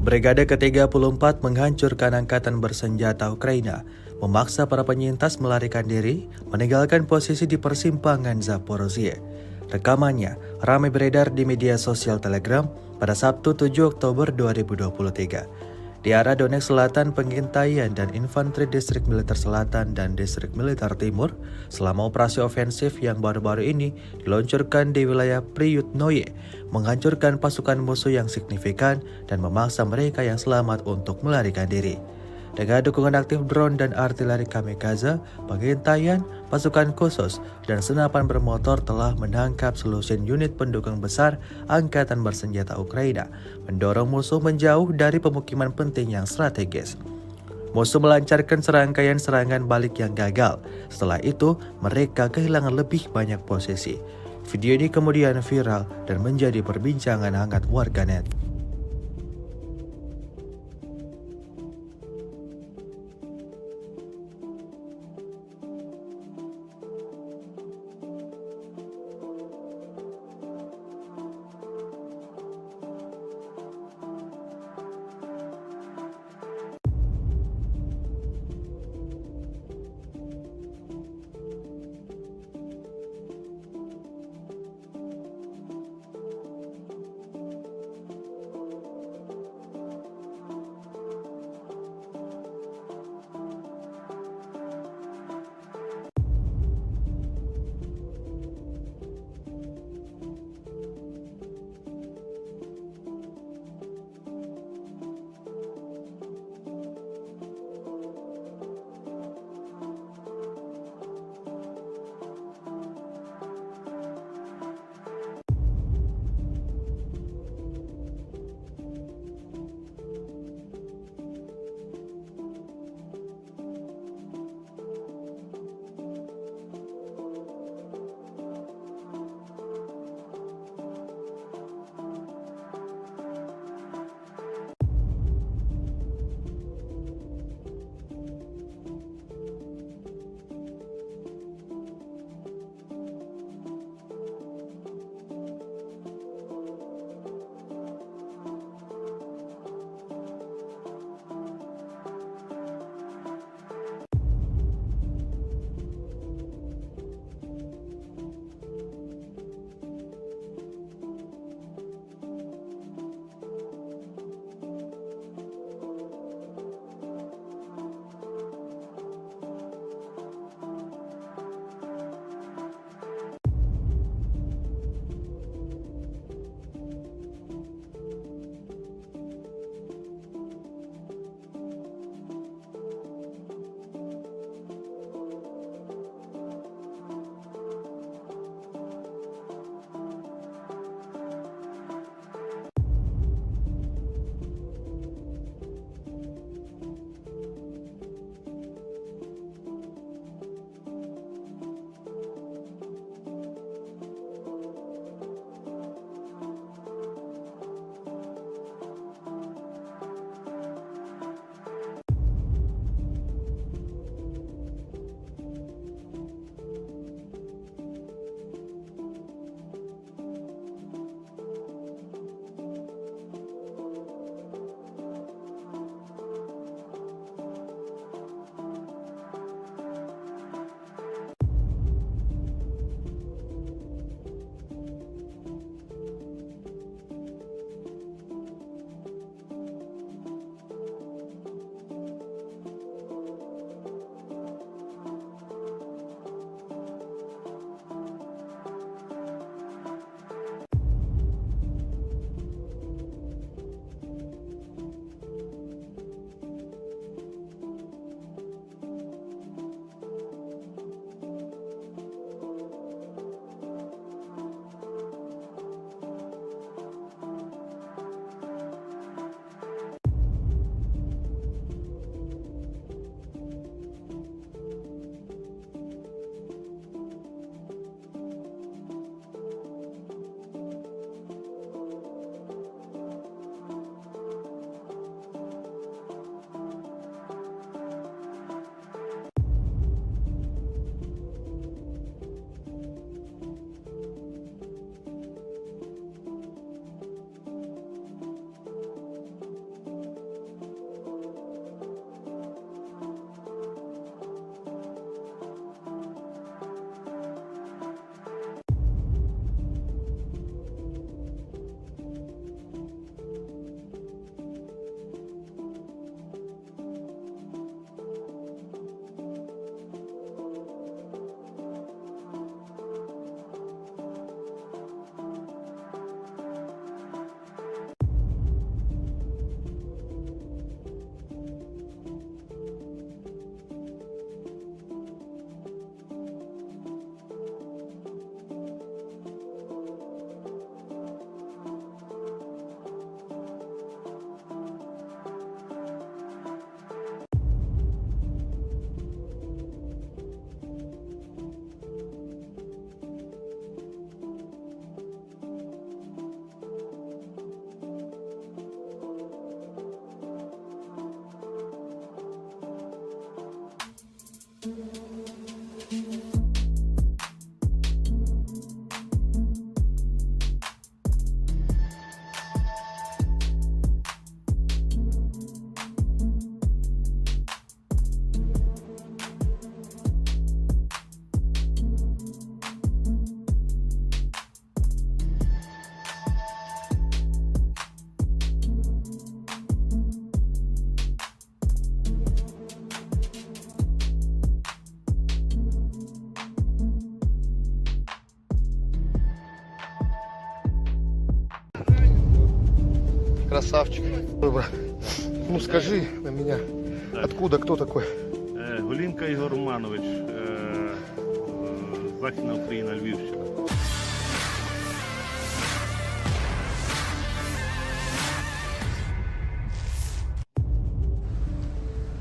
Brigade ke-34 menghancurkan angkatan bersenjata Ukraina, memaksa para penyintas melarikan diri, meninggalkan posisi di persimpangan Zaporozhye. Rekamannya ramai beredar di media sosial Telegram pada Sabtu 7 Oktober 2023. Di arah Donetsk Selatan, pengintaian dan infanteri Distrik Militer Selatan dan Distrik Militer Timur selama operasi ofensif yang baru-baru ini diluncurkan di wilayah Priyutnoye, menghancurkan pasukan musuh yang signifikan dan memaksa mereka yang selamat untuk melarikan diri. Dengan dukungan aktif drone dan artileri kamikaze, pengintaian, pasukan khusus, dan senapan bermotor telah menangkap selusin unit pendukung besar angkatan bersenjata Ukraina, mendorong musuh menjauh dari pemukiman penting yang strategis. Musuh melancarkan serangkaian serangan balik yang gagal. Setelah itu, mereka kehilangan lebih banyak posisi. Video ini kemudian viral dan menjadi perbincangan hangat warganet. Красавчик. Ой, брат. Ну скажи на меня, Так. откуда, кто такой? Голінка Ігор Романович, Західна Україна, Львівщина.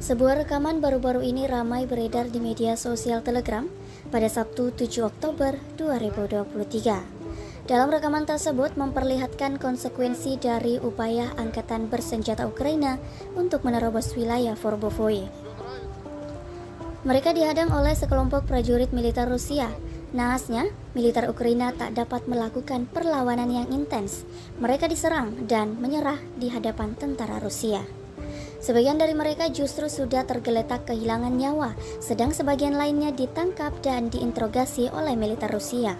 Sebuah rekaman baru-baru ini ramai beredar di media sosial Telegram pada Sabtu 7 Oktober 2023. Dalam rekaman tersebut memperlihatkan konsekuensi dari upaya angkatan bersenjata Ukraina untuk menerobos wilayah Forbovoye. Mereka dihadang oleh sekelompok prajurit militer Rusia. Naasnya, militer Ukraina tak dapat melakukan perlawanan yang intens. Mereka diserang dan menyerah di hadapan tentara Rusia. Sebagian dari mereka justru sudah tergeletak kehilangan nyawa, sedang sebagian lainnya ditangkap dan diinterogasi oleh militer Rusia.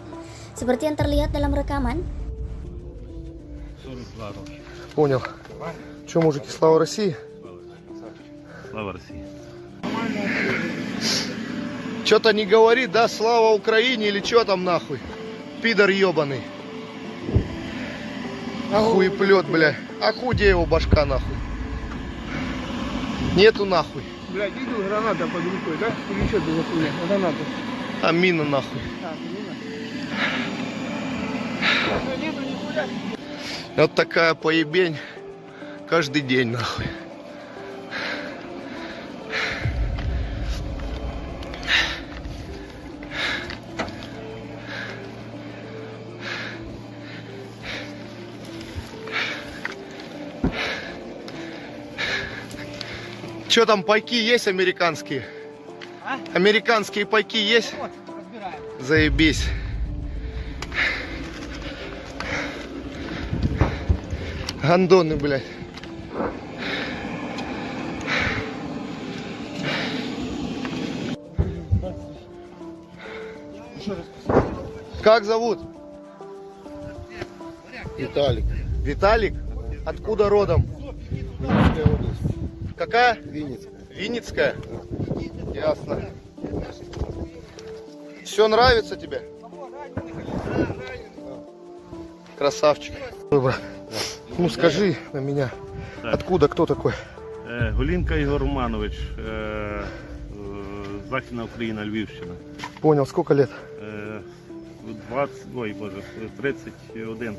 Seperti yang terlihat dalam rekaman, 42 роки. Понял. Че, мужики, слава России? Слава Росії. Че-то не говорит, да, слава Украине или что там нахуй? Пидор ебаный. Хуеплет, бля. А худе его башка нахуй. Нету нахуй. Блядь, видел, граната под рукой, да? Или что это за хуйня? Граната. А мина нахуй. Нету нихуя. Вот такая поебень каждый день нахуй. Че там, пайки есть американские? А? Американские пайки есть? Вот, разбираем. Заебись. Гандоны, блядь. Как зовут? Виталик. Виталик? Откуда родом? Винницкая область. Какая? Винницкая. Винницкая? Ясно. Все нравится тебе? Красавчик. Ой, брат. Ну скажи на меня, Так. откуда, кто такой? Голінка Ігор Романович, Західна Україна, Львівщина. Понял, сколько лет? 31.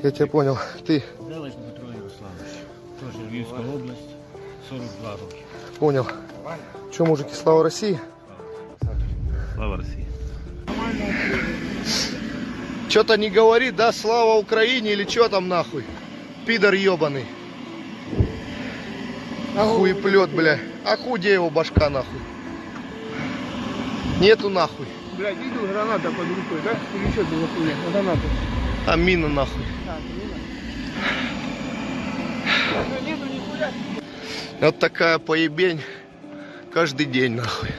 Я тебя понял. Ты Зелень Дмитро Ярославович, теж Львівська область, 42 роки. понял. Че, мужики, слава России? Слава Росії. Че-то не говорит, да, слава Украине или что там нахуй? Пидор ебаный. Хуеплет, бля. А худе его башка нахуй. Нету нахуй. Блядь, видел, граната под рукой, да? Или что это за хуйня? Граната. А мина нахуй. Нету нихуя. Вот такая поебень каждый день нахуй.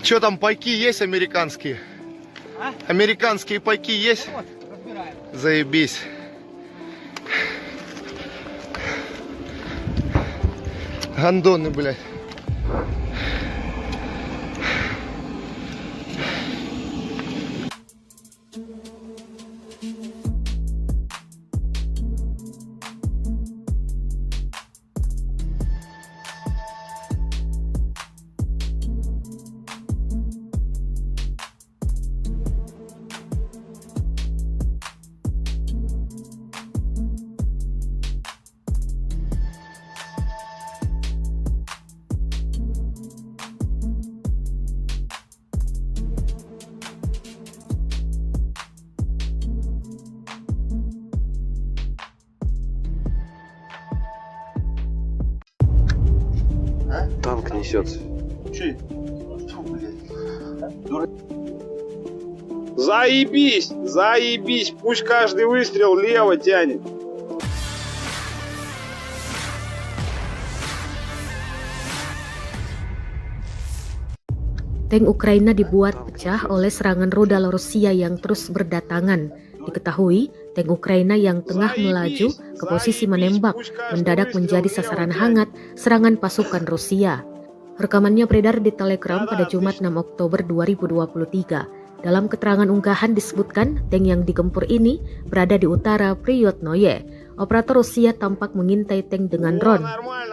Че там, пайки есть американские? А? Американские пайки есть? Вот, разбираем. Заебись. Гандоны, блядь. несется? Заебись! Заебись! Пусть каждый выстрел лево тянет. Tank Ukraina dibuat pecah oleh serangan rudal Rusia yang terus berdatangan. Diketahui, tank Ukraina yang tengah melaju ke posisi menembak mendadak menjadi sasaran hangat serangan pasukan Rusia. Rekamannya beredar di Telegram pada Jumat 6 Oktober 2023. Dalam keterangan unggahan disebutkan tank yang digempur ini berada di utara Priyotnoye. Operator Rusia tampak mengintai tank dengan drone.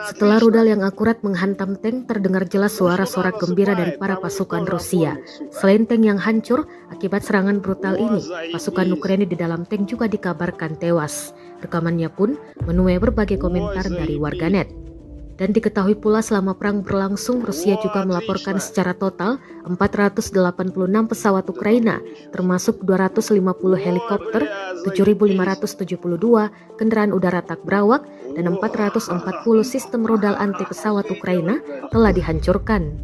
Setelah rudal yang akurat menghantam tank, terdengar jelas suara-sorak gembira dari para pasukan Rusia. Selain tank yang hancur, akibat serangan brutal ini, pasukan Ukraina di dalam tank juga dikabarkan tewas. Rekamannya pun menuai berbagai komentar dari warganet. Dan diketahui pula selama perang berlangsung, Rusia juga melaporkan secara total 486 pesawat Ukraina, termasuk 250 helikopter, 7.572 kendaraan udara tak berawak, dan 440 sistem rudal anti pesawat Ukraina telah dihancurkan.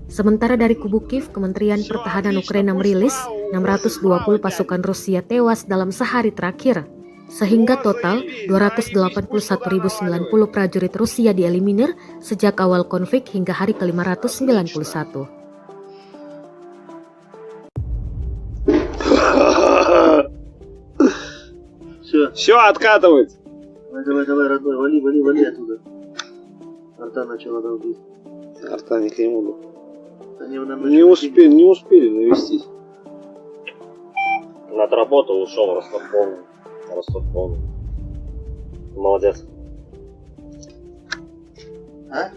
Sementara dari kubu Kiev, Kementerian Pertahanan Ukraina merilis 620 pasukan Rusia tewas dalam sehari terakhir. Sehingga total 281.090 prajurit Rusia dieliminir sejak awal konflik hingga hari ke-591. Все, откатывает. Давай, родной, вали оттуда. Арта начала долбить. Арта не к нему. Не успели навестись. Над работу ушел, Ростов полный. Молодец.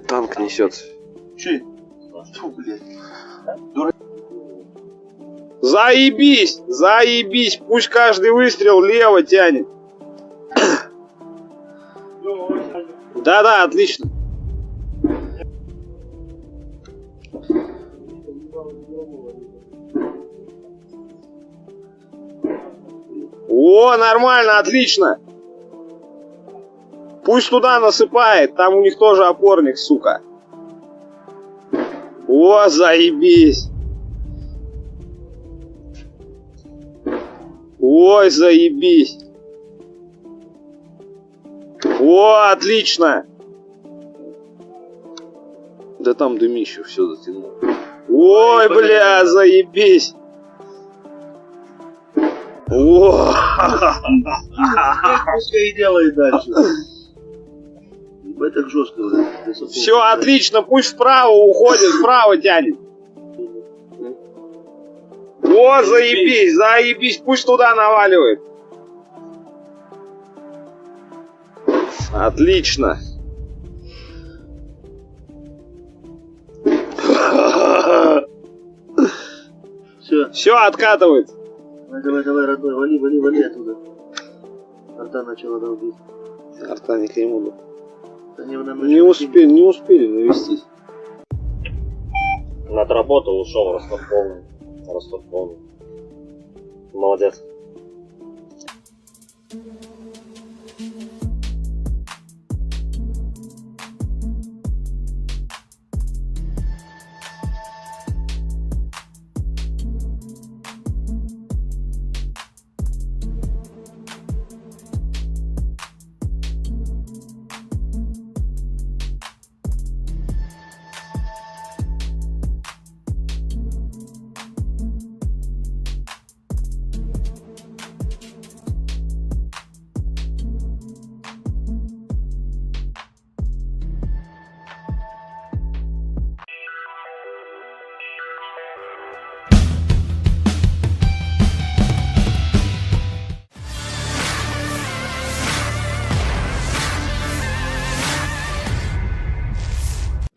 Танк несется. Че? Фу, блядь. Заебись! Заебись! Пусть каждый выстрел лево тянет. Да-да, отлично. О, нормально, отлично. Пусть туда насыпает, там у них тоже опорник, сука. О, заебись. Ой, заебись. О, отлично. Да там дымище все затянуло. Ой, бля, заебись. О, Пускай и делает дальше. Ебать так жестко, блядь. все отлично, пусть вправо уходит, вправо тянет. О, заебись, заебись, пусть туда наваливает. Отлично. Все, откатывает. Давай, родной, вали оттуда. Арта начала долбить. Арта не к нему. Не успели навестись. Над работу ушел, Ростов полный. Молодец.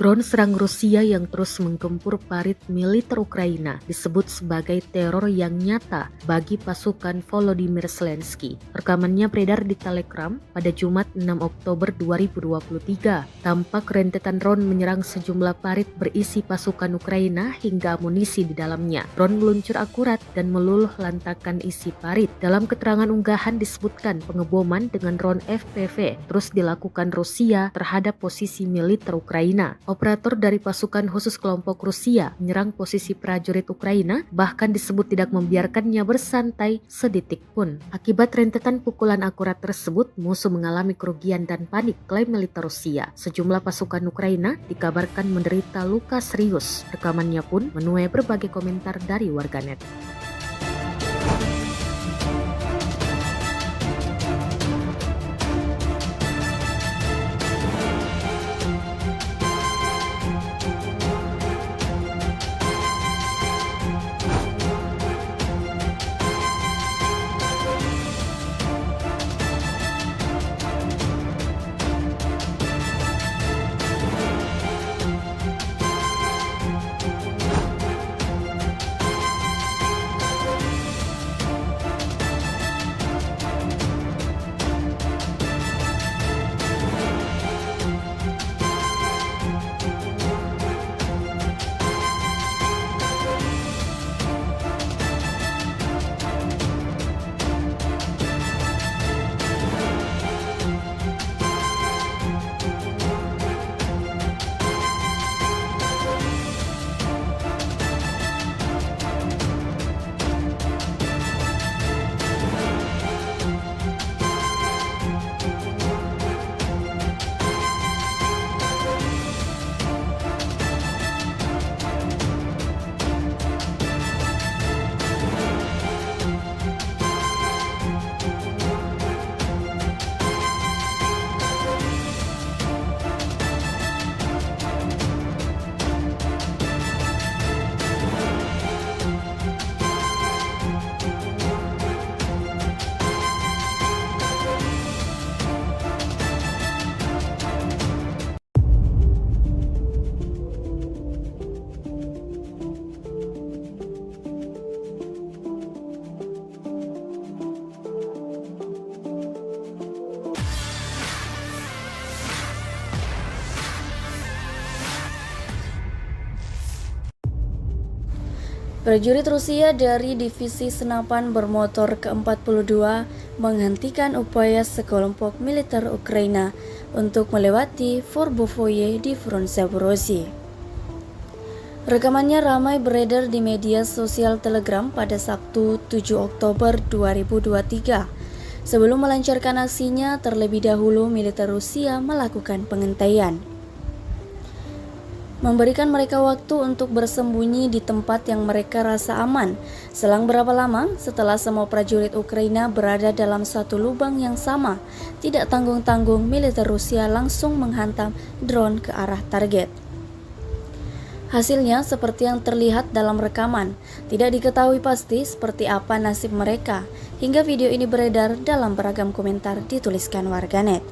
Drone serang Rusia yang terus menggempur parit militer Ukraina disebut sebagai teror yang nyata bagi pasukan Volodymyr Zelensky. Rekamannya beredar di Telegram pada Jumat 6 Oktober 2023. Tampak rentetan drone menyerang sejumlah parit berisi pasukan Ukraina hingga amunisi di dalamnya. Drone meluncur akurat dan meluluh lantakan isi parit. Dalam keterangan unggahan disebutkan pengeboman dengan drone FPV terus dilakukan Rusia terhadap posisi militer Ukraina. Operator dari pasukan khusus kelompok Rusia menyerang posisi prajurit Ukraina, bahkan disebut tidak membiarkannya bersantai sedetik pun. Akibat rentetan pukulan akurat tersebut, musuh mengalami kerugian dan panik, klaim militer Rusia. Sejumlah pasukan Ukraina dikabarkan menderita luka serius. Rekamannya pun menuai berbagai komentar dari warganet. Prajurit Rusia dari Divisi Senapan Bermotor ke-42 menghentikan upaya sekelompok militer Ukraina untuk melewati Forbovoye di front Zaporozhye. Rekamannya ramai beredar di media sosial Telegram pada Sabtu 7 Oktober 2023. Sebelum melancarkan aksinya, terlebih dahulu militer Rusia melakukan pengentaian, memberikan mereka waktu untuk bersembunyi di tempat yang mereka rasa aman. Selang berapa lama setelah semua prajurit Ukraina berada dalam satu lubang yang sama, tidak tanggung-tanggung militer Rusia langsung menghantam drone ke arah target. Hasilnya seperti yang terlihat dalam rekaman. Tidak diketahui pasti seperti apa nasib mereka, hingga video ini beredar dalam beragam komentar dituliskan warganet.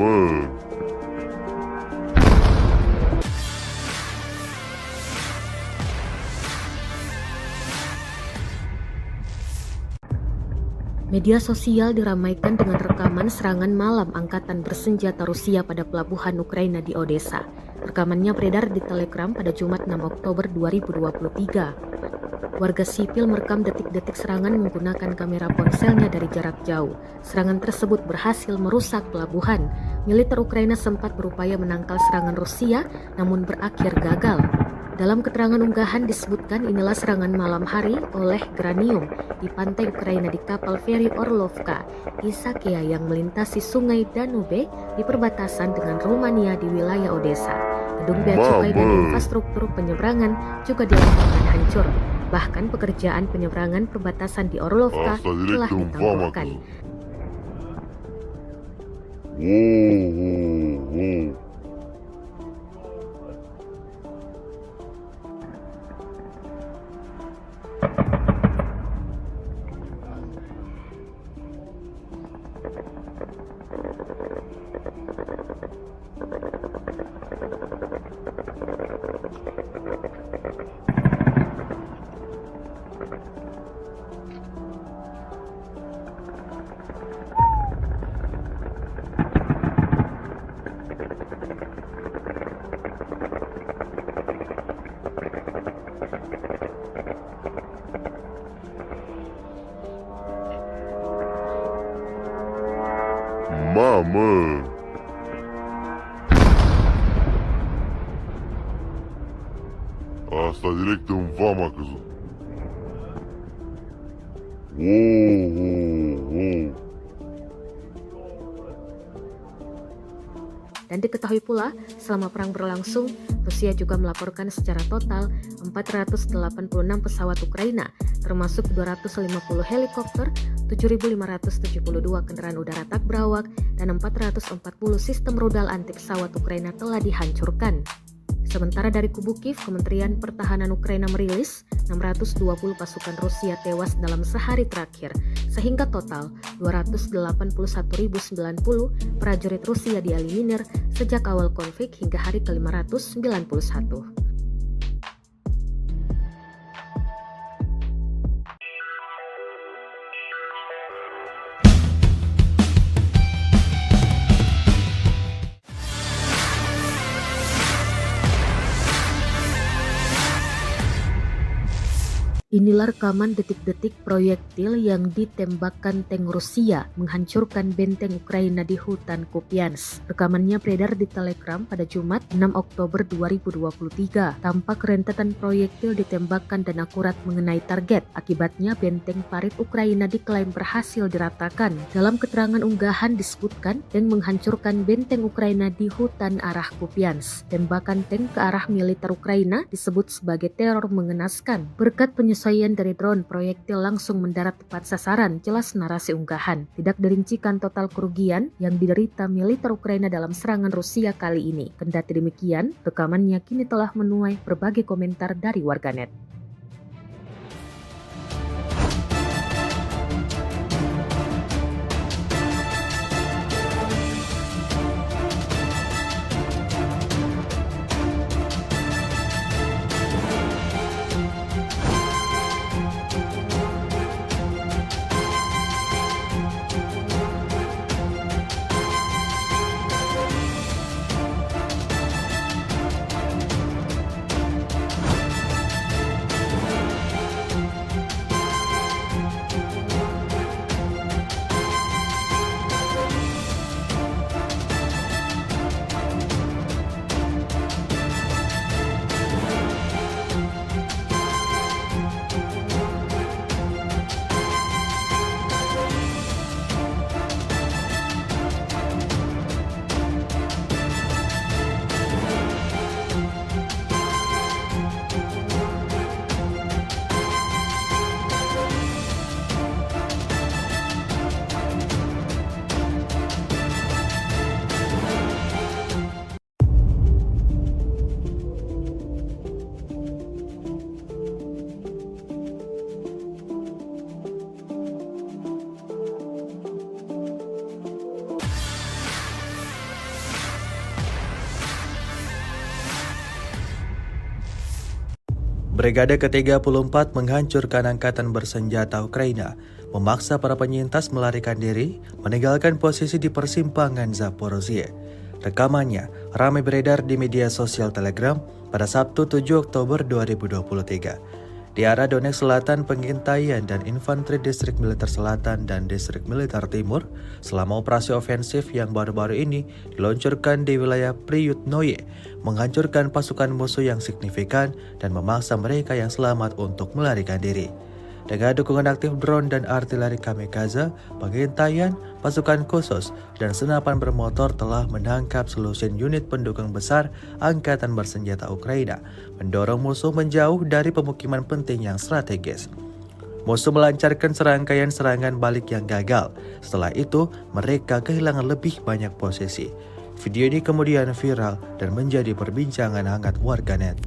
Media sosial diramaikan dengan rekaman serangan malam angkatan bersenjata Rusia pada pelabuhan Ukraina di Odessa. Rekamannya beredar di Telegram pada Jumat 6 Oktober 2023. Warga sipil merekam detik-detik serangan menggunakan kamera ponselnya dari jarak jauh. Serangan tersebut berhasil merusak pelabuhan. Militer Ukraina sempat berupaya menangkal serangan Rusia, namun berakhir gagal. Dalam keterangan unggahan disebutkan inilah serangan malam hari oleh Granium di pantai Ukraina di kapal feri Orlovka, Isakea yang melintasi sungai Danube di perbatasan dengan Rumania di wilayah Odessa. Gedung bea cukai dan infrastruktur penyeberangan juga dilaporkan hancur. Bahkan pekerjaan penyeberangan perbatasan di Orlovka telah ditangguhkan. Mama. Asta direct în vama a căzut. Dan diketahui pula, selama perang berlangsung, Rusia juga melaporkan secara total 486 pesawat Ukraina, termasuk 250 helikopter, 7.572 kendaraan udara tak berawak, dan 440 sistem rudal anti pesawat Ukraina telah dihancurkan. Sementara dari kubu Kiev, Kementerian Pertahanan Ukraina merilis 620 pasukan Rusia tewas dalam sehari terakhir, sehingga total 281.090 prajurit Rusia dieliminir sejak awal konflik hingga hari ke-591. Inilah rekaman detik-detik proyektil yang ditembakkan tank Rusia menghancurkan benteng Ukraina di hutan Kupiansk. Rekamannya beredar di Telegram pada Jumat 6 Oktober 2023. Tampak rentetan proyektil ditembakkan dan akurat mengenai target. Akibatnya benteng parit Ukraina diklaim berhasil diratakan. Dalam keterangan unggahan disebutkan tank menghancurkan benteng Ukraina di hutan arah Kupiansk. Tembakan tank ke arah militer Ukraina disebut sebagai teror mengenaskan. Berkat penyesuaian dari drone, proyektil langsung mendarat tepat sasaran, jelas narasi unggahan. Tidak dirincikan total kerugian yang diderita militer Ukraina dalam serangan Rusia kali ini. Kendati demikian, rekamannya kini telah menuai berbagai komentar dari warganet. Brigade ke-34 menghancurkan angkatan bersenjata Ukraina, memaksa para penyintas melarikan diri, meninggalkan posisi di persimpangan Zaporozhye. Rekamannya ramai beredar di media sosial Telegram pada Sabtu 7 Oktober 2023. Di arah Donetsk Selatan, pengintaian dan infanteri Distrik Militer Selatan dan Distrik Militer Timur selama operasi ofensif yang baru-baru ini diluncurkan di wilayah Priyutnoye, menghancurkan pasukan musuh yang signifikan dan memaksa mereka yang selamat untuk melarikan diri. Dengan dukungan aktif drone dan artileri kamikaze, pengintaian, pasukan khusus, dan senapan bermotor telah menangkap selusin unit pendukung besar angkatan bersenjata Ukraina, mendorong musuh menjauh dari pemukiman penting yang strategis. Musuh melancarkan serangkaian serangan balik yang gagal. Setelah itu, mereka kehilangan lebih banyak posisi. Video ini kemudian viral dan menjadi perbincangan hangat warganet.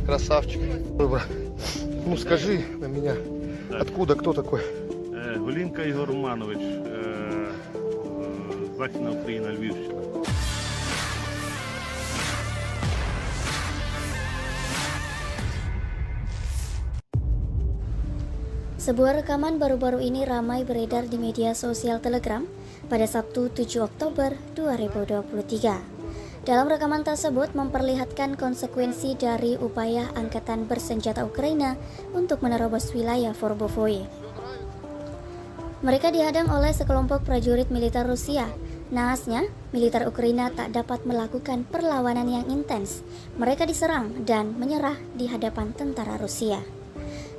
Красавчик. Выбор. Ну скажи на меня, Так. откуда, кто такой? Голінка Ігор Романович, Західна Україна, Львівщина. Sebuah rekaman baru-baru ini ramai beredar di media sosial Telegram pada Sabtu 7 Oktober 2023. Dalam rekaman tersebut memperlihatkan konsekuensi dari upaya angkatan bersenjata Ukraina untuk menerobos wilayah Forbovoye. Mereka dihadang oleh sekelompok prajurit militer Rusia. Naasnya, militer Ukraina tak dapat melakukan perlawanan yang intens. Mereka diserang dan menyerah di hadapan tentara Rusia.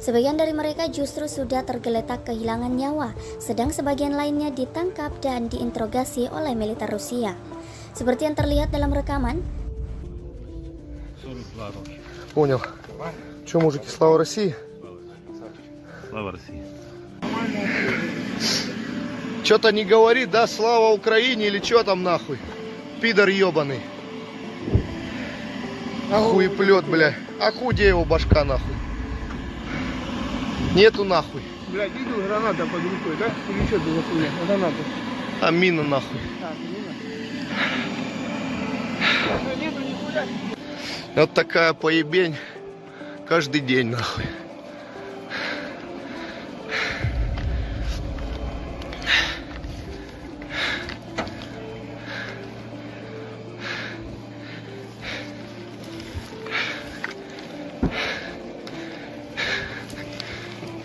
Sebagian dari mereka justru sudah tergeletak kehilangan nyawa, sedang sebagian lainnya ditangkap dan diinterogasi oleh militer Rusia. Seperti yang terlihat dalam rekaman, 42 роки. Понял. Че, мужики, слава России? Слава Росії. Че-то не говорит, да, слава Украине или что там нахуй? Пидор ебаный. Хуеплет, бля. А худе его башка нахуй. Нету нахуй. Блядь, видел, граната под рукой, да? Или что это за хуйня? Граната. А мина нахуй. А, мина. Ну, нету нихуя. Вот такая поебень каждый день нахуй.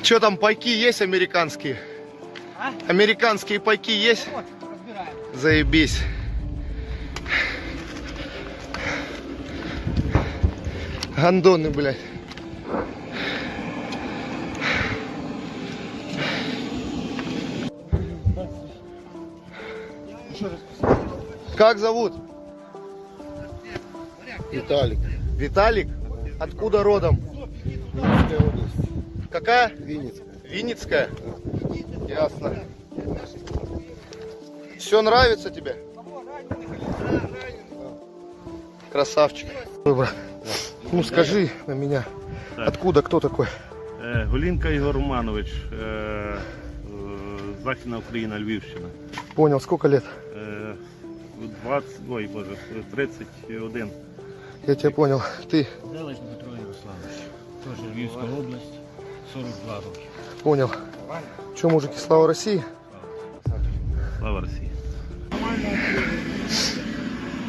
Че там, пайки есть американские? А? Американские пайки есть? Вот, разбираем. Заебись. Гандоны, блядь. Как зовут? Виталик. Виталик? Откуда родом? Винницкая область. Какая? Винницкая. Винницкая? Ясно. Все нравится тебе? Красавчик. Выбор. Ну скажи на меня, Так. откуда, кто такой? Голінка Ігор Романович, Західна Україна, Львівщина. Понял, сколько лет? 31. Я тебя понял. Ты Делач Дмитро Ярославович. Теж Львівська область, 42 роки. понял. Че, мужики, слава России? Слава Росії.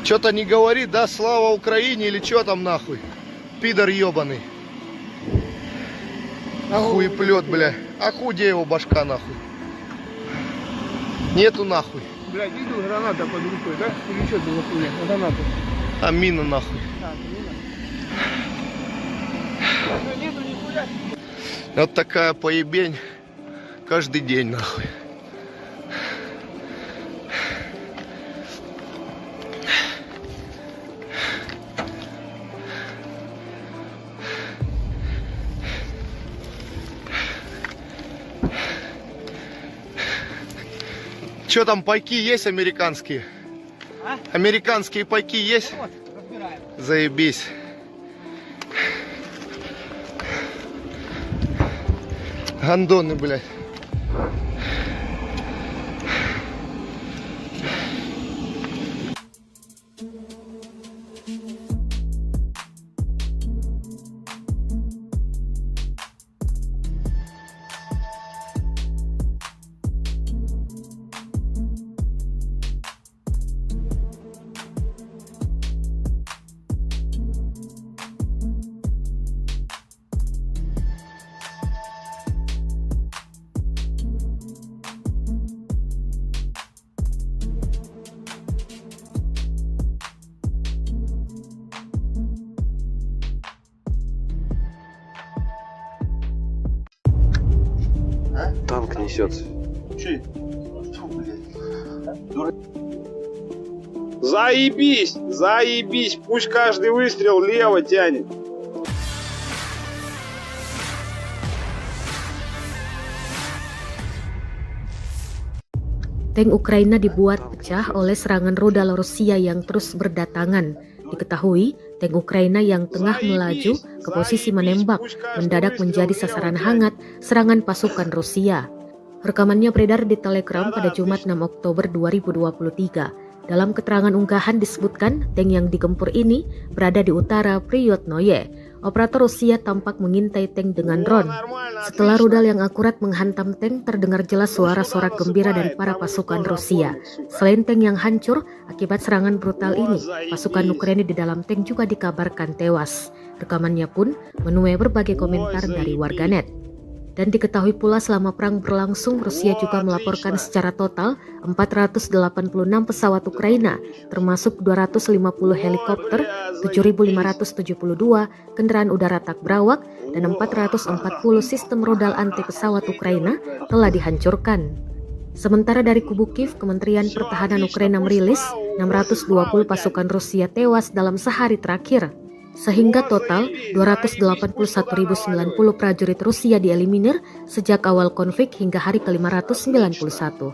Что-то не говорит, да, слава Украине или что там нахуй? Пидор ебаный. Хуеплет, бля. А худе его башка нахуй. Нету нахуй. Блядь, видел, граната под рукой, да? Или что это за хуйня? Граната. А мина нахуй. А, мина. Ну, нету нихуя. Вот такая поебень каждый день нахуй. Че там, пайки есть американские? А? Американские пайки есть? Вот, разбираем. Заебись. Гандоны, блядь. несется. Че это? Фу, блядь. Заебись! Заебись! Пусть каждый выстрел лево тянет. Tank Ukraina dibuat pecah oleh serangan rudal Rusia yang terus berdatangan. Diketahui, tank Ukraina yang tengah melaju ke posisi menembak mendadak menjadi sasaran hangat serangan pasukan Rusia. Rekamannya beredar di Telegram pada Jumat 6 Oktober 2023. Dalam keterangan unggahan disebutkan tank yang digempur ini berada di utara Priyotnoye. Operator Rusia tampak mengintai tank dengan drone. Setelah rudal yang akurat menghantam tank, terdengar jelas suara-sorak gembira dari para pasukan Rusia. Selain tank yang hancur akibat serangan brutal ini, pasukan Ukraina di dalam tank juga dikabarkan tewas. Rekamannya pun menuai berbagai komentar dari warganet. Dan diketahui pula selama perang berlangsung, Rusia juga melaporkan secara total 486 pesawat Ukraina, termasuk 250 helikopter, 7.572 kendaraan udara tak berawak, dan 440 sistem rudal anti pesawat Ukraina telah dihancurkan. Sementara dari kubu Kiev, Kementerian Pertahanan Ukraina merilis 620 pasukan Rusia tewas dalam sehari terakhir. Sehingga total 281.090 prajurit Rusia dieliminir sejak awal konflik hingga hari ke-591.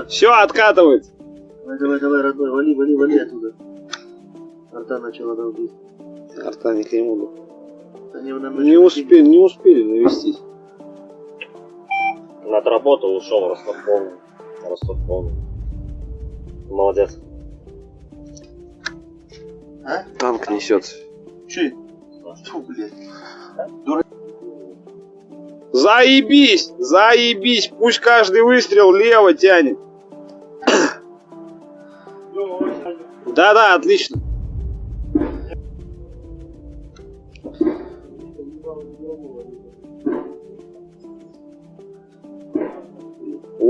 Все откатывает. Давай, родной, вали оттуда. Арта начала долбить. Арта не к нему был. Они нам Не успели навестись. Над работу ушел Ростов полный. Ростов полный. Молодец. А? Танк несется. Че это? Фу, блядь. Заебись! Заебись! Пусть каждый выстрел лево тянет. Да-да, отлично.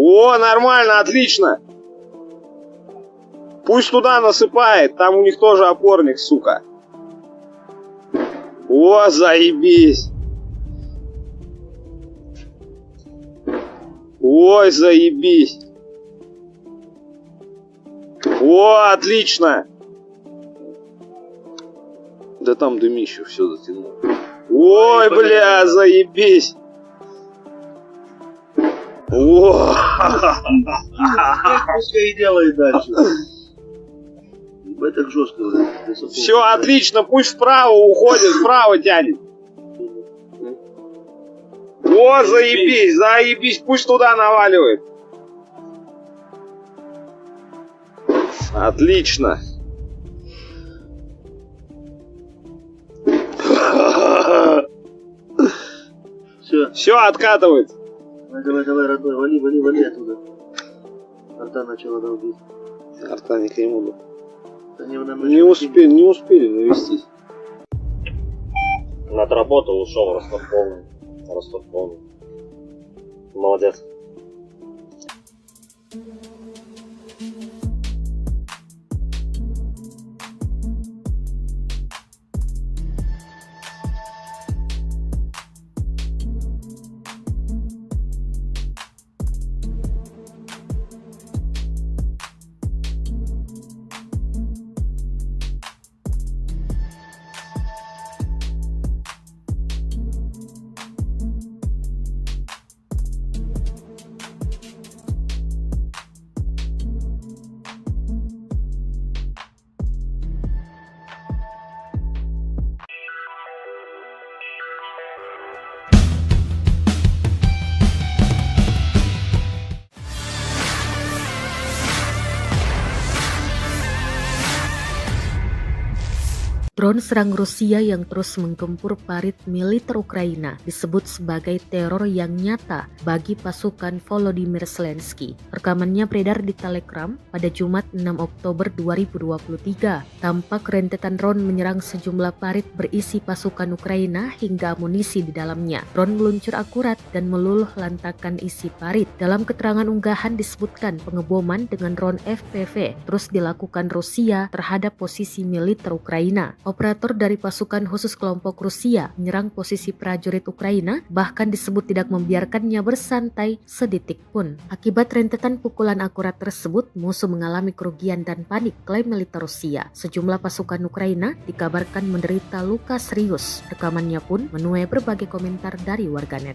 О, нормально, отлично. Пусть туда насыпает, там у них тоже опорник, сука. О, заебись. Ой, заебись. О, отлично. Да там дымище все затянуло. Ой, бля, заебись. О, Пускай и делает дальше. Ебать так жестко. все отлично, пусть вправо уходит, вправо тянет. О, заебись, заебись, пусть туда наваливает. Отлично. Все откатывает. Давай, родной, вали оттуда. Арта начала долбить. Арта не к нему был. Они нам Не успели навестись. Над работу ушел Ростов полный. Ростов полный. Молодец. Drone serang Rusia yang terus menggempur parit militer Ukraina disebut sebagai teror yang nyata bagi pasukan Volodymyr Zelensky. Rekamannya beredar di Telegram pada Jumat 6 Oktober 2023. Tampak rentetan drone menyerang sejumlah parit berisi pasukan Ukraina hingga amunisi di dalamnya. Drone meluncur akurat dan meluluh lantakan isi parit. Dalam keterangan unggahan disebutkan pengeboman dengan drone FPV terus dilakukan Rusia terhadap posisi militer Ukraina. Operator dari pasukan khusus kelompok Rusia menyerang posisi prajurit Ukraina, bahkan disebut tidak membiarkannya bersantai sedetik pun. Akibat rentetan pukulan akurat tersebut, musuh mengalami kerugian dan panik, klaim militer Rusia. Sejumlah pasukan Ukraina dikabarkan menderita luka serius. Rekamannya pun menuai berbagai komentar dari warganet.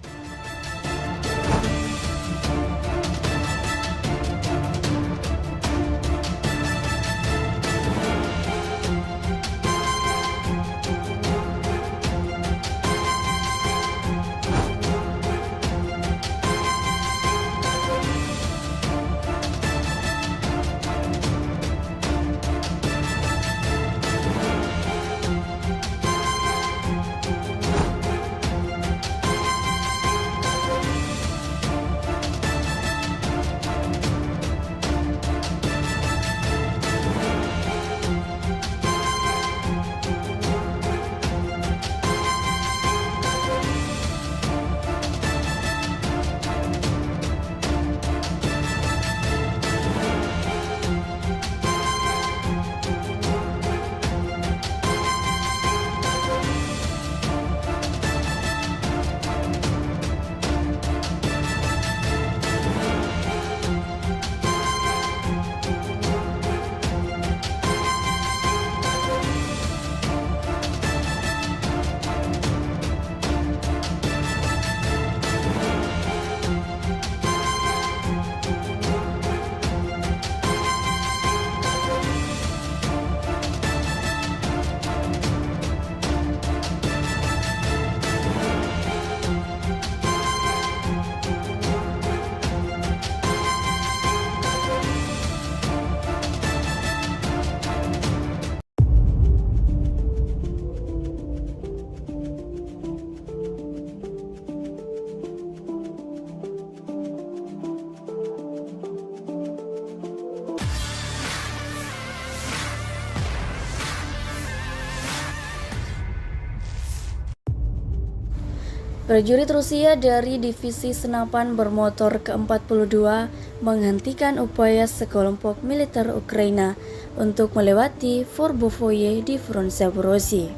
Prajurit Rusia dari Divisi Senapan Bermotor ke-42 menghentikan upaya sekelompok militer Ukraina untuk melewati Forbovoye di front Zaporozhye.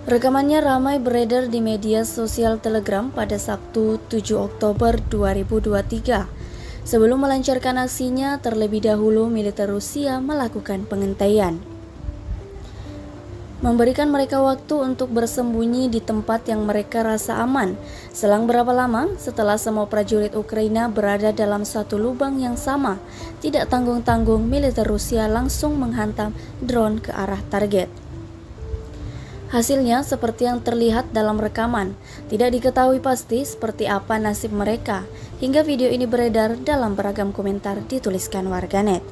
Rekamannya ramai beredar di media sosial Telegram pada Sabtu 7 Oktober 2023. Sebelum melancarkan aksinya, terlebih dahulu militer Rusia melakukan pengentaian, memberikan mereka waktu untuk bersembunyi di tempat yang mereka rasa aman. Selang berapa lama setelah semua prajurit Ukraina berada dalam satu lubang yang sama, tidak tanggung-tanggung militer Rusia langsung menghantam drone ke arah target. Hasilnya seperti yang terlihat dalam rekaman. Tidak diketahui pasti seperti apa nasib mereka, hingga video ini beredar dalam beragam komentar dituliskan warganet.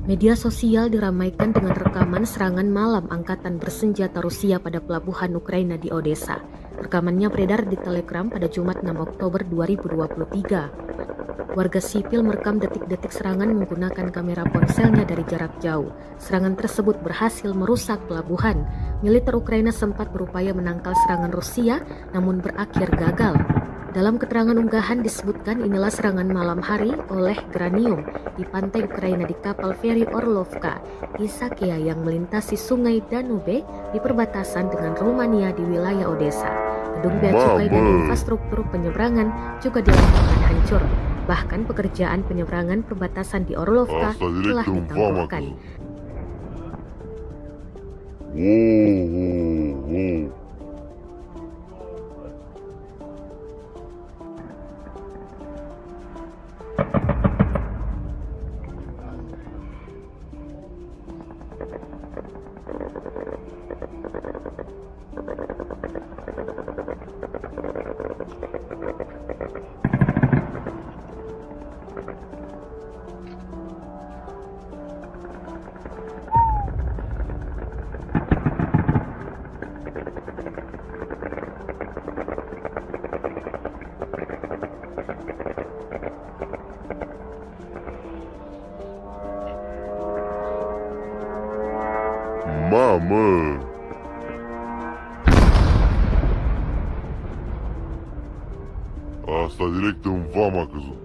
Media sosial diramaikan dengan rekaman serangan malam angkatan bersenjata Rusia pada pelabuhan Ukraina di Odessa. Rekamannya beredar di Telegram pada Jumat 6 Oktober 2023. Warga sipil merekam detik-detik serangan menggunakan kamera ponselnya dari jarak jauh. Serangan tersebut berhasil merusak pelabuhan. Militer Ukraina sempat berupaya menangkal serangan Rusia, namun berakhir gagal. Dalam keterangan unggahan disebutkan inilah serangan malam hari oleh Granium di pantai Ukraina di kapal feri Orlovka, Isakia yang melintasi sungai Danube di perbatasan dengan Rumania di wilayah Odessa. Gedung bea cukai dan infrastruktur penyeberangan juga dilakukan hancur. Bahkan pekerjaan penyeberangan perbatasan di Orlovka telah ditangguhkan. Mama. Asta direct în vama a căzut.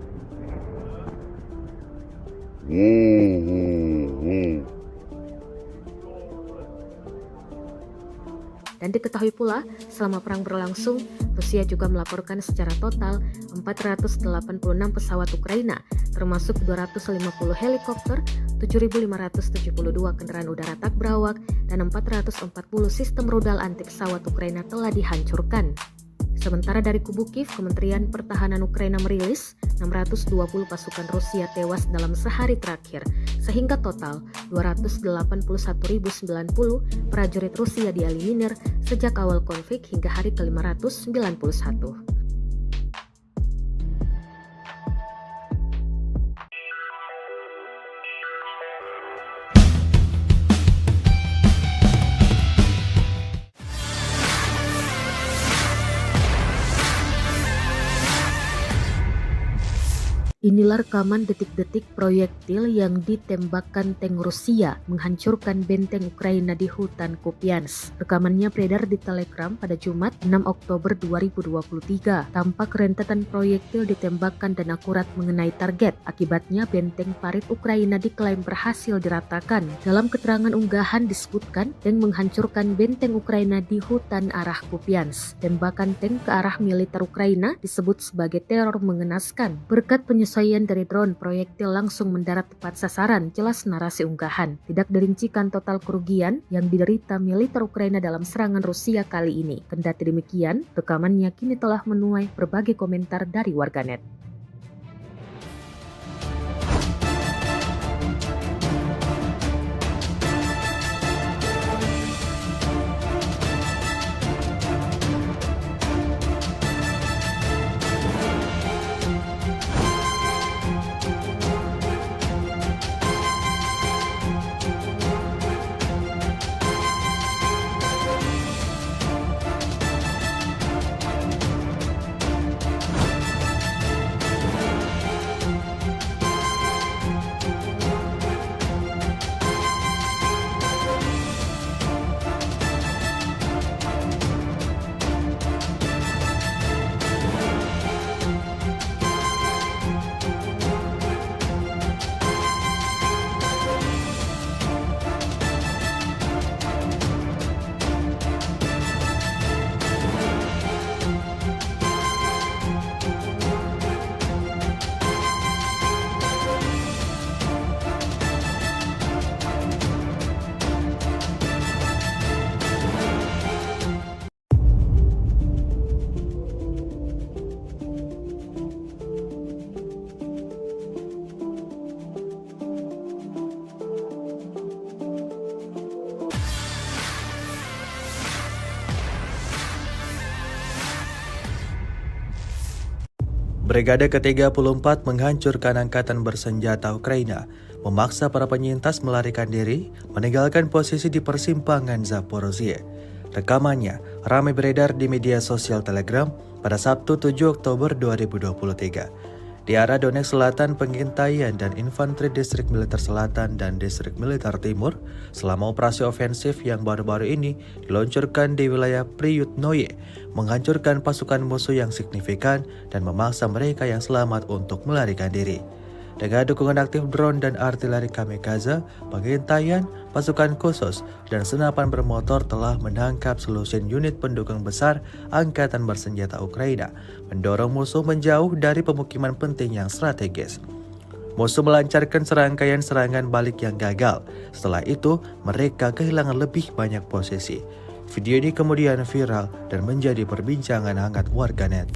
Dan diketahui pula, selama perang berlangsung, Rusia juga melaporkan secara total 486 pesawat Ukraina, termasuk 250 helikopter, 7.572 kendaraan udara tak berawak, dan 440 sistem rudal anti pesawat Ukraina telah dihancurkan. Sementara dari kubu Kiev, Kementerian Pertahanan Ukraina merilis 620 pasukan Rusia tewas dalam sehari terakhir, sehingga total 281.090 prajurit Rusia dieliminir sejak awal konflik hingga hari ke-591. Inilah rekaman detik-detik proyektil yang ditembakkan tank Rusia menghancurkan benteng Ukraina di hutan Kupiansk. Rekamannya beredar di Telegram pada Jumat 6 Oktober 2023. Tampak rentetan proyektil ditembakkan dan akurat mengenai target. Akibatnya benteng parit Ukraina diklaim berhasil diratakan. Dalam keterangan unggahan disebutkan tank menghancurkan benteng Ukraina di hutan arah Kupiansk. Tembakan tank ke arah militer Ukraina disebut sebagai teror mengenaskan. Berkat penyesuaian dari drone, proyektil langsung mendarat tepat sasaran, jelas narasi unggahan. Tidak dirincikan total kerugian yang diderita militer Ukraina dalam serangan Rusia kali ini. Kendati demikian, rekamannya kini telah menuai berbagai komentar dari warganet. Brigade ke-34 menghancurkan angkatan bersenjata Ukraina, memaksa para penyintas melarikan diri, meninggalkan posisi di persimpangan Zaporozhye. Rekamannya ramai beredar di media sosial Telegram pada Sabtu 7 Oktober 2023. Di arah Donetsk Selatan, pengintaian dan infanteri Distrik Militer Selatan dan Distrik Militer Timur selama operasi ofensif yang baru-baru ini diluncurkan di wilayah Priyutnoye, menghancurkan pasukan musuh yang signifikan dan memaksa mereka yang selamat untuk melarikan diri. Dengan dukungan aktif drone dan artileri kamikaze, pengintaian, pasukan khusus, dan senapan bermotor telah menangkap selusin unit pendukung besar angkatan bersenjata Ukraina, mendorong musuh menjauh dari pemukiman penting yang strategis. Musuh melancarkan serangkaian serangan balik yang gagal. Setelah itu, mereka kehilangan lebih banyak posisi. Video ini kemudian viral dan menjadi perbincangan hangat warganet.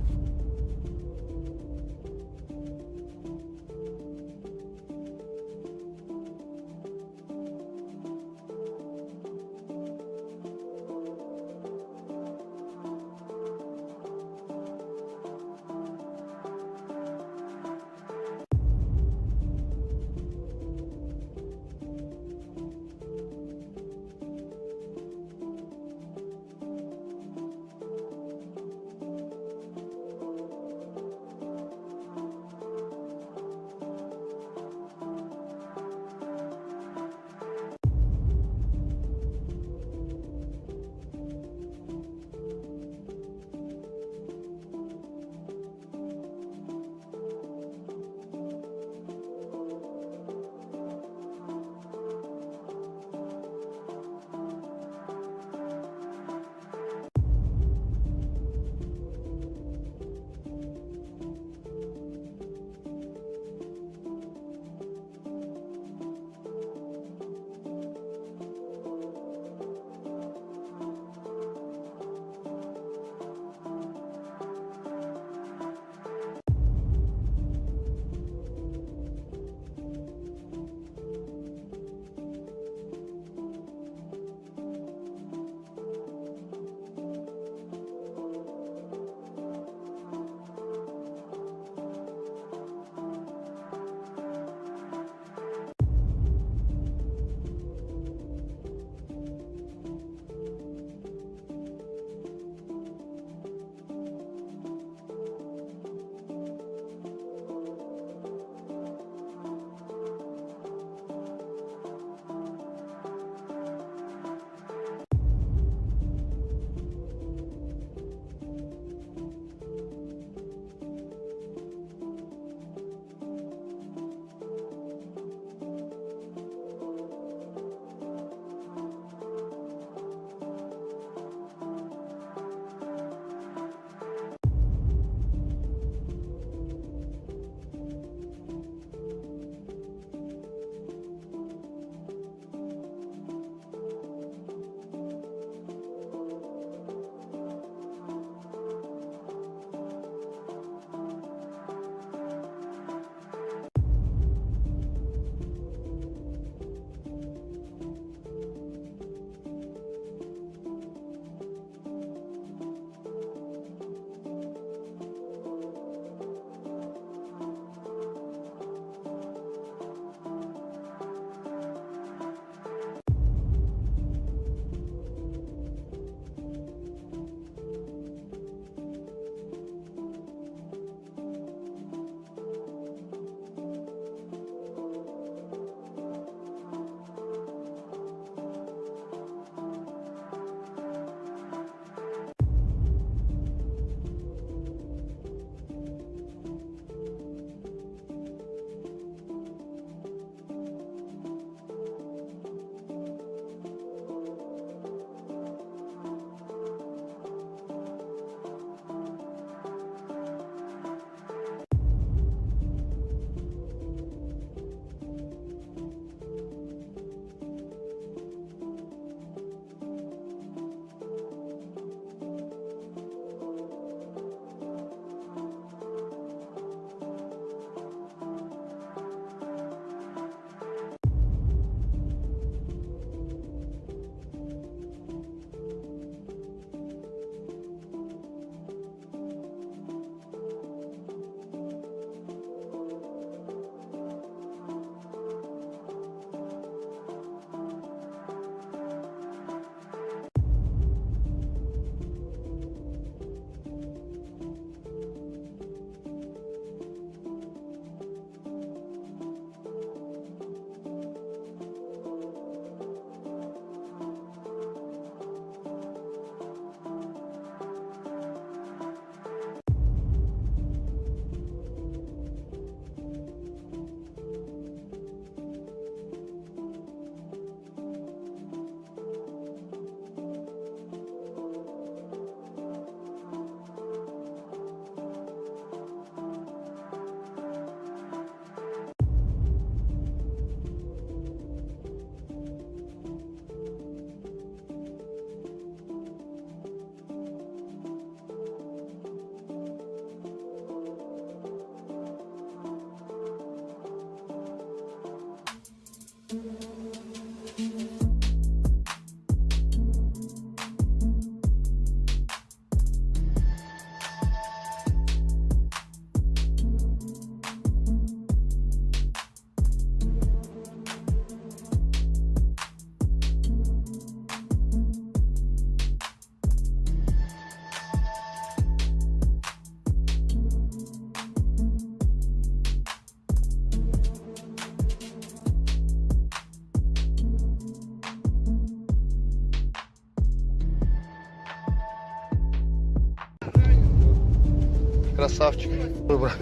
Красавчик. Ой, брат.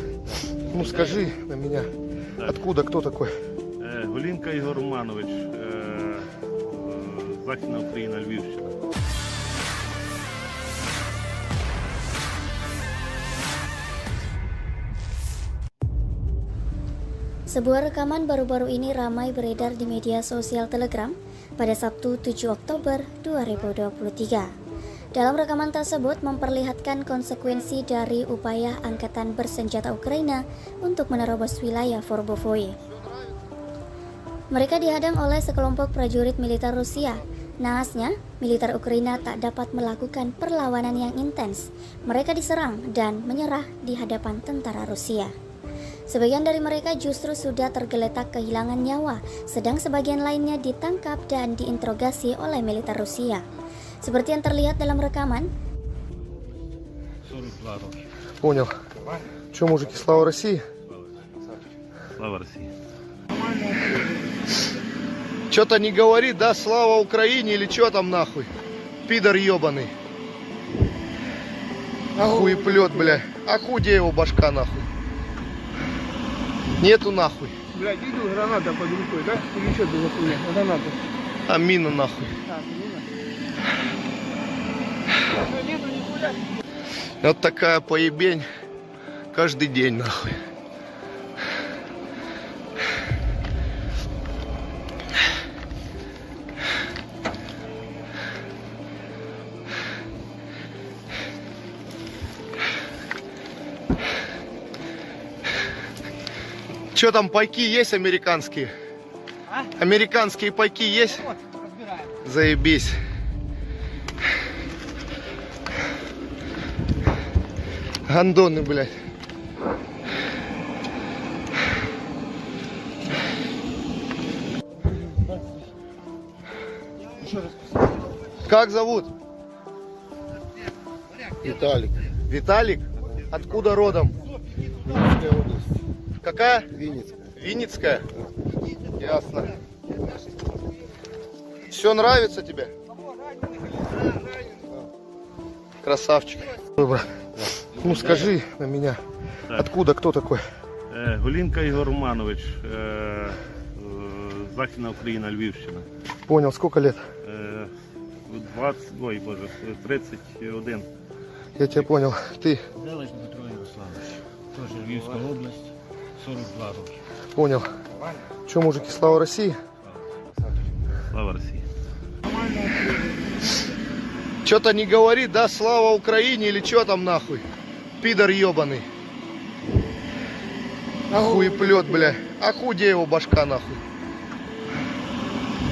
Ну скажи на меня, Так. откуда, кто такой? Голінка Ігор Романович, Західна Україна, Львівщина. Sebuah rekaman baru-baru ini ramai beredar di media sosial Telegram pada Sabtu 7 Oktober 2023. Dalam rekaman tersebut memperlihatkan konsekuensi dari upaya angkatan bersenjata Ukraina untuk menerobos wilayah Forbovoye. Mereka dihadang oleh sekelompok prajurit militer Rusia. Naasnya, militer Ukraina tak dapat melakukan perlawanan yang intens. Mereka diserang dan menyerah di hadapan tentara Rusia. Sebagian dari mereka justru sudah tergeletak kehilangan nyawa, sedang sebagian lainnya ditangkap dan diinterogasi oleh militer Rusia. Seperti yang terlihat dalam rekaman, 42 роки. Понял. Че, мужики, слава России? Слава Росії. Че-то не говорит, да, слава Украине или что там нахуй? Пидор ебаный. Хуеплет, бля. А где его башка нахуй? Нету нахуй. Блядь, видел, граната под рукой, да? Или что это за хуйня? Граната. А мина нахуй. Так, мина. Что, нету нихуя? Вот такая поебень каждый день нахуй. Че там, пайки есть американские? А? Американские пайки есть? Вот, разбираем. Заебись. Гандоны, блядь. Еще раз. Как зовут? Виталик. Виталик? Откуда родом? Винницкая область. Какая? Винницкая. Винницкая? Ясно. Все нравится тебе? Красавчик. Ой, брат. Ну скажи на меня, Так. откуда, кто такой? Голінка Ігор Романович, Західна Україна, Львівщина. Понял, сколько лет? 31. Я тебя понял. Ты Зелеш Дмитро Ярославович. Теж Львівська область, 42 роки. понял. Че, мужики, слава России? Слава Росії. Что-то не говорит, да, слава Украине или что там нахуй? Пидор ебаный. Хуеплет, бля. А где его башка нахуй?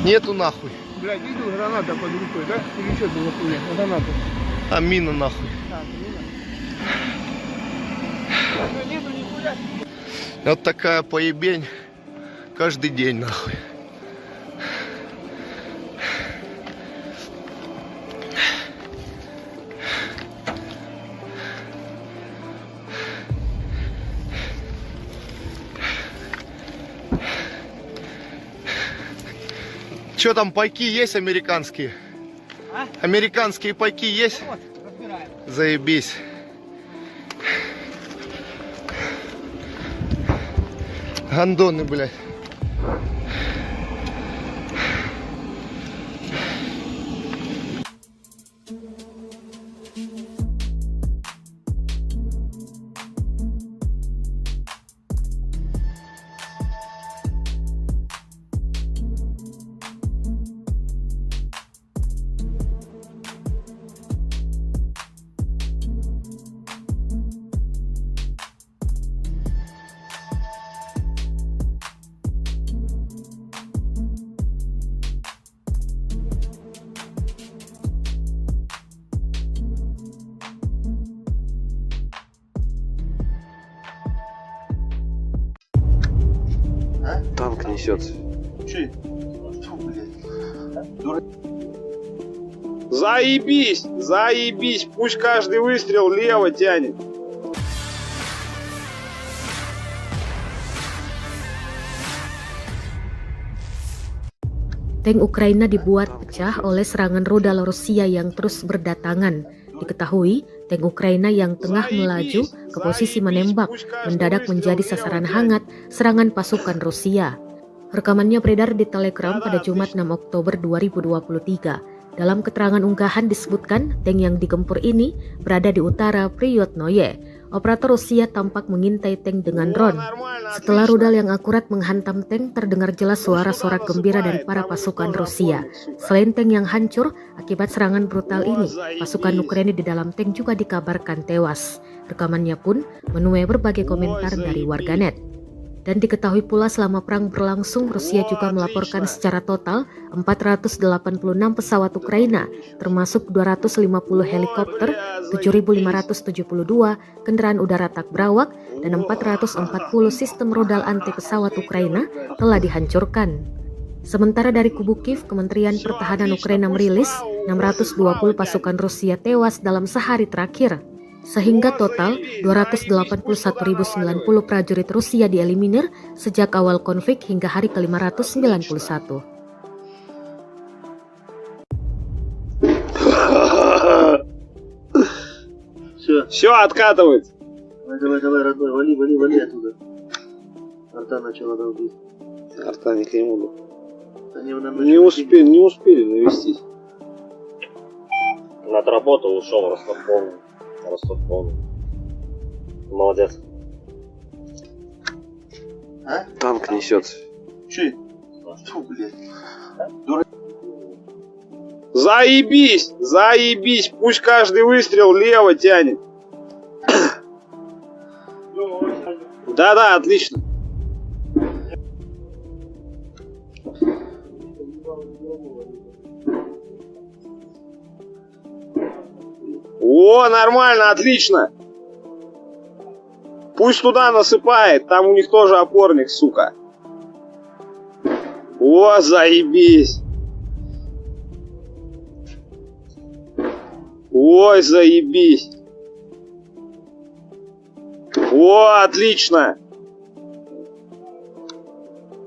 Нету нахуй. Блядь, видел, граната под рукой, да? Или что это за хуйня? Граната. А мина нахуй. Так, мина. Что, нету нихуя? Вот такая поебень каждый день нахуй. Че там, пайки есть американские? А? Американские пайки есть? Вот, разбираем. Заебись. Гандоны, блядь. несется? Че это? Фу, блядь. Заебись! Заебись! Пусть каждый выстрел лево тянет. Tank Ukraina dibuat pecah oleh serangan rudal Rusia yang terus berdatangan. Diketahui, tank Ukraina yang tengah melaju ke posisi menembak mendadak menjadi sasaran hangat serangan pasukan Rusia. Rekamannya beredar di Telegram pada Jumat 6 Oktober 2023. Dalam keterangan unggahan disebutkan tank yang digempur ini berada di utara Priyotnoye. Operator Rusia tampak mengintai tank dengan drone. Setelah rudal yang akurat menghantam tank, terdengar jelas suara-sorak gembira dari para pasukan Rusia. Selain tank yang hancur akibat serangan brutal ini, pasukan Ukraina di dalam tank juga dikabarkan tewas. Rekamannya pun menuai berbagai komentar dari warganet. Dan diketahui pula selama perang berlangsung, Rusia juga melaporkan secara total 486 pesawat Ukraina, termasuk 250 helikopter, 7.572 kendaraan udara tak berawak, dan 440 sistem rudal anti pesawat Ukraina telah dihancurkan. Sementara dari kubu Kiev, Kementerian Pertahanan Ukraina merilis 620 pasukan Rusia tewas dalam sehari terakhir. Sehingga total 281.090 prajurit Rusia dieliminir sejak awal konflik hingga hari ke-591. Все откатывает. Давай, родной, вали оттуда. Арта начала долбить. Арта не к нему. Они нам Не успели навестись. Отработал, ушел, Ростов полный. Молодец. А? Танк несется. Че? Фу, блядь. Заебись! Заебись! Пусть каждый выстрел лево тянет. Да-да, отлично. О, нормально, отлично. Пусть туда насыпает, там у них тоже опорник, сука. О, заебись. Ой, заебись. О, отлично.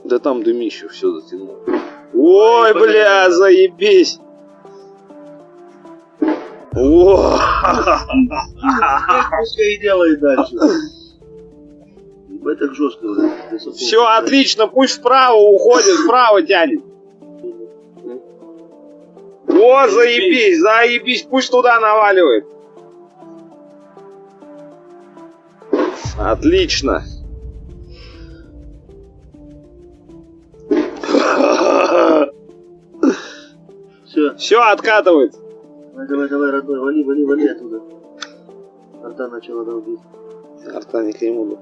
Да там дымище все затянуло. Ой, бля, заебись. О, Пускай и делает дальше. Ебать так жестко. все отлично, пусть вправо уходит, вправо тянет. О, заебись, заебись, пусть туда наваливает. Отлично. Все откатывает. Давай, родной, вали оттуда. Арта начала долбить. Арта не к нему.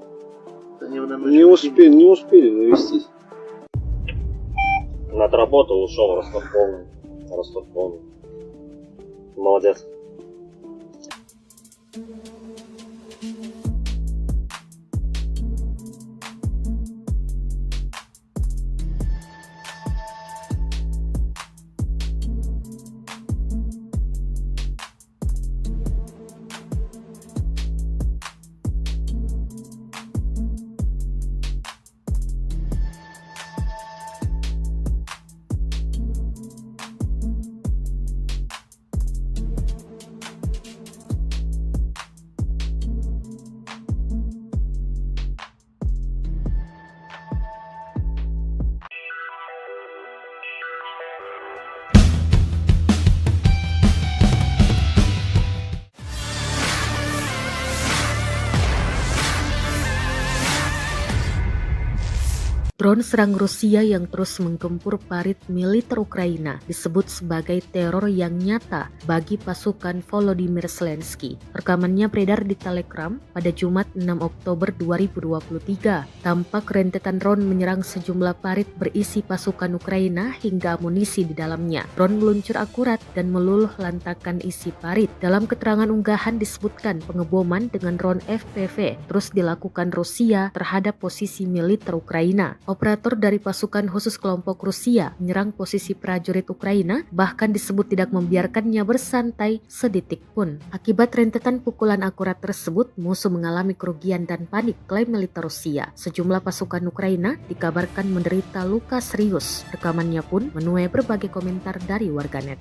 Они нам Не успели навестись. Отработал, ушел, Ростов полный. Молодец. Drone serang Rusia yang terus menggempur parit militer Ukraina disebut sebagai teror yang nyata bagi pasukan Volodymyr Zelensky. Rekamannya beredar di Telegram pada Jumat 6 Oktober 2023. Tampak rentetan drone menyerang sejumlah parit berisi pasukan Ukraina hingga amunisi di dalamnya. Drone meluncur akurat dan meluluh lantakan isi parit. Dalam keterangan unggahan disebutkan pengeboman dengan drone FPV terus dilakukan Rusia terhadap posisi militer Ukraina. Operator dari pasukan khusus kelompok Rusia menyerang posisi prajurit Ukraina, bahkan disebut tidak membiarkannya bersantai sedetik pun. Akibat rentetan pukulan akurat tersebut, musuh mengalami kerugian dan panik, klaim militer Rusia. Sejumlah pasukan Ukraina dikabarkan menderita luka serius. Rekamannya pun menuai berbagai komentar dari warganet.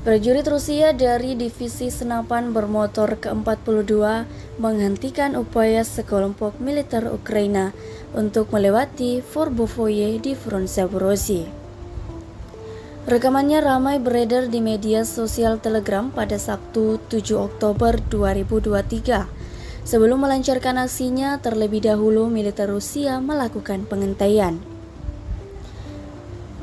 Prajurit Rusia dari Divisi Senapan Bermotor ke-42 menghentikan upaya sekelompok militer Ukraina untuk melewati Forbovoye di front Zaporozhye. Rekamannya ramai beredar di media sosial Telegram pada Sabtu 7 Oktober 2023. Sebelum melancarkan aksinya, terlebih dahulu militer Rusia melakukan pengentaian,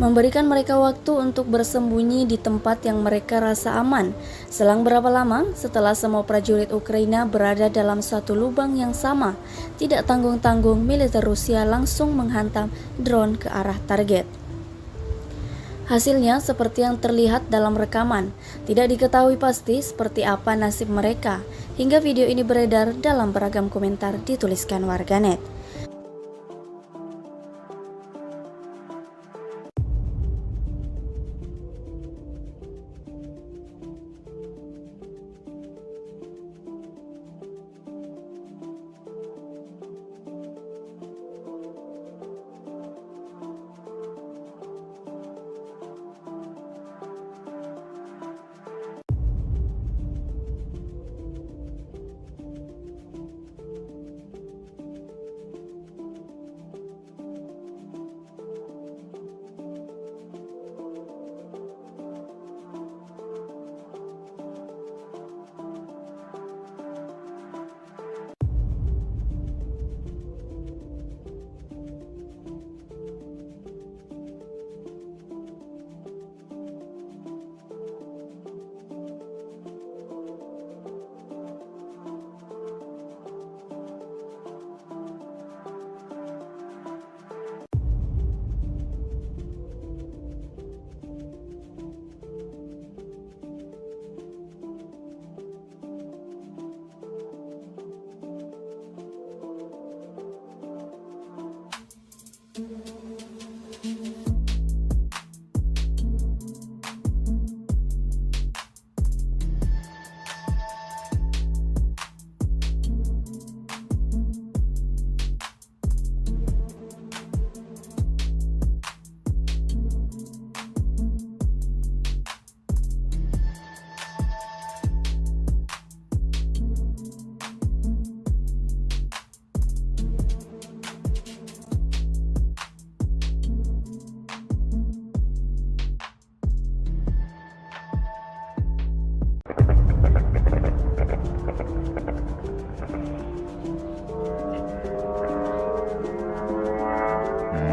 memberikan mereka waktu untuk bersembunyi di tempat yang mereka rasa aman. Selang berapa lama setelah semua prajurit Ukraina berada dalam satu lubang yang sama, tidak tanggung-tanggung militer Rusia langsung menghantam drone ke arah target. Hasilnya seperti yang terlihat dalam rekaman. Tidak diketahui pasti seperti apa nasib mereka, hingga video ini beredar dalam beragam komentar dituliskan warganet.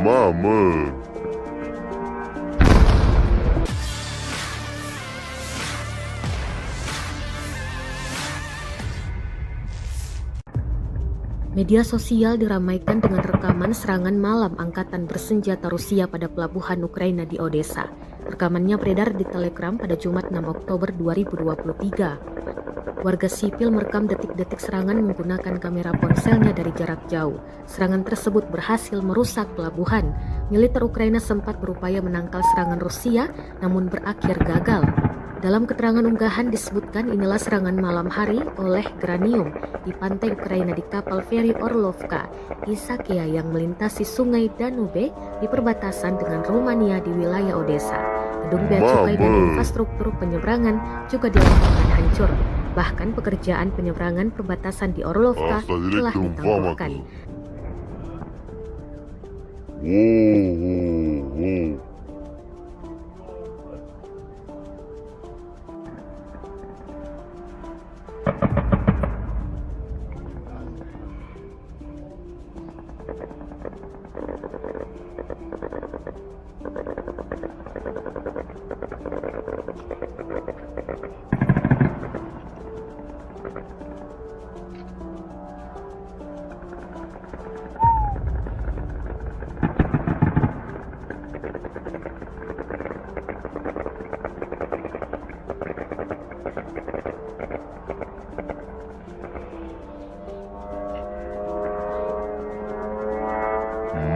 Mama. Media sosial diramaikan dengan rekaman serangan malam angkatan bersenjata Rusia pada pelabuhan Ukraina di Odessa. Rekamannya beredar di Telegram pada Jumat 6 Oktober 2023. Warga sipil merekam detik-detik serangan menggunakan kamera ponselnya dari jarak jauh. Serangan tersebut berhasil merusak pelabuhan. Militer Ukraina sempat berupaya menangkal serangan Rusia, namun berakhir gagal. Dalam keterangan unggahan disebutkan inilah serangan malam hari oleh Granium di pantai Ukraina di kapal feri Orlovka, Isakia yang melintasi sungai Danube di perbatasan dengan Rumania di wilayah Odessa. Gedung bea cukai dan infrastruktur penyeberangan juga dilaporkan hancur. Bahkan pekerjaan penyeberangan perbatasan di Orlovka telah ditangguhkan.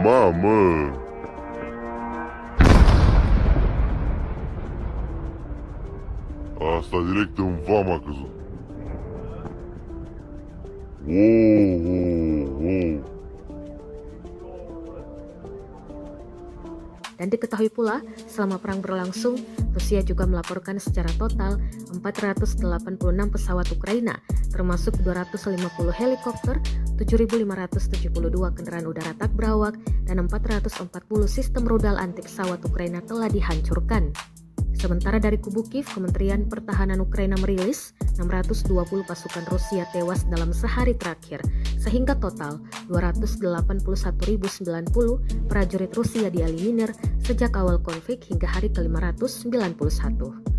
Mama. Asta direct în vama a căzut. Dan diketahui pula, selama perang berlangsung, Rusia juga melaporkan secara total 486 pesawat Ukraina, termasuk 250 helikopter, 7.572 kendaraan udara tak berawak, dan 440 sistem rudal anti pesawat Ukraina telah dihancurkan. Sementara dari kubu Kiev, Kementerian Pertahanan Ukraina merilis 620 pasukan Rusia tewas dalam sehari terakhir, sehingga total 281.090 prajurit Rusia dieliminir sejak awal konflik hingga hari ke-591.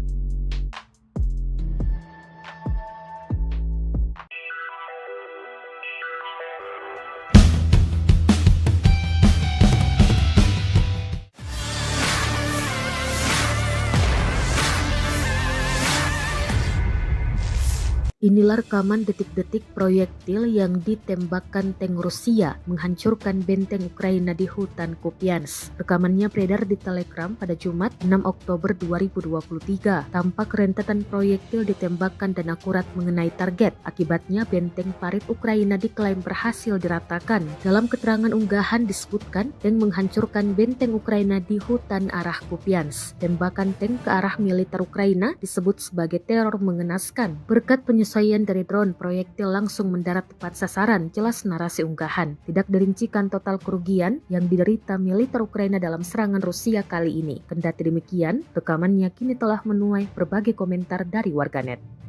Inilah rekaman detik-detik proyektil yang ditembakkan tank Rusia menghancurkan benteng Ukraina di hutan Kupiansk. Rekamannya beredar di Telegram pada Jumat 6 Oktober 2023. Tampak rentetan proyektil ditembakkan dan akurat mengenai target. Akibatnya benteng parit Ukraina diklaim berhasil diratakan. Dalam keterangan unggahan disebutkan tank menghancurkan benteng Ukraina di hutan arah Kupiansk. Tembakan tank ke arah militer Ukraina disebut sebagai teror mengenaskan. Berkat penyesuaian dari drone, proyektil langsung mendarat tepat sasaran, jelas narasi unggahan. Tidak dirincikan total kerugian yang diderita militer Ukraina dalam serangan Rusia kali ini. Kendati demikian, rekamannya kini telah menuai berbagai komentar dari warganet.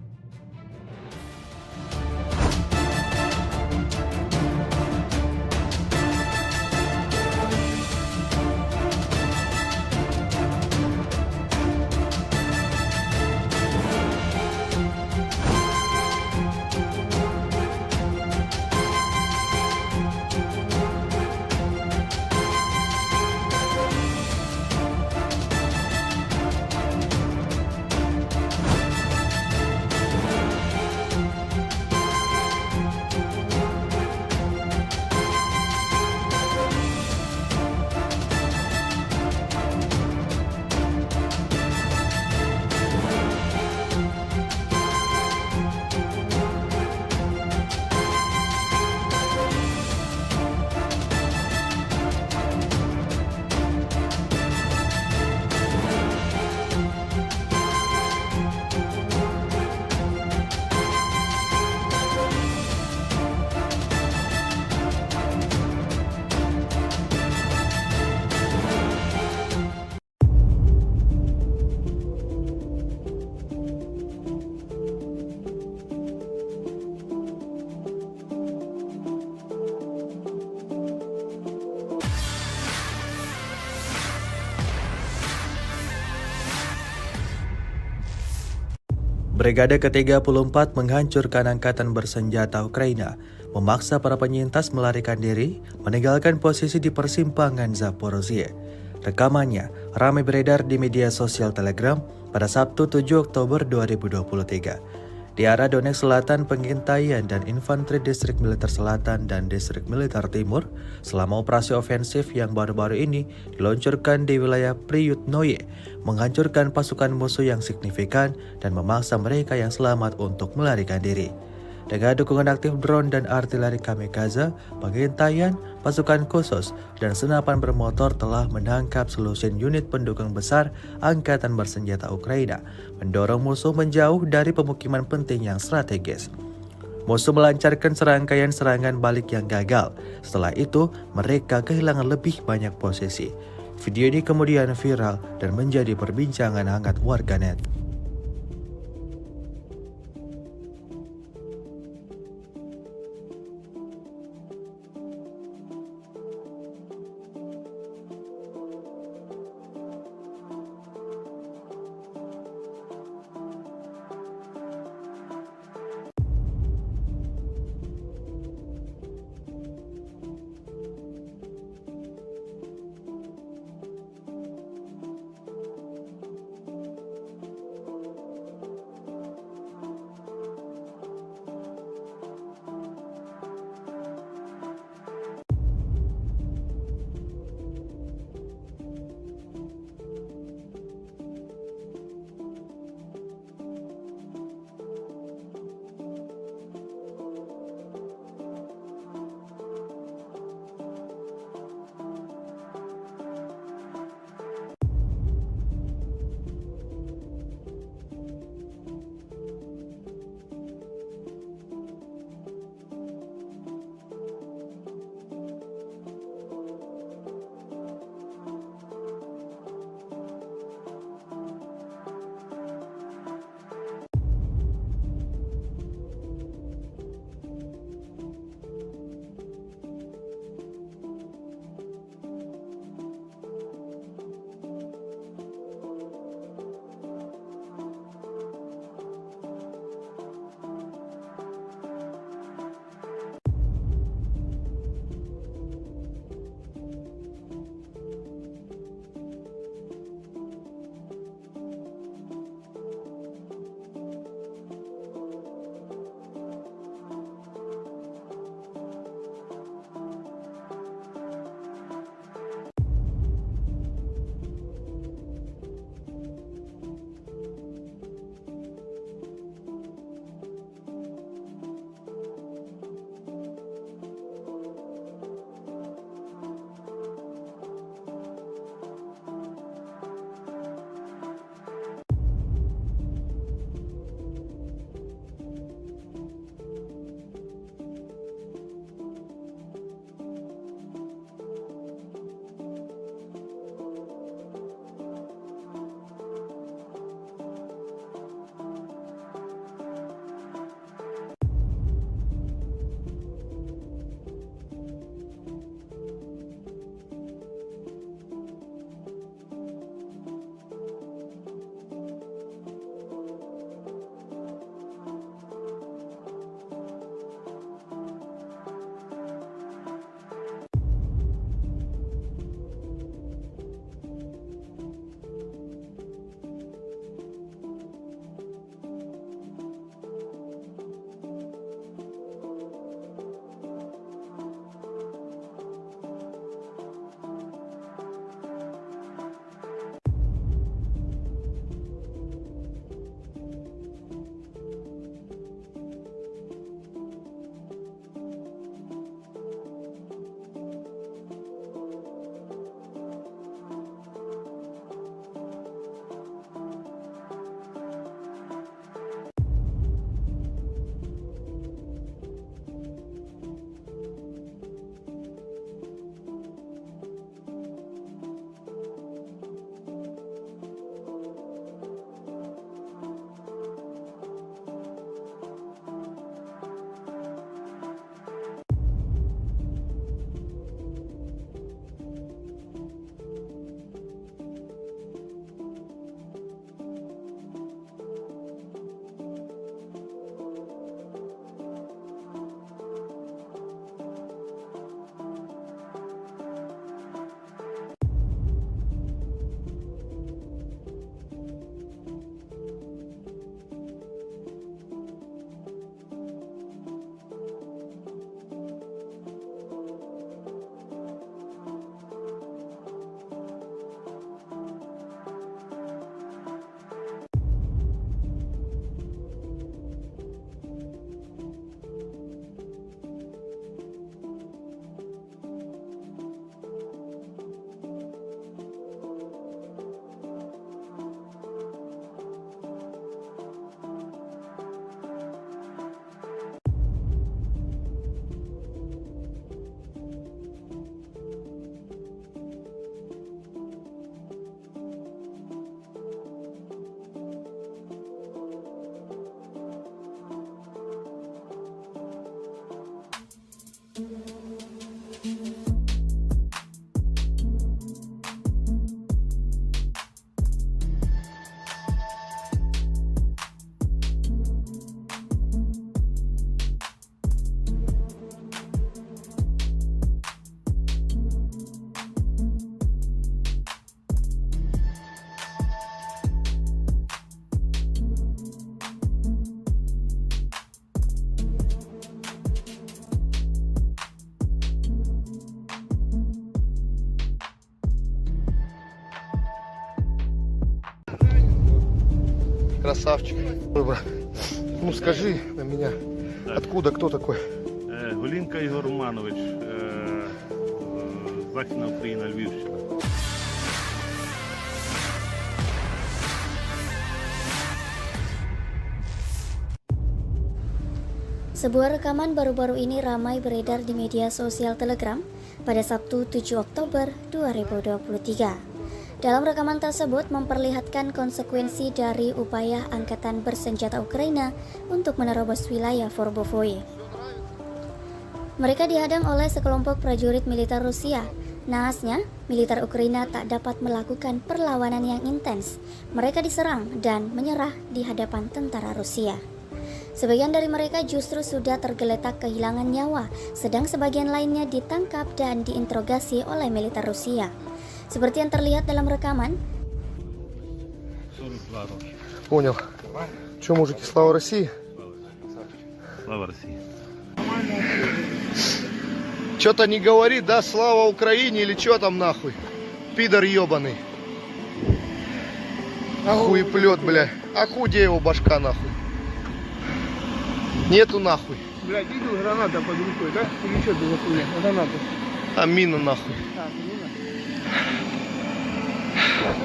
Brigade ke-34 menghancurkan angkatan bersenjata Ukraina, memaksa para penyintas melarikan diri, meninggalkan posisi di persimpangan Zaporozhye. Rekamannya ramai beredar di media sosial Telegram pada Sabtu 7 Oktober 2023. Di arah Donetsk Selatan, pengintaian dan infanteri Distrik Militer Selatan dan Distrik Militer Timur selama operasi ofensif yang baru-baru ini diluncurkan di wilayah Priyutnoye, menghancurkan pasukan musuh yang signifikan dan memaksa mereka yang selamat untuk melarikan diri. Dengan dukungan aktif drone dan artileri kamikaze, pengintaian, pasukan khusus, dan senapan bermotor telah menangkap selusin unit pendukung besar angkatan bersenjata Ukraina, mendorong musuh menjauh dari pemukiman penting yang strategis. Musuh melancarkan serangkaian serangan balik yang gagal. Setelah itu, mereka kehilangan lebih banyak posisi. Video ini kemudian viral dan menjadi perbincangan hangat warganet. Красавчик. Ой, брат. Ну скажи на меня, откуда, кто такой? Голінка Ігор Романович, Західна Україна, Львівщина. Sebuah rekaman baru-baru ini ramai beredar di media sosial Telegram pada Sabtu 7 Oktober 2023. Dalam rekaman tersebut memperlihatkan konsekuensi dari upaya Angkatan Bersenjata Ukraina untuk menerobos wilayah Forbovoye. Mereka dihadang oleh sekelompok prajurit militer Rusia. Naasnya, militer Ukraina tak dapat melakukan perlawanan yang intens. Mereka diserang dan menyerah di hadapan tentara Rusia. Sebagian dari mereka justru sudah tergeletak kehilangan nyawa, sedang sebagian lainnya ditangkap dan diinterogasi oleh militer Rusia. Seperti yang terlihat dalam rekaman, 42 роки. Понял. Че, мужики, слава России? Слава Росії. Че-то не говорит, да, слава Украине или что там нахуй? Пидор ебаный. Хуеплет, бля. А где его башка нахуй? Нету нахуй. Блядь, видел, граната под рукой, да? Или что это за хуйня? Граната. А мина нахуй. А, мина.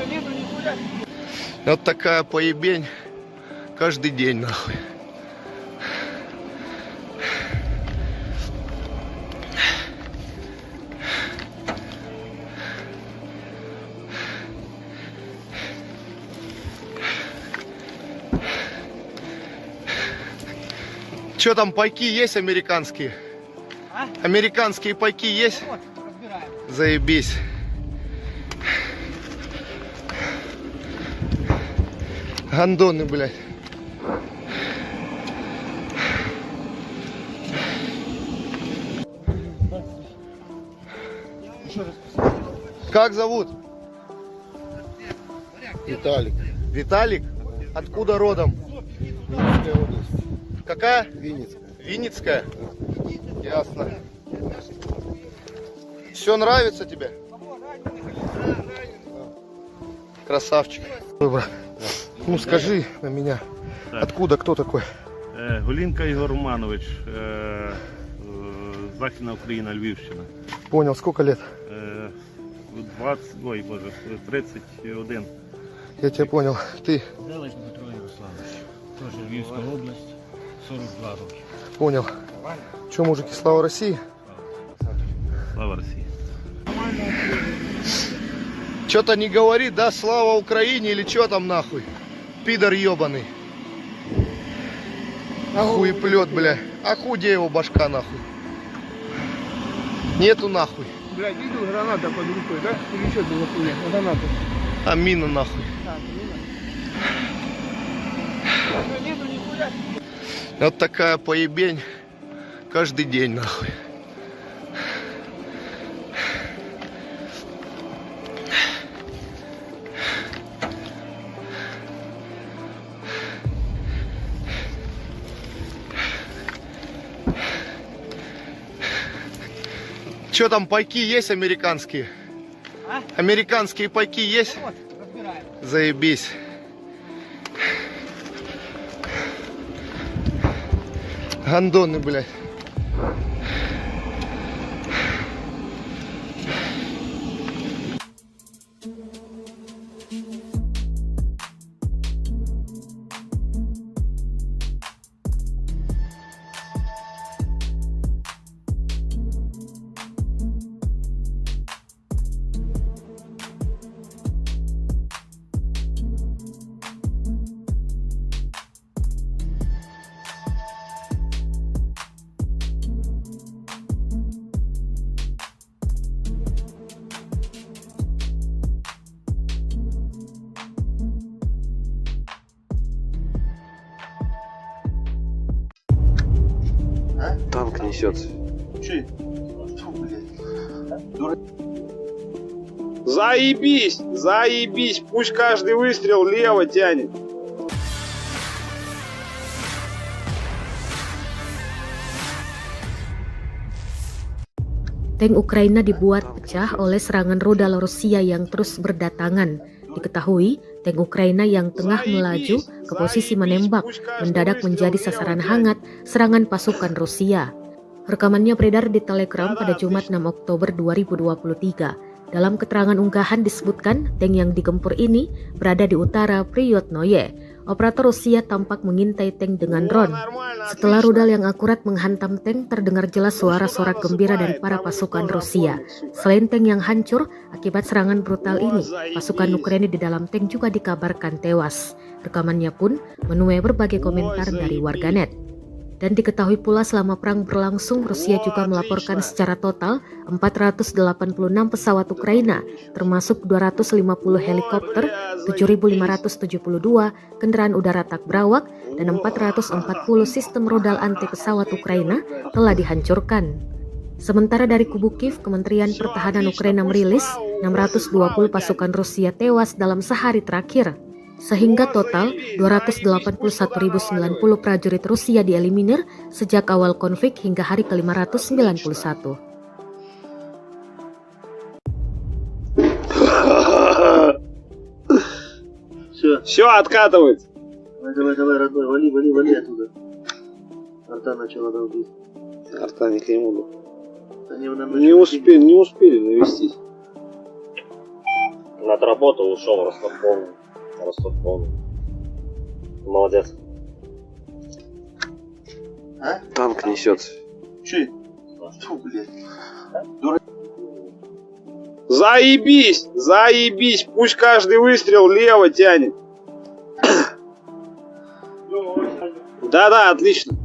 Нету нихуя. Вот такая поебень каждый день нахуй. Че там, пайки есть американские? А? Американские пайки есть? Вот, разбираем. Заебись. Гандоны, блядь. Как зовут? Виталик. Виталик? Откуда родом? Винницкая область. Какая? Винницкая. Винницкая? Ясно. Все нравится тебе? Красавчик. Ой, брат. Ну скажи на меня, откуда, кто такой? Голінка Ігор Романович, Західна Україна, Львівщина. Понял, сколько лет? 31. Я тебя понял. Ты? Делач Дмитро Ярославович. Теж Львівська область, 42 роки. Понял. Че, мужики, слава России? Слава Росії. Че-то не говорит, да, слава Украине или что там нахуй? Пидор ебаный. Хуеплет, бля. А где его башка нахуй? Нету нахуй. Блядь, видел, граната под рукой, да? Или что это за хуйня? Граната. А мина нахуй. А, мина. Нету нихуя. Вот такая поебень каждый день нахуй. Че там, пайки есть американские? А? Американские пайки есть? Вот, разбираем. Заебись. Гандоны, блядь. несется? Че? Фу, блядь. Заебись! Заебись! Пусть каждый выстрел лево тянет. Tank Ukraina dibuat pecah oleh serangan rudal Rusia yang terus berdatangan. Diketahui, tank Ukraina yang tengah melaju ke posisi menembak mendadak menjadi sasaran hangat serangan pasukan Rusia. Rekamannya beredar di Telegram pada Jumat 6 Oktober 2023. Dalam keterangan unggahan disebutkan tank yang digempur ini berada di utara Priyotnoye. Operator Rusia tampak mengintai tank dengan drone. Setelah rudal yang akurat menghantam tank, terdengar jelas suara-sorak gembira dari para pasukan Rusia. Selain tank yang hancur akibat serangan brutal ini, pasukan Ukraina di dalam tank juga dikabarkan tewas. Rekamannya pun menuai berbagai komentar dari warganet. Dan diketahui pula selama perang berlangsung, Rusia juga melaporkan secara total 486 pesawat Ukraina, termasuk 250 helikopter, 7.572 kendaraan udara tak berawak, dan 440 sistem rudal anti pesawat Ukraina telah dihancurkan. Sementara dari kubu Kiev, Kementerian Pertahanan Ukraina merilis 620 pasukan Rusia tewas dalam sehari terakhir. Sehingga total 281.090 prajurit Rusia dieliminir sejak awal konflik hingga hari ke-591. Все, откатывается. Давай, родной, вали оттуда. Арта начала долбить. Арта не к нему. Они нам Не успели навестись. Отработал, ушел, Ростов полный. Молодец. А? Танк несется. Че? Фу, блядь. Заебись! Заебись! Пусть каждый выстрел лево тянет. Да-да, отлично.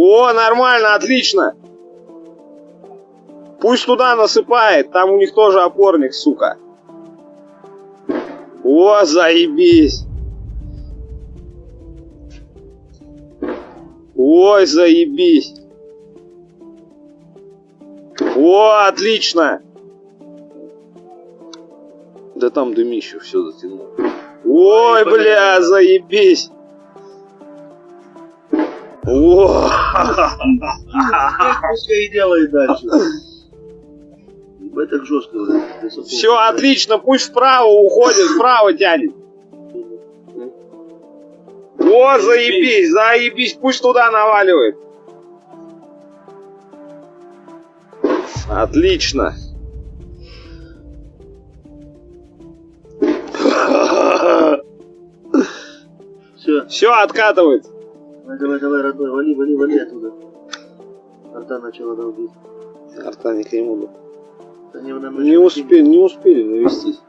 О, нормально, отлично. Пусть туда насыпает, там у них тоже опорник, сука. О, заебись. Ой, заебись. О, отлично. Да там дымище все затянуло. Ой, бля, заебись. О, Пускай и делает дальше. Ебать так жестко, блядь. все отлично, пусть вправо уходит, вправо тянет. О, заебись, заебись, пусть туда наваливает. Отлично. Все, откатывается. Давай, родной, вали оттуда. Арта начала долбить. Арта не к нему. Они нам Не успели навестись.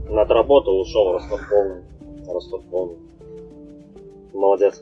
Отработал, ушел, Ростов полный. Молодец.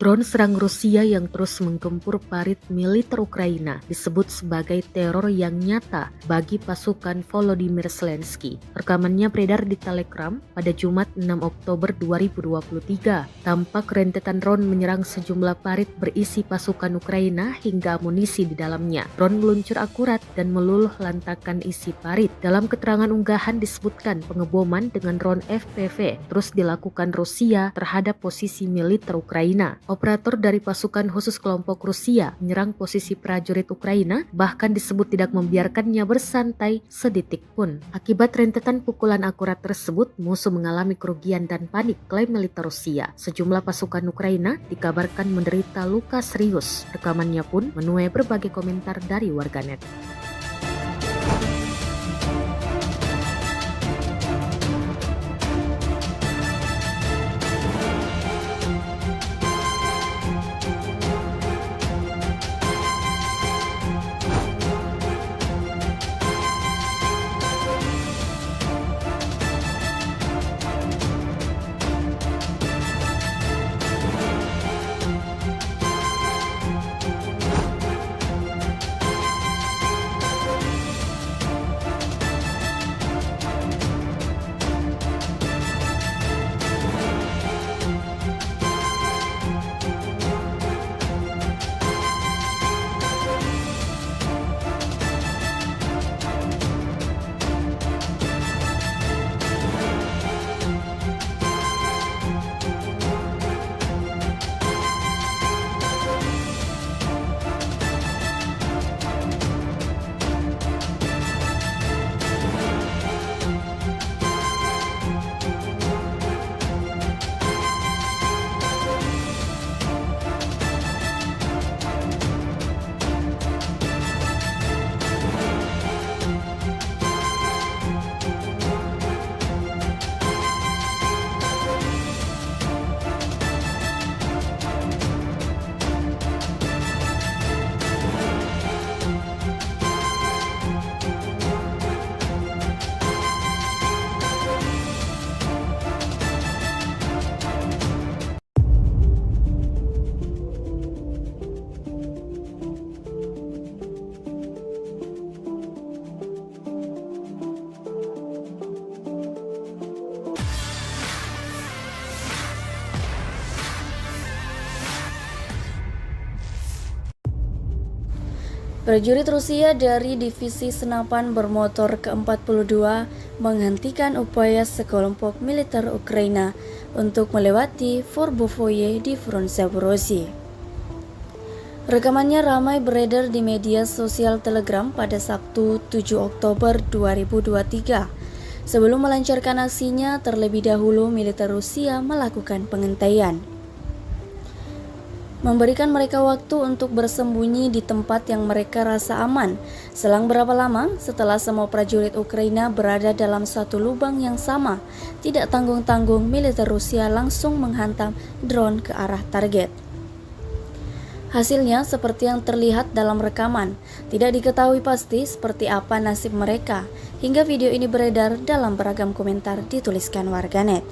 Drone serang Rusia yang terus menggempur parit militer Ukraina disebut sebagai teror yang nyata bagi pasukan Volodymyr Zelensky. Rekamannya beredar di Telegram pada Jumat 6 Oktober 2023. Tampak rentetan drone menyerang sejumlah parit berisi pasukan Ukraina hingga amunisi di dalamnya. Drone meluncur akurat dan meluluh lantakan isi parit. Dalam keterangan unggahan disebutkan pengeboman dengan drone FPV terus dilakukan Rusia terhadap posisi militer Ukraina. Operator dari pasukan khusus kelompok Rusia menyerang posisi prajurit Ukraina, bahkan disebut tidak membiarkannya bersantai sedetik pun. Akibat rentetan pukulan akurat tersebut, musuh mengalami kerugian dan panik, klaim militer Rusia. Sejumlah pasukan Ukraina dikabarkan menderita luka serius. Rekamannya pun menuai berbagai komentar dari warganet. Prajurit Rusia dari Divisi Senapan Bermotor ke-42 menghentikan upaya sekelompok militer Ukraina untuk melewati Forbovoye di front Zaporozhye. Rekamannya ramai beredar di media sosial Telegram pada Sabtu 7 Oktober 2023. Sebelum melancarkan aksinya, terlebih dahulu militer Rusia melakukan pengentaian, memberikan mereka waktu untuk bersembunyi di tempat yang mereka rasa aman. Selang berapa lama setelah semua prajurit Ukraina berada dalam satu lubang yang sama, tidak tanggung-tanggung militer Rusia langsung menghantam drone ke arah target. Hasilnya seperti yang terlihat dalam rekaman. Tidak diketahui pasti seperti apa nasib mereka, hingga video ini beredar dalam beragam komentar dituliskan warganet.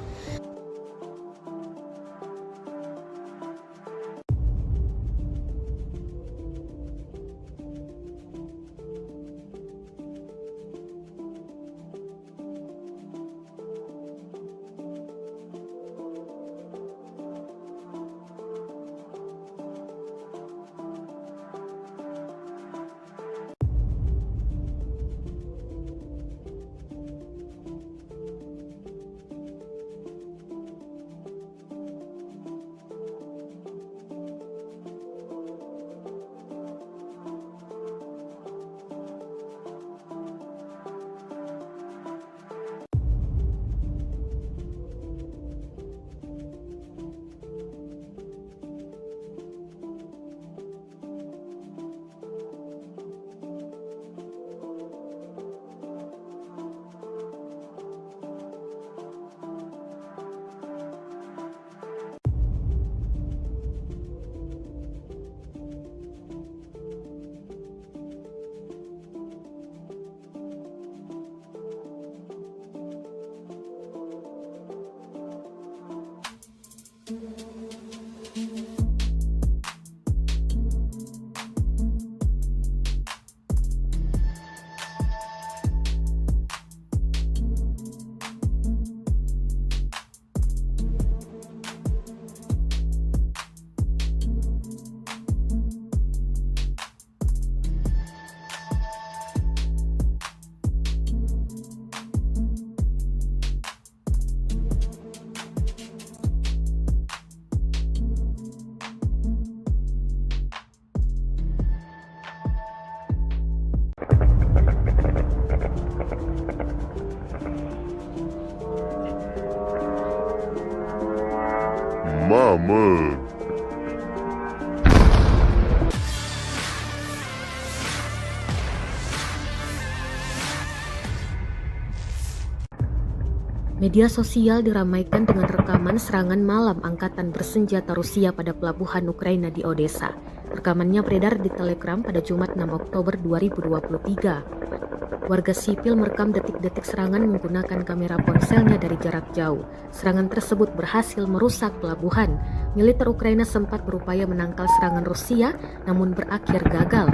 Media sosial diramaikan dengan rekaman serangan malam angkatan bersenjata Rusia pada pelabuhan Ukraina di Odessa. Rekamannya beredar di Telegram pada Jumat 6 Oktober 2023. Warga sipil merekam detik-detik serangan menggunakan kamera ponselnya dari jarak jauh. Serangan tersebut berhasil merusak pelabuhan. Militer Ukraina sempat berupaya menangkal serangan Rusia, namun berakhir gagal.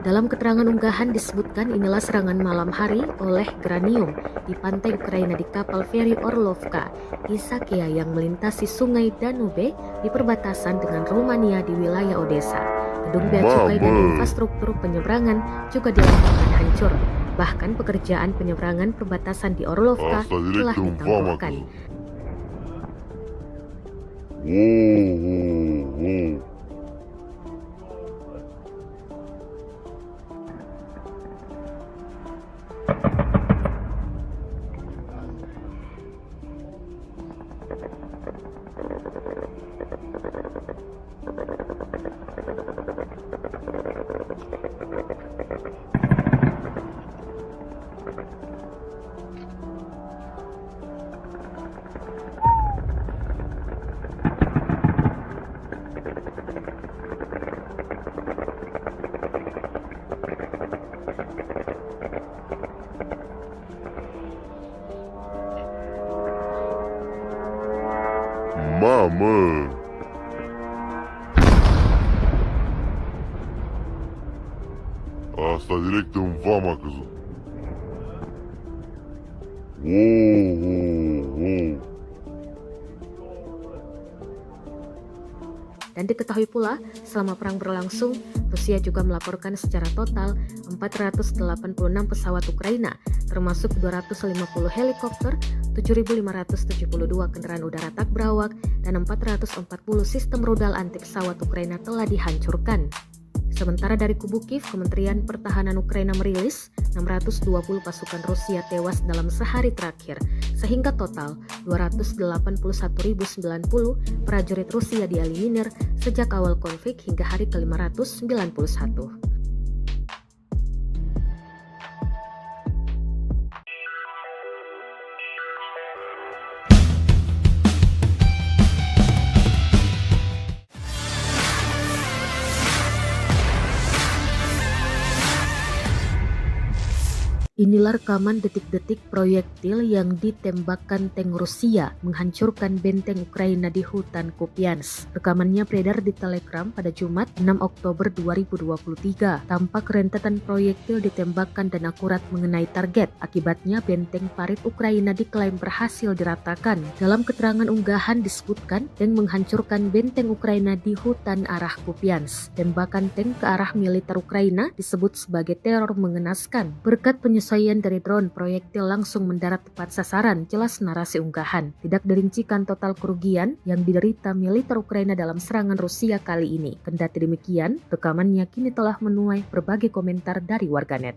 Dalam keterangan unggahan disebutkan inilah serangan malam hari oleh Granium di pantai Ukraina di kapal feri Orlovka, Isakia yang melintasi sungai Danube di perbatasan dengan Rumania di wilayah Odessa. Gedung bea cukai dan infrastruktur penyeberangan juga dilakukan hancur. Bahkan pekerjaan penyeberangan perbatasan di Orlovka telah ditangguhkan. Mama. Asta direct în vama a căzut. Dan diketahui pula, selama perang berlangsung, Rusia juga melaporkan secara total 486 pesawat Ukraina, termasuk 250 helikopter, 7.572 kendaraan udara tak berawak, dan 440 sistem rudal anti pesawat Ukraina telah dihancurkan. Sementara dari kubu Kiev, Kementerian Pertahanan Ukraina merilis 620 pasukan Rusia tewas dalam sehari terakhir, sehingga total 281.090 prajurit Rusia dieliminir sejak awal konflik hingga hari ke-591. Inilah rekaman detik-detik proyektil yang ditembakkan tank Rusia menghancurkan benteng Ukraina di hutan Kupiansk. Rekamannya beredar di Telegram pada Jumat 6 Oktober 2023. Tampak rentetan proyektil ditembakkan dan akurat mengenai target. Akibatnya benteng parit Ukraina diklaim berhasil diratakan. Dalam keterangan unggahan disebutkan tank menghancurkan benteng Ukraina di hutan arah Kupiansk. Tembakan tank ke arah militer Ukraina disebut sebagai teror mengenaskan. Berkat penyesuaian dari drone, proyektil langsung mendarat tepat sasaran, jelas narasi unggahan. Tidak dirincikan total kerugian yang diderita militer Ukraina dalam serangan Rusia kali ini. Kendati demikian, rekamannya kini telah menuai berbagai komentar dari warganet.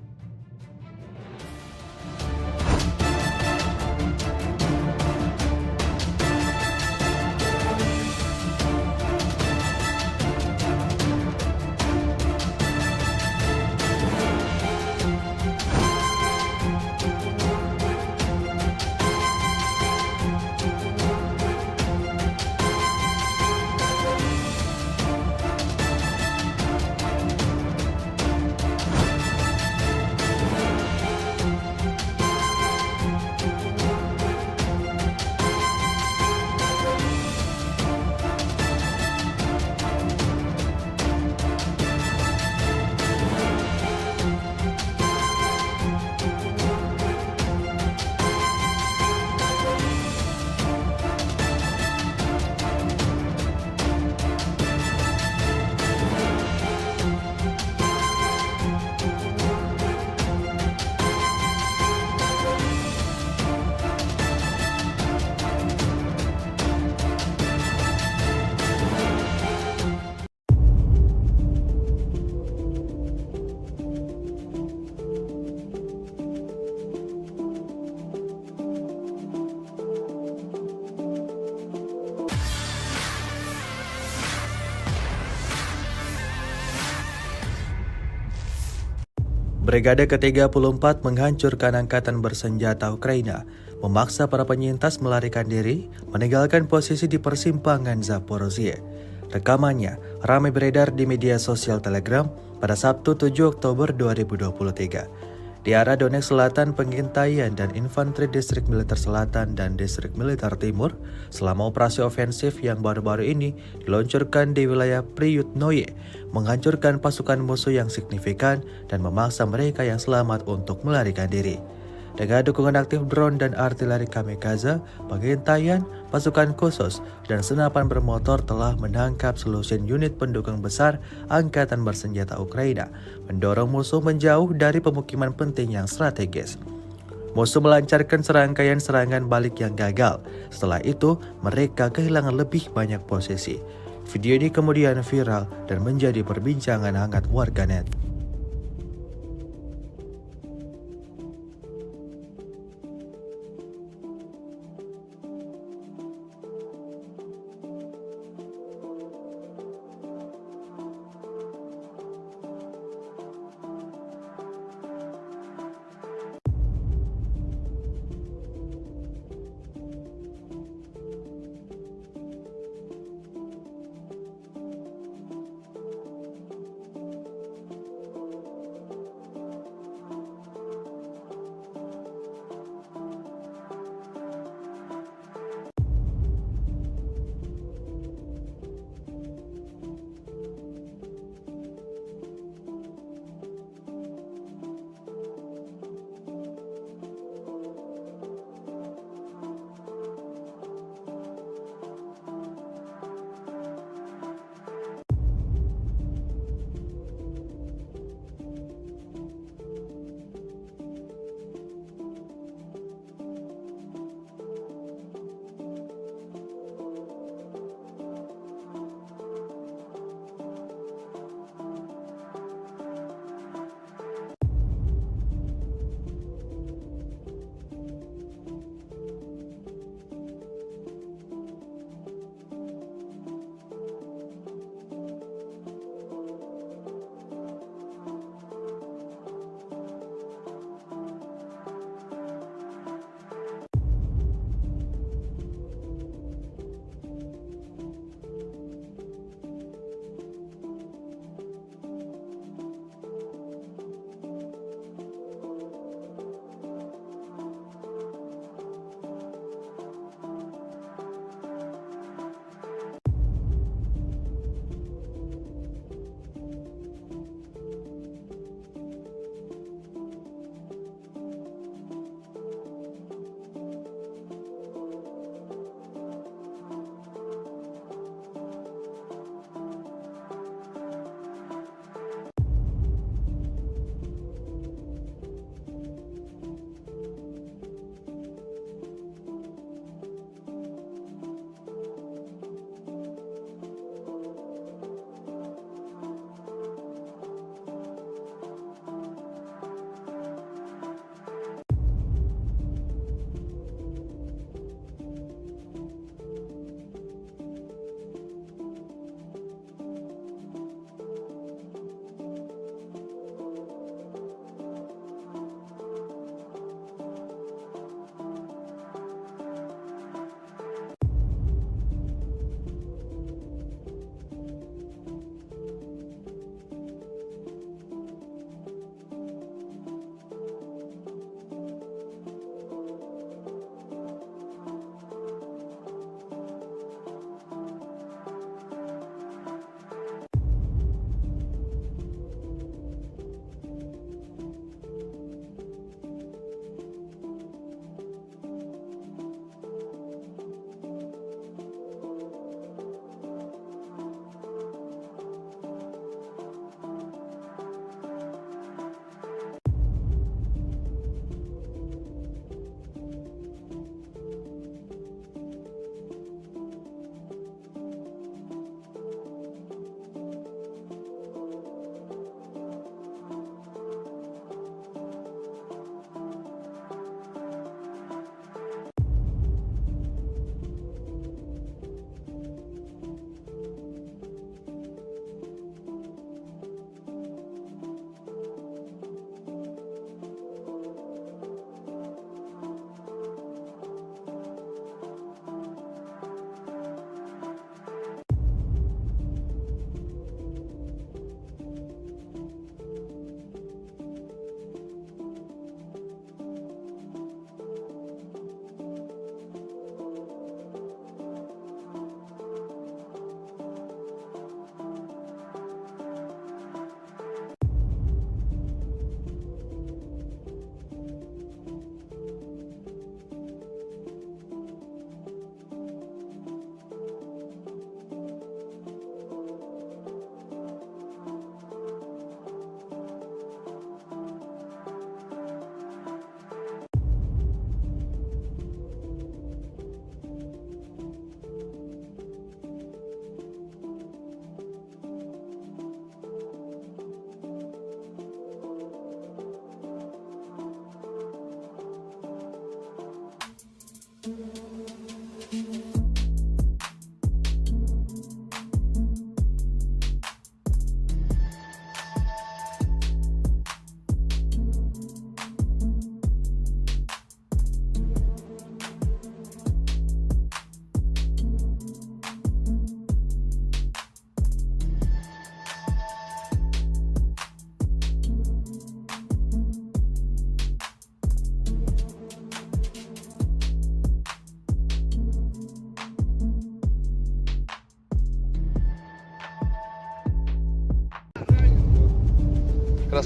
Brigade ke-34 menghancurkan angkatan bersenjata Ukraina, memaksa para penyintas melarikan diri, meninggalkan posisi di persimpangan Zaporozhye. Rekamannya ramai beredar di media sosial Telegram pada Sabtu 7 Oktober 2023. Di arah Donetsk Selatan, pengintaian dan infanteri Distrik Militer Selatan dan Distrik Militer Timur selama operasi ofensif yang baru-baru ini diluncurkan di wilayah Priyutnoye, menghancurkan pasukan musuh yang signifikan dan memaksa mereka yang selamat untuk melarikan diri. Dengan dukungan aktif drone dan artileri kamikaze, pengintaian, pasukan khusus, dan senapan bermotor telah menangkap selusin unit pendukung besar angkatan bersenjata Ukraina, mendorong musuh menjauh dari pemukiman penting yang strategis. Musuh melancarkan serangkaian serangan balik yang gagal. Setelah itu, mereka kehilangan lebih banyak posisi. Video ini kemudian viral dan menjadi perbincangan hangat warganet.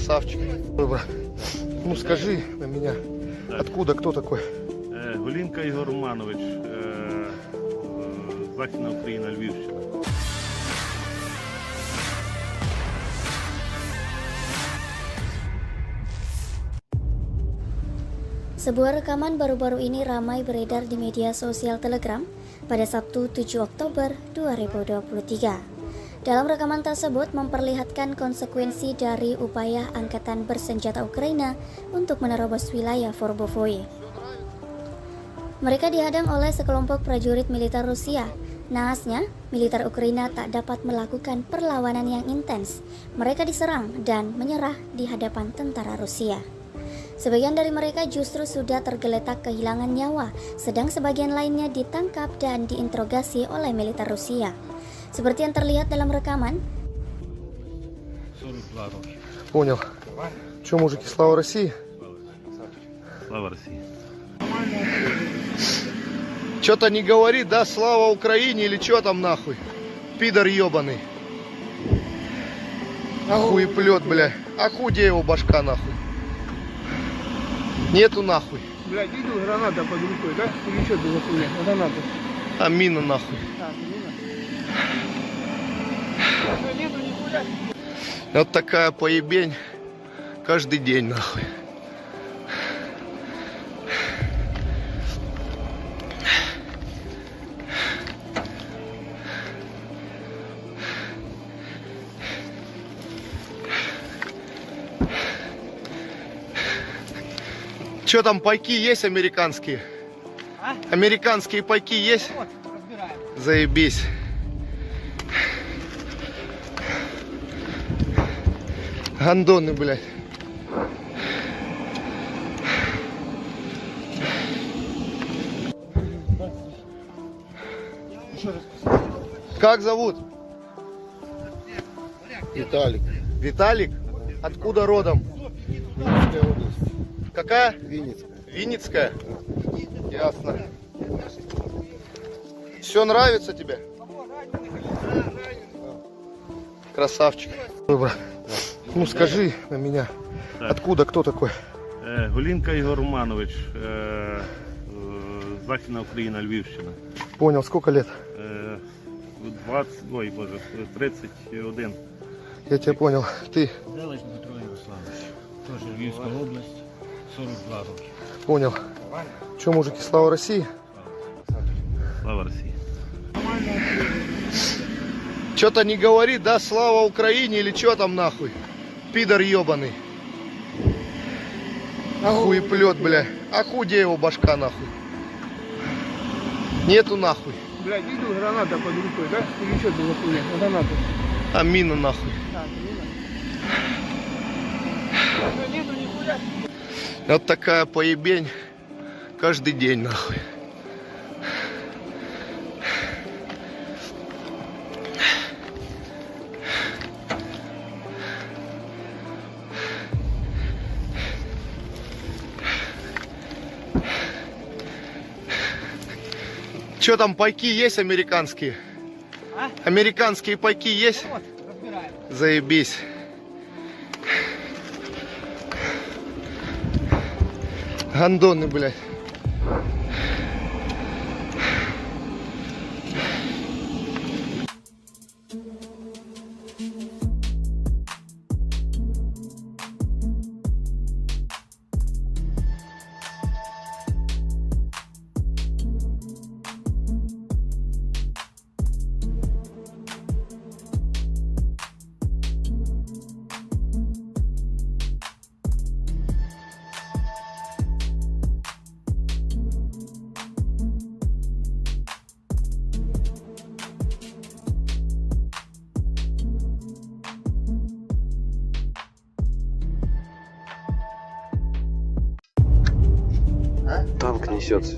Красавчик. Ой, брат. Ну скажи на меня, откуда, кто такой? Голінка Ігор Романович, Західна Україна, Львівщина. Sebuah rekaman baru-baru ini ramai beredar di media sosial Telegram pada Sabtu 7 Oktober 2023. Dalam rekaman tersebut memperlihatkan konsekuensi dari upaya angkatan bersenjata Ukraina untuk menerobos wilayah Forbovoye. Mereka dihadang oleh sekelompok prajurit militer Rusia. Naasnya, militer Ukraina tak dapat melakukan perlawanan yang intens. Mereka diserang dan menyerah di hadapan tentara Rusia. Sebagian dari mereka justru sudah tergeletak kehilangan nyawa, sedang sebagian lainnya ditangkap dan diinterogasi oleh militer Rusia. Seperti yang terlihat dalam rekaman. 42 роки. Понял. Че, мужики, слава России? Слава Росії. Че-то не говорит, да, слава Украине или че там нахуй? Пидор ебаный. Хуеплет, бля. А худе его башка нахуй? Нету нахуй. Блядь, видел, граната под рукой, да? Или что это за хуйня? Граната. А мина нахуй. Мина. Нету нихуя. Вот такая поебень каждый день нахуй. Че там, пайки есть американские? Американские пайки есть? Вот, разбираем. Заебись. Гандоны, блядь. Как зовут? Виталик. Виталик? Откуда родом? Винницкая область. Какая? Винницкая. Винницкая? Ясно. Все нравится тебе? Красавчик. Ой, брат. Ну скажи на меня, откуда, кто такой? Голінка Ігор Романович, Західна Україна, Львівщина. Понял, сколько лет? 31. Я тебя понял. Ты? Делиш Дмитро Ярославович. Теж Львівська область, 42 роки. Понял. Че, мужики, слава России? Слава Росії. Че-то не говорит, да, слава Украине или че там нахуй? Пидор ебаный. Хуеплет, бля. А худе его башка нахуй? Нету нахуй. Блядь, видел, граната под рукой, да? Или что это за хуйня? Граната. А мина нахуй. Мина. Нету нихуя. Вот такая поебень каждый день нахуй. Че там, пайки есть американские? Американские пайки есть? Вот, разбираем. Заебись. Гандоны, блядь. Танк несется.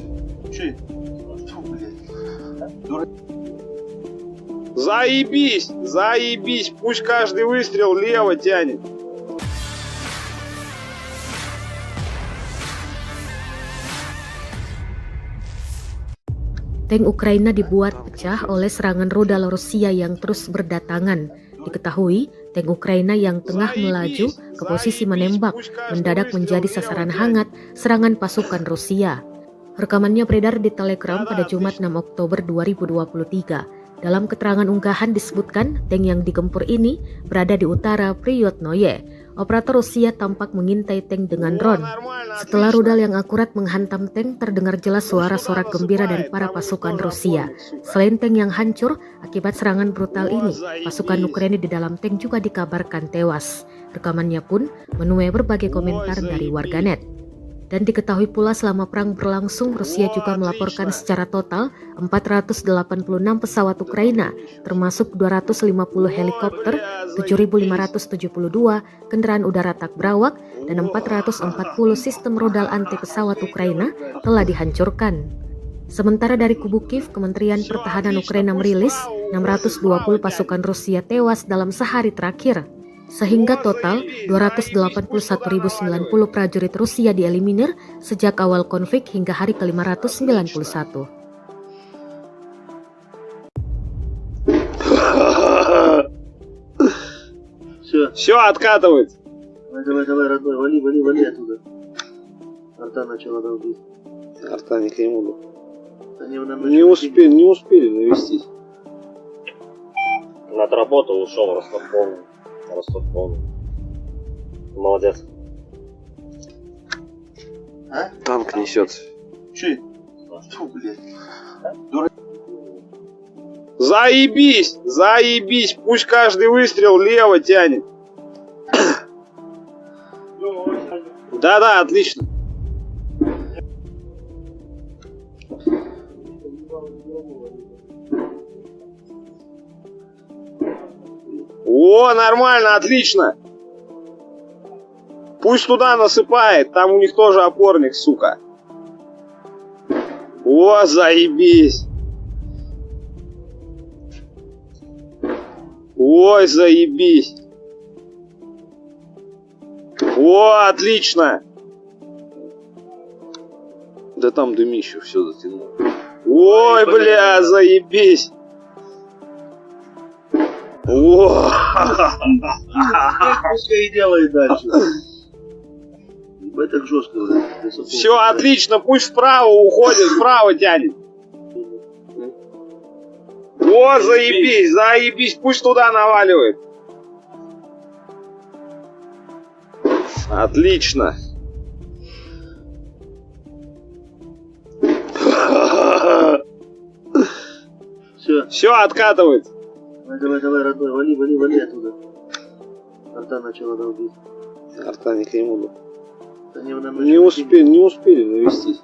Заебись, заебись, пусть каждый выстрел лево тянет. Tank Ukraina dibuat pecah oleh serangan rudal Rusia yang terus berdatangan. Diketahui, tank Ukraina yang tengah melaju ke posisi menembak mendadak menjadi sasaran hangat serangan pasukan Rusia. Rekamannya beredar di Telegram pada Jumat 6 Oktober 2023. Dalam keterangan unggahan disebutkan tank yang digempur ini berada di utara Priyotnoye. Operator Rusia tampak mengintai tank dengan drone. Setelah rudal yang akurat menghantam tank, terdengar jelas suara sorak gembira dari para pasukan Rusia. Selain tank yang hancur akibat serangan brutal ini, pasukan Ukraina di dalam tank juga dikabarkan tewas. Rekamannya pun menuai berbagai komentar dari warganet. Dan diketahui pula selama perang berlangsung, Rusia juga melaporkan secara total 486 pesawat Ukraina, termasuk 250 helikopter, 7.572 kendaraan udara tak berawak, dan 440 sistem rudal anti pesawat Ukraina telah dihancurkan. Sementara dari kubu Kiev, Kementerian Pertahanan Ukraina merilis 620 pasukan Rusia tewas dalam sehari terakhir. Sehingga total 281.090 prajurit Rusia dieliminir sejak awal konflik hingga hari ke-591. Все, откатывает. Давай, родной, вали оттуда. Арта начала долбить. Арта не к нему. Не успели навестись. Отработал, ушел, Ростов полный. Молодец. А? Танк несется. Че? Фу, блядь. Заебись, пусть каждый выстрел лево тянет. Да, отлично. О, нормально, отлично. Пусть туда насыпает, там у них тоже опорник, сука. О, заебись. Ой, заебись. О, отлично. Да там дымище все затянуло. Ой, бля, заебись. О, Пускай и делает дальше. Ебать так жестко, блядь. все отлично, пусть вправо уходит, вправо тянет. О, заебись, пусть туда наваливает. Отлично. Все, откатывает. Давай, родной, вали оттуда. Арта начала долбить. Арта не к нему. Не успели навестись.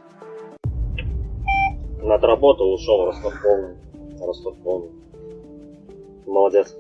Отработал, ушел, Ростов полный. Молодец.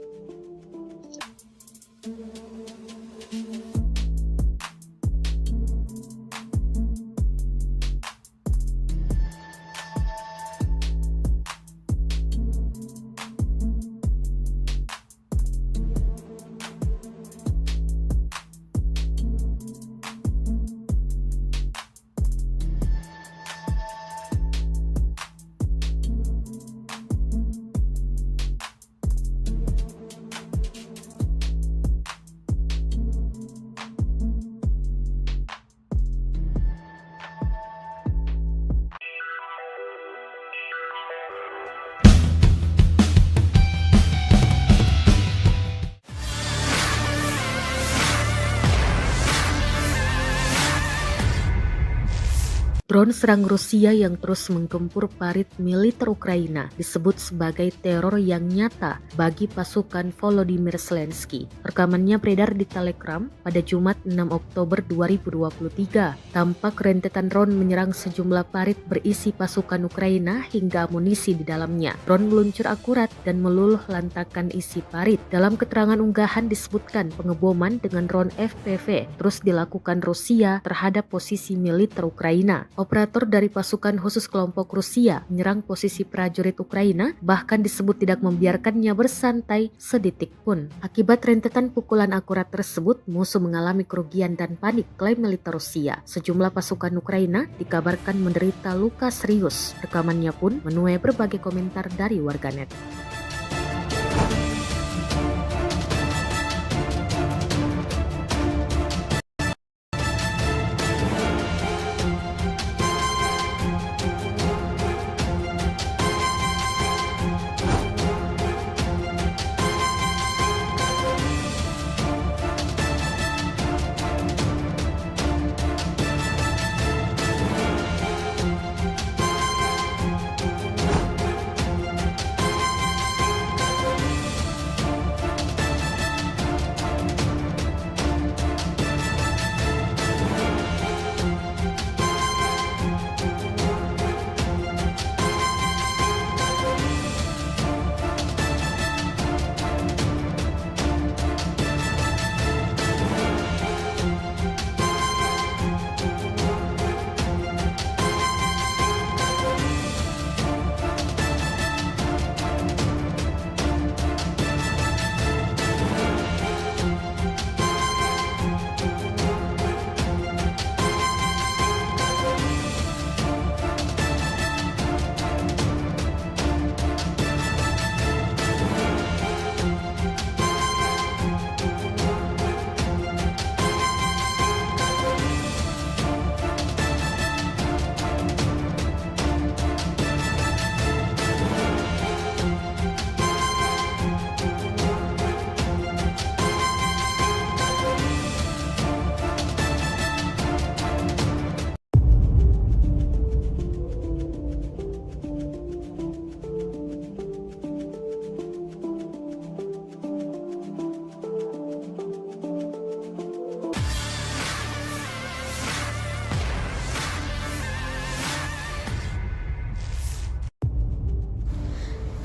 Drone serang Rusia yang terus menggempur parit militer Ukraina disebut sebagai teror yang nyata bagi pasukan Volodymyr Zelensky. Rekamannya beredar di Telegram pada Jumat 6 Oktober 2023. Tampak rentetan drone menyerang sejumlah parit berisi pasukan Ukraina hingga amunisi di dalamnya. Drone meluncur akurat dan meluluh lantakan isi parit. Dalam keterangan unggahan disebutkan pengeboman dengan drone FPV terus dilakukan Rusia terhadap posisi militer Ukraina. Operator dari pasukan khusus kelompok Rusia menyerang posisi prajurit Ukraina, bahkan disebut tidak membiarkannya bersantai sedetik pun. Akibat rentetan pukulan akurat tersebut, musuh mengalami kerugian dan panik, klaim militer Rusia. Sejumlah pasukan Ukraina dikabarkan menderita luka serius. Rekamannya pun menuai berbagai komentar dari warganet.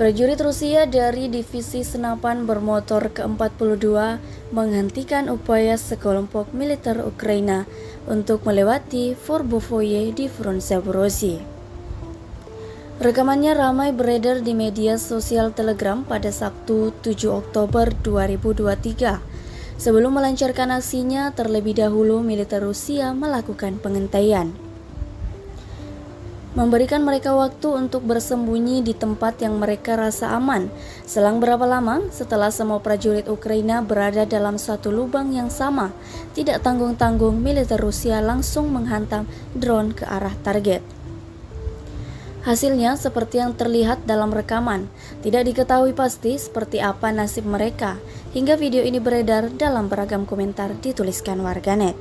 Prajurit Rusia dari Divisi Senapan Bermotor ke-42 menghentikan upaya sekelompok militer Ukraina untuk melewati Forbovoye di front Zaporozhye. Rekamannya ramai beredar di media sosial Telegram pada Sabtu 7 Oktober 2023. Sebelum melancarkan aksinya, terlebih dahulu militer Rusia melakukan pengentaian, memberikan mereka waktu untuk bersembunyi di tempat yang mereka rasa aman. Selang berapa lama setelah semua prajurit Ukraina berada dalam satu lubang yang sama, tidak tanggung-tanggung militer Rusia langsung menghantam drone ke arah target. Hasilnya seperti yang terlihat dalam rekaman. Tidak diketahui pasti seperti apa nasib mereka, hingga video ini beredar dalam beragam komentar dituliskan warganet.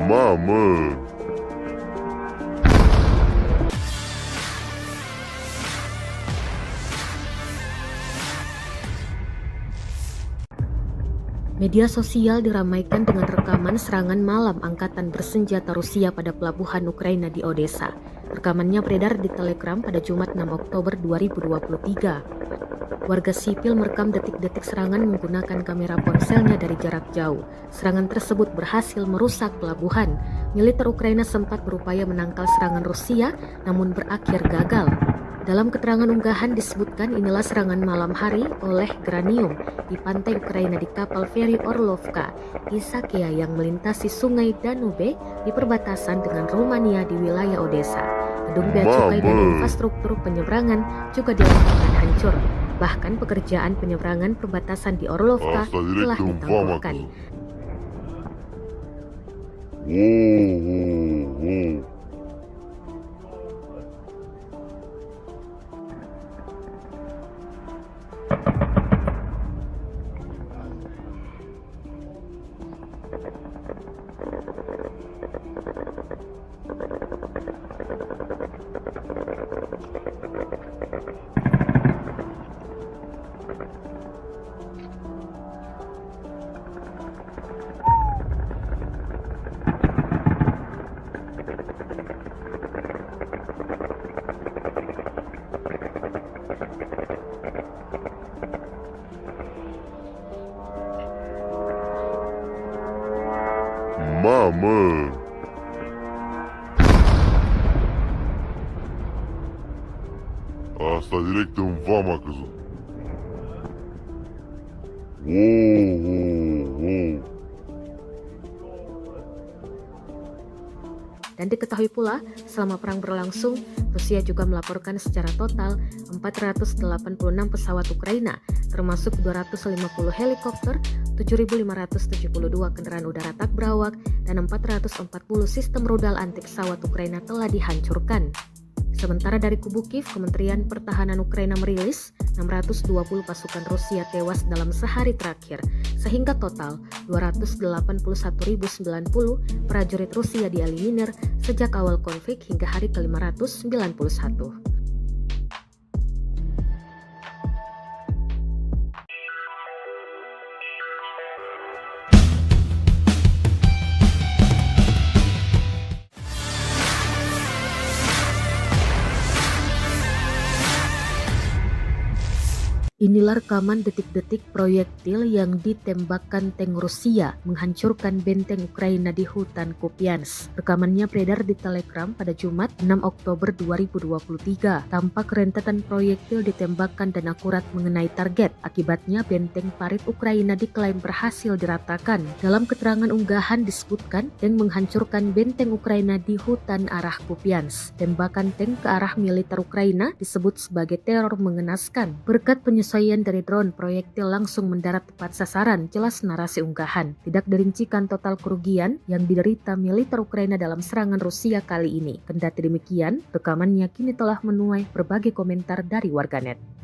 Mama. Media sosial diramaikan dengan rekaman serangan malam angkatan bersenjata Rusia pada pelabuhan Ukraina di Odessa. Rekamannya beredar di Telegram pada Jumat 6 Oktober 2023. Warga sipil merekam detik-detik serangan menggunakan kamera ponselnya dari jarak jauh. Serangan tersebut berhasil merusak pelabuhan. Militer Ukraina sempat berupaya menangkal serangan Rusia, namun berakhir gagal. Dalam keterangan unggahan disebutkan inilah serangan malam hari oleh Granium di pantai Ukraina di kapal feri Orlovka, Isakia yang melintasi sungai Danube di perbatasan dengan Rumania di wilayah Odessa. Gedung bea cukai dan infrastruktur penyeberangan juga dilaporkan hancur. Bahkan pekerjaan penyeberangan perbatasan di Orlovka telah ditangguhkan. Mama. Asta direct în vama a căzut. Dan diketahui pula, selama perang berlangsung, Rusia juga melaporkan secara total 486 pesawat Ukraina, termasuk 250 helikopter, 7.572 kendaraan udara tak berawak, dan 440 sistem rudal anti pesawat Ukraina telah dihancurkan. Sementara dari kubu Kiev, Kementerian Pertahanan Ukraina merilis 620 pasukan Rusia tewas dalam sehari terakhir, sehingga total 281.090 prajurit Rusia dieliminir sejak awal konflik hingga hari ke-591. Inilah rekaman detik-detik proyektil yang ditembakkan tank Rusia menghancurkan benteng Ukraina di hutan Kupiansk. Rekamannya beredar di Telegram pada Jumat 6 Oktober 2023. Tampak rentetan proyektil ditembakkan dan akurat mengenai target. Akibatnya benteng parit Ukraina diklaim berhasil diratakan. Dalam keterangan unggahan disebutkan tank menghancurkan benteng Ukraina di hutan arah Kupiansk. Tembakan tank ke arah militer Ukraina disebut sebagai teror mengenaskan. Berkat penyesuaian dari drone, proyektil langsung mendarat tepat sasaran, jelas narasi unggahan. Tidak dirincikan total kerugian yang diderita militer Ukraina dalam serangan Rusia kali ini. Kendati demikian, rekamannya kini telah menuai berbagai komentar dari warganet.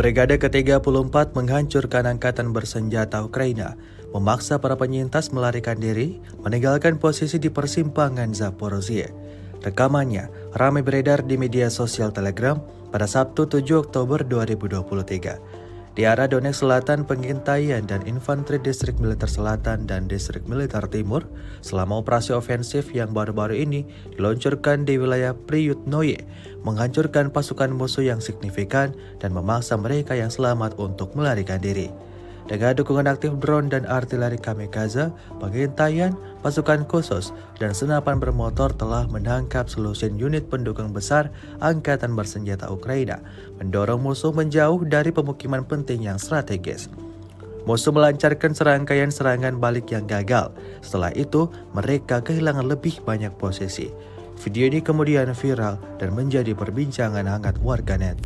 Brigade ke-34 menghancurkan angkatan bersenjata Ukraina, memaksa para penyintas melarikan diri, meninggalkan posisi di persimpangan Zaporozhye. Rekamannya ramai beredar di media sosial Telegram pada Sabtu 7 Oktober 2023. Di arah Donetsk Selatan, pengintaian dan infanteri Distrik Militer Selatan dan Distrik Militer Timur selama operasi ofensif yang baru-baru ini diluncurkan di wilayah Priyutnoye, menghancurkan pasukan musuh yang signifikan dan memaksa mereka yang selamat untuk melarikan diri. Dengan dukungan aktif drone dan artileri kamikaze, pengintaian, pasukan khusus, dan senapan bermotor telah menangkap selusin unit pendukung besar angkatan bersenjata Ukraina, mendorong musuh menjauh dari pemukiman penting yang strategis. Musuh melancarkan serangkaian serangan balik yang gagal. Setelah itu, mereka kehilangan lebih banyak posisi. Video ini kemudian viral dan menjadi perbincangan hangat warganet.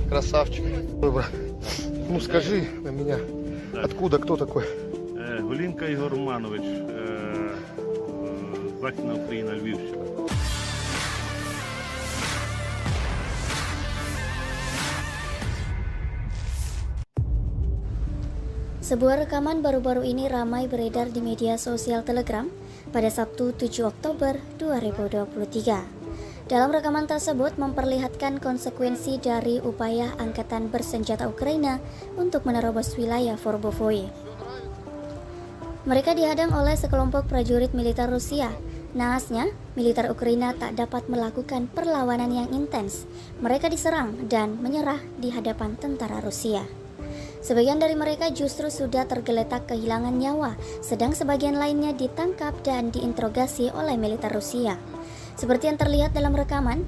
Красавчик. Ой, брат. Ну скажи на меня, Так. откуда, кто такой? Голінка Ігор Романович, Західна Україна, Львівщина. Sebuah rekaman baru-baru ini ramai beredar di media sosial Telegram pada Sabtu 7 Oktober 2023. Dalam rekaman tersebut memperlihatkan konsekuensi dari upaya angkatan bersenjata Ukraina untuk menerobos wilayah Forbovoye. Mereka dihadang oleh sekelompok prajurit militer Rusia. Naasnya, militer Ukraina tak dapat melakukan perlawanan yang intens. Mereka diserang dan menyerah di hadapan tentara Rusia. Sebagian dari mereka justru sudah tergeletak kehilangan nyawa, sedang sebagian lainnya ditangkap dan diinterogasi oleh militer Rusia. Seperti yang terlihat dalam rekaman,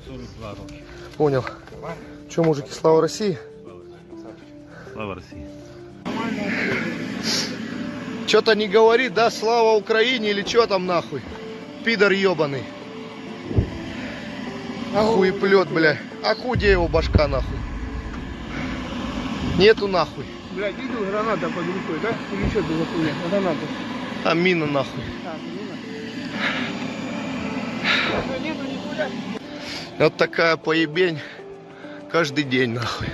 42 роки. Понял. Че, мужики, слава России? Слава Росії. Что-то не говорит, да, слава Украине или что там нахуй? Пидор ебаный. Хуеплет, бля. А худе его башка нахуй. Нету нахуй. Блядь, видел, граната под рукой, да? Или что это за хуйня? Граната. А мина нахуй. Нету нихуя. Вот такая поебень каждый день нахуй.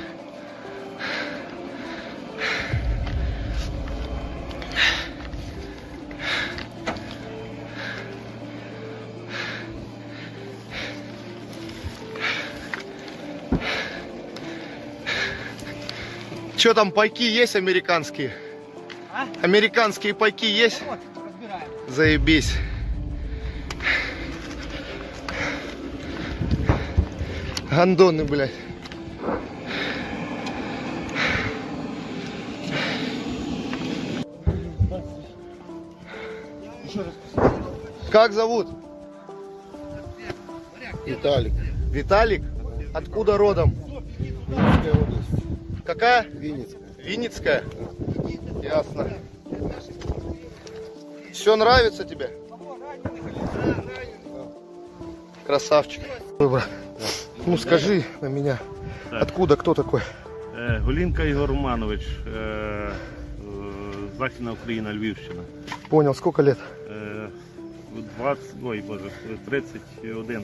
Что там, пайки есть американские? Американские пайки есть? Заебись. Гандоны, блядь. Как зовут? Виталик. Виталик? Откуда родом? Винницкая область. Какая? Винницкая. Винницкая? Ясно. Все нравится тебе? Красавчик. Ой, брат. Ну скажи на меня, Так. откуда, кто такой? Голінка Ігор Романович, Західна Україна, Львівщина. Понял, сколько лет? 31.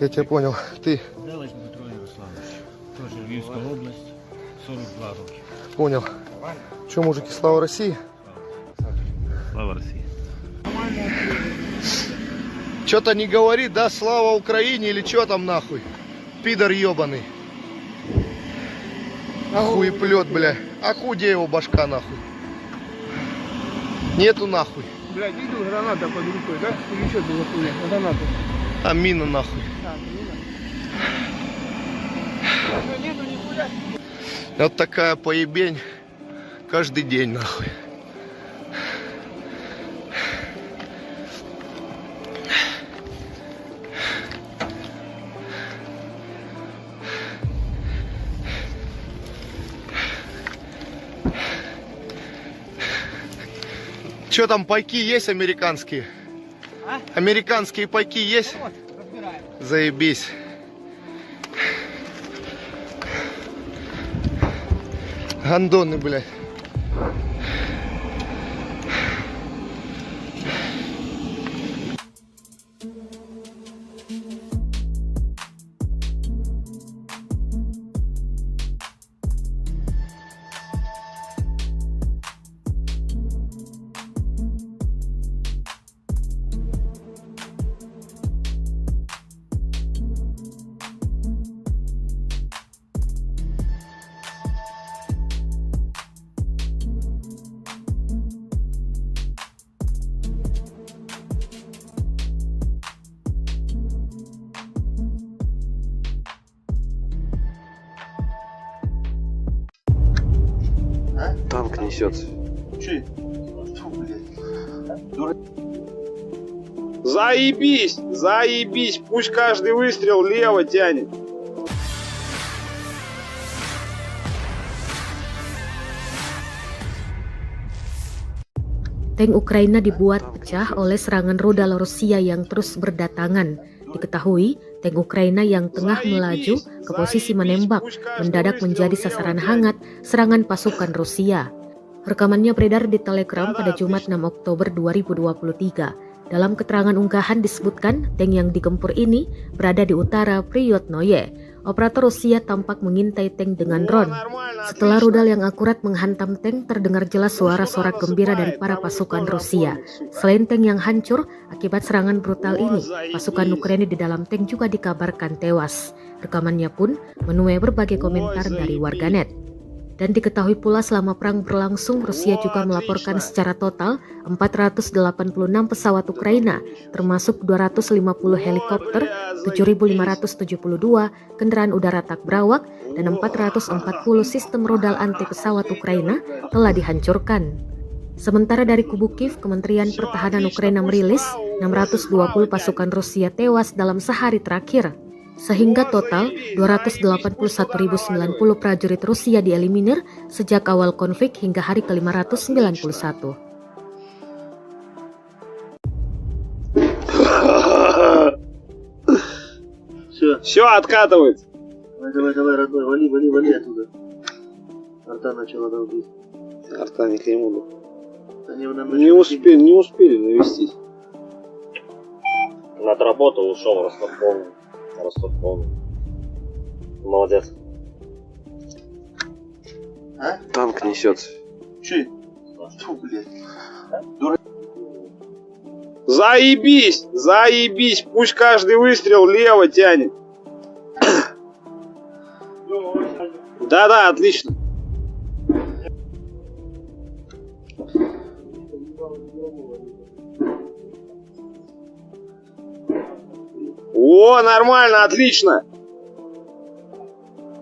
Я тебя понял. Ты Делач Дмитро Ярославович. Теж Львівська область, 42 роки. понял. Че, мужики, слава России? Слава Росії. Что-то не говорит, да, слава Украине или что там нахуй? Пидор ебаный. Хуеплет, бля. А худе его башка нахуй. Нету нахуй. Блядь, видел, граната под рукой, да? Или что это за хуйня? Граната. А мина нахуй. Нету нихуя. Вот такая поебень каждый день нахуй. Че там, пайки есть американские? Американские пайки есть? Заебись. Гандоны, блядь. несется? Че? Фу, блядь. Заебись! Заебись! Пусть каждый выстрел лево тянет. Tank Ukraina dibuat pecah oleh serangan rudal Rusia yang terus berdatangan. Diketahui, tank Ukraina yang tengah melaju ke posisi menembak mendadak menjadi sasaran hangat serangan pasukan Rusia. Rekamannya beredar di Telegram pada Jumat 6 Oktober 2023. Dalam keterangan unggahan disebutkan tank yang digempur ini berada di utara Priyotnoye. Operator Rusia tampak mengintai tank dengan drone. Setelah rudal yang akurat menghantam tank, terdengar jelas suara-sorak gembira dari para pasukan Rusia. Selain tank yang hancur akibat serangan brutal ini, pasukan Ukraina di dalam tank juga dikabarkan tewas. Rekamannya pun menuai berbagai komentar dari warganet. Dan diketahui pula selama perang berlangsung, Rusia juga melaporkan secara total 486 pesawat Ukraina, termasuk 250 helikopter, 7.572 kendaraan udara tak berawak, dan 440 sistem rudal anti pesawat Ukraina telah dihancurkan. Sementara dari kubu Kiev, Kementerian Pertahanan Ukraina merilis 620 pasukan Rusia tewas dalam sehari terakhir. Sehingga total 281.090 prajurit Rusia dieliminir sejak awal konflik hingga hari ke-591. Все откатывает. Давай, родной, вали оттуда. Арта начала долбить. Арта не к нему. Они нам Не успели навестись. Отработал, ушел, Ростов полный. Молодец. А? Танк несется. Че? Фу, блядь. Заебись! Заебись! Пусть каждый выстрел лево тянет. Да, отлично. О, нормально, отлично.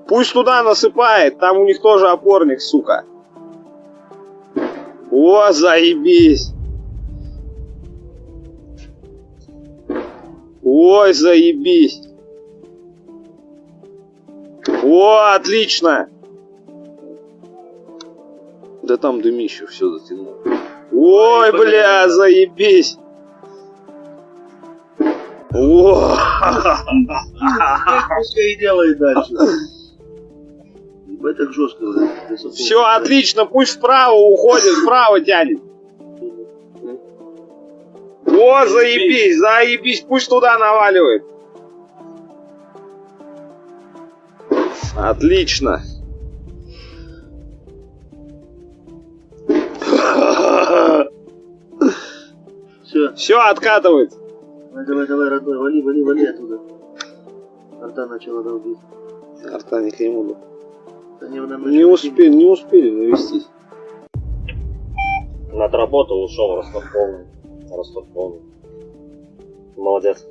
Пусть туда насыпает, там у них тоже опорник, сука. О, заебись. Ой, заебись. О, отлично. Да там дымище все затянуло. Ой, бля, заебись. О, Пускай и делает дальше. Ебать так жестко. все отлично, пусть вправо уходит, вправо тянет. О, заебись, заебись, пусть туда наваливает. Отлично. Все откатывает. Давай, родной, вали оттуда. Арта начала долбить. Арта не к нему. Они нам Не успели навестись. Отработал, ушел, Ростов полный. Молодец.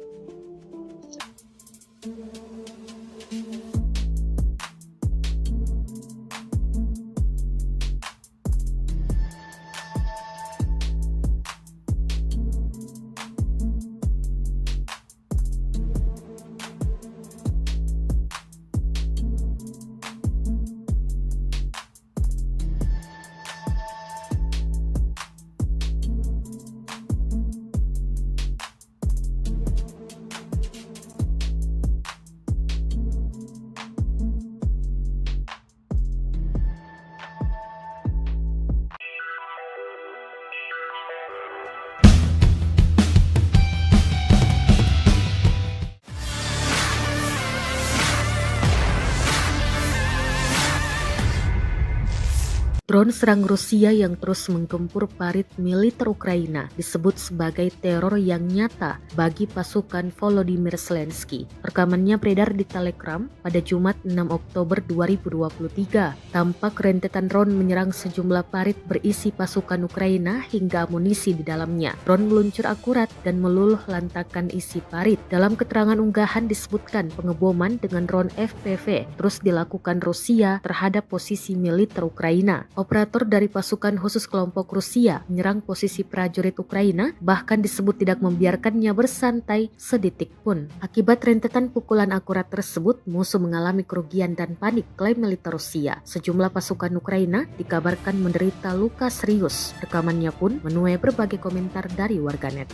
Drone serang Rusia yang terus menggempur parit militer Ukraina disebut sebagai teror yang nyata bagi pasukan Volodymyr Zelensky. Rekamannya beredar di Telegram pada Jumat 6 Oktober 2023. Tampak rentetan drone menyerang sejumlah parit berisi pasukan Ukraina hingga amunisi di dalamnya. Drone meluncur akurat dan meluluh lantakan isi parit. Dalam keterangan unggahan disebutkan pengeboman dengan drone FPV terus dilakukan Rusia terhadap posisi militer Ukraina. Operator dari pasukan khusus kelompok Rusia menyerang posisi prajurit Ukraina, bahkan disebut tidak membiarkannya bersantai sedetik pun. Akibat rentetan pukulan akurat tersebut, musuh mengalami kerugian dan panik, klaim militer Rusia. Sejumlah pasukan Ukraina dikabarkan menderita luka serius. Rekamannya pun menuai berbagai komentar dari warganet.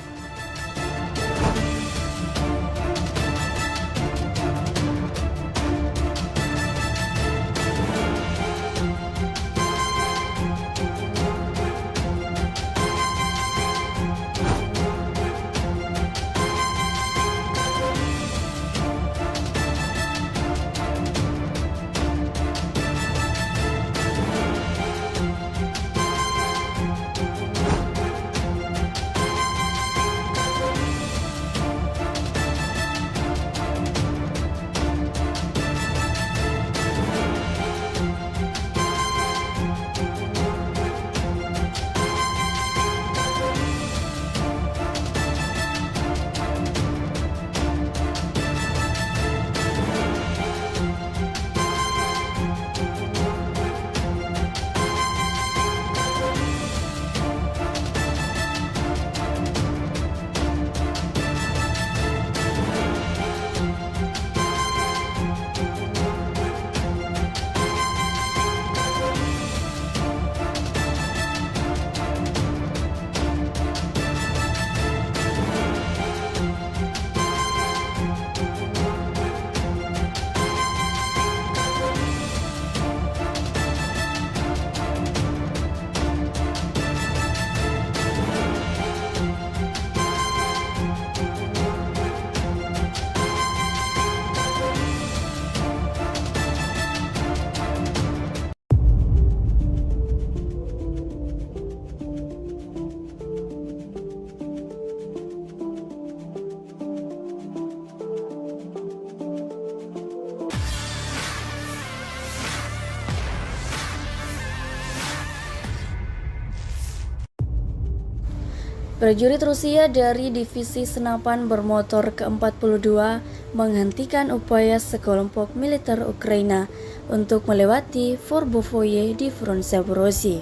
Prajurit Rusia dari Divisi Senapan Bermotor ke-42 menghentikan upaya sekelompok militer Ukraina untuk melewati Forbovoye di front Zaporozhye.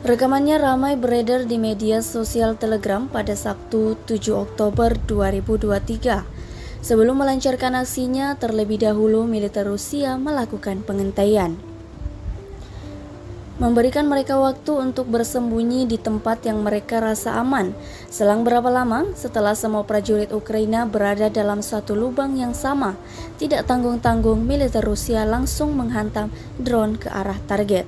Rekamannya ramai beredar di media sosial Telegram pada Sabtu 7 Oktober 2023. Sebelum melancarkan aksinya, terlebih dahulu militer Rusia melakukan pengentaian, memberikan mereka waktu untuk bersembunyi di tempat yang mereka rasa aman. Selang berapa lama setelah semua prajurit Ukraina berada dalam satu lubang yang sama, tidak tanggung-tanggung militer Rusia langsung menghantam drone ke arah target.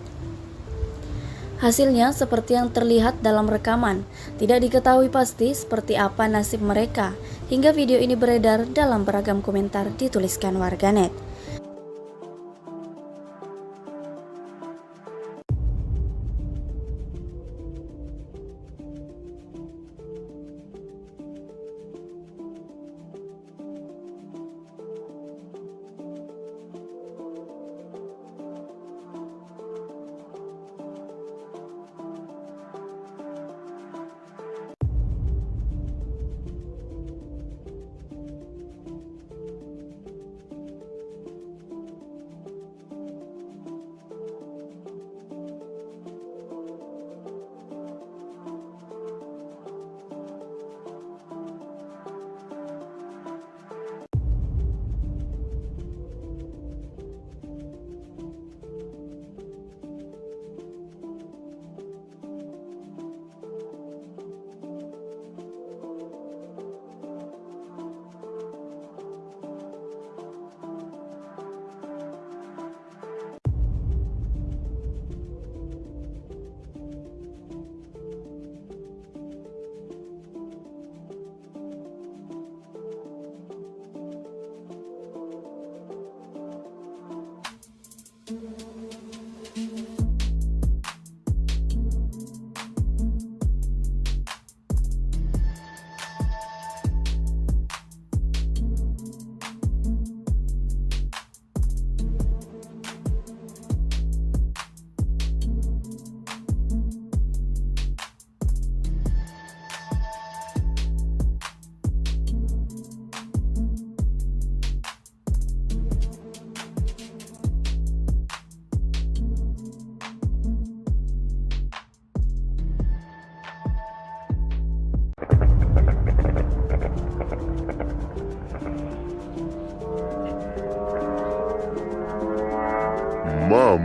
Hasilnya seperti yang terlihat dalam rekaman. Tidak diketahui pasti seperti apa nasib mereka, hingga video ini beredar dalam beragam komentar dituliskan warganet.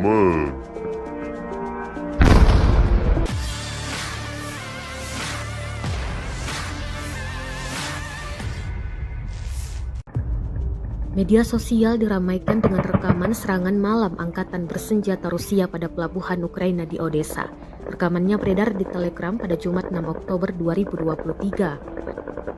Mama. Media sosial diramaikan dengan rekaman serangan malam angkatan bersenjata Rusia pada pelabuhan Ukraina di Odessa. Rekamannya beredar di Telegram pada Jumat 6 Oktober 2023.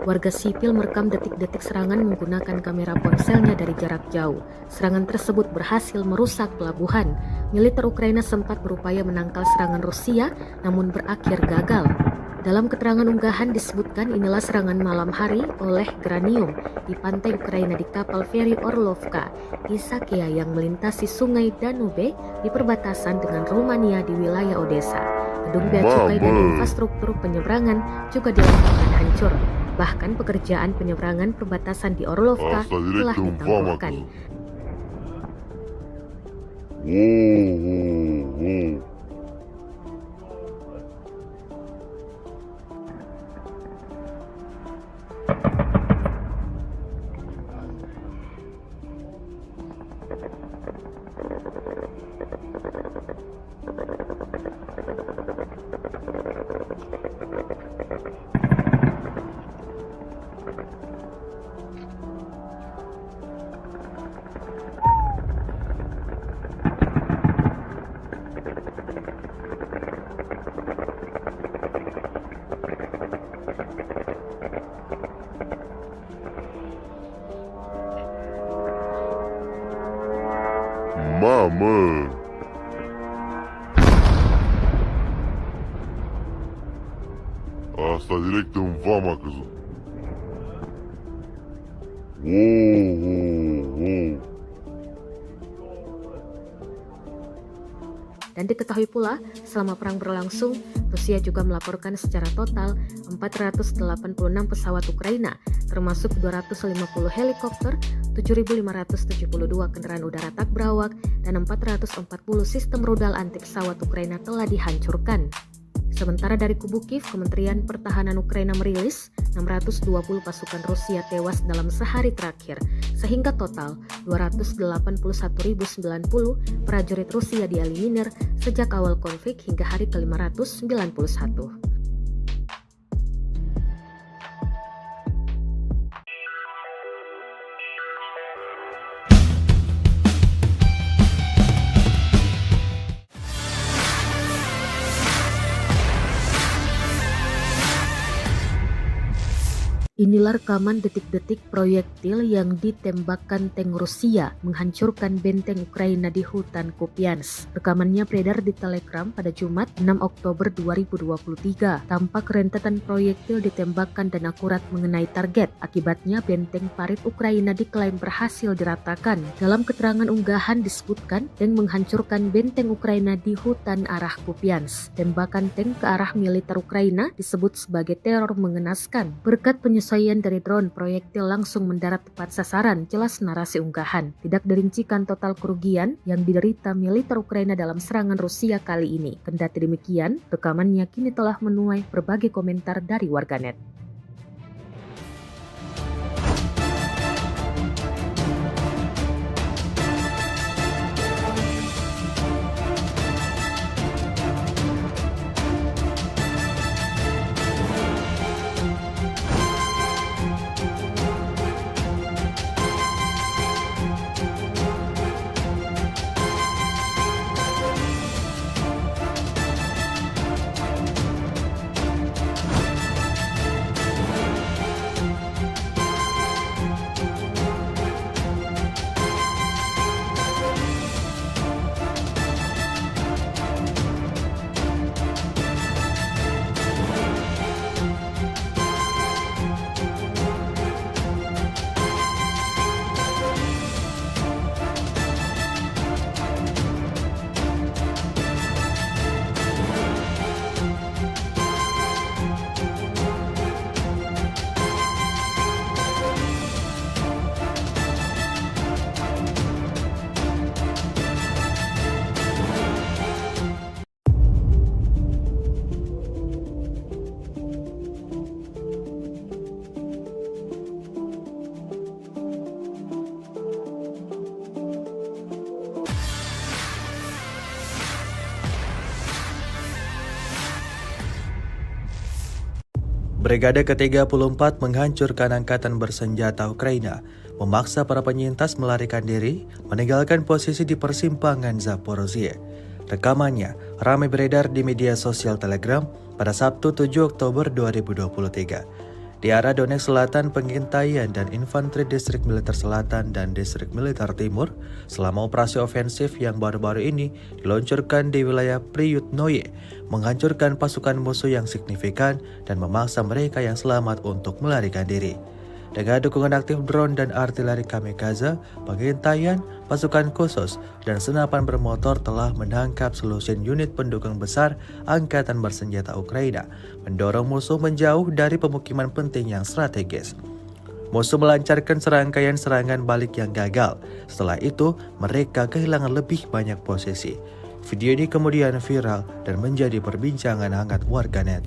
Warga sipil merekam detik-detik serangan menggunakan kamera ponselnya dari jarak jauh. Serangan tersebut berhasil merusak pelabuhan. Militer Ukraina sempat berupaya menangkal serangan Rusia, namun berakhir gagal. Dalam keterangan unggahan disebutkan inilah serangan malam hari oleh Granium di pantai Ukraina di kapal feri Orlovka, Isakea yang melintasi sungai Danube di perbatasan dengan Rumania di wilayah Odessa. Gedung bea cukai dan infrastruktur penyeberangan juga dilaporkan hancur. Bahkan pekerjaan penyeberangan perbatasan di Orlovka telah ditangguhkan. Mama. Asta direct în vama a căzut. Dan diketahui pula, selama perang berlangsung, Rusia juga melaporkan secara total 486 pesawat Ukraina, termasuk 250 helikopter, 7.572 kendaraan udara tak berawak, dan 440 sistem rudal anti pesawat Ukraina telah dihancurkan. Sementara dari kubu Kiev, Kementerian Pertahanan Ukraina merilis 620 pasukan Rusia tewas dalam sehari terakhir, sehingga total 281.090 prajurit Rusia dieliminir sejak awal konflik hingga hari ke-591. Inilah rekaman detik-detik proyektil yang ditembakkan tank Rusia menghancurkan benteng Ukraina di hutan Kupiansk. Rekamannya beredar di Telegram pada Jumat 6 Oktober 2023. Tampak rentetan proyektil ditembakkan dan akurat mengenai target. Akibatnya benteng parit Ukraina diklaim berhasil diratakan. Dalam keterangan unggahan disebutkan tank menghancurkan benteng Ukraina di hutan arah Kupiansk. Tembakan tank ke arah militer Ukraina disebut sebagai teror mengenaskan. Berkat penyesuaian dari drone, proyektil langsung mendarat tepat sasaran, jelas narasi unggahan. Tidak dirincikan total kerugian yang diderita militer Ukraina dalam serangan Rusia kali ini. Kendati demikian, rekamannya kini telah menuai berbagai komentar dari warganet. Brigade ke-34 menghancurkan angkatan bersenjata Ukraina, memaksa para penyintas melarikan diri, meninggalkan posisi di persimpangan Zaporozhye. Rekamannya ramai beredar di media sosial Telegram pada Sabtu 7 Oktober 2023. Di arah Donetsk Selatan, pengintaian dan infanteri Distrik Militer Selatan dan Distrik Militer Timur selama operasi ofensif yang baru-baru ini diluncurkan di wilayah Priyutnoye, menghancurkan pasukan musuh yang signifikan dan memaksa mereka yang selamat untuk melarikan diri. Dengan dukungan aktif drone dan artileri kamikaze, pengintaian, pasukan khusus, dan senapan bermotor telah menangkap seluruh unit pendukung besar angkatan bersenjata Ukraina, mendorong musuh menjauh dari pemukiman penting yang strategis. Musuh melancarkan serangkaian serangan balik yang gagal. Setelah itu, mereka kehilangan lebih banyak posisi. Video ini kemudian viral dan menjadi perbincangan hangat warganet.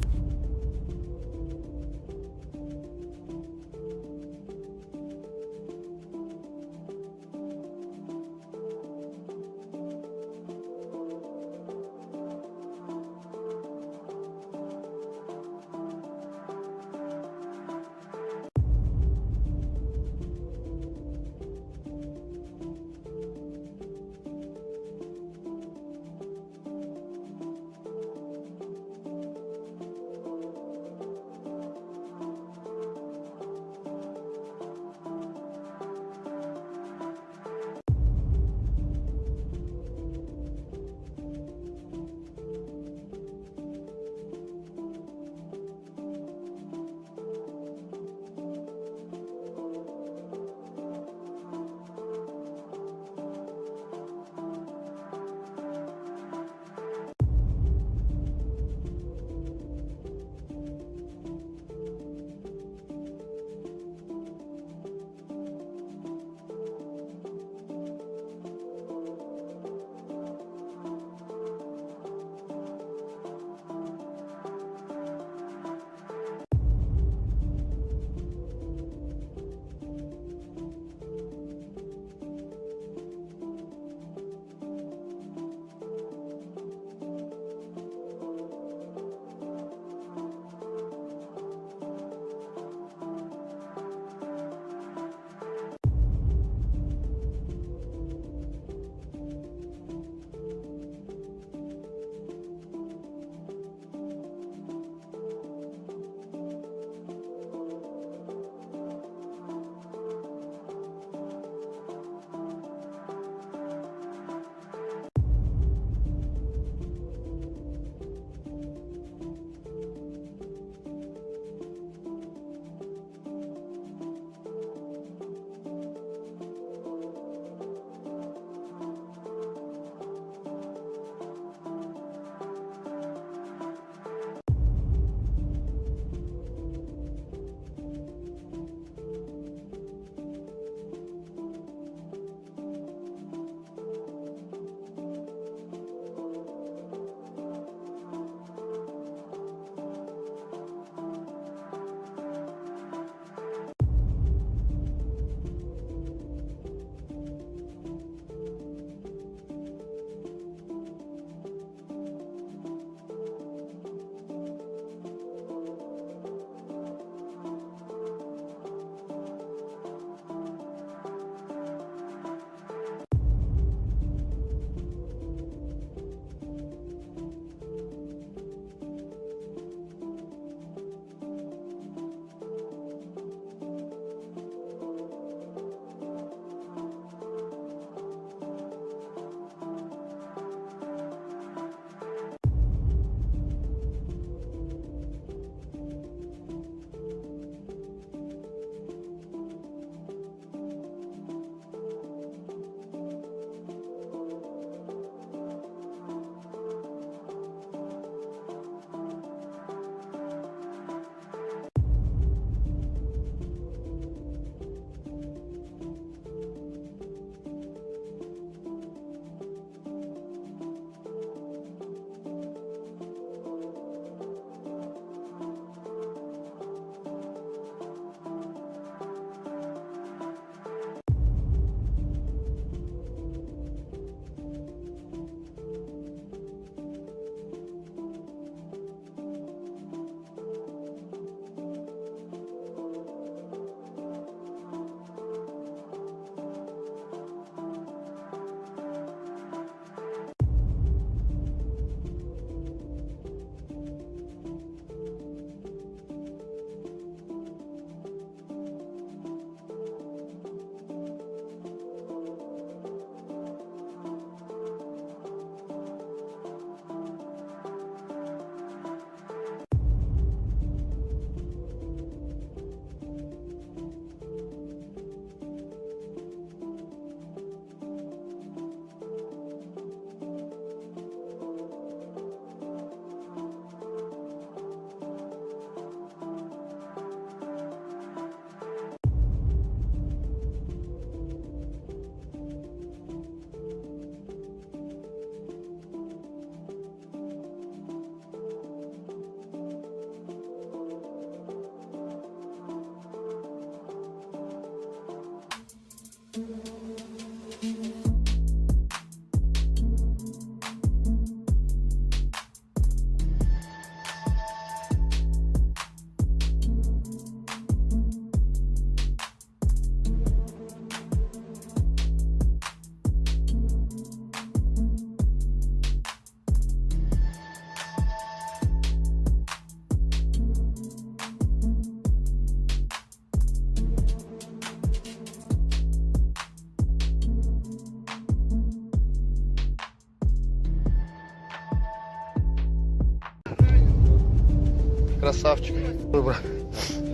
Красавчик. Ой, брат.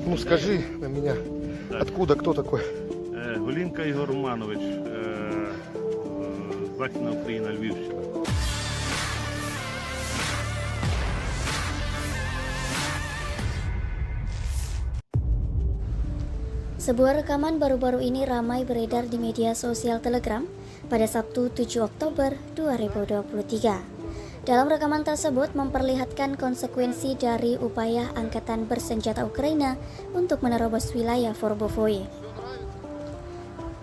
Ну скажи на меня, Так. откуда, кто такой? Голінка Ігор Романович, Західна Україна, Львівщина. Sebuah rekaman baru-baru ini ramai beredar di media sosial Telegram pada Sabtu 7 Oktober 2023. Dalam rekaman tersebut memperlihatkan konsekuensi dari upaya angkatan bersenjata Ukraina untuk menerobos wilayah Forbovoye.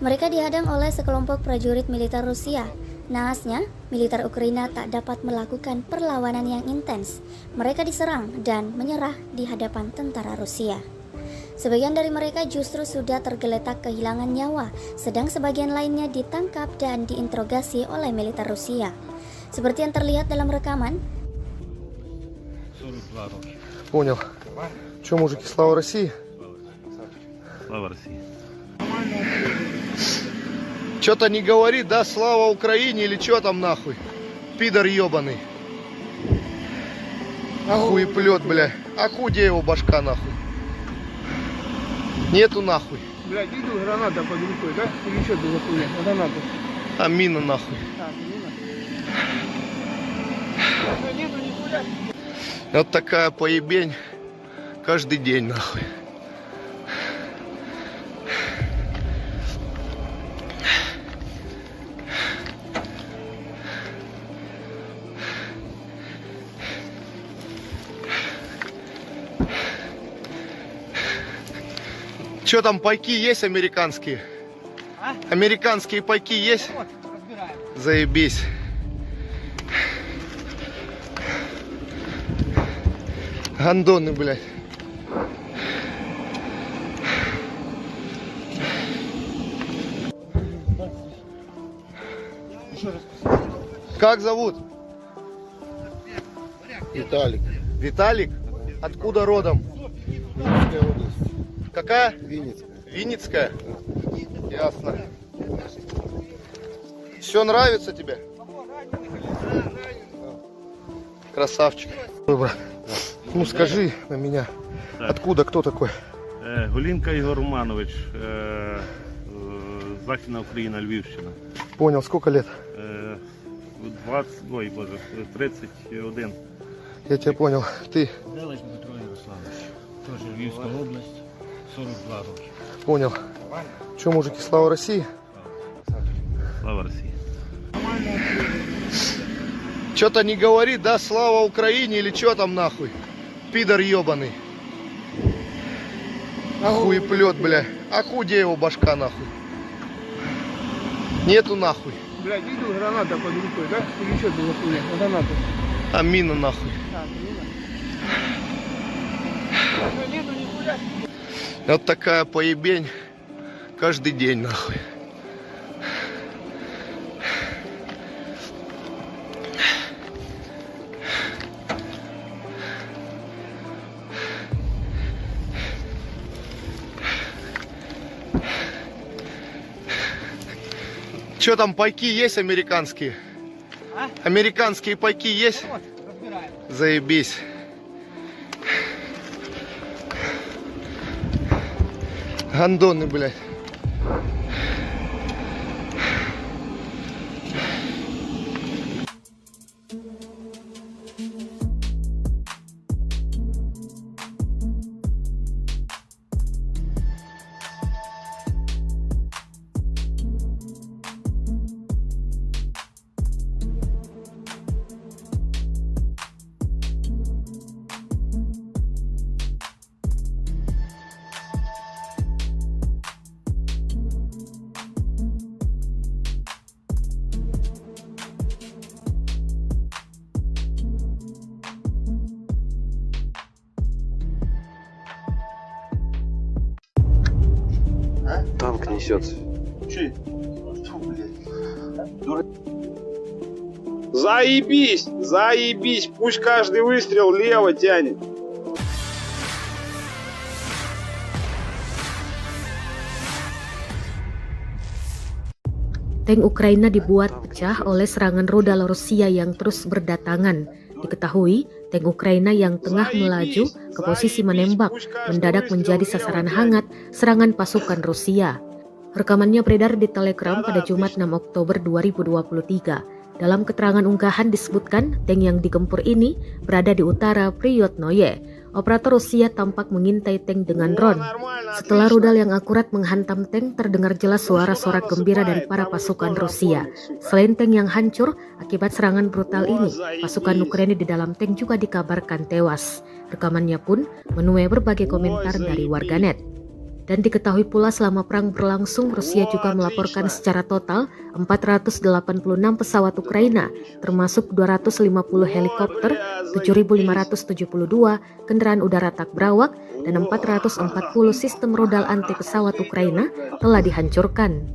Mereka dihadang oleh sekelompok prajurit militer Rusia. Naasnya, militer Ukraina tak dapat melakukan perlawanan yang intens. Mereka diserang dan menyerah di hadapan tentara Rusia. Sebagian dari mereka justru sudah tergeletak kehilangan nyawa, sedang sebagian lainnya ditangkap dan diinterogasi oleh militer Rusia. Seperti yang terlihat dalam rekaman, 42 роки. Понял. Че, мужики, слава России? Слава Росії. Че-то не говорит, да, слава Украине или что там нахуй? Пидор ебаный. Хуеплет, бля. А где его башка нахуй? Нету нахуй. Блядь, видел, граната под рукой, да? Или что это за хуйня? Граната. А мина нахуй. Так, мина. Нету нихуя. Вот такая поебень каждый день нахуй. Че там, пайки есть американские? А? Американские пайки есть? Вот, разбираем. Заебись. Гандоны, блядь. Как зовут? Виталик. Виталик? Откуда родом? Винницкая область. Какая? Винницкая. Винницкая? Ясно. Все нравится тебе? Красавчик. Ой, брат. Ну скажи на меня, Так. откуда, кто такой? Голінка Ігор Романович, Західна Україна, Львівщина. Понял, сколько лет? 31. Я тебя понял. Ты Делач Дмитро Ярославович. Теж Львівська область, 42 роки. понял. Че, мужики, слава России? Слава Росії. Что-то не говорит, да, слава Украине или что там нахуй? Пидор ебаный. Хуеплет, бля. А где его башка нахуй? Нету нахуй. Блядь, видел, граната под рукой, да? Или что это за хуйня? Граната. А мина нахуй. Так, мина. Нету нихуя. Вот такая поебень каждый день нахуй. Че там, пайки есть американские? А? Американские пайки есть? Вот, разбираем. Заебись. Гандоны, блядь. несется? Че это? Фу, блядь. Заебись! Заебись! Пусть каждый выстрел лево тянет. Tank Ukraina dibuat pecah oleh serangan rudal Rusia yang terus berdatangan. Diketahui, tank Ukraina yang tengah melaju ke posisi menembak mendadak menjadi sasaran hangat serangan pasukan Rusia. Rekamannya beredar di Telegram pada Jumat 6 Oktober 2023. Dalam keterangan unggahan disebutkan tank yang digempur ini berada di utara Priyotnoye. Operator Rusia tampak mengintai tank dengan drone. Setelah rudal yang akurat menghantam tank, terdengar jelas suara sorak gembira dari para pasukan Rusia. Selain tank yang hancur akibat serangan brutal ini, pasukan Ukraina di dalam tank juga dikabarkan tewas. Rekamannya pun menuai berbagai komentar dari warganet. Dan diketahui pula selama perang berlangsung, Rusia juga melaporkan secara total 486 pesawat Ukraina, termasuk 250 helikopter, 7.572 kendaraan udara tak berawak, dan 440 sistem rudal anti pesawat Ukraina telah dihancurkan.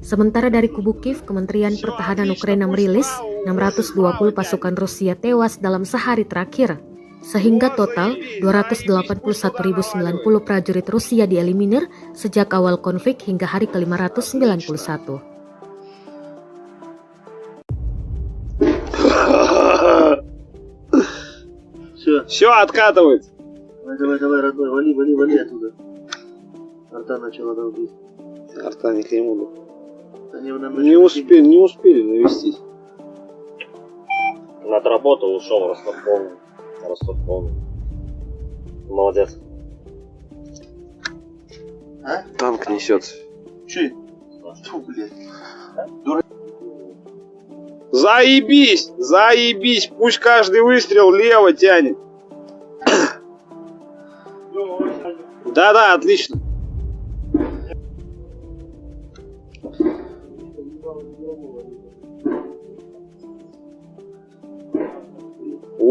Sementara dari kubu Kiev, Kementerian Pertahanan Ukraina merilis 620 pasukan Rusia tewas dalam sehari terakhir. Sehingga total 281.090 prajurit Rusia dieliminir sejak awal konflik hingga hari ke-591. Все, откатывает. Давай, родной, вали оттуда. Арта начала долбить. Арта не к нему. Не успели навестись. Отработал, ушел, Ростов полный. Ростов полный. Молодец. А? Танк несется. Че это? Фу, блядь. Заебись! Заебись! Пусть каждый выстрел лево тянет. Да-да, отлично.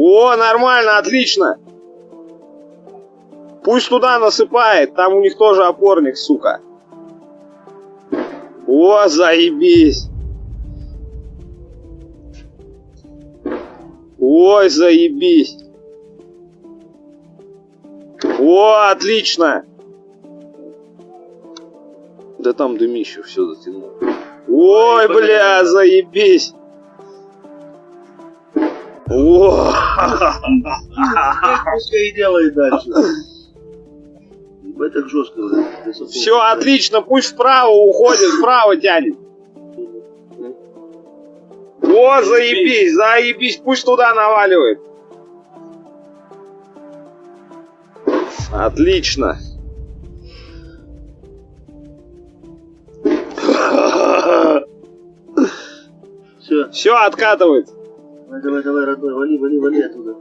О, нормально, отлично. Пусть туда насыпает, там у них тоже опорник, сука. О, заебись. Ой, заебись. О, отлично. Да там дымище все затянуло. Ой, бля, заебись. О, Пускай и делает дальше. Ебать так жестко. все отлично, пусть вправо уходит, вправо тянет. О, заебись, заебись, пусть туда наваливает. Отлично. Все, откатывает. Давай, родной, вали оттуда.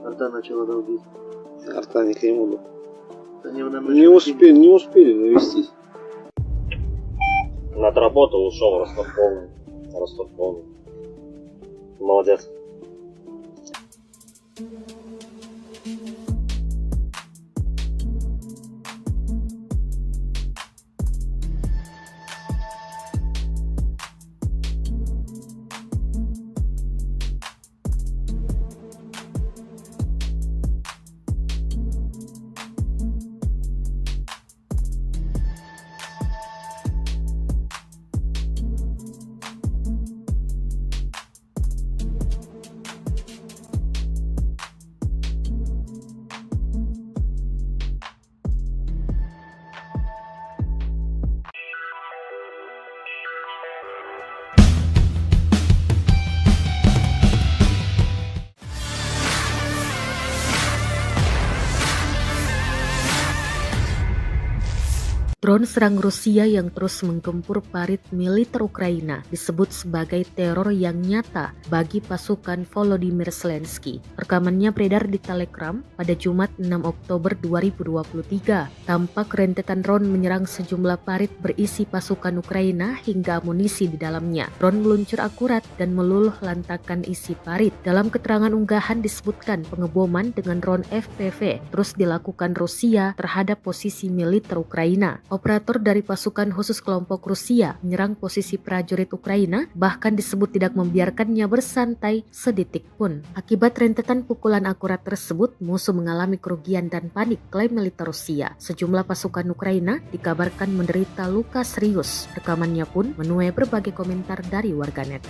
Арта начала долбить. Арта не к нему. Не успели навестись. Отработал, ушел, Ростов полный. Ростов полный. Молодец. Drone serang Rusia yang terus menggempur parit militer Ukraina disebut sebagai teror yang nyata bagi pasukan Volodymyr Zelensky. Rekamannya beredar di Telegram pada Jumat 6 Oktober 2023. Tampak rentetan drone menyerang sejumlah parit berisi pasukan Ukraina hingga amunisi di dalamnya. Drone meluncur akurat dan meluluh lantakan isi parit. Dalam keterangan unggahan disebutkan pengeboman dengan drone FPV terus dilakukan Rusia terhadap posisi militer Ukraina. Operator dari pasukan khusus kelompok Rusia menyerang posisi prajurit Ukraina, bahkan disebut tidak membiarkannya bersantai sedetik pun. Akibat rentetan pukulan akurat tersebut, musuh mengalami kerugian dan panik, klaim militer Rusia. Sejumlah pasukan Ukraina dikabarkan menderita luka serius. Rekamannya pun menuai berbagai komentar dari warganet.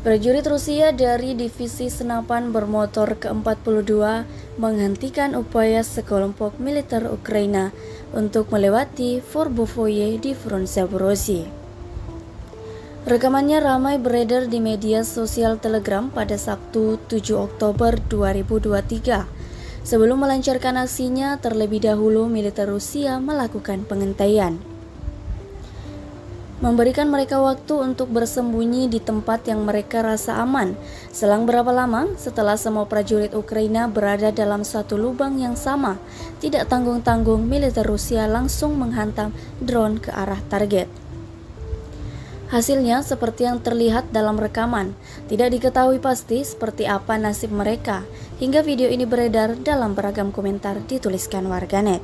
Prajurit Rusia dari Divisi Senapan Bermotor ke-42 menghentikan upaya sekelompok militer Ukraina untuk melewati Forbovoye di front Zaporozhye. Rekamannya ramai beredar di media sosial Telegram pada Sabtu 7 Oktober 2023. Sebelum melancarkan aksinya, terlebih dahulu militer Rusia melakukan pengentaian, memberikan mereka waktu untuk bersembunyi di tempat yang mereka rasa aman. Selang berapa lama setelah semua prajurit Ukraina berada dalam satu lubang yang sama, tidak tanggung-tanggung militer Rusia langsung menghantam drone ke arah target. Hasilnya seperti yang terlihat dalam rekaman. Tidak diketahui pasti seperti apa nasib mereka, hingga video ini beredar dalam beragam komentar dituliskan warganet.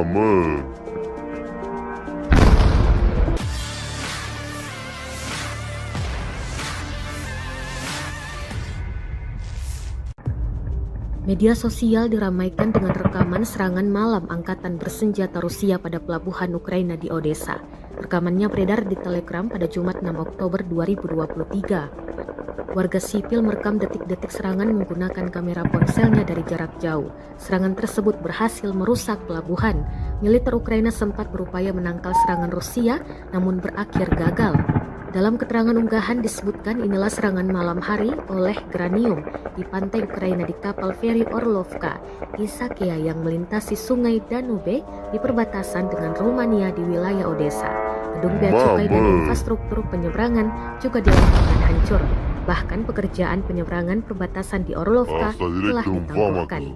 Mama. Media sosial diramaikan dengan rekaman serangan malam angkatan bersenjata Rusia pada pelabuhan Ukraina di Odessa. Rekamannya beredar di Telegram pada Jumat 6 Oktober 2023. Warga sipil merekam detik-detik serangan menggunakan kamera ponselnya dari jarak jauh. Serangan tersebut berhasil merusak pelabuhan. Militer Ukraina sempat berupaya menangkal serangan Rusia, namun berakhir gagal. Dalam keterangan unggahan disebutkan inilah serangan malam hari oleh Granium di pantai Ukraina di kapal feri Orlovka, Isakia yang melintasi sungai Danube di perbatasan dengan Rumania di wilayah Odessa. Gedung bea cukai dan infrastruktur penyeberangan juga dilaporkan hancur. Bahkan pekerjaan penyeberangan perbatasan di Orlovka telah ditangguhkan.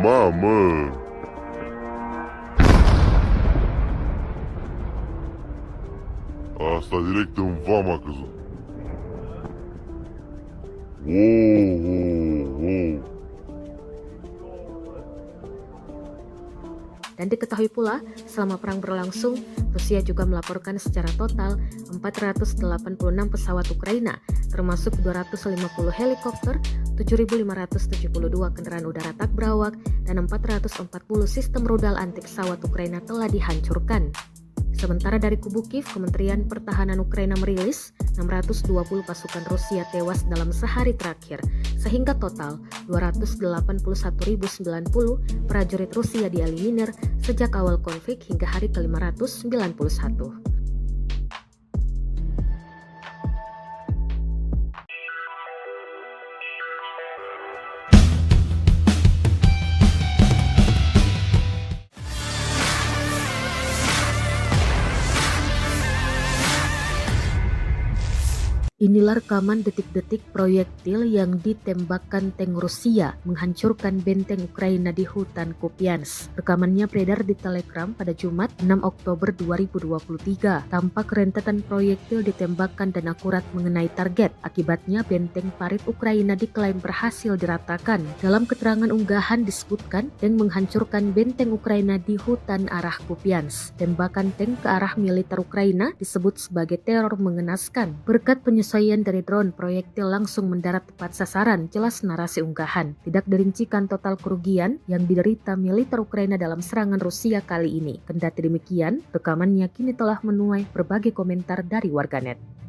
Mama. Asta direct în vama a căzut. Dan diketahui pula, selama perang berlangsung, Rusia juga melaporkan secara total 486 pesawat Ukraina, termasuk 250 helikopter, 7.572 kendaraan udara tak berawak, dan 440 sistem rudal anti pesawat Ukraina telah dihancurkan. Sementara dari kubu Kiev, Kementerian Pertahanan Ukraina merilis 620 pasukan Rusia tewas dalam sehari terakhir, sehingga total 281.090 prajurit Rusia dieliminir sejak awal konflik hingga hari ke-591. Inilah rekaman detik-detik proyektil yang ditembakkan tank Rusia menghancurkan benteng Ukraina di hutan Kupiansk. Rekamannya beredar di Telegram pada Jumat 6 Oktober 2023. Tampak rentetan proyektil ditembakkan dan akurat mengenai target. Akibatnya benteng parit Ukraina diklaim berhasil diratakan. Dalam keterangan unggahan disebutkan tank menghancurkan benteng Ukraina di hutan arah Kupiansk. Tembakan tank ke arah militer Ukraina disebut sebagai teror mengenaskan. Berkat penyesuaian dari drone, proyektil langsung mendarat tepat sasaran, jelas narasi unggahan. Tidak dirincikan total kerugian yang diderita militer Ukraina dalam serangan Rusia kali ini. Kendati demikian, rekamannya kini telah menuai berbagai komentar dari warganet.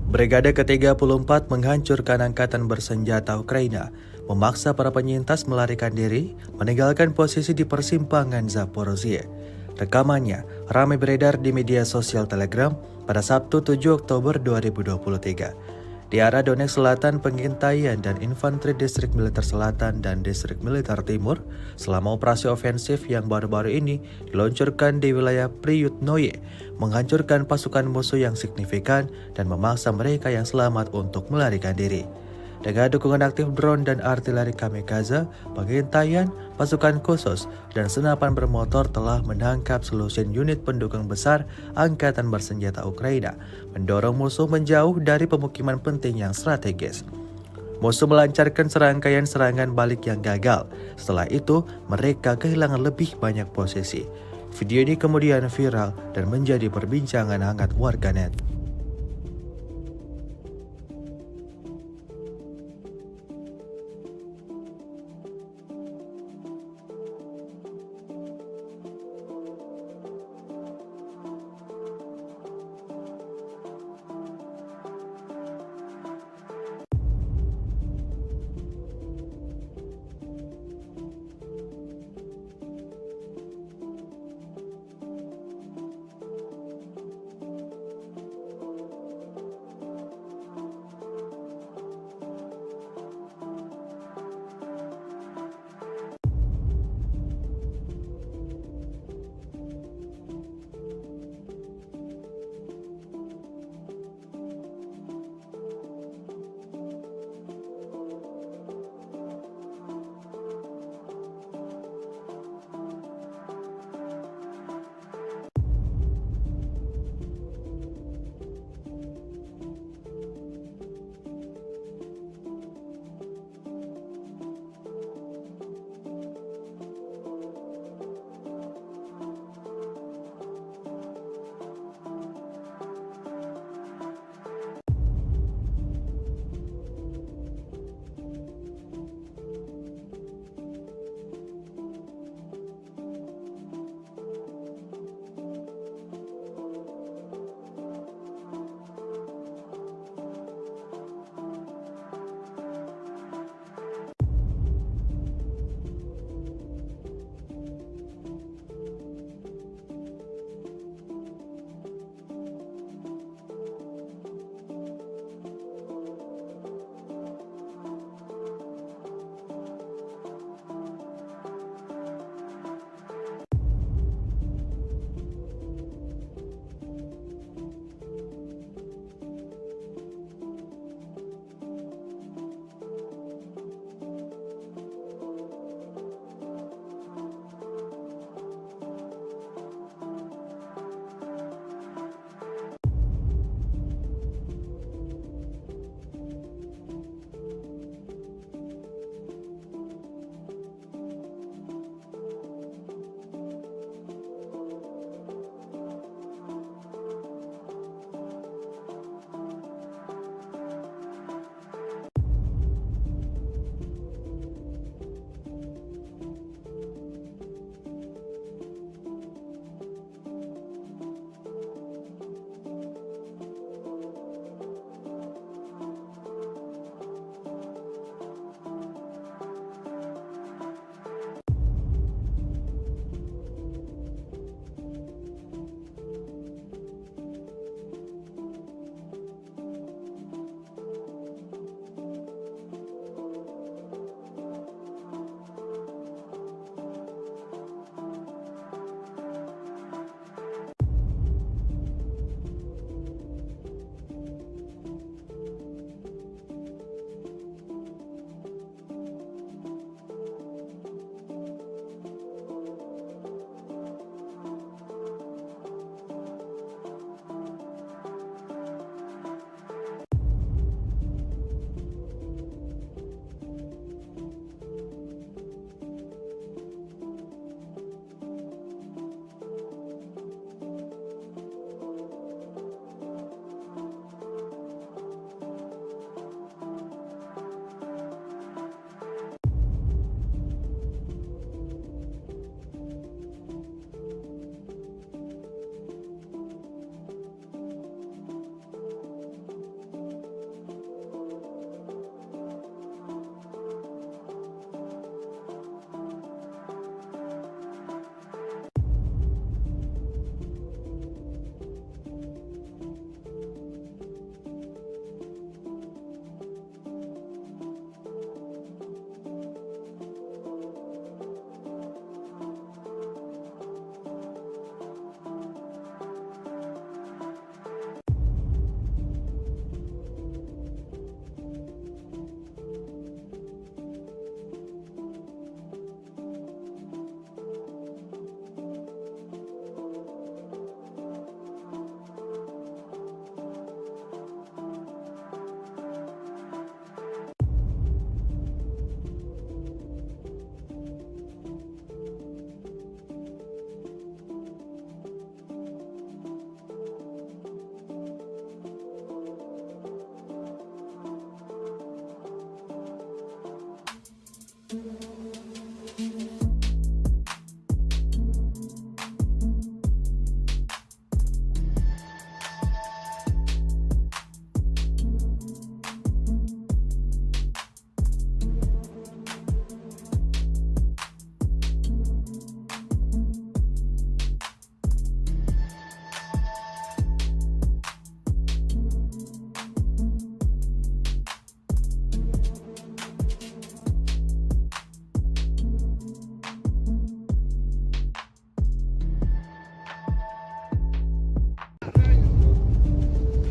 Brigade ke-34 menghancurkan angkatan bersenjata Ukraina, memaksa para penyintas melarikan diri, meninggalkan posisi di persimpangan Zaporozhye. Rekamannya ramai beredar di media sosial Telegram pada Sabtu 7 Oktober 2023. Di arah Donetsk Selatan, pengintaian dan infanteri Distrik Militer Selatan dan Distrik Militer Timur selama operasi ofensif yang baru-baru ini diluncurkan di wilayah Priyutnoye, menghancurkan pasukan musuh yang signifikan dan memaksa mereka yang selamat untuk melarikan diri. Dengan dukungan aktif drone dan artileri kamikaze, pengintaian, pasukan khusus, dan senapan bermotor telah menangkap selusin unit pendukung besar angkatan bersenjata Ukraina, mendorong musuh menjauh dari pemukiman penting yang strategis. Musuh melancarkan serangkaian serangan balik yang gagal. Setelah itu, mereka kehilangan lebih banyak posisi. Video ini kemudian viral dan menjadi perbincangan hangat warganet.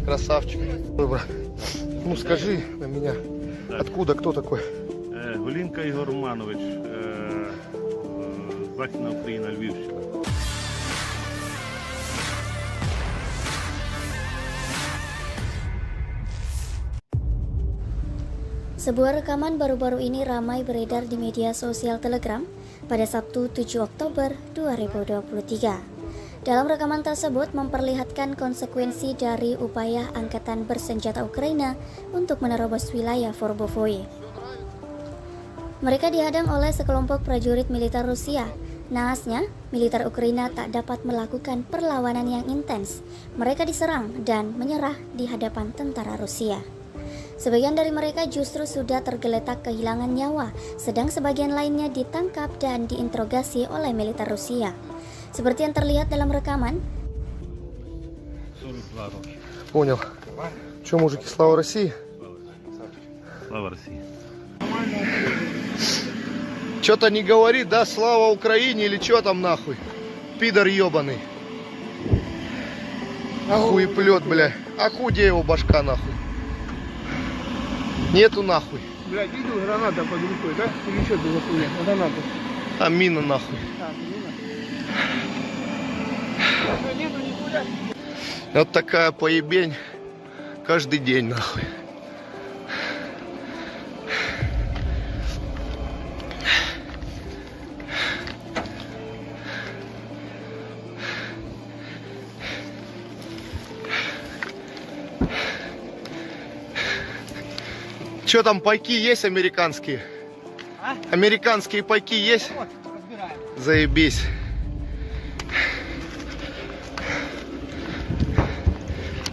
Красавчик. Ой, брат. Ну скажи на меня, Так. откуда, кто такой? Голінка Ігор Романович, Західна Україна, Львівщина. Sebuah rekaman baru-baru ini ramai beredar di media sosial Telegram pada Sabtu 7 Oktober 2023. Dalam rekaman tersebut memperlihatkan konsekuensi dari upaya angkatan bersenjata Ukraina untuk menerobos wilayah Forbovoye. Mereka dihadang oleh sekelompok prajurit militer Rusia. Naasnya, militer Ukraina tak dapat melakukan perlawanan yang intens. Mereka diserang dan menyerah di hadapan tentara Rusia. Sebagian dari mereka justru sudah tergeletak kehilangan nyawa, sedang sebagian lainnya ditangkap dan diinterogasi oleh militer Rusia. Seperti yang terlihat dalam rekaman, 42 роки. Понял. Че, мужики, слава России? Слава Росії. Что-то не говорит, да, слава Украине или что там нахуй? Пидор ебаный. Хуеплет, бля. А где его башка нахуй? Нету нахуй. Блядь, видел, граната под рукой, да? Или что это за хуйня? Граната. А мина нахуй. А, мина. Что, нету нихуя? Вот такая поебень каждый день нахуй. Че там, пайки есть американские? А? Американские пайки есть? Вот, разбираем. Заебись.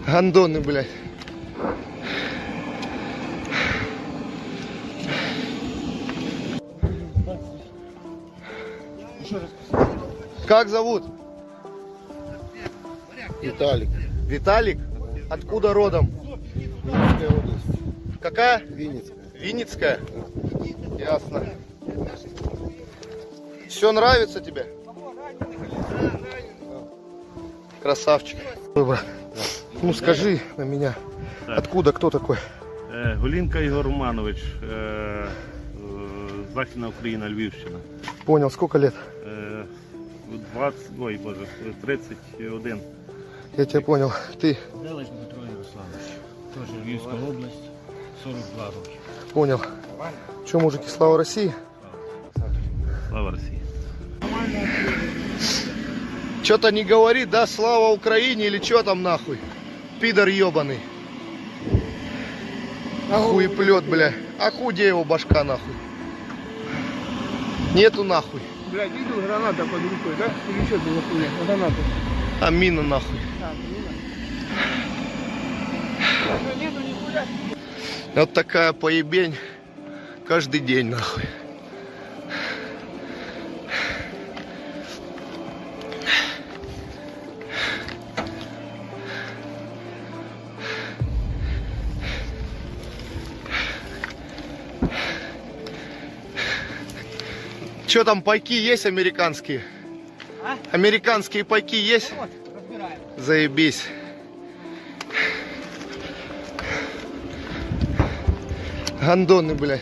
Гандоны, блядь. Еще раз. Как зовут? Виталик. Виталик? Откуда родом? Винницкая область. Какая? Винницкая. Винницкая? Ясно. Все нравится тебе? Красавчик. Ой, брат. Ну скажи на меня, Так. откуда, кто такой? Голінка Ігор Романович, Західна Україна, Львівщина. Понял, сколько лет? 31. Я тебя понял. Ты Делач Дмитро Ярославович. Теж Львівська область, 42 роки. понял. Че, мужики, слава России? Слава Росії. Что-то не говорит, да, слава Украине или что там нахуй? Пидор ебаный. Хуеплет, бля. А где его башка нахуй? Нету нахуй. Блядь, видел, граната под рукой, да? Или что это за хуйня? Граната. А мина нахуй. А, мина. Что, нету нихуя? Вот такая поебень каждый день нахуй. Че там, пайки есть американские? А? Американские пайки есть? Вот, разбираем. Заебись. Гандоны, блядь.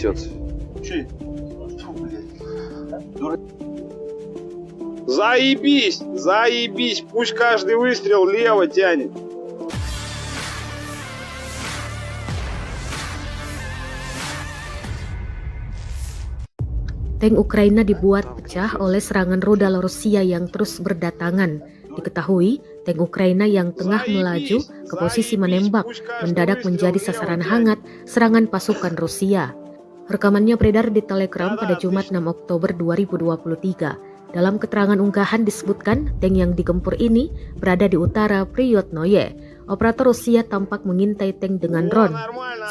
несется? Че? Фу, блядь. Заебись! Заебись! Пусть каждый выстрел лево тянет. Tank Ukraina dibuat pecah oleh serangan rudal Rusia yang terus berdatangan. Diketahui, tank Ukraina yang tengah melaju ke posisi menembak mendadak menjadi sasaran hangat serangan pasukan Rusia. Rekamannya beredar di Telegram pada Jumat 6 Oktober 2023. Dalam keterangan unggahan disebutkan tank yang digempur ini berada di utara Priyotnoye. Operator Rusia tampak mengintai tank dengan drone.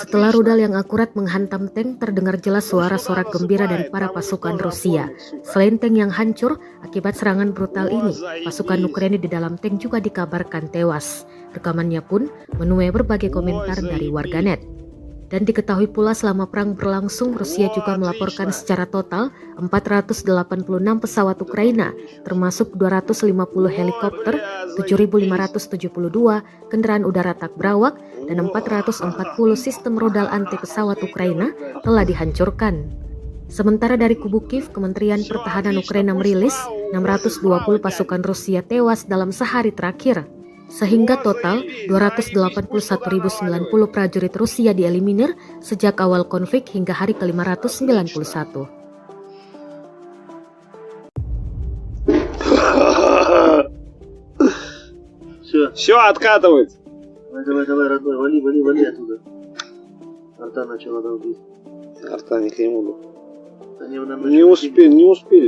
Setelah rudal yang akurat menghantam tank, terdengar jelas suara sorak gembira dari para pasukan Rusia. Selain tank yang hancur akibat serangan brutal ini, pasukan Ukraina di dalam tank juga dikabarkan tewas. Rekamannya pun menuai berbagai komentar dari warganet. Dan diketahui pula selama perang berlangsung, Rusia juga melaporkan secara total 486 pesawat Ukraina, termasuk 250 helikopter, 7.572 kendaraan udara tak berawak, dan 440 sistem rudal anti pesawat Ukraina telah dihancurkan. Sementara dari kubu Kiev, Kementerian Pertahanan Ukraina merilis 620 pasukan Rusia tewas dalam sehari terakhir. Sehingga total 281.090 prajurit Rusia dieliminir sejak awal konflik hingga hari ke-591. Все, откатывает. Давай, родной, вали оттуда. Арта начала долбить. Арта не к нему. Не успели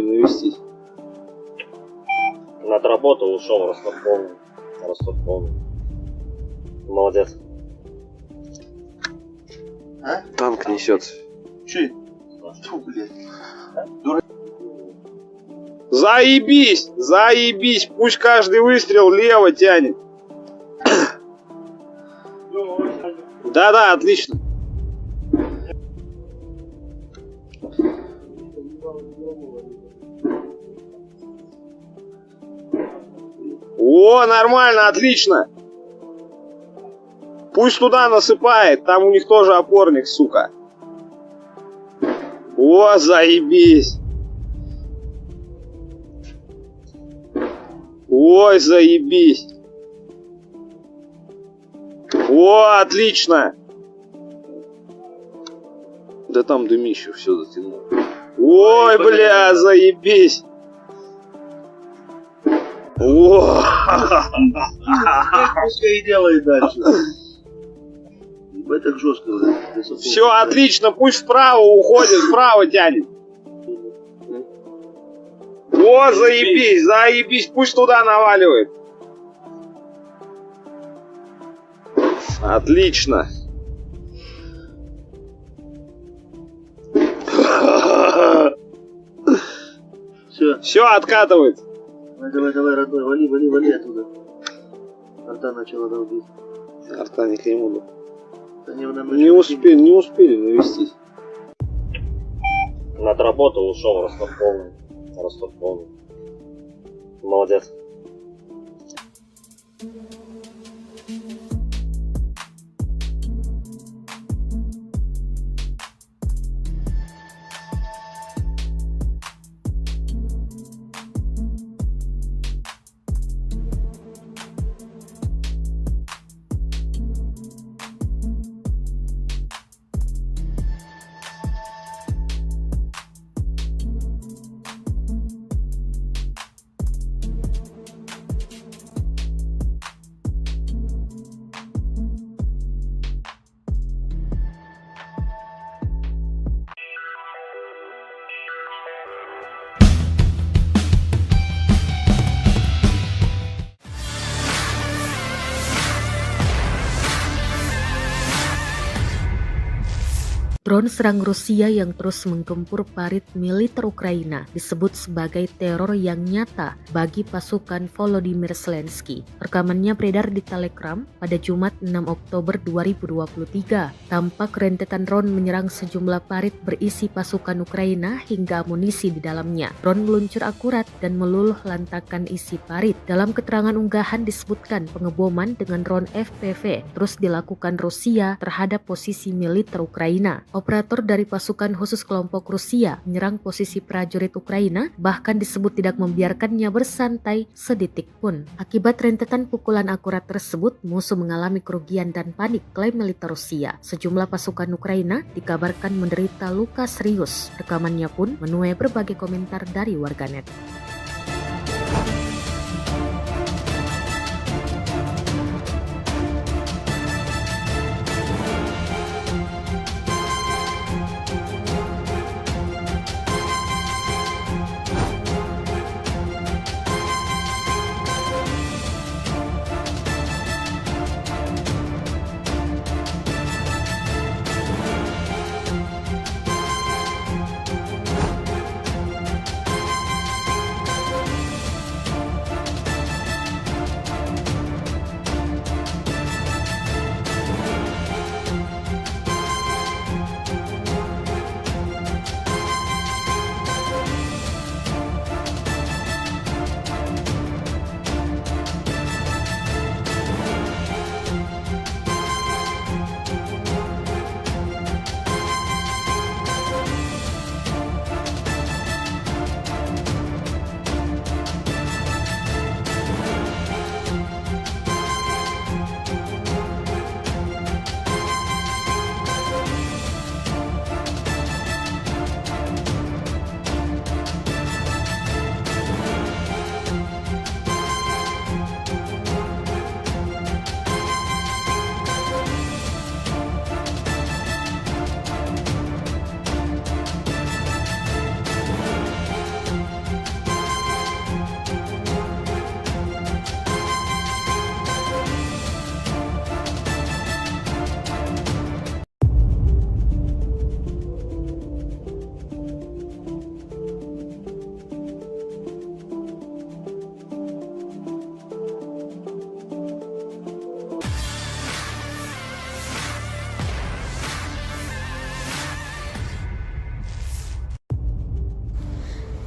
навестись. Отработал, ушел, Ростов полный. Ростов полный. Молодец. А? Танк несется. Че? Фу, блядь. Заебись! Заебись! Пусть каждый выстрел лево тянет. Да, отлично. О, нормально, отлично. Пусть туда насыпает, там у них тоже опорник, сука. О, заебись. Ой, заебись. О, отлично. Да там дымище все затянуло. Ой, бля, заебись. О, Пускай и делает дальше. Ебать так жестко, блядь. все отлично, пусть вправо уходит, вправо тянет. О, заебись, заебись, пусть туда наваливает. Отлично. Все, откатывает. Давай, родной, вали оттуда. Арта начала долбить. Арта не к нему. Не успели навестись. Отработал, ушел, Ростов полный. Ростов полный. Молодец. Drone serang Rusia yang terus menggempur parit militer Ukraina disebut sebagai teror yang nyata bagi pasukan Volodymyr Zelensky. Rekamannya beredar di Telegram pada Jumat 6 Oktober 2023. Tampak rentetan drone menyerang sejumlah parit berisi pasukan Ukraina hingga amunisi di dalamnya. Drone meluncur akurat dan meluluh lantakan isi parit. Dalam keterangan unggahan disebutkan pengeboman dengan drone FPV terus dilakukan Rusia terhadap posisi militer Ukraina. Operator dari pasukan khusus kelompok Rusia menyerang posisi prajurit Ukraina, bahkan disebut tidak membiarkannya bersantai sedetik pun. Akibat rentetan pukulan akurat tersebut, musuh mengalami kerugian dan panik, klaim militer Rusia. Sejumlah pasukan Ukraina dikabarkan menderita luka serius. Rekamannya pun menuai berbagai komentar dari warganet.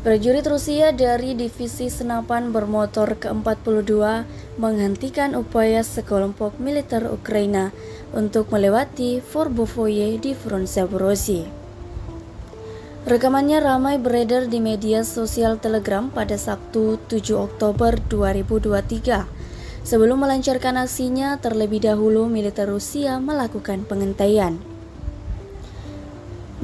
Prajurit Rusia dari Divisi Senapan Bermotor ke-42 menghentikan upaya sekelompok militer Ukraina untuk melewati Forbovoye di front Zaporozhye. Rekamannya ramai beredar di media sosial Telegram pada Sabtu 7 Oktober 2023. Sebelum melancarkan aksinya, terlebih dahulu militer Rusia melakukan pengentaian,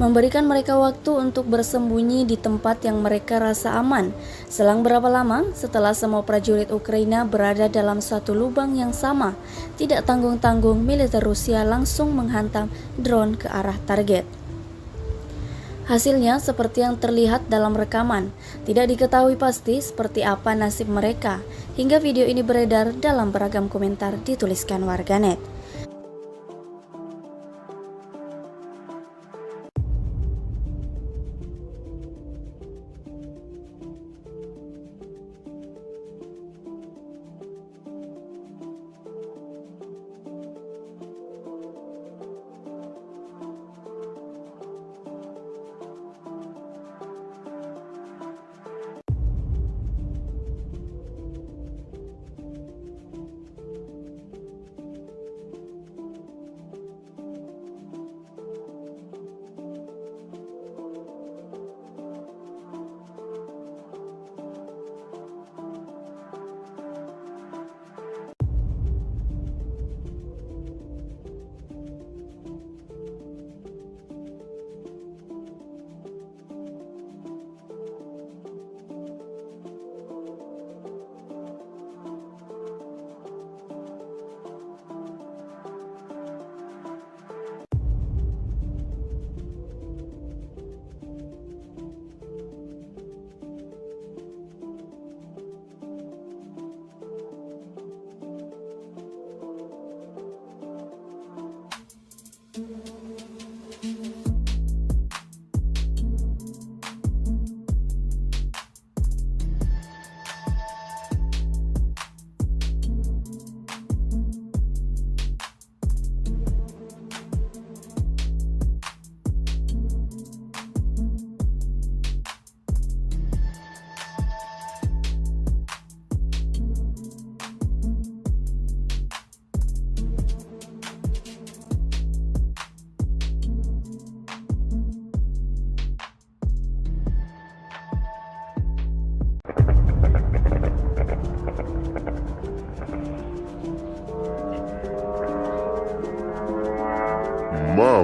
memberikan mereka waktu untuk bersembunyi di tempat yang mereka rasa aman. Selang berapa lama setelah semua prajurit Ukraina berada dalam satu lubang yang sama, tidak tanggung-tanggung militer Rusia langsung menghantam drone ke arah target. Hasilnya seperti yang terlihat dalam rekaman. Tidak diketahui pasti seperti apa nasib mereka, hingga video ini beredar dalam beragam komentar dituliskan warganet.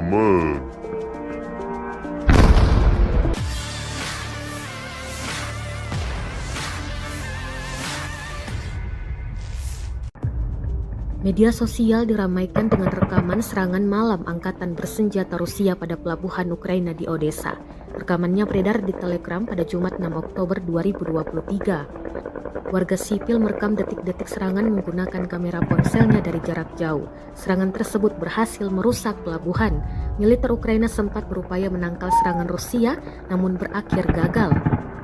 Mama. Media sosial diramaikan dengan rekaman serangan malam angkatan bersenjata Rusia pada pelabuhan Ukraina di Odessa. Rekamannya beredar di Telegram pada Jumat 6 Oktober 2023. Warga sipil merekam detik-detik serangan menggunakan kamera ponselnya dari jarak jauh. Serangan tersebut berhasil merusak pelabuhan. Militer Ukraina sempat berupaya menangkal serangan Rusia, namun berakhir gagal.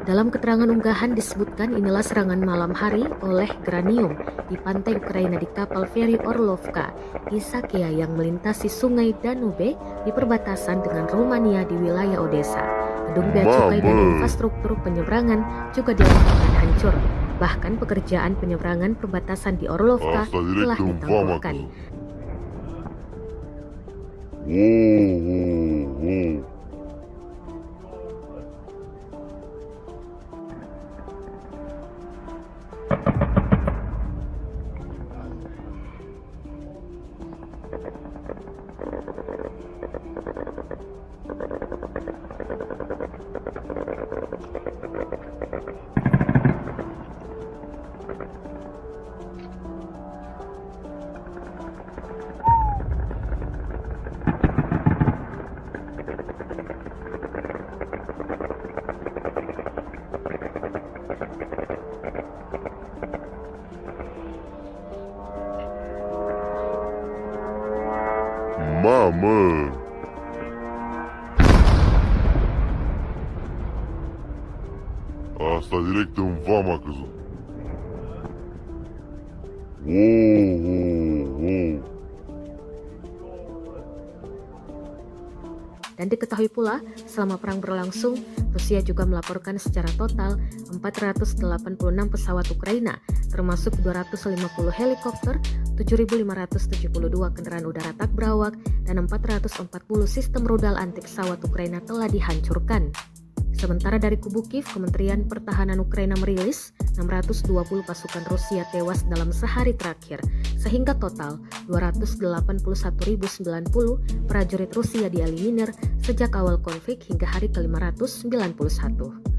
Dalam keterangan unggahan disebutkan inilah serangan malam hari oleh Granium di pantai Ukraina di kapal feri Orlovka, Isakia yang melintasi sungai Danube di perbatasan dengan Rumania di wilayah Odessa. Gedung bea cukai dan infrastruktur penyeberangan juga dilakukan hancur. Bahkan pekerjaan penyeberangan perbatasan di Orlovka telah ditangguhkan. Mama. Asta direct în vama a căzut. Dan diketahui pula, selama perang berlangsung, Rusia juga melaporkan secara total 486 pesawat Ukraina, termasuk 250 helikopter, 7.572 kendaraan udara tak berawak, dan 440 sistem rudal anti pesawat Ukraina telah dihancurkan. Sementara dari kubu Kiev, Kementerian Pertahanan Ukraina merilis 620 pasukan Rusia tewas dalam sehari terakhir, sehingga total 281.090 prajurit Rusia dieliminir sejak awal konflik hingga hari ke-591.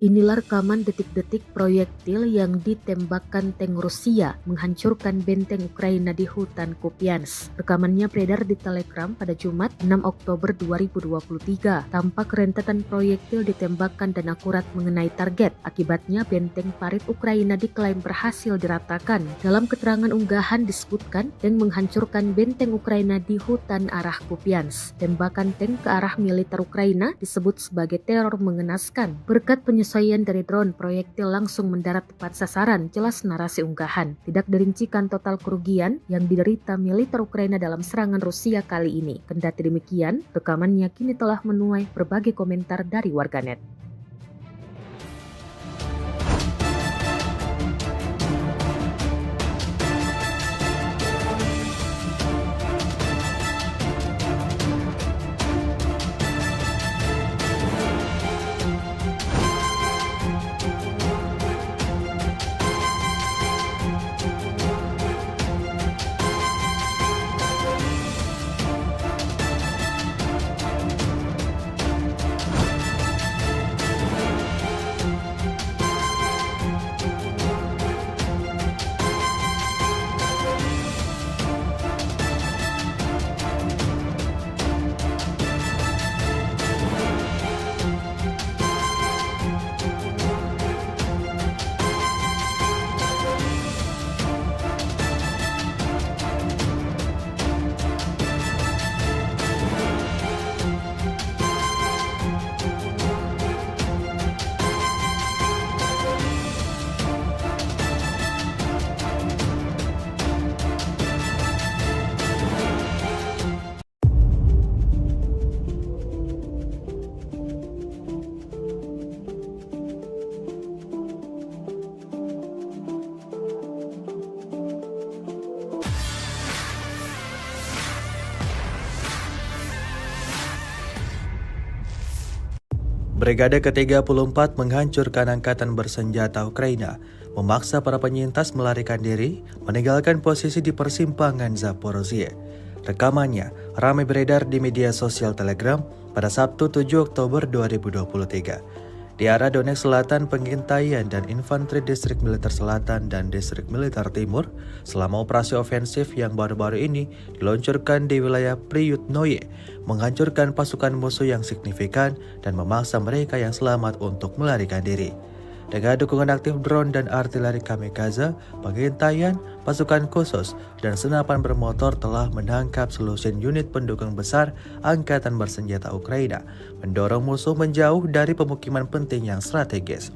Inilah rekaman detik-detik proyektil yang ditembakkan tank Rusia menghancurkan benteng Ukraina di hutan Kupiansk. Rekamannya beredar di Telegram pada Jumat 6 Oktober 2023. Tampak rentetan proyektil ditembakkan dan akurat mengenai target. Akibatnya benteng parit Ukraina diklaim berhasil diratakan. Dalam keterangan unggahan disebutkan tank menghancurkan benteng Ukraina di hutan arah Kupiansk. Tembakan tank ke arah militer Ukraina disebut sebagai teror mengenaskan. Berkat penyesuaian dari drone, proyektil langsung mendarat tepat sasaran, jelas narasi unggahan. Tidak dirincikan total kerugian yang diderita militer Ukraina dalam serangan Rusia kali ini. Kendati demikian, rekamannya kini telah menuai berbagai komentar dari warganet. Brigade ke-34 menghancurkan angkatan bersenjata Ukraina, memaksa para penyintas melarikan diri, meninggalkan posisi di persimpangan Zaporozhye. Rekamannya ramai beredar di media sosial Telegram pada Sabtu 7 Oktober 2023. Di arah Donetsk Selatan, pengintaian dan infanteri Distrik Militer Selatan dan Distrik Militer Timur selama operasi ofensif yang baru-baru ini diluncurkan di wilayah Priyutnoye, menghancurkan pasukan musuh yang signifikan dan memaksa mereka yang selamat untuk melarikan diri. Dengan dukungan aktif drone dan artileri kamikaze, pengintaian, pasukan khusus, dan senapan bermotor telah menangkap selusin unit pendukung besar angkatan bersenjata Ukraina, mendorong musuh menjauh dari pemukiman penting yang strategis.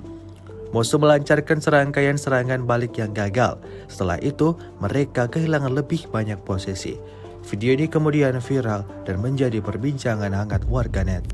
Musuh melancarkan serangkaian serangan balik yang gagal. Setelah itu, mereka kehilangan lebih banyak posisi. Video ini kemudian viral dan menjadi perbincangan hangat warganet.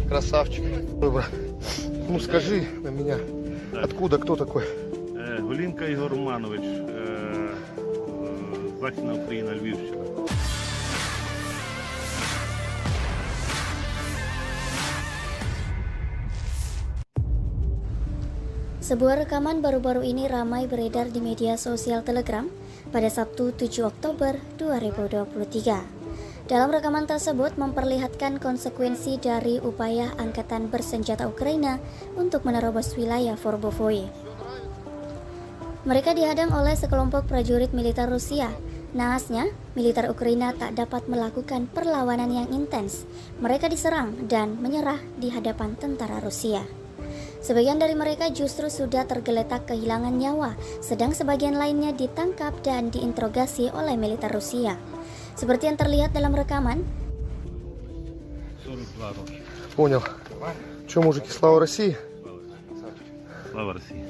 Красавчик. Ой, брат. Ну скажи на меня, Так. откуда, кто такой? Голінка Ігор Романович, Західна Україна, Львівщина. Sebuah rekaman baru-baru ini ramai beredar di media sosial Telegram pada Sabtu 7 Oktober 2023. Dalam rekaman tersebut memperlihatkan konsekuensi dari upaya angkatan bersenjata Ukraina untuk menerobos wilayah Forbovoye. Mereka dihadang oleh sekelompok prajurit militer Rusia. Naasnya, militer Ukraina tak dapat melakukan perlawanan yang intens. Mereka diserang dan menyerah di hadapan tentara Rusia. Sebagian dari mereka justru sudah tergeletak kehilangan nyawa, sedang sebagian lainnya ditangkap dan diinterogasi oleh militer Rusia. Seperti yang terlihat dalam rekaman, 42 роки. Понял. Че, мужики, слава России? Слава Росії.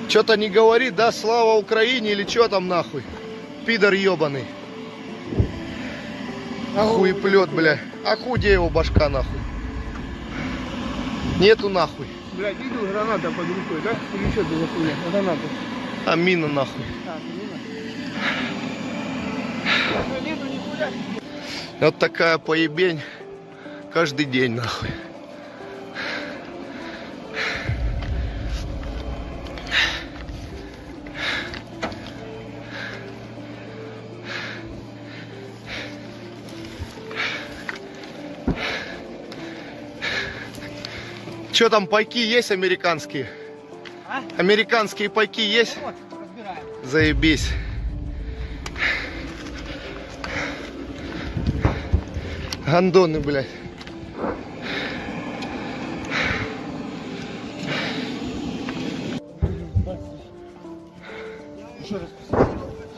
Че-то не говорит, да, слава Украине или что там нахуй? Пидор ебаный. Хуеплет, бля. А где его башка нахуй? Нету нахуй. Блядь, видел, граната под рукой, да? Или что это за хуйня? Граната. А мина нахуй. А, мина. Нету нихуя. Вот такая поебень каждый день нахуй. Че там, пайки есть американские? Американские пайки есть? Заебись. Гандоны, блядь.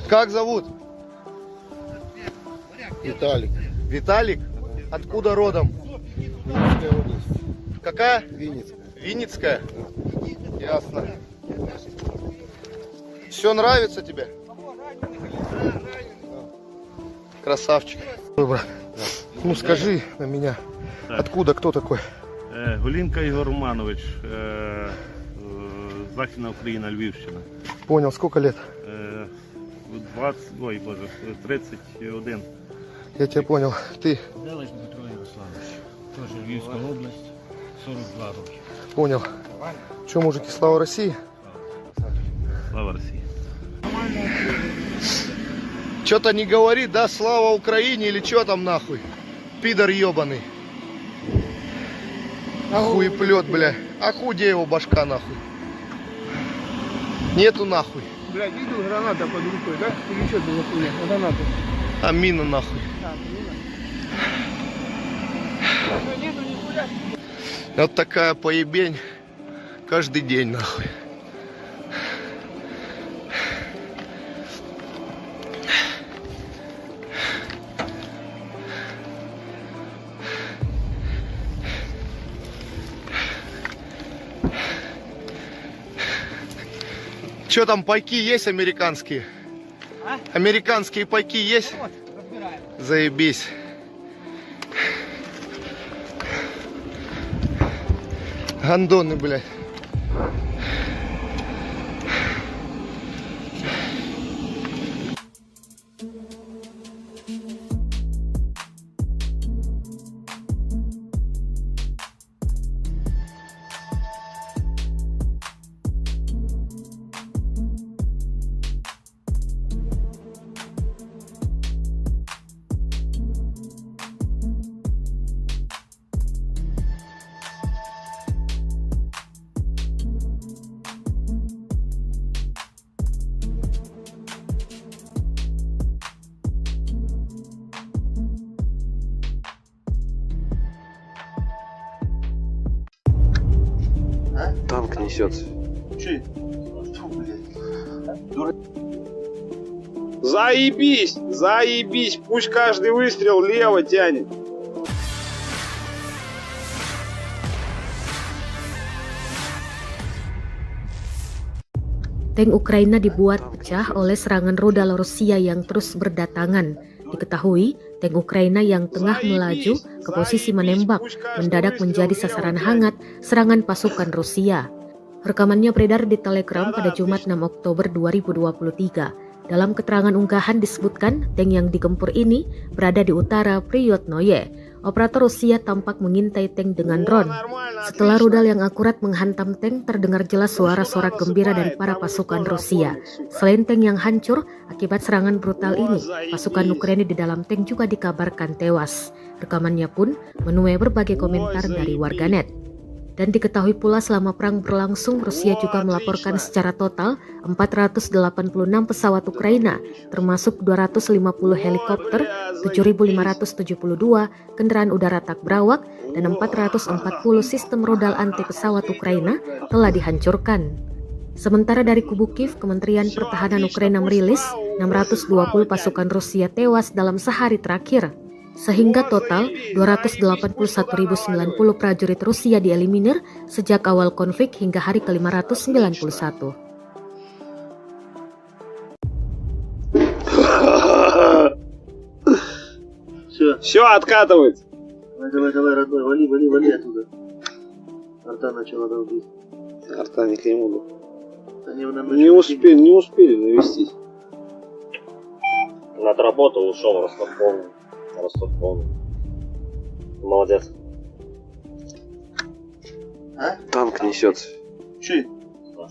Как зовут? Виталик. Виталик? Откуда родом? Винницкая область. Какая? Винницкая. Винницкая? Ясно. Все нравится тебе? Красавчик. Ой, брат. Ну скажи на меня, Так. откуда, кто такой? Голінка Ігор Романович, Західна Україна, Львівщина. Понял, сколько лет? 31. Я тебя понял. Ты Делиш Дмитро Ярославович. Теж Львівська область, 42 роки. понял. Че, мужики, слава России? Слава Росії. Что-то не говорит, да, слава Украине или что там нахуй? Пидор ебаный. Хуеплет, бля. А где его башка нахуй? Нету нахуй. Блядь, видел, граната под рукой, да? Или что это за хуйня? Граната. А мина нахуй. А, мина. Нету нихуя. Вот такая поебень каждый день нахуй. Че там, пайки есть американские? Американские пайки есть? Заебись. Гандоны, блядь. Танк несется. Че? Фу, блядь. Заебись! Заебись! Пусть каждый выстрел лево тянет. Tank Ukraina dibuat pecah oleh serangan rudal Rusia yang terus berdatangan. Diketahui, tank Ukraina yang tengah melaju ke posisi menembak mendadak menjadi sasaran hangat serangan pasukan Rusia. Rekamannya beredar di Telegram pada Jumat 6 Oktober 2023. Dalam keterangan unggahan disebutkan tank yang digempur ini berada di utara Priyotnoye. Operator Rusia tampak mengintai tank dengan drone. Setelah rudal yang akurat menghantam tank, terdengar jelas suara sorak gembira dari para pasukan Rusia. Selain tank yang hancur akibat serangan brutal ini, pasukan Ukraina di dalam tank juga dikabarkan tewas. Rekamannya pun menuai berbagai komentar dari warganet. Dan diketahui pula selama perang berlangsung, Rusia juga melaporkan secara total 486 pesawat Ukraina, termasuk 250 helikopter, 7.572 kendaraan udara tak berawak, dan 440 sistem rudal anti pesawat Ukraina telah dihancurkan. Sementara dari kubu Kiev, Kementerian Pertahanan Ukraina merilis 620 pasukan Rusia tewas dalam sehari terakhir. Sehingga total 281.090 prajurit Rusia dieliminir sejak awal konflik hingga hari ke-591. Все, откатывает. Давай, родной, вали оттуда. Арта начала долбить. Арта не к нему. Они нам Не успели навестись. Отработал, ушел, Ростов полный. Молодец. А? Танк несется. Че?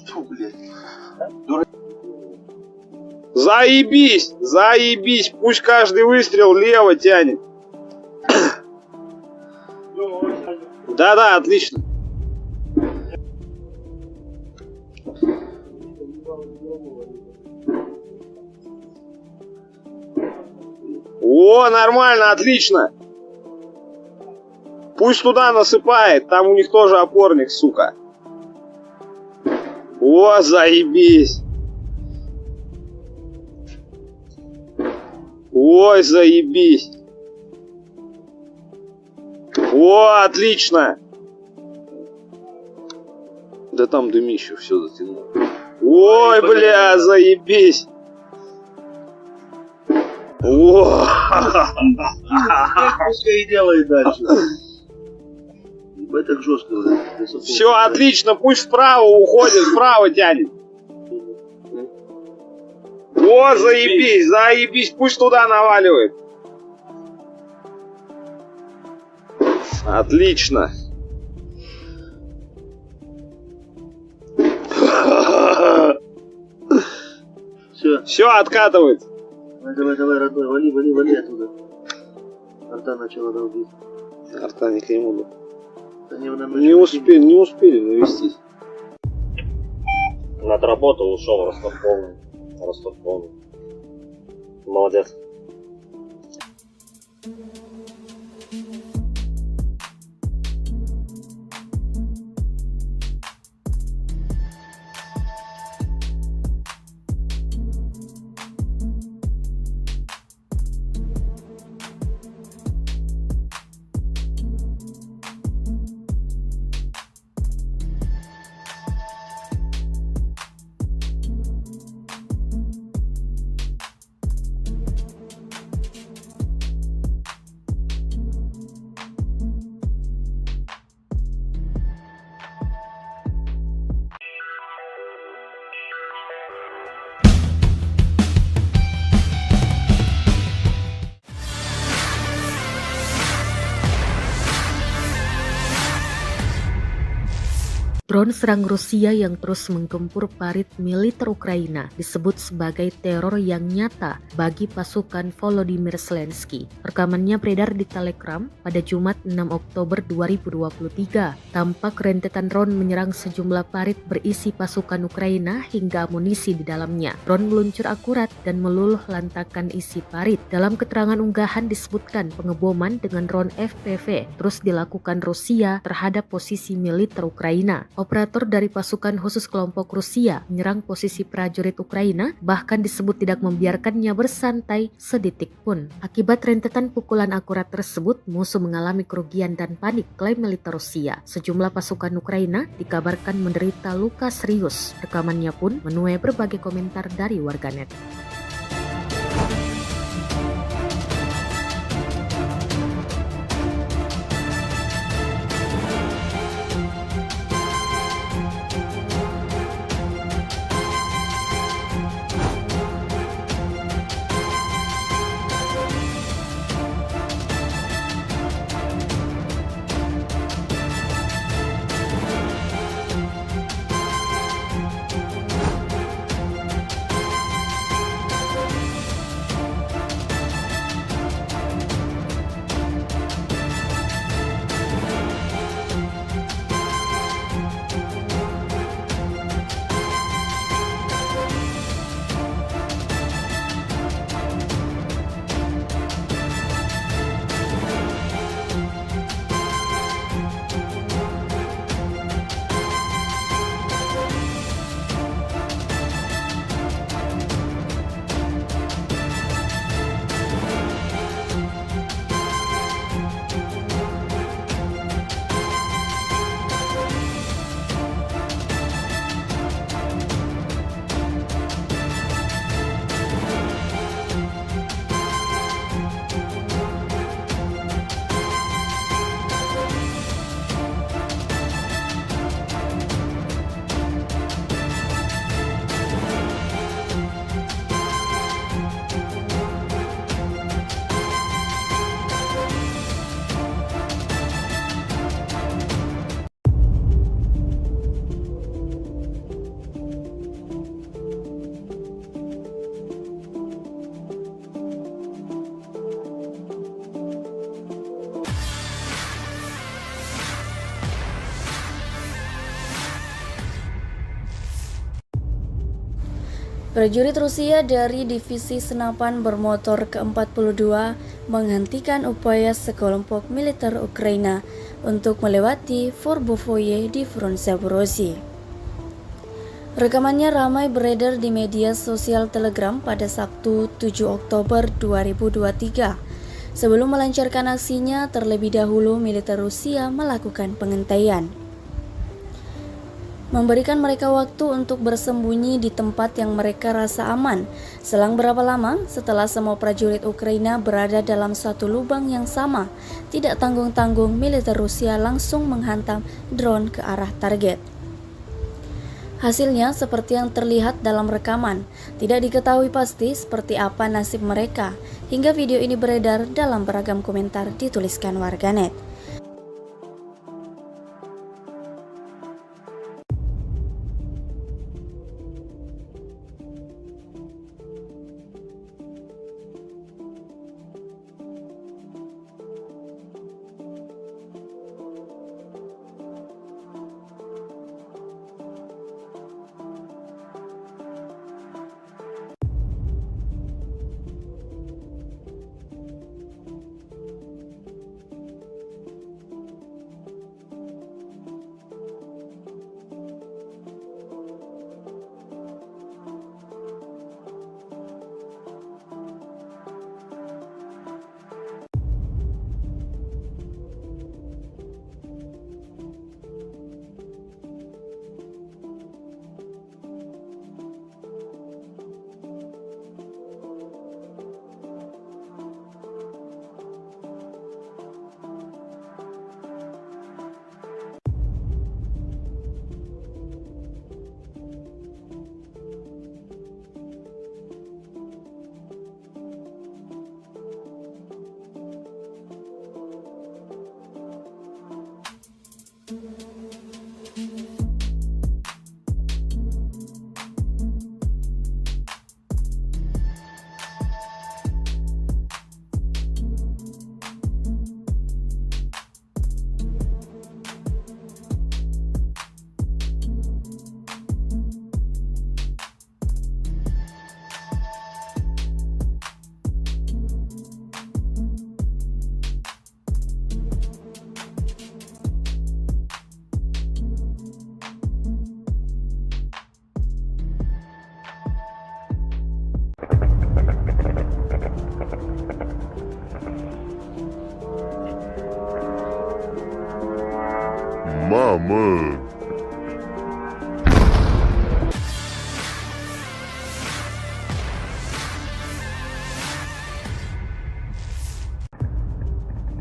Фу, блядь. Заебись! Заебись! Пусть каждый выстрел лево тянет. Да, отлично. О, нормально, отлично. Пусть туда насыпает, там у них тоже опорник, сука. О, заебись. Ой, заебись. О, отлично. Да там дымище все затянуло. Ой, бля, заебись. О, Пускай и делает дальше. Ебать так жестко. все отлично, пусть вправо уходит, вправо тянет. О, заебись, заебись, пусть туда наваливает. Отлично. Все, откатывает. Давай, родной, вали оттуда. Арта начала долбить. Арта не к нему. Они нам Не успели навестись. Отработал, ушел, Ростов полный. Молодец. Drone serang Rusia yang terus menggempur parit militer Ukraina disebut sebagai teror yang nyata bagi pasukan Volodymyr Zelensky. Rekamannya beredar di Telegram pada Jumat 6 Oktober 2023. Tampak rentetan drone menyerang sejumlah parit berisi pasukan Ukraina hingga amunisi di dalamnya. Drone meluncur akurat dan meluluh lantakan isi parit. Dalam keterangan unggahan disebutkan pengeboman dengan drone FPV terus dilakukan Rusia terhadap posisi militer Ukraina. Operator dari pasukan khusus kelompok Rusia menyerang posisi prajurit Ukraina, bahkan disebut tidak membiarkannya bersantai sedetik pun. Akibat rentetan pukulan akurat tersebut, musuh mengalami kerugian dan panik, klaim militer Rusia. Sejumlah pasukan Ukraina dikabarkan menderita luka serius. Rekamannya pun menuai berbagai komentar dari warganet. Prajurit Rusia dari Divisi Senapan Bermotor ke-42 menghentikan upaya sekelompok militer Ukraina untuk melewati Forbovoye di front Zaporozhye. Rekamannya ramai beredar di media sosial Telegram pada Sabtu 7 Oktober 2023. Sebelum melancarkan aksinya, terlebih dahulu militer Rusia melakukan pengentaian, memberikan mereka waktu untuk bersembunyi di tempat yang mereka rasa aman. Selang berapa lama setelah semua prajurit Ukraina berada dalam satu lubang yang sama, tidak tanggung-tanggung militer Rusia langsung menghantam drone ke arah target. Hasilnya seperti yang terlihat dalam rekaman. Tidak diketahui pasti seperti apa nasib mereka, hingga video ini beredar dalam beragam komentar dituliskan warganet.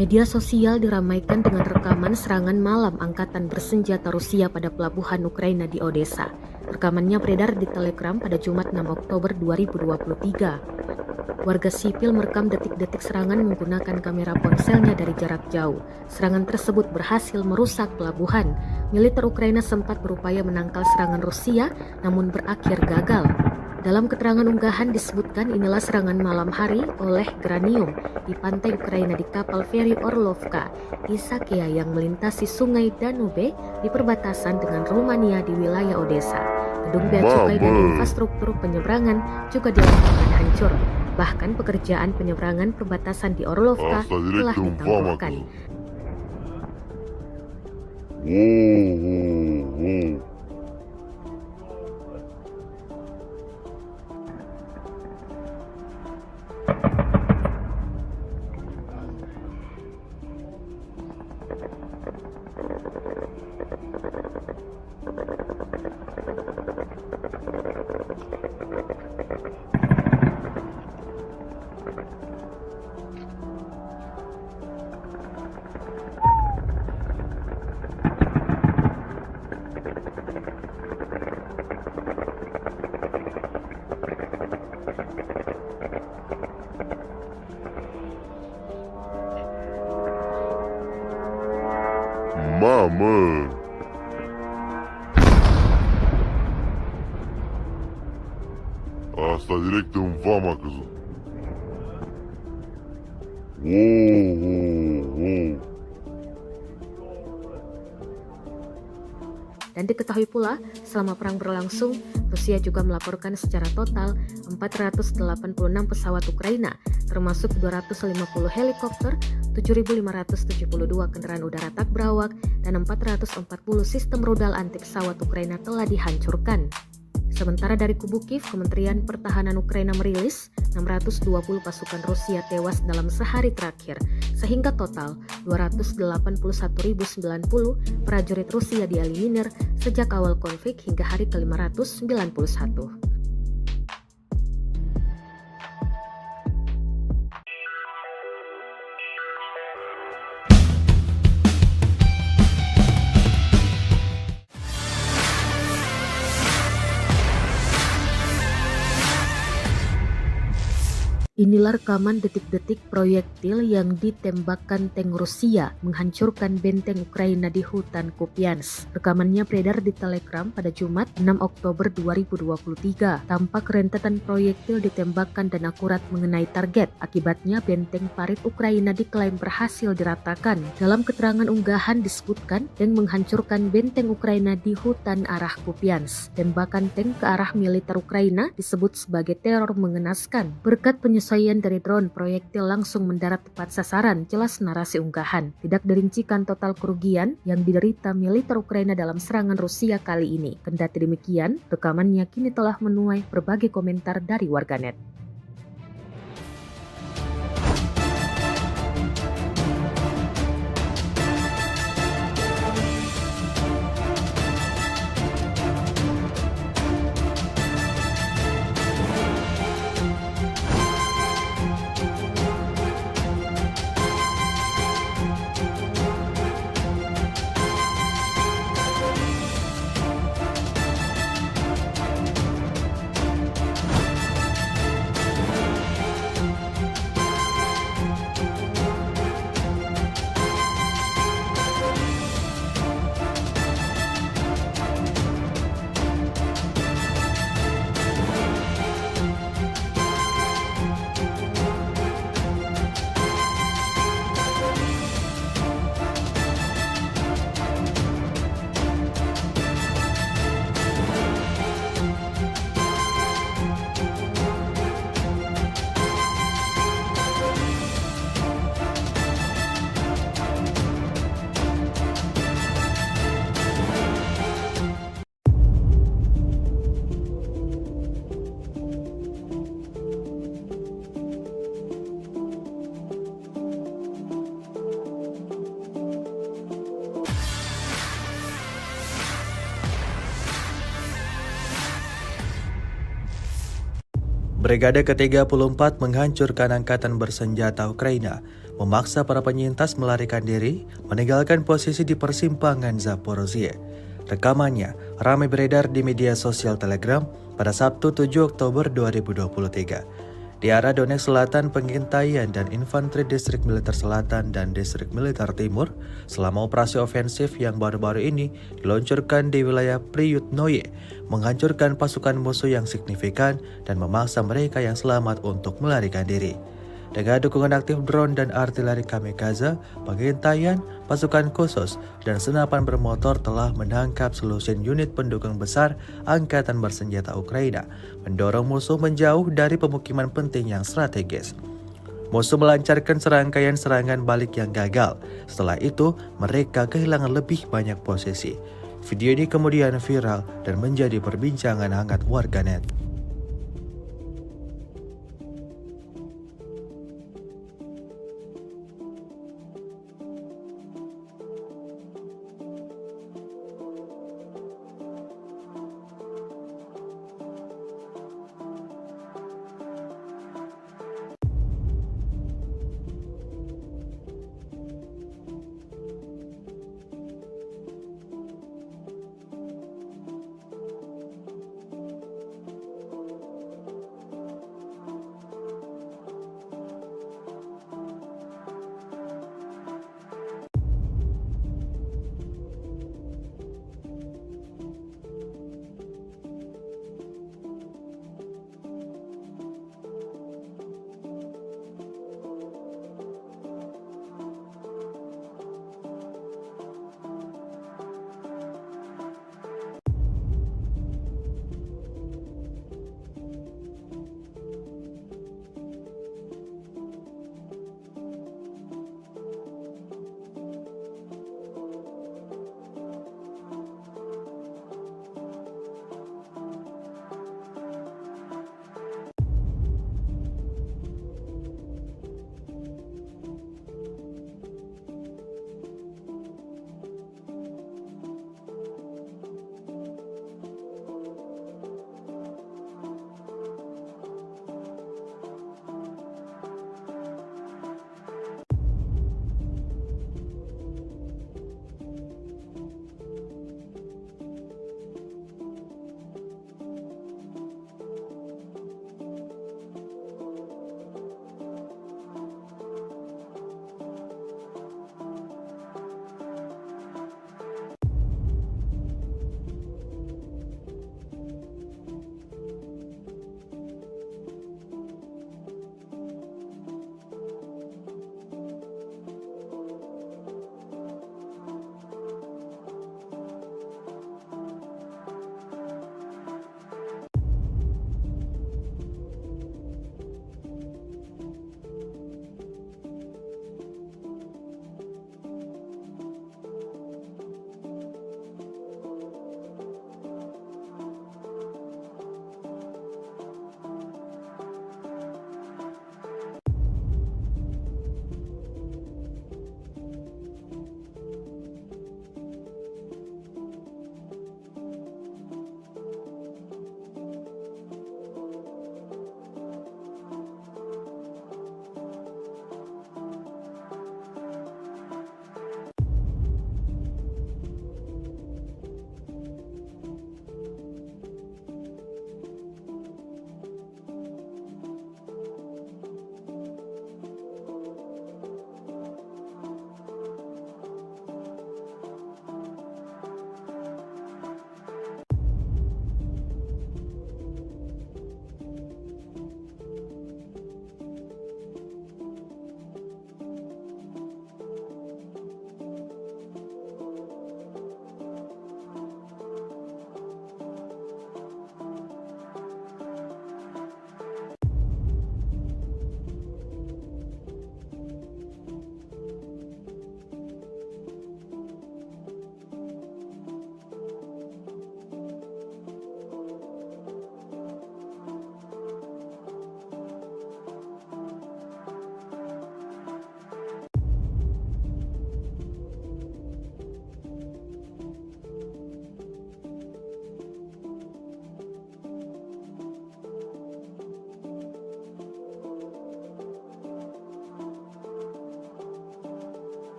Media sosial diramaikan dengan rekaman serangan malam angkatan bersenjata Rusia pada pelabuhan Ukraina di Odessa. Rekamannya beredar di Telegram pada Jumat 6 Oktober 2023. Warga sipil merekam detik-detik serangan menggunakan kamera ponselnya dari jarak jauh. Serangan tersebut berhasil merusak pelabuhan. Militer Ukraina sempat berupaya menangkal serangan Rusia, namun berakhir gagal. Dalam keterangan unggahan disebutkan inilah serangan malam hari oleh Granium di pantai Ukraina di kapal feri Orlovka, Isakia yang melintasi sungai Danube di perbatasan dengan Rumania di wilayah Odessa. Gedung bea cukai dan infrastruktur penyeberangan juga dilakukan hancur. Bahkan pekerjaan penyeberangan perbatasan di Orlovka telah ditangguhkan. Mama. Asta direct în vama a căzut. Dan diketahui pula, selama perang berlangsung, Rusia juga melaporkan secara total 486 pesawat Ukraina, termasuk 250 helikopter, 7.572 kendaraan udara tak berawak, dan 440 sistem rudal anti pesawat Ukraina telah dihancurkan. Sementara dari kubu Kiev, Kementerian Pertahanan Ukraina merilis 620 pasukan Rusia tewas dalam sehari terakhir, sehingga total 281.090 prajurit Rusia dieliminir sejak awal konflik hingga hari ke-591. Inilah rekaman detik-detik proyektil yang ditembakkan tank Rusia menghancurkan benteng Ukraina di hutan Kupiansk. Rekamannya beredar di Telegram pada Jumat 6 Oktober 2023. Tampak rentetan proyektil ditembakkan dan akurat mengenai target. Akibatnya benteng parit Ukraina diklaim berhasil diratakan. Dalam keterangan unggahan disebutkan tank menghancurkan benteng Ukraina di hutan arah Kupiansk. Tembakan tank ke arah militer Ukraina disebut sebagai teror mengenaskan. Berkat penyesuaian dari drone, proyektil langsung mendarat tepat sasaran, jelas narasi unggahan. Tidak dirincikan total kerugian yang diderita militer Ukraina dalam serangan Rusia kali ini. Kendati demikian, rekamannya kini telah menuai berbagai komentar dari warganet. Brigade ke-34 menghancurkan angkatan bersenjata Ukraina, memaksa para penyintas melarikan diri, meninggalkan posisi di persimpangan Zaporozhye. Rekamannya ramai beredar di media sosial Telegram pada Sabtu 7 Oktober 2023. Di arah Donetsk Selatan, pengintaian dan infanteri Distrik Militer Selatan dan Distrik Militer Timur selama operasi ofensif yang baru-baru ini diluncurkan di wilayah Priyutnoye, menghancurkan pasukan musuh yang signifikan dan memaksa mereka yang selamat untuk melarikan diri. Dengan dukungan aktif drone dan artileri kamikaze, pengintaian, pasukan khusus, dan senapan bermotor telah menangkap selusin unit pendukung besar angkatan bersenjata Ukraina, mendorong musuh menjauh dari pemukiman penting yang strategis. Musuh melancarkan serangkaian serangan balik yang gagal. Setelah itu, mereka kehilangan lebih banyak posisi. Video ini kemudian viral dan menjadi perbincangan hangat warganet.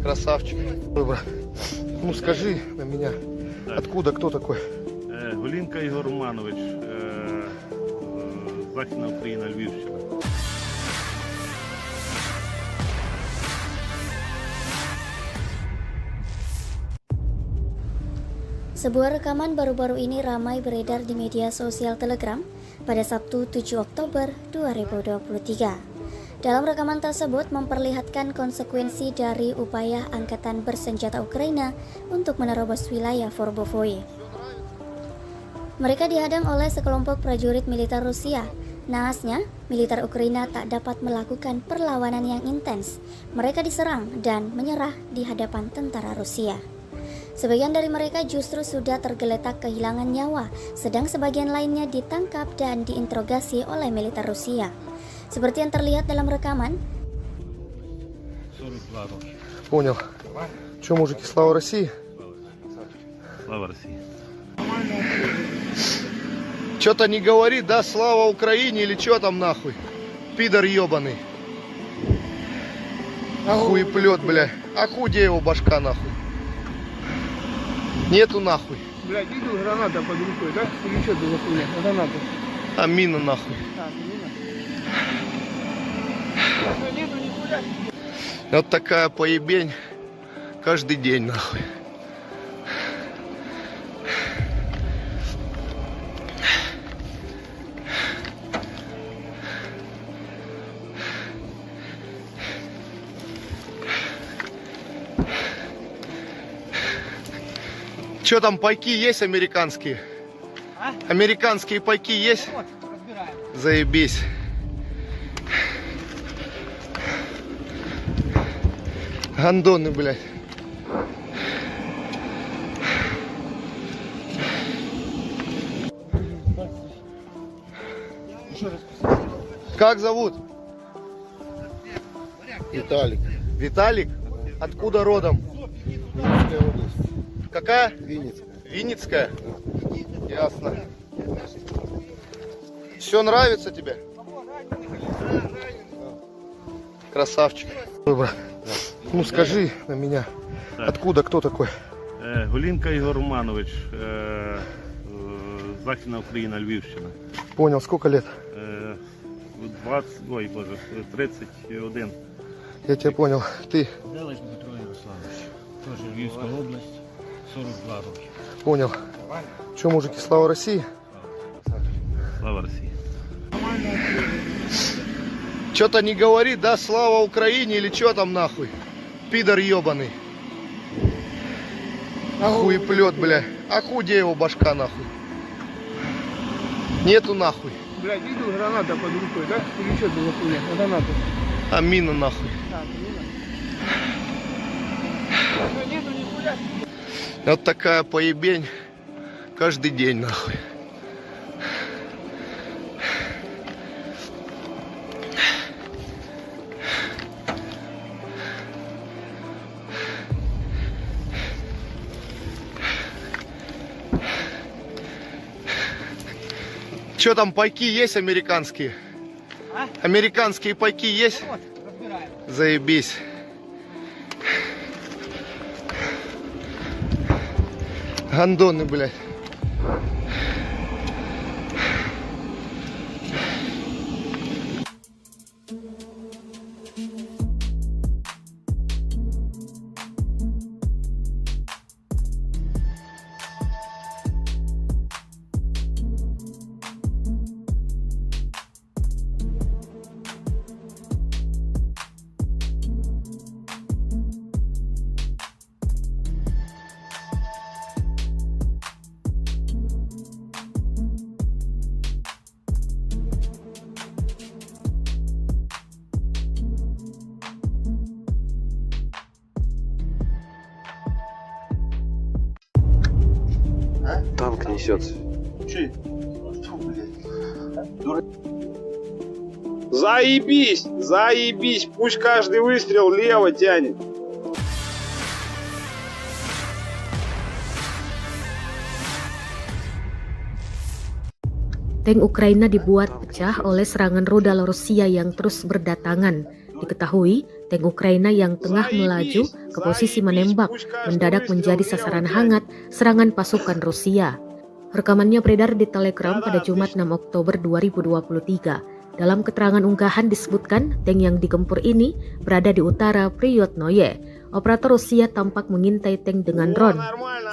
Красавчик. Ой, брат. Ну скажи на меня, Так. откуда, кто такой? Голінка Ігор Романович, Західна Україна, Львівщина. Sebuah rekaman baru-baru ini ramai beredar di media sosial Telegram pada Sabtu 7 Oktober 2023. Dalam rekaman tersebut memperlihatkan konsekuensi dari upaya angkatan bersenjata Ukraina untuk menerobos wilayah Forbovoye. Mereka dihadang oleh sekelompok prajurit militer Rusia. Naasnya, militer Ukraina tak dapat melakukan perlawanan yang intens. Mereka diserang dan menyerah di hadapan tentara Rusia. Sebagian dari mereka justru sudah tergeletak kehilangan nyawa, sedang sebagian lainnya ditangkap dan diinterogasi oleh militer Rusia. Seperti yang terlihat dalam rekaman, 42 роки. Понял. Че, мужики, слава России? Слава Росії. Что-то не говорит, да, слава Украине или что там нахуй? Пидор ебаный. Хуеплет, бля. А где его башка нахуй? Нету нахуй. Блядь, иду, граната под рукой, да? Или что это за хуйня? Граната. А мина нахуй. А, мина. Что, нету нихуя? Вот такая поебень каждый день нахуй. Че там, пайки есть американские? А? Американские пайки есть? Вот, разбираем. Заебись. Гандоны, блядь. Как зовут? Виталик. Виталик? Откуда родом? Винницкая область. Какая? Винницкая. Винницкая? Ясно. Все нравится тебе? Красавчик. Ой, брат. Ну скажи на меня, Так. откуда, кто такой? Голінка Ігор Романович, Західна Україна, Львівщина. Понял, сколько лет? 31. Я тебя понял. Ты Делач Дмитро Ярославович. Теж Львівська область, 42 роки. понял. Че, мужики, слава России? Слава Росії. Что-то не говорит, да, слава Украине или что там нахуй? Пидор ебаный. Хуеплет, бля. А где его башка нахуй? Нету нахуй. Блядь, иду, граната под рукой, да? Или что это за хуйня? Граната. А мина нахуй. А, мина. Что, нету нихуя? Вот такая поебень каждый день нахуй. Че там, пайки есть американские? А? Американские пайки есть? Вот, разбираем. Заебись. Гандоны, блядь. несется? Че? Фу, блядь. Заебись! Заебись! Пусть каждый выстрел лево тянет. Tank Ukraina dibuat pecah oleh serangan rudal Rusia yang terus berdatangan. Diketahui, tank Ukraina yang tengah melaju ke posisi menembak mendadak menjadi sasaran hangat serangan pasukan Rusia. Rekamannya beredar di Telegram pada Jumat 6 Oktober 2023. Dalam keterangan unggahan disebutkan tank yang digempur ini berada di utara Priyotnoye. Operator Rusia tampak mengintai tank dengan drone.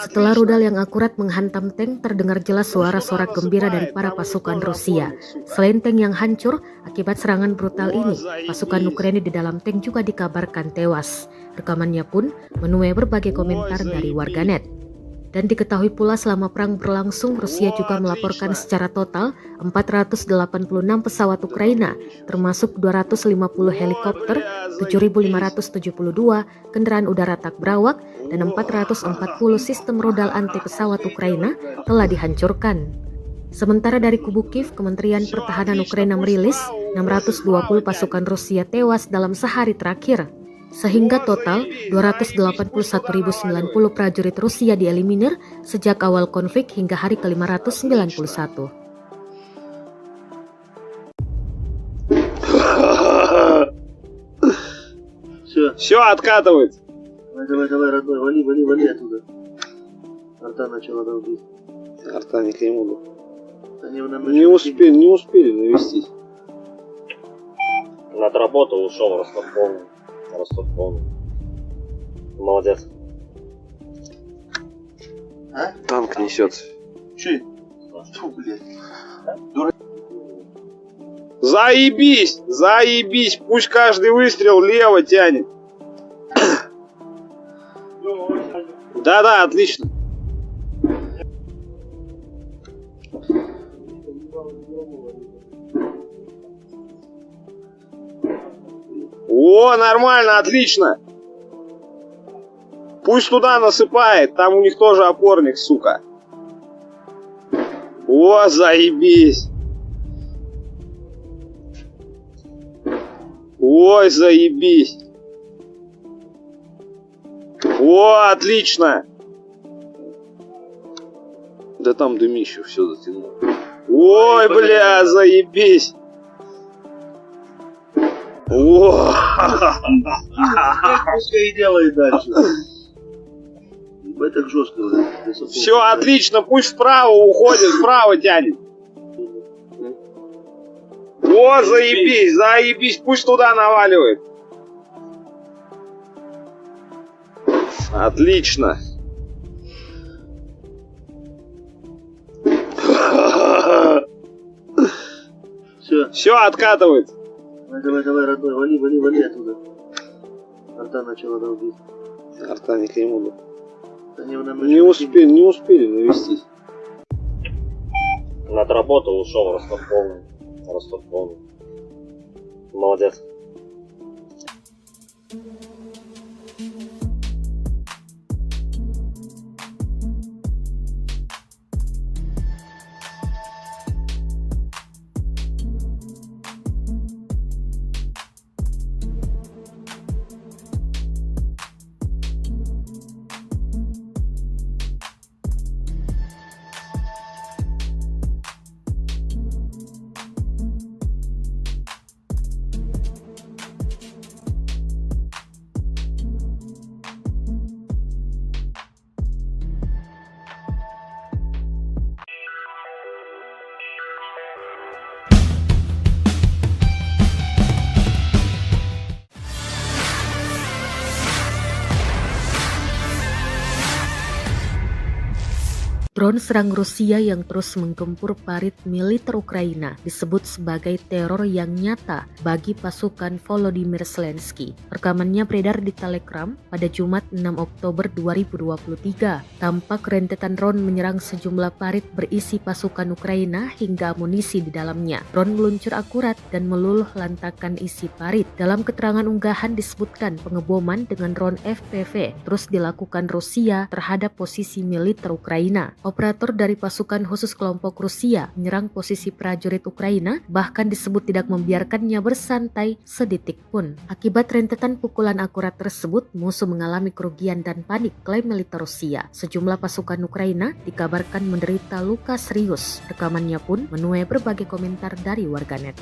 Setelah rudal yang akurat menghantam tank, terdengar jelas suara sorak gembira dari para pasukan Rusia. Selain tank yang hancur akibat serangan brutal ini, pasukan Ukraina di dalam tank juga dikabarkan tewas. Rekamannya pun menuai berbagai komentar dari warganet. Dan diketahui pula selama perang berlangsung, Rusia juga melaporkan secara total 486 pesawat Ukraina, termasuk 250 helikopter, 7.572 kendaraan udara tak berawak, dan 440 sistem rudal anti pesawat Ukraina telah dihancurkan. Sementara dari kubu Kiev, Kementerian Pertahanan Ukraina merilis 620 pasukan Rusia tewas dalam sehari terakhir. Sehingga total 281.090 prajurit Rusia dieliminir sejak awal konflik hingga hari ke-591. Все, откатывает. Давай, родной, вали оттуда. Арта начала долбить. Арта не к нему. Они нам Не успели навестись. Отработал, ушел, Ростов полный. Молодец. А? Танк несется. Че? Фу, блядь. Заебись! Заебись! Пусть каждый выстрел лево тянет. Да, отлично. О, нормально, отлично. Пусть туда насыпает, там у них тоже опорник, сука. О, заебись. Ой, заебись. О, отлично. Да там дымище все затянуло. Ой, бля, заебись. О, Пускай и делает дальше. Ебать так жестко. все отлично, пусть вправо уходит, вправо тянет. О, заебись, заебись, пусть туда наваливает. Отлично. Все, откатывает. Давай, родной, вали оттуда. Арта начала долбить. Арта не к нему. Они нам Не успели навестись. Отработал, ушел, Ростов полный. Молодец. Drone serang Rusia yang terus menggempur parit militer Ukraina disebut sebagai teror yang nyata bagi pasukan Volodymyr Zelensky. Rekamannya beredar di Telegram pada Jumat 6 Oktober 2023. Tampak rentetan drone menyerang sejumlah parit berisi pasukan Ukraina hingga amunisi di dalamnya. Drone meluncur akurat dan meluluh lantakan isi parit. Dalam keterangan unggahan disebutkan pengeboman dengan drone FPV terus dilakukan Rusia terhadap posisi militer Ukraina. Operator dari pasukan khusus kelompok Rusia menyerang posisi prajurit Ukraina, bahkan disebut tidak membiarkannya bersantai sedetik pun. Akibat rentetan pukulan akurat tersebut, musuh mengalami kerugian dan panik, klaim militer Rusia. Sejumlah pasukan Ukraina dikabarkan menderita luka serius. Rekamannya pun menuai berbagai komentar dari warganet.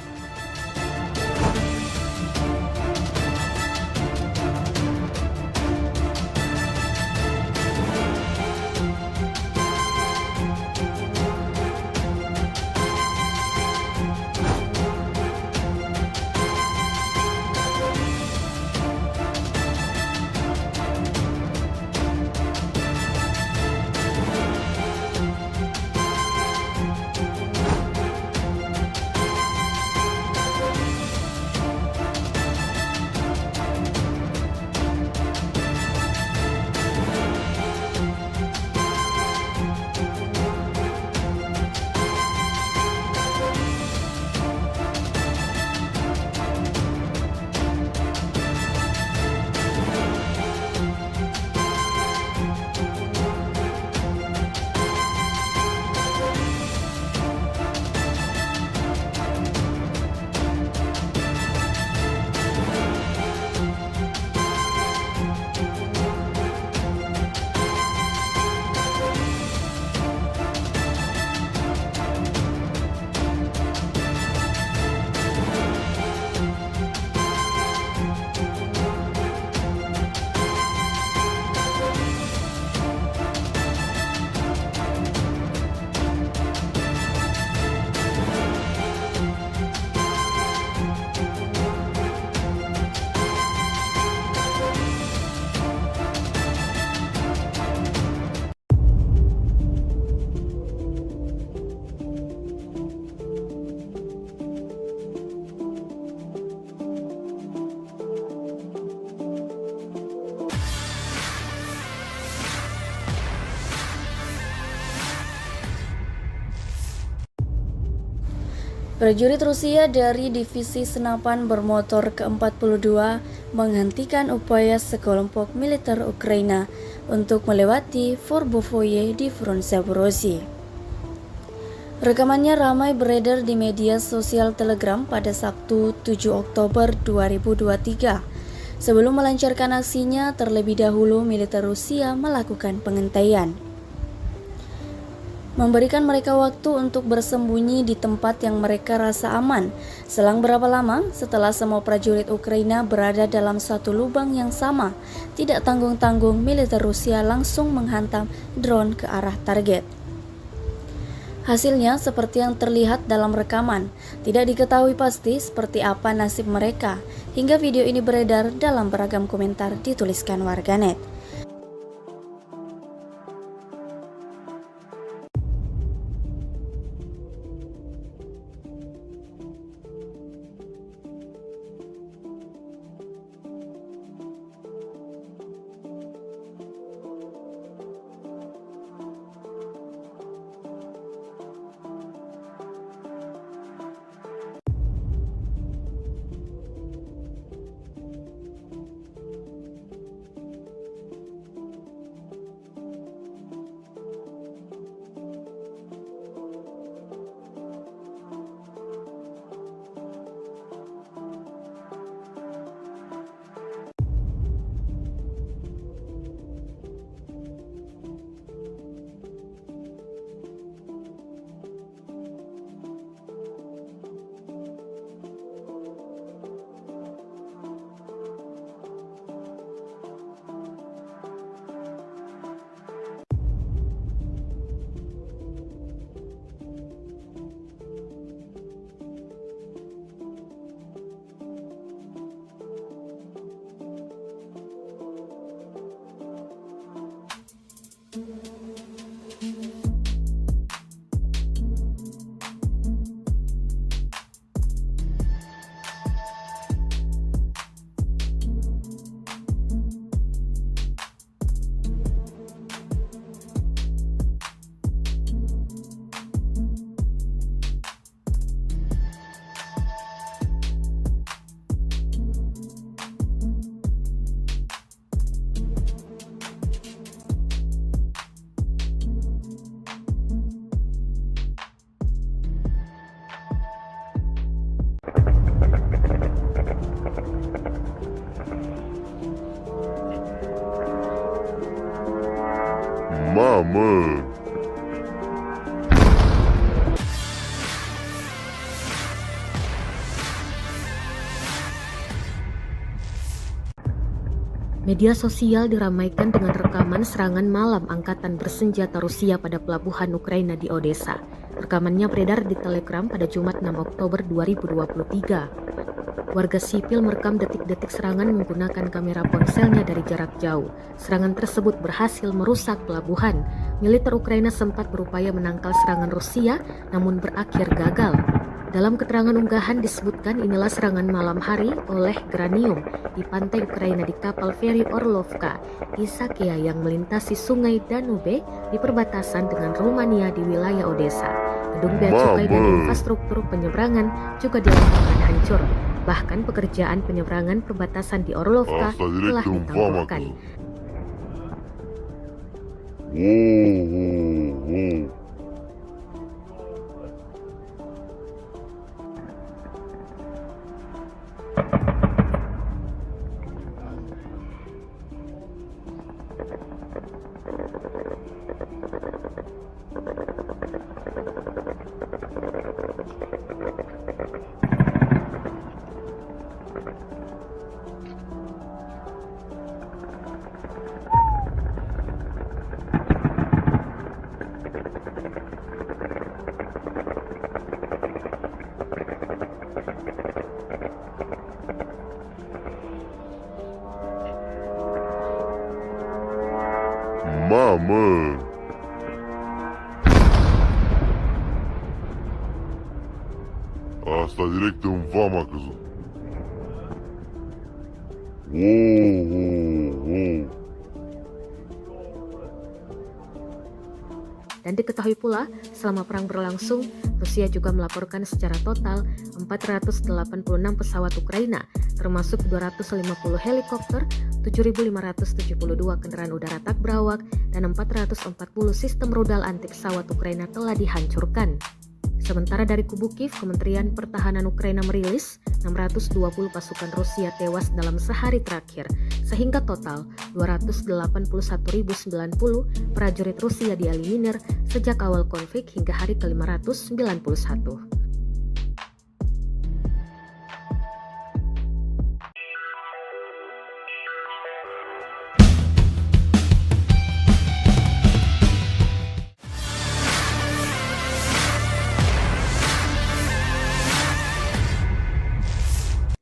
Prajurit Rusia dari Divisi Senapan Bermotor ke-42 menghentikan upaya sekelompok militer Ukraina untuk melewati Forbovoye di front Zaporozhye. Rekamannya ramai beredar di media sosial Telegram pada Sabtu 7 Oktober 2023. Sebelum melancarkan aksinya, terlebih dahulu militer Rusia melakukan pengentaian, memberikan mereka waktu untuk bersembunyi di tempat yang mereka rasa aman. Selang berapa lama setelah semua prajurit Ukraina berada dalam satu lubang yang sama, tidak tanggung-tanggung militer Rusia langsung menghantam drone ke arah target. Hasilnya seperti yang terlihat dalam rekaman. Tidak diketahui pasti seperti apa nasib mereka, hingga video ini beredar dalam beragam komentar dituliskan warganet. Mama. Media sosial diramaikan dengan rekaman serangan malam angkatan bersenjata Rusia pada pelabuhan Ukraina di Odessa. Rekamannya beredar di Telegram pada Jumat 6 Oktober 2023. Warga sipil merekam detik-detik serangan menggunakan kamera ponselnya dari jarak jauh. Serangan tersebut berhasil merusak pelabuhan. Militer Ukraina sempat berupaya menangkal serangan Rusia, namun berakhir gagal. Dalam keterangan unggahan disebutkan inilah serangan malam hari oleh Granium di pantai Ukraina di kapal feri Orlovka di Sakia yang melintasi sungai Danube di perbatasan dengan Rumania di wilayah Odessa. Gedung bea cukai dan infrastruktur penyeberangan juga dilakukan hancur. Bahkan pekerjaan penyeberangan perbatasan di Orlovka telah ditangguhkan. Mama. Asta direct în vama a căzut. Dan diketahui pula, selama perang berlangsung, Rusia juga melaporkan secara total 486 pesawat Ukraina, termasuk 250 helikopter, 7.572 kendaraan udara tak berawak, dan 440 sistem rudal anti pesawat Ukraina telah dihancurkan. Sementara dari kubu Kiev, Kementerian Pertahanan Ukraina merilis 620 pasukan Rusia tewas dalam sehari terakhir, sehingga total 281.090 prajurit Rusia dieliminir sejak awal konflik hingga hari ke-591.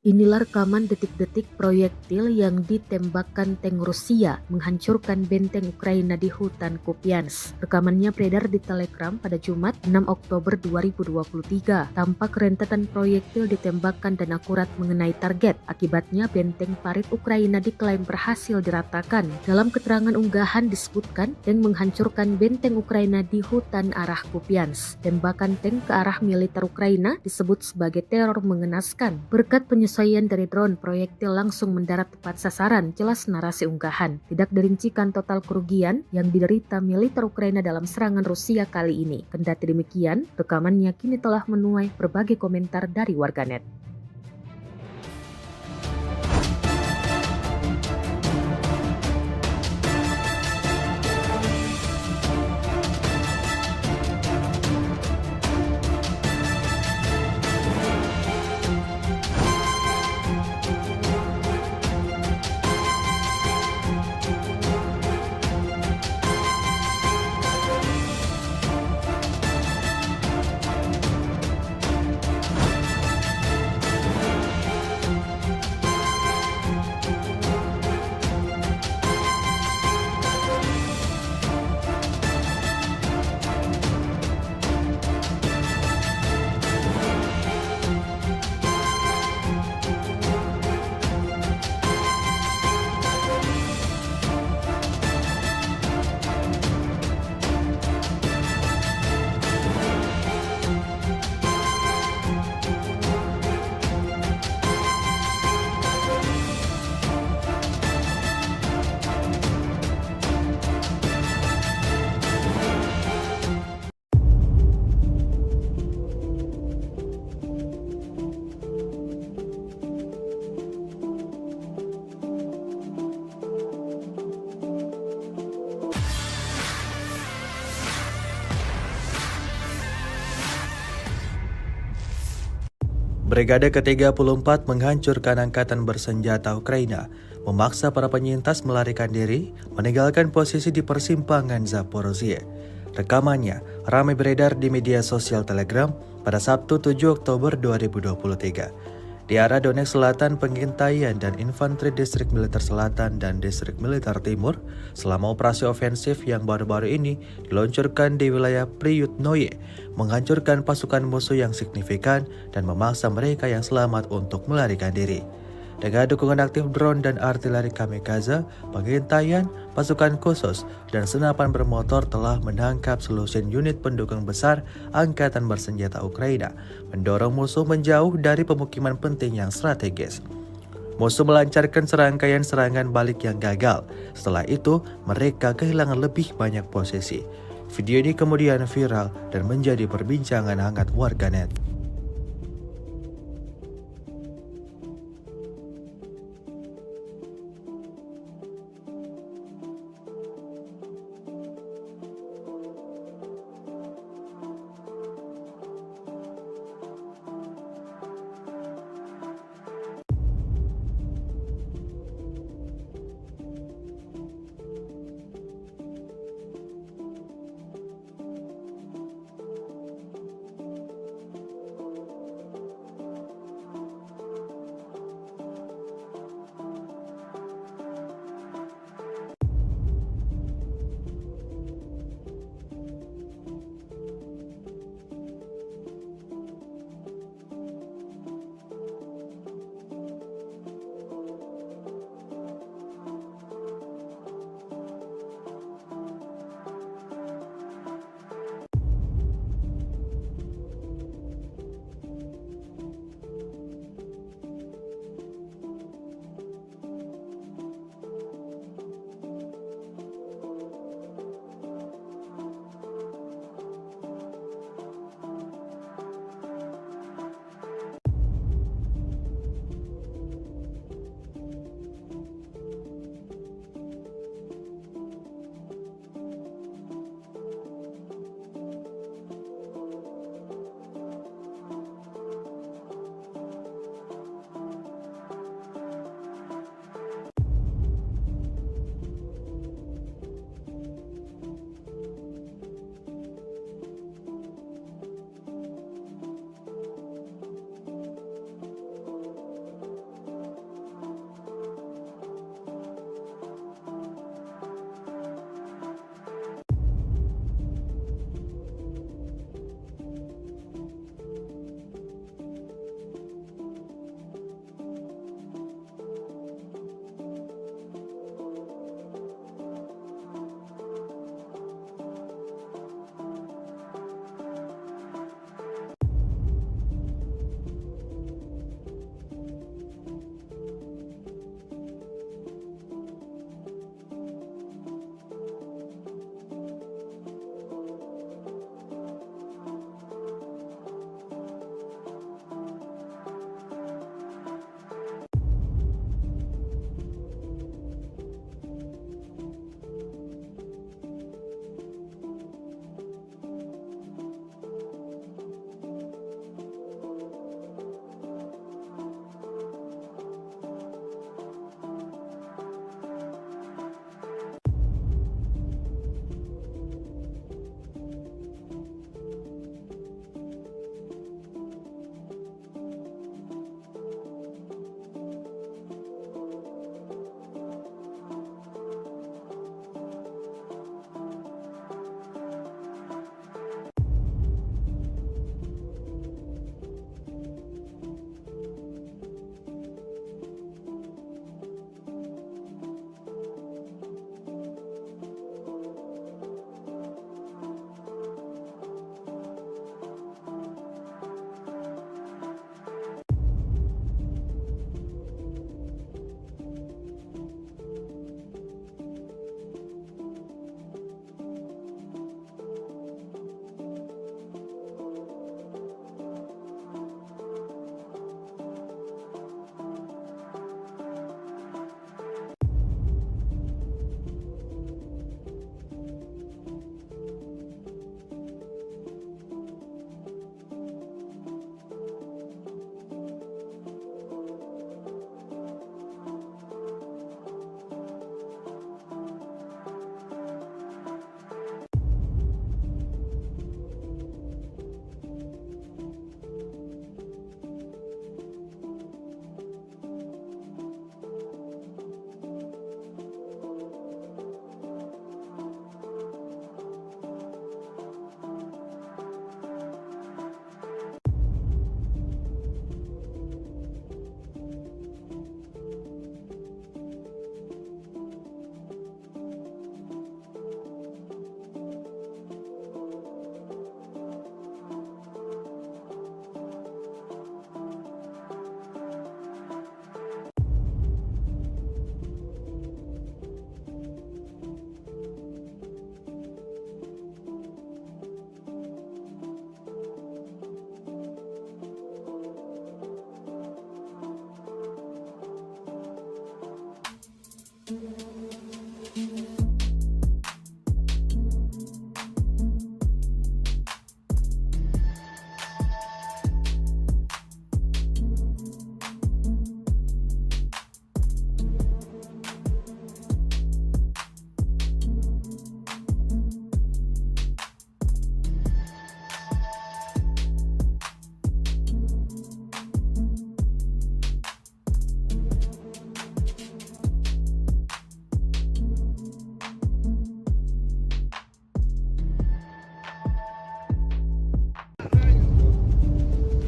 Inilah rekaman detik-detik proyektil yang ditembakkan tank Rusia menghancurkan benteng Ukraina di hutan Kupiansk. Rekamannya beredar di Telegram pada Jumat 6 Oktober 2023. Tampak rentetan proyektil ditembakkan dan akurat mengenai target. Akibatnya benteng parit Ukraina diklaim berhasil diratakan. Dalam keterangan unggahan disebutkan tank menghancurkan benteng Ukraina di hutan arah Kupiansk. Tembakan tank ke arah militer Ukraina disebut sebagai teror mengenaskan. Berkat penyesuaian dari drone, proyektil langsung mendarat tepat sasaran, jelas narasi unggahan. Tidak dirincikan total kerugian yang diderita militer Ukraina dalam serangan Rusia kali ini. Kendati demikian, rekamannya kini telah menuai berbagai komentar dari warganet. Brigade ke-34 menghancurkan angkatan bersenjata Ukraina, memaksa para penyintas melarikan diri, meninggalkan posisi di persimpangan Zaporozhye. Rekamannya ramai beredar di media sosial Telegram pada Sabtu 7 Oktober 2023. Di arah Donetsk Selatan, pengintaian dan infanteri Distrik Militer Selatan dan Distrik Militer Timur selama operasi ofensif yang baru-baru ini diluncurkan di wilayah Priyutnoye, menghancurkan pasukan musuh yang signifikan dan memaksa mereka yang selamat untuk melarikan diri. Dengan dukungan aktif drone dan artileri kamikaze, pengintaian, pasukan khusus, dan senapan bermotor telah menangkap selusin unit pendukung besar angkatan bersenjata Ukraina, mendorong musuh menjauh dari pemukiman penting yang strategis. Musuh melancarkan serangkaian serangan balik yang gagal. Setelah itu, mereka kehilangan lebih banyak posisi. Video ini kemudian viral dan menjadi perbincangan hangat warganet.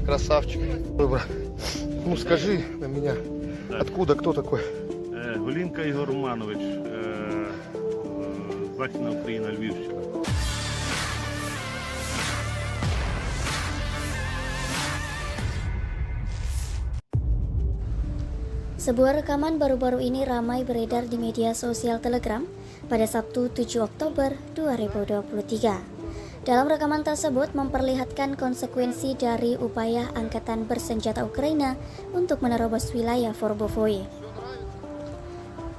Красавчик. Ой, брат. Ну скажи на меня, Так. откуда, кто такой? Голінка Ігор Романович, Західна Україна, Львівщина. Sebuah rekaman baru-baru ini ramai beredar di media sosial Telegram pada Sabtu 7 Oktober 2023. Dalam rekaman tersebut memperlihatkan konsekuensi dari upaya angkatan bersenjata Ukraina untuk menerobos wilayah Forbovoye.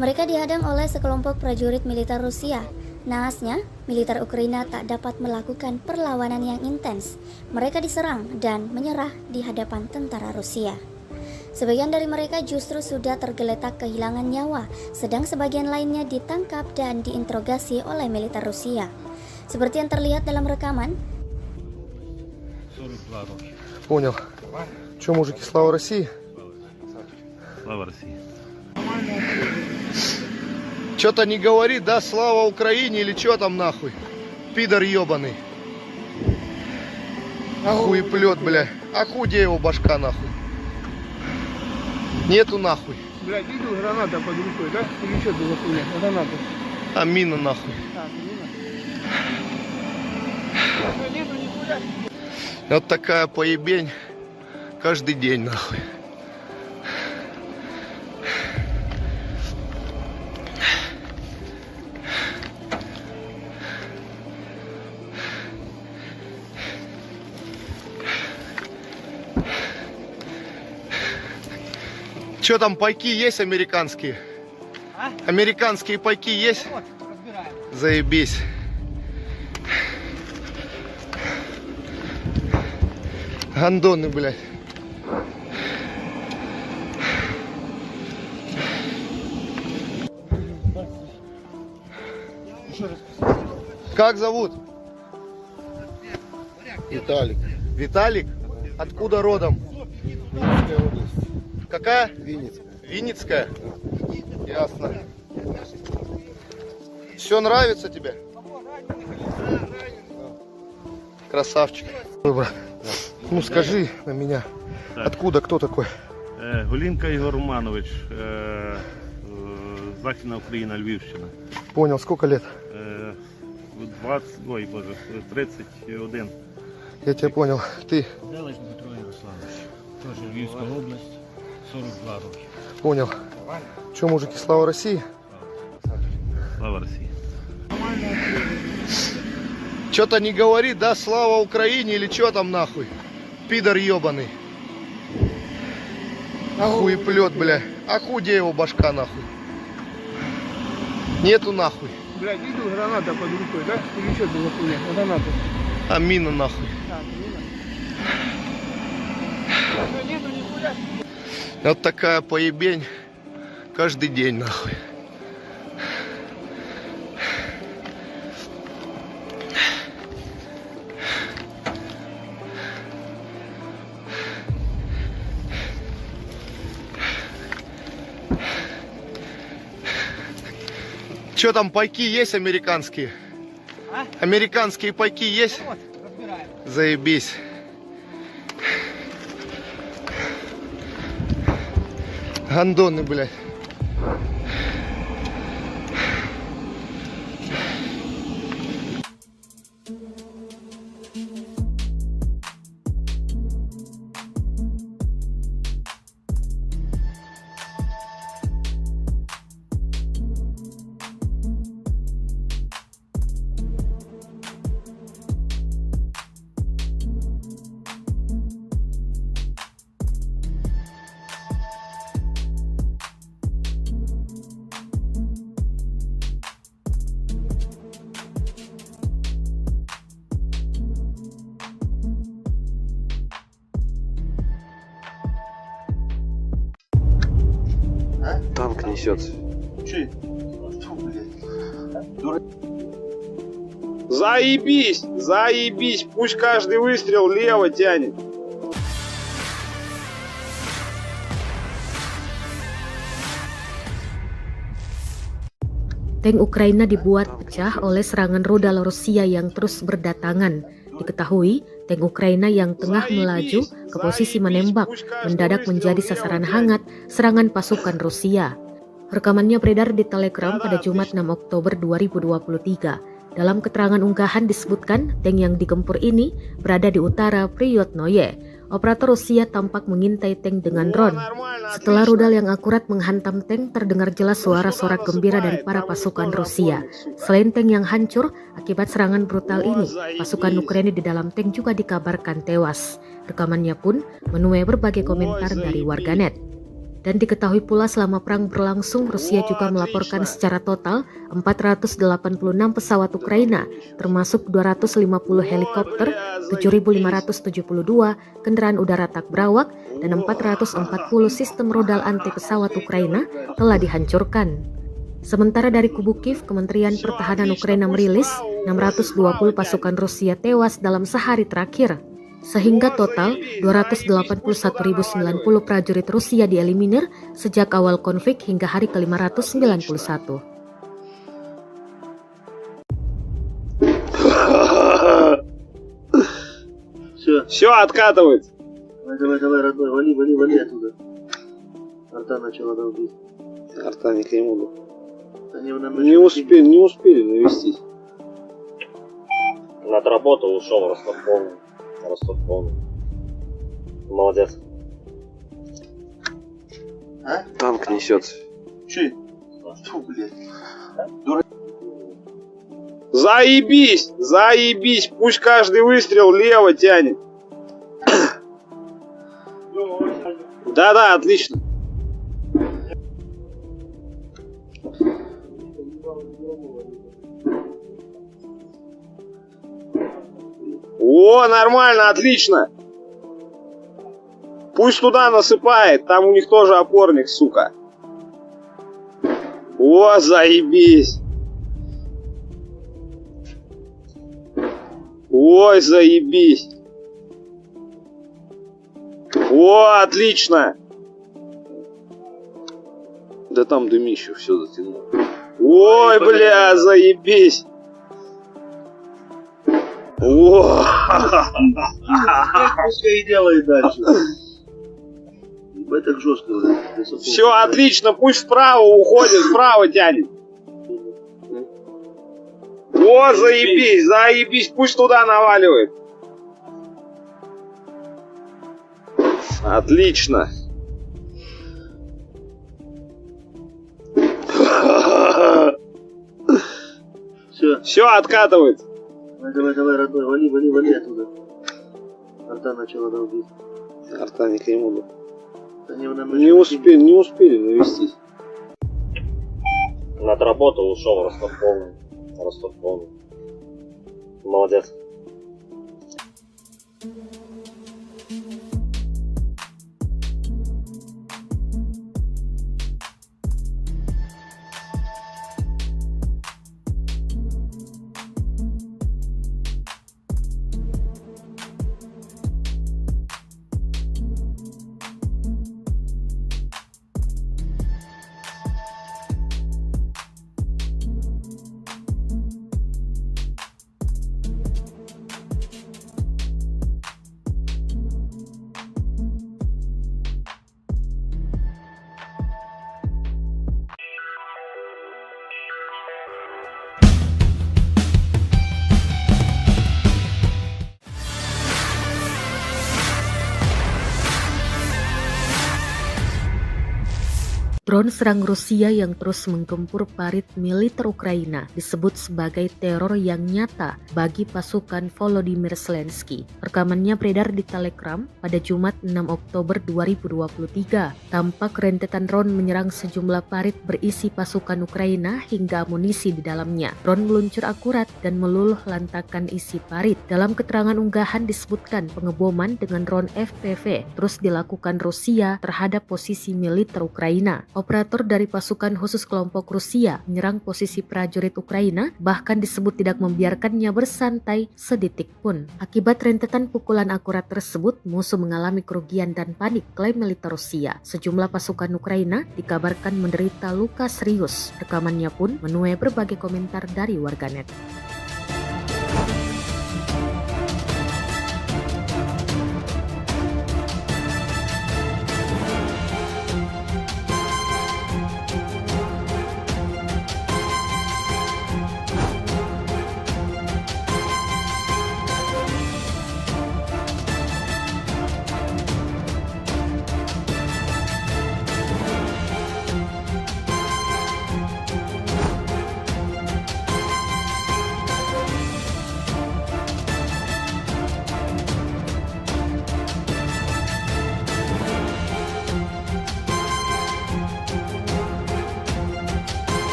Mereka dihadang oleh sekelompok prajurit militer Rusia. Naasnya, militer Ukraina tak dapat melakukan perlawanan yang intens. Mereka diserang dan menyerah di hadapan tentara Rusia. Sebagian dari mereka justru sudah tergeletak kehilangan nyawa, sedang sebagian lainnya ditangkap dan diinterogasi oleh militer Rusia. Seperti yang terlihat dalam rekaman, 42 роки. Понял. Че, мужики, слава России? Слава Росії. Что-то не говорит, да, слава Украине или что там нахуй? Пидор ебаный. Хуеплет, бля. А где его башка нахуй? Нету нахуй. Блядь, видел, граната под рукой, да? Или что это за хуйня? Граната. А мина нахуй. А, мина. Нету нихуя. Вот такая поебень каждый день нахуй. Че там, пайки есть американские? А? Американские пайки есть? Вот, разбираем. Заебись. Гандоны, блядь. Как зовут? Виталик. Виталик? Откуда родом? Винницкая область. Какая? Винницкая. Винницкая? Ясно. Все нравится тебе? Красавчик. Ой, брат. Ну скажи на меня, Так. откуда, кто такой? Голінка Ігор Романович, Західна Україна, Львівщина. Понял, сколько лет? 31. Я тебя понял. Ты Делиш Дмитро Ярославович. Теж Львівська область, 42 роки. понял. Че, мужики, слава России? Слава Росії. Что-то не говорит, да, слава Украине или что там нахуй? Пидор ебаный. Хуеплет, бля. А где его башка нахуй? Нету нахуй. Блядь, видел, граната под рукой, да? Или что это за хуйня? Граната. А мина нахуй. А, мина. Нету нихуя. Вот такая поебень каждый день нахуй. Че там, пайки есть американские? А? Американские пайки есть? Вот, разбираем. Заебись. Гандоны, блядь. несется? Че? Фу, блядь. Заебись! Заебись! Пусть каждый выстрел лево тянет. Tank Ukraina dibuat pecah oleh serangan rudal Rusia yang terus berdatangan. Diketahui, tank Ukraina yang tengah melaju ke posisi menembak mendadak menjadi sasaran hangat serangan pasukan Rusia. Rekamannya beredar di Telegram pada Jumat 6 Oktober 2023. Dalam keterangan unggahan disebutkan tank yang digempur ini berada di utara Priyotnoye. Operator Rusia tampak mengintai tank dengan drone. Setelah rudal yang akurat menghantam tank, terdengar jelas suara sorak gembira dari para pasukan Rusia. Selain tank yang hancur akibat serangan brutal ini, pasukan Ukraina di dalam tank juga dikabarkan tewas. Rekamannya pun menuai berbagai komentar dari warganet. Dan diketahui pula selama perang berlangsung, Rusia juga melaporkan secara total 486 pesawat Ukraina, termasuk 250 helikopter, 7.572 kendaraan udara tak berawak, dan 440 sistem rudal anti pesawat Ukraina telah dihancurkan. Sementara dari kubu Kiev, Kementerian Pertahanan Ukraina merilis 620 pasukan Rusia tewas dalam sehari terakhir. Sehingga total 281.090 prajurit Rusia dieliminir sejak awal konflik hingga hari ke-591. Все, откатывается. Давай, родной, вали оттуда. Арта начала долбить. Арта не к нему. Они его нам Не успели навестись. Отработал, ушел, Ростов полный. Молодец. А? Танк несется. Че? Фу, блядь. Заебись! Заебись! Пусть каждый выстрел лево тянет. Да, отлично. О, нормально, отлично. Пусть туда насыпает, там у них тоже опорник, сука. О, заебись. Ой, заебись. О, отлично. Да там дымище все затянуло. Ой, бля, заебись. О, Пускай и делает дальше. Ебать так жестко. все отлично, пусть вправо уходит, вправо тянет. О, заебись, пусть туда наваливает. Отлично. Все, откатывает. Давай, родной, вали оттуда. Арта начала долбить. Арта не к нему. Они его нам Не успели навестись. Отработал, ушел, Ростов полный. Молодец. Drone serang Rusia yang terus menggempur parit militer Ukraina disebut sebagai teror yang nyata bagi pasukan Volodymyr Zelensky. Rekamannya beredar di Telegram pada Jumat 6 Oktober 2023. Tampak rentetan drone menyerang sejumlah parit berisi pasukan Ukraina hingga amunisi di dalamnya. Drone meluncur akurat dan meluluh lantakan isi parit. Dalam keterangan unggahan disebutkan pengeboman dengan drone FPV terus dilakukan Rusia terhadap posisi militer Ukraina. Operator dari pasukan khusus kelompok Rusia menyerang posisi prajurit Ukraina, bahkan disebut tidak membiarkannya bersantai sedetik pun. Akibat rentetan pukulan akurat tersebut, musuh mengalami kerugian dan panik, klaim militer Rusia. Sejumlah pasukan Ukraina dikabarkan menderita luka serius. Rekamannya pun menuai berbagai komentar dari warganet.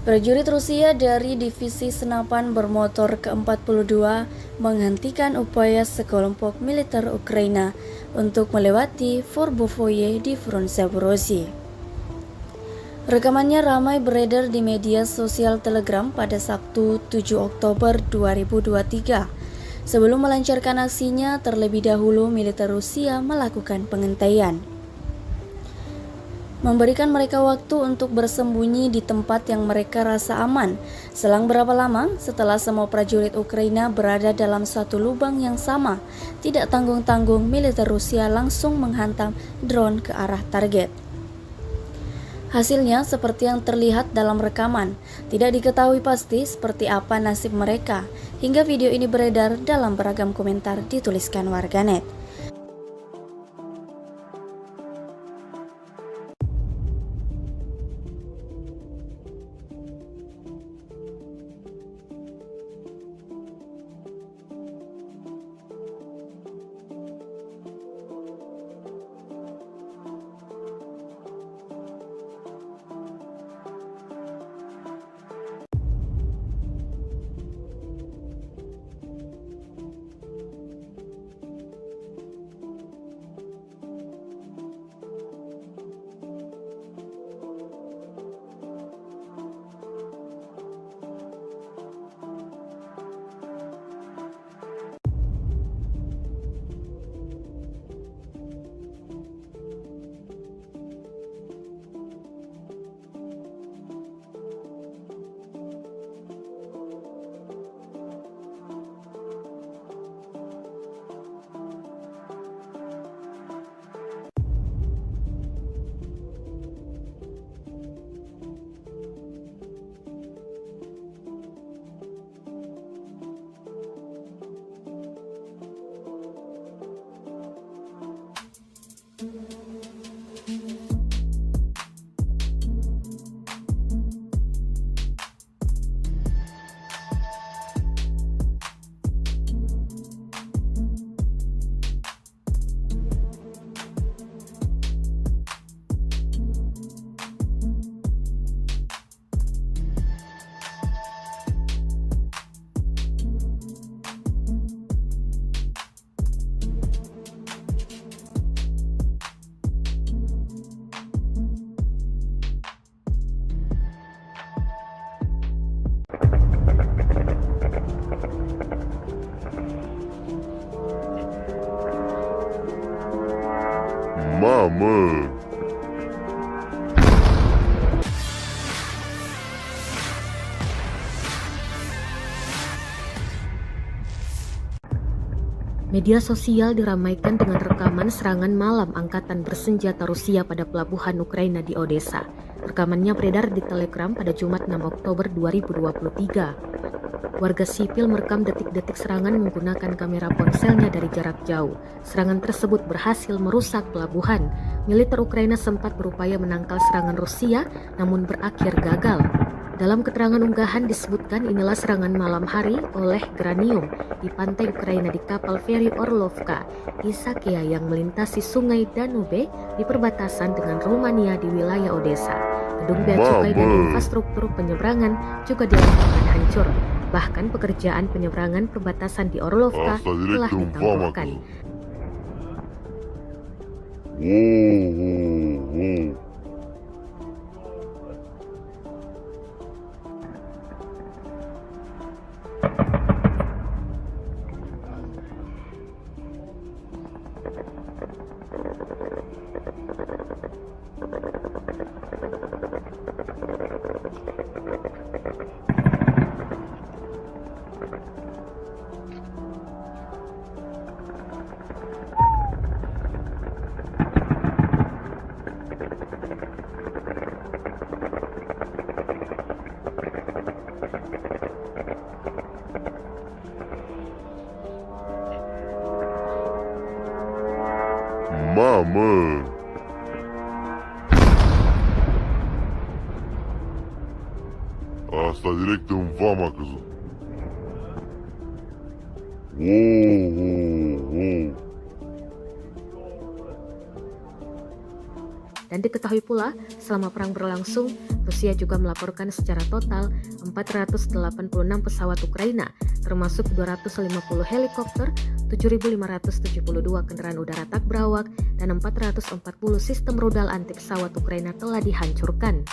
Prajurit Rusia dari Divisi Senapan Bermotor ke-42 menghentikan upaya sekelompok militer Ukraina untuk melewati Forbovoye di front Zaporozhye. Rekamannya ramai beredar di media sosial Telegram pada Sabtu 7 Oktober 2023. Sebelum melancarkan aksinya, terlebih dahulu militer Rusia melakukan pengentaian, memberikan mereka waktu untuk bersembunyi di tempat yang mereka rasa aman. Selang berapa lama setelah semua prajurit Ukraina berada dalam satu lubang yang sama, tidak tanggung-tanggung militer Rusia langsung menghantam drone ke arah target. Hasilnya seperti yang terlihat dalam rekaman. Tidak diketahui pasti seperti apa nasib mereka, hingga video ini beredar dalam beragam komentar dituliskan warganet. Media sosial diramaikan dengan rekaman serangan malam angkatan bersenjata Rusia pada pelabuhan Ukraina di Odessa. Rekamannya beredar di Telegram pada Jumat 6 Oktober 2023. Warga sipil merekam detik-detik serangan menggunakan kamera ponselnya dari jarak jauh. Serangan tersebut berhasil merusak pelabuhan. Militer Ukraina sempat berupaya menangkal serangan Rusia, namun berakhir gagal. Dalam keterangan unggahan disebutkan inilah serangan malam hari oleh Granium di pantai Ukraina di kapal feri Orlovka, Isakia yang melintasi sungai Danube di perbatasan dengan Rumania di wilayah Odessa. Gedung bea cukai dan infrastruktur penyeberangan juga dilaporkan hancur. Bahkan pekerjaan penyeberangan perbatasan di Orlovka telah ditangguhkan. Mama. Asta direct în vama a căzut. Dan diketahui pula, selama perang berlangsung, Rusia juga melaporkan secara total 486 pesawat Ukraina, termasuk 250 helikopter, 7.572 kendaraan udara tak berawak, dan 440 sistem rudal anti pesawat Ukraina telah dihancurkan.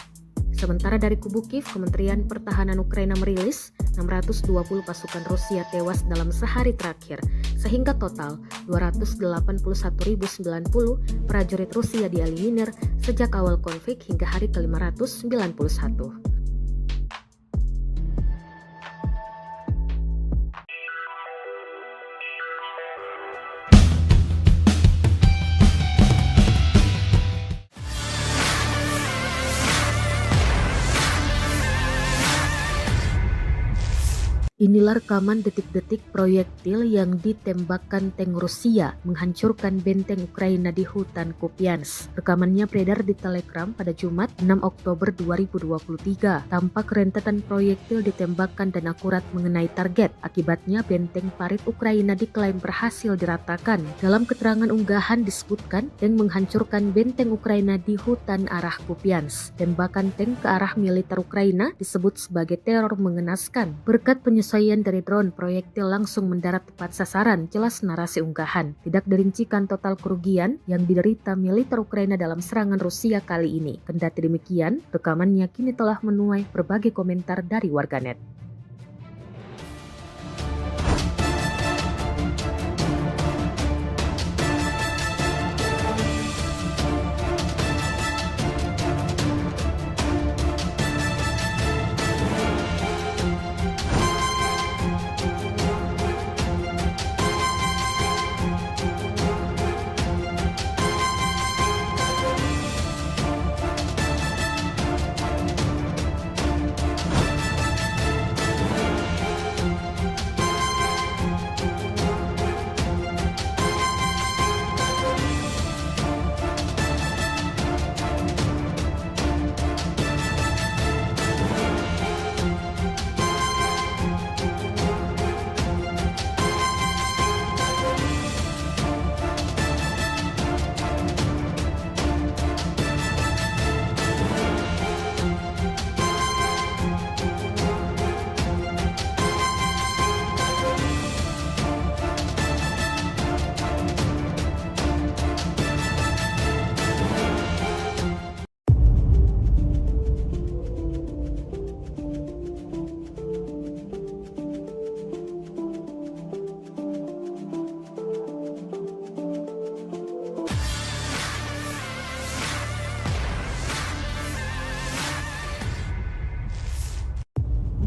Sementara dari kubu Kiev, Kementerian Pertahanan Ukraina merilis 620 pasukan Rusia tewas dalam sehari terakhir, sehingga total 281.090 prajurit Rusia dieliminir sejak awal konflik hingga hari ke-591. Inilah rekaman detik-detik proyektil yang ditembakkan tank Rusia menghancurkan benteng Ukraina di hutan Kupiansk. Rekamannya beredar di Telegram pada Jumat 6 Oktober 2023. Tampak rentetan proyektil ditembakkan dan akurat mengenai target. Akibatnya benteng parit Ukraina diklaim berhasil diratakan. Dalam keterangan unggahan disebutkan tank menghancurkan benteng Ukraina di hutan arah Kupiansk. Tembakan tank ke arah militer Ukraina disebut sebagai teror mengenaskan. Berkat penyesuaian dari drone, proyektil langsung mendarat tepat sasaran, jelas narasi unggahan. Tidak dirincikan total kerugian yang diderita militer Ukraina dalam serangan Rusia kali ini. Kendati demikian, rekamannya kini telah menuai berbagai komentar dari warganet.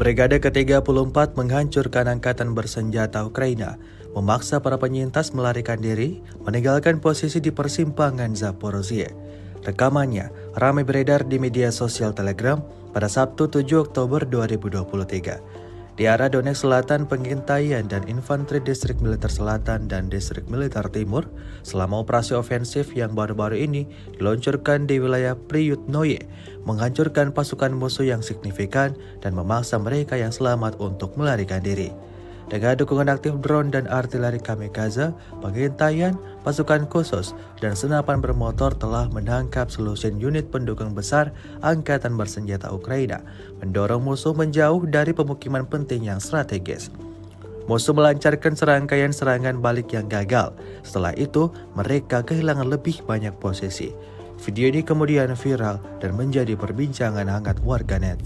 Brigade ke-34 menghancurkan angkatan bersenjata Ukraina, memaksa para penyintas melarikan diri meninggalkan posisi di persimpangan Zaporozhye. Rekamannya ramai beredar di media sosial Telegram pada Sabtu 7 Oktober 2023. Di arah Donetsk Selatan, pengintaian dan infanteri Distrik Militer Selatan dan Distrik Militer Timur selama operasi ofensif yang baru-baru ini diluncurkan di wilayah Priyutnoye menghancurkan pasukan musuh yang signifikan dan memaksa mereka yang selamat untuk melarikan diri. Dengan dukungan aktif drone dan artileri kamikaze, pengintaian, pasukan khusus, dan senapan bermotor telah menangkap selusin unit pendukung besar Angkatan Bersenjata Ukraina, mendorong musuh menjauh dari pemukiman penting yang strategis. Musuh melancarkan serangkaian serangan balik yang gagal. Setelah itu, mereka kehilangan lebih banyak posisi. Video ini kemudian viral dan menjadi perbincangan hangat warganet.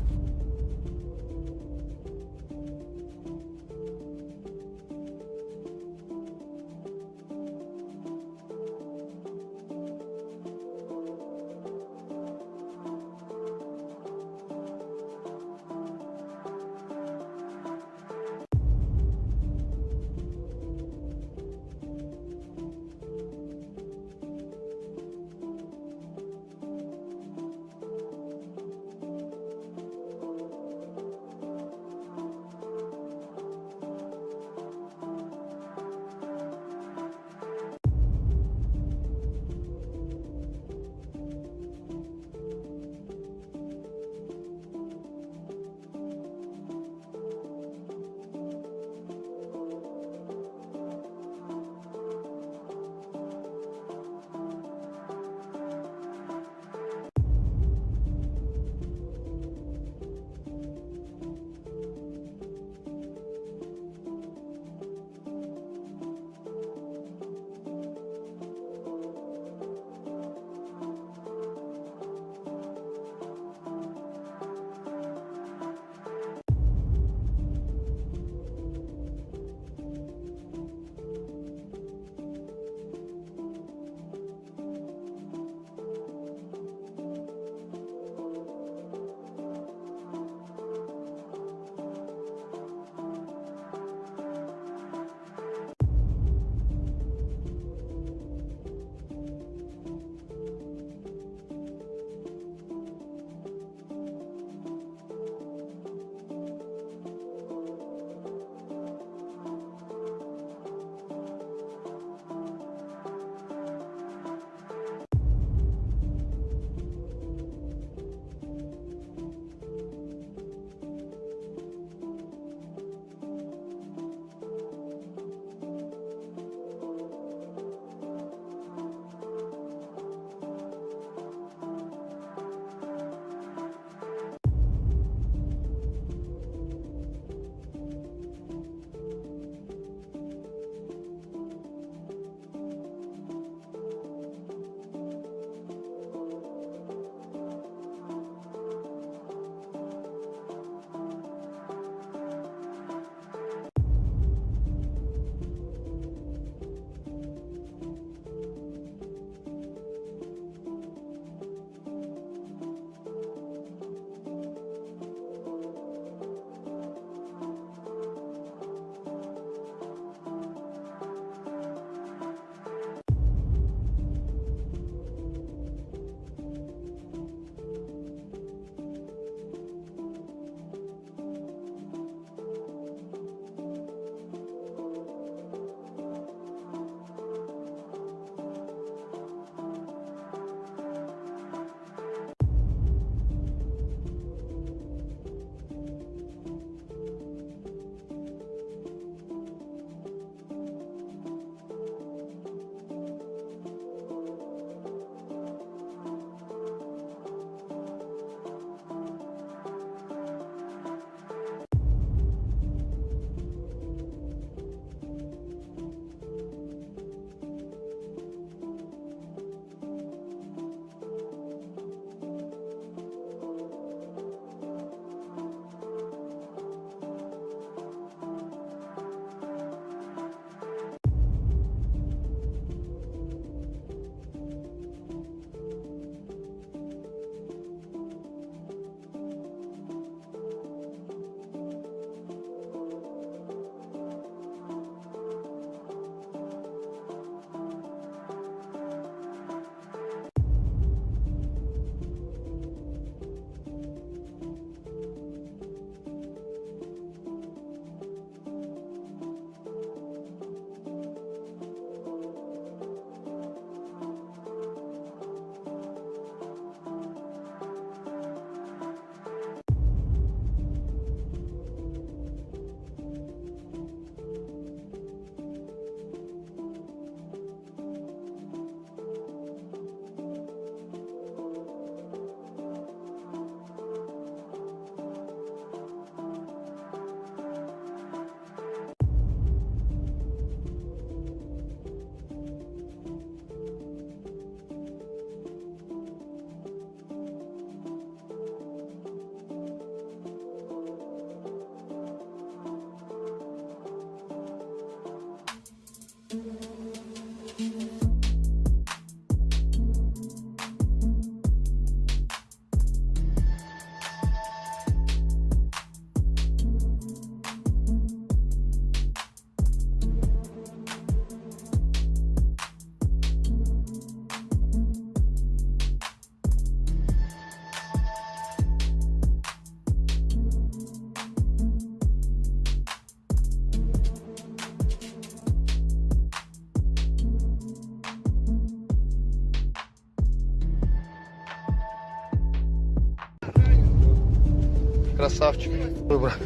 Красавчик. Ой, брат.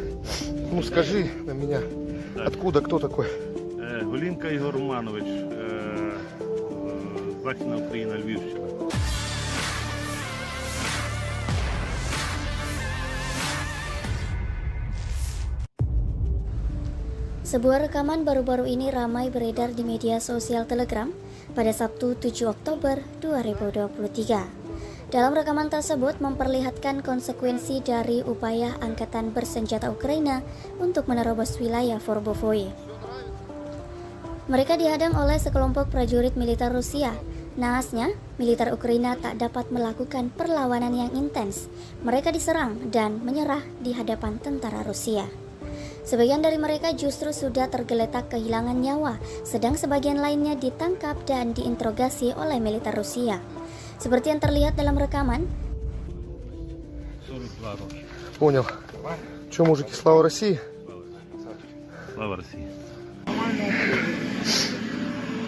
Ну скажи на меня, Так. откуда, кто такой? Голінка Ігор Романович, Західна Україна, Львівщина. Sebuah rekaman baru-baru ini ramai beredar di media sosial Telegram pada Sabtu 7 Oktober 2023. Dalam rekaman tersebut memperlihatkan konsekuensi dari upaya angkatan bersenjata Ukraina untuk menerobos wilayah Forbovoye. Mereka dihadang oleh sekelompok prajurit militer Rusia. Naasnya, militer Ukraina tak dapat melakukan perlawanan yang intens. Mereka diserang dan menyerah di hadapan tentara Rusia. Sebagian dari mereka justru sudah tergeletak kehilangan nyawa, sedang sebagian lainnya ditangkap dan diinterogasi oleh militer Rusia. Seperti yang terlihat dalam rekaman, 42 роки. Понял. Че, мужики, слава России? Слава Росії.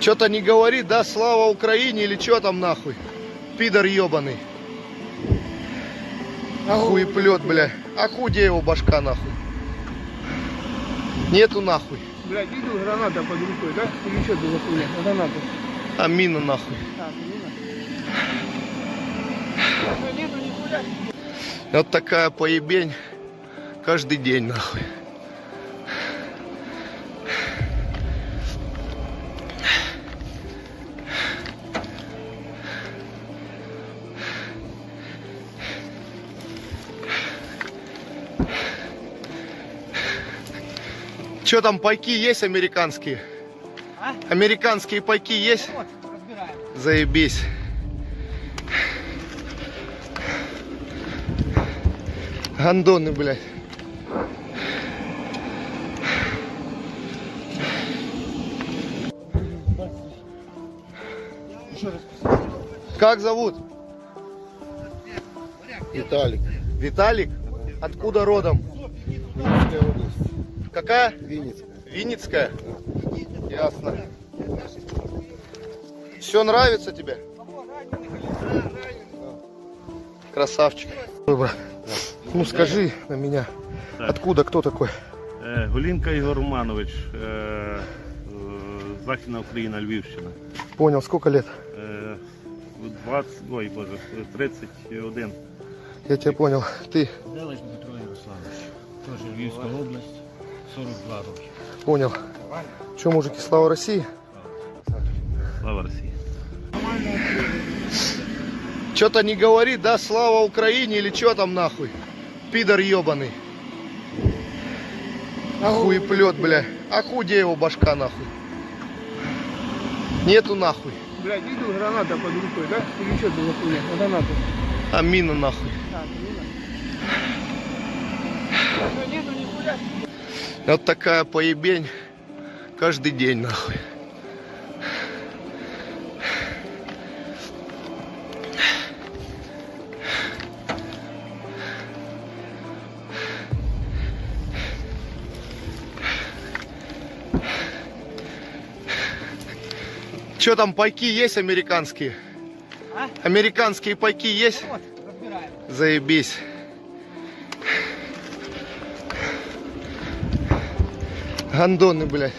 Че-то не говорит, да, слава Украине или что там нахуй? Пидор ебаный. Хуеплет, бля. А где его башка нахуй? Нету нахуй. Блядь, видел, граната под рукой, да? Или что это за хуйня? Граната. А мина нахуй. Нету нихуя. Вот такая поебень каждый день нахуй. Че там, пайки есть американские? А? Американские пайки есть? Вот, разбираем. Заебись. Гандоны, блядь. Как зовут? Виталик. Виталик? Откуда родом? Винницкая область. Какая? Винницкая. Винницкая? Ясно. Все нравится тебе? Красавчик. Ой, брат. Ну скажи на меня, Так. откуда, кто такой? Голінка Ігор Романович, Західна Україна, Львівщина. Понял, сколько лет? 31. Я тебя понял. Ты Делач Дмитро Ярославович. Теж Львівська область, 42 роки. понял. Че, мужики, слава России? Слава Росії. Что-то не говорит, да, слава Украине или что там нахуй? Пидор ебаный. Хуеплет, бля. А где его башка нахуй? Нету нахуй. Блядь, видел, граната под рукой, да? Или что это за хуйня? Граната. А мина нахуй. Нету нихуя. Вот такая поебень каждый день нахуй. Че там, пайки есть американские? А? Американские пайки есть? Вот, разбираем. Заебись. Гандоны, блядь.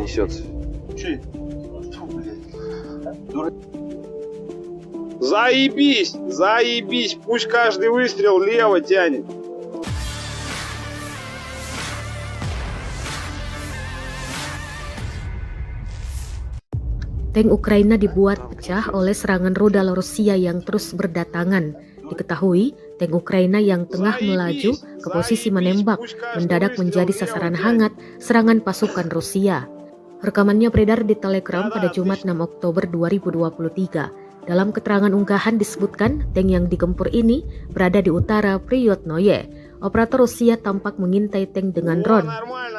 несется? Че? Фу, блядь. Заебись! Заебись! Пусть каждый выстрел лево тянет. Tank Ukraina dibuat pecah oleh serangan rudal Rusia yang terus berdatangan. Diketahui, tank Ukraina yang tengah melaju ke posisi menembak mendadak menjadi sasaran hangat serangan pasukan Rusia. Rekamannya beredar di Telegram pada Jumat 6 Oktober 2023. Dalam keterangan unggahan disebutkan tank yang digempur ini berada di utara Priyotnoye. Operator Rusia tampak mengintai tank dengan drone.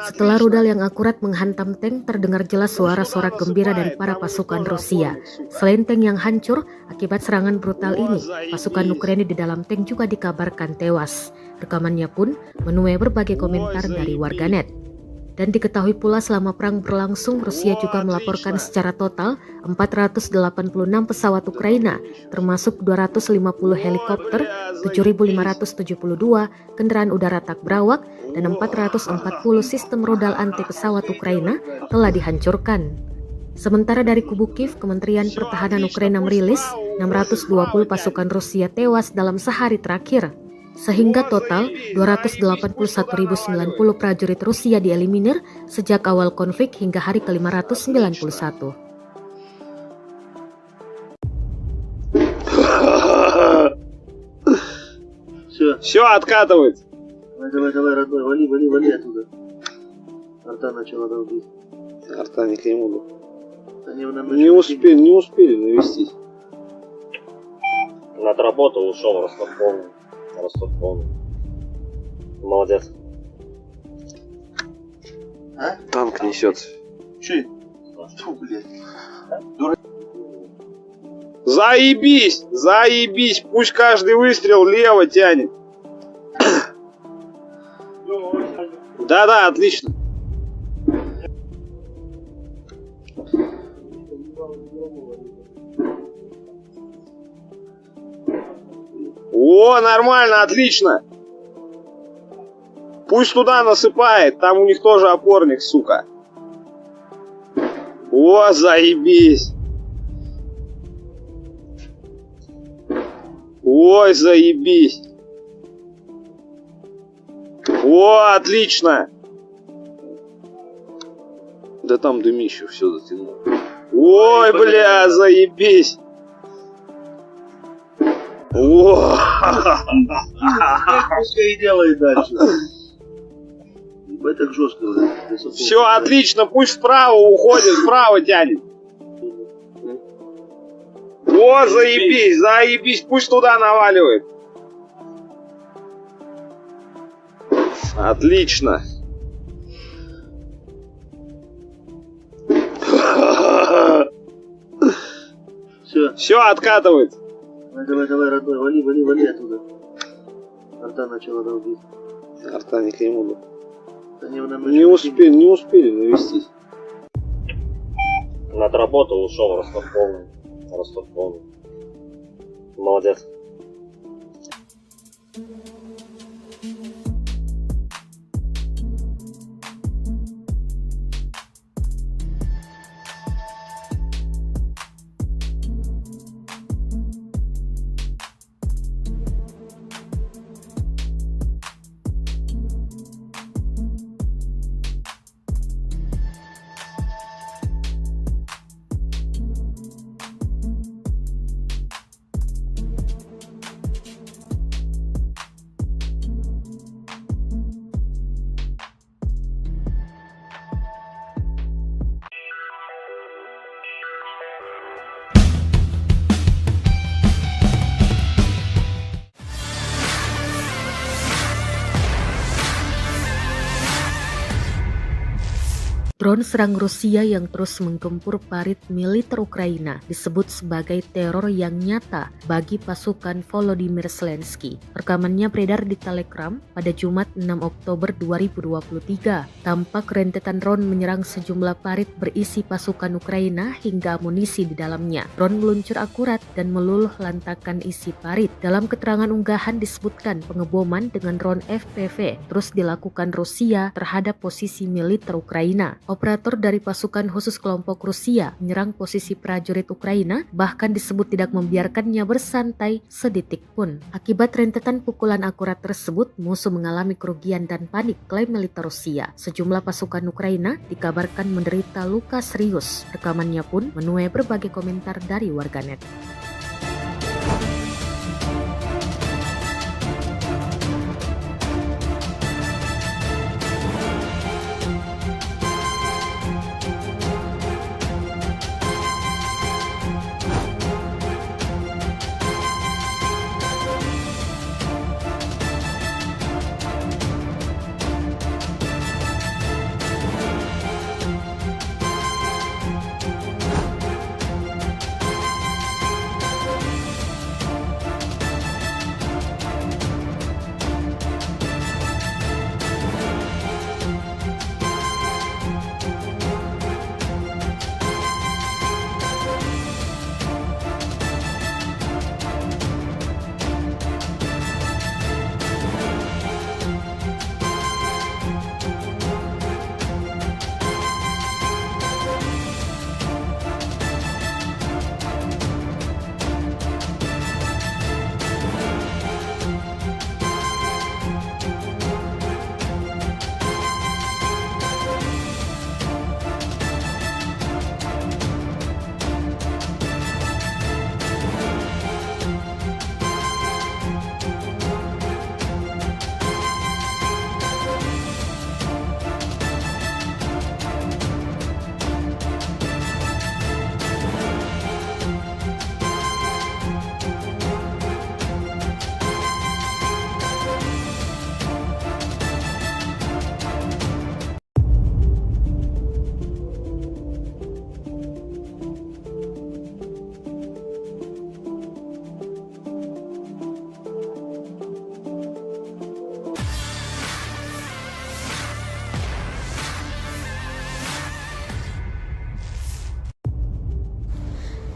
Setelah rudal yang akurat menghantam tank, terdengar jelas suara sorak gembira dari para pasukan Rusia. Selain tank yang hancur, akibat serangan brutal ini, pasukan Ukraina di dalam tank juga dikabarkan tewas. Rekamannya pun menuai berbagai komentar dari warganet. Dan diketahui pula selama perang berlangsung, Rusia juga melaporkan secara total 486 pesawat Ukraina, termasuk 250 helikopter, 7.572 kendaraan udara tak berawak, dan 440 sistem rudal anti pesawat Ukraina telah dihancurkan. Sementara dari kubu Kiev, Kementerian Pertahanan Ukraina merilis 620 pasukan Rusia tewas dalam sehari terakhir. Sehingga total 281.090 prajurit Rusia dieliminir sejak awal konflik hingga hari ke-591. Все откатывается. Давай, родной, вали оттуда. Арта начала долбить. Арта не к нему. Они нам Не успели навестись. На работу ушел, Ростов полный. Молодец. А? Танк несется. Че? Фу, блядь. Заебись! Заебись! Пусть каждый выстрел лево тянет. Да, отлично. О, нормально, отлично. Пусть туда насыпает, там у них тоже опорник, сука. О, заебись. Ой, заебись. О, отлично. Да там дымище все затянуло. Ой, бля, заебись. О, Пускай и делает дальше. Ебать так жестко. все отлично, пусть вправо уходит, вправо тянет. О, заебись, заебись, пусть туда наваливает. Отлично. Все откатывает. Давай, родной, вали оттуда. Арта начала долбить. Арта не к нему. Они нам Не успели навестись. На работу ушел, Ростов полный. Молодец. Drone serang Rusia yang terus menggempur parit militer Ukraina disebut sebagai teror yang nyata bagi pasukan Volodymyr Zelensky. Rekamannya beredar di Telegram pada Jumat 6 Oktober 2023. Tampak rentetan drone menyerang sejumlah parit berisi pasukan Ukraina hingga amunisi di dalamnya. Drone meluncur akurat dan meluluh lantakan isi parit. Dalam keterangan unggahan disebutkan pengeboman dengan drone FPV terus dilakukan Rusia terhadap posisi militer Ukraina. Operator dari pasukan khusus kelompok Rusia menyerang posisi prajurit Ukraina, bahkan disebut tidak membiarkannya bersantai sedetik pun. Akibat rentetan pukulan akurat tersebut, musuh mengalami kerugian dan panik, klaim militer Rusia. Sejumlah pasukan Ukraina dikabarkan menderita luka serius. Rekamannya pun menuai berbagai komentar dari warganet.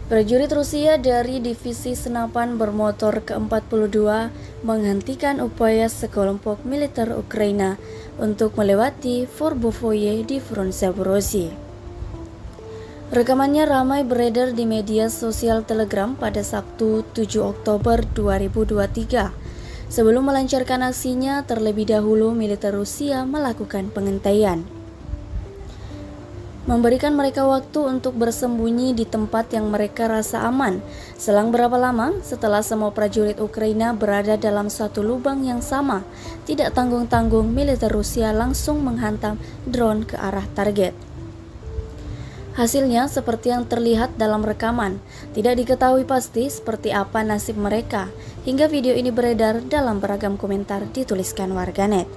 Prajurit Rusia dari Divisi Senapan Bermotor ke-42 menghentikan upaya sekelompok militer Ukraina untuk melewati Forbovoye di front Zaporozhye. Rekamannya ramai beredar di media sosial Telegram pada Sabtu 7 Oktober 2023. Sebelum melancarkan aksinya, terlebih dahulu militer Rusia melakukan pengintaian, memberikan mereka waktu untuk bersembunyi di tempat yang mereka rasa aman. Selang berapa lama setelah semua prajurit Ukraina berada dalam satu lubang yang sama, tidak tanggung-tanggung militer Rusia langsung menghantam drone ke arah target. Hasilnya seperti yang terlihat dalam rekaman. Tidak diketahui pasti seperti apa nasib mereka, hingga video ini beredar dalam beragam komentar dituliskan warganet.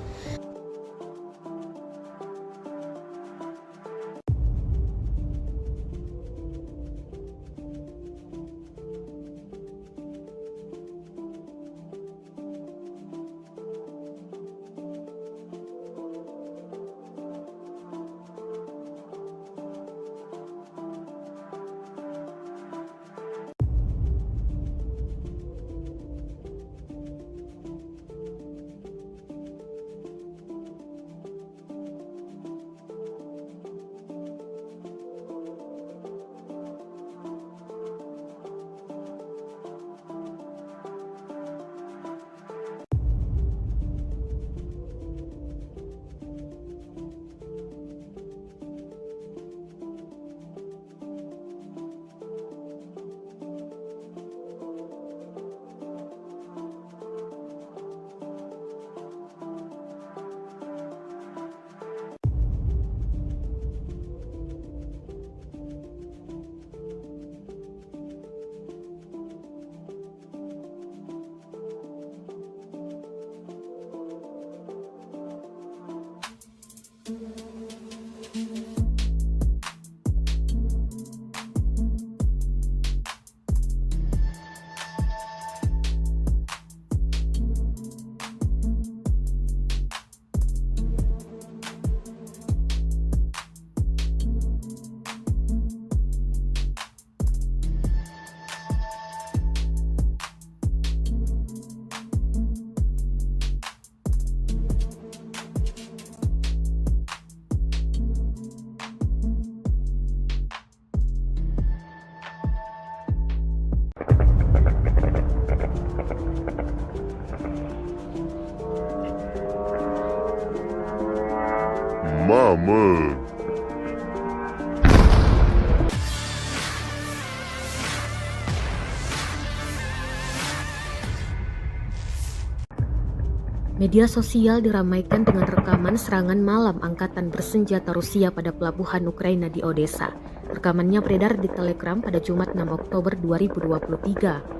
Mama. Media sosial diramaikan dengan rekaman serangan malam angkatan bersenjata Rusia pada pelabuhan Ukraina di Odessa. Rekamannya beredar di Telegram pada Jumat 6 Oktober 2023.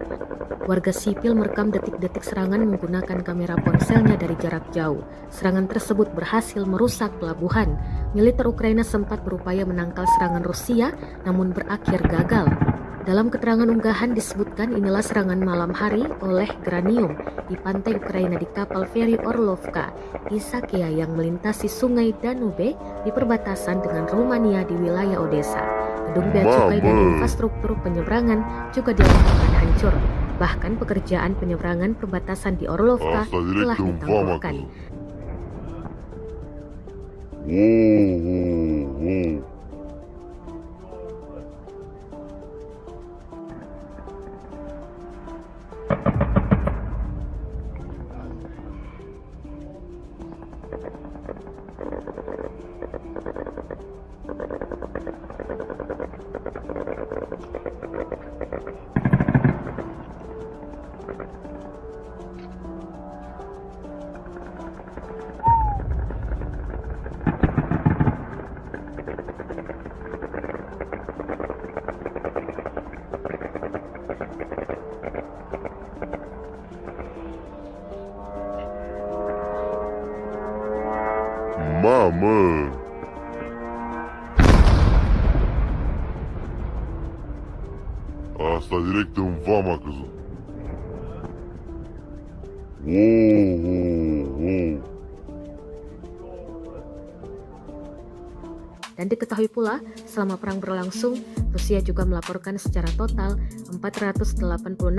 Warga sipil merekam detik-detik serangan menggunakan kamera ponselnya dari jarak jauh. Serangan tersebut berhasil merusak pelabuhan. Militer Ukraina sempat berupaya menangkal serangan Rusia, namun berakhir gagal. Dalam keterangan unggahan disebutkan inilah serangan malam hari oleh Granium di pantai Ukraina di kapal feri Orlovka, Isakea yang melintasi sungai Danube di perbatasan dengan Rumania di wilayah Odessa. Gedung bea cukai dan infrastruktur penyeberangan juga dilakukan hancur. Bahkan pekerjaan penyeberangan perbatasan di Orlovka telah ditangguhkan. Mama. Asta direct în vama a căzut. Dan diketahui pula, selama perang berlangsung, Rusia juga melaporkan secara total 486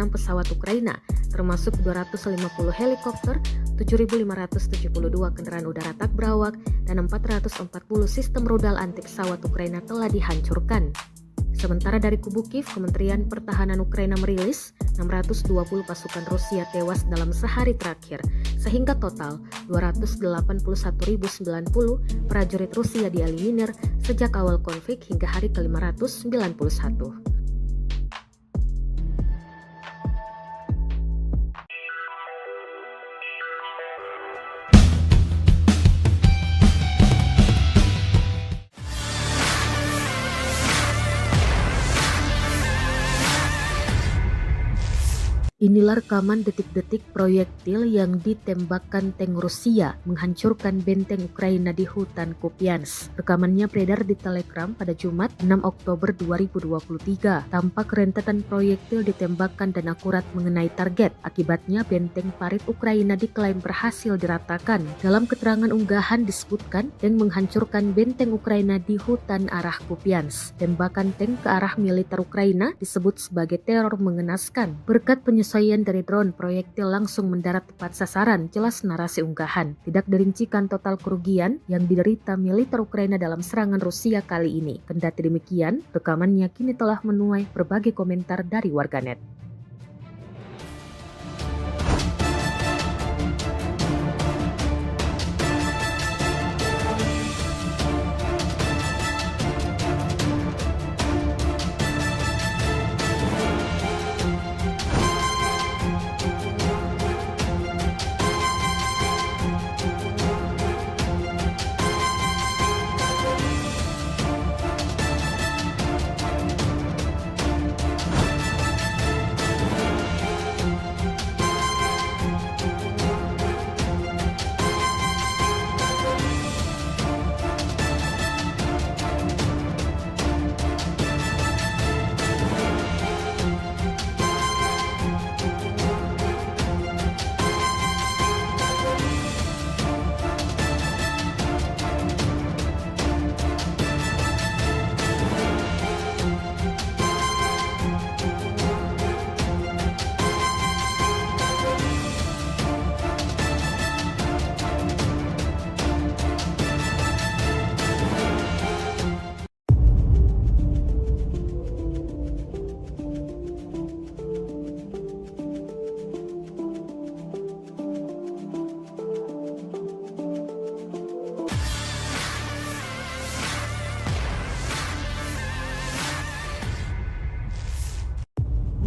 pesawat Ukraina, termasuk 250 helikopter, 7.572 kendaraan udara tak berawak, dan 440 sistem rudal anti pesawat Ukraina telah dihancurkan. Sementara dari kubu Kiev, Kementerian Pertahanan Ukraina merilis 620 pasukan Rusia tewas dalam sehari terakhir, sehingga total 281.090 prajurit Rusia dieliminir sejak awal konflik hingga hari ke-591. Inilah rekaman detik-detik proyektil yang ditembakkan tank Rusia menghancurkan benteng Ukraina di hutan Kupiansk. Rekamannya beredar di Telegram pada Jumat 6 Oktober 2023. Tampak rentetan proyektil ditembakkan dan akurat mengenai target. Akibatnya benteng parit Ukraina diklaim berhasil diratakan. Dalam keterangan unggahan disebutkan tank menghancurkan benteng Ukraina di hutan arah Kupiansk. Tembakan tank ke arah militer Ukraina disebut sebagai teror mengenaskan. Berkat penyesuaian dari drone, proyektil langsung mendarat tepat sasaran, jelas narasi unggahan. Tidak dirincikan total kerugian yang diderita militer Ukraina dalam serangan Rusia kali ini. Kendati demikian, rekamannya kini telah menuai berbagai komentar dari warganet.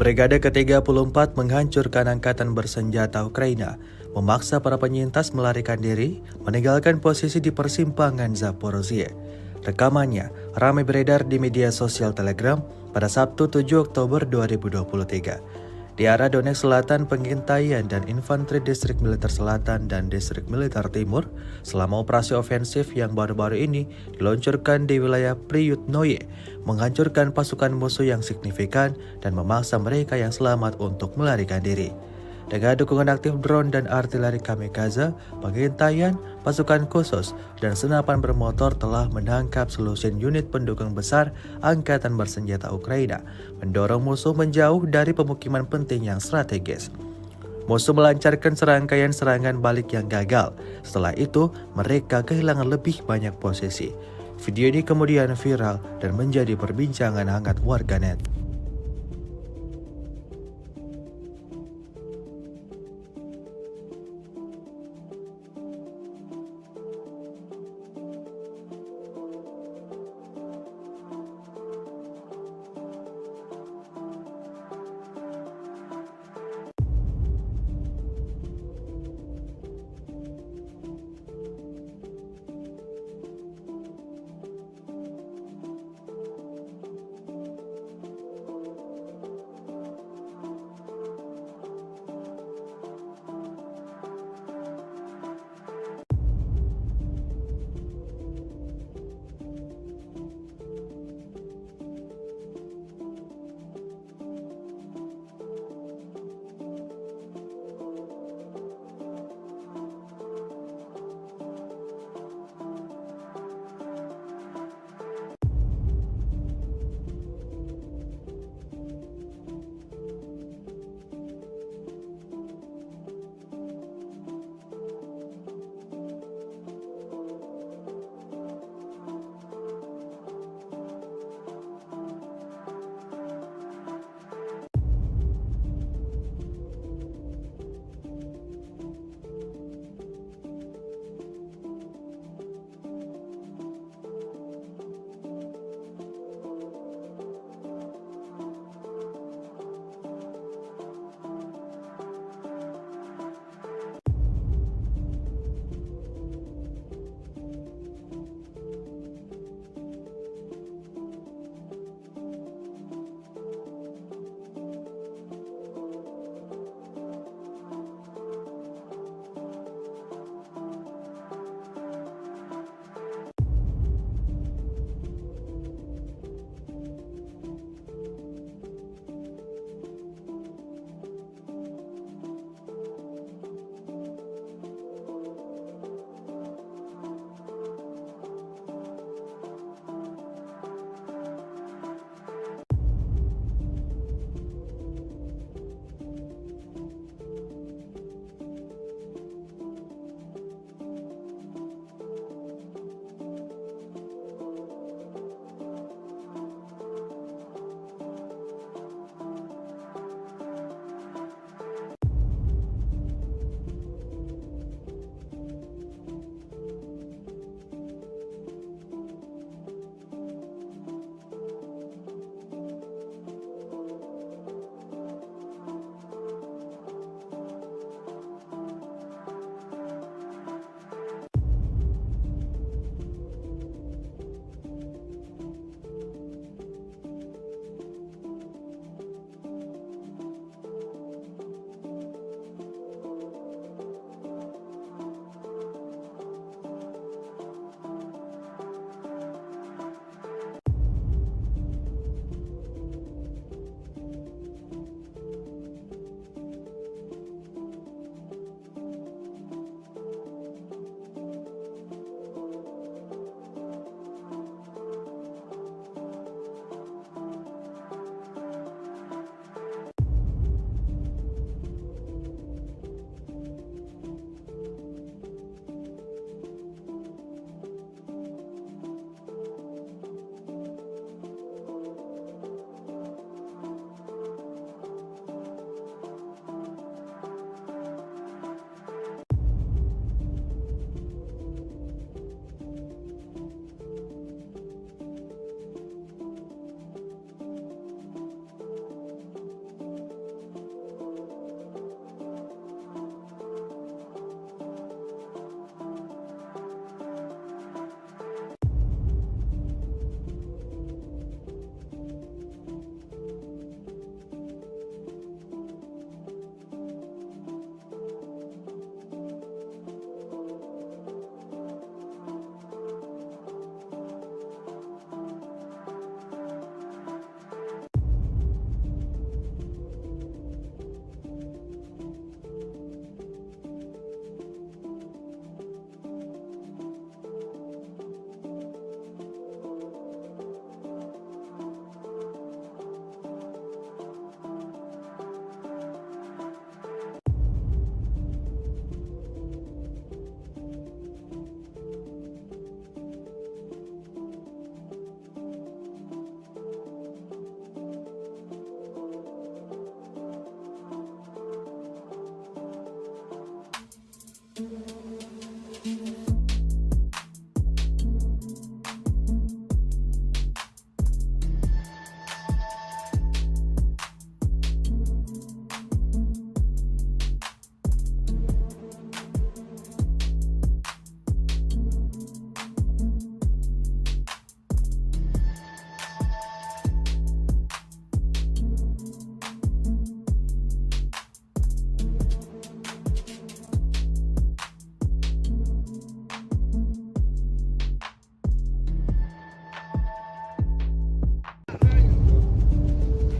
Brigade ke-34 menghancurkan angkatan bersenjata Ukraina, memaksa para penyintas melarikan diri, meninggalkan posisi di persimpangan Zaporozhye. Rekamannya ramai beredar di media sosial Telegram pada Sabtu 7 Oktober 2023. Di arah Donetsk Selatan, pengintaian dan infanteri Distrik Militer Selatan dan Distrik Militer Timur selama operasi ofensif yang baru-baru ini diluncurkan di wilayah Priyutnoye, menghancurkan pasukan musuh yang signifikan dan memaksa mereka yang selamat untuk melarikan diri. Dengan dukungan aktif drone dan artileri kamikaze, pengintaian, pasukan khusus, dan senapan bermotor telah menangkap selusin unit pendukung besar angkatan bersenjata Ukraina, mendorong musuh menjauh dari pemukiman penting yang strategis. Musuh melancarkan serangkaian serangan balik yang gagal. Setelah itu, mereka kehilangan lebih banyak posisi. Video ini kemudian viral dan menjadi perbincangan hangat warganet.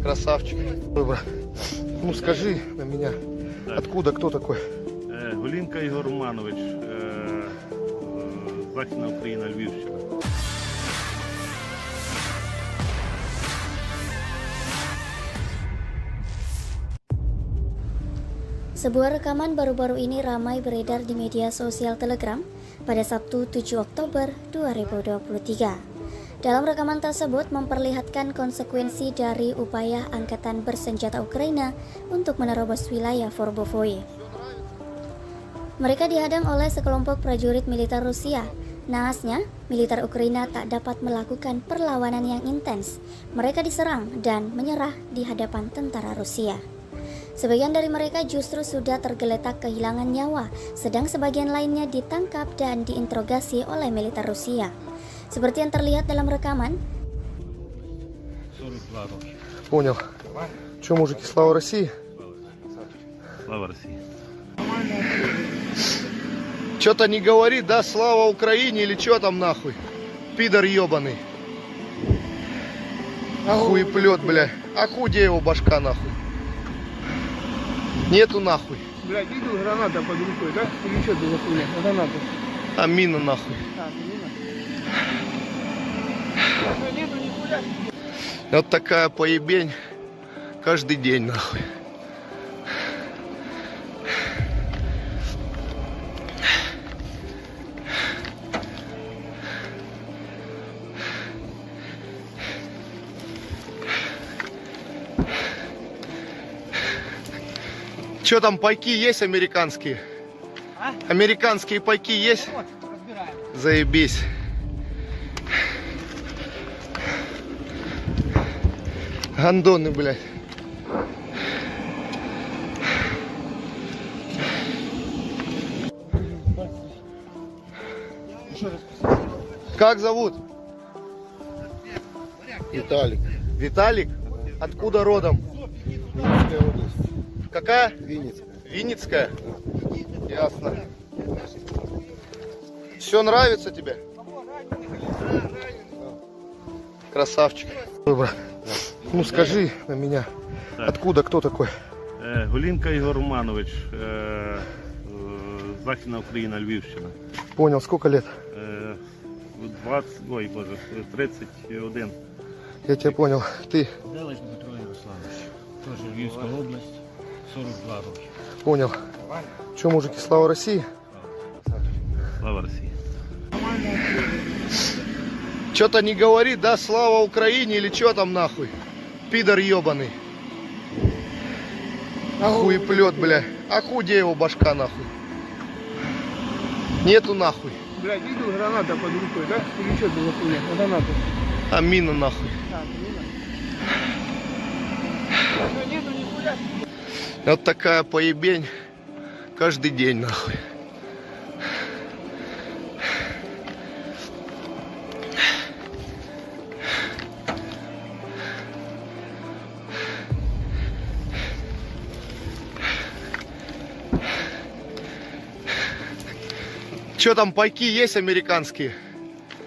Красавчик. Выбор. Ну скажи на меня, Так. откуда, кто такой? Голінка Ігор Романович, Західна Україна, Львівщина. Sebuah rekaman baru-baru ini ramai beredar di media sosial Telegram pada Sabtu 7 Oktober 2023. Dalam rekaman tersebut memperlihatkan konsekuensi dari upaya angkatan bersenjata Ukraina untuk menerobos wilayah Forbovoye. Mereka dihadang oleh sekelompok prajurit militer Rusia. Naasnya, militer Ukraina tak dapat melakukan perlawanan yang intens. Mereka diserang dan menyerah di hadapan tentara Rusia. Sebagian dari mereka justru sudah tergeletak kehilangan nyawa, sedang sebagian lainnya ditangkap dan diinterogasi oleh militer Rusia. Seperti yang terlihat dalam rekaman, 42 роки. Понял. Че, мужики, слава России? Слава Росії. Че-то не говорит, да, слава Украине или что там нахуй? Пидор ебаный. Хуеплет, бля. А худе его башка нахуй. Нету нахуй. Блядь, видел, граната под рукой, да? Или что это за хуйня? Граната. А мина нахуй. А, мина. Ну, нету нихуя. Вот такая поебень каждый день нахуй. Че там, пайки есть американские? А? Американские пайки есть? Вот, разбираем. Заебись. Гандоны, блядь. Как зовут? Виталик. Виталик? Откуда родом? Винницкая область. Какая? Винница. Винницкая? Ясно. Все нравится тебе? Красавчик. Выбор. Ну скажи на меня, Так. откуда, кто такой? Голінка Ігор Романович, Західна Україна, Львівщина. Понял, сколько лет? 31. Я тебя понял. Ты Делиш Дмитро Ярославович. Теж Львівська область, 42 роки. понял. Че, мужики, слава России? Слава Росії. Что-то не говорит, да, слава Украине или что там нахуй? Пидор ебаный. Хуеплет, бля. А худе его башка нахуй. Нету нахуй. Блядь, видел, граната под рукой, да? Или что это за хуйня? Граната. А мина нахуй. А, мина. Ну, нету нихуя. Вот такая поебень каждый день нахуй. Че там, пайки есть американские?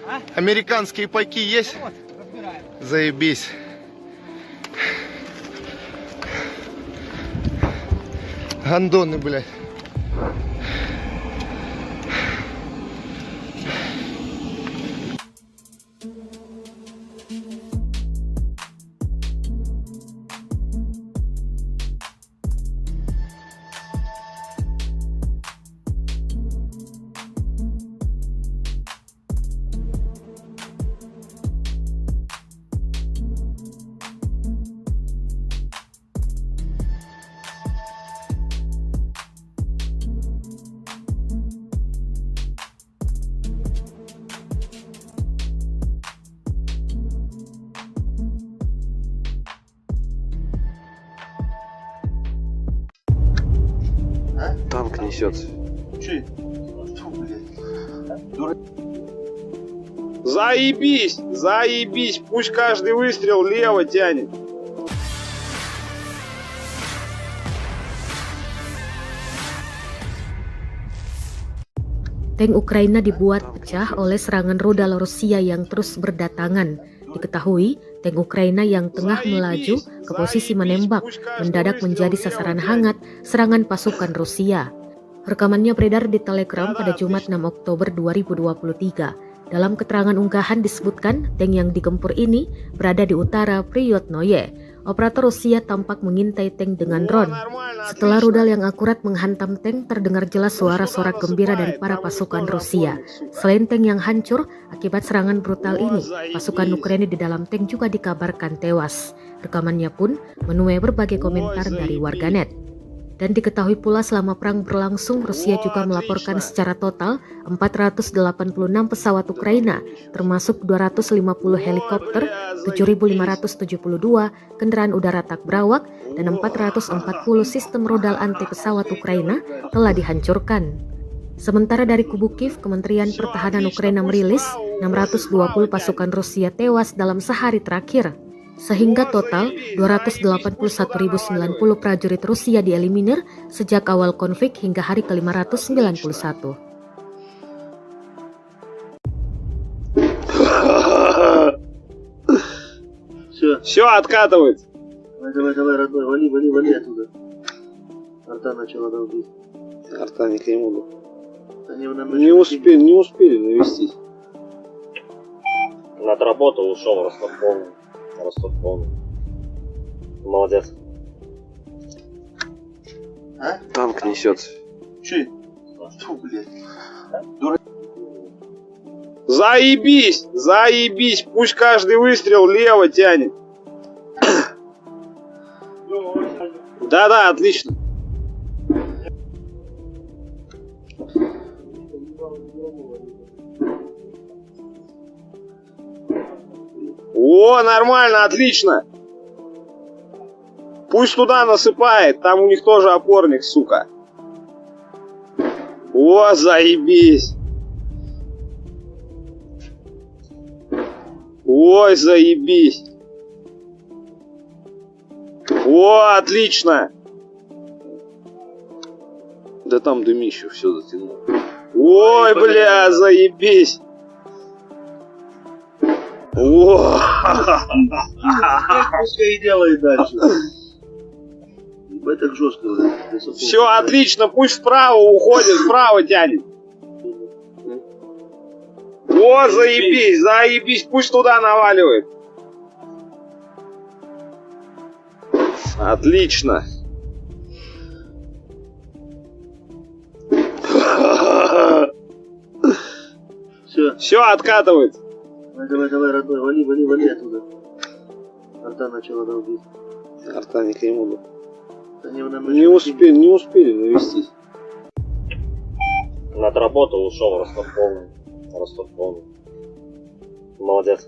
А? Американские пайки есть? Вот, разбираем. Заебись. Гандоны, блядь. несется? Че? Фу, блядь. Заебись! Заебись! Пусть каждый выстрел лево тянет. Tank Ukraina dibuat pecah oleh serangan rudal Rusia yang terus berdatangan. Diketahui, tank Ukraina yang tengah melaju ke posisi menembak mendadak menjadi sasaran hangat serangan pasukan Rusia. Rekamannya beredar di Telegram pada Jumat 6 Oktober 2023. Dalam keterangan unggahan disebutkan tank yang digempur ini berada di utara Priyotnoye. Operator Rusia tampak mengintai tank dengan drone. Setelah rudal yang akurat menghantam tank, terdengar jelas suara-sorak gembira dari para pasukan Rusia. Selain tank yang hancur akibat serangan brutal ini, pasukan Ukraina di dalam tank juga dikabarkan tewas. Rekamannya pun menuai berbagai komentar dari warganet. Dan diketahui pula selama perang berlangsung, Rusia juga melaporkan secara total 486 pesawat Ukraina, termasuk 250 helikopter, 7.572 kendaraan udara tak berawak, dan 440 sistem rudal anti pesawat Ukraina telah dihancurkan. Sementara dari kubu Kiev, Kementerian Pertahanan Ukraina merilis 620 pasukan Rusia tewas dalam sehari terakhir. Sehingga total 281.090 prajurit Rusia dieliminir sejak awal konflik hingga hari ke-591. Все откатывает. Давай, родной, вали оттуда. Арта начала долбить. Арта не к нему. Они нам Не успели навестись. Над работу ушел Ростов полный. Молодец. А? Танк несется. Че? Фу, блядь. Заебись! Заебись! Пусть каждый выстрел лево тянет. Да, отлично. О, нормально, отлично. Пусть туда насыпает, там у них тоже опорник, сука. О, заебись. Ой, заебись. О, отлично. Да там дымище все затянуло. Ой, бля, заебись. О, Пускай и делает дальше. Ебать так жестко. все отлично, пусть вправо уходит, вправо тянет. О, заебись, заебись, пусть туда наваливает. Отлично. Все откатывает. Давай, родной, вали оттуда. Арта начала долбить. Арта не к нему. Они нам Не успели навестись. Над работу ушел Ростов полный. Молодец.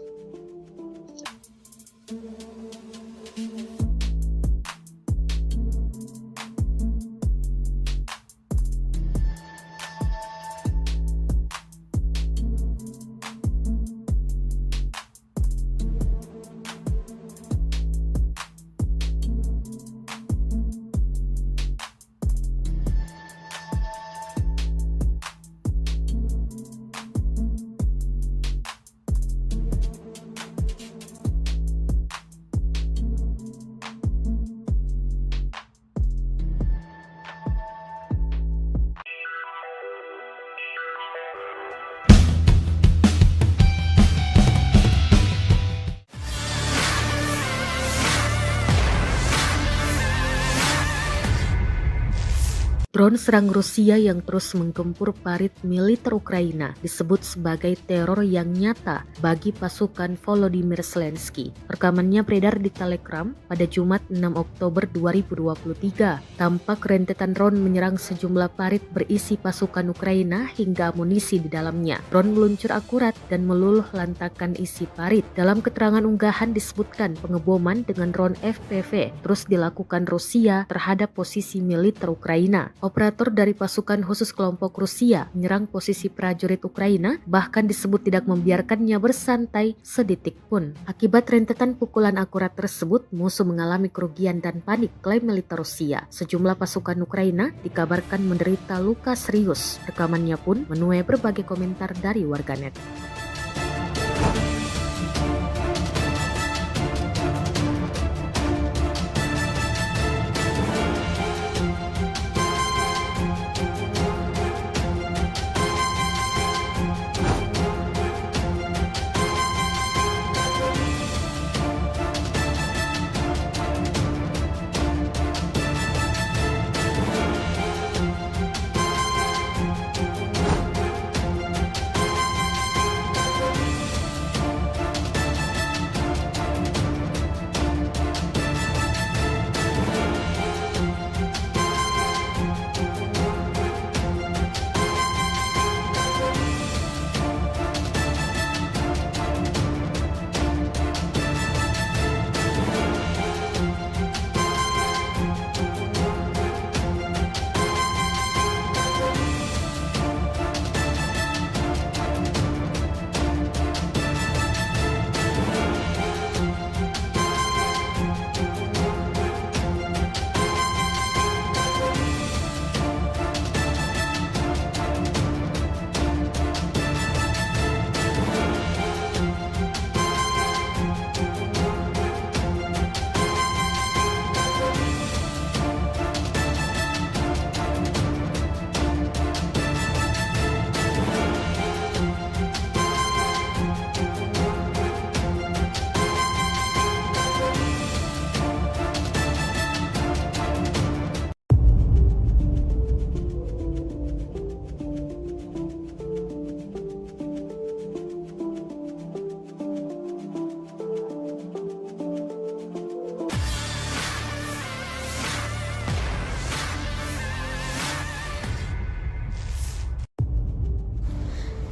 Drone serang Rusia yang terus menggempur parit militer Ukraina disebut sebagai teror yang nyata bagi pasukan Volodymyr Zelensky. Rekamannya beredar di Telegram pada Jumat 6 Oktober 2023. Tampak rentetan drone menyerang sejumlah parit berisi pasukan Ukraina hingga amunisi di dalamnya. Drone meluncur akurat dan meluluh lantakan isi parit. Dalam keterangan unggahan disebutkan pengeboman dengan drone FPV terus dilakukan Rusia terhadap posisi militer Ukraina. Operator dari pasukan khusus kelompok Rusia menyerang posisi prajurit Ukraina, bahkan disebut tidak membiarkannya bersantai sedetik pun. Akibat rentetan pukulan akurat tersebut, musuh mengalami kerugian dan panik, klaim militer Rusia. Sejumlah pasukan Ukraina dikabarkan menderita luka serius. Rekamannya pun menuai berbagai komentar dari warganet.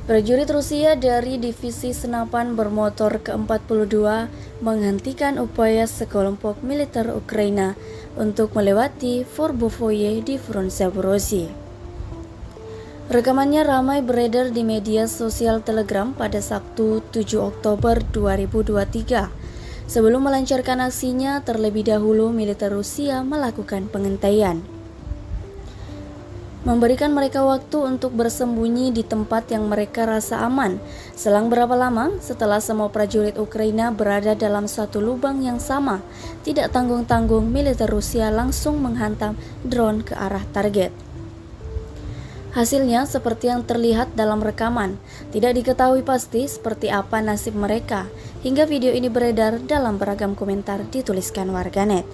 Prajurit Rusia dari Divisi Senapan Bermotor ke-42 menghentikan upaya sekelompok militer Ukraina untuk melewati Forbovoye di front Zaporozhye. Rekamannya ramai beredar di media sosial Telegram pada Sabtu 7 Oktober 2023. Sebelum melancarkan aksinya, terlebih dahulu militer Rusia melakukan pengentaian, memberikan mereka waktu untuk bersembunyi di tempat yang mereka rasa aman. Selang berapa lama setelah semua prajurit Ukraina berada dalam satu lubang yang sama, tidak tanggung-tanggung militer Rusia langsung menghantam drone ke arah target. Hasilnya seperti yang terlihat dalam rekaman. Tidak diketahui pasti seperti apa nasib mereka, hingga video ini beredar dalam beragam komentar dituliskan warganet.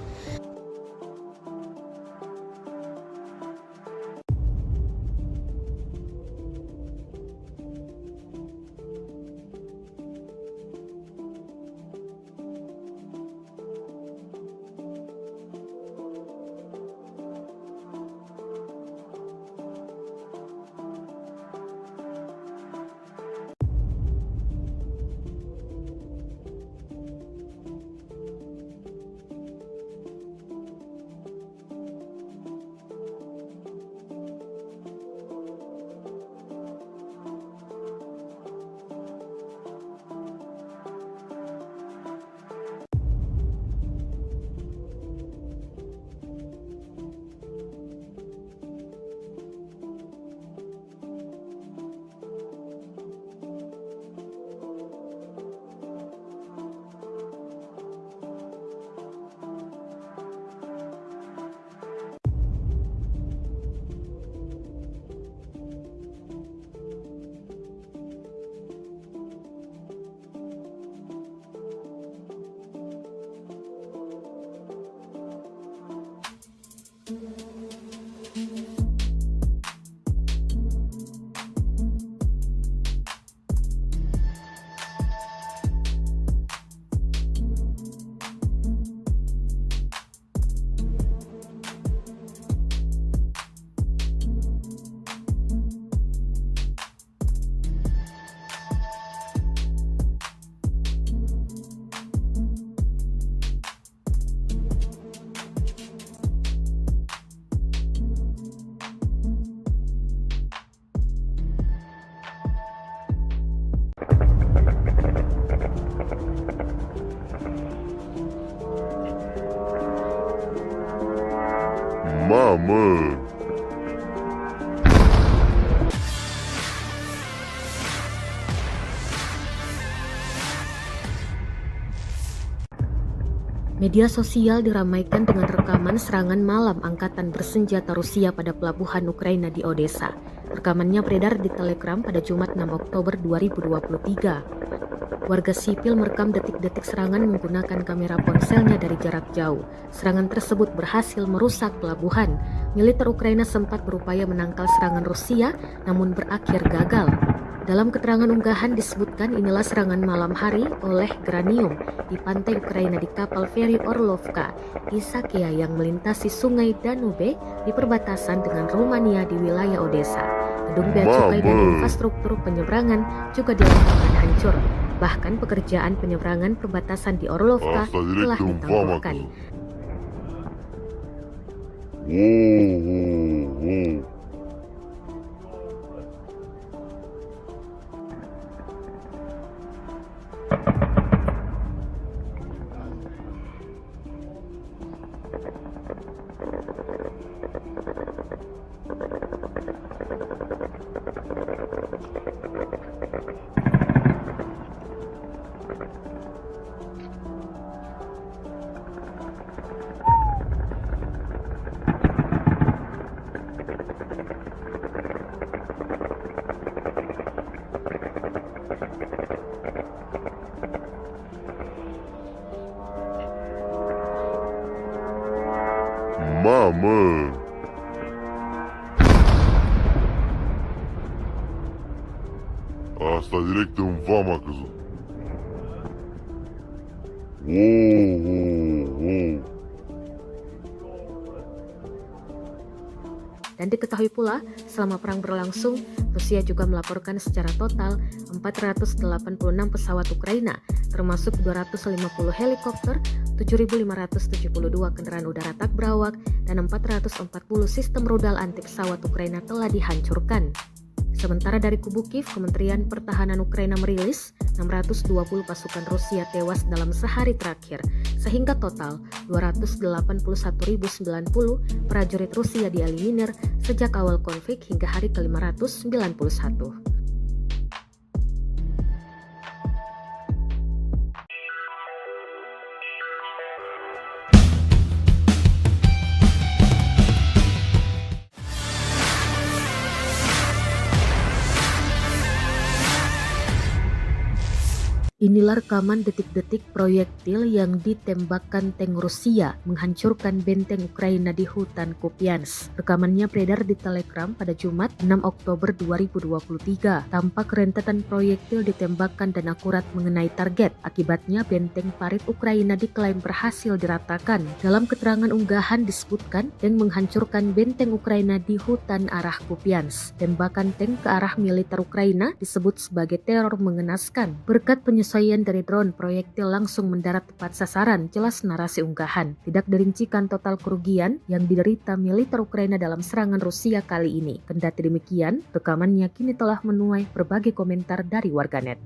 Media sosial diramaikan dengan rekaman serangan malam angkatan bersenjata Rusia pada pelabuhan Ukraina di Odessa. Rekamannya beredar di Telegram pada Jumat 6 Oktober 2023. Warga sipil merekam detik-detik serangan menggunakan kamera ponselnya dari jarak jauh. Serangan tersebut berhasil merusak pelabuhan. Militer Ukraina sempat berupaya menangkal serangan Rusia, namun berakhir gagal. Dalam keterangan unggahan disebutkan inilah serangan malam hari oleh Granium di pantai Ukraina di kapal feri Orlovka, Isakia yang melintasi sungai Danube di perbatasan dengan Rumania di wilayah Odessa. Gedung bea cukai dan infrastruktur penyeberangan juga dilaporkan hancur. Bahkan pekerjaan penyeberangan perbatasan di Orlovka telah ditangguhkan. Mama. Asta direct în vama a căzut. Dan diketahui pula, selama perang berlangsung, Rusia juga melaporkan secara total 486 pesawat Ukraina, termasuk 250 helikopter, 7.572 kendaraan udara tak berawak, dan 440 sistem rudal anti pesawat Ukraina telah dihancurkan. Sementara dari kubu Kiev, Kementerian Pertahanan Ukraina merilis 620 pasukan Rusia tewas dalam sehari terakhir, sehingga total 281.090 prajurit Rusia dieliminir sejak awal konflik hingga hari ke-591. Inilah rekaman detik-detik proyektil yang ditembakkan tank Rusia menghancurkan benteng Ukraina di hutan Kupiansk. Rekamannya beredar di Telegram pada Jumat 6 Oktober 2023. Tampak rentetan proyektil ditembakkan dan akurat mengenai target. Akibatnya benteng parit Ukraina diklaim berhasil diratakan. Dalam keterangan unggahan disebutkan tank menghancurkan benteng Ukraina di hutan arah Kupiansk. Tembakan tank ke arah militer Ukraina disebut sebagai teror mengenaskan. Berkat penyesuaian dari drone, proyektil langsung mendarat tepat sasaran, jelas narasi unggahan. Tidak dirincikan total kerugian yang diderita militer Ukraina dalam serangan Rusia kali ini. Kendati demikian, rekamannya kini telah menuai berbagai komentar dari warganet.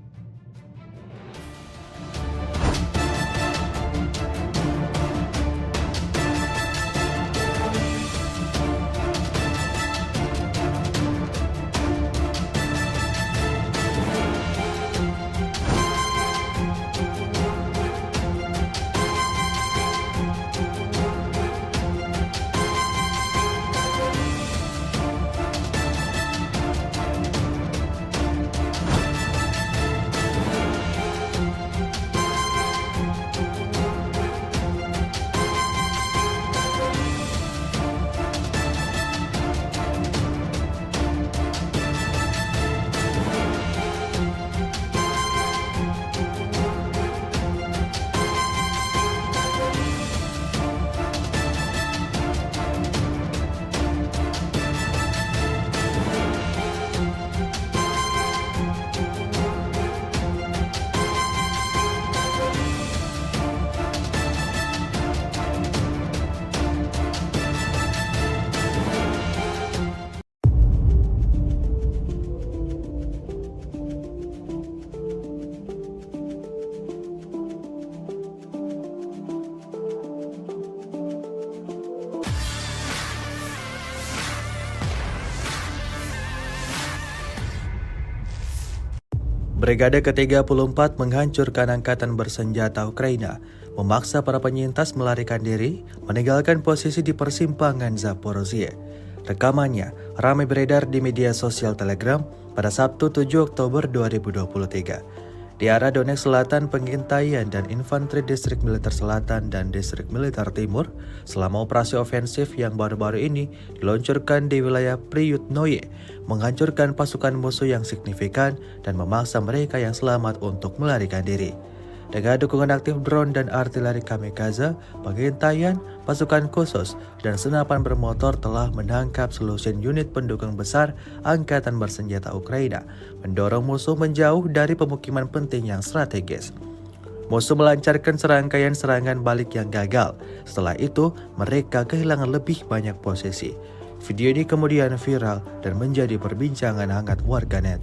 Brigade ke-34 menghancurkan angkatan bersenjata Ukraina, memaksa para penyintas melarikan diri, meninggalkan posisi di persimpangan Zaporozhye. Rekamannya ramai beredar di media sosial Telegram pada Sabtu 7 Oktober 2023. Di arah Donetsk Selatan, pengintaian dan infanteri Distrik Militer Selatan dan Distrik Militer Timur selama operasi ofensif yang baru-baru ini diluncurkan di wilayah Priyutnoye, menghancurkan pasukan musuh yang signifikan dan memaksa mereka yang selamat untuk melarikan diri. Dengan dukungan aktif drone dan artileri kamikaze, pengintaian, pasukan khusus, dan senapan bermotor telah menangkap selusin unit pendukung besar Angkatan Bersenjata Ukraina, mendorong musuh menjauh dari pemukiman penting yang strategis. Musuh melancarkan serangkaian serangan balik yang gagal. Setelah itu, mereka kehilangan lebih banyak posisi. Video ini kemudian viral dan menjadi perbincangan hangat warganet.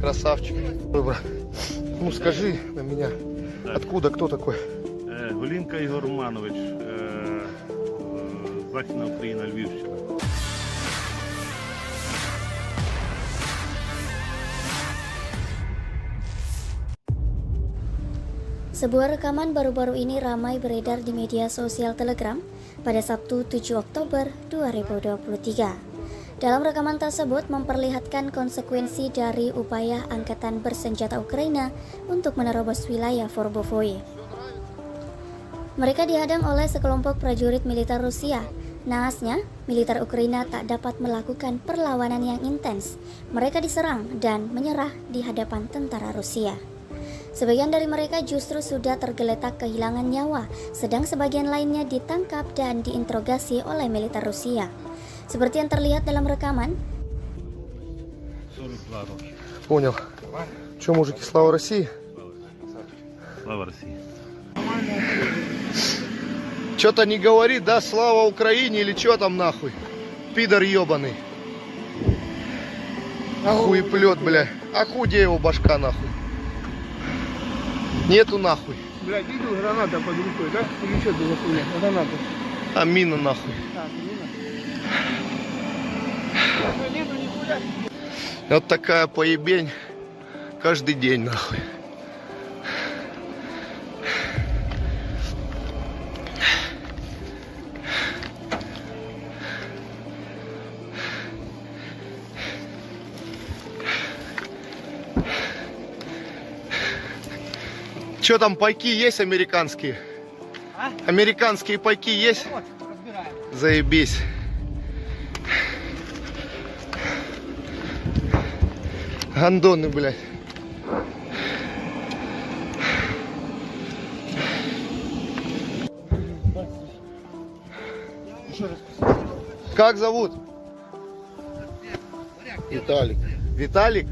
Красавчик. Ой, брат. Ну скажи на меня, Так. откуда, кто такой? Голінка Ігор Романович, Західна Україна, Львівщина. Sebuah rekaman baru-baru ini ramai beredar di media sosial Telegram pada Sabtu 7 Oktober 2023. Dalam rekaman tersebut memperlihatkan konsekuensi dari upaya angkatan bersenjata Ukraina untuk menerobos wilayah Forbovoye. Mereka dihadang oleh sekelompok prajurit militer Rusia. Naasnya, militer Ukraina tak dapat melakukan perlawanan yang intens. Mereka diserang dan menyerah di hadapan tentara Rusia. Sebagian dari mereka justru sudah tergeletak kehilangan nyawa, sedang sebagian lainnya ditangkap dan diinterogasi oleh militer Rusia. Seperti yang terlihat dalam rekaman, 42 роки. Понял. Че, мужики, слава России? Слава Росії. Че-то не говорит, да, слава Украине или что там нахуй? Пидор ебаный. Хуеплет, бля. А где его башка нахуй? Нету нахуй. Блядь, видел, граната под рукой, да? Или что это за хуйня? Граната. А мина нахуй. Так, мина. Нету нихуя. Вот такая поебень каждый день нахуй. Че там, пайки есть американские? Американские пайки есть? Заебись. Гандоны, блядь. Как зовут? Виталик. Виталик?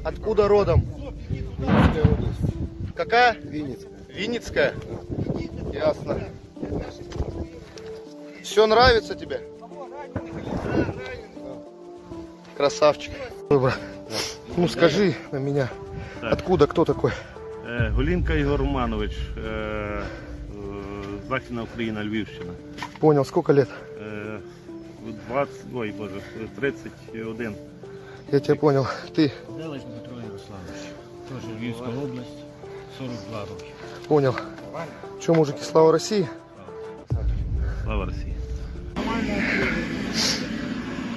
Откуда родом? Винницкая область. Какая? Винницкая. Винницкая? Ясно. Все нравится тебе? Красавчик. Ой, брат. Ну скажи на меня, Так. откуда, кто такой? Голінка Ігор Романович, Західна Україна, Львівщина. Понял, сколько лет? 31. Я тебя понял. Ты Делиш Дмитро Ярославович. Теж Львівська область, 42 роки. понял. Че, мужики, слава России? Слава Росії.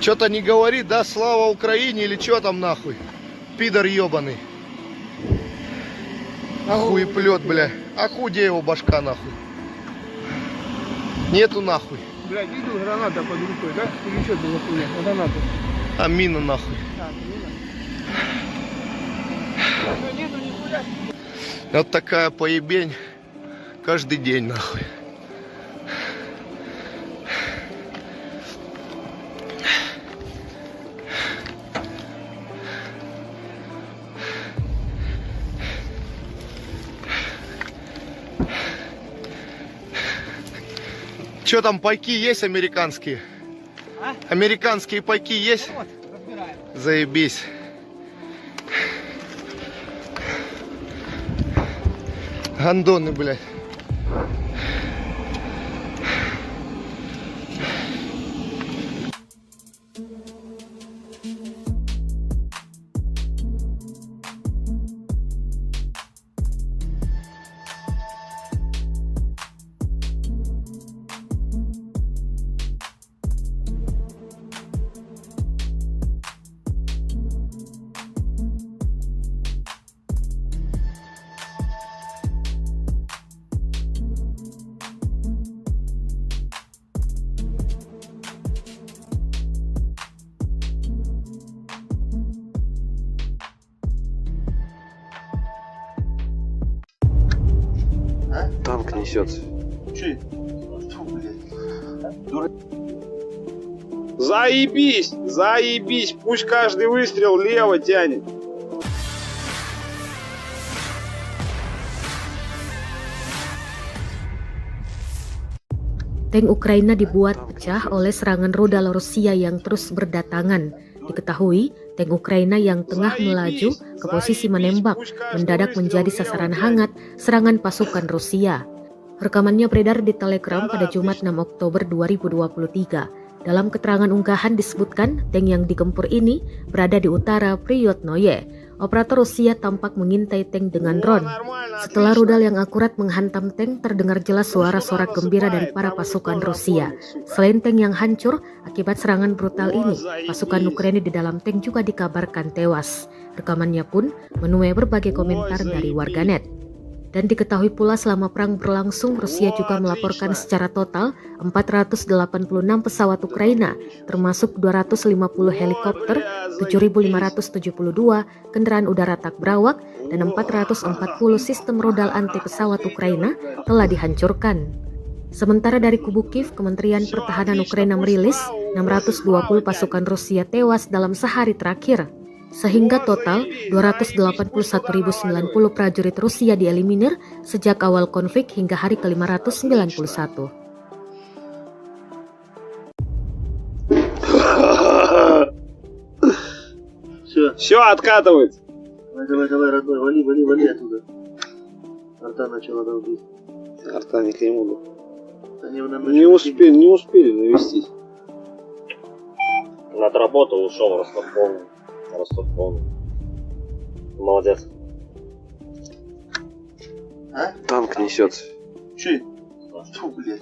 Что-то не говорит, да, слава Украине или что там нахуй? Пидор ебаный. Хуеплет, бля. А где его башка нахуй? Нету нахуй. Блядь, видел, граната под рукой, да? Или что это за хуйня? Граната. А мина нахуй. Так, мина. Нету нихуя. Вот такая поебень каждый день нахуй. Че там, пайки есть американские? Американские пайки есть? Заебись. Гандоны, блядь. Танк несется. Че? Фу, блядь. Заебись! Заебись! Пусть каждый выстрел лево тянет. Tank Ukraina dibuat pecah oleh serangan rudal Rusia yang terus berdatangan. Diketahui, tank Ukraina yang tengah melaju ke posisi menembak mendadak menjadi sasaran hangat serangan pasukan Rusia. Rekamannya beredar di Telegram pada Jumat 6 Oktober 2023. Dalam keterangan unggahan disebutkan tank yang digempur ini berada di utara Priyotnoye. Operator Rusia tampak mengintai tank dengan drone. Setelah rudal yang akurat menghantam tank, terdengar jelas suara sorak gembira dari para pasukan Rusia. Selain tank yang hancur akibat serangan brutal ini, pasukan Ukraina di dalam tank juga dikabarkan tewas. Rekamannya pun menuai berbagai komentar dari warganet. Dan diketahui pula selama perang berlangsung, Rusia juga melaporkan secara total 486 pesawat Ukraina, termasuk 250 helikopter, 7.572 kendaraan udara tak berawak, dan 440 sistem rudal anti pesawat Ukraina telah dihancurkan. Sementara dari kubu Kiev, Kementerian Pertahanan Ukraina merilis 620 pasukan Rusia tewas dalam sehari terakhir. Sehingga total 281.090 prajurit Rusia dieliminir sejak awal konflik hingga hari ke-591. Все, откатывает. Давай, родной, вали оттуда. Арта начала долбить. Арта не к нему. Не успели навестись. Над работу ушел Ростов полный. Молодец. А? Танк несется. Че? Фу, блядь.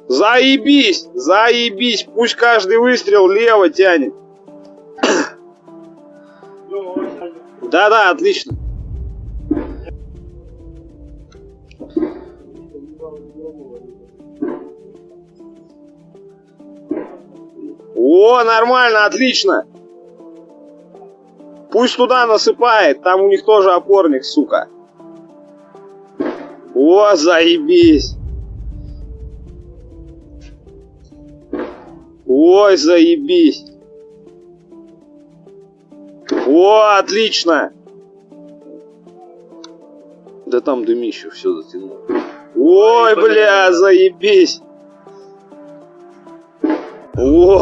Заебись! Заебись! Пусть каждый выстрел лево тянет. Да, отлично. О, нормально, отлично. Пусть туда насыпает, там у них тоже опорник, сука. О, заебись. Ой, заебись. О, отлично. Да там дымище все затянуло. Ой, бля, заебись. О,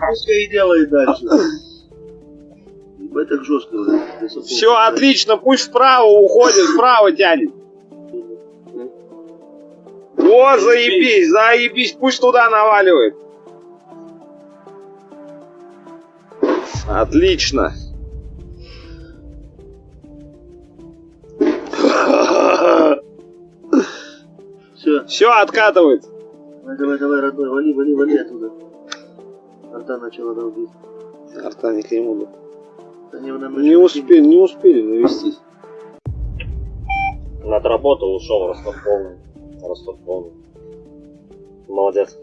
Пускай и делает дальше. Ебать так жестко. все отлично, пусть вправо уходит, вправо тянет. О, заебись, заебись, пусть туда наваливает. Отлично. Все, откатывает. Давай, родной, вали оттуда. Арта начала долбить. Арта не к нему. Не успели навестись. Над работу ушел Ростов полный. Молодец.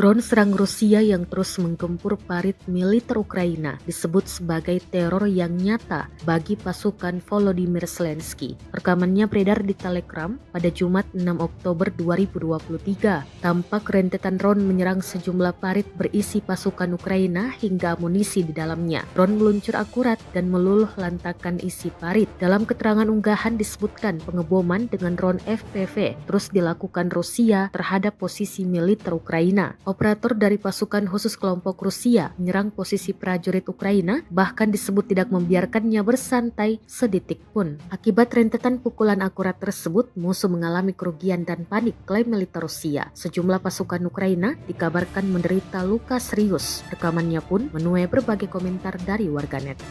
Drone serang Rusia yang terus menggempur parit militer Ukraina disebut sebagai teror yang nyata bagi pasukan Volodymyr Zelensky. Rekamannya beredar di Telegram pada Jumat 6 Oktober 2023. Tampak rentetan drone menyerang sejumlah parit berisi pasukan Ukraina hingga amunisi di dalamnya. Drone meluncur akurat dan meluluh lantakan isi parit. Dalam keterangan unggahan disebutkan pengeboman dengan drone FPV terus dilakukan Rusia terhadap posisi militer Ukraina. Operator dari pasukan khusus kelompok Rusia menyerang posisi prajurit Ukraina, bahkan disebut tidak membiarkannya bersantai sedetik pun. Akibat rentetan pukulan akurat tersebut, musuh mengalami kerugian dan panik, klaim militer Rusia. Sejumlah pasukan Ukraina dikabarkan menderita luka serius. Rekamannya pun menuai berbagai komentar dari warganet.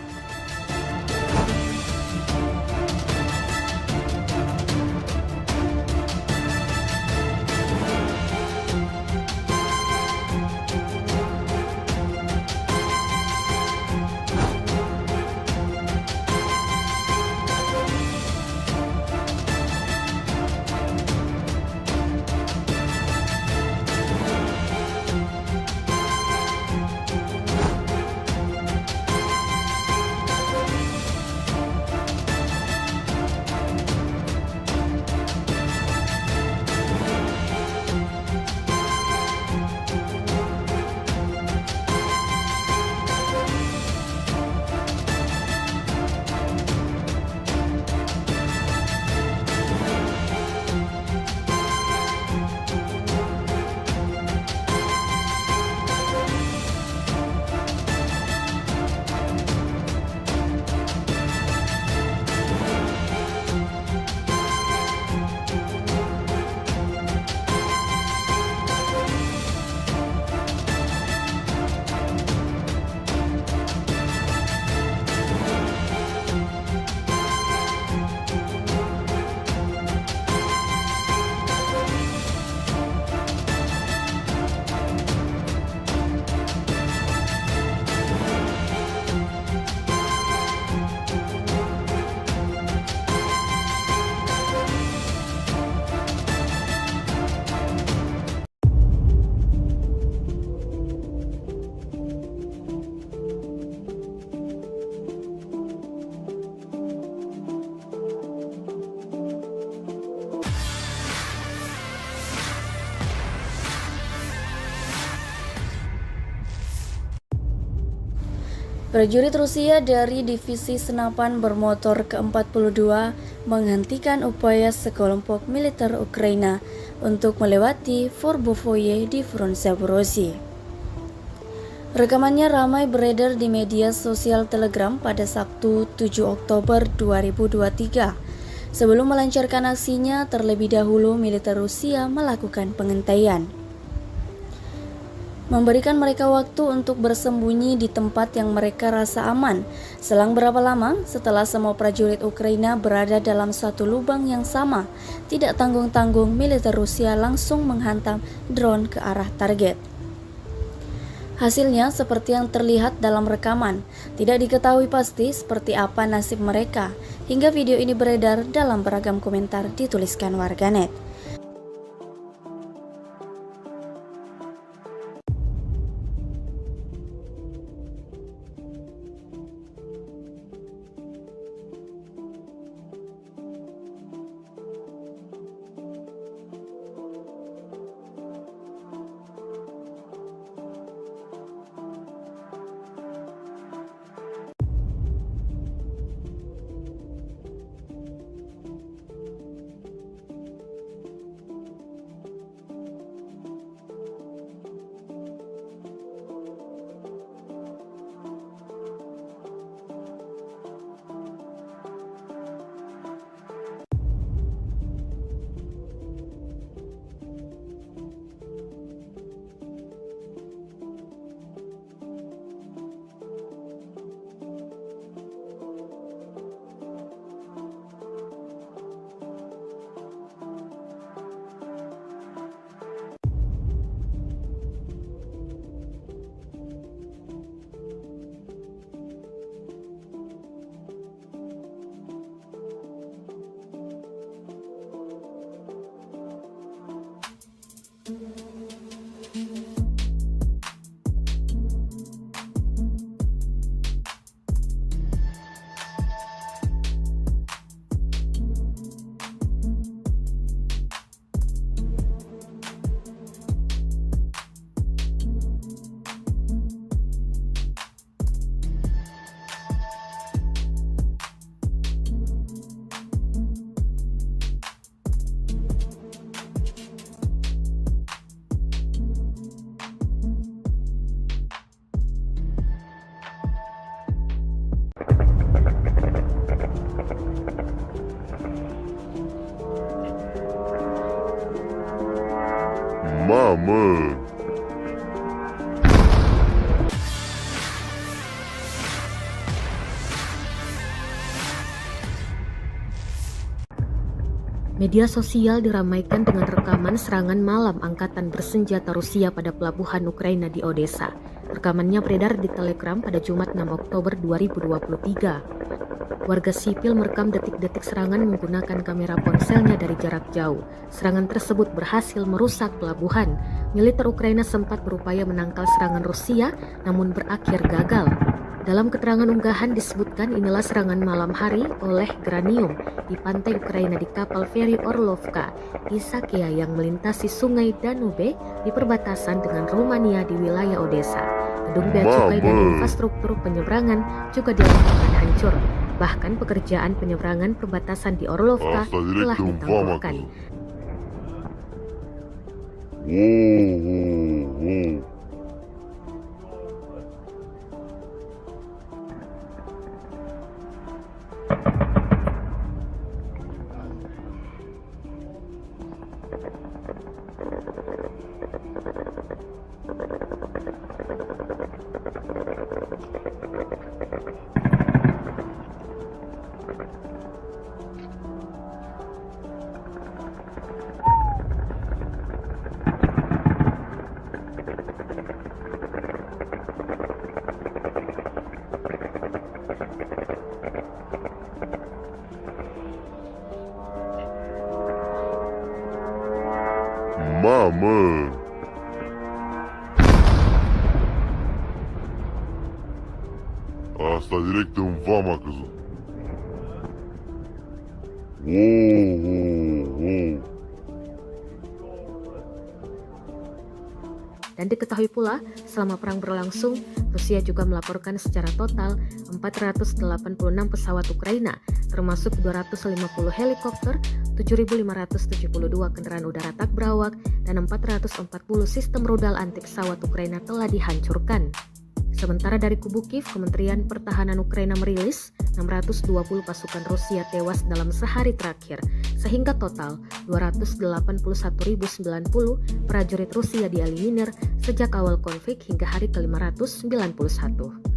Prajurit Rusia dari Divisi Senapan Bermotor ke-42 menghentikan upaya sekelompok militer Ukraina untuk melewati Forbovoye di front Zaporozhye. Rekamannya ramai beredar di media sosial Telegram pada Sabtu 7 Oktober 2023. Sebelum melancarkan aksinya, terlebih dahulu militer Rusia melakukan pengentaian, memberikan mereka waktu untuk bersembunyi di tempat yang mereka rasa aman. Selang berapa lama setelah semua prajurit Ukraina berada dalam satu lubang yang sama, tidak tanggung-tanggung militer Rusia langsung menghantam drone ke arah target. Hasilnya seperti yang terlihat dalam rekaman. Tidak diketahui pasti seperti apa nasib mereka, hingga video ini beredar dalam beragam komentar dituliskan warganet. Mama. Media sosial diramaikan dengan rekaman serangan malam angkatan bersenjata Rusia pada pelabuhan Ukraina di Odessa. Rekamannya beredar di Telegram pada Jumat 6 Oktober 2023. Warga sipil merekam detik-detik serangan menggunakan kamera ponselnya dari jarak jauh. Serangan tersebut berhasil merusak pelabuhan. Militer Ukraina sempat berupaya menangkal serangan Rusia, namun berakhir gagal. Dalam keterangan unggahan disebutkan inilah serangan malam hari oleh Granium di pantai Ukraina di kapal feri Orlovka di Sakea yang melintasi sungai Danube di perbatasan dengan Rumania di wilayah Odessa. Gedung bea cukai dan infrastruktur penyeberangan juga dilaporkan hancur. Bahkan pekerjaan penyeberangan perbatasan di Orlovka telah ditangguhkan. Mama. Asta direct în vama a căzut. Dan diketahui pula, selama perang berlangsung, Rusia juga melaporkan secara total 486 pesawat Ukraina, termasuk 250 helikopter, 7.572 kendaraan udara tak berawak, dan 440 sistem rudal anti pesawat Ukraina telah dihancurkan. Sementara dari kubu Kiev, Kementerian Pertahanan Ukraina merilis 620 pasukan Rusia tewas dalam sehari terakhir, sehingga total 281.090 prajurit Rusia dieliminir sejak awal konflik hingga hari ke-591.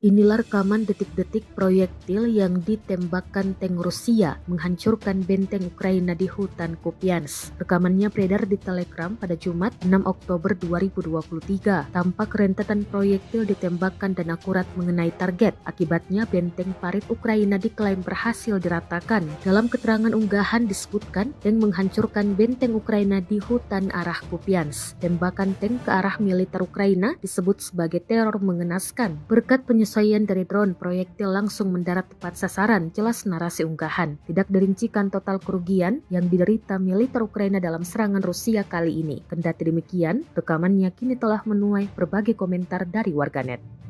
Inilah rekaman detik-detik proyektil yang ditembakkan tank Rusia menghancurkan benteng Ukraina di hutan Kupiansk. Rekamannya beredar di Telegram pada Jumat 6 Oktober 2023. Tampak rentetan proyektil ditembakkan dan akurat mengenai target. Akibatnya benteng parit Ukraina diklaim berhasil diratakan. Dalam keterangan unggahan disebutkan tank menghancurkan benteng Ukraina di hutan arah Kupiansk. Tembakan tank ke arah militer Ukraina disebut sebagai teror mengenaskan. Berkat penyesuaian dari drone, proyektil langsung mendarat tepat sasaran, jelas narasi unggahan. Tidak dirincikan total kerugian yang diderita militer Ukraina dalam serangan Rusia kali ini. Kendati demikian, rekamannya kini telah menuai berbagai komentar dari warganet.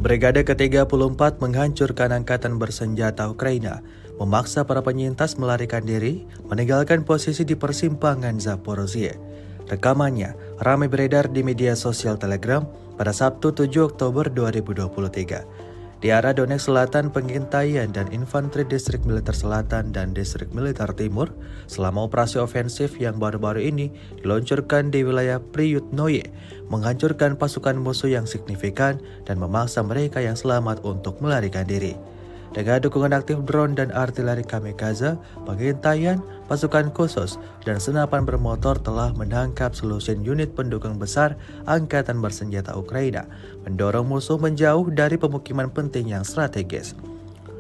Brigade ke-34 menghancurkan angkatan bersenjata Ukraina, memaksa para penyintas melarikan diri, meninggalkan posisi di persimpangan Zaporozhye. Rekamannya ramai beredar di media sosial Telegram pada Sabtu 7 Oktober 2023. Di arah Donetsk Selatan, pengintaian dan infanteri Distrik Militer Selatan dan Distrik Militer Timur selama operasi ofensif yang baru-baru ini diluncurkan di wilayah Priyutnoye, menghancurkan pasukan musuh yang signifikan dan memaksa mereka yang selamat untuk melarikan diri. Dengan dukungan aktif drone dan artileri kamikaze, pengintaian, pasukan khusus, dan senapan bermotor telah menangkap selusin unit pendukung besar angkatan bersenjata Ukraina, mendorong musuh menjauh dari pemukiman penting yang strategis.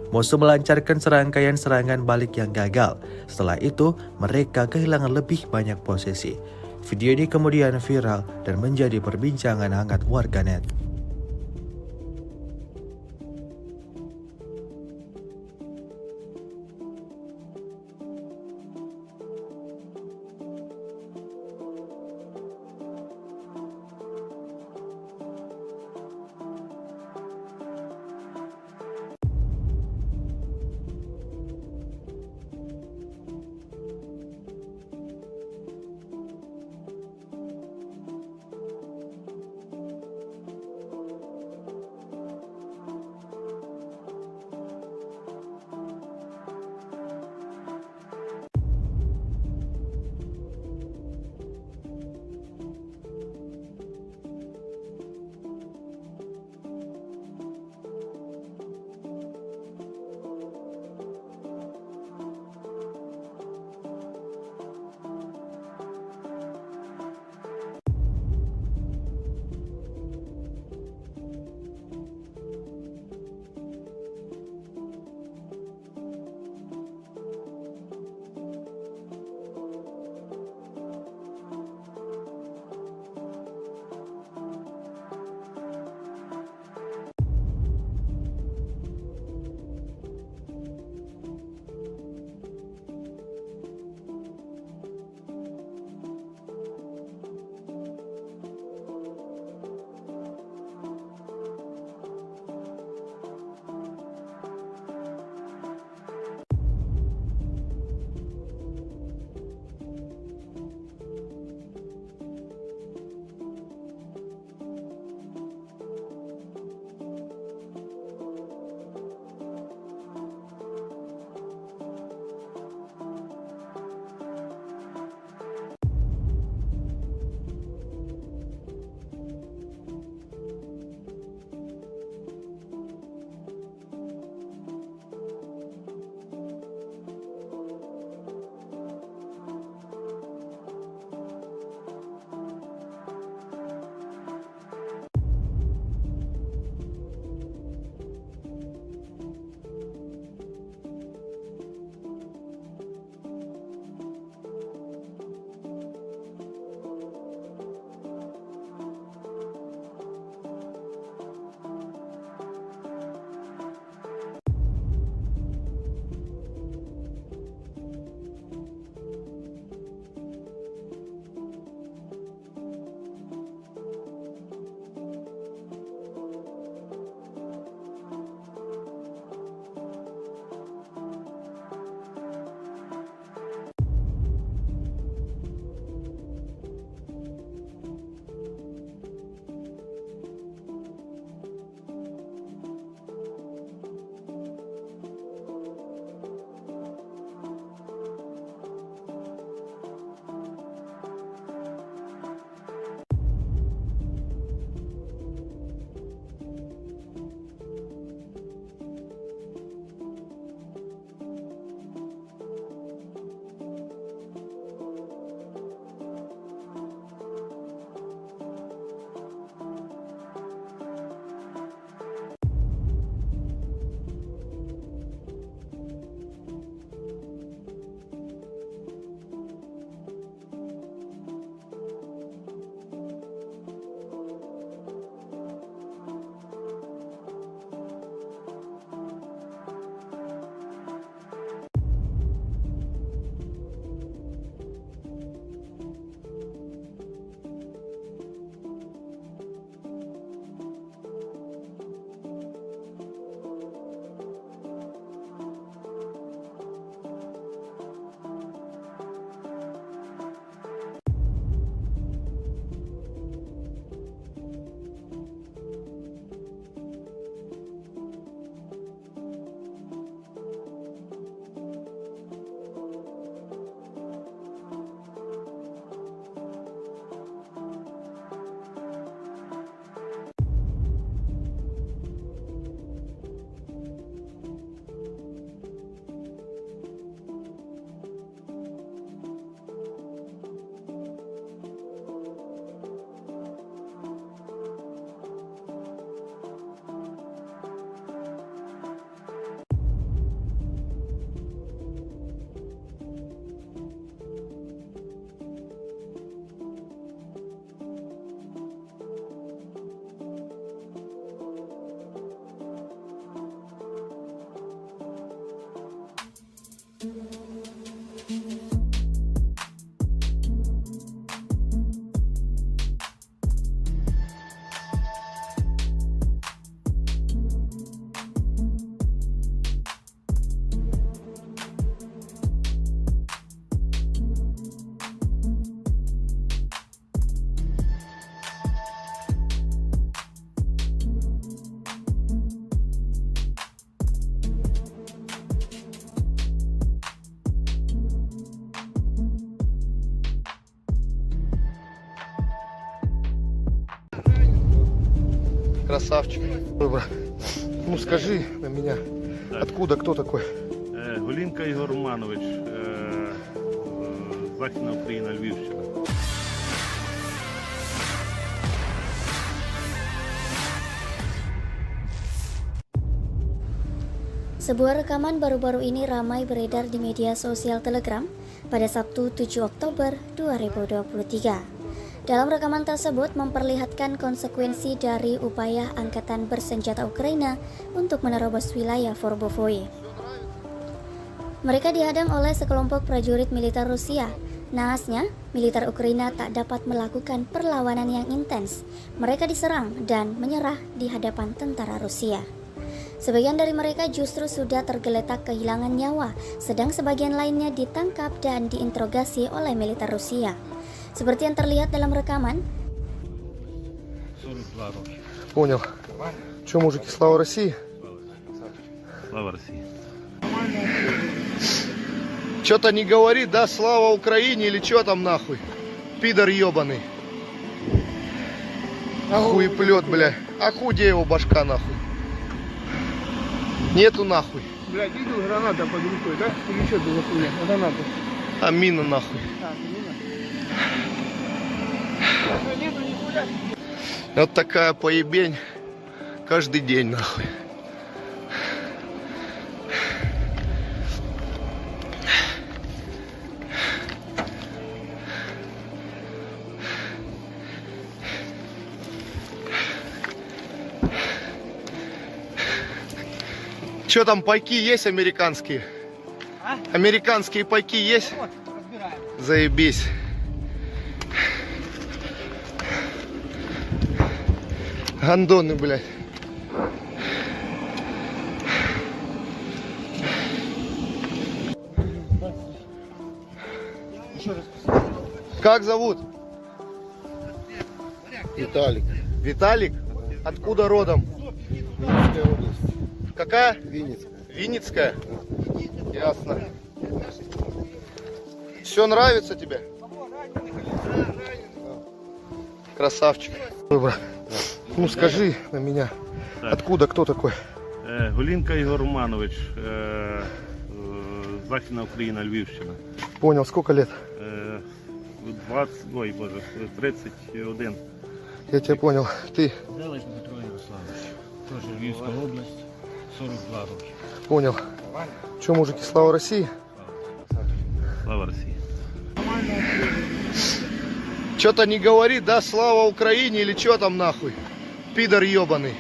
Musuh melancarkan serangkaian serangan balik yang gagal. Setelah itu, mereka kehilangan lebih banyak posisi. Video ini kemudian viral dan menjadi perbincangan hangat warganet. Красавчик. Ой, брат. Ну скажи на меня, Так. откуда, кто такой? Голінка Ігор Романович, Західна Україна, Львівщина. Sebuah rekaman baru-baru ini ramai beredar di media sosial Telegram pada Sabtu 7 Oktober 2023. Dalam rekaman tersebut memperlihatkan konsekuensi dari upaya angkatan bersenjata Ukraina untuk menerobos wilayah Forbovoye. Mereka dihadang oleh sekelompok prajurit militer Rusia. Naasnya, militer Ukraina tak dapat melakukan perlawanan yang intens. Mereka diserang dan menyerah di hadapan tentara Rusia. Sebagian dari mereka justru sudah tergeletak kehilangan nyawa, sedang sebagian lainnya ditangkap dan diinterogasi oleh militer Rusia. Seperti yang terlihat dalam rekaman, 42 роки. Понял. Че, мужики, слава России? Слава Росії. Че-то не говорит, да, слава Украине или что там нахуй? Пидор ебаный. Хуеплет, бля. А худе его башка нахуй. Нету нахуй. Блядь, видел, граната под рукой, да? Или что это за хуйня? Граната. А мина нахуй. А, мина. Что, нету нихуя? Вот такая поебень каждый день нахуй. Че там, пайки есть американские? А? Американские пайки есть? Вот, разбираем. Заебись. Гандоны, блядь. Еще раз. Как зовут? Виталик. Виталик? Откуда родом? Винницкая область. Какая? Винницкая. Винницкая? Ясно. Все нравится тебе? Красавчик. Ой, брат. Ну скажи на меня, Так. откуда, кто такой? Голінка Ігор Романович, Західна Україна, Львівщина. Понял, сколько лет? 31. Я тебя понял. Ты Делиш Дмитро Ярославович. Теж Львівська область, 42 роки. понял. Че, мужики, слава России? Слава Росії. Что-то не говорит, да, слава Украине или что там нахуй? Пидор ебаный.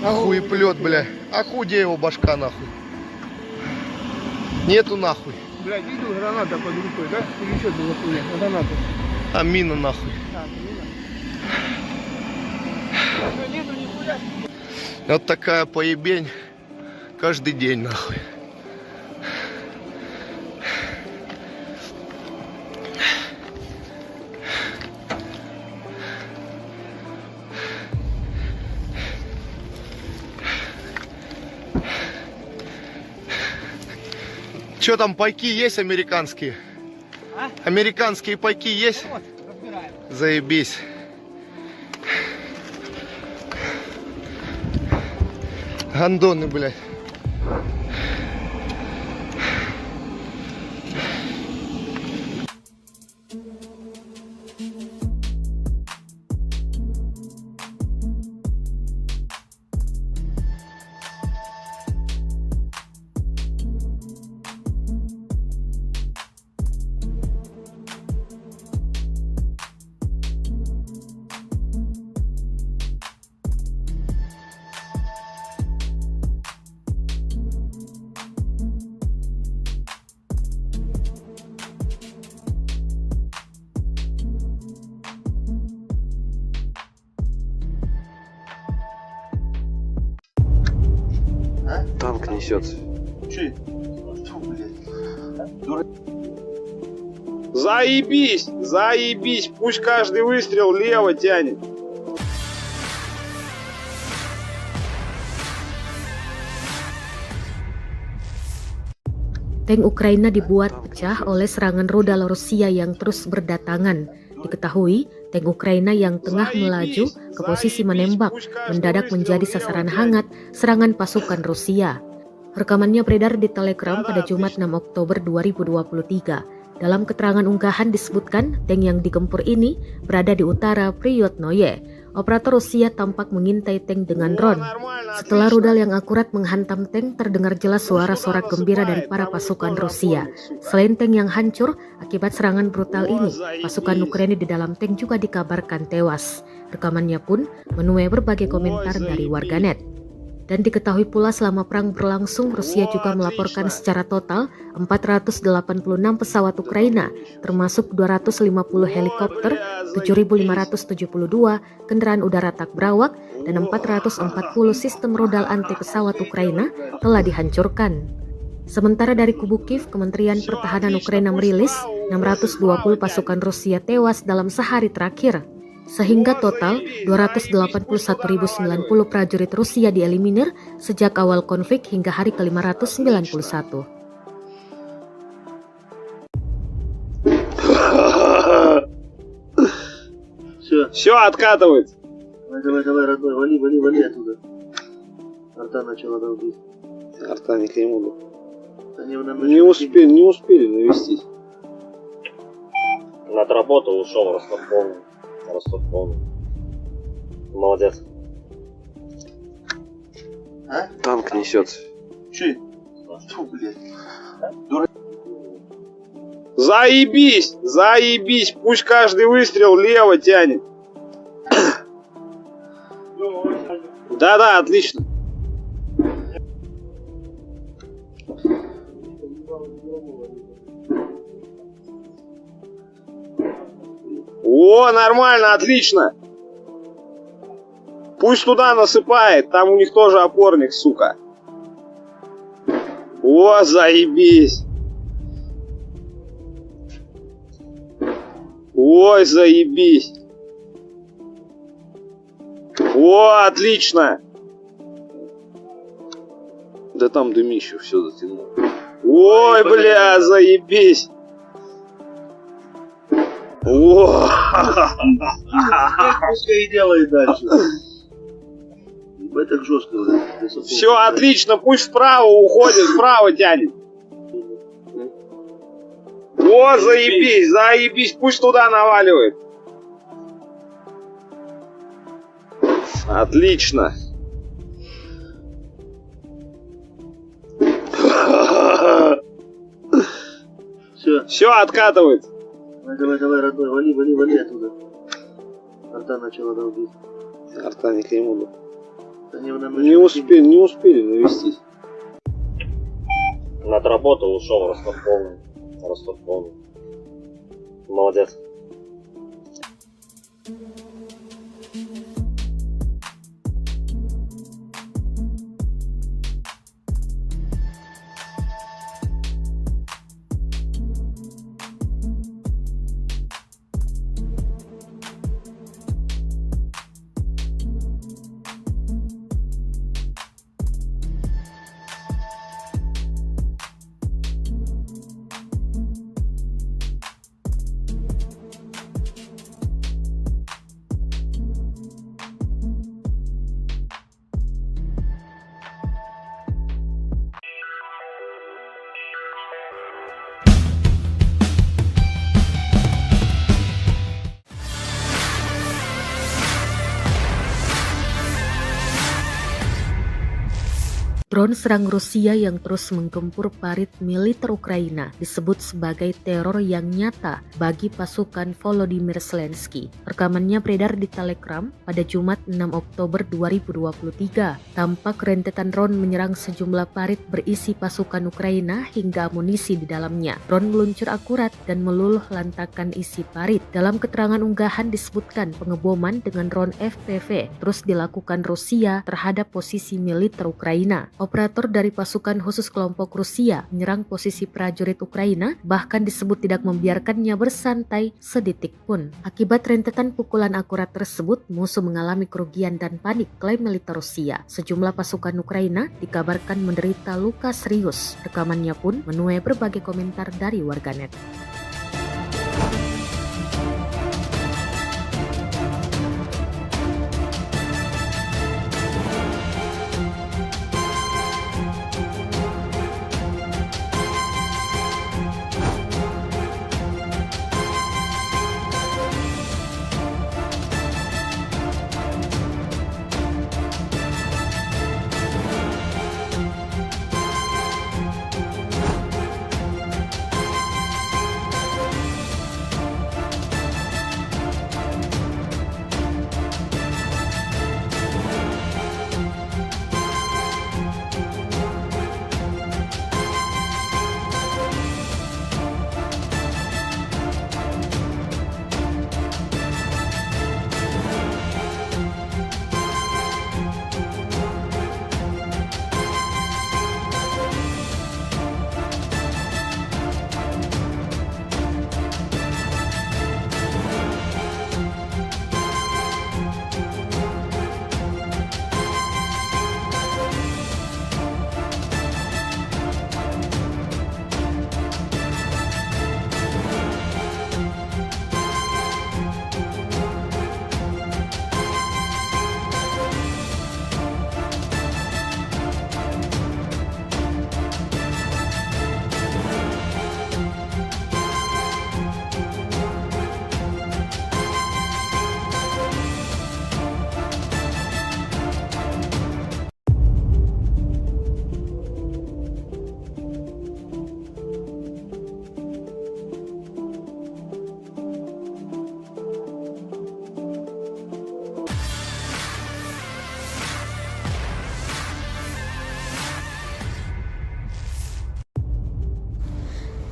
Хуеплет, бля. А худе его башка нахуй. Нету нахуй. Блядь, видел, граната под рукой, да? Или что это за хуйня? Граната. А мина нахуй. А, мина. Что, нету нихуя? Вот такая поебень каждый день нахуй. Че там, пайки есть американские? А? Американские пайки есть? Вот, разбираем. Заебись. Гандоны, блядь. Танк несется. Заебись! Заебись! Пусть каждый выстрел лево тянет. Tank Ukraina dibuat pecah oleh serangan rudal Rusia yang terus berdatangan Diketahui, tank Ukraina yang tengah melaju ke posisi menembak mendadak menjadi sasaran hangat serangan pasukan Rusia. Rekamannya beredar di Telegram pada Jumat 6 Oktober 2023. Dalam keterangan unggahan disebutkan tank yang digempur ini berada di utara Priyotnoye. Operator Rusia tampak mengintai tank dengan drone. Setelah rudal yang akurat menghantam tank, terdengar jelas suara-sorak gembira dari para pasukan Rusia. Selain tank yang hancur akibat serangan brutal ini, pasukan Ukraina di dalam tank juga dikabarkan tewas. Rekamannya pun menuai berbagai komentar dari warganet. Dan diketahui pula selama perang berlangsung, Rusia juga melaporkan secara total 486 pesawat Ukraina, termasuk 250 helikopter, 7.572 kendaraan udara tak berawak, dan 440 sistem rudal anti pesawat Ukraina telah dihancurkan. Sementara dari kubu Kiev, Kementerian Pertahanan Ukraina merilis 620 pasukan Rusia tewas dalam sehari terakhir. Sehingga total 281.090 prajurit Rusia dieliminir sejak awal konflik hingga hari ke-591. Все откатывается. Давай, родной, вали оттуда. Арта начала долбить. Арта не к нему. Они нам Не успели навестись. Над работу ушел Ростов полный. Молодец. А? Танк несется. Че? Фу, блядь. Заебись, пусть каждый выстрел лево тянет. Да, отлично. О, нормально, отлично. Пусть туда насыпает, там у них тоже опорник, сука. О, заебись. Ой, заебись. О, отлично. Да там дымище все затянуло. Ой, бля, заебись. О, Пускай и делает дальше. Ебать так жестко. все отлично, пусть вправо уходит, вправо тянет. О, заебись, пусть туда наваливает. Отлично. Все откатывается. Давай, родной, вали оттуда. Арта начала долбить. Арта не к нему. Они нам Не успели навестись. Над работу ушел Ростов полный. Молодец. Drone serang Rusia yang terus menggempur parit militer Ukraina disebut sebagai teror yang nyata bagi pasukan Volodymyr Zelensky. Rekamannya beredar di Telegram pada Jumat 6 Oktober 2023. Tampak rentetan drone menyerang sejumlah parit berisi pasukan Ukraina hingga amunisi di dalamnya. Drone meluncur akurat dan meluluh lantakan isi parit. Dalam keterangan unggahan disebutkan pengeboman dengan drone FPV terus dilakukan Rusia terhadap posisi militer Ukraina. Operator dari pasukan khusus kelompok Rusia menyerang posisi prajurit Ukraina, bahkan disebut tidak membiarkannya bersantai sedetik pun. Akibat rentetan pukulan akurat tersebut, musuh mengalami kerugian dan panik, klaim militer Rusia. Sejumlah pasukan Ukraina dikabarkan menderita luka serius. Rekamannya pun menuai berbagai komentar dari warganet.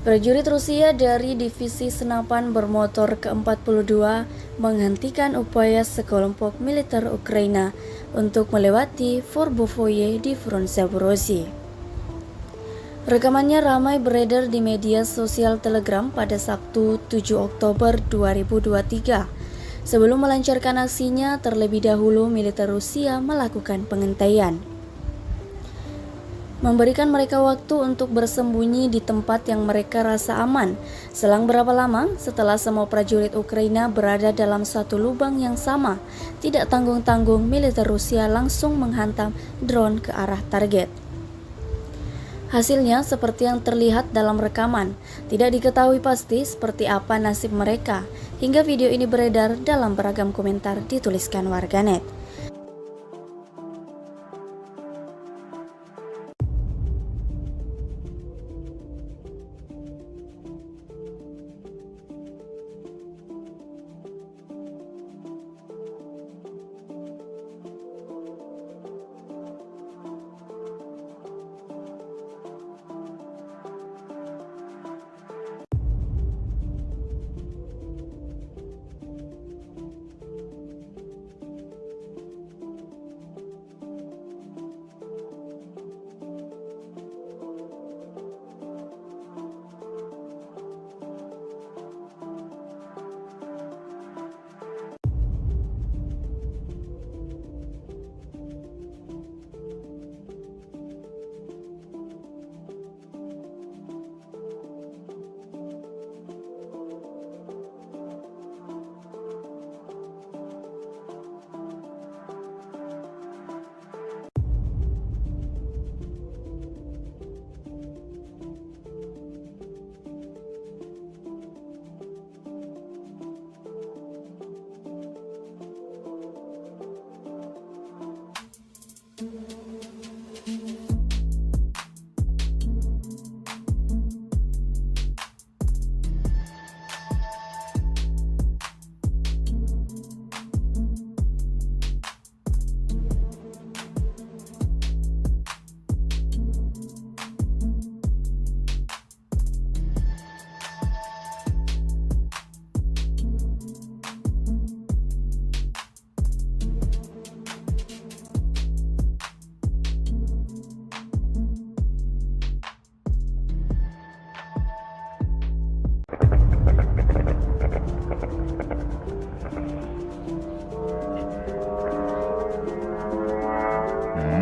Prajurit Rusia dari Divisi Senapan Bermotor ke-42 menghentikan upaya sekelompok militer Ukraina untuk melewati Forbovoye di front Zaporozhye. Rekamannya ramai beredar di media sosial Telegram pada Sabtu 7 Oktober 2023. Sebelum melancarkan aksinya, terlebih dahulu militer Rusia melakukan pengentaian, memberikan mereka waktu untuk bersembunyi di tempat yang mereka rasa aman. Selang berapa lama setelah semua prajurit Ukraina berada dalam satu lubang yang sama, tidak tanggung-tanggung militer Rusia langsung menghantam drone ke arah target. Hasilnya seperti yang terlihat dalam rekaman. Tidak diketahui pasti seperti apa nasib mereka, hingga video ini beredar dalam beragam komentar dituliskan warganet.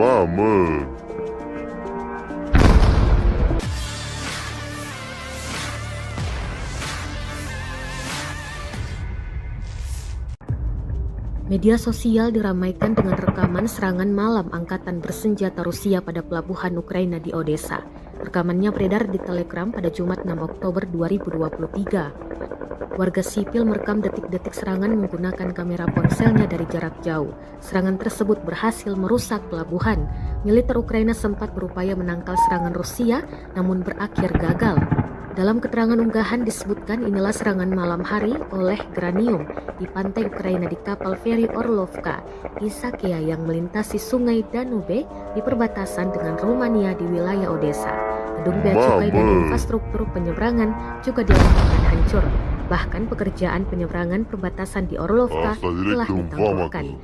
Mama. Media sosial diramaikan dengan rekaman serangan malam angkatan bersenjata Rusia pada pelabuhan Ukraina di Odessa. Rekamannya beredar di Telegram pada Jumat 6 Oktober 2023. Warga sipil merekam detik-detik serangan menggunakan kamera ponselnya dari jarak jauh. Serangan tersebut berhasil merusak pelabuhan. Militer Ukraina sempat berupaya menangkal serangan Rusia, namun berakhir gagal. Dalam keterangan unggahan disebutkan inilah serangan malam hari oleh Granium di pantai Ukraina di kapal feri Orlovka, Isakea yang melintasi sungai Danube di perbatasan dengan Rumania di wilayah Odessa. Gedung bea cukai dan infrastruktur penyeberangan juga dilakukan hancur. Bahkan pekerjaan penyeberangan perbatasan di Orlovka telah ditangguhkan.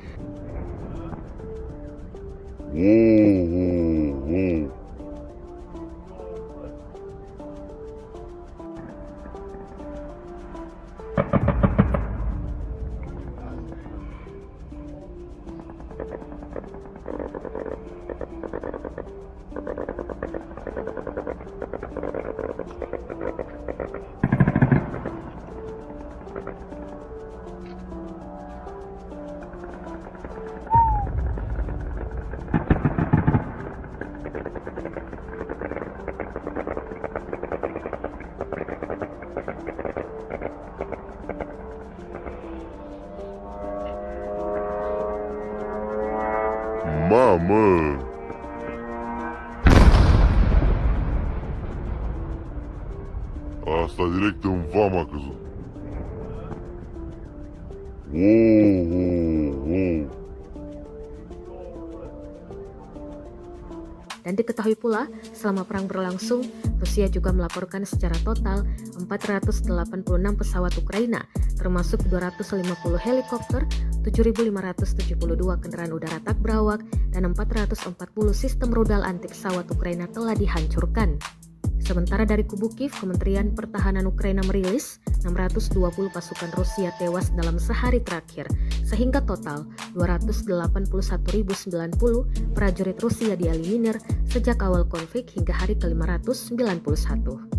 Mama. Asta direct în vama a căzut. Dan diketahui pula, selama perang berlangsung, Rusia juga melaporkan secara total 486 pesawat Ukraina, termasuk 250 helikopter, 7.572 kendaraan udara tak berawak, dan 440 sistem rudal anti pesawat Ukraina telah dihancurkan. Sementara dari kubu Kiev, Kementerian Pertahanan Ukraina merilis 620 pasukan Rusia tewas dalam sehari terakhir, sehingga total 281.090 prajurit Rusia dieliminir sejak awal konflik hingga hari ke-591.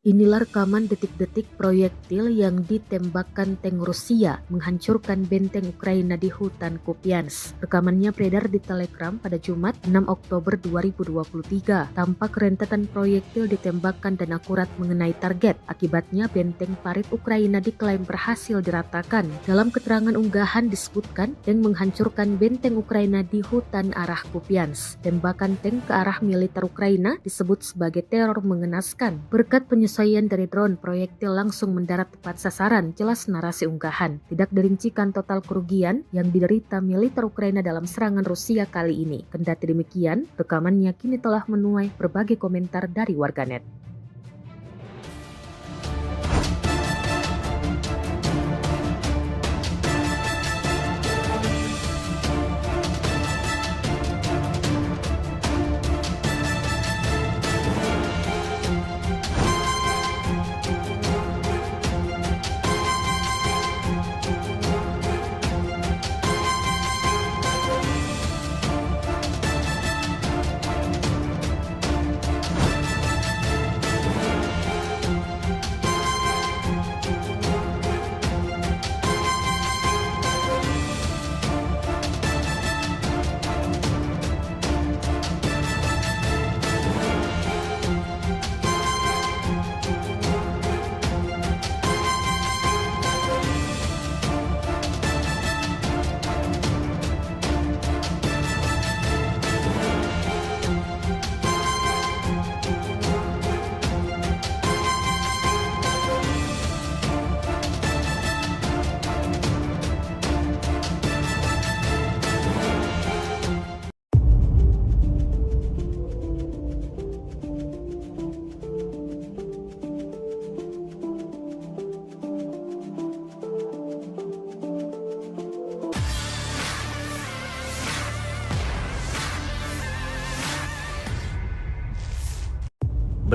Inilah rekaman detik-detik proyektil yang ditembakkan tank Rusia menghancurkan benteng Ukraina di hutan Kupiansk. Rekamannya beredar di Telegram pada Jumat 6 Oktober 2023. Tampak rentetan proyektil ditembakkan dan akurat mengenai target. Akibatnya benteng parit Ukraina diklaim berhasil diratakan. Dalam keterangan unggahan disebutkan tank menghancurkan benteng Ukraina di hutan arah Kupiansk. Tembakan tank ke arah militer Ukraina disebut sebagai teror mengenaskan. Berkat penyesuaian dari drone, proyektil langsung mendarat tepat sasaran, jelas narasi unggahan. Tidak dirincikan total kerugian yang diderita militer Ukraina dalam serangan Rusia kali ini. Kendati demikian, rekamannya kini telah menuai berbagai komentar dari warganet.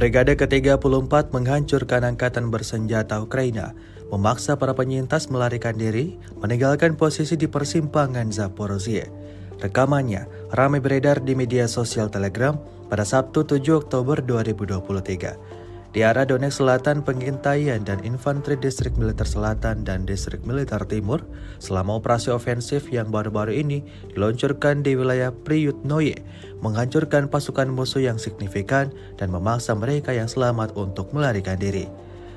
Brigade ke-34 menghancurkan angkatan bersenjata Ukraina, memaksa para penyintas melarikan diri, meninggalkan posisi di persimpangan Zaporozhye. Rekamannya ramai beredar di media sosial Telegram pada Sabtu 7 Oktober 2023. Di arah Donetsk Selatan, pengintaian dan infanteri Distrik Militer Selatan dan Distrik Militer Timur selama operasi ofensif yang baru-baru ini diluncurkan di wilayah Priyutnoye, menghancurkan pasukan musuh yang signifikan dan memaksa mereka yang selamat untuk melarikan diri.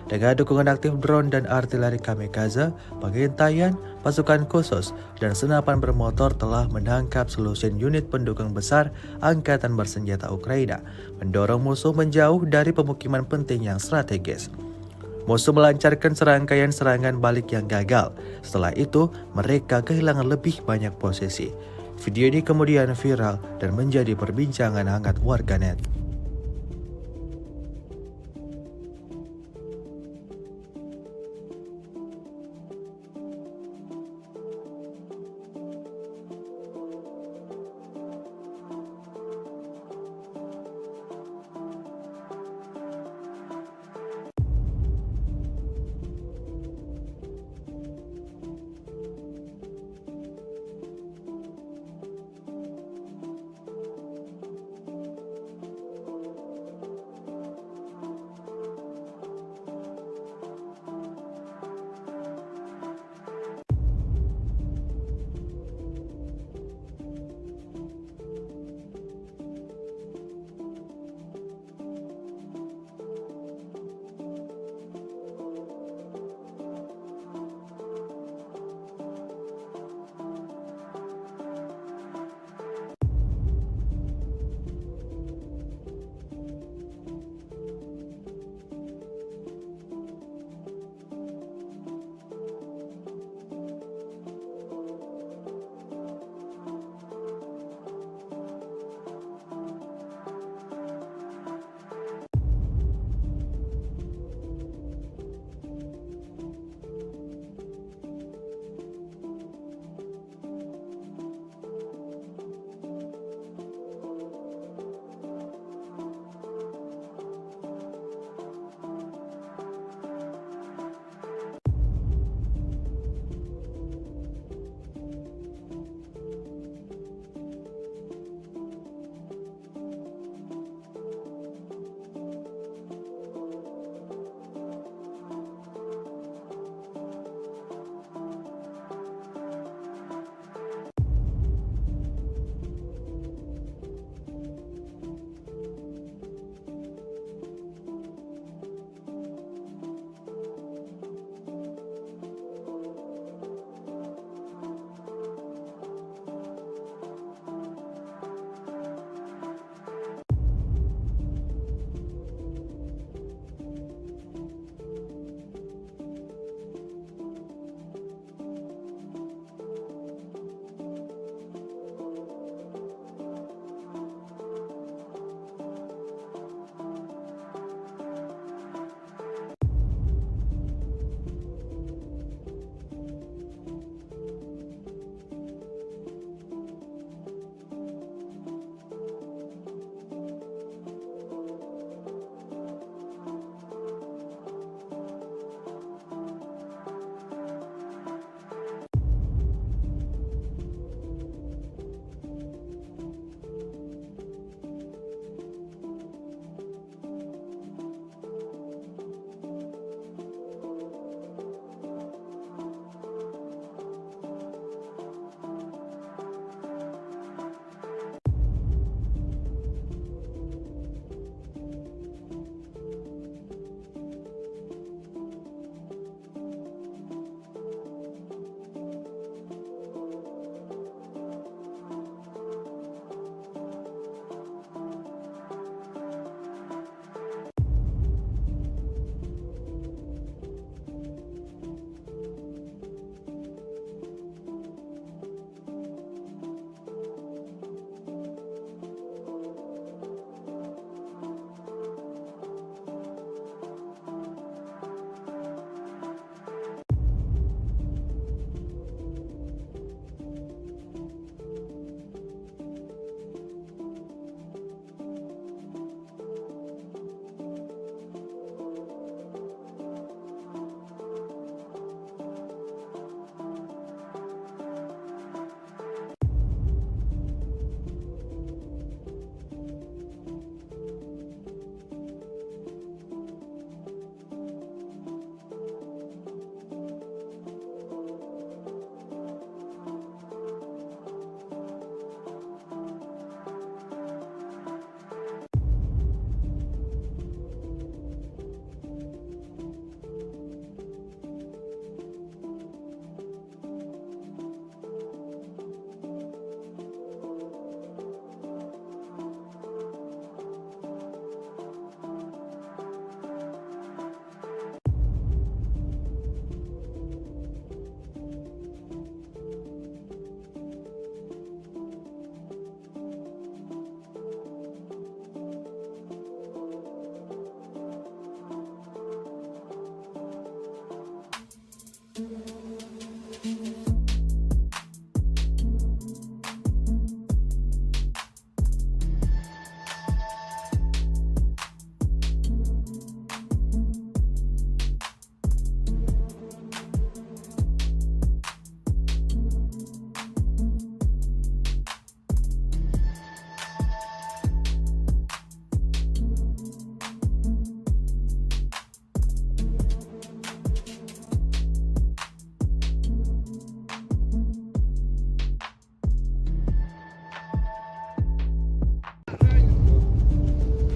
Dengan dukungan aktif drone dan artileri kamikaze, pengintaian, pasukan khusus, dan senapan bermotor telah menangkap selusin unit pendukung besar angkatan bersenjata Ukraina, mendorong musuh menjauh dari pemukiman penting yang strategis. Musuh melancarkan serangkaian serangan balik yang gagal. Setelah itu, mereka kehilangan lebih banyak posisi. Video ini kemudian viral dan menjadi perbincangan hangat warganet.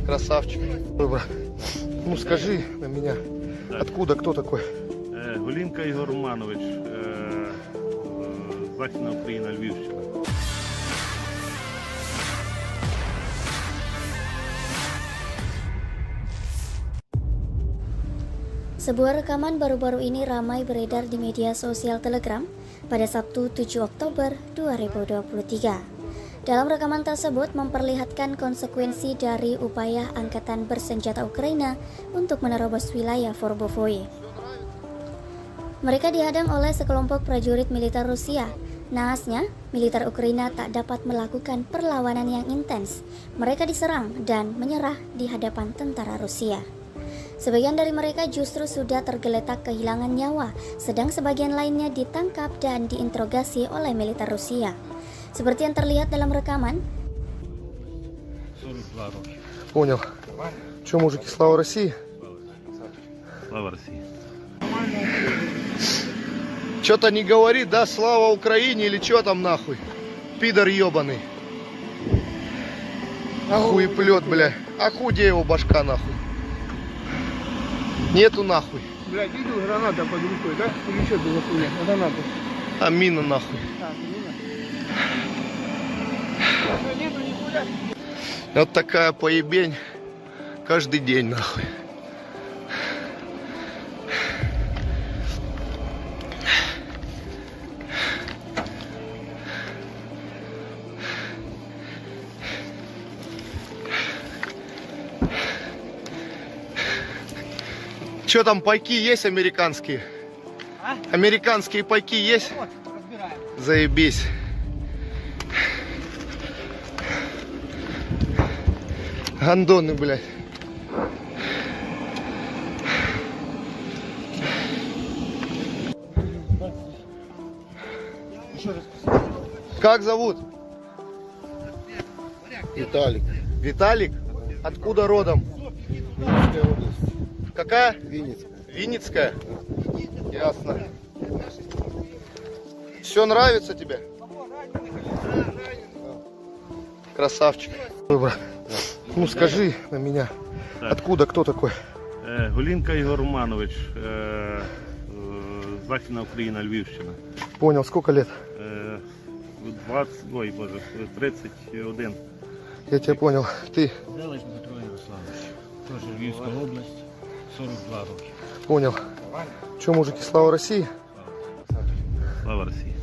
Красавчик. Ой, брат. Ну скажи на меня, Так. откуда, кто такой? Голінка Ігор Романович, Західна Україна, Львівщина. Sebuah rekaman baru-baru ini ramai beredar di media sosial Telegram pada Sabtu 7 Oktober 2023. Dalam rekaman tersebut memperlihatkan konsekuensi dari upaya angkatan bersenjata Ukraina untuk menerobos wilayah Forbovoye. Mereka dihadang oleh sekelompok prajurit militer Rusia. Naasnya, militer Ukraina tak dapat melakukan perlawanan yang intens. Mereka diserang dan menyerah di hadapan tentara Rusia. Sebagian dari mereka justru sudah tergeletak kehilangan nyawa, sedang sebagian lainnya ditangkap dan diinterogasi oleh militer Rusia. Seperti yang terlihat dalam rekaman, 42 роки. Понял. Че, мужики, слава России? Слава Росії. Что-то не говорит, да, слава Украине или что там нахуй? Пидор ебаный. Хуеплет, бля. А где его башка нахуй? Нету нахуй. Блядь, видел, граната под рукой, да? Или что это за хуйня? Граната. А мина нахуй. А, мина. Что, нету нихуя? Вот такая поебень каждый день нахуй. Че там, пайки есть американские? А? Американские пайки есть? Вот, разбираем. Заебись. Гандоны, блядь. Еще раз. Как зовут? Виталик. Виталик? Откуда родом? Винницкая область. Какая? Винницкая. Винницкая? Ясно. Все нравится тебе? Красавчик. Ой, брат. Ну скажи на меня, Так. откуда, кто такой? Голінка Ігор Романович, Західна Україна, Львівщина. Понял, сколько лет? 31. Я тебя понял. Ты Делиш Дмитро Ярославович. Теж Львівська область, 42 роки. понял. Че, мужики, слава России? Слава Росії.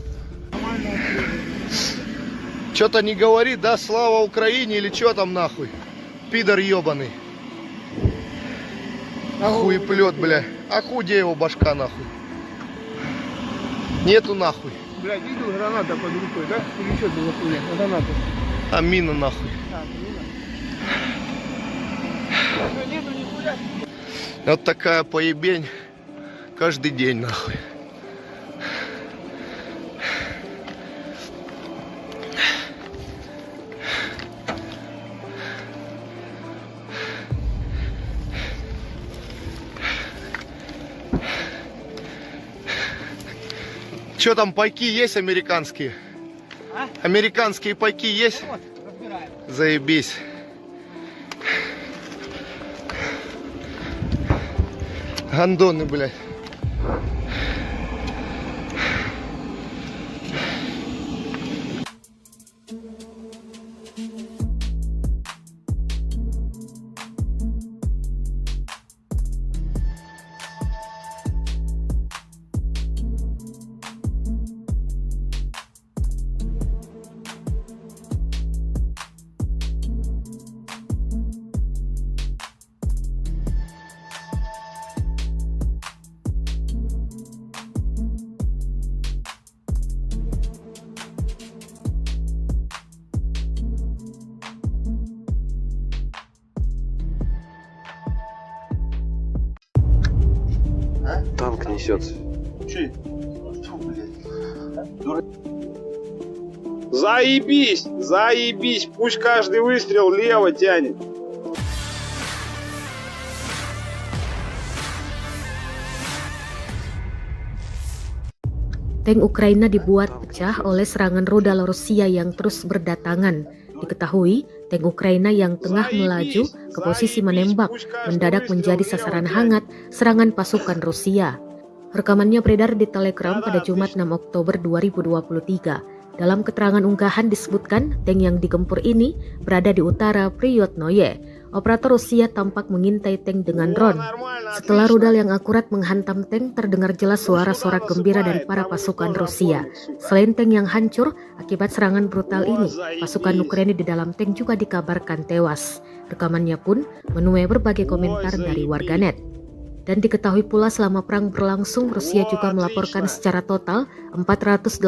Что-то не говорит, да, слава Украине или что там нахуй? Пидор ебаный. Хуеплет, бля. А где его башка нахуй? Нету нахуй. Блядь, видел, граната под рукой, да? Или что это за хуйня? Граната. А мина нахуй. А, мина. Что, нету нихуя? Вот такая поебень каждый день нахуй. Че там, пайки есть американские? А? Американские пайки есть? Вот, разбираем. Заебись. Гандоны, блядь. Танк несется. Че? Фу, блядь. Заебись! Заебись! Пусть каждый выстрел лево тянет. Tank Ukraina dibuat pecah oleh serangan rudal Rusia yang terus berdatangan Diketahui, tank Ukraina yang tengah melaju ke posisi menembak mendadak menjadi sasaran hangat serangan pasukan Rusia. Rekamannya beredar di Telegram pada Jumat 6 Oktober 2023. Dalam keterangan unggahan disebutkan tank yang digempur ini berada di utara Priyotnoye. Operator Rusia tampak mengintai tank dengan drone. Setelah rudal yang akurat menghantam tank, terdengar jelas suara-sorak gembira dari para pasukan Rusia. Selain tank yang hancur akibat serangan brutal ini, pasukan Ukraina di dalam tank juga dikabarkan tewas. Rekamannya pun menuai berbagai komentar dari warganet. Dan diketahui pula selama perang berlangsung, Rusia juga melaporkan secara total 486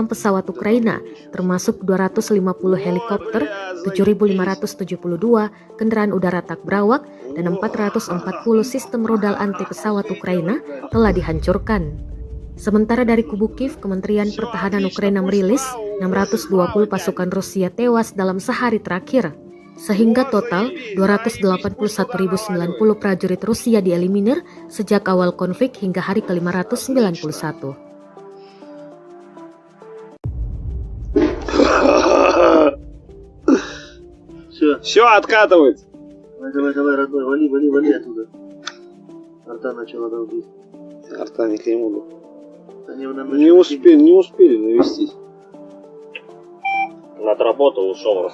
pesawat Ukraina, termasuk 250 helikopter, 7.572 kendaraan udara tak berawak, dan 440 sistem rudal anti pesawat Ukraina telah dihancurkan. Sementara dari kubu Kiev, Kementerian Pertahanan Ukraina merilis 620 pasukan Rusia tewas dalam sehari terakhir. Sehingga total 281.090 prajurit Rusia dieliminir sejak awal konflik hingga hari ke-591. Все, откатывается. Давай, родной, вали оттуда. Арта начала долбить. Арта не к нему. Они нам Не успели навестись. Отработал, ушел,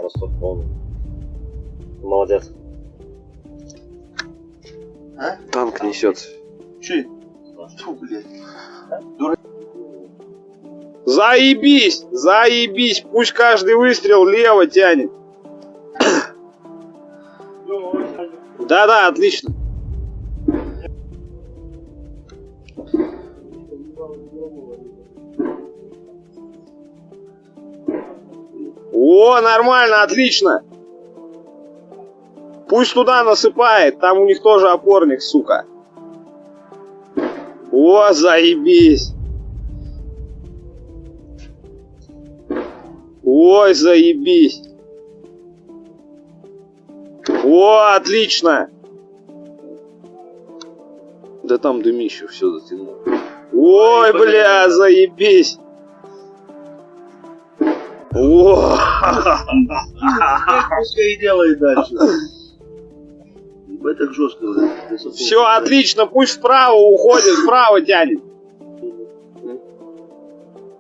Ростов полный. Молодец. А? Танк несется. Че? Фу, блядь. Заебись, пусть каждый выстрел лево тянет. Да, отлично. О, нормально, отлично. Пусть туда насыпает, там у них тоже опорник, сука. О, заебись. Ой, заебись. О, отлично. Да там дымище все затянуло. Ой, бля, заебись. О, Пускай и делает дальше. Ебать так жестко. все отлично, пусть вправо уходит, вправо тянет.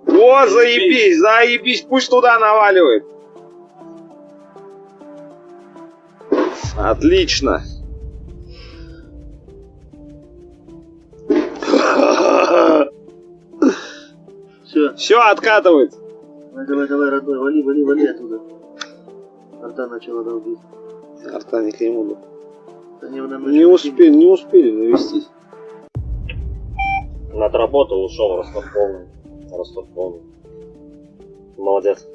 О, заебись, пусть туда наваливает. Отлично. Все, откатывается. Давай, родной, вали оттуда. Арта начала долбить. Арта не к нему. Они нам Не успели навестись. Отработал, ушел, Ростов полный. Молодец.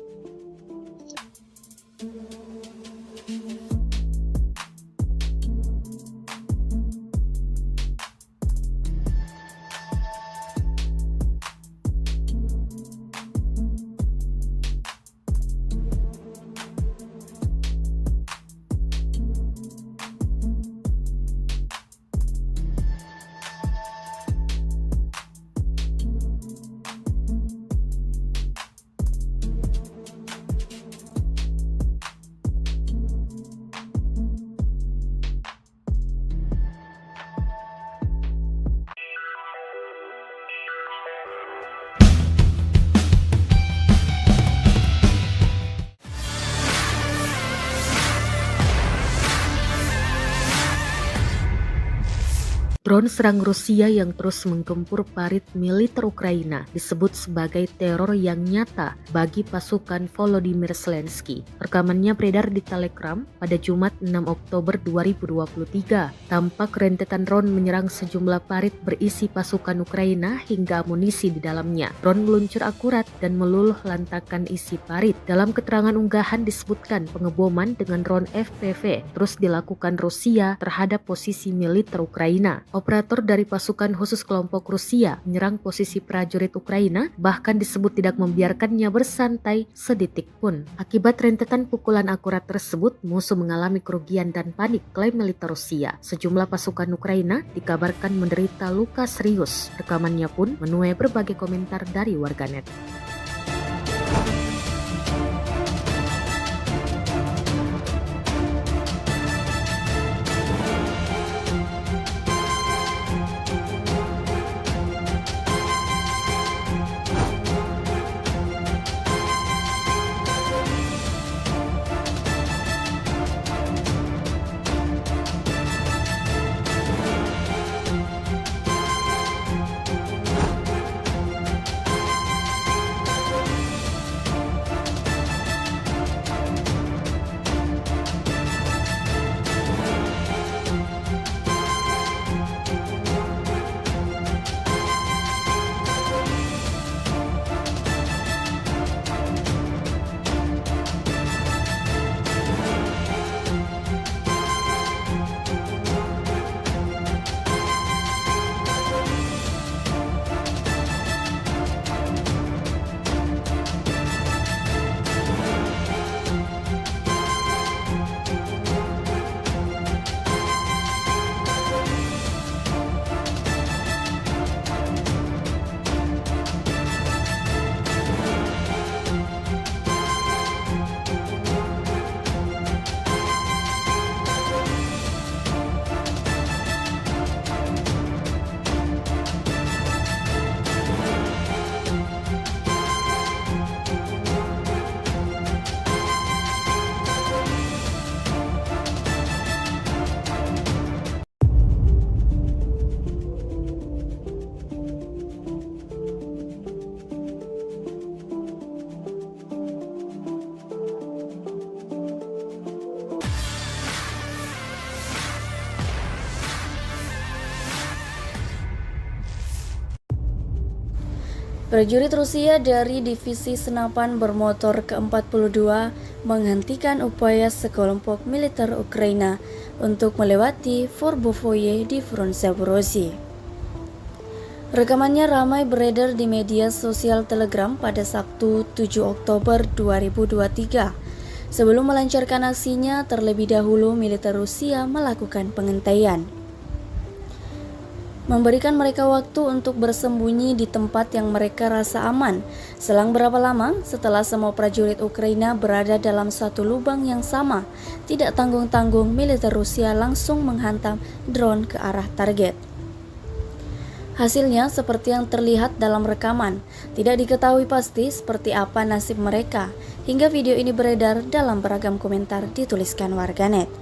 Drone serang Rusia yang terus menggempur parit militer Ukraina disebut sebagai teror yang nyata bagi pasukan Volodymyr Zelensky. Rekamannya beredar di Telegram pada Jumat 6 Oktober 2023. Tampak rentetan drone menyerang sejumlah parit berisi pasukan Ukraina hingga amunisi di dalamnya. Drone meluncur akurat dan meluluh lantakan isi parit. Dalam keterangan unggahan disebutkan pengeboman dengan drone FPV terus dilakukan Rusia terhadap posisi militer Ukraina. Operator dari pasukan khusus kelompok Rusia menyerang posisi prajurit Ukraina, bahkan disebut tidak membiarkannya bersantai sedetik pun. Akibat rentetan pukulan akurat tersebut, musuh mengalami kerugian dan panik, klaim militer Rusia. Sejumlah pasukan Ukraina dikabarkan menderita luka serius. Rekamannya pun menuai berbagai komentar dari warganet. Prajurit Rusia dari Divisi Senapan Bermotor ke-42 menghentikan upaya sekelompok militer Ukraina untuk melewati Forbovoye di front Zaporozhye. Rekamannya ramai beredar di media sosial Telegram pada Sabtu 7 Oktober 2023. Sebelum melancarkan aksinya, terlebih dahulu militer Rusia melakukan pengentaian, memberikan mereka waktu untuk bersembunyi di tempat yang mereka rasa aman. Selang berapa lama setelah semua prajurit Ukraina berada dalam satu lubang yang sama, tidak tanggung-tanggung militer Rusia langsung menghantam drone ke arah target. Hasilnya seperti yang terlihat dalam rekaman. Tidak diketahui pasti seperti apa nasib mereka, hingga video ini beredar dalam beragam komentar dituliskan warganet.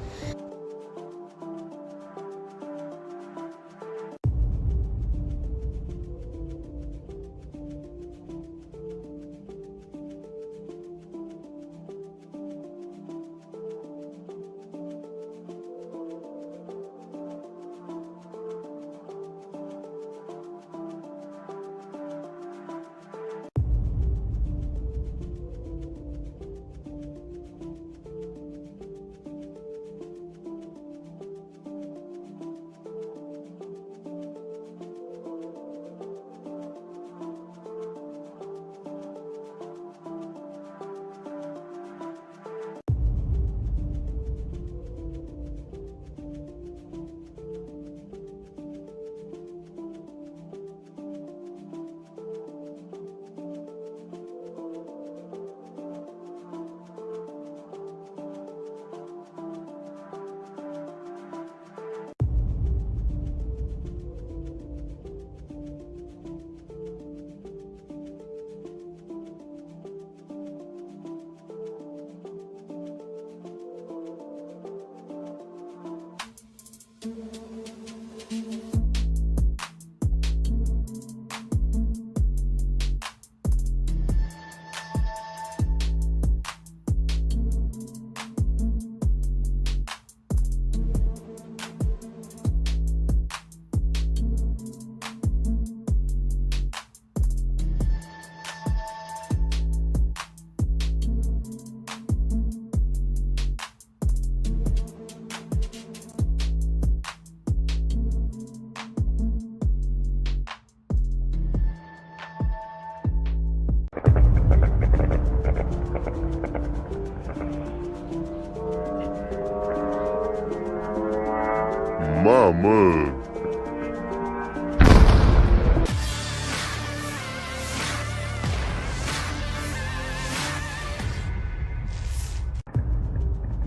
Mama.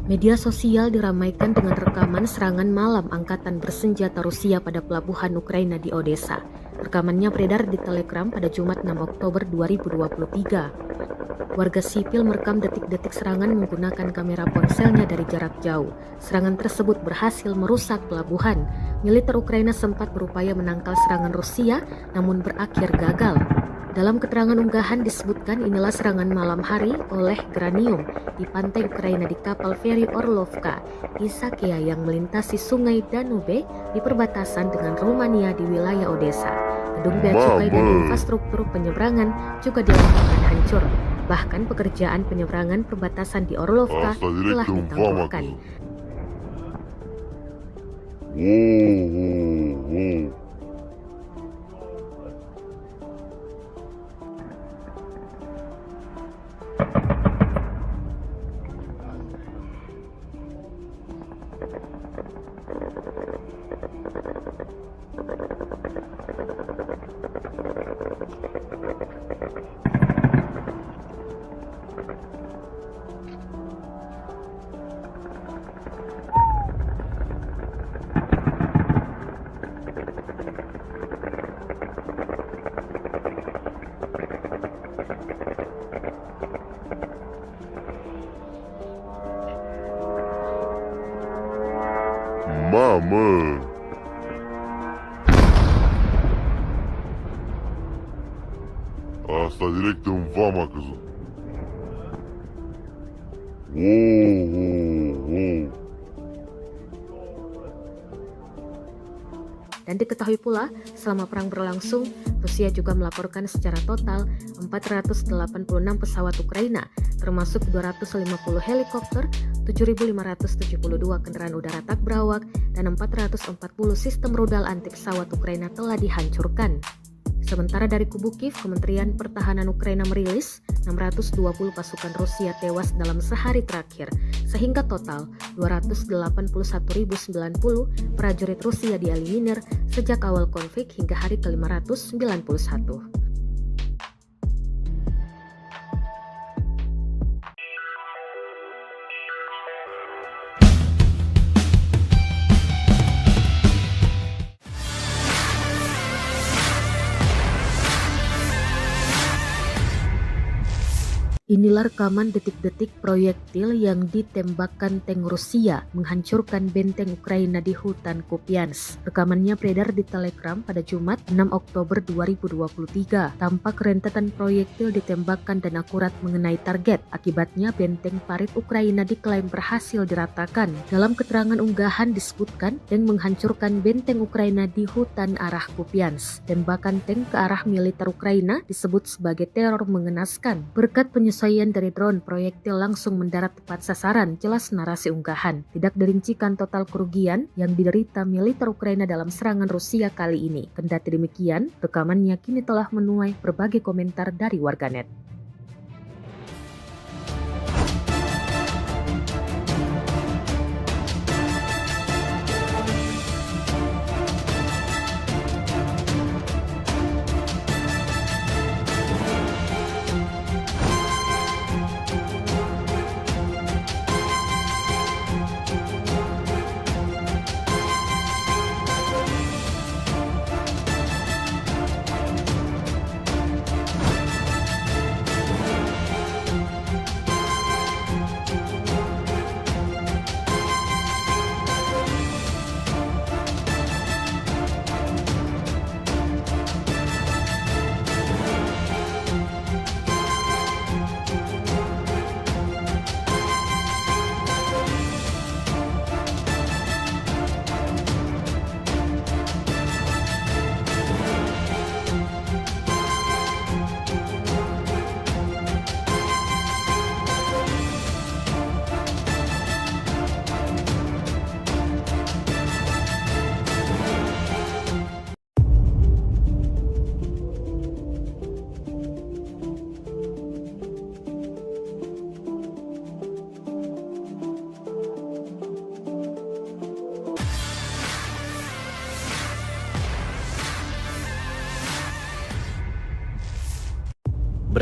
Media sosial diramaikan dengan rekaman serangan malam angkatan bersenjata Rusia pada pelabuhan Ukraina di Odessa. Rekamannya beredar di Telegram pada Jumat 6 Oktober 2023. Warga sipil merekam detik-detik serangan menggunakan kamera ponselnya dari jarak jauh. Serangan tersebut berhasil merusak pelabuhan. Militer Ukraina sempat berupaya menangkal serangan Rusia, namun berakhir gagal. Dalam keterangan unggahan disebutkan inilah serangan malam hari oleh Granium di pantai Ukraina di kapal feri Orlovka, Isakia yang melintasi sungai Danube di perbatasan dengan Rumania di wilayah Odessa. Gedung bea cukai dan infrastruktur penyeberangan juga dilakukan hancur. Bahkan pekerjaan penyeberangan perbatasan di Orlovka telah ditangguhkan. Mama. Asta direct în vama a căzut. Dan diketahui pula, selama perang berlangsung, Rusia juga melaporkan secara total 486 pesawat Ukraina, termasuk 250 helikopter, 7.572 kendaraan udara tak berawak, dan 440 sistem rudal anti pesawat Ukraina telah dihancurkan. Sementara dari kubu Kiev, Kementerian Pertahanan Ukraina merilis 620 pasukan Rusia tewas dalam sehari terakhir, sehingga total 281.090 prajurit Rusia dieliminir sejak awal konflik hingga hari ke-591. Inilah rekaman detik-detik proyektil yang ditembakkan tank Rusia menghancurkan benteng Ukraina di hutan Kupiansk. Rekamannya beredar di Telegram pada Jumat 6 Oktober 2023. Tampak rentetan proyektil ditembakkan dan akurat mengenai target. Akibatnya benteng parit Ukraina diklaim berhasil diratakan. Dalam keterangan unggahan disebutkan tank menghancurkan benteng Ukraina di hutan arah Kupiansk. Tembakan tank ke arah militer Ukraina disebut sebagai teror mengenaskan. Berkat penyesuaian dari drone, proyektil langsung mendarat tepat sasaran, jelas narasi unggahan. Tidak dirincikan total kerugian yang diderita militer Ukraina dalam serangan Rusia kali ini. Kendati demikian, rekamannya kini telah menuai berbagai komentar dari warganet.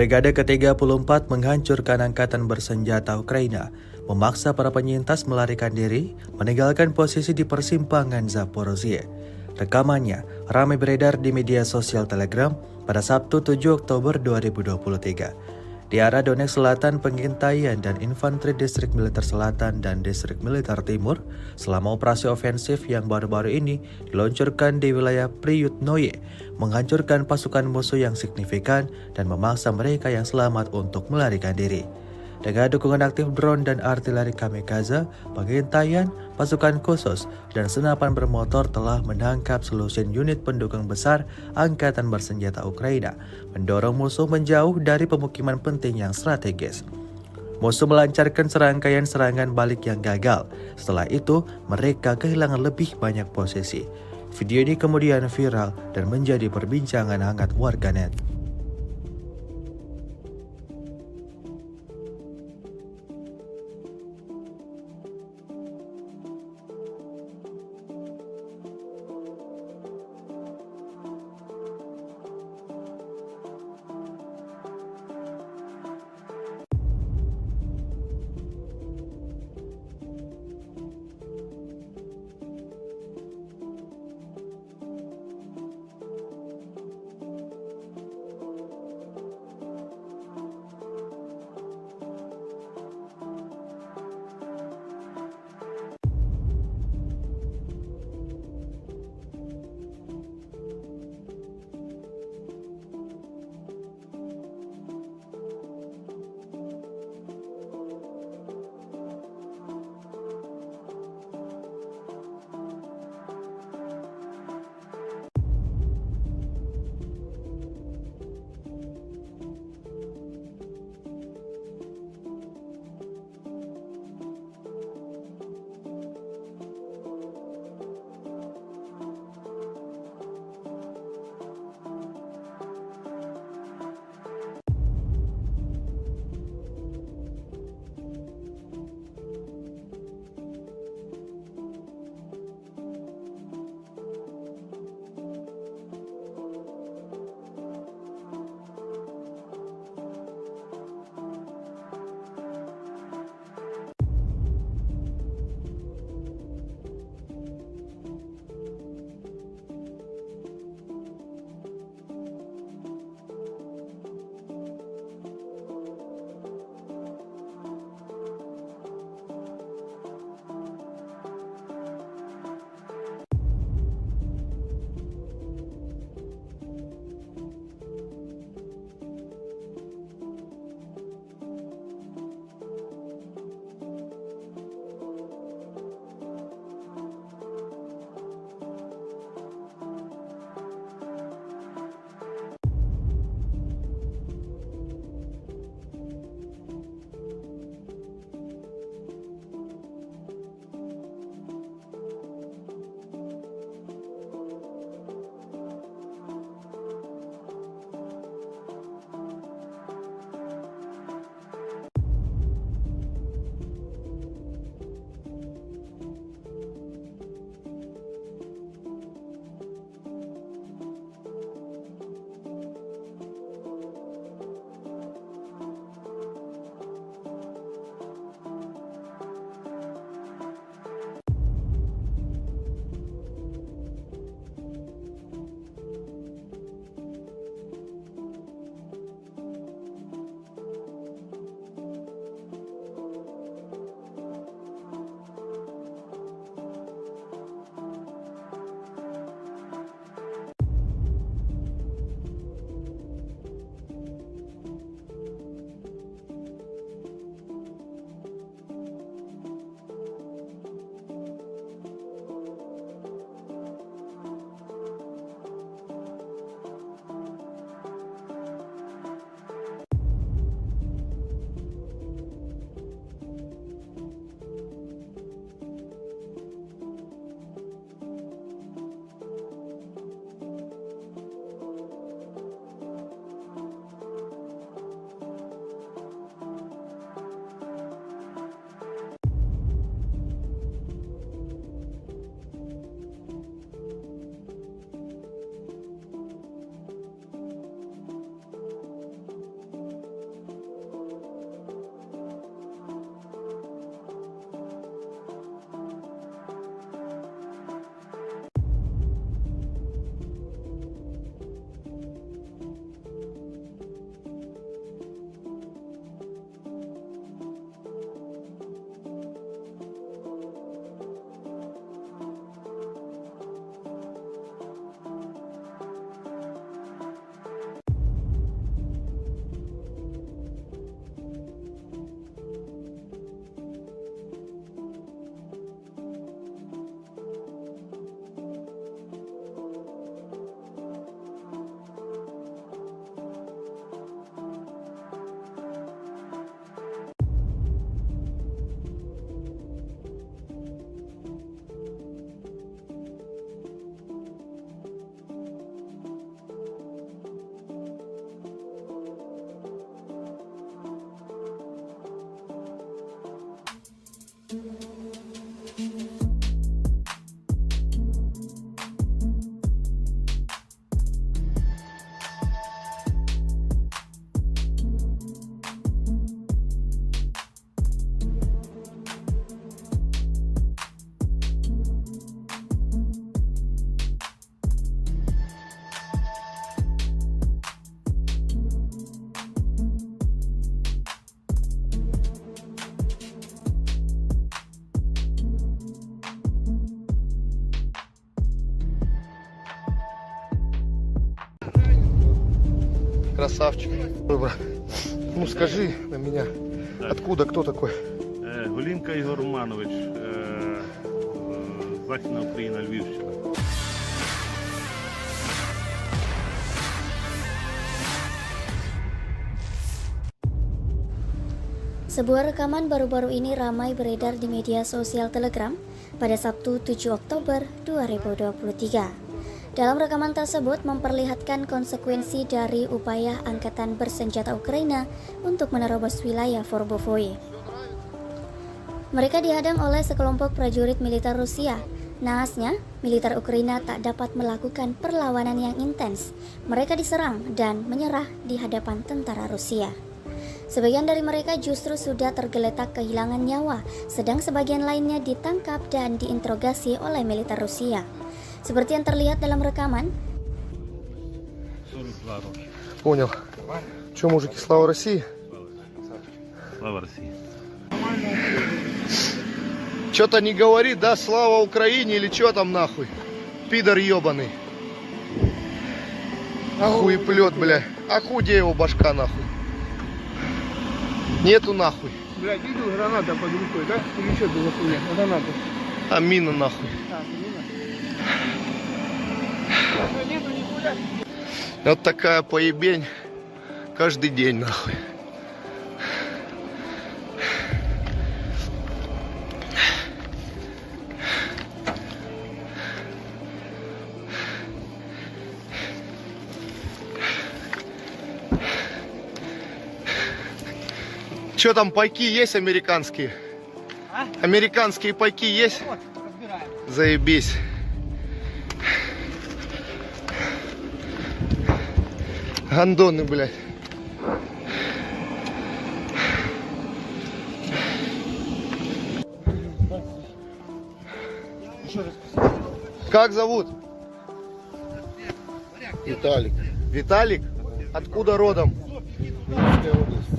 Brigade ke-34 menghancurkan angkatan bersenjata Ukraina, memaksa para penyintas melarikan diri, meninggalkan posisi di persimpangan Zaporozhye. Rekamannya ramai beredar di media sosial Telegram pada Sabtu 7 Oktober 2023. Di arah Donetsk Selatan, pengintaian dan infanteri Distrik Militer Selatan dan Distrik Militer Timur selama operasi ofensif yang baru-baru ini diluncurkan di wilayah Priyutnoye, menghancurkan pasukan musuh yang signifikan dan memaksa mereka yang selamat untuk melarikan diri. Dengan dukungan aktif drone dan artileri kamikaze, pengintaian, pasukan khusus, dan senapan bermotor telah menangkap selusin unit pendukung besar angkatan bersenjata Ukraina, mendorong musuh menjauh dari pemukiman penting yang strategis. Musuh melancarkan serangkaian serangan balik yang gagal. Setelah itu, mereka kehilangan lebih banyak posisi. Video ini kemudian viral dan menjadi perbincangan hangat warganet. Красавчик. Ой, брат. Ну скажи на меня, Так. откуда, кто такой? Голінка Ігор Романович, Західна Україна, Львівщина. Sebuah rekaman baru-baru ini ramai beredar di media sosial Telegram pada Sabtu 7 Oktober 2023. Dalam rekaman tersebut memperlihatkan konsekuensi dari upaya angkatan bersenjata Ukraina untuk menerobos wilayah Forbovoye. Mereka dihadang oleh sekelompok prajurit militer Rusia. Naasnya, militer Ukraina tak dapat melakukan perlawanan yang intens. Mereka diserang dan menyerah di hadapan tentara Rusia. Sebagian dari mereka justru sudah tergeletak kehilangan nyawa, sedang sebagian lainnya ditangkap dan diinterogasi oleh militer Rusia. Seperti yang terlihat dalam rekaman, 42 роки. Понял. Че, мужики, слава России? Слава Росії. Что-то не говорит, да, слава Украине или что там нахуй? Пидор ебаный. Хуеплет, бля. А где его башка нахуй? Нету нахуй. Блядь, видел, граната под рукой, да? Или что это за хуйня? Граната. А мина нахуй. Нету нихуя. Вот такая поебень каждый день нахуй. Че там, пайки есть американские? Американские пайки есть? Заебись. Гандоны, блядь. Как зовут? Виталик. Виталик? Откуда родом? Винницкая область.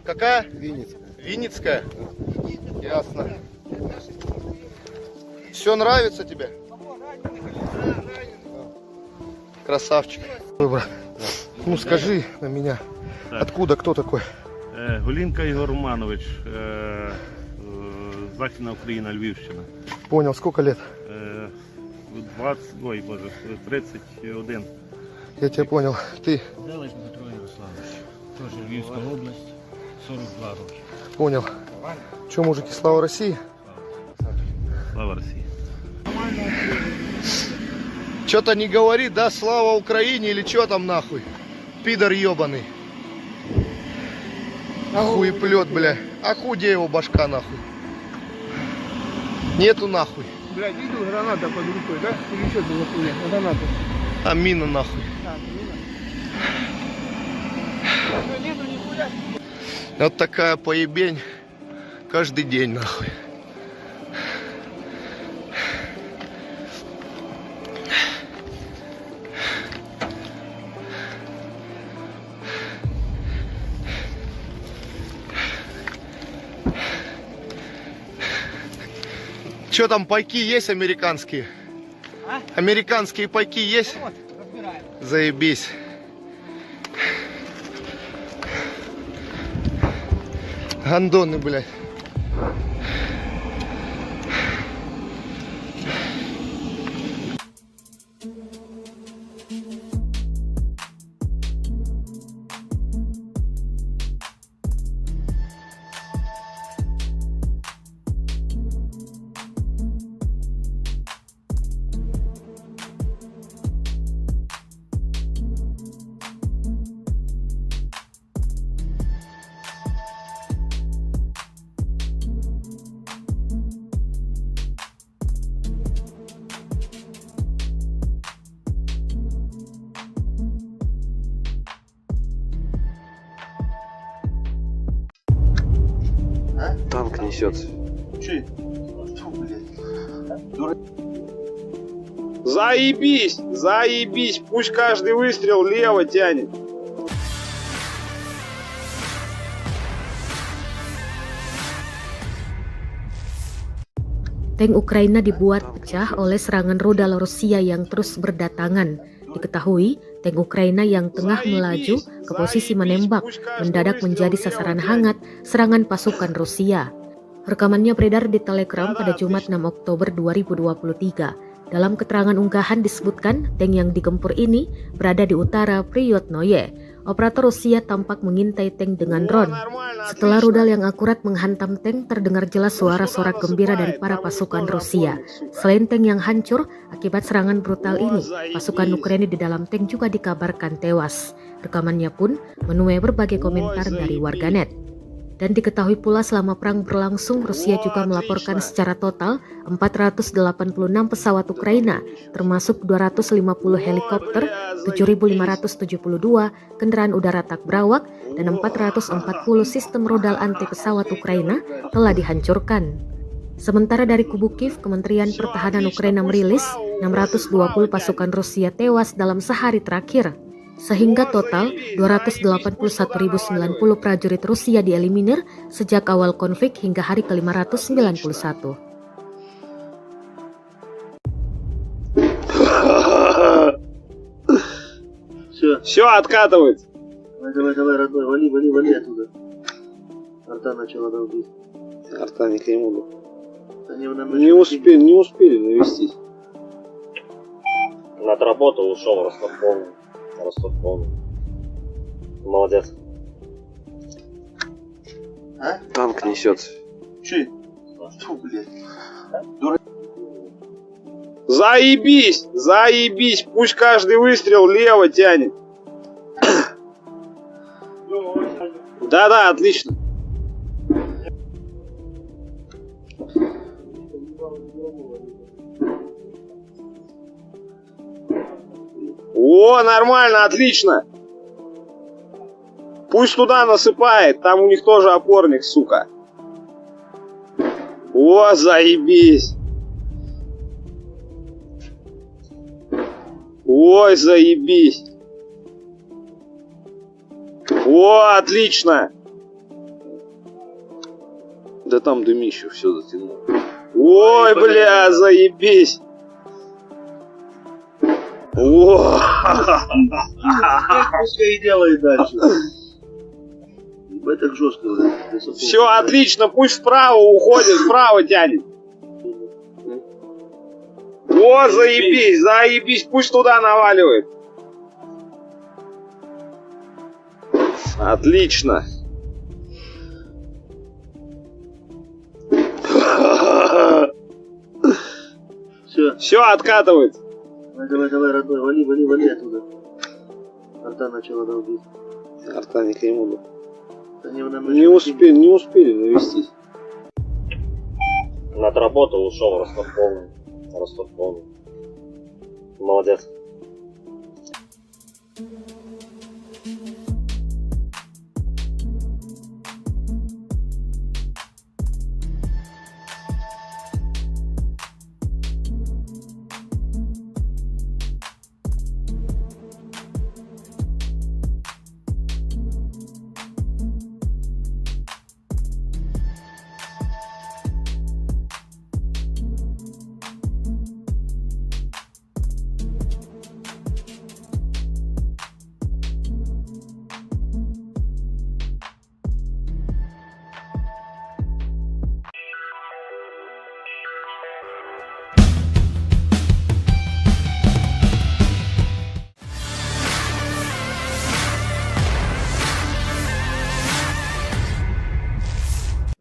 Какая? Винницкая. Винницкая? Ясно. Все нравится тебе? Красавчик. Ой, брат. Ну скажи на меня, Так. откуда, кто такой? Голінка Ігор Романович, Західна Україна, Львівщина. Понял, сколько лет? 31. Я тебя понял. Ты Делиш Дмитро Ярославович. Теж Львівська область, 42 роки. понял. Че, мужики, слава России? Слава Росії. Что-то не говорит, да, слава Украине или что там нахуй? Пидор ебаный. Хуеплет, бля. А где его башка нахуй? Нету нахуй. Блядь, видел, граната под рукой, да? Или что это за хуйня? Граната. А мина нахуй. Нету нихуя. Вот такая поебень каждый день нахуй. Че там, пайки есть американские? Американские пайки есть? Заебись. Гандоны, блядь. Танк несется. Че? Заебись! Заебись! Пусть каждый выстрел лево тянет. Tank Ukraina dibuat pecah oleh serangan rudal Rusia yang terus berdatangan. Diketahui, tank Ukraina yang tengah melaju ke posisi menembak mendadak menjadi sasaran hangat serangan pasukan Rusia. Rekamannya beredar di Telegram pada Jumat 6 Oktober 2023. Dalam keterangan unggahan disebutkan tank yang digempur ini berada di utara Priyotnoye. Operator Rusia tampak mengintai tank dengan drone. Setelah rudal yang akurat menghantam tank, terdengar jelas suara sorak gembira dari para pasukan Rusia. Selain tank yang hancur akibat serangan brutal ini, pasukan Ukraina di dalam tank juga dikabarkan tewas. Rekamannya pun menuai berbagai komentar dari warganet. Dan diketahui pula selama perang berlangsung, Rusia juga melaporkan secara total 486 pesawat Ukraina, termasuk 250 helikopter, 7.572 kendaraan udara tak berawak, dan 440 sistem rudal anti pesawat Ukraina telah dihancurkan. Sementara dari kubu Kiev, Kementerian Pertahanan Ukraina merilis 620 pasukan Rusia tewas dalam sehari terakhir. Sehingga total 281.090 prajurit Rusia dieliminir sejak awal konflik hingga hari ke-591. Все, откатывается. Давай, родной, вали оттуда. Арта начала долбить. Арта не к нему. Они Не успели навестись. Отработал, ушел, Ростов полный. Молодец. А? Танк несется. Че? Фу, блядь. Заебись, пусть каждый выстрел лево тянет. Да, отлично. О, нормально, отлично. Пусть туда насыпает, там у них тоже опорник, сука. О, заебись. Ой, заебись. О, отлично. Да там дымище все затянуло. Ой, бля, заебись. О, Пускай и делает дальше. Ебать, так жестко. все отлично, пусть вправо уходит, вправо тянет. О, заебись, пусть туда наваливает. Отлично. Все, откатывает. Давай, родной, вали оттуда. Арта начала долбить. Арта не к нему. Они Не успели навестись. Отработал, ушел, Ростов полный. Молодец.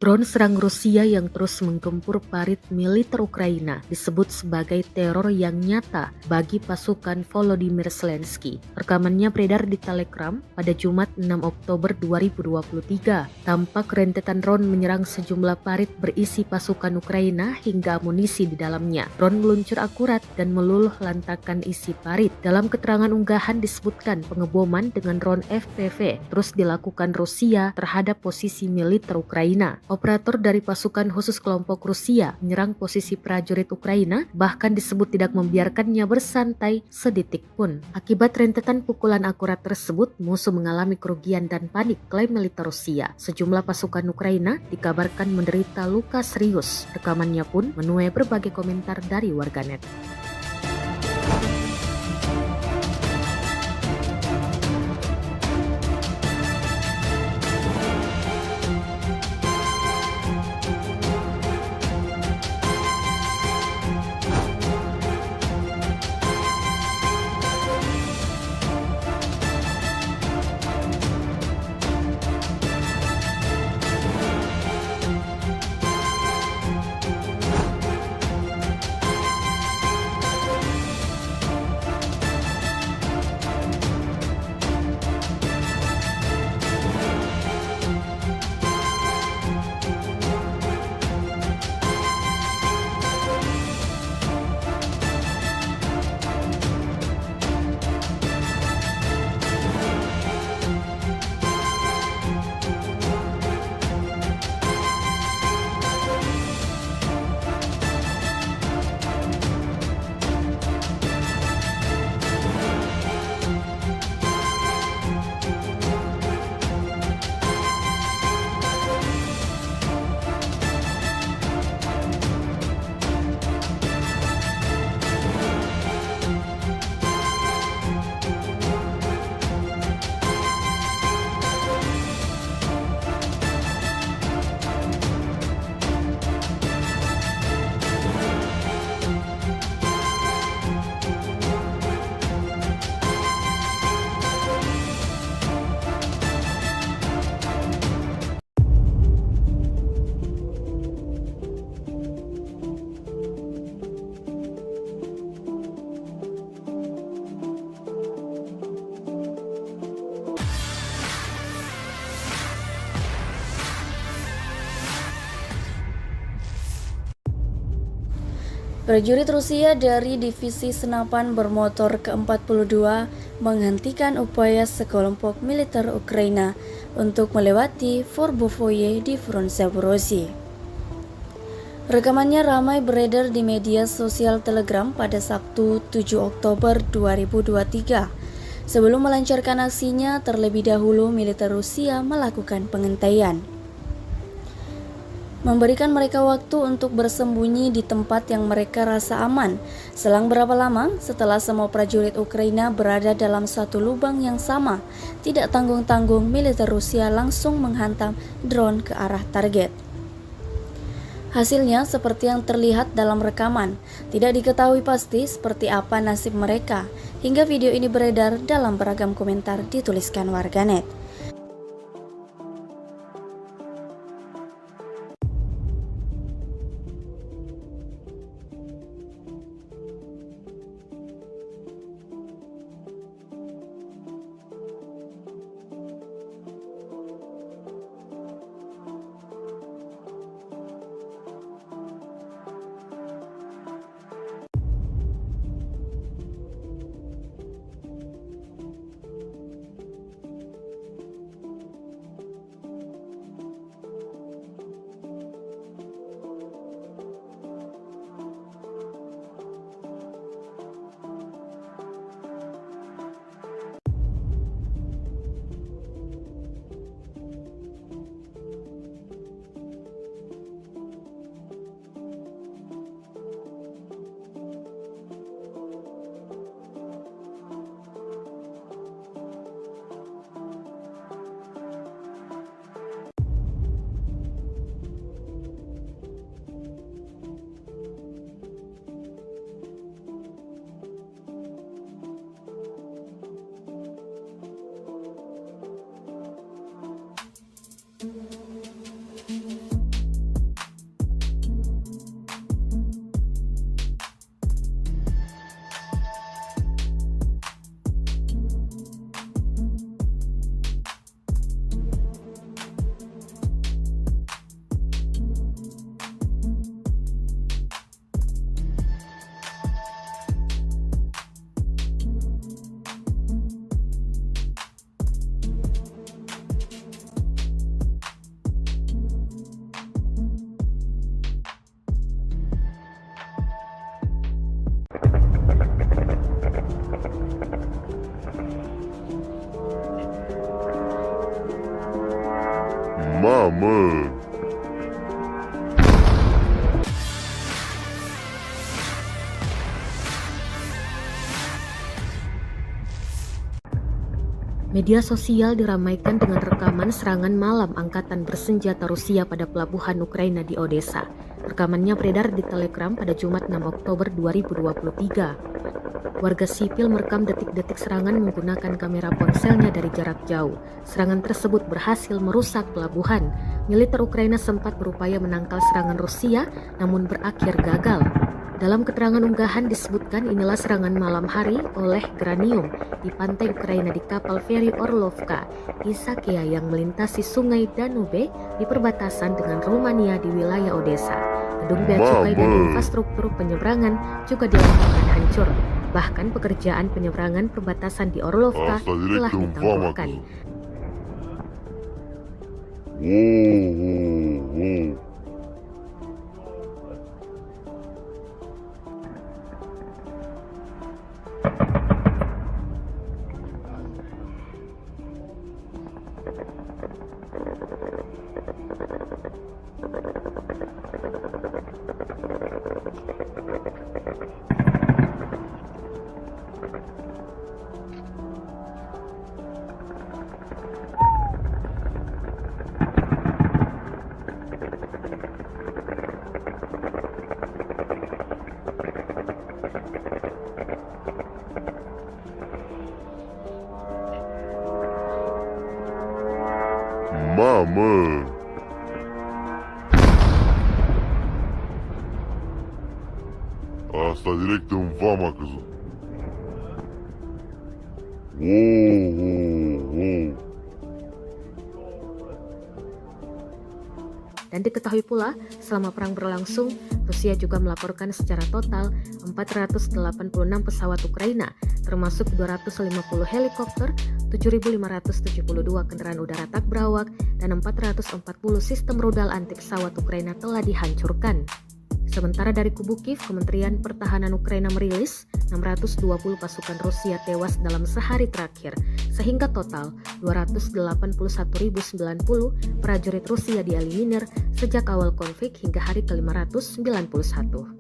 Drone serang Rusia yang terus menggempur parit militer Ukraina disebut sebagai teror yang nyata bagi pasukan Volodymyr Zelensky. Rekamannya beredar di Telegram pada Jumat 6 Oktober 2023. Tampak rentetan drone menyerang sejumlah parit berisi pasukan Ukraina hingga amunisi di dalamnya. Drone meluncur akurat dan meluluh lantakan isi parit. Dalam keterangan unggahan disebutkan pengeboman dengan drone FPV terus dilakukan Rusia terhadap posisi militer Ukraina. Operator dari pasukan khusus kelompok Rusia menyerang posisi prajurit Ukraina, bahkan disebut tidak membiarkannya bersantai sedetik pun. Akibat rentetan pukulan akurat tersebut, musuh mengalami kerugian dan panik, klaim militer Rusia. Sejumlah pasukan Ukraina dikabarkan menderita luka serius. Rekamannya pun menuai berbagai komentar dari warganet. Prajurit Rusia dari Divisi Senapan Bermotor ke-42 menghentikan upaya sekelompok militer Ukraina untuk melewati Forbovoye di front Zaporozhye. Rekamannya ramai beredar di media sosial Telegram pada Sabtu 7 Oktober 2023. Sebelum melancarkan aksinya, terlebih dahulu militer Rusia melakukan pengentaian, memberikan mereka waktu untuk bersembunyi di tempat yang mereka rasa aman. Selang berapa lama setelah semua prajurit Ukraina berada dalam satu lubang yang sama, tidak tanggung-tanggung militer Rusia langsung menghantam drone ke arah target. Hasilnya seperti yang terlihat dalam rekaman. Tidak diketahui pasti seperti apa nasib mereka, hingga video ini beredar dalam beragam komentar dituliskan warganet. Mama. Media sosial diramaikan dengan rekaman serangan malam angkatan bersenjata Rusia pada pelabuhan Ukraina di Odessa. Rekamannya beredar di Telegram pada Jumat 6 Oktober 2023. Warga sipil merekam detik-detik serangan menggunakan kamera ponselnya dari jarak jauh. Serangan tersebut berhasil merusak pelabuhan. Militer Ukraina sempat berupaya menangkal serangan Rusia, namun berakhir gagal. Dalam keterangan unggahan disebutkan inilah serangan malam hari oleh Granium di pantai Ukraina di kapal feri Orlovka, Isakia yang melintasi sungai Danube di perbatasan dengan Rumania di wilayah Odessa. Gedung bea cukai dan infrastruktur penyeberangan juga dilakukan hancur. Bahkan pekerjaan penyeberangan perbatasan di Orlovka telah ditangguhkan. Mama. Asta direct în vama a căzut. Wow. Dan diketahui pula, selama perang berlangsung, Rusia juga melaporkan secara total 486 pesawat Ukraina, termasuk 250 helikopter, 7.572 kendaraan udara tak berawak, dan 440 sistem rudal anti pesawat Ukraina telah dihancurkan. Sementara dari kubu Kiev, Kementerian Pertahanan Ukraina merilis 620 pasukan Rusia tewas dalam sehari terakhir, sehingga total 281.090 prajurit Rusia dieliminir sejak awal konflik hingga hari ke-591.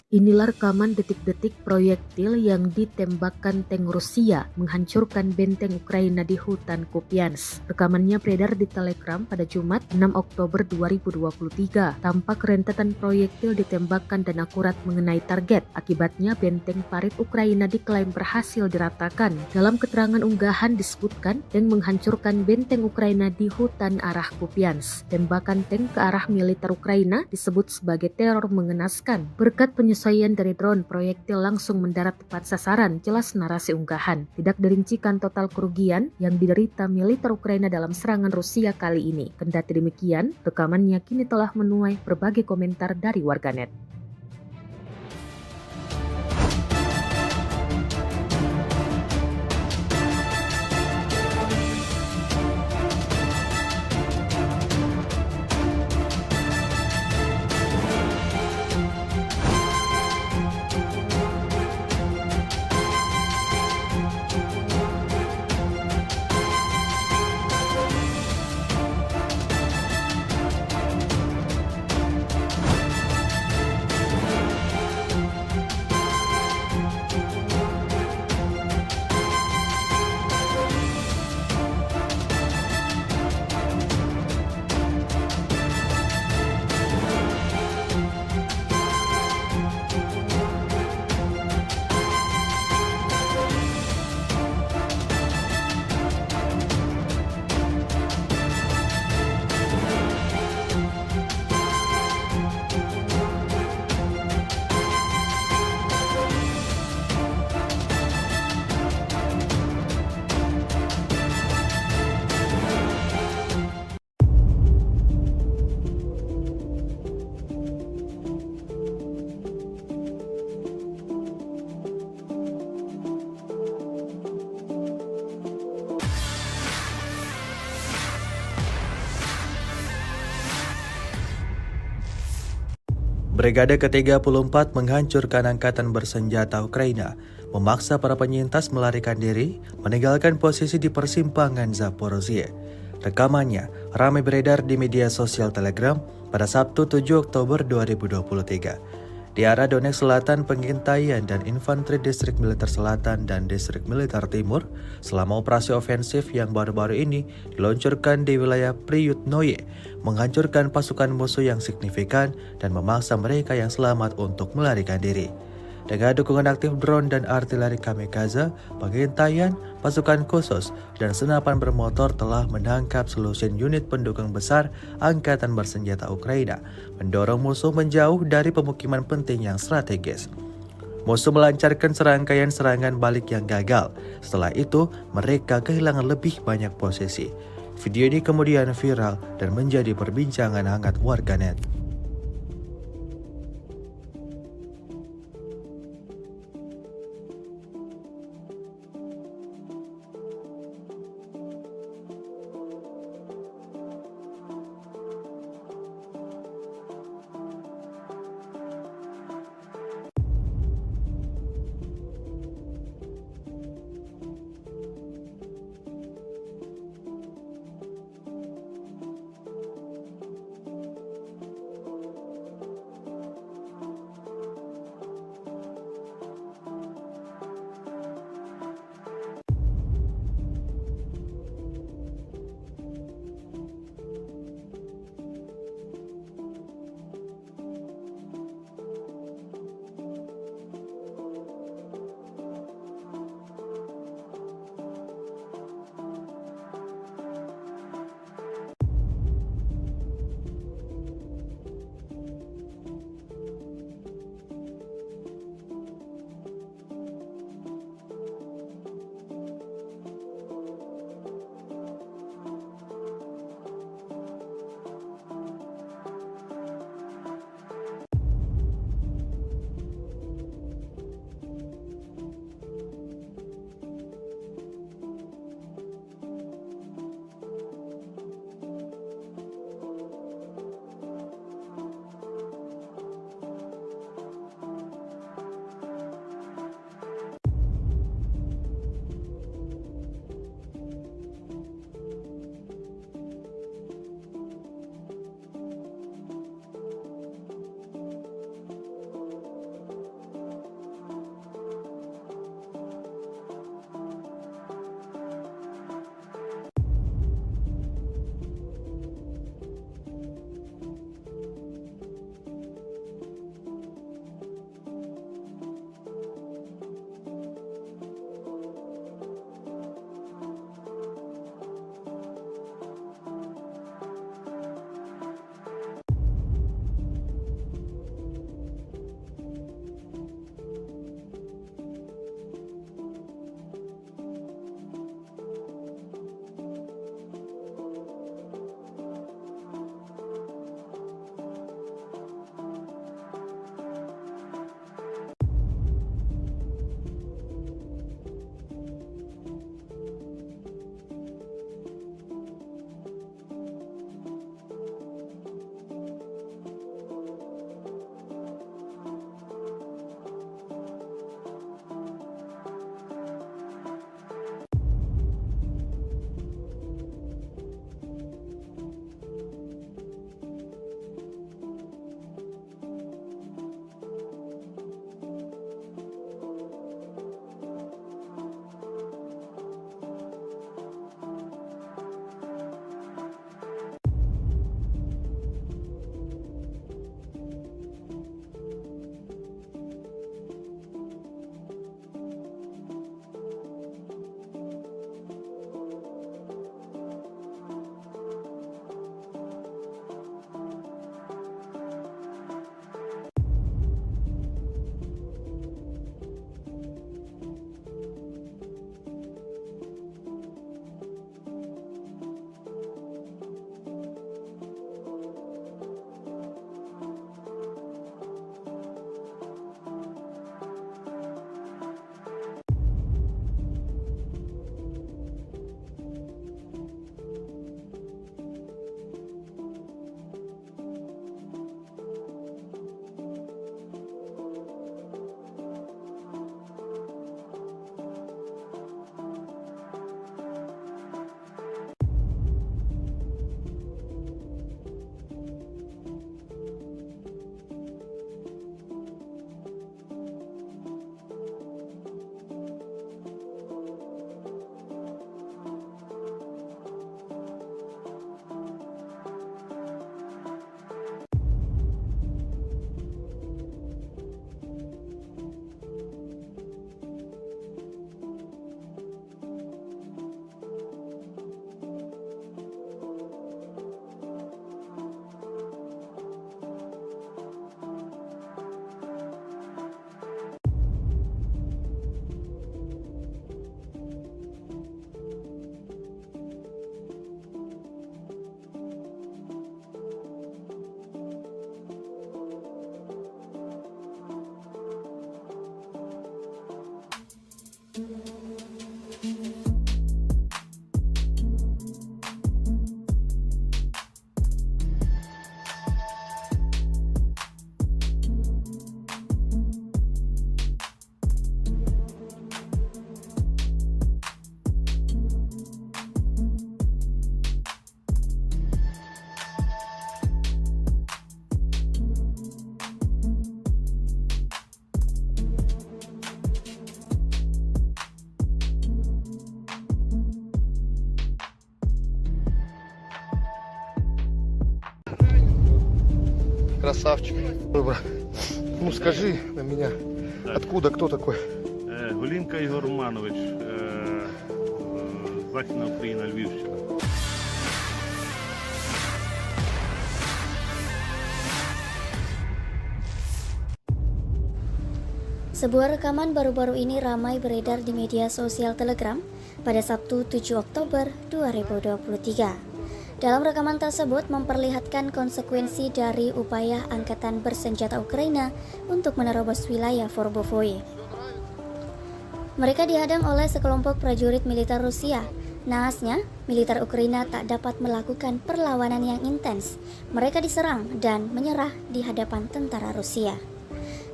Inilah rekaman detik-detik proyektil yang ditembakkan tank Rusia menghancurkan benteng Ukraina di hutan Kupiansk. Rekamannya beredar di Telegram pada Jumat 6 Oktober 2023. Tampak rentetan proyektil ditembakkan dan akurat mengenai target. Akibatnya benteng parit Ukraina diklaim berhasil diratakan. Dalam keterangan unggahan disebutkan tank menghancurkan benteng Ukraina di hutan arah Kupiansk. Tembakan tank ke arah militer Ukraina disebut sebagai teror mengenaskan. Berkat penyesuaian dari drone, proyektil langsung mendarat tepat sasaran, jelas narasi unggahan. Tidak dirincikan total kerugian yang diderita militer Ukraina dalam serangan Rusia kali ini. Kendati demikian, rekamannya kini telah menuai berbagai komentar dari warganet. Brigade ke-34 menghancurkan angkatan bersenjata Ukraina, memaksa para penyintas melarikan diri, meninggalkan posisi di persimpangan Zaporozhye. Rekamannya ramai beredar di media sosial Telegram pada Sabtu 7 Oktober 2023. Di arah Donetsk Selatan, pengintaian dan infanteri Distrik Militer Selatan dan Distrik Militer Timur selama operasi ofensif yang baru-baru ini diluncurkan di wilayah Priyutnoye, menghancurkan pasukan musuh yang signifikan dan memaksa mereka yang selamat untuk melarikan diri. Dengan dukungan aktif drone dan artileri kamikaze, pengintaian, pasukan khusus, dan senapan bermotor telah menangkap selusin unit pendukung besar angkatan bersenjata Ukraina, mendorong musuh menjauh dari pemukiman penting yang strategis. Musuh melancarkan serangkaian serangan balik yang gagal. Setelah itu, mereka kehilangan lebih banyak posisi. Video ini kemudian viral dan menjadi perbincangan hangat warganet. Красавчик. Ой, брат. Ну скажи на меня, откуда, кто такой? Голінка Ігор Романович, Західна Україна, Львівщина. Sebuah rekaman baru-baru ini ramai beredar di media sosial Telegram pada Sabtu 7 Oktober 2023. Dalam rekaman tersebut memperlihatkan konsekuensi dari upaya angkatan bersenjata Ukraina untuk menerobos wilayah Forbovoye. Mereka dihadang oleh sekelompok prajurit militer Rusia. Naasnya, militer Ukraina tak dapat melakukan perlawanan yang intens. Mereka diserang dan menyerah di hadapan tentara Rusia.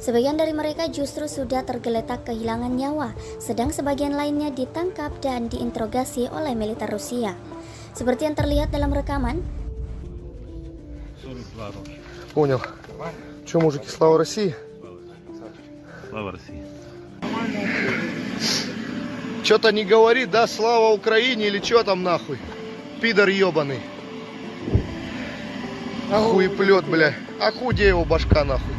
Sebagian dari mereka justru sudah tergeletak kehilangan nyawa, sedang sebagian lainnya ditangkap dan diinterogasi oleh militer Rusia. Seperti yang terlihat dalam rekaman. 42 роки. Понял. Че, мужики, слава России? Слава Росії. Что-то не говорит, да, слава Украине или что там нахуй? Пидор ебаный. Хуеплет, бля. А худе его башка нахуй?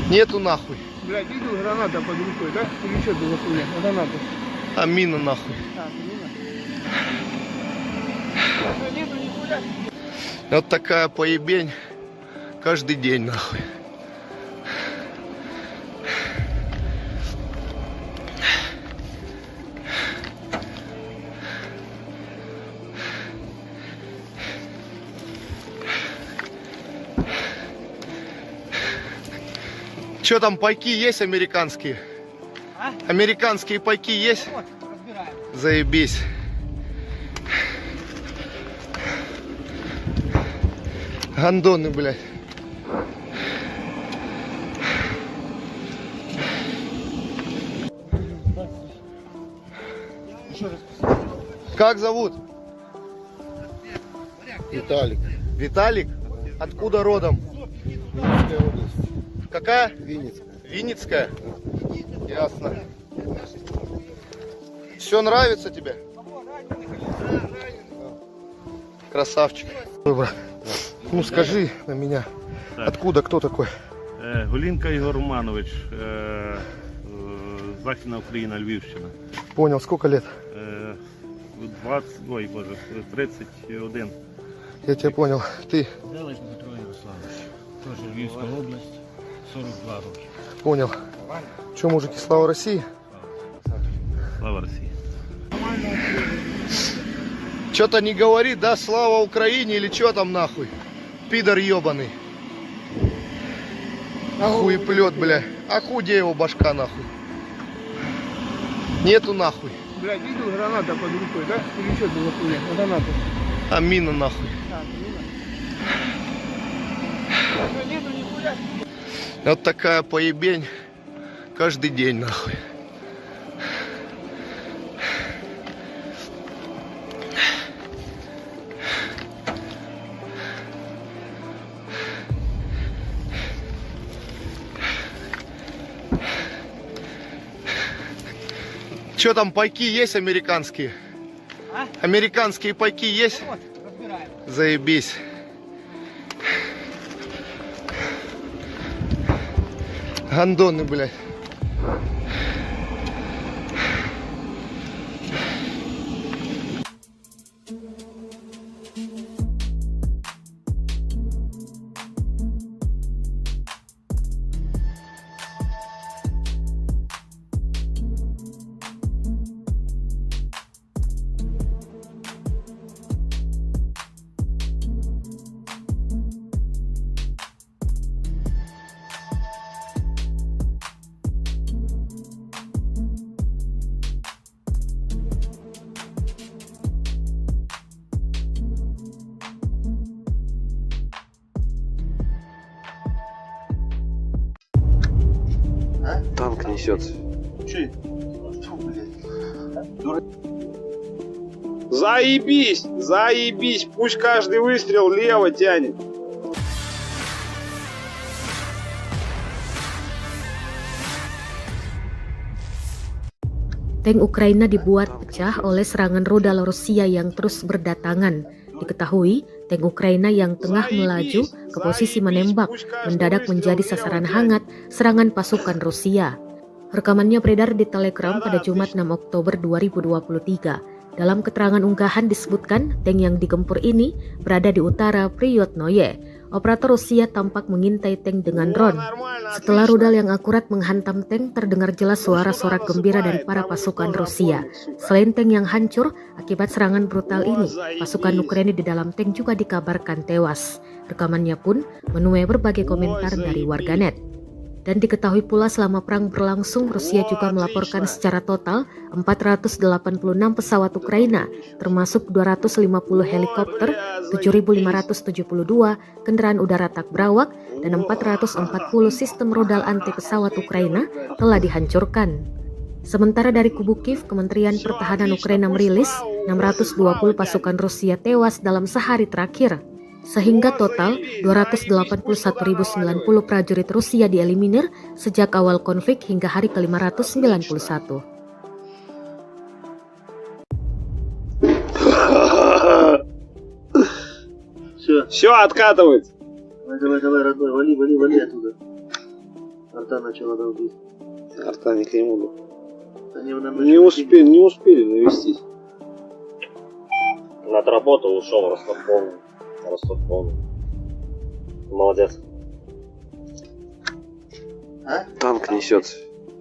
Нету нахуй. Блядь, видел, граната под рукой, да? Или что это за хуйня? Граната. А мина нахуй. Нету нихуя. Вот такая поебень каждый день нахуй. Что там, пайки есть американские? А? Американские пайки есть? Вот, разбираем. Заебись. Гандоны, блядь. Как зовут? Виталик. Виталик? Откуда родом? Винницкая область. Какая? Винницкая. Винницкая? Ясно. Все нравится тебе? Красавчик. Ой, брат. Ну скажи на меня, откуда, кто такой? Голінка Ігор Романович, Західна Україна, Львівщина. Понял, сколько лет? 31. Я тебя понял. Ты? Делиш Дмитро Ярославович. Теж Львівська область, 42 роки. Понял. Че, мужики, слава России? Слава Росії. Что-то не говорит, да, слава Украине или что там нахуй? Пидор ебаный. Хуеплет, бля. А худе его башка нахуй? Нету нахуй. Блядь, видел, граната под рукой, да? Или что это за хуйня? Граната. А мина нахуй. Нету нихуя. Вот такая поебень каждый день нахуй. Че там, пайки есть американские? А? Американские пайки есть? Вот, разбираем. Заебись. Гандоны, блядь. несется? Че? Фу, блядь. Заебись! Заебись! Пусть каждый выстрел лево тянет. Tank Ukraina dibuat pecah oleh serangan rudal Rusia yang terus berdatangan. Diketahui, tank Ukraina yang tengah melaju ke posisi menembak mendadak menjadi sasaran hangat serangan pasukan Rusia. Rekamannya beredar di Telegram pada Jumat 6 Oktober 2023. Dalam keterangan unggahan disebutkan tank yang digempur ini berada di utara Priyotnoye. Operator Rusia tampak mengintai tank dengan drone. Setelah rudal yang akurat menghantam tank, terdengar jelas suara sorak gembira dari para pasukan Rusia. Selain tank yang hancur, akibat serangan brutal ini, pasukan Ukraina di dalam tank juga dikabarkan tewas. Rekamannya pun menuai berbagai komentar dari warganet. Dan diketahui pula selama perang berlangsung, Rusia juga melaporkan secara total 486 pesawat Ukraina, termasuk 250 helikopter, 7.572 kendaraan udara tak berawak, dan 440 sistem rudal anti pesawat Ukraina telah dihancurkan. Sementara dari kubu Kiev, Kementerian Pertahanan Ukraina merilis 620 pasukan Rusia tewas dalam sehari terakhir. Sehingga total 281.090 prajurit Rusia dieliminir sejak awal konflik hingga hari ke-591. Все откатывается. Давай, родной, вали оттуда. Арта начала долбить. Арта не к нему. Они нам Не успели навестись. На отработал, ушел, Ростов полный. Ростов полный. Молодец. А? Танк несется.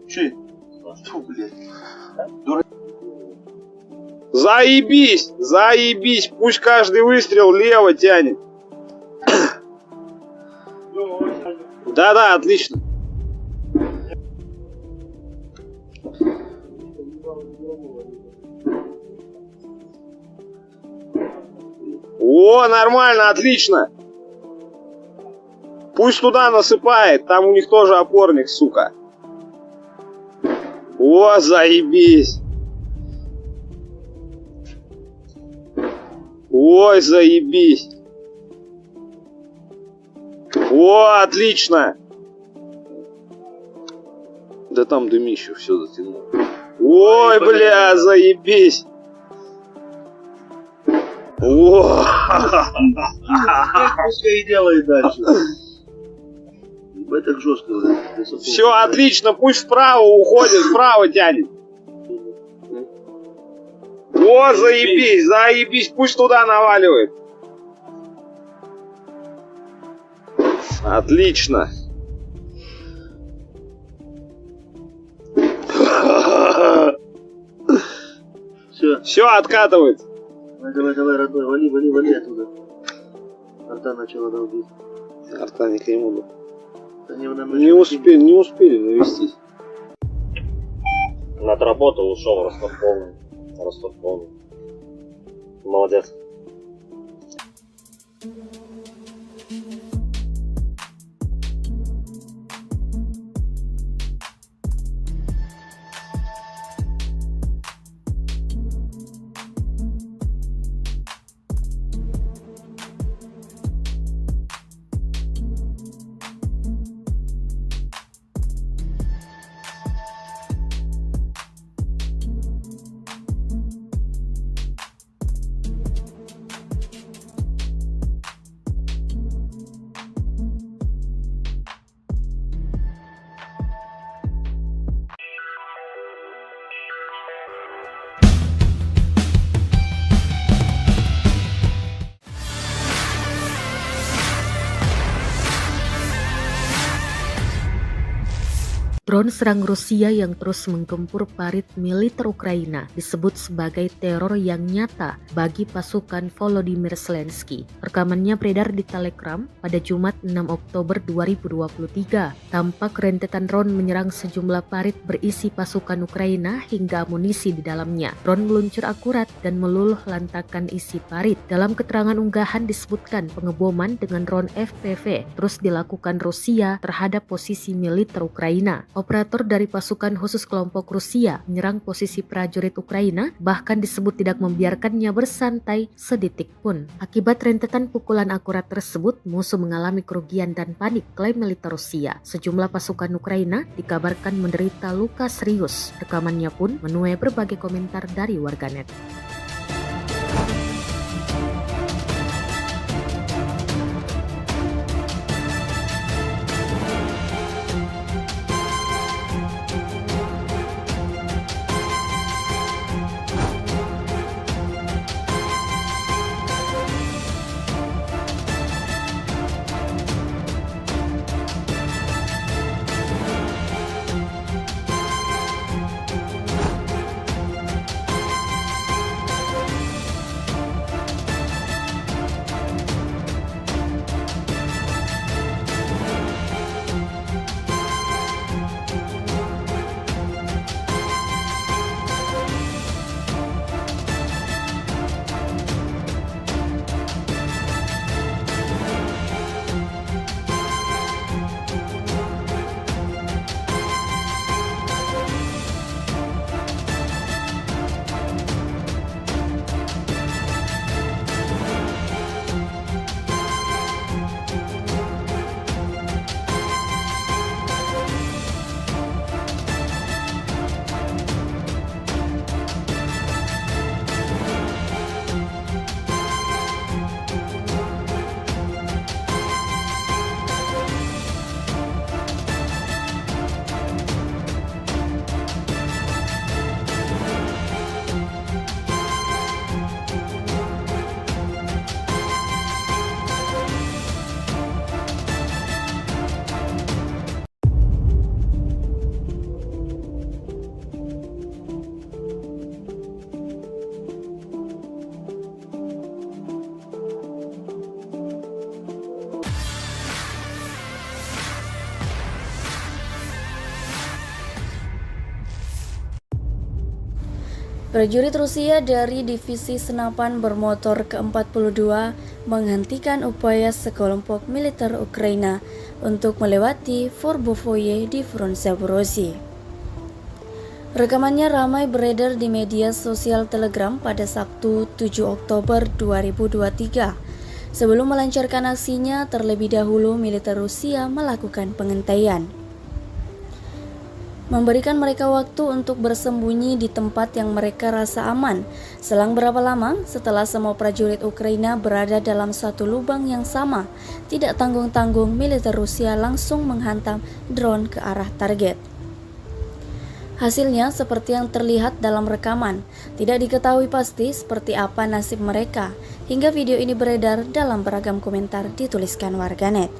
Че? Фу, блядь. Заебись! Заебись! Пусть каждый выстрел лево тянет. Да, отлично. О, нормально, отлично. Пусть туда насыпает, там у них тоже опорник, сука. О, заебись. Ой, заебись. О, отлично. Да там дымище все затянуло. Ой, бля, заебись. О, Пускай и делает дальше. Ебать, так жестко. все отлично, пусть вправо уходит, вправо тянет. О, заебись, заебись, пусть туда наваливает. Отлично. Все откатывает. Давай, родной, вали оттуда. Арта начала долбить. Арта не к нему. Они нам Не успели навестись. На отработал, ушел, Ростов полный. Ростов полный. Молодец. Drone serang Rusia yang terus menggempur parit militer Ukraina disebut sebagai teror yang nyata bagi pasukan Volodymyr Zelensky. Rekamannya beredar di Telegram pada Jumat 6 Oktober 2023. Tampak rentetan drone menyerang sejumlah parit berisi pasukan Ukraina hingga amunisi di dalamnya. Drone meluncur akurat dan meluluh lantakan isi parit. Dalam keterangan unggahan disebutkan pengeboman dengan drone FPV terus dilakukan Rusia terhadap posisi militer Ukraina. Operator dari pasukan khusus kelompok Rusia menyerang posisi prajurit Ukraina, bahkan disebut tidak membiarkannya bersantai sedetik pun. Akibat rentetan pukulan akurat tersebut, musuh mengalami kerugian dan panik, klaim militer Rusia. Sejumlah pasukan Ukraina dikabarkan menderita luka serius. Rekamannya pun menuai berbagai komentar dari warganet. Prajurit Rusia dari Divisi Senapan Bermotor ke-42 menghentikan upaya sekelompok militer Ukraina untuk melewati Forbovoye di front Zaporozhye. Rekamannya ramai beredar di media sosial Telegram pada Sabtu 7 Oktober 2023. Sebelum melancarkan aksinya, terlebih dahulu militer Rusia melakukan pengentaian, memberikan mereka waktu untuk bersembunyi di tempat yang mereka rasa aman. Selang berapa lama setelah semua prajurit Ukraina berada dalam satu lubang yang sama, tidak tanggung-tanggung militer Rusia langsung menghantam drone ke arah target. Hasilnya seperti yang terlihat dalam rekaman. Tidak diketahui pasti seperti apa nasib mereka, hingga video ini beredar dalam beragam komentar dituliskan warganet.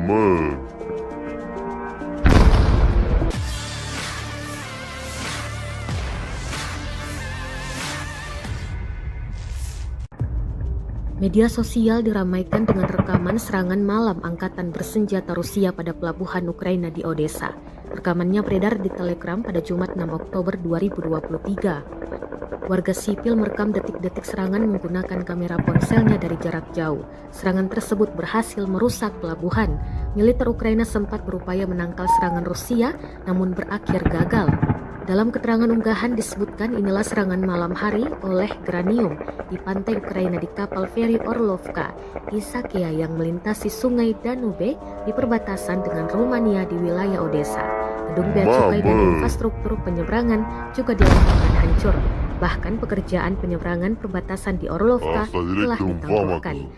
Mama. Media sosial diramaikan dengan rekaman serangan malam angkatan bersenjata Rusia pada pelabuhan Ukraina di Odessa. Rekamannya beredar di Telegram pada Jumat 6 Oktober 2023. Warga sipil merekam detik-detik serangan menggunakan kamera ponselnya dari jarak jauh. Serangan tersebut berhasil merusak pelabuhan. Militer Ukraina sempat berupaya menangkal serangan Rusia, namun berakhir gagal. Dalam keterangan unggahan disebutkan inilah serangan malam hari oleh Granium di pantai Ukraina di kapal feri Orlovka, Isakia yang melintasi sungai Danube di perbatasan dengan Rumania di wilayah Odessa. Gedung bea cukai dan infrastruktur penyeberangan juga dilakukan hancur. Bahkan pekerjaan penyeberangan perbatasan di Orlovka telah ditangguhkan.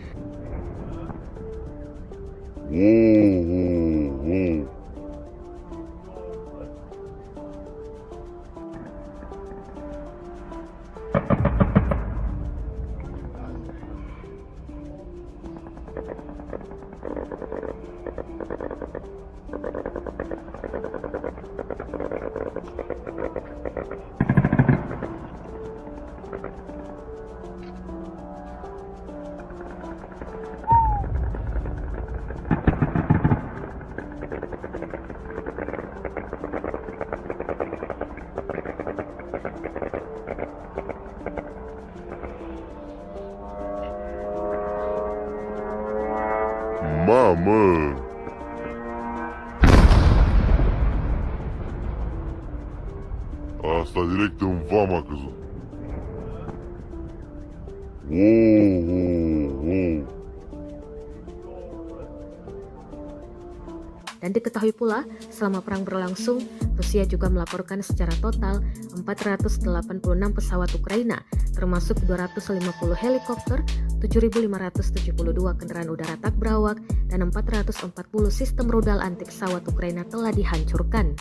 Mama. Asta direct în vama a căzut. Dan diketahui pula, selama perang berlangsung, Rusia juga melaporkan secara total 486 pesawat Ukraina, termasuk 250 helikopter, 7.572 kendaraan udara tak berawak, dan 440 sistem rudal anti pesawat Ukraina telah dihancurkan.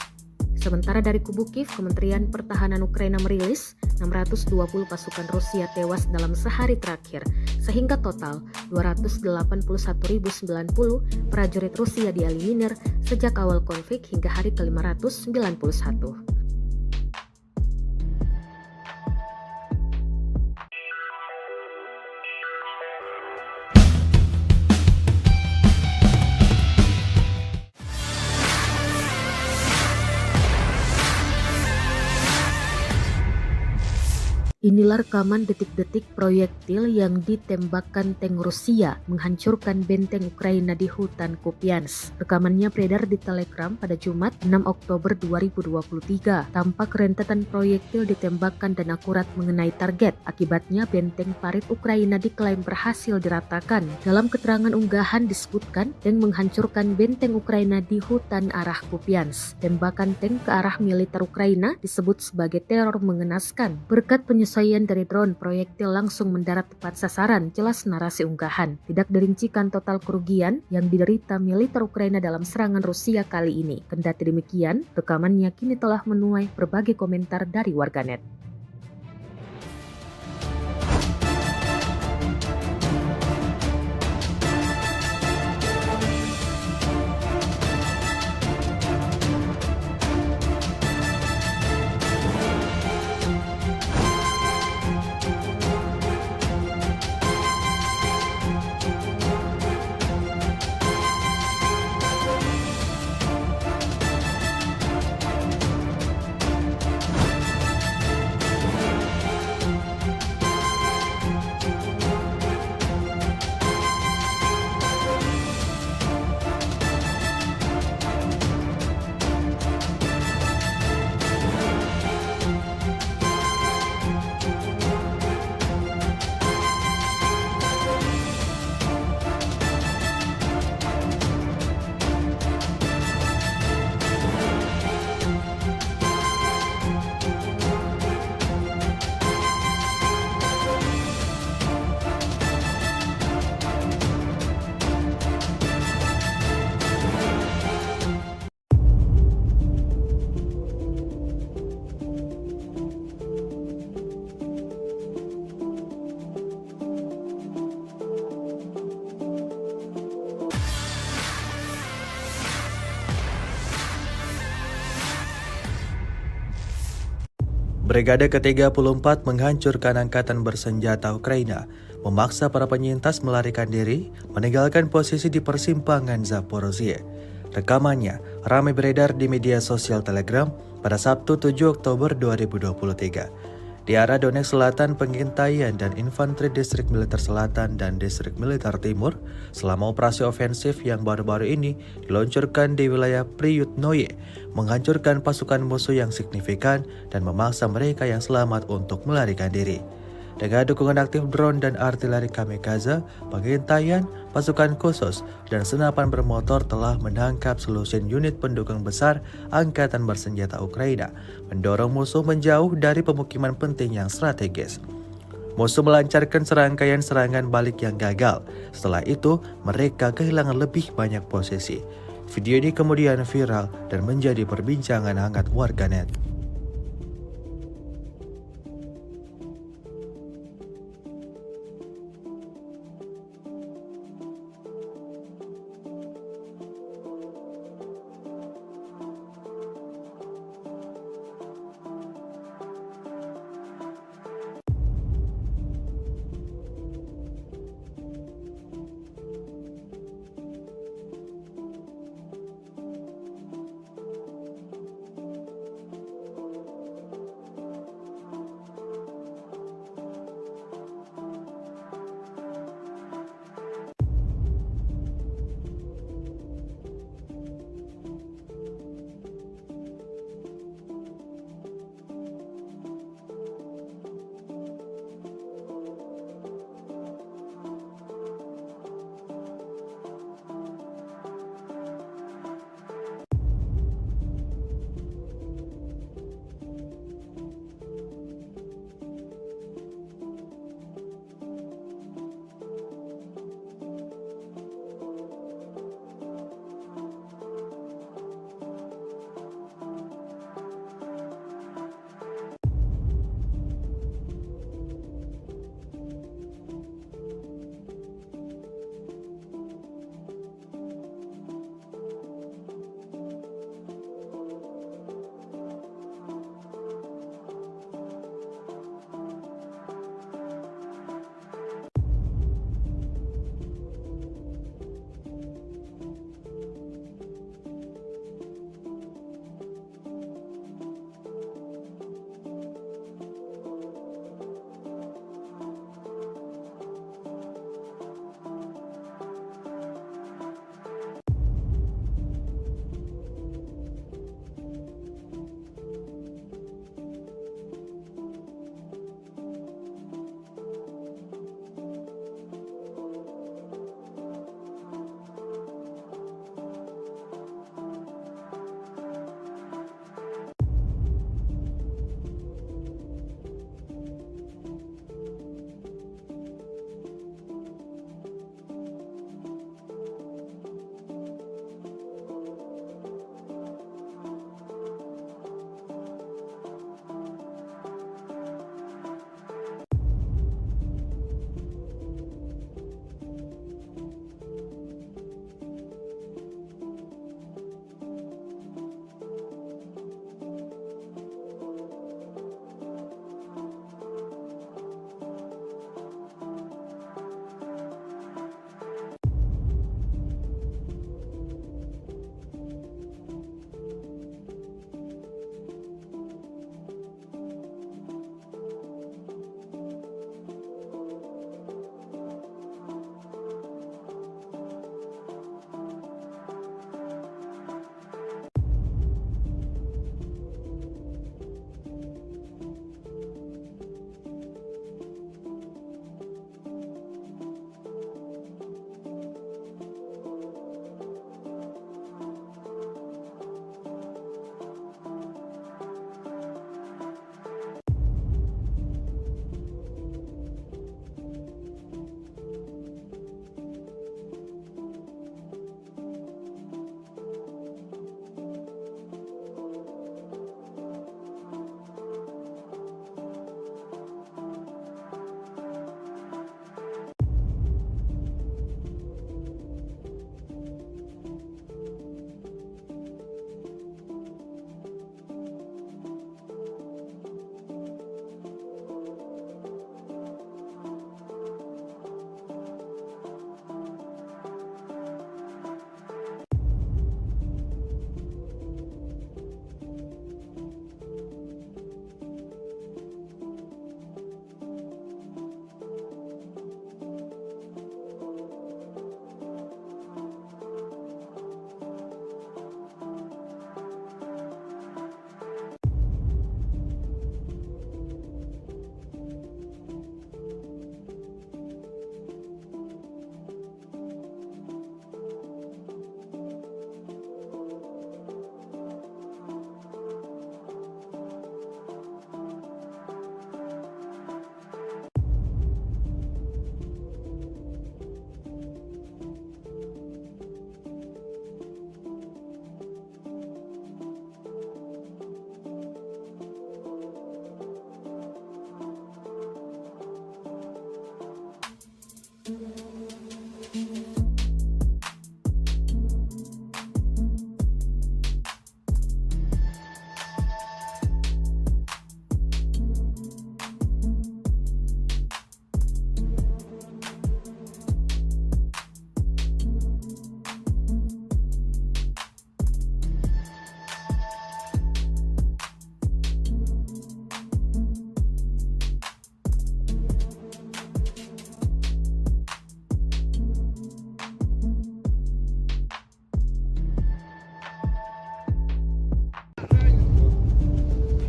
Sementara dari kubu Kiev, Kementerian Pertahanan Ukraina merilis 620 pasukan Rusia tewas dalam sehari terakhir, sehingga total 281.090 prajurit Rusia dieliminir sejak awal konflik hingga hari ke-591. Inilah rekaman detik-detik proyektil yang ditembakkan tank Rusia menghancurkan benteng Ukraina di hutan Kupiansk. Rekamannya beredar di Telegram pada Jumat 6 Oktober 2023. Tampak rentetan proyektil ditembakkan dan akurat mengenai target. Akibatnya benteng parit Ukraina diklaim berhasil diratakan. Dalam keterangan unggahan disebutkan tank menghancurkan benteng Ukraina di hutan arah Kupiansk. Tembakan tank ke arah militer Ukraina disebut sebagai teror mengenaskan. Berkat penyesuaian dari drone, proyektil langsung mendarat tepat sasaran, jelas narasi unggahan. Tidak dirincikan total kerugian yang diderita militer Ukraina dalam serangan Rusia kali ini. Kendati demikian, rekamannya kini telah menuai berbagai komentar dari warganet. Brigade ke-34 menghancurkan angkatan bersenjata Ukraina, memaksa para penyintas melarikan diri, meninggalkan posisi di persimpangan Zaporozhye. Rekamannya ramai beredar di media sosial Telegram pada Sabtu 7 Oktober 2023. Di arah Donetsk Selatan, pengintaian dan infanteri Distrik Militer Selatan dan Distrik Militer Timur selama operasi ofensif yang baru-baru ini diluncurkan di wilayah Priyutnoye, menghancurkan pasukan musuh yang signifikan dan memaksa mereka yang selamat untuk melarikan diri. Dengan dukungan aktif drone dan artileri kamikaze, pengintaian, pasukan khusus, dan senapan bermotor telah menangkap selusin unit pendukung besar angkatan bersenjata Ukraina, mendorong musuh menjauh dari pemukiman penting yang strategis. Musuh melancarkan serangkaian serangan balik yang gagal. Setelah itu, mereka kehilangan lebih banyak posisi. Video ini kemudian viral dan menjadi perbincangan hangat warganet.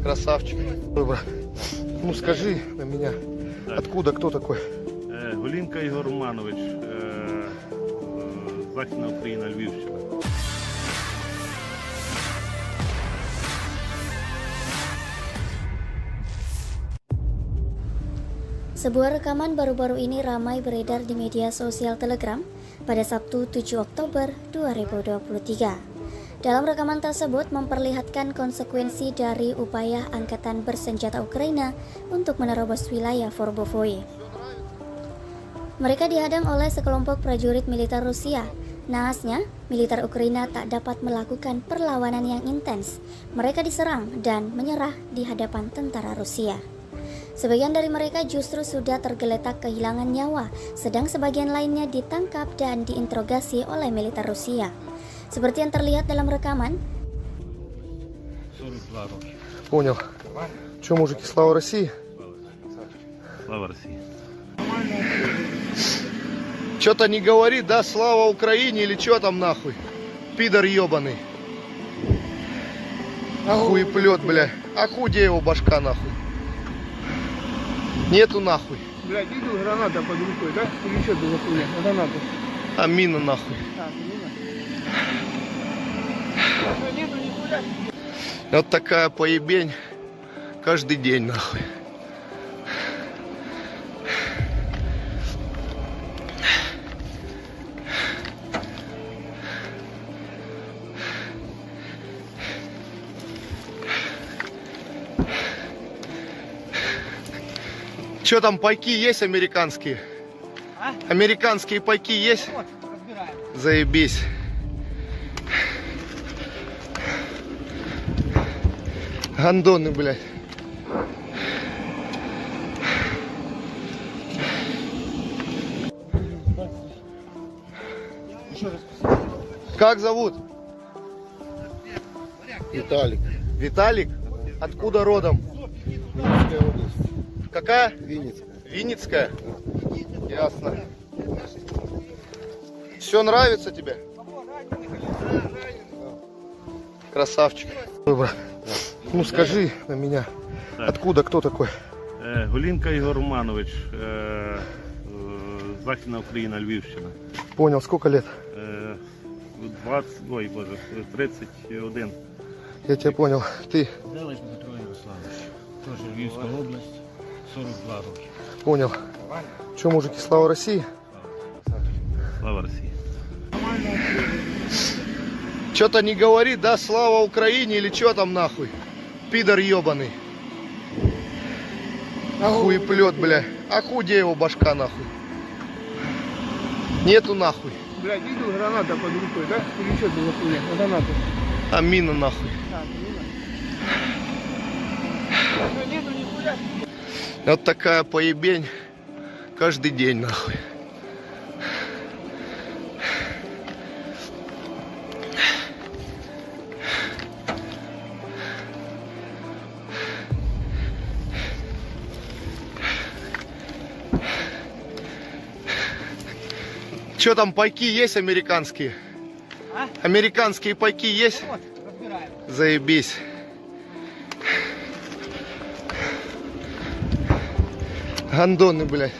Красавчик. Ой, брат. Ну скажи на меня, Так. откуда, кто такой? Голінка Ігор Романович, Західна Україна, Львівщина. Sebuah rekaman baru-baru ini ramai beredar di media sosial Telegram pada Sabtu 7 Oktober 2023. Dalam rekaman tersebut memperlihatkan konsekuensi dari upaya angkatan bersenjata Ukraina untuk menerobos wilayah Forbovoye. Mereka dihadang oleh sekelompok prajurit militer Rusia. Naasnya, militer Ukraina tak dapat melakukan perlawanan yang intens. Mereka diserang dan menyerah di hadapan tentara Rusia. Sebagian dari mereka justru sudah tergeletak kehilangan nyawa, sedang sebagian lainnya ditangkap dan diinterogasi oleh militer Rusia. Seperti yang terlihat dalam rekaman, 42 роки. Понял. Че, мужики, слава России? Слава Росії. Че-то не говорит, да, слава Украине или что там нахуй? Пидор ебаный. Хуеплет, бля. А худе его башка нахуй. Нету нахуй. Блядь, видел, граната под рукой, да? Или что это за хуйня? Граната. А мина нахуй. Нету нихуя. Вот такая поебень каждый день нахуй. Че там, пайки есть американские? Американские пайки есть? Заебись. Гандоны, блядь. Как зовут? Виталик. Виталик? Откуда родом? Винницкая область. Какая? Винницкая. Винницкая? Ясно. Все нравится тебе? Красавчик. Ой, брат. Ну скажи на меня, Так. откуда, кто такой? Голінка Ігор Романович, Західна Україна, Львівщина. Понял, сколько лет? 31. Я тебя понял. Ты Делач Дмитро Ярославович. Теж Львівська область, 42 роки. понял. Че, мужики, слава России? Слава Росії. Что-то не говорит, да, слава Украине или что там нахуй? Пидор ебаный. Хуеплет, бля. А худе его башка нахуй. Нету нахуй. Блядь, видел, граната под рукой, да? Или что это за хуйня? Граната. А мина нахуй. Нету нихуя. Вот такая поебень каждый день нахуй. Че там, пайки есть американские? Американские пайки есть? Заебись. Гандоны, блядь.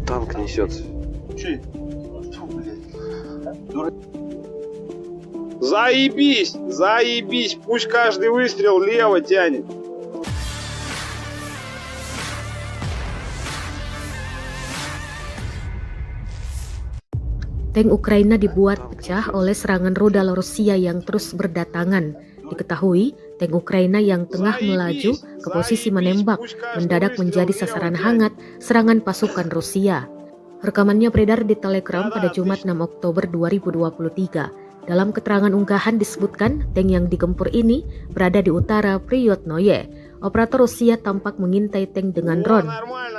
Танк несется. Заебись! Заебись! Пусть каждый выстрел лево тянет. Tank Ukraina dibuat pecah oleh serangan rudal Rusia yang terus berdatangan. Diketahui, tank Ukraina yang tengah melaju ke posisi menembak mendadak menjadi sasaran hangat serangan pasukan Rusia. Rekamannya beredar di Telegram pada Jumat 6 Oktober 2023. Dalam keterangan unggahan disebutkan tank yang digempur ini berada di utara Priyotnoye. Operator Rusia tampak mengintai tank dengan drone.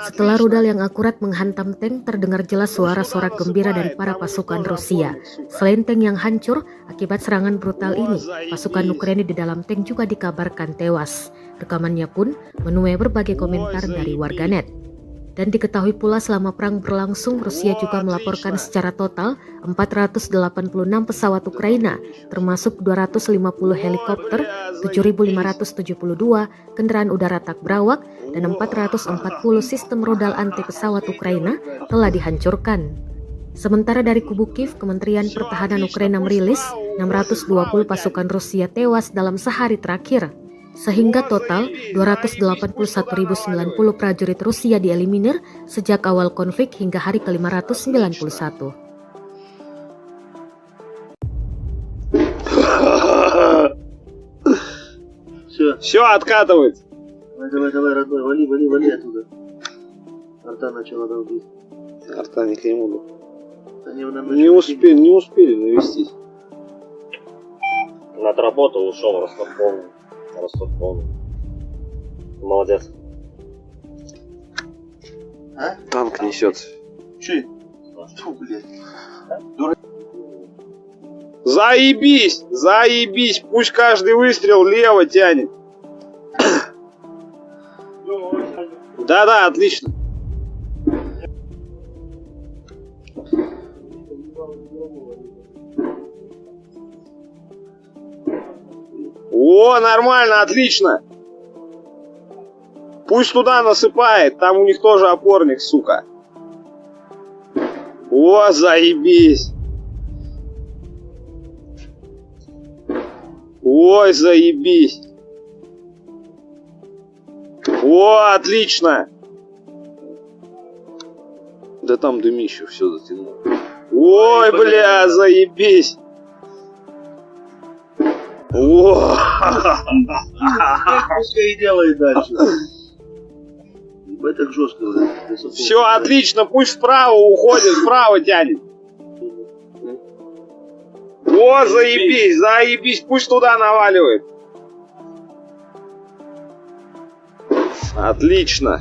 Setelah rudal yang akurat menghantam tank, terdengar jelas suara sorak gembira dari para pasukan Rusia. Selain tank yang hancur akibat serangan brutal ini, pasukan Ukraina di dalam tank juga dikabarkan tewas. Rekamannya pun menuai berbagai komentar dari warganet. Dan diketahui pula selama perang berlangsung, Rusia juga melaporkan secara total 486 pesawat Ukraina, termasuk 250 helikopter, 7.572 kendaraan udara tak berawak, dan 440 sistem rudal anti pesawat Ukraina telah dihancurkan. Sementara dari kubu Kiev, Kementerian Pertahanan Ukraina merilis 620 pasukan Rusia tewas dalam sehari terakhir. Sehingga total 281.090 prajurit Rusia dieliminir sejak awal konflik hingga hari ke-591. Все откатывается. Давай, родной, вали оттуда. Арта начала долбить. Арта не к нему. Они нам Не успели навестись. На отработал, ушел, Ростов полный. Молодец. А? Танк несется. Че? Фу, блядь. Заебись, пусть каждый выстрел лево тянет. Да, отлично. О, нормально, отлично. Пусть туда насыпает, там у них тоже опорник, сука. О, заебись. Ой, заебись. О, отлично. Да там дымище все затянуло. Ой, бля, заебись. О, Пускай и делает дальше. Ебать, так жестко. все отлично, пусть вправо уходит, вправо тянет. О, заебись, пусть туда наваливает. Отлично.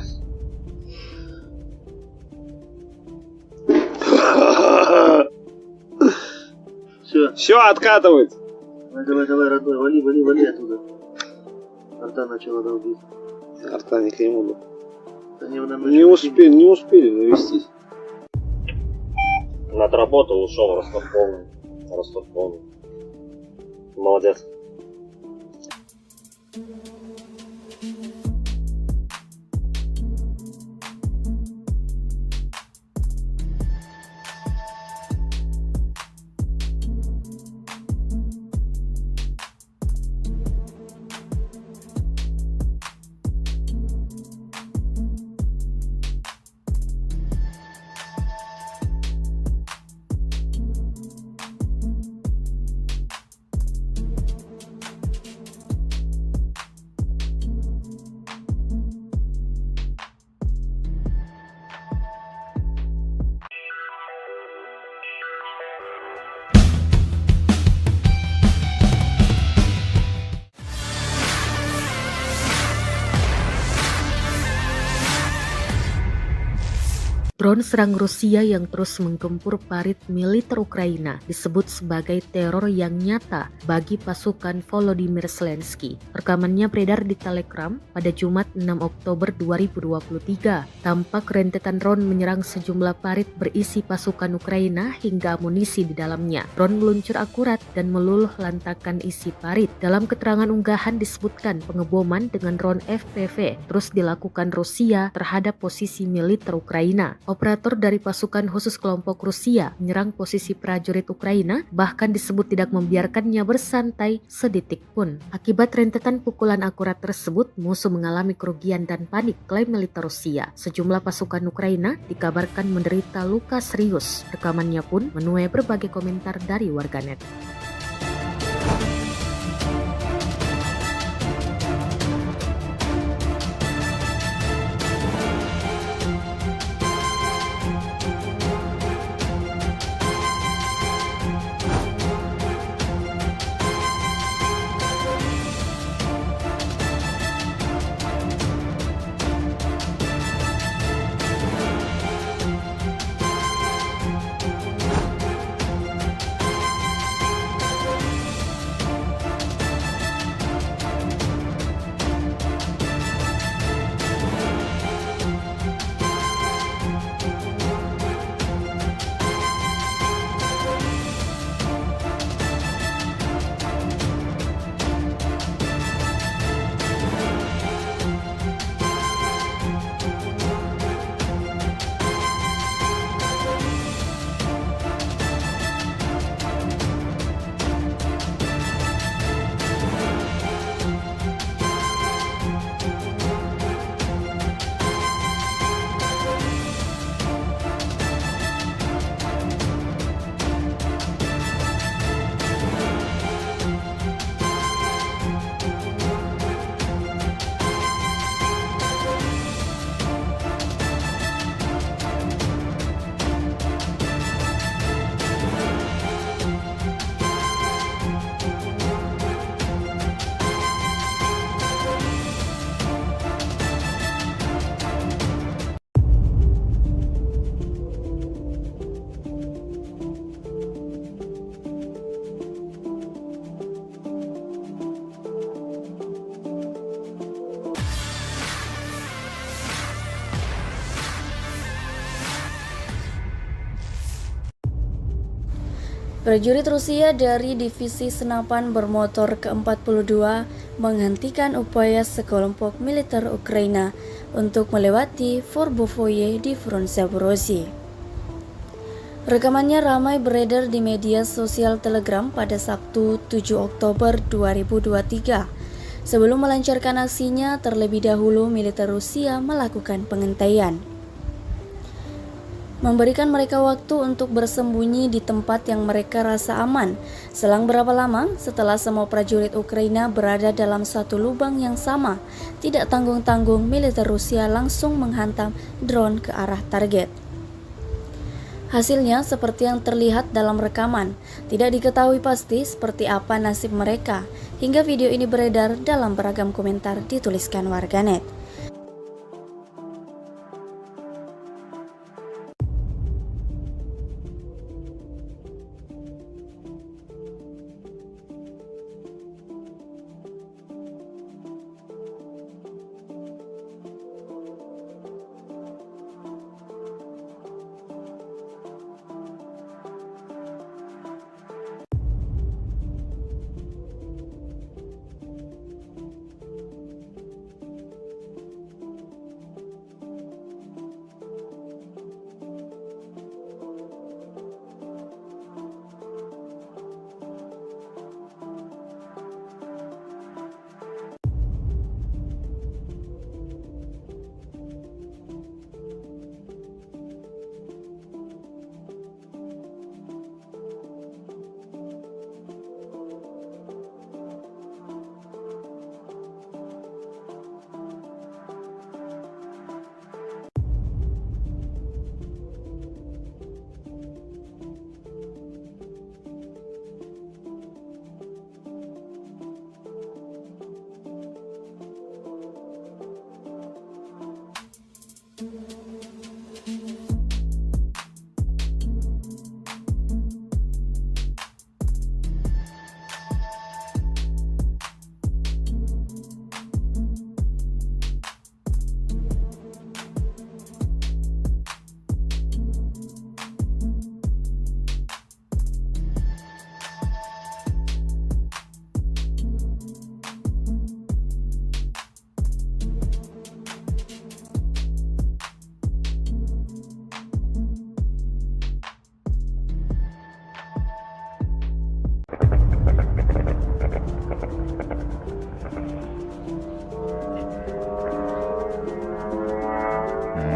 Все откатывается. Давай, родной, вали оттуда. Арта начала долбить. Арта не к нему. Они нам Не успели навестись. На отработал, ушел, Ростов полный. Молодец. Drone serang Rusia yang terus menggempur parit militer Ukraina disebut sebagai teror yang nyata bagi pasukan Volodymyr Zelensky. Rekamannya beredar di Telegram pada Jumat 6 Oktober 2023. Tampak rentetan drone menyerang sejumlah parit berisi pasukan Ukraina hingga amunisi di dalamnya. Drone meluncur akurat dan meluluh lantakan isi parit. Dalam keterangan unggahan disebutkan pengeboman dengan drone FPV terus dilakukan Rusia terhadap posisi militer Ukraina. Operator dari pasukan khusus kelompok Rusia menyerang posisi prajurit Ukraina, bahkan disebut tidak membiarkannya bersantai sedetik pun. Akibat rentetan pukulan akurat tersebut, musuh mengalami kerugian dan panik, klaim militer Rusia. Sejumlah pasukan Ukraina dikabarkan menderita luka serius. Rekamannya pun menuai berbagai komentar dari warganet. Prajurit Rusia dari Divisi Senapan Bermotor ke-42 menghentikan upaya sekelompok militer Ukraina untuk melewati Forbovoye di front Zaporozhye. Rekamannya ramai beredar di media sosial Telegram pada Sabtu 7 Oktober 2023. Sebelum melancarkan aksinya, terlebih dahulu militer Rusia melakukan pengentaian, memberikan mereka waktu untuk bersembunyi di tempat yang mereka rasa aman. Selang berapa lama setelah semua prajurit Ukraina berada dalam satu lubang yang sama, tidak tanggung-tanggung militer Rusia langsung menghantam drone ke arah target. Hasilnya seperti yang terlihat dalam rekaman. Tidak diketahui pasti seperti apa nasib mereka, hingga video ini beredar dalam beragam komentar dituliskan warganet.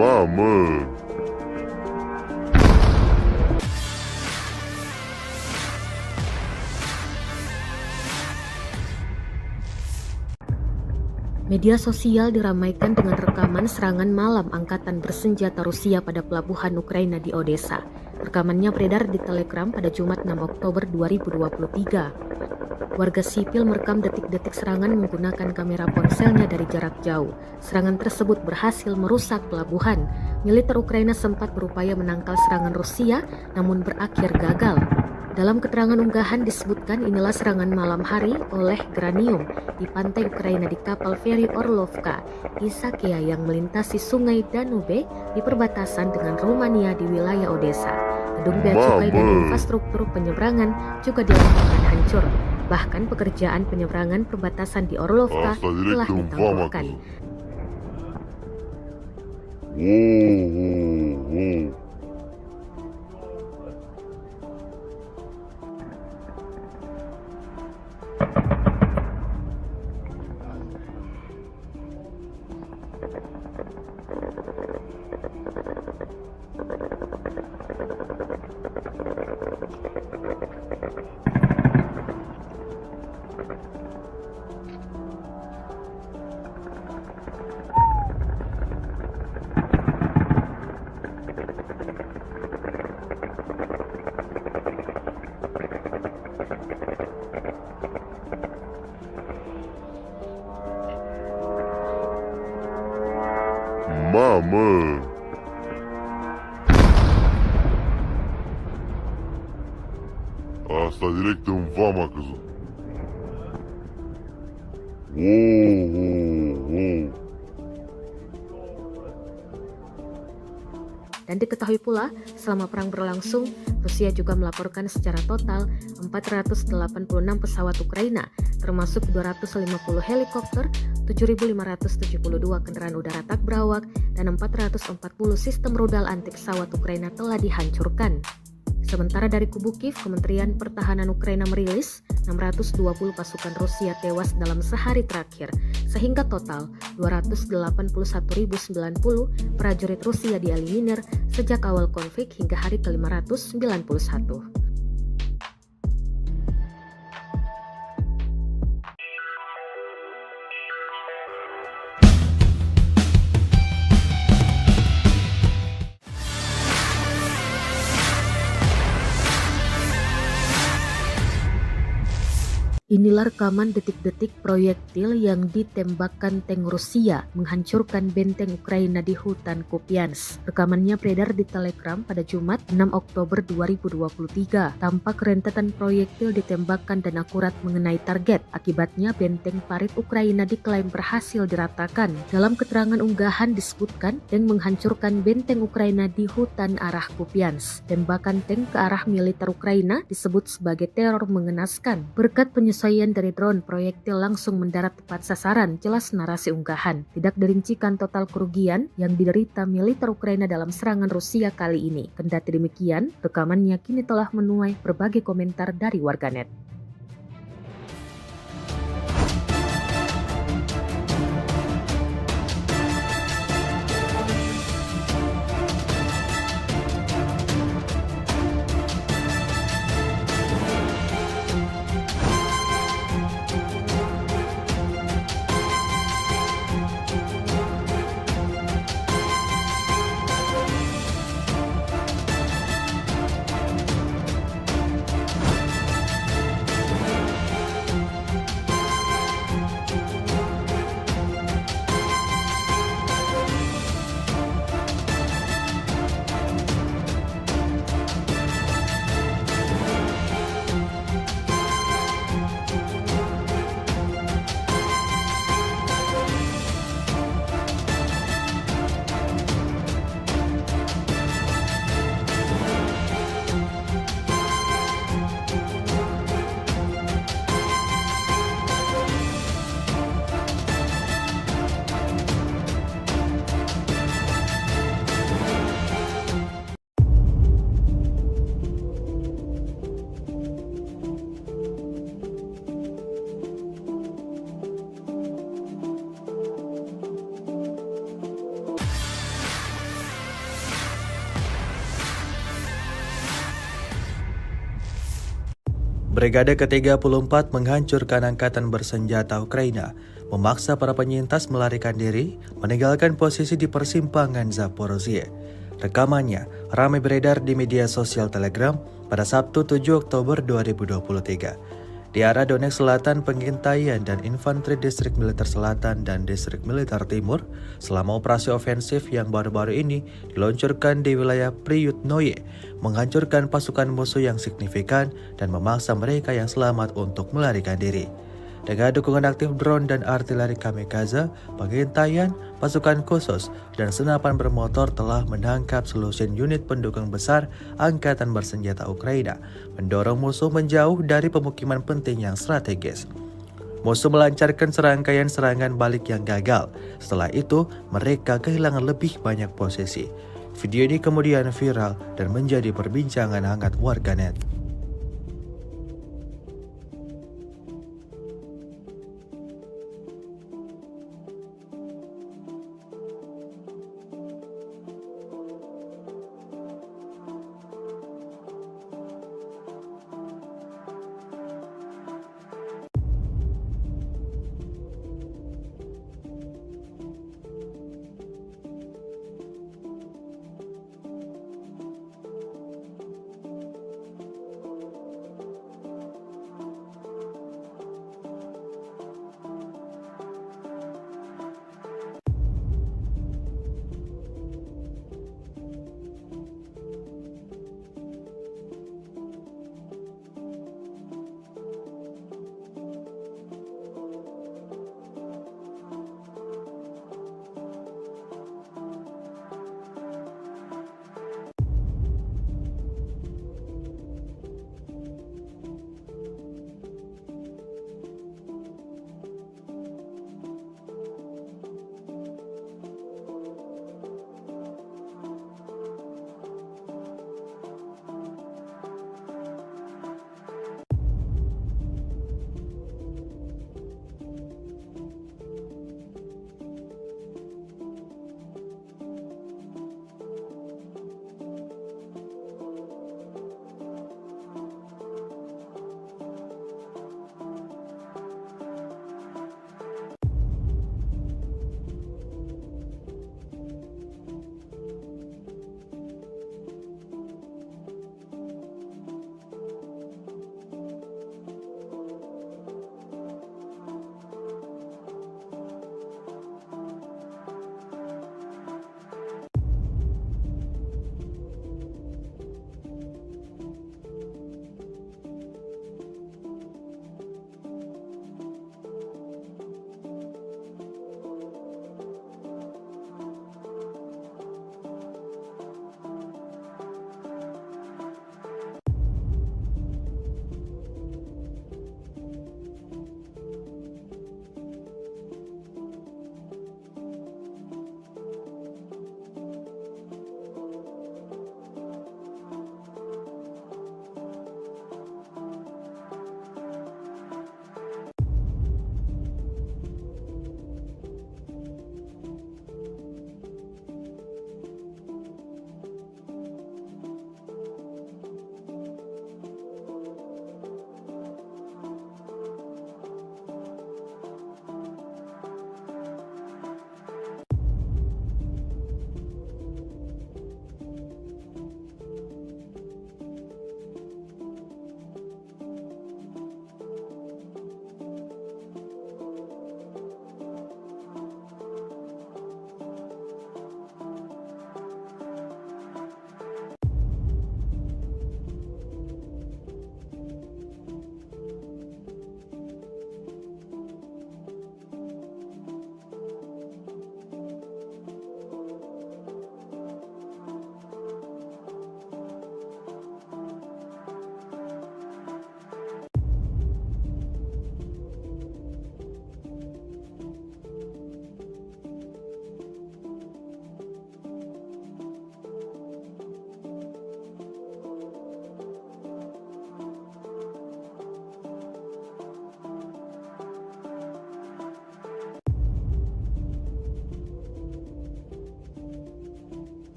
Mama. Media sosial diramaikan dengan rekaman serangan malam angkatan bersenjata Rusia pada pelabuhan Ukraina di Odessa. Rekamannya beredar di Telegram pada Jumat 6 Oktober 2023. Warga sipil merekam detik-detik serangan menggunakan kamera ponselnya dari jarak jauh. Serangan tersebut berhasil merusak pelabuhan. Militer Ukraina sempat berupaya menangkal serangan Rusia, namun berakhir gagal. Dalam keterangan unggahan disebutkan inilah serangan malam hari oleh Granium di pantai Ukraina di kapal feri Orlovka, Isakia yang melintasi sungai Danube di perbatasan dengan Rumania di wilayah Odessa. Gedung bea cukai dan infrastruktur penyeberangan juga dilaporkan hancur. Bahkan pekerjaan penyeberangan perbatasan di Orlovka telah ditangguhkan. Mama. Asta direct în vama a căzut. Dan diketahui pula, selama perang berlangsung, Rusia juga melaporkan secara total 486 pesawat Ukraina, termasuk 250 helikopter, 7.572 kendaraan udara tak berawak, dan 440 sistem rudal anti pesawat Ukraina telah dihancurkan. Sementara dari kubu Kiev, Kementerian Pertahanan Ukraina merilis 620 pasukan Rusia tewas dalam sehari terakhir, sehingga total 281.090 prajurit Rusia dieliminir sejak awal konflik hingga hari ke-591. Inilah rekaman detik-detik proyektil yang ditembakkan tank Rusia menghancurkan benteng Ukraina di hutan Kupiansk. Rekamannya beredar di Telegram pada Jumat 6 Oktober 2023. Tampak rentetan proyektil ditembakkan dan akurat mengenai target. Akibatnya benteng parit Ukraina diklaim berhasil diratakan. Dalam keterangan unggahan disebutkan tank menghancurkan benteng Ukraina di hutan arah Kupiansk. Tembakan tank ke arah militer Ukraina disebut sebagai teror mengenaskan. Berkat penyesuaian dari drone, proyektil langsung mendarat tepat sasaran, jelas narasi unggahan. Tidak dirincikan total kerugian yang diderita militer Ukraina dalam serangan Rusia kali ini. Kendati demikian, rekamannya kini telah menuai berbagai komentar dari warganet. Brigade ke-34 menghancurkan angkatan bersenjata Ukraina, memaksa para penyintas melarikan diri, meninggalkan posisi di persimpangan Zaporozhye. Rekamannya ramai beredar di media sosial Telegram pada Sabtu 7 Oktober 2023. Di arah Donetsk Selatan, pengintaian dan infanteri Distrik Militer Selatan dan Distrik Militer Timur selama operasi ofensif yang baru-baru ini diluncurkan di wilayah Priyutnoye, menghancurkan pasukan musuh yang signifikan dan memaksa mereka yang selamat untuk melarikan diri. Dengan dukungan aktif drone dan artileri kamikaze, pengintaian, pasukan khusus, dan senapan bermotor telah menangkap selusin unit pendukung besar angkatan bersenjata Ukraina, mendorong musuh menjauh dari pemukiman penting yang strategis. Musuh melancarkan serangkaian serangan balik yang gagal. Setelah itu, mereka kehilangan lebih banyak posisi. Video ini kemudian viral dan menjadi perbincangan hangat warganet.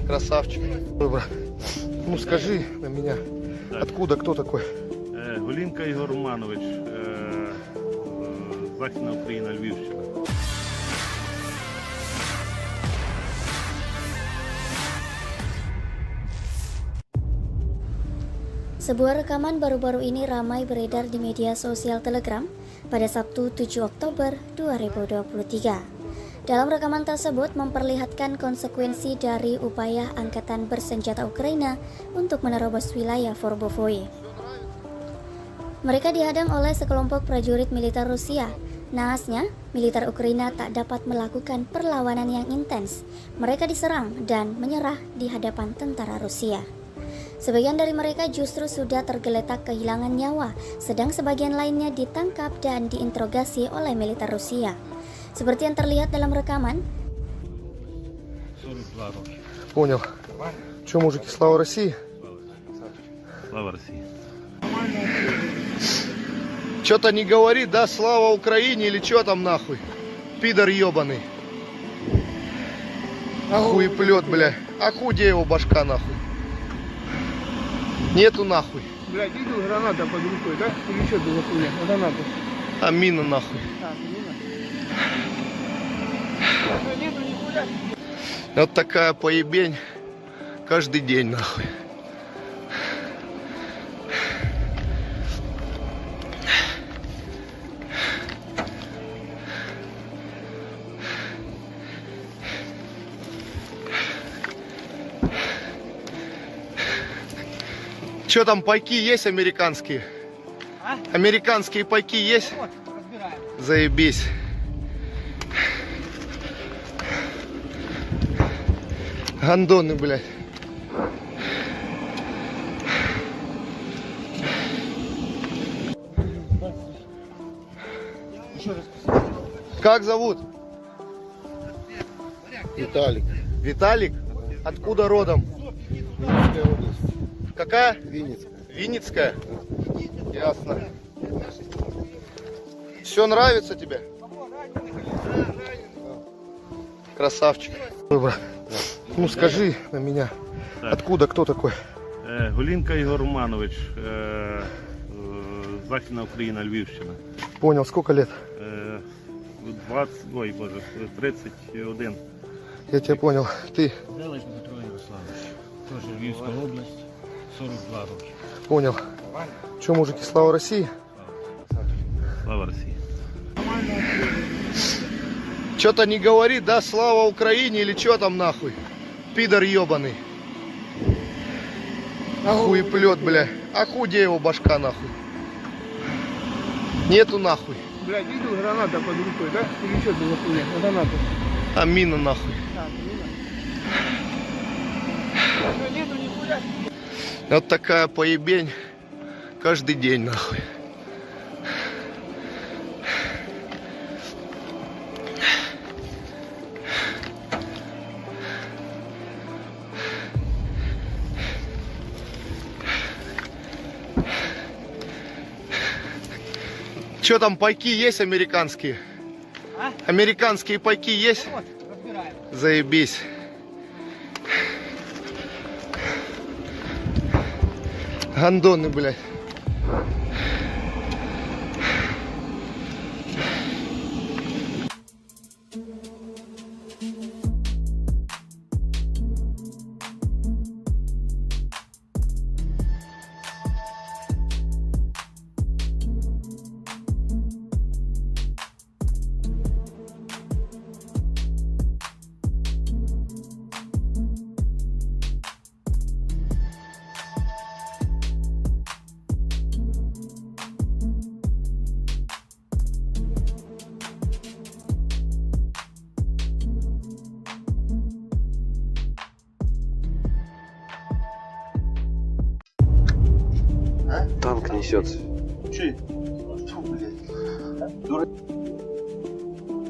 Красавчик. Ой, брат. Ну скажи на меня, Так. откуда, кто такой? Голінка Ігор Романович, Західна Україна, Львівщина. Sebuah rekaman baru-baru ini ramai beredar di media sosial Telegram pada Sabtu 7 Oktober 2023. Dalam rekaman tersebut memperlihatkan konsekuensi dari upaya angkatan bersenjata Ukraina untuk menerobos wilayah Forbovoye. Mereka dihadang oleh sekelompok prajurit militer Rusia. Naasnya, militer Ukraina tak dapat melakukan perlawanan yang intens. Mereka diserang dan menyerah di hadapan tentara Rusia. Sebagian dari mereka justru sudah tergeletak kehilangan nyawa, sedang sebagian lainnya ditangkap dan diinterogasi oleh militer Rusia. Seperti yang terlihat dalam rekaman, 42 роки. Понял. Че, мужики, слава России? Слава Росії. Че-то не говорит, да, слава Украине или что там нахуй? Пидор ебаный. Хуеплет, бля. А где его башка нахуй? Нету нахуй. Блядь, видел, граната под рукой, да? Или что это за хуйня? Граната. А мина нахуй. А, мина. Нету нихуя. Вот такая поебень каждый день нахуй. Че там, пайки есть американские? А? Американские пайки есть? Вот, разбираем. Заебись. Гандоны, блядь. Еще раз. Как зовут? Виталик. Виталик? Откуда родом? Винницкая область. Какая? Винницкая. Винницкая? Ясно. Все нравится тебе? Красавчик. Ой, брат. Ну скажи на меня, Так. откуда, кто такой? Голінка Ігор Романович, Західна Україна, Львівщина. Понял, сколько лет? 31. Я тебя понял. Ты Делиш Дмитро Ярославович. Теж Львівська область, 42 роки. понял. Че, мужики, слава России? Слава Росії. Что-то не говорит, да, слава Украине или что там нахуй? Пидор ебаный. Хуеплет, бля. А где его башка нахуй? Нету нахуй. Блядь, видел, граната под рукой, да? Или что это за хуйня? Граната. А мина нахуй. А, мина. Нету нихуя. Вот такая поебень каждый день нахуй. Че там, пайки есть американские? А? Американские пайки есть? Вот, разбираем. Заебись. Гандоны, блядь. Танк несется.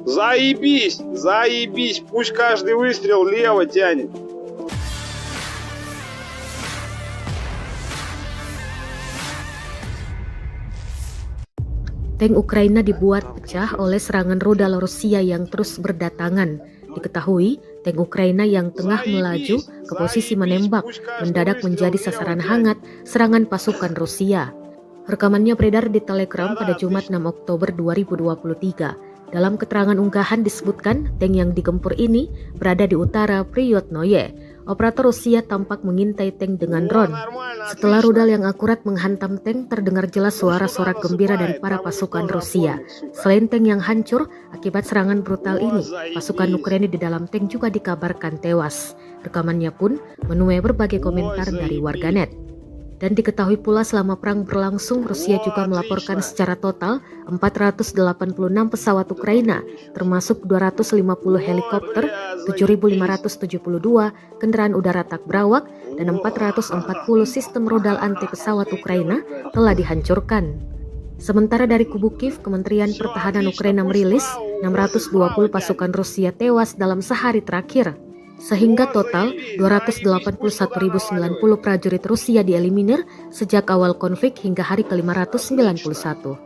Заебись! Заебись! Пусть каждый выстрел лево тянет. Tank Ukraina dibuat pecah oleh serangan rudal Rusia yang terus berdatangan, Diketahui, tank Ukraina yang tengah melaju ke posisi menembak mendadak menjadi sasaran hangat serangan pasukan Rusia. Rekamannya beredar di Telegram pada Jumat 6 Oktober 2023. Dalam keterangan unggahan disebutkan tank yang digempur ini berada di utara Priyotnoye. Operator Rusia tampak mengintai tank dengan drone. Setelah rudal yang akurat menghantam tank, terdengar jelas suara-sorak gembira dari para pasukan Rusia. Selain tank yang hancur akibat serangan brutal ini, pasukan Ukraina di dalam tank juga dikabarkan tewas. Rekamannya pun menuai berbagai komentar dari warganet. Dan diketahui pula selama perang berlangsung, Rusia juga melaporkan secara total 486 pesawat Ukraina, termasuk 250 helikopter, 7.572 kendaraan udara tak berawak, dan 440 sistem rudal anti pesawat Ukraina telah dihancurkan. Sementara dari kubu Kiev, Kementerian Pertahanan Ukraina merilis 620 pasukan Rusia tewas dalam sehari terakhir. Sehingga total 281.090 prajurit Rusia dieliminir sejak awal konflik hingga hari ke-591.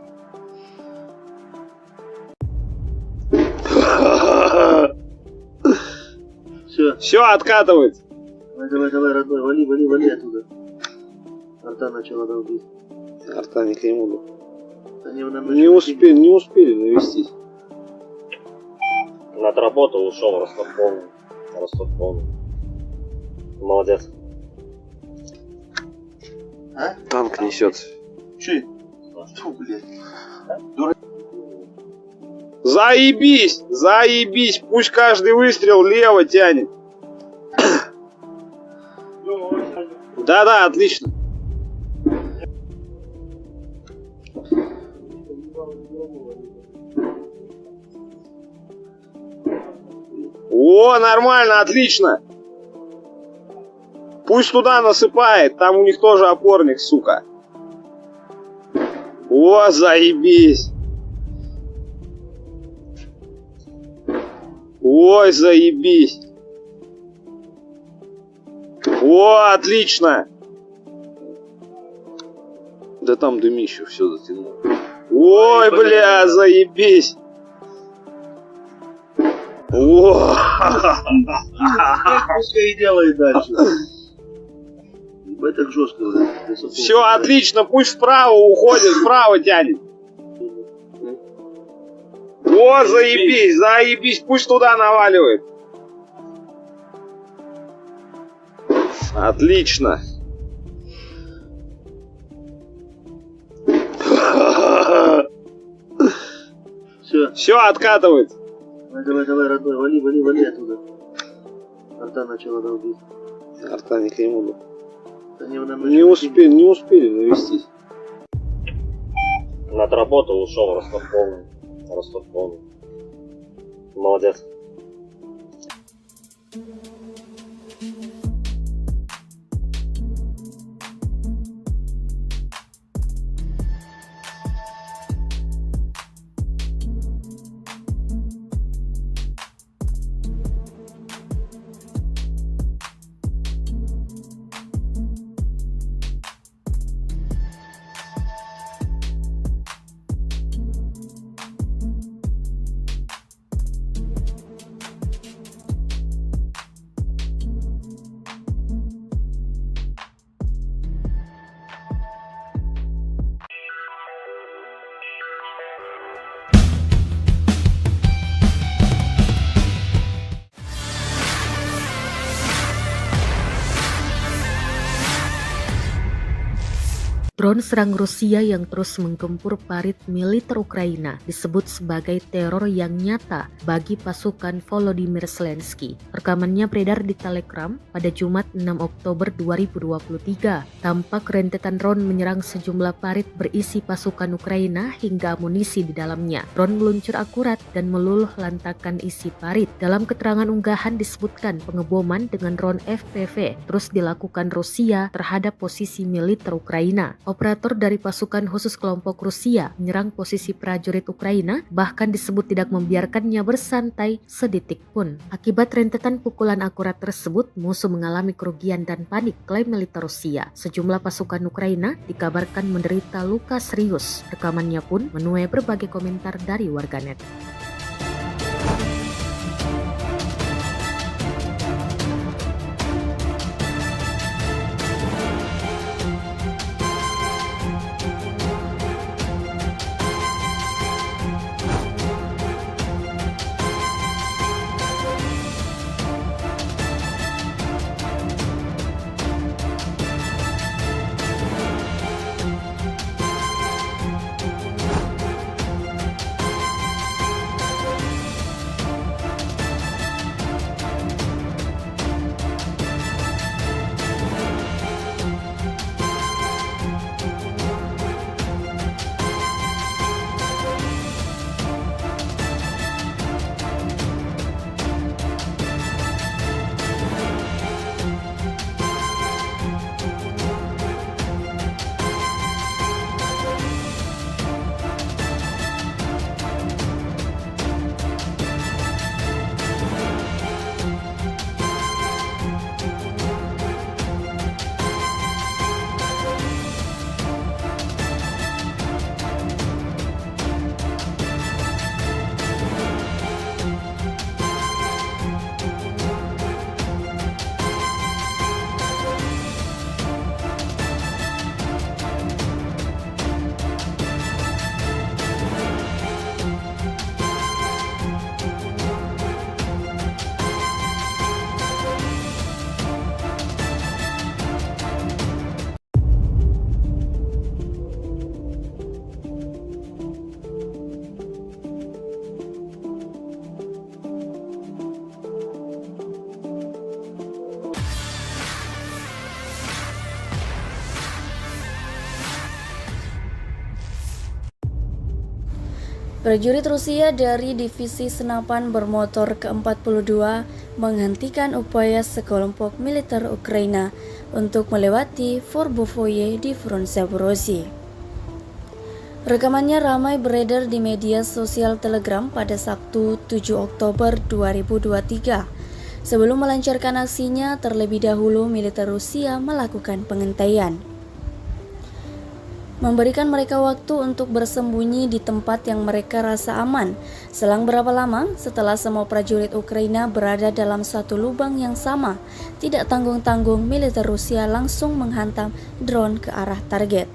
Все, откатывается. Давай, родной, вали оттуда. Арта начала долбить. Арта не к нему. Они нам Не успели навестись. Отработал, ушел, Ростов полный. Молодец. А? Танк несется. Че? Фу, блядь. Заебись, пусть каждый выстрел лево тянет. Да, отлично. О, нормально, отлично. Пусть туда насыпает, там у них тоже опорник, сука. О, заебись. Ой, заебись. О, отлично. Да там дымище все затянуло. Ой, бля, заебись. О, Пускай и делает дальше. Ебать так жестко. все отлично, пусть вправо уходит, вправо тянет. О, заебись, пусть туда наваливает. Отлично. Все, откатывается. Давай, родной, вали оттуда. Арта начала долбить. Арта не к нему. Они нам Не успели навестись. Отработал, ушел, Ростов полный. Молодец. Drone serang Rusia yang terus menggempur parit militer Ukraina disebut sebagai teror yang nyata bagi pasukan Volodymyr Zelensky. Rekamannya beredar di Telegram pada Jumat 6 Oktober 2023. Tampak rentetan drone menyerang sejumlah parit berisi pasukan Ukraina hingga amunisi di dalamnya. Drone meluncur akurat dan meluluh lantakan isi parit. Dalam keterangan unggahan disebutkan pengeboman dengan drone FPV terus dilakukan Rusia terhadap posisi militer Ukraina. Operator dari pasukan khusus kelompok Rusia menyerang posisi prajurit Ukraina, bahkan disebut tidak membiarkannya bersantai sedetik pun. Akibat rentetan pukulan akurat tersebut, musuh mengalami kerugian dan panik, klaim militer Rusia. Sejumlah pasukan Ukraina dikabarkan menderita luka serius. Rekamannya pun menuai berbagai komentar dari warganet. Prajurit Rusia dari Divisi Senapan Bermotor ke-42 menghentikan upaya sekelompok militer Ukraina untuk melewati Forbovoye di front Zaporozhye. Rekamannya ramai beredar di media sosial Telegram pada Sabtu 7 Oktober 2023. Sebelum melancarkan aksinya, terlebih dahulu militer Rusia melakukan pengentaian, memberikan mereka waktu untuk bersembunyi di tempat yang mereka rasa aman. Selang berapa lama setelah semua prajurit Ukraina berada dalam satu lubang yang sama, tidak tanggung-tanggung militer Rusia langsung menghantam drone ke arah target.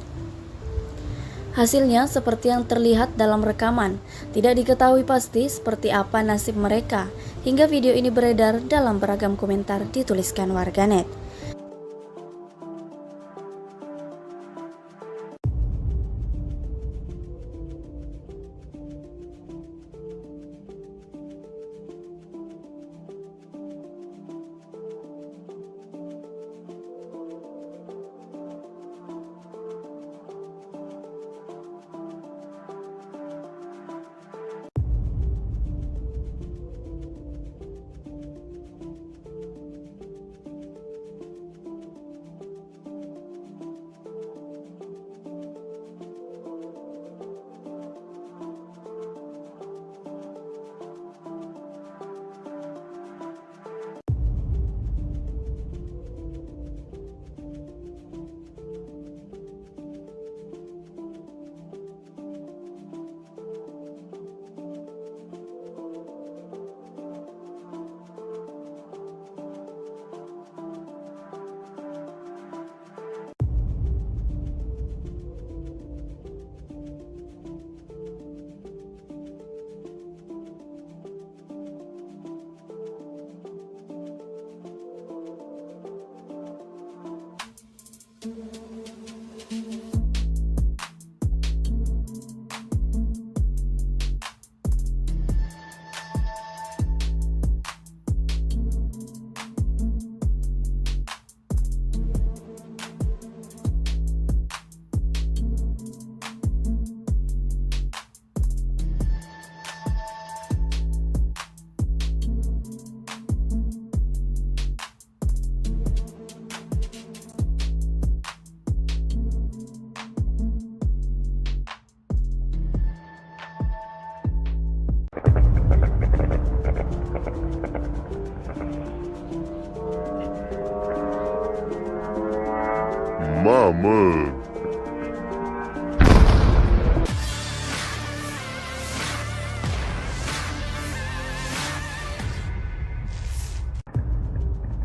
Hasilnya seperti yang terlihat dalam rekaman. Tidak diketahui pasti seperti apa nasib mereka, hingga video ini beredar dalam beragam komentar dituliskan warganet. Mama.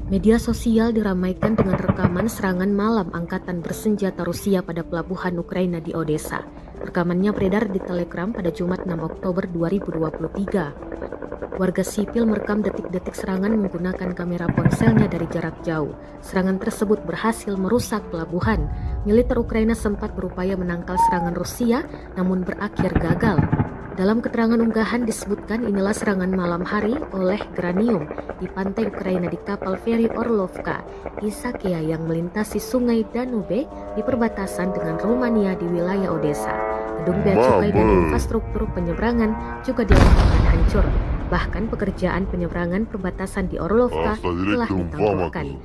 Media sosial diramaikan dengan rekaman serangan malam angkatan bersenjata Rusia pada pelabuhan Ukraina di Odessa. Rekamannya beredar di Telegram pada Jumat 6 Oktober 2023. Warga sipil merekam detik-detik serangan menggunakan kamera ponselnya dari jarak jauh. Serangan tersebut berhasil merusak pelabuhan. Militer Ukraina sempat berupaya menangkal serangan Rusia, namun berakhir gagal. Dalam keterangan unggahan disebutkan inilah serangan malam hari oleh Granium di pantai Ukraina di kapal feri Orlovka, Isakia yang melintasi sungai Danube di perbatasan dengan Rumania di wilayah Odessa. Gedung bea cukai dan infrastruktur penyeberangan juga dilakukan hancur. Bahkan pekerjaan penyeberangan perbatasan di Orlovka telah ditangguhkan.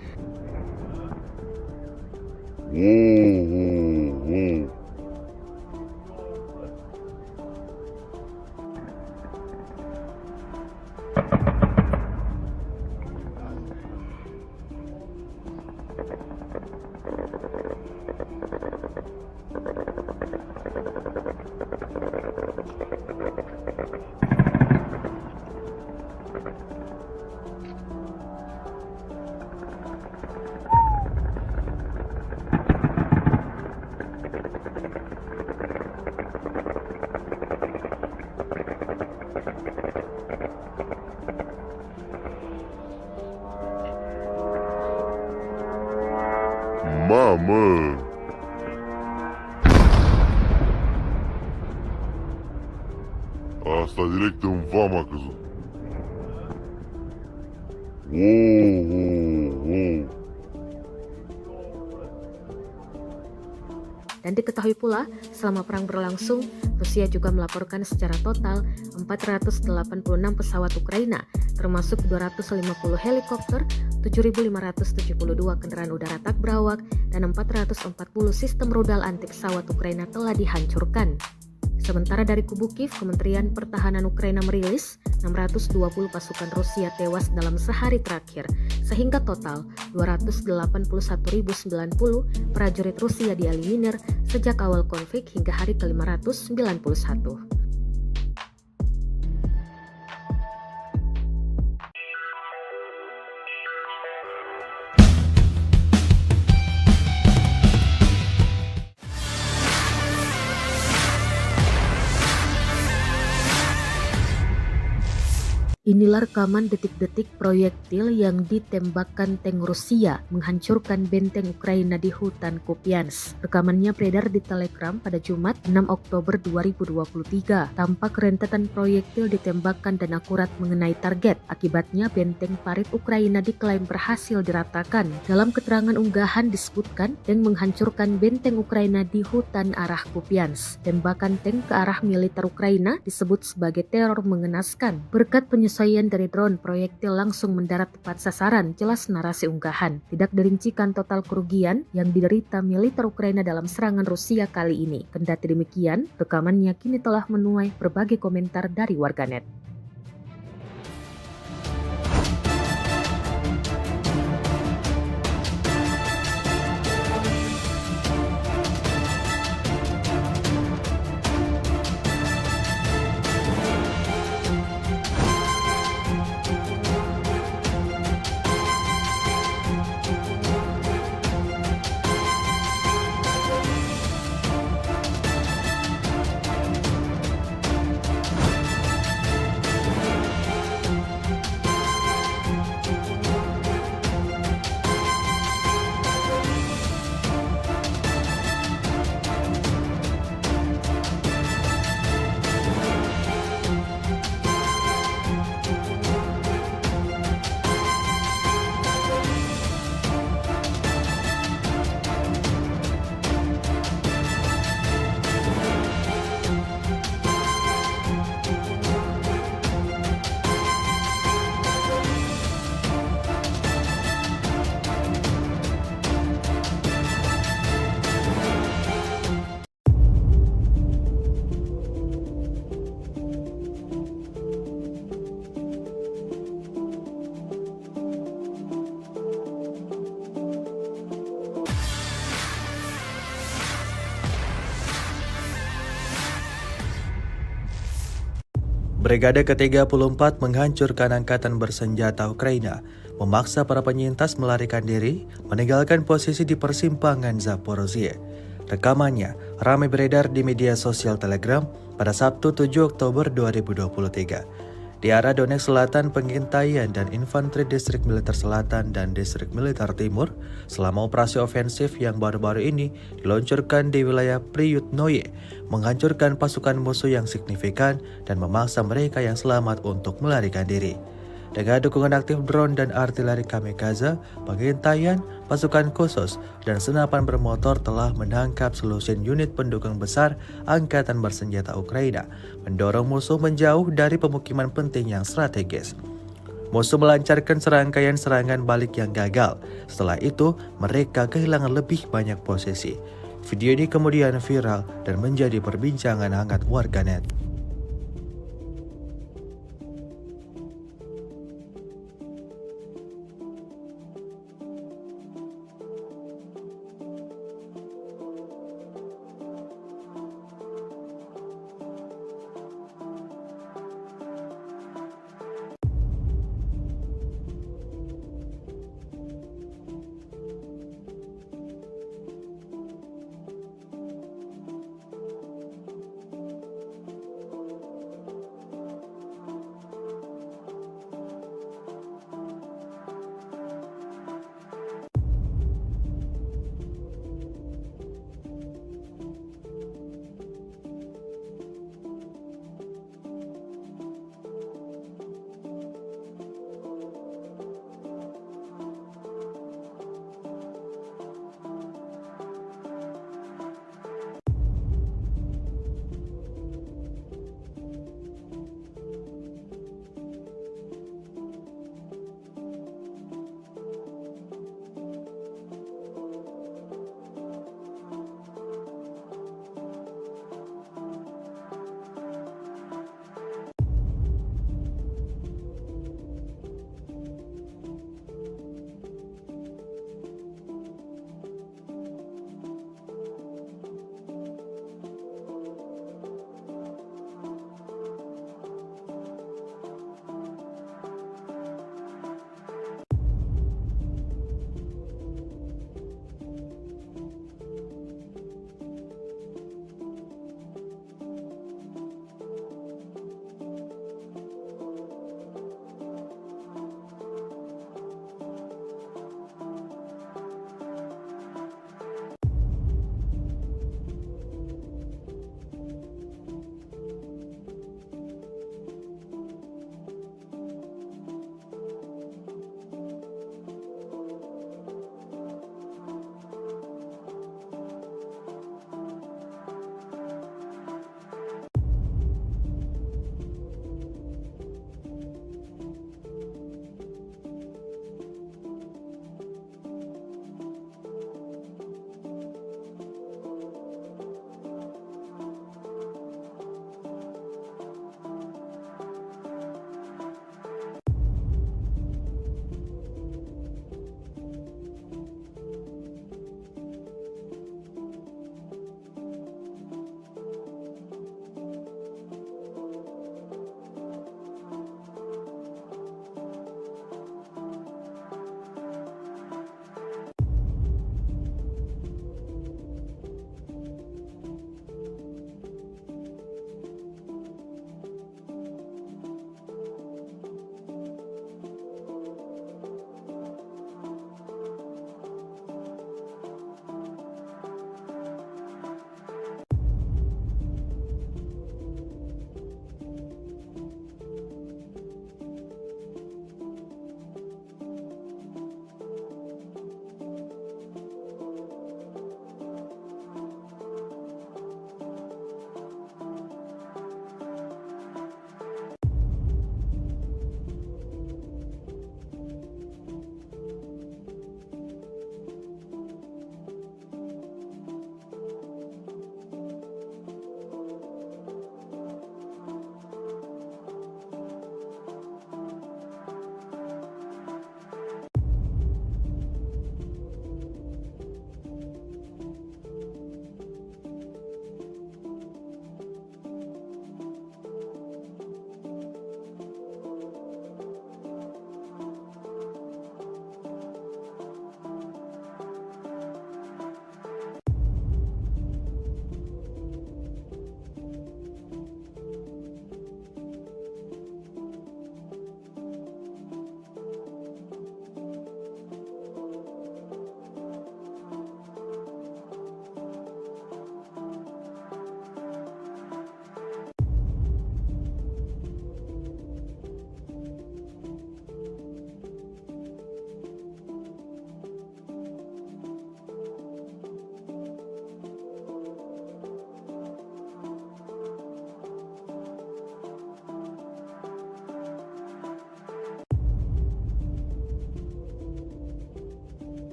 Mama. Asta direct în vama a căzut. Dan diketahui pula, selama perang berlangsung, Rusia juga melaporkan secara total 486 pesawat Ukraina, termasuk 250 helikopter, 7.572 kendaraan udara tak berawak, dan 440 sistem rudal anti pesawat Ukraina telah dihancurkan. Sementara dari kubu Kiev, Kementerian Pertahanan Ukraina merilis 620 pasukan Rusia tewas dalam sehari terakhir, sehingga total 281.090 prajurit Rusia dieliminir sejak awal konflik hingga hari ke-591. Inilah rekaman detik-detik proyektil yang ditembakkan tank Rusia menghancurkan benteng Ukraina di hutan Kupiansk. Rekamannya beredar di Telegram pada Jumat 6 Oktober 2023. Tampak rentetan proyektil ditembakkan dan akurat mengenai target. Akibatnya benteng parit Ukraina diklaim berhasil diratakan. Dalam keterangan unggahan disebutkan tank menghancurkan benteng Ukraina di hutan arah Kupiansk. Tembakan tank ke arah militer Ukraina disebut sebagai teror mengenaskan. Berkat penyesuaian dari drone, proyektil langsung mendarat tepat sasaran, jelas narasi unggahan. Tidak dirincikan total kerugian yang diderita militer Ukraina dalam serangan Rusia kali ini. Kendati demikian, rekamannya kini telah menuai berbagai komentar dari warganet. Brigade ke-34 menghancurkan angkatan bersenjata Ukraina, memaksa para penyintas melarikan diri, meninggalkan posisi di persimpangan Zaporozhye. Rekamannya ramai beredar di media sosial Telegram pada Sabtu 7 Oktober 2023. Di arah Donetsk Selatan, pengintaian dan infanteri Distrik Militer Selatan dan Distrik Militer Timur selama operasi ofensif yang baru-baru ini diluncurkan di wilayah Priyutnoye, menghancurkan pasukan musuh yang signifikan dan memaksa mereka yang selamat untuk melarikan diri. Dengan dukungan aktif drone dan artileri kamikaze, pengintaian, pasukan khusus, dan senapan bermotor telah menangkap selusin unit pendukung besar angkatan bersenjata Ukraina, mendorong musuh menjauh dari pemukiman penting yang strategis. Musuh melancarkan serangkaian serangan balik yang gagal. Setelah itu, mereka kehilangan lebih banyak posisi. Video ini kemudian viral dan menjadi perbincangan hangat warganet.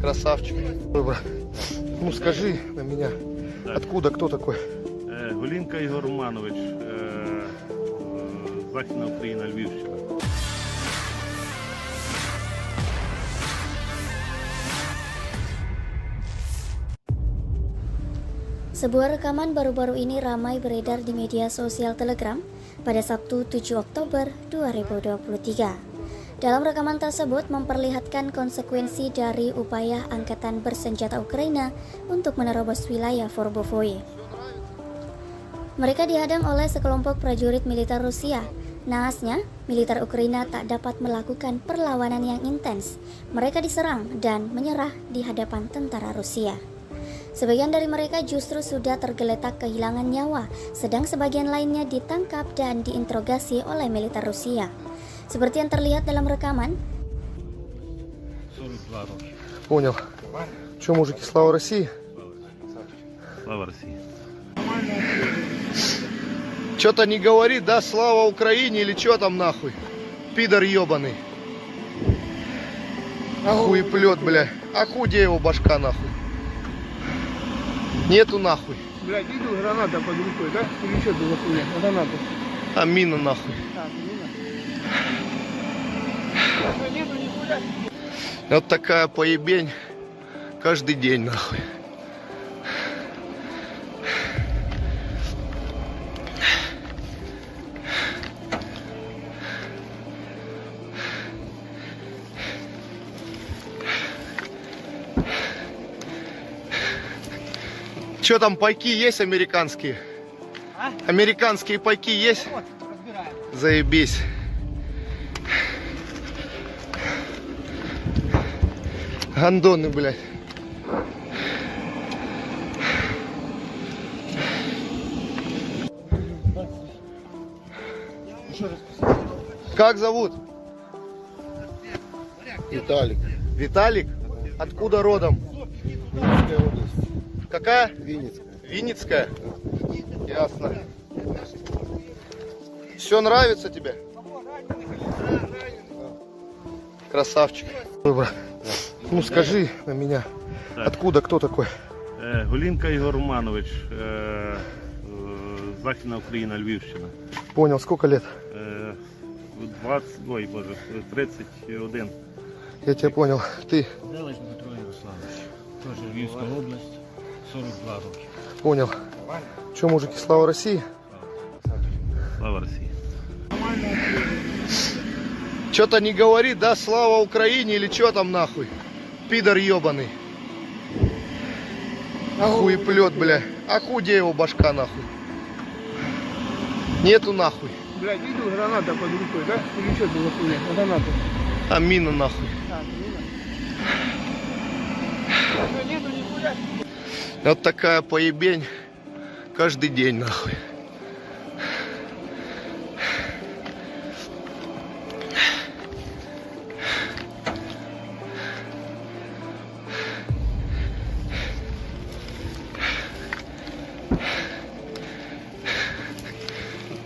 Красавчик. Ой, брат. Ну скажи на меня, Так. откуда, кто такой? Голінка Ігор Романович, Західна Україна, Львівщина. Sebuah rekaman baru-baru ini ramai beredar di media sosial Telegram pada Sabtu 7 Oktober 2023. Dalam rekaman tersebut memperlihatkan konsekuensi dari upaya angkatan bersenjata Ukraina untuk menerobos wilayah Forbovoye. Mereka dihadang oleh sekelompok prajurit militer Rusia. Naasnya, militer Ukraina tak dapat melakukan perlawanan yang intens. Mereka diserang dan menyerah di hadapan tentara Rusia. Sebagian dari mereka justru sudah tergeletak kehilangan nyawa, sedang sebagian lainnya ditangkap dan diinterogasi oleh militer Rusia. Seperti yang terlihat dalam rekaman, 42 роки. Понял. Че, мужики, слава России? Слава Росії. Че-то не говорит, да, слава Украине или что там нахуй? Пидор ебаный. Хуеплет, бля. А худе его башка нахуй. Нету нахуй. Блядь, видел, граната под рукой, да? Или что это за хуйня? Граната. А мина нахуй. Так, мина. Что, нету нихуя? Вот такая поебень каждый день нахуй. Че там, пайки есть американские? А? Американские пайки есть? Вот, разбираем. Заебись. Гандоны, блядь. Как зовут? Виталик. Виталик? Откуда родом? Винницкая область. Какая? Винницкая. Винницкая? Ясно. Все нравится тебе? Красавчик. Ой, брат. Ну скажи на меня, Так. откуда, кто такой? Голінка Ігор Романович, Західна Україна, Львівщина. Понял, сколько лет? 31. Я тебя понял. Ты Делиш Дмитро Ярославович. Теж Львівська область, 42 роки. понял. Че, мужики, слава России? Слава Росії. Что-то не говорит, да, слава Украине или что там нахуй? Пидор ебаный. Хуеплет, бля. А худе его башка нахуй. Нету нахуй. Блядь, видел, граната под рукой, да? Или что это за хуйня? Граната. А мина нахуй. Так, мина. Что, нету нихуя? Вот такая поебень каждый день нахуй.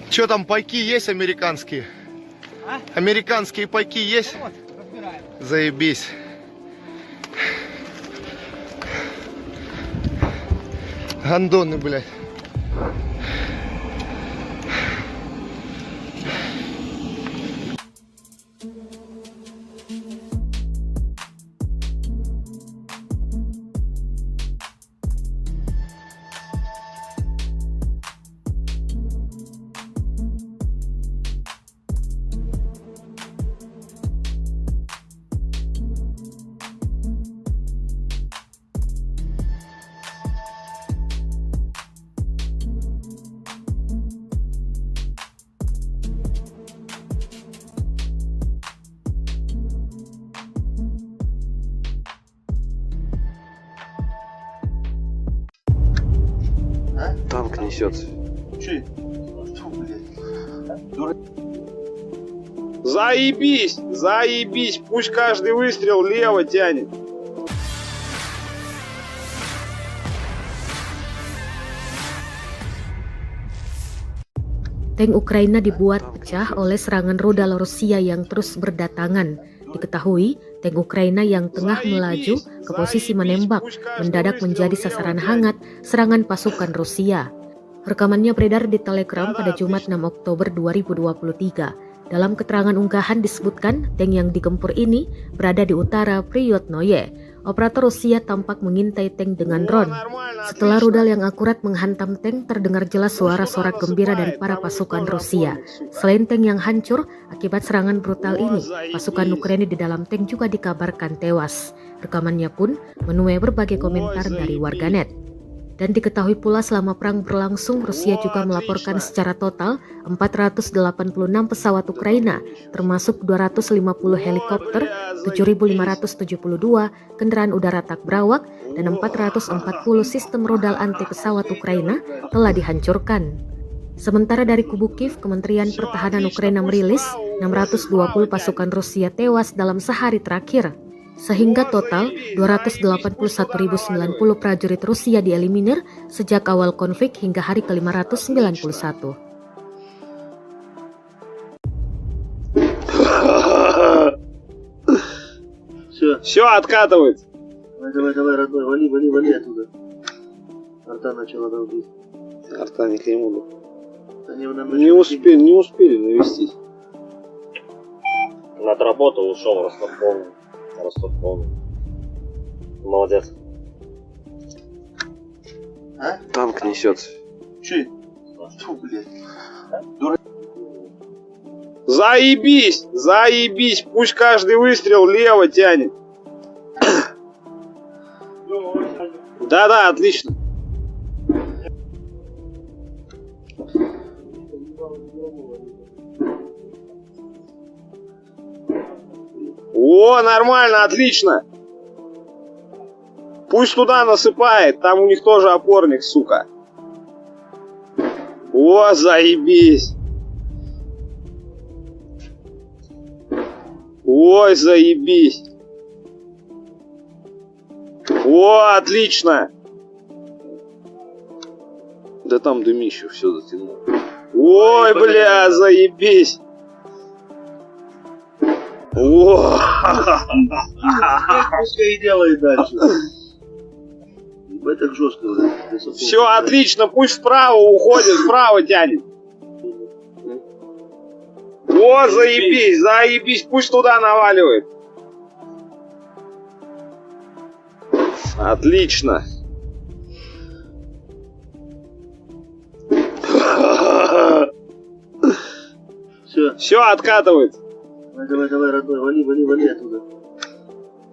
Че там, пайки есть американские? А? Американские пайки есть? Вот, разбираем. Заебись. Гандоны, блядь. Танк несется. Че это? Фу, блядь. Заебись! Заебись! Пусть каждый выстрел лево тянет. Tank Ukraina dibuat pecah oleh serangan rudal Rusia yang terus berdatangan. Diketahui, tank Ukraina yang tengah melaju ke posisi menembak mendadak menjadi sasaran hangat serangan pasukan Rusia. Rekamannya beredar di Telegram pada Jumat 6 Oktober 2023. Dalam keterangan unggahan disebutkan tank yang digempur ini berada di utara Priyotnoye. Operator Rusia tampak mengintai tank dengan drone. Setelah rudal yang akurat menghantam tank, terdengar jelas suara sorak gembira dari para pasukan Rusia. Selain tank yang hancur akibat serangan brutal ini, pasukan Ukraina di dalam tank juga dikabarkan tewas. Rekamannya pun menuai berbagai komentar dari warganet. Dan diketahui pula selama perang berlangsung, Rusia juga melaporkan secara total 486 pesawat Ukraina, termasuk 250 helikopter, 7.572 kendaraan udara tak berawak, dan 440 sistem rudal anti pesawat Ukraina telah dihancurkan. Sementara dari kubu Kiev, Kementerian Pertahanan Ukraina merilis 620 pasukan Rusia tewas dalam sehari terakhir. Sehingga total 281.090 prajurit Rusia dieliminir sejak awal konflik hingga hari ke-591. Все откатывает. Давай, родной, вали оттуда. Арта начала долбить. Арта не к нему. Не успели навестись. Отработал, ушел, Ростов полный. Ростов полный. Молодец. А? Танк несется. Че это? Фу, блядь. Заебись! Заебись! Пусть каждый выстрел лево тянет. Да, отлично. О, нормально, отлично. Пусть туда насыпает, там у них тоже опорник, сука. О, заебись. Ой, заебись. О, отлично. Да там дымище все затянуло. Ой, бля, заебись. О, Пускай и делает дальше. Ебать так жестко. все отлично, пусть вправо уходит, вправо тянет. О, заебись, заебись, пусть туда наваливает. Отлично. Все откатывает. Давай, родной, вали оттуда.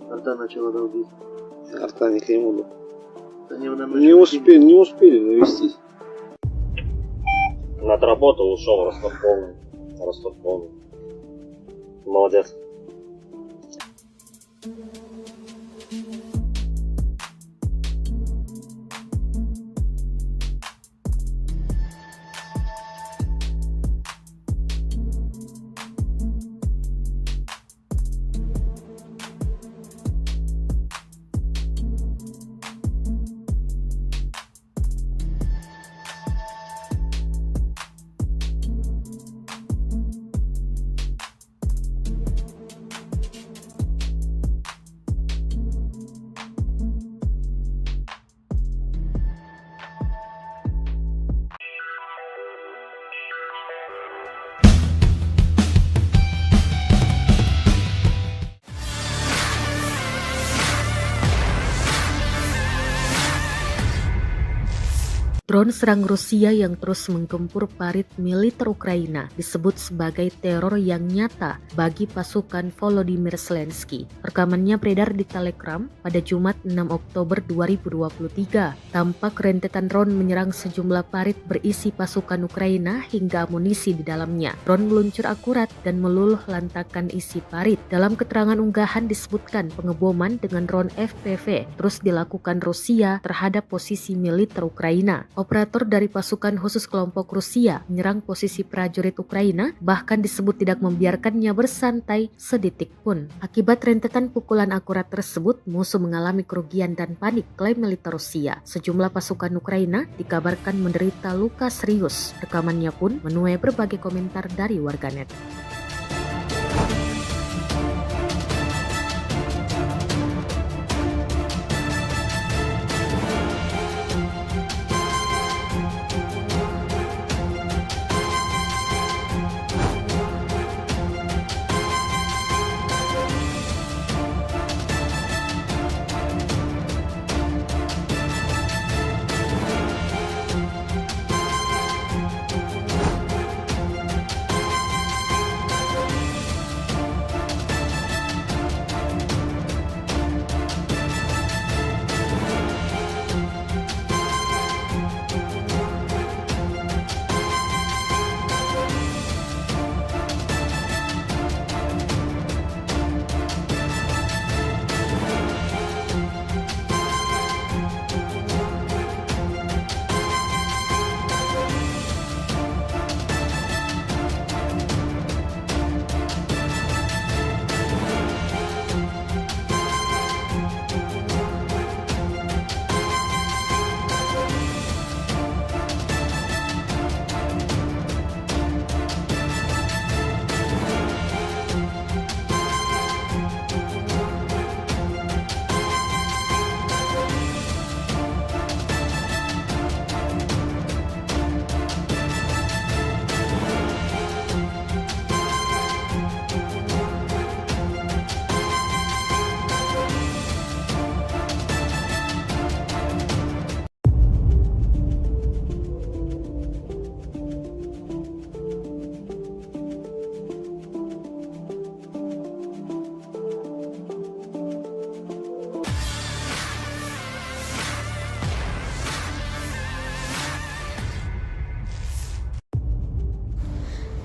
Арта начала долбить. Арта не к нему. Не успели навестись. Отработал, ушел, Ростов полный. Ростов полный. Молодец. Drone serang Rusia yang terus menggempur parit militer Ukraina disebut sebagai teror yang nyata bagi pasukan Volodymyr Zelensky. Rekamannya beredar di Telegram pada Jumat 6 Oktober 2023. Tampak rentetan drone menyerang sejumlah parit berisi pasukan Ukraina hingga amunisi di dalamnya. Drone meluncur akurat dan meluluh lantakan isi parit. Dalam keterangan unggahan disebutkan pengeboman dengan drone FPV terus dilakukan Rusia terhadap posisi militer Ukraina. Operator dari pasukan khusus kelompok Rusia menyerang posisi prajurit Ukraina, bahkan disebut tidak membiarkannya bersantai sedetik pun. Akibat rentetan pukulan akurat tersebut, musuh mengalami kerugian dan panik, klaim militer Rusia. Sejumlah pasukan Ukraina dikabarkan menderita luka serius. Rekamannya pun menuai berbagai komentar dari warganet.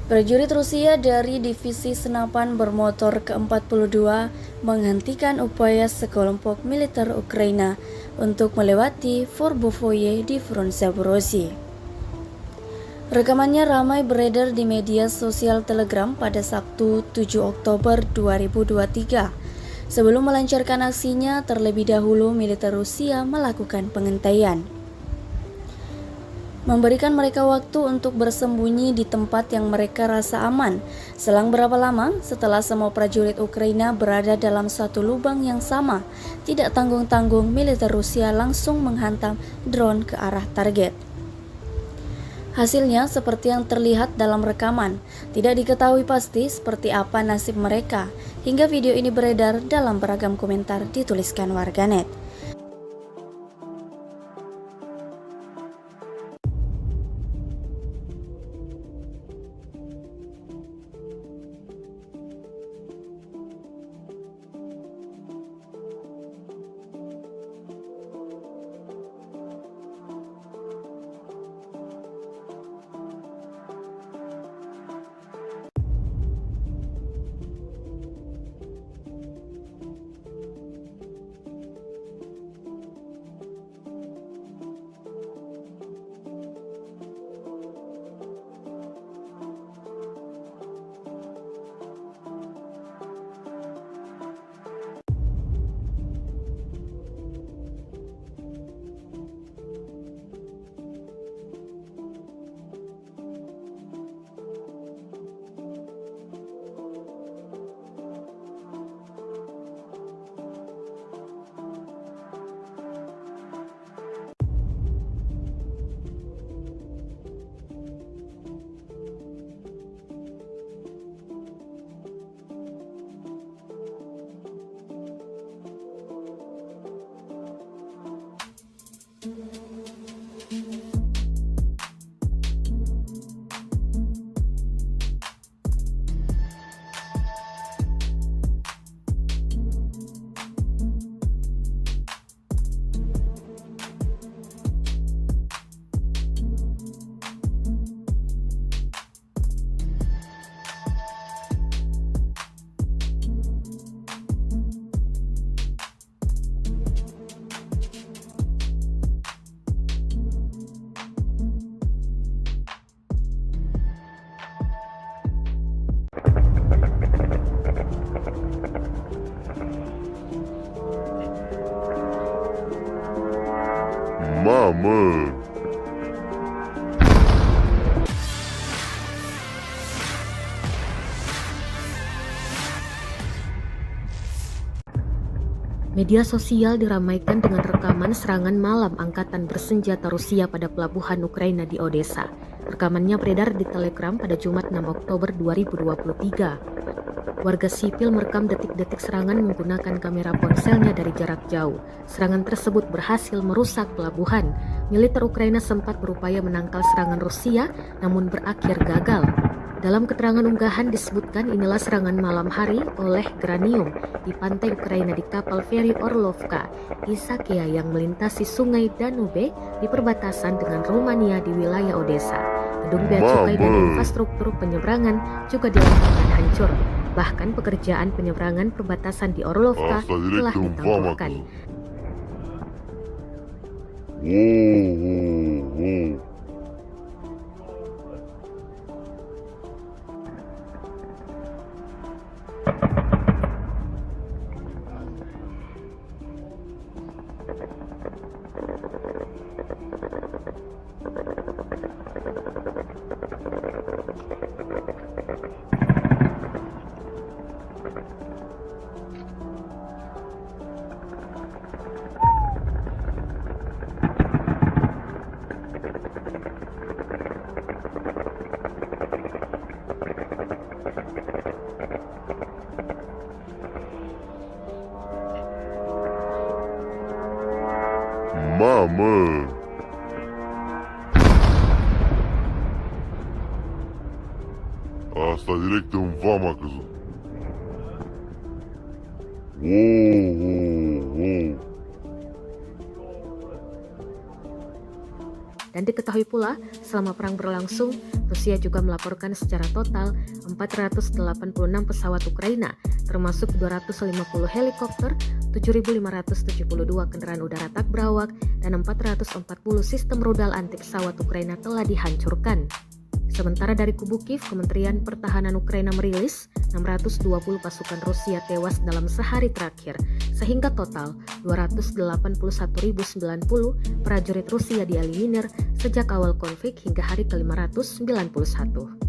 Prajurit Rusia dari Divisi Senapan Bermotor ke-42 menghentikan upaya sekelompok militer Ukraina untuk melewati Forbovoye di front Zaporozhye. Rekamannya ramai beredar di media sosial Telegram pada Sabtu 7 Oktober 2023. Sebelum melancarkan aksinya, terlebih dahulu militer Rusia melakukan pengentaian, memberikan mereka waktu untuk bersembunyi di tempat yang mereka rasa aman. Selang berapa lama setelah semua prajurit Ukraina berada dalam satu lubang yang sama, tidak tanggung-tanggung militer Rusia langsung menghantam drone ke arah target. Hasilnya seperti yang terlihat dalam rekaman. Tidak diketahui pasti seperti apa nasib mereka, hingga video ini beredar dalam beragam komentar dituliskan warganet. Mama. Media sosial diramaikan dengan rekaman serangan malam angkatan bersenjata Rusia pada pelabuhan Ukraina di Odessa. Rekamannya beredar di Telegram pada Jumat 6 Oktober 2023. Warga sipil merekam detik-detik serangan menggunakan kamera ponselnya dari jarak jauh. Serangan tersebut berhasil merusak pelabuhan. Militer Ukraina sempat berupaya menangkal serangan Rusia, namun berakhir gagal. Dalam keterangan unggahan disebutkan inilah serangan malam hari oleh Granium di pantai Ukraina di kapal feri Orlovka, Isakia yang melintasi sungai Danube di perbatasan dengan Rumania di wilayah Odessa. Gedung bea cukai dan infrastruktur penyeberangan juga dilakukan hancur. Bahkan pekerjaan penyeberangan perbatasan di Orlovka telah ditangguhkan. Mama. Asta direct în vama a căzut. Dan diketahui pula, selama perang berlangsung, Rusia juga melaporkan secara total 486 pesawat Ukraina, termasuk 250 helikopter, 7.572 kendaraan udara tak berawak, dan 440 sistem rudal anti pesawat Ukraina telah dihancurkan. Sementara dari kubu Kiev, Kementerian Pertahanan Ukraina merilis 620 pasukan Rusia tewas dalam sehari terakhir, sehingga total 281.090 prajurit Rusia dieliminir sejak awal konflik hingga hari ke-591.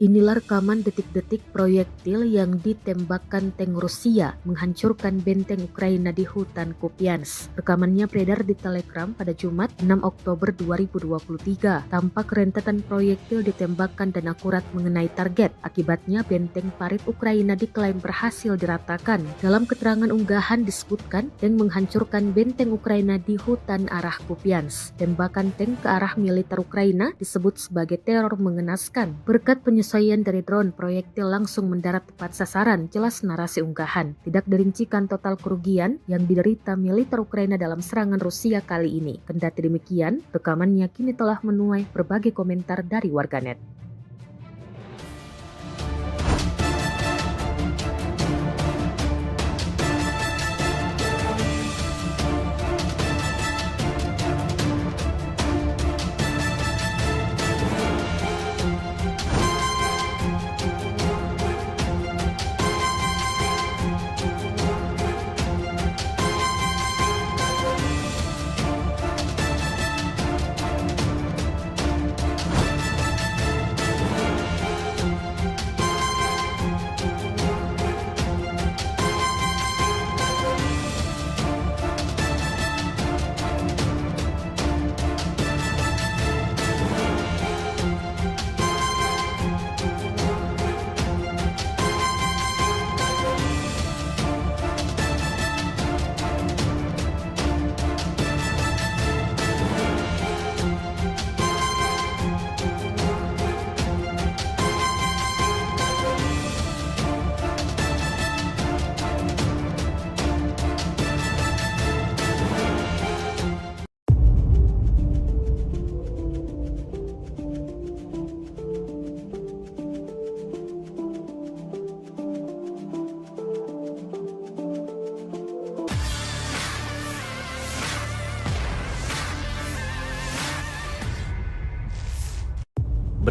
Inilah rekaman detik-detik proyektil yang ditembakkan tank Rusia menghancurkan benteng Ukraina di hutan Kupiansk. Rekamannya beredar di Telegram pada Jumat 6 Oktober 2023. Tampak rentetan proyektil ditembakkan dan akurat mengenai target. Akibatnya benteng parit Ukraina diklaim berhasil diratakan. Dalam keterangan unggahan disebutkan tank menghancurkan benteng Ukraina di hutan arah Kupiansk. Tembakan tank ke arah militer Ukraina disebut sebagai teror mengenaskan. Berkat penyesuaian dari drone, proyektil langsung mendarat tepat sasaran, jelas narasi unggahan. Tidak dirincikan total kerugian yang diderita militer Ukraina dalam serangan Rusia kali ini. Kendati demikian, rekamannya kini telah menuai berbagai komentar dari warganet.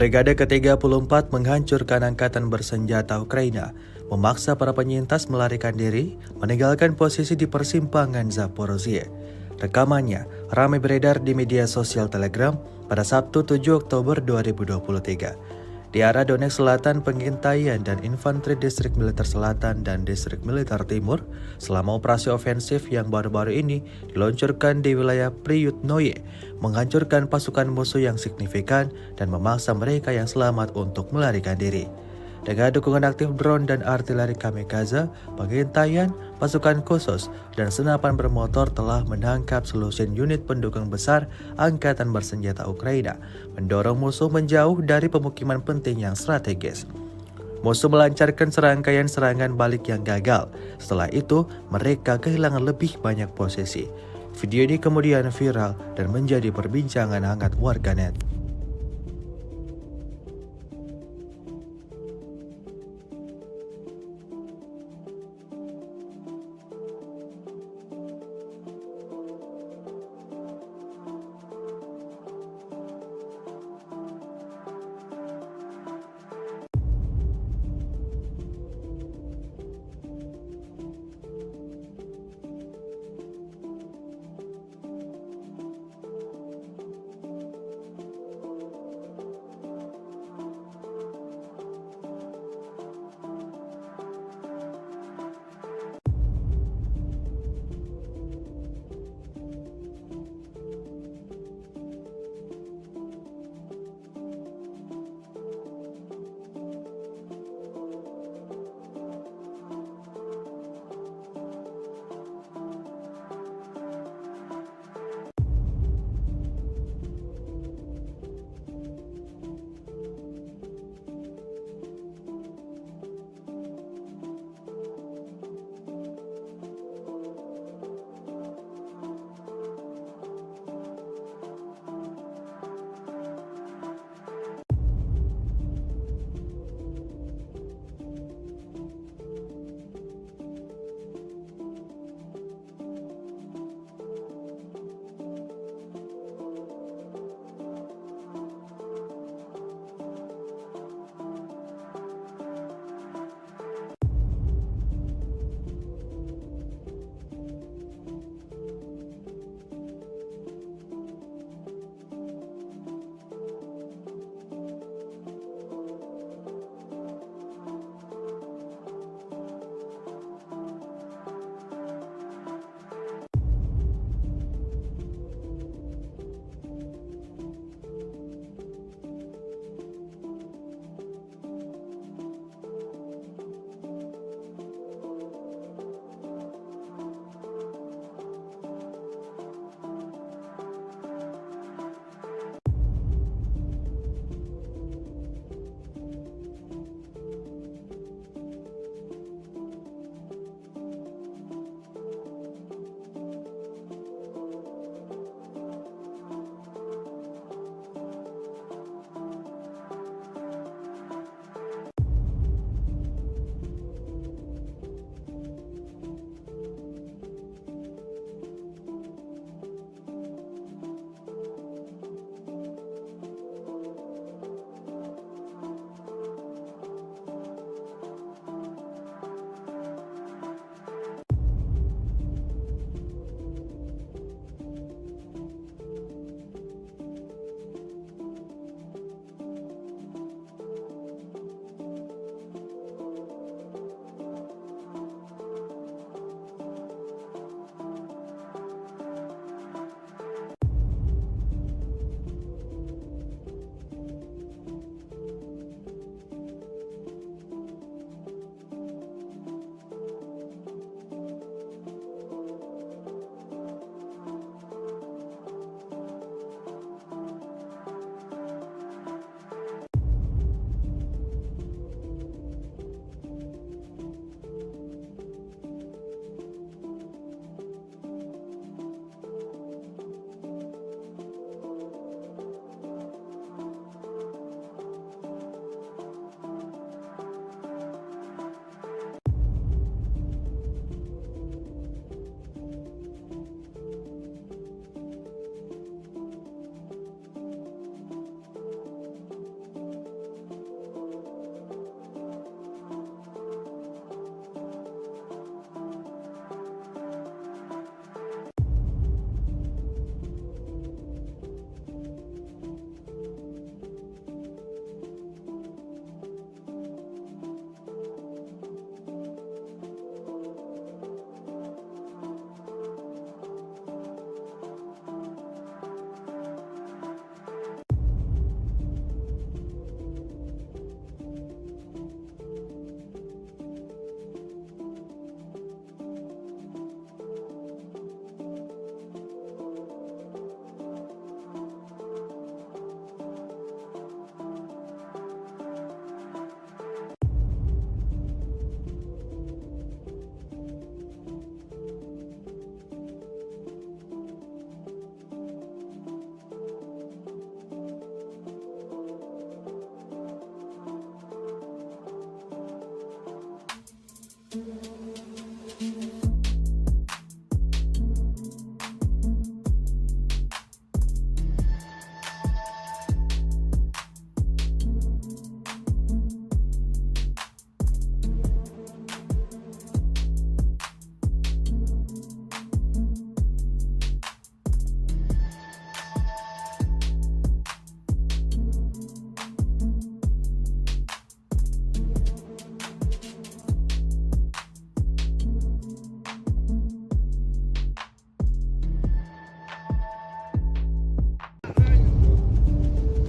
Brigade ke-34 menghancurkan angkatan bersenjata Ukraina, memaksa para penyintas melarikan diri, meninggalkan posisi di persimpangan Zaporozhye. Rekamannya ramai beredar di media sosial Telegram pada Sabtu 7 Oktober 2023. Di arah Donetsk Selatan, pengintaian dan infanteri Distrik Militer Selatan dan Distrik Militer Timur selama operasi ofensif yang baru-baru ini diluncurkan di wilayah Priyutnoye, menghancurkan pasukan musuh yang signifikan dan memaksa mereka yang selamat untuk melarikan diri. Dengan dukungan aktif drone dan artileri kamikaze, pengintaian, pasukan khusus, dan senapan bermotor telah menangkap selusin unit pendukung besar angkatan bersenjata Ukraina, mendorong musuh menjauh dari pemukiman penting yang strategis. Musuh melancarkan serangkaian serangan balik yang gagal. Setelah itu, mereka kehilangan lebih banyak posisi. Video ini kemudian viral dan menjadi perbincangan hangat warganet.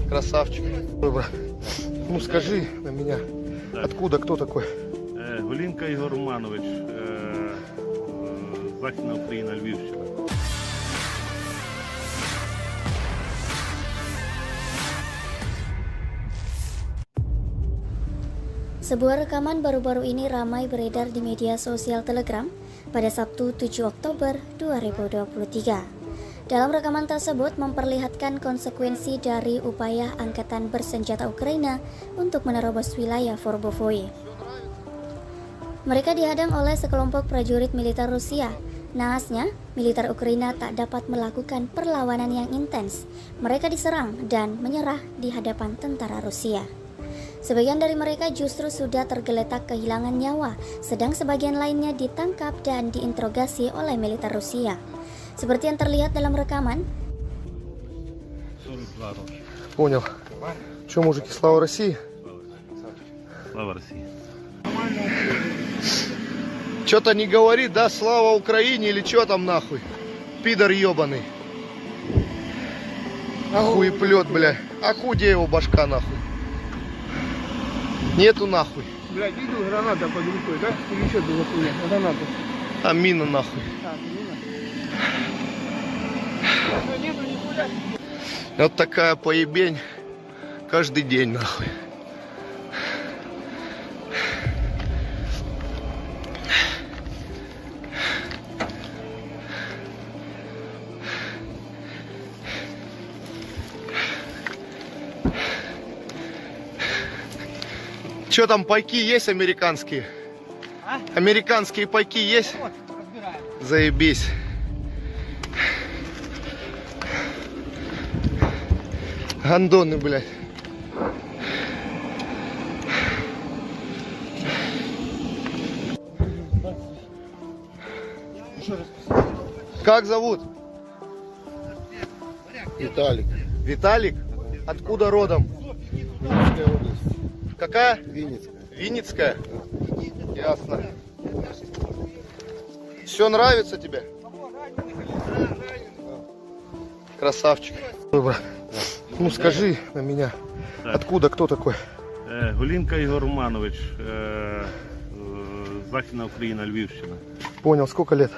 Красавчик. Ой, брат. Ну скажи на меня, Так. откуда, кто такой? Голінка Ігор Романович, Західна Україна, Львівщина. Sebuah rekaman baru-baru ini ramai beredar di media sosial Telegram pada Sabtu 7 Oktober 2023. Dalam rekaman tersebut memperlihatkan konsekuensi dari upaya angkatan bersenjata Ukraina untuk menerobos wilayah Forbovoye. Mereka dihadang oleh sekelompok prajurit militer Rusia. Naasnya, militer Ukraina tak dapat melakukan perlawanan yang intens. Mereka diserang dan menyerah di hadapan tentara Rusia. Sebagian dari mereka justru sudah tergeletak kehilangan nyawa, sedang sebagian lainnya ditangkap dan diinterogasi oleh militer Rusia. Seperti yang terlihat dalam rekaman, 42 роки. Понял. Че, мужики, слава России? Слава Росії. Что-то не говорит, да, слава Украине или что там нахуй? Пидор ебаный. Хуеплет, бля. А где его башка нахуй? Нету нахуй. Блядь, видел, граната под рукой, да? Или что это за хуйня? Граната. А мина нахуй. А, мина. Что, нету нихуя? Вот такая поебень каждый день нахуй. Че там, пайки есть американские? А? Американские пайки есть? Вот, разбираем. Заебись. Гандоны, блядь. Как зовут? Виталик. Виталик? Откуда родом? Винницкая область. Какая? Винницкая. Винницкая? Ясно. Все нравится тебе? Красавчик. Ой, брат. Ну скажи на меня, Так. откуда, кто такой? Голінка Ігор Романович, Західна Україна, Львівщина. Понял, сколько лет?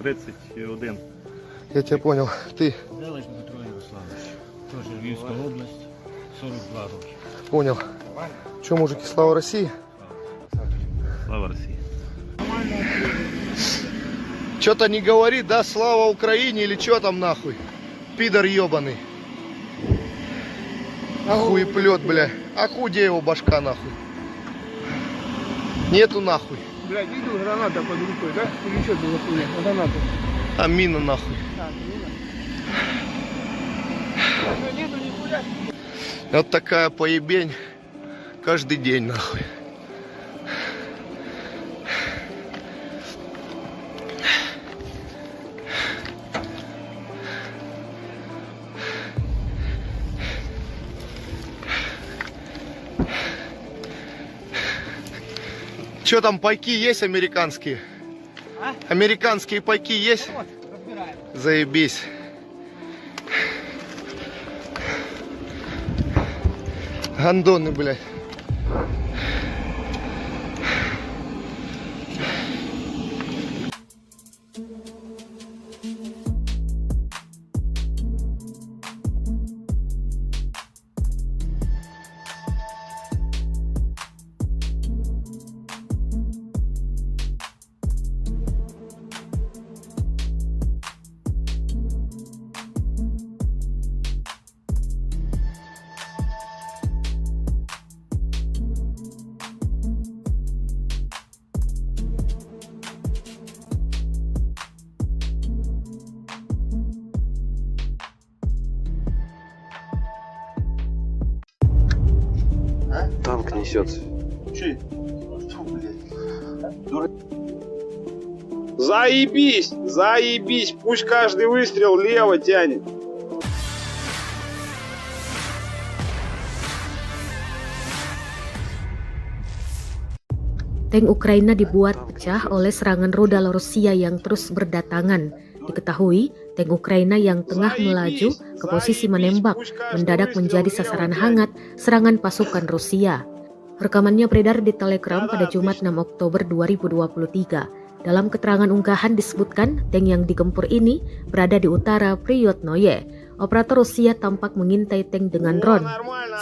31. Я тебя понял. Ты Делач Дмитро Ярославович. Теж Львівська область, 42 роки. понял. Че, мужики, слава России? Слава Росії. Что-то не говорит, да, слава Украине или что там нахуй? Пидор ебаный. Хуеплет, бля. А где его башка нахуй? Нету нахуй. Блядь, видел, граната под рукой, да? Или что это за хуйня? Граната. А мина нахуй. А, мина. Что, нету нихуя? Вот такая поебень каждый день нахуй. Че там, пайки есть американские? А? Американские пайки есть? Вот, разбираем. Заебись. Гандоны, блядь. несется? Че? Фу, блядь. Заебись! Заебись! Пусть каждый выстрел лево тянет. Tank Ukraina dibuat pecah oleh serangan rudal Rusia yang terus berdatangan. Diketahui, tank Ukraina yang tengah melaju ke posisi menembak mendadak menjadi sasaran hangat serangan pasukan Rusia. Rekamannya beredar di Telegram pada Jumat 6 Oktober 2023. Dalam keterangan unggahan disebutkan tank yang digempur ini berada di utara Priyotnoye. Operator Rusia tampak mengintai tank dengan drone.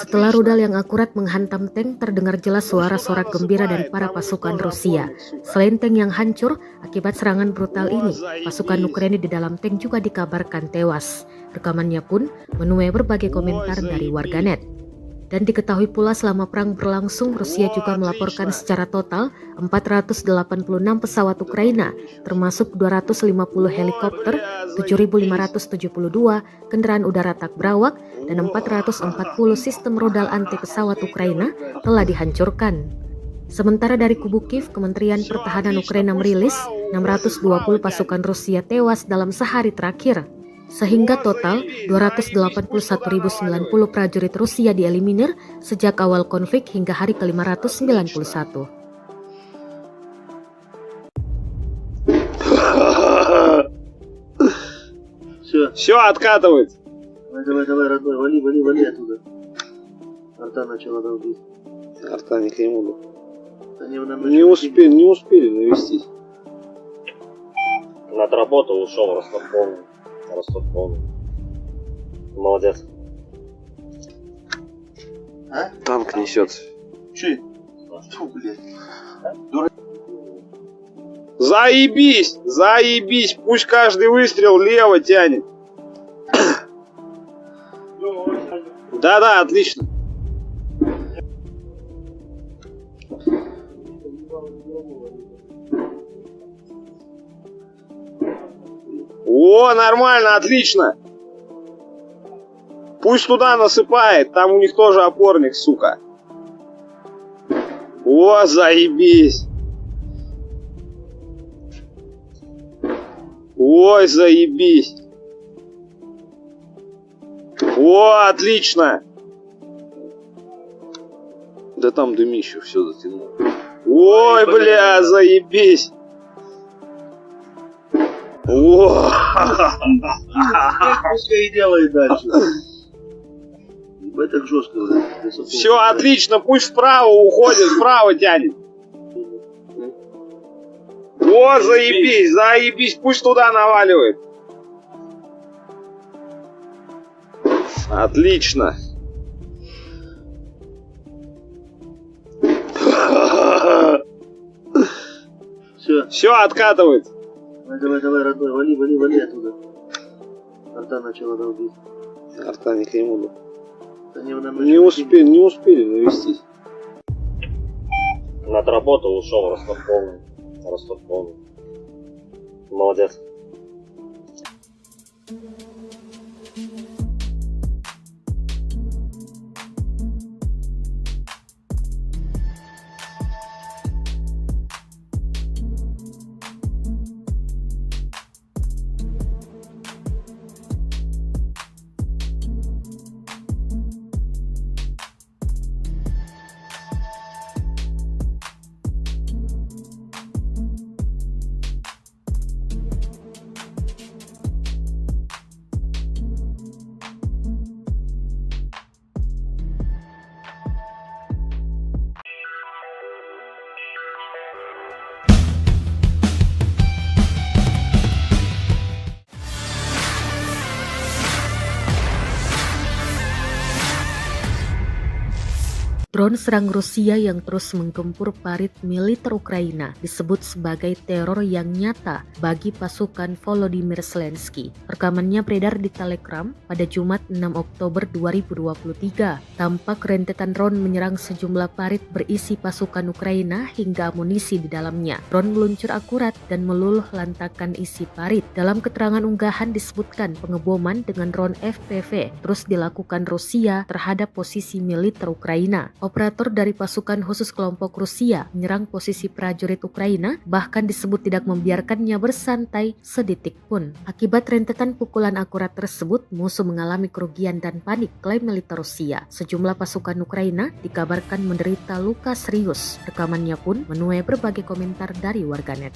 Setelah rudal yang akurat menghantam tank, terdengar jelas suara sorak gembira dari para pasukan Rusia. Selain tank yang hancur akibat serangan brutal ini, pasukan Ukraina di dalam tank juga dikabarkan tewas. Rekamannya pun menuai berbagai komentar dari warganet. Dan diketahui pula selama perang berlangsung, Rusia juga melaporkan secara total 486 pesawat Ukraina, termasuk 250 helikopter, 7.572 kendaraan udara tak berawak, dan 440 sistem rudal anti pesawat Ukraina telah dihancurkan. Sementara dari kubu Kiev, Kementerian Pertahanan Ukraina merilis 620 pasukan Rusia tewas dalam sehari terakhir. Sehingga total 281.090 prajurit Rusia dieliminir sejak awal konflik hingga hari ke-591. Все, откатывается. Давай, родной, вали оттуда. Арта начала долбить. Арта не к нему. Они нам Не успели навестись. Отработал, ушел, Ростов полный. Ростов полный. Молодец. А? Танк несется. Че? Фу, блядь. Заебись! Заебись! Пусть каждый выстрел лево тянет. Да, отлично. О, нормально, отлично. Пусть туда насыпает, там у них тоже опорник, сука. О, заебись. Ой, заебись. О, отлично. Да там дымище все затянуло. Ой, бля, заебись. О, Пускай и делает дальше. Ебать так жестко, блядь. все отлично, пусть вправо уходит, вправо тянет. О, заебись, заебись, пусть туда наваливает. Отлично. Все, откатывается. Давай, родной, вали оттуда. Арта начала долбить. Арта не к нему. Они нам Не успели навестись. Отработал, ушел, Ростов полный. Ростов полный. Молодец. Drone serang Rusia yang terus menggempur parit militer Ukraina disebut sebagai teror yang nyata bagi pasukan Volodymyr Zelensky. Rekamannya beredar di Telegram pada Jumat 6 Oktober 2023. Tampak rentetan drone menyerang sejumlah parit berisi pasukan Ukraina hingga amunisi di dalamnya. Drone meluncur akurat dan meluluh lantakan isi parit. Dalam keterangan unggahan disebutkan pengeboman dengan drone FPV terus dilakukan Rusia terhadap posisi militer Ukraina. Operator dari pasukan khusus kelompok Rusia menyerang posisi prajurit Ukraina, bahkan disebut tidak membiarkannya bersantai sedetik pun. Akibat rentetan pukulan akurat tersebut, musuh mengalami kerugian dan panik, klaim militer Rusia. Sejumlah pasukan Ukraina dikabarkan menderita luka serius. Rekamannya pun menuai berbagai komentar dari warganet.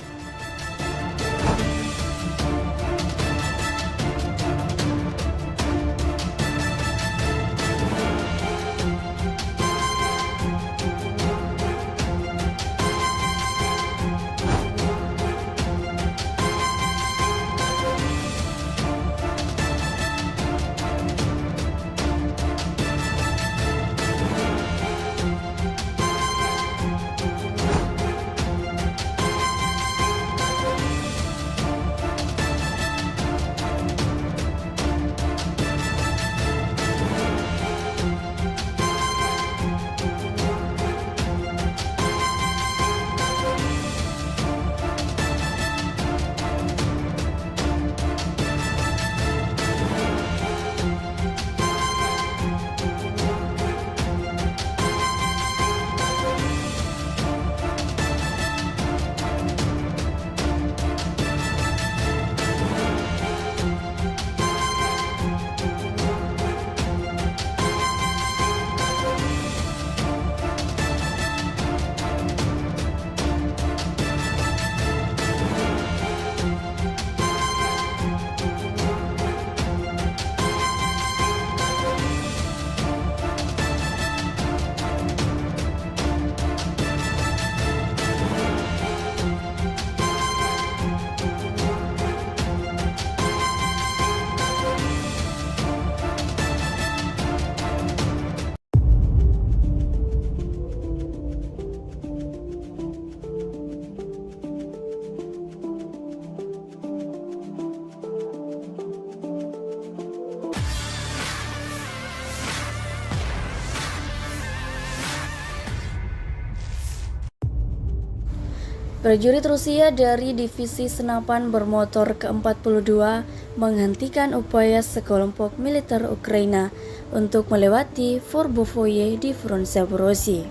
Prajurit Rusia dari Divisi Senapan Bermotor ke-42 menghentikan upaya sekelompok militer Ukraina untuk melewati Forbovoye di front Zaporozhye.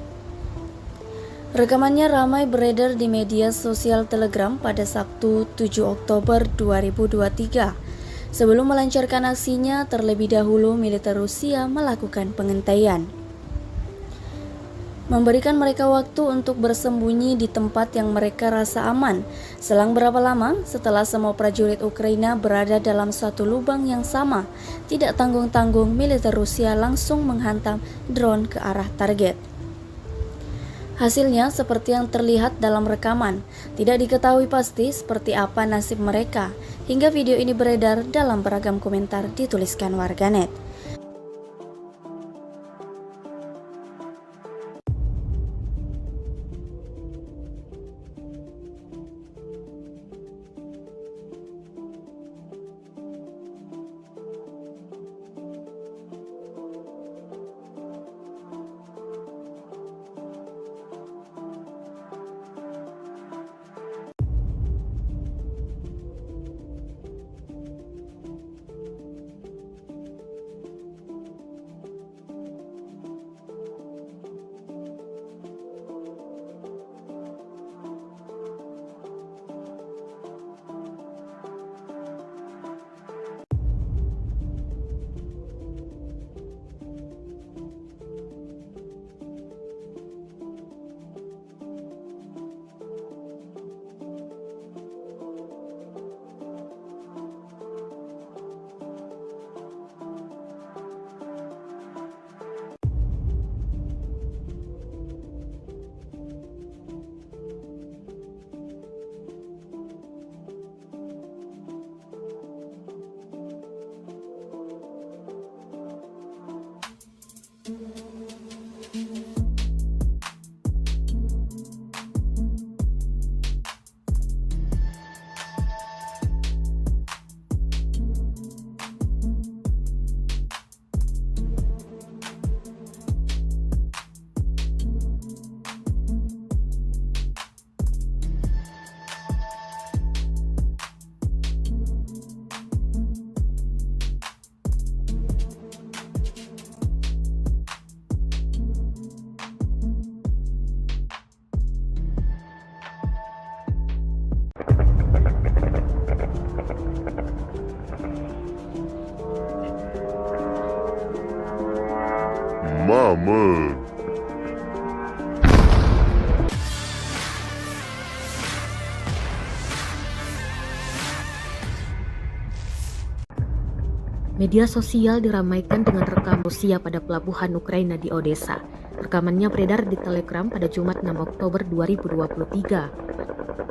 Rekamannya ramai beredar di media sosial Telegram pada Sabtu 7 Oktober 2023. Sebelum melancarkan aksinya, terlebih dahulu militer Rusia melakukan pengentaian, memberikan mereka waktu untuk bersembunyi di tempat yang mereka rasa aman. Selang berapa lama setelah semua prajurit Ukraina berada dalam satu lubang yang sama, tidak tanggung-tanggung militer Rusia langsung menghantam drone ke arah target. Hasilnya seperti yang terlihat dalam rekaman. Tidak diketahui pasti seperti apa nasib mereka, hingga video ini beredar dalam beragam komentar dituliskan warganet. Mama. Media sosial diramaikan dengan rekam Rusia pada pelabuhan Ukraina di Odessa. Rekamannya beredar di Telegram pada Jumat 6 Oktober 2023.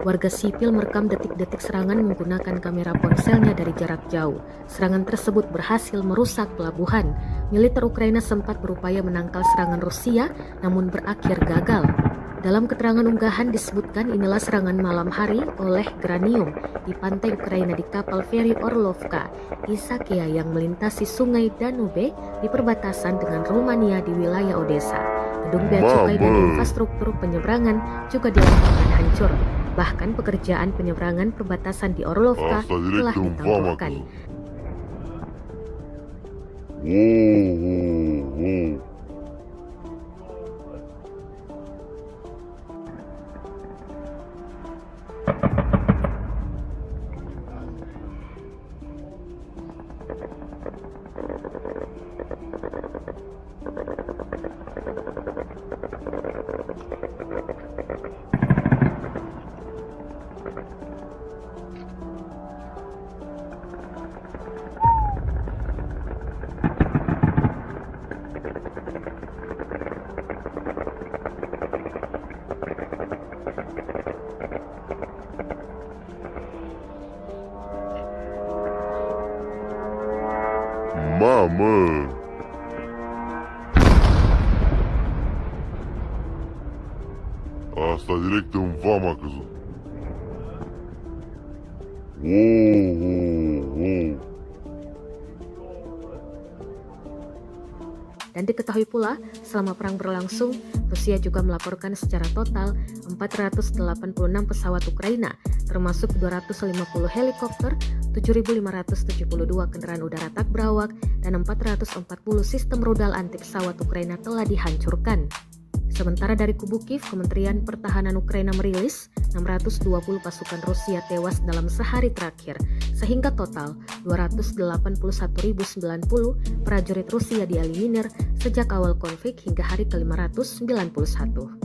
Warga sipil merekam detik-detik serangan menggunakan kamera ponselnya dari jarak jauh. Serangan tersebut berhasil merusak pelabuhan. Militer Ukraina sempat berupaya menangkal serangan Rusia, namun berakhir gagal. Dalam keterangan unggahan disebutkan inilah serangan malam hari oleh Granium di pantai Ukraina di kapal feri Orlovka, Isakia yang melintasi sungai Danube di perbatasan dengan Rumania di wilayah Odessa. Gedung bea cukai dan infrastruktur penyeberangan juga dilaporkan hancur. Bahkan pekerjaan penyeberangan perbatasan di Orlovka telah ditangguhkan. Mama. Asta direct în vama a căzut. Dan diketahui pula, selama perang berlangsung, Rusia juga melaporkan secara total 486 pesawat Ukraina, termasuk 250 helikopter, 7.572 kendaraan udara tak berawak, dan 440 sistem rudal anti pesawat Ukraina telah dihancurkan. Sementara dari kubu Kiev, Kementerian Pertahanan Ukraina merilis 620 pasukan Rusia tewas dalam sehari terakhir, sehingga total 281.090 prajurit Rusia dieliminir sejak awal konflik hingga hari ke-591.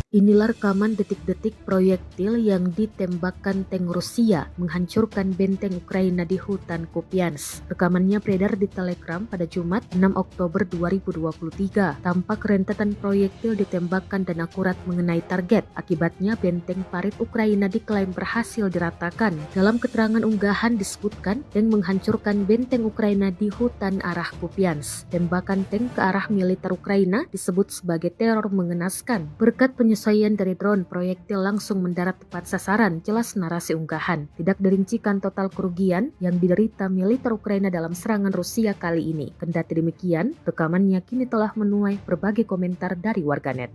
Inilah rekaman detik-detik proyektil yang ditembakkan tank Rusia menghancurkan benteng Ukraina di hutan Kupiansk. Rekamannya beredar di Telegram pada Jumat 6 Oktober 2023. Tampak rentetan proyektil ditembakkan dan akurat mengenai target. Akibatnya benteng parit Ukraina diklaim berhasil diratakan. Dalam keterangan unggahan disebutkan tank menghancurkan benteng Ukraina di hutan arah Kupiansk. Tembakan tank ke arah militer Ukraina disebut sebagai teror mengenaskan. Berkat penyesuaian dari drone, proyektil langsung mendarat tepat sasaran, jelas narasi unggahan. Tidak dirincikan total kerugian yang diderita militer Ukraina dalam serangan Rusia kali ini. Kendati demikian, rekamannya kini telah menuai berbagai komentar dari warganet.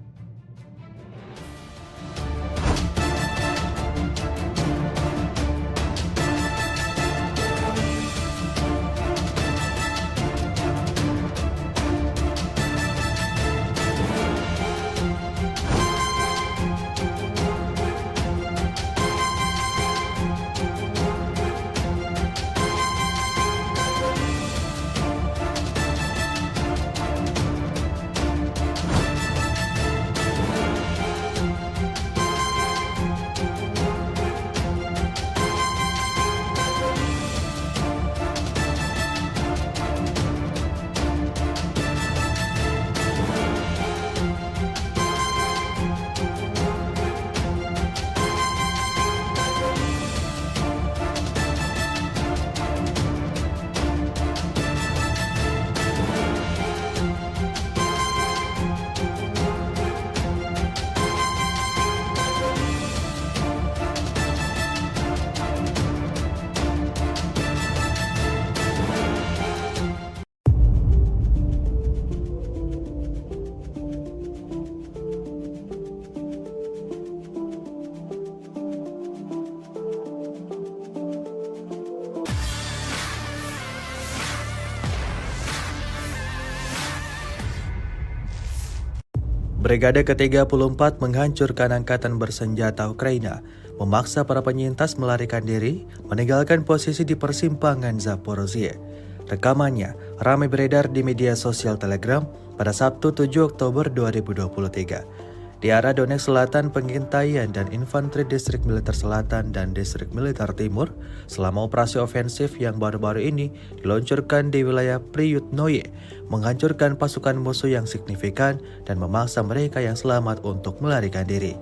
Brigade ke-34 menghancurkan angkatan bersenjata Ukraina, memaksa para penyintas melarikan diri, meninggalkan posisi di persimpangan Zaporozhye. Rekamannya ramai beredar di media sosial Telegram pada Sabtu 7 Oktober 2023. Di arah Donetsk Selatan, pengintaian dan infanteri Distrik Militer Selatan dan Distrik Militer Timur selama operasi ofensif yang baru-baru ini diluncurkan di wilayah Priyutnoye, menghancurkan pasukan musuh yang signifikan dan memaksa mereka yang selamat untuk melarikan diri.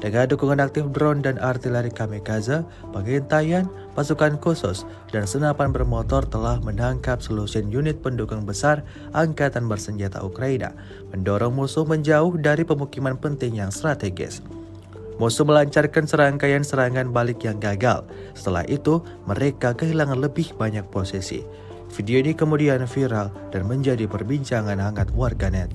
Dengan dukungan aktif drone dan artileri kamikaze, pengintaian, pasukan khusus, dan senapan bermotor telah menangkap selusin unit pendukung besar angkatan bersenjata Ukraina, mendorong musuh menjauh dari pemukiman penting yang strategis. Musuh melancarkan serangkaian serangan balik yang gagal. Setelah itu, mereka kehilangan lebih banyak posisi. Video ini kemudian viral dan menjadi perbincangan hangat warganet.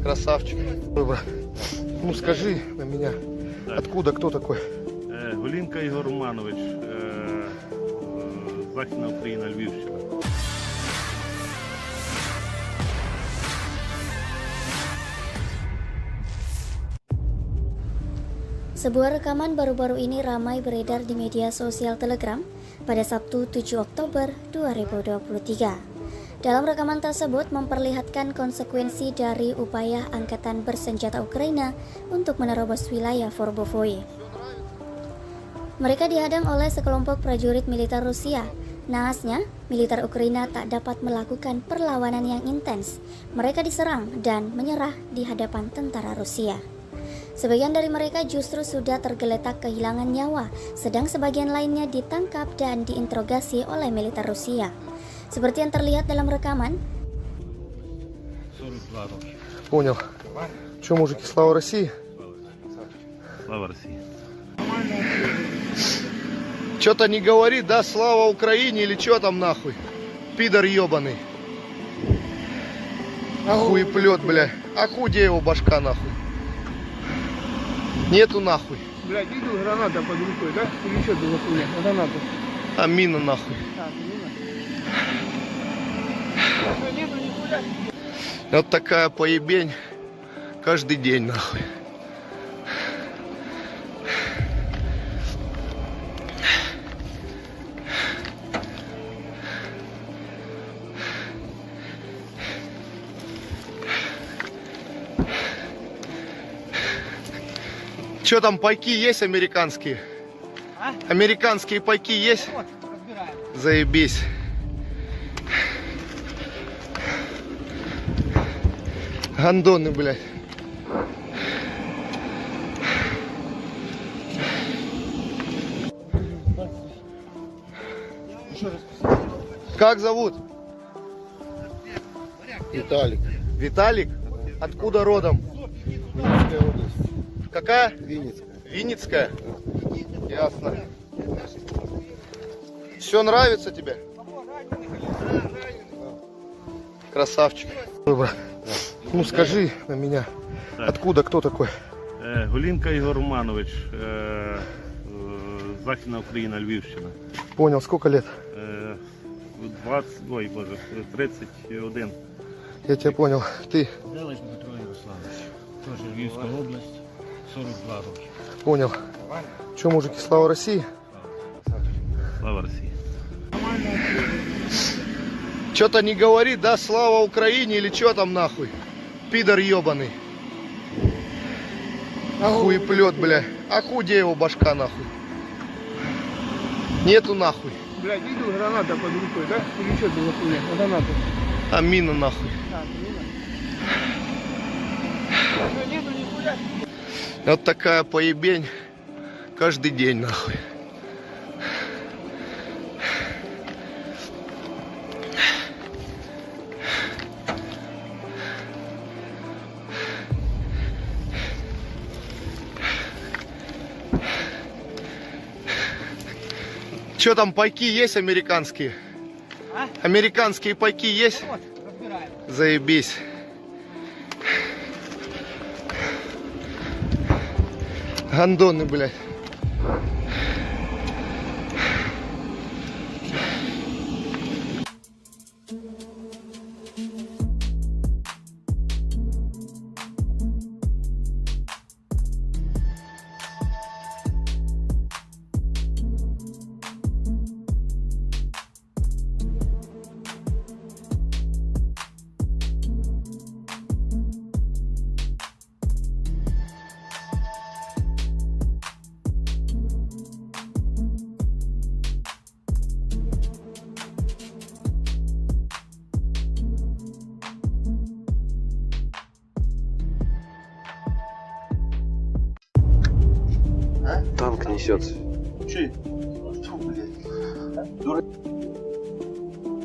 Красавчик. Ой, брат. Ну скажи на меня, Так. откуда, кто такой? Голінка Ігор Романович, Західна Україна, Львівщина. Sebuah rekaman baru-baru ini ramai beredar di media sosial Telegram pada Sabtu 7 Oktober 2023. Dalam rekaman tersebut memperlihatkan konsekuensi dari upaya angkatan bersenjata Ukraina untuk menerobos wilayah Forbovoye. Mereka dihadang oleh sekelompok prajurit militer Rusia. Naasnya, militer Ukraina tak dapat melakukan perlawanan yang intens. Mereka diserang dan menyerah di hadapan tentara Rusia. Sebagian dari mereka justru sudah tergeletak kehilangan nyawa, sedang sebagian lainnya ditangkap dan diinterogasi oleh militer Rusia. Seperti yang terlihat dalam rekaman, 42 роки. Понял. Че, мужики, слава России? Слава Росії. Что-то не говорит, да, слава Украине или что там нахуй? Пидор ебаный. Хуеплет, бля. А где его башка нахуй? Нету нахуй. Блядь, видел, граната под рукой, да? Или что было хуйня? Граната. А мина нахуй. Так, мина. Что, нету нихуя? Вот такая поебень каждый день нахуй. Че там, пайки есть американские? А? Американские пайки есть? Вот, разбираем. Заебись. Гандоны, блядь. Как зовут? Виталик. Виталик? Откуда родом? Винницкая область. Какая? Винницкая. Винницкая? Ясно. Все нравится тебе? Красавчик. Ой, брат. Ну скажи на меня, Так. откуда, кто такой? Голінка Ігор Романович, Західна Україна, Львівщина. Понял, сколько лет? 31. Я тебя понял. Ты Делиш Дмитро Ярославович. Теж Львівська область, 42 роки. понял. Че, мужики, слава России? Слава Росії. Что-то не говорит, да, слава Украине или что там нахуй? Пидор ебаный. Хуеплет, бля. А где его башка нахуй? Нету нахуй. Блядь, видел, граната под рукой, да? Или что было хуйня? Граната. А мина нахуй. Так, мина. Что, нету нихуя? Вот такая поебень каждый день нахуй. Че там, пайки есть американские? А? Американские пайки есть? Вот, разбираем. Заебись. Гандоны, блядь. несется? Че? Фу, блядь.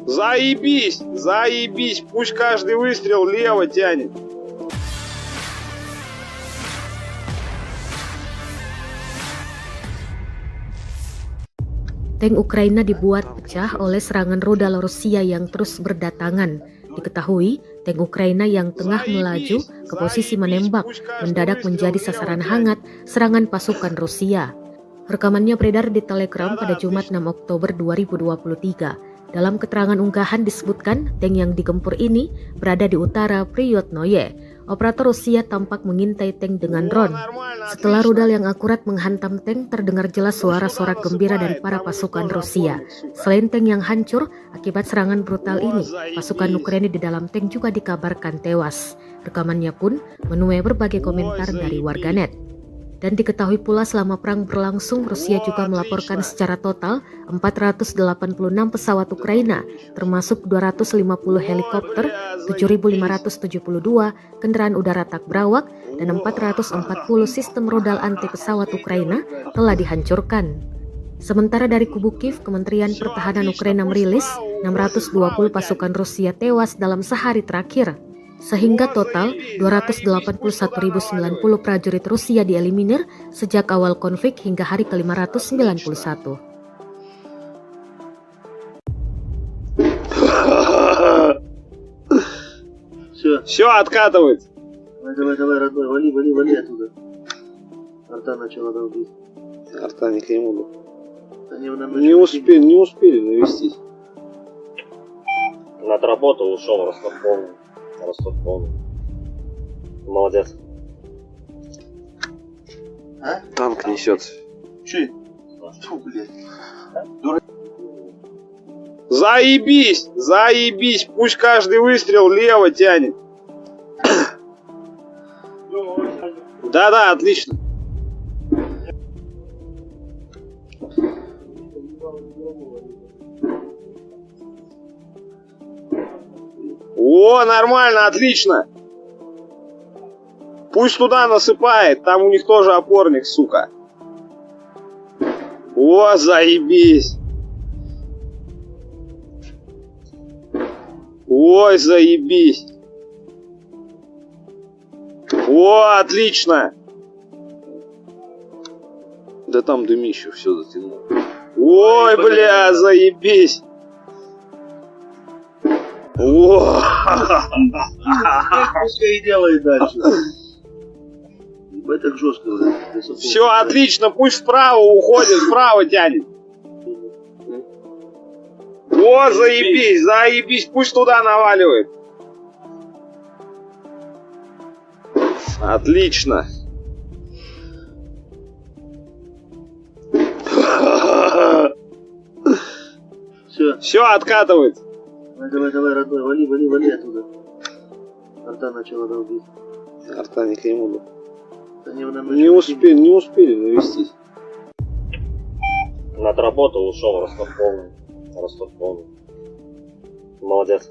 Заебись! Заебись! Пусть каждый выстрел лево тянет. Tank Ukraina dibuat pecah oleh serangan rudal Rusia yang terus berdatangan. Diketahui, tank Ukraina yang tengah melaju ke posisi menembak mendadak menjadi sasaran hangat serangan pasukan Rusia. Rekamannya beredar di Telegram pada Jumat 6 Oktober 2023. Dalam keterangan unggahan disebutkan, tank yang digempur ini berada di utara Priyotnoye. Operator Rusia tampak mengintai tank dengan drone. Setelah rudal yang akurat menghantam tank, terdengar jelas suara sorak gembira dari para pasukan Rusia. Selain tank yang hancur, akibat serangan brutal ini, pasukan Ukraina di dalam tank juga dikabarkan tewas. Rekamannya pun menuai berbagai komentar dari warganet. Dan diketahui pula selama perang berlangsung, Rusia juga melaporkan secara total 486 pesawat Ukraina, termasuk 250 helikopter, 7.572 kendaraan udara tak berawak, dan 440 sistem rudal anti pesawat Ukraina telah dihancurkan. Sementara dari kubu Kiev, Kementerian Pertahanan Ukraina merilis 620 pasukan Rusia tewas dalam sehari terakhir. Sehingga total 281.090 prajurit Rusia dieliminir sejak awal konflik hingga hari ke-591. Все, откатывается. Давай, родной, вали оттуда. Арта начала долбить. Арта не к нему. Они нам Не успели навестись. Отработал, ушел, Ростов полный. Молодец. А? Танк несется. Че? Фу, блядь. Заебись! Заебись! Пусть каждый выстрел лево тянет. Да, отлично. О, нормально, отлично. Пусть туда насыпает, там у них тоже опорник, сука. О, заебись. Ой, заебись. О, отлично. Да там дымище все затянуло. Ой, бля, заебись. О! Пускай и делает дальше. Это жестко. Все, отлично, пусть вправо уходит, вправо тянет. О, заебись, пусть туда наваливает. Отлично. Все, откатывает. Давай, родной, вали оттуда. Арта начала долбить. Арта не к нему. Они нам Не успели навестись. Отработал, ушел, Ростов полный. Молодец.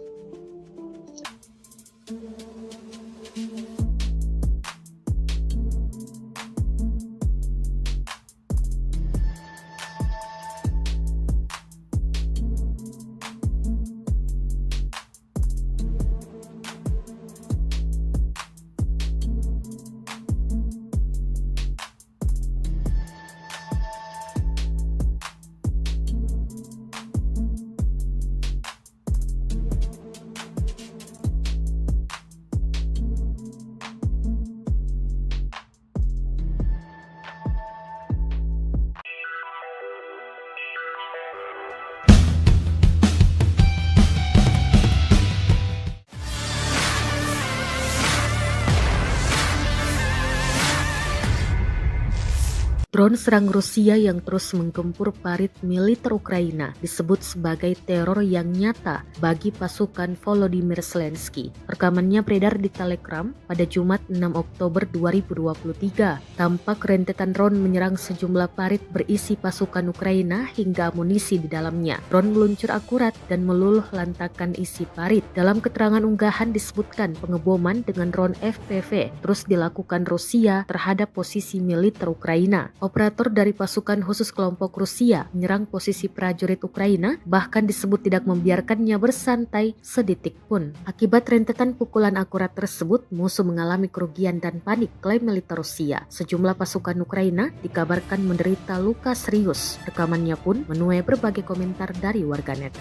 Drone serang Rusia yang terus menggempur parit militer Ukraina disebut sebagai teror yang nyata bagi pasukan Volodymyr Zelensky. Rekamannya beredar di Telegram pada Jumat 6 Oktober 2023. Tampak rentetan drone menyerang sejumlah parit berisi pasukan Ukraina hingga amunisi di dalamnya. Drone meluncur akurat dan meluluh lantakan isi parit. Dalam keterangan unggahan disebutkan pengeboman dengan drone FPV terus dilakukan Rusia terhadap posisi militer Ukraina. Operator dari pasukan khusus kelompok Rusia menyerang posisi prajurit Ukraina, bahkan disebut tidak membiarkannya bersantai sedetik pun. Akibat rentetan pukulan akurat tersebut, musuh mengalami kerugian dan panik, klaim militer Rusia. Sejumlah pasukan Ukraina dikabarkan menderita luka serius. Rekamannya pun menuai berbagai komentar dari warganet.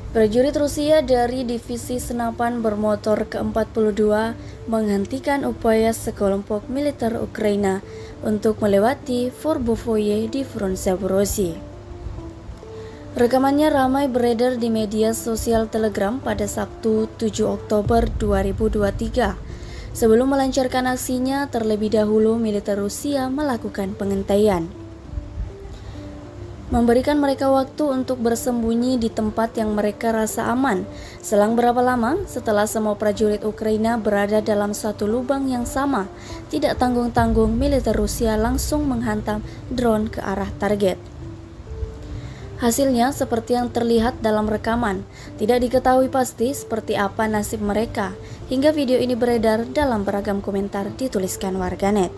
Prajurit Rusia dari Divisi Senapan Bermotor ke-42 menghentikan upaya sekelompok militer Ukraina untuk melewati Forbovoye di front Zaporozhye. Rekamannya ramai beredar di media sosial Telegram pada Sabtu 7 Oktober 2023. Sebelum melancarkan aksinya, terlebih dahulu militer Rusia melakukan pengentaian, memberikan mereka waktu untuk bersembunyi di tempat yang mereka rasa aman. Selang berapa lama setelah semua prajurit Ukraina berada dalam satu lubang yang sama, tidak tanggung-tanggung militer Rusia langsung menghantam drone ke arah target. Hasilnya seperti yang terlihat dalam rekaman. Tidak diketahui pasti seperti apa nasib mereka, hingga video ini beredar dalam beragam komentar dituliskan warganet.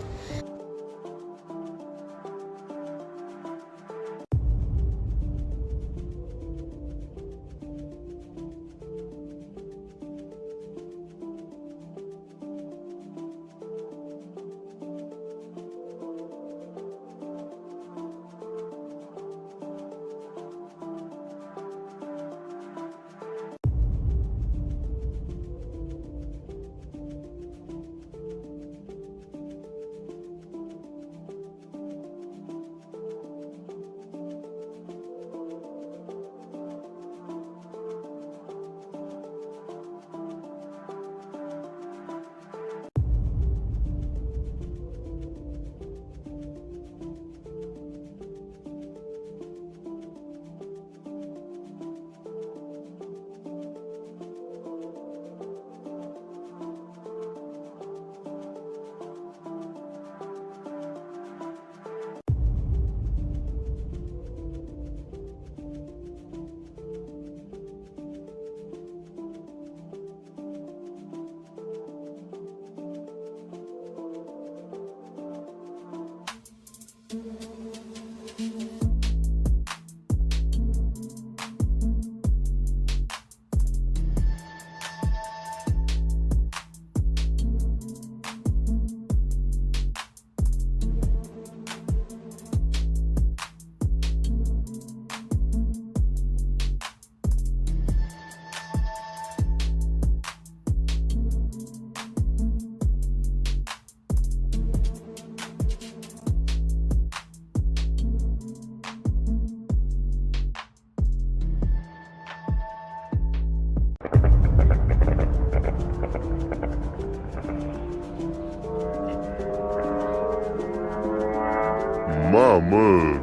Mama.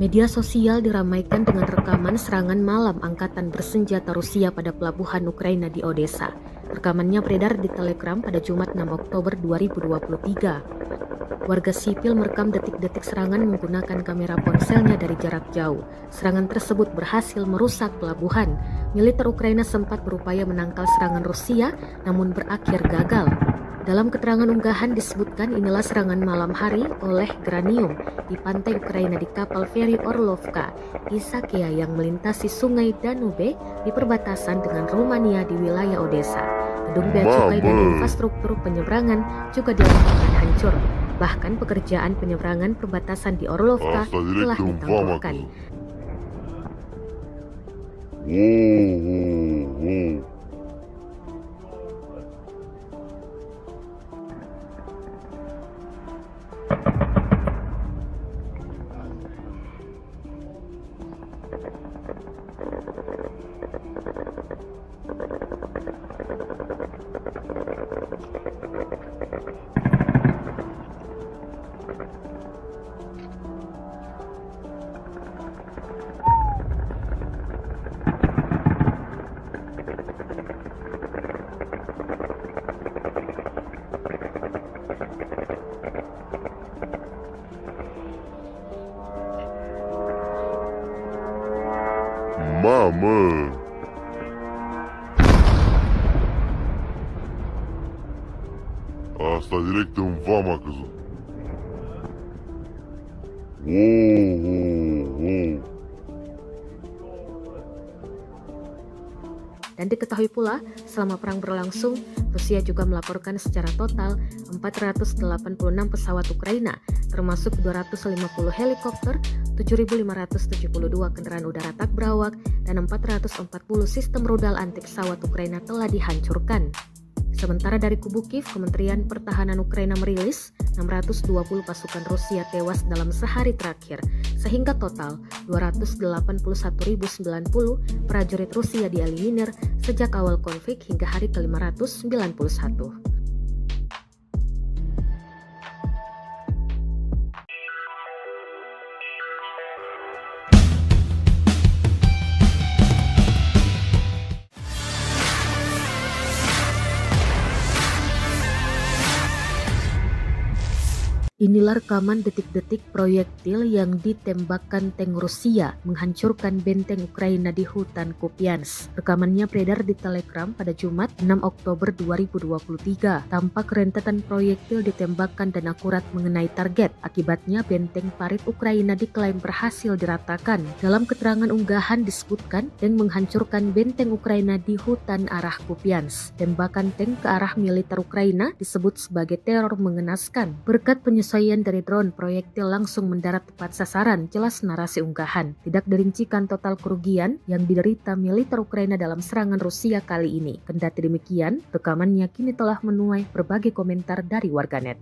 Media sosial diramaikan dengan rekaman serangan malam angkatan bersenjata Rusia pada pelabuhan Ukraina di Odessa. Rekamannya beredar di Telegram pada Jumat 6 Oktober 2023. Warga sipil merekam detik-detik serangan menggunakan kamera ponselnya dari jarak jauh. Serangan tersebut berhasil merusak pelabuhan. Militer Ukraina sempat berupaya menangkal serangan Rusia, namun berakhir gagal. Dalam keterangan unggahan disebutkan inilah serangan malam hari oleh Granium di pantai Ukraina di kapal feri Orlovka, Isakia yang melintasi sungai Danube di perbatasan dengan Rumania di wilayah Odessa. Gedung bea cukai dan infrastruktur penyeberangan juga dilaporkan hancur. Bahkan pekerjaan penyeberangan perbatasan di Orlovka telah ditangguhkan. Mama. Asta direct în vama a căzut. Dan diketahui pula, selama perang berlangsung, Rusia juga melaporkan secara total 486 pesawat Ukraina, termasuk 250 helikopter, 7.572 kendaraan udara tak berawak, dan 440 sistem rudal anti pesawat Ukraina telah dihancurkan. Sementara dari kubu Kiev, Kementerian Pertahanan Ukraina merilis 620 pasukan Rusia tewas dalam sehari terakhir, sehingga total 281.090 prajurit Rusia dieliminir sejak awal konflik hingga hari ke-591. Inilah rekaman detik-detik proyektil yang ditembakkan tank Rusia menghancurkan benteng Ukraina di hutan Kupiansk. Rekamannya beredar di Telegram pada Jumat 6 Oktober 2023. Tampak rentetan proyektil ditembakkan dan akurat mengenai target. Akibatnya benteng parit Ukraina diklaim berhasil diratakan. Dalam keterangan unggahan disebutkan tank menghancurkan benteng Ukraina di hutan arah Kupiansk. Tembakan tank ke arah militer Ukraina disebut sebagai teror mengenaskan. Berkat penyesuaian dari drone, proyektil langsung mendarat tepat sasaran, jelas narasi unggahan. Tidak dirincikan total kerugian yang diderita militer Ukraina dalam serangan Rusia kali ini. Kendati demikian, rekamannya kini telah menuai berbagai komentar dari warganet.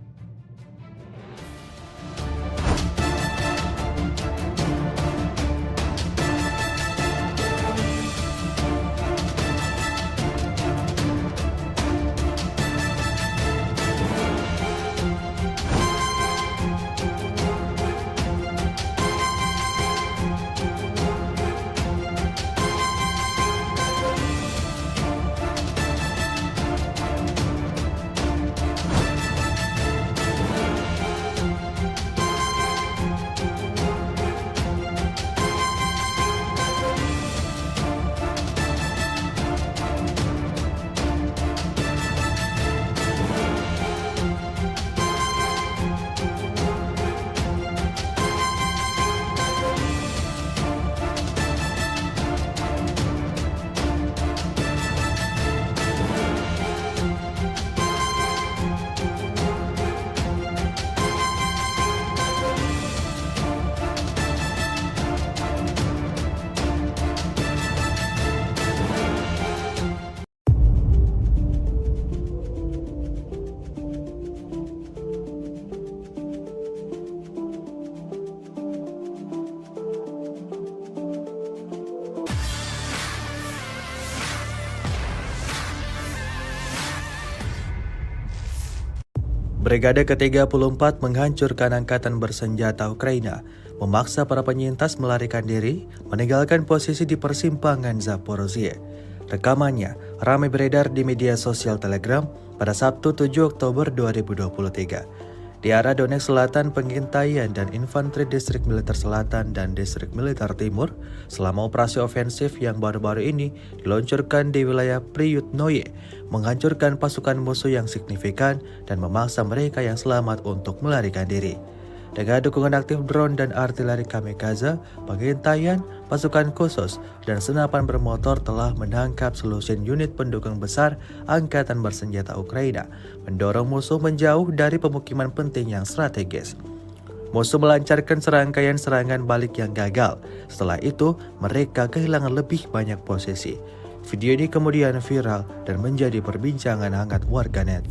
Brigade ke-34 menghancurkan angkatan bersenjata Ukraina, memaksa para penyintas melarikan diri, meninggalkan posisi di persimpangan Zaporozhye. Rekamannya ramai beredar di media sosial Telegram pada Sabtu 7 Oktober 2023. Di arah Donetsk Selatan, pengintaian dan infanteri Distrik Militer Selatan dan Distrik Militer Timur selama operasi ofensif yang baru-baru ini diluncurkan di wilayah Priyutnoye, menghancurkan pasukan musuh yang signifikan dan memaksa mereka yang selamat untuk melarikan diri. Dengan dukungan aktif drone dan artileri kamikaze, pengintaian, pasukan khusus, dan senapan bermotor telah menangkap selusin unit pendukung besar angkatan bersenjata Ukraina, mendorong musuh menjauh dari pemukiman penting yang strategis. Musuh melancarkan serangkaian serangan balik yang gagal. Setelah itu, mereka kehilangan lebih banyak posisi. Video ini kemudian viral dan menjadi perbincangan hangat warganet.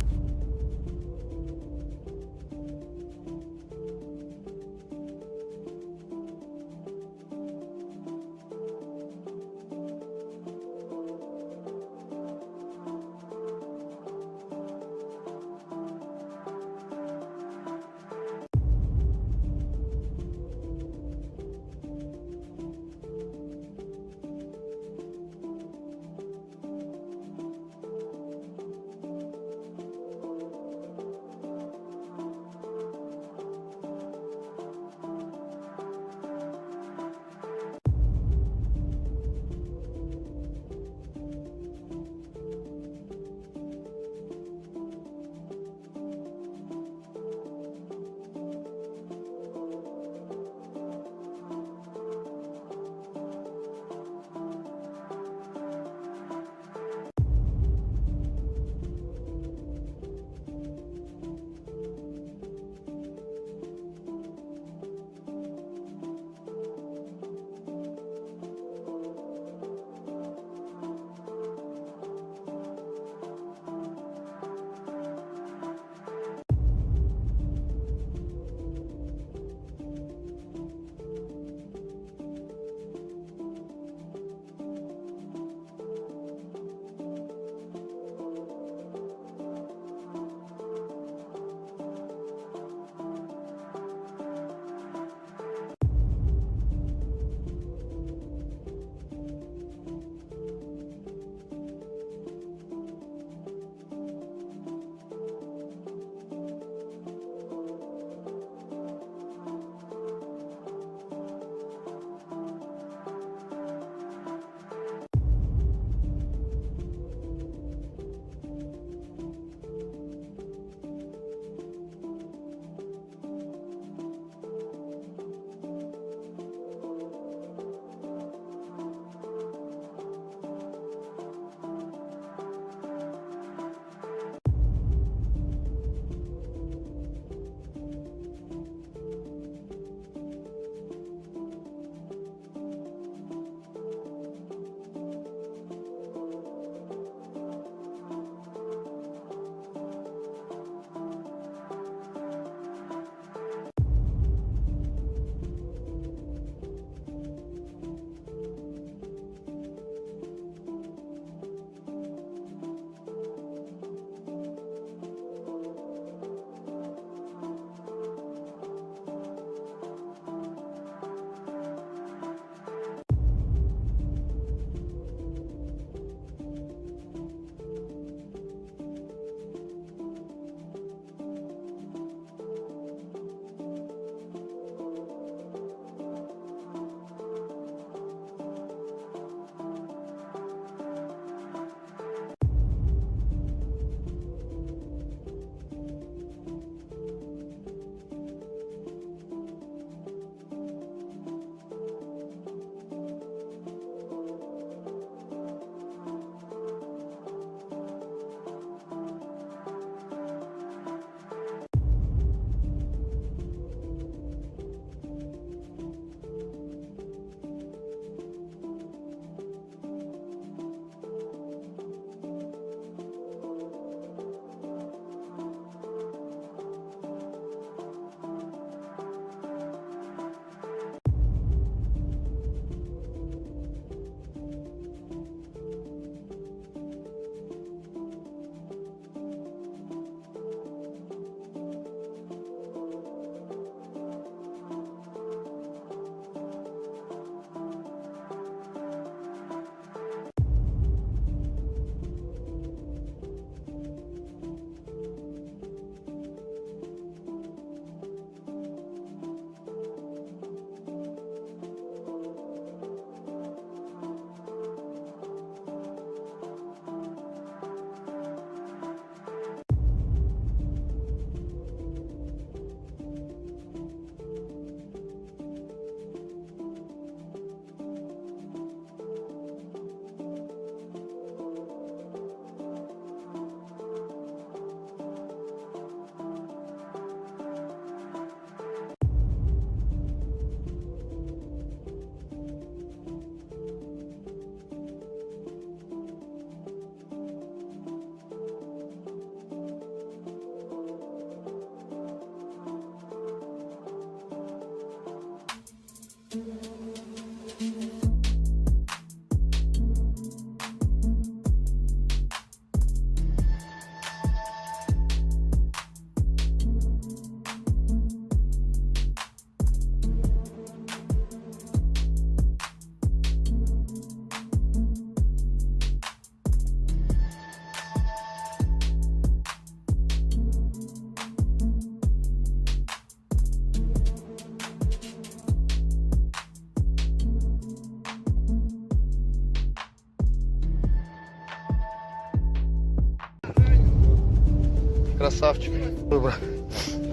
Красавчик. Добро.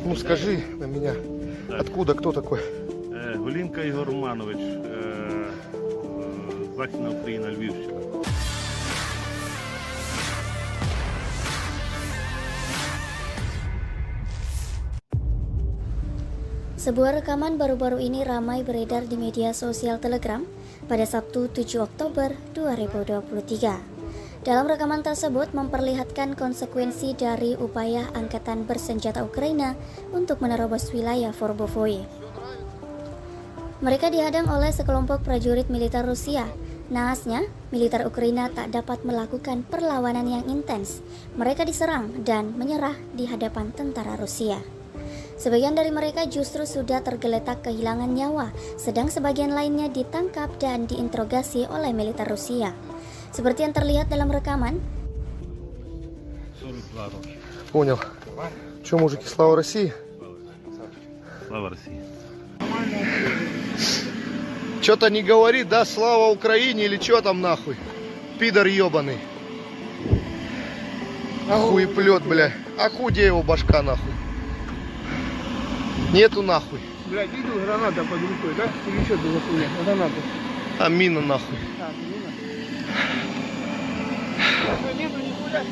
Ну скажи на меня, откуда, кто такой? Голінка Ігор Романович, Західна Україна, Львівщина. Sebuah rekaman baru-baru ini ramai beredar di media sosial Telegram pada Sabtu 7 Oktober 2023. Dalam rekaman tersebut memperlihatkan konsekuensi dari upaya angkatan bersenjata Ukraina untuk menerobos wilayah Forbovoye. Mereka dihadang oleh sekelompok prajurit militer Rusia. Naasnya, militer Ukraina tak dapat melakukan perlawanan yang intens. Mereka diserang dan menyerah di hadapan tentara Rusia. Sebagian dari mereka justru sudah tergeletak kehilangan nyawa, sedang sebagian lainnya ditangkap dan diinterogasi oleh militer Rusia. Seperti yang terlihat dalam rekaman. 42 роки. Понял. Че, мужики, слава России? Слава Росії. Что-то не говорит, да, слава Украине или что там нахуй? Пидор ебаный. Хуеплет, бля. А худе его башка нахуй. Нету нахуй. Блядь, видел, граната под рукой, да? Или что это за хуйня? Граната. А мина нахуй. Нету нихуя.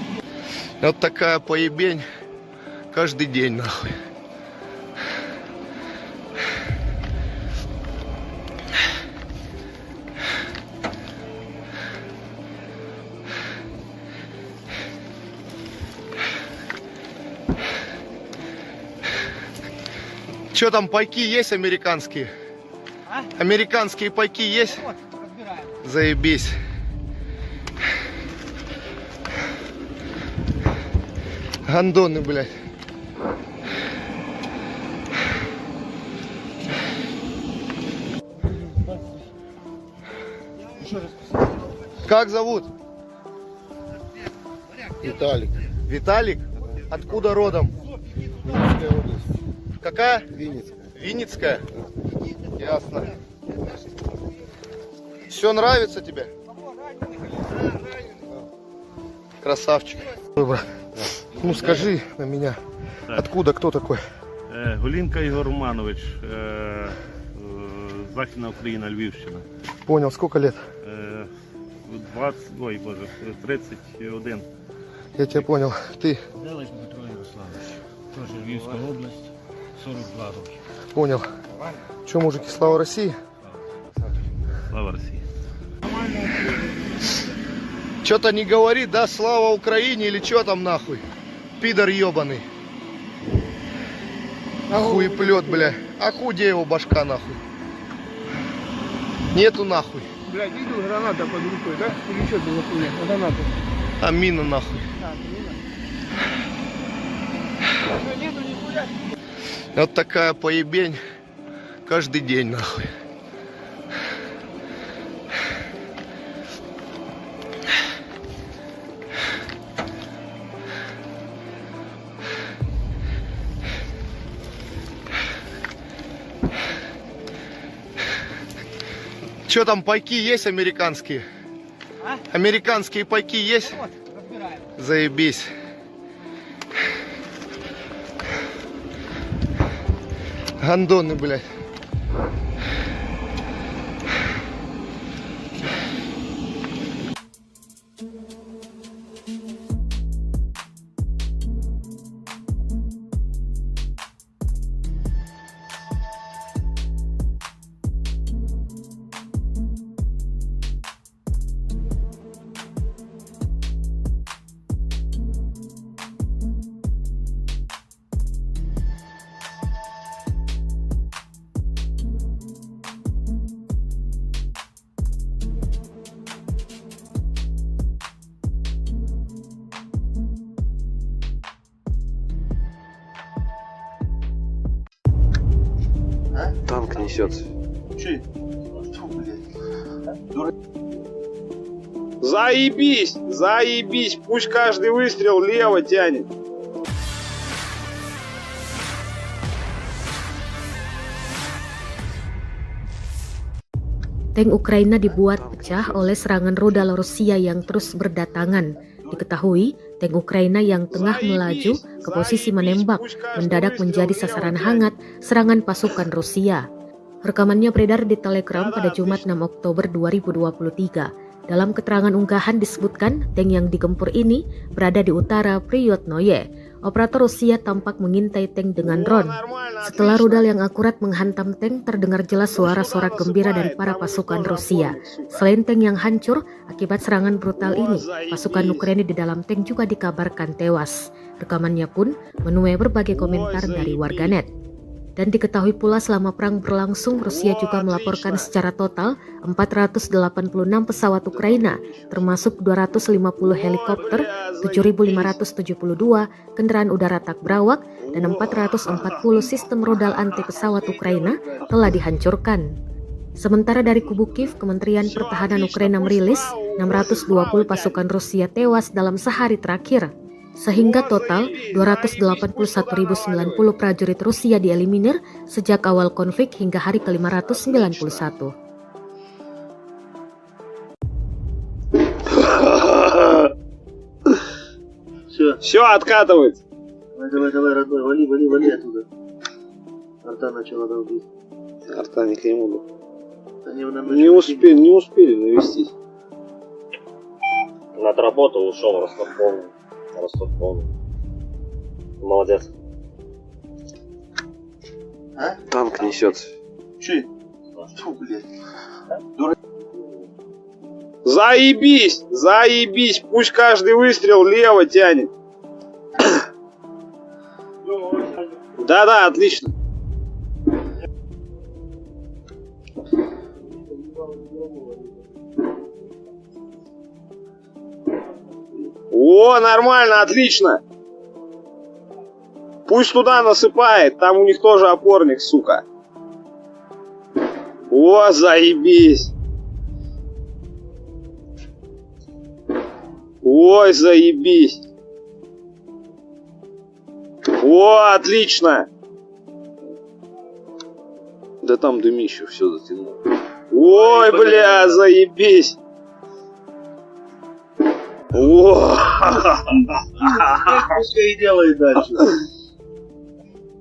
Вот такая поебень каждый день нахуй. Что там, пайки есть американские? Американские пайки есть? Заебись. Гандоны, блядь. Как зовут? Виталик. Виталик? Откуда родом? Винницкая область. Какая? Винницкая. Винницкая? Ясно. Все нравится тебе? Красавчик. Добро. Ну скажи на меня, откуда, кто такой? Голінка Ігор Романович, Західна Україна, Львівщина. Понял, сколько лет? 31. Я тебя понял. Ты? Делиш Дмитро Ярославович. Теж Львівська область, 42 роки. Понял. Че, мужики, слава России? Слава Росії. Что-то не говорит, да, слава Украине или что там нахуй? Пидор ебаный. Хуеплет, бля. А худе его башка нахуй. Нету нахуй. Блядь, видел, граната под рукой, да? Или что это за хуйня? Граната. А мина нахуй. Нету нихуя. Вот такая поебень каждый день нахуй. Че там, пайки есть американские? Американские пайки есть? Заебись. Гандоны, блядь. несется? Че? Фу, блядь. Заебись! Заебись! Пусть каждый выстрел лево тянет. Tank Ukraina dibuat pecah oleh serangan rudal Rusia yang terus berdatangan. Diketahui, tank Ukraina yang tengah melaju ke posisi menembak mendadak menjadi sasaran hangat serangan pasukan Rusia. Rekamannya beredar di Telegram pada Jumat 6 Oktober 2023. Dalam keterangan unggahan disebutkan tank yang digempur ini berada di utara Priyotnoye. Operator Rusia tampak mengintai tank dengan drone. Setelah rudal yang akurat menghantam tank, terdengar jelas suara-sorak gembira dari para pasukan Rusia. Selain tank yang hancur akibat serangan brutal ini, pasukan Ukraina di dalam tank juga dikabarkan tewas. Rekamannya pun menuai berbagai komentar dari warganet. Dan diketahui pula selama perang berlangsung, Rusia juga melaporkan secara total 486 pesawat Ukraina, termasuk 250 helikopter, 7.572 kendaraan udara tak berawak, dan 440 sistem rudal anti pesawat Ukraina telah dihancurkan. Sementara dari kubu Kiev, Kementerian Pertahanan Ukraina merilis 620 pasukan Rusia tewas dalam sehari terakhir. Sehingga total 281.090 prajurit Rusia dieliminir sejak awal konflik hingga hari ke-591. Все откатывается. Давай, родной, вали оттуда. Арта начала долбить. Арта не к нему. Они нам Не успели навестись. На работу ушел, Ростов полный. Молодец. А? Танк несется. Че? Фу, блядь. Заебись! Заебись! Пусть каждый выстрел лево тянет. Да, отлично. О, нормально, отлично. Пусть туда насыпает, там у них тоже опорник, сука. О, заебись. Ой, заебись. О, отлично. Да там дымище все затянуло. Ой, бля, заебись. О, Пускай и делает дальше.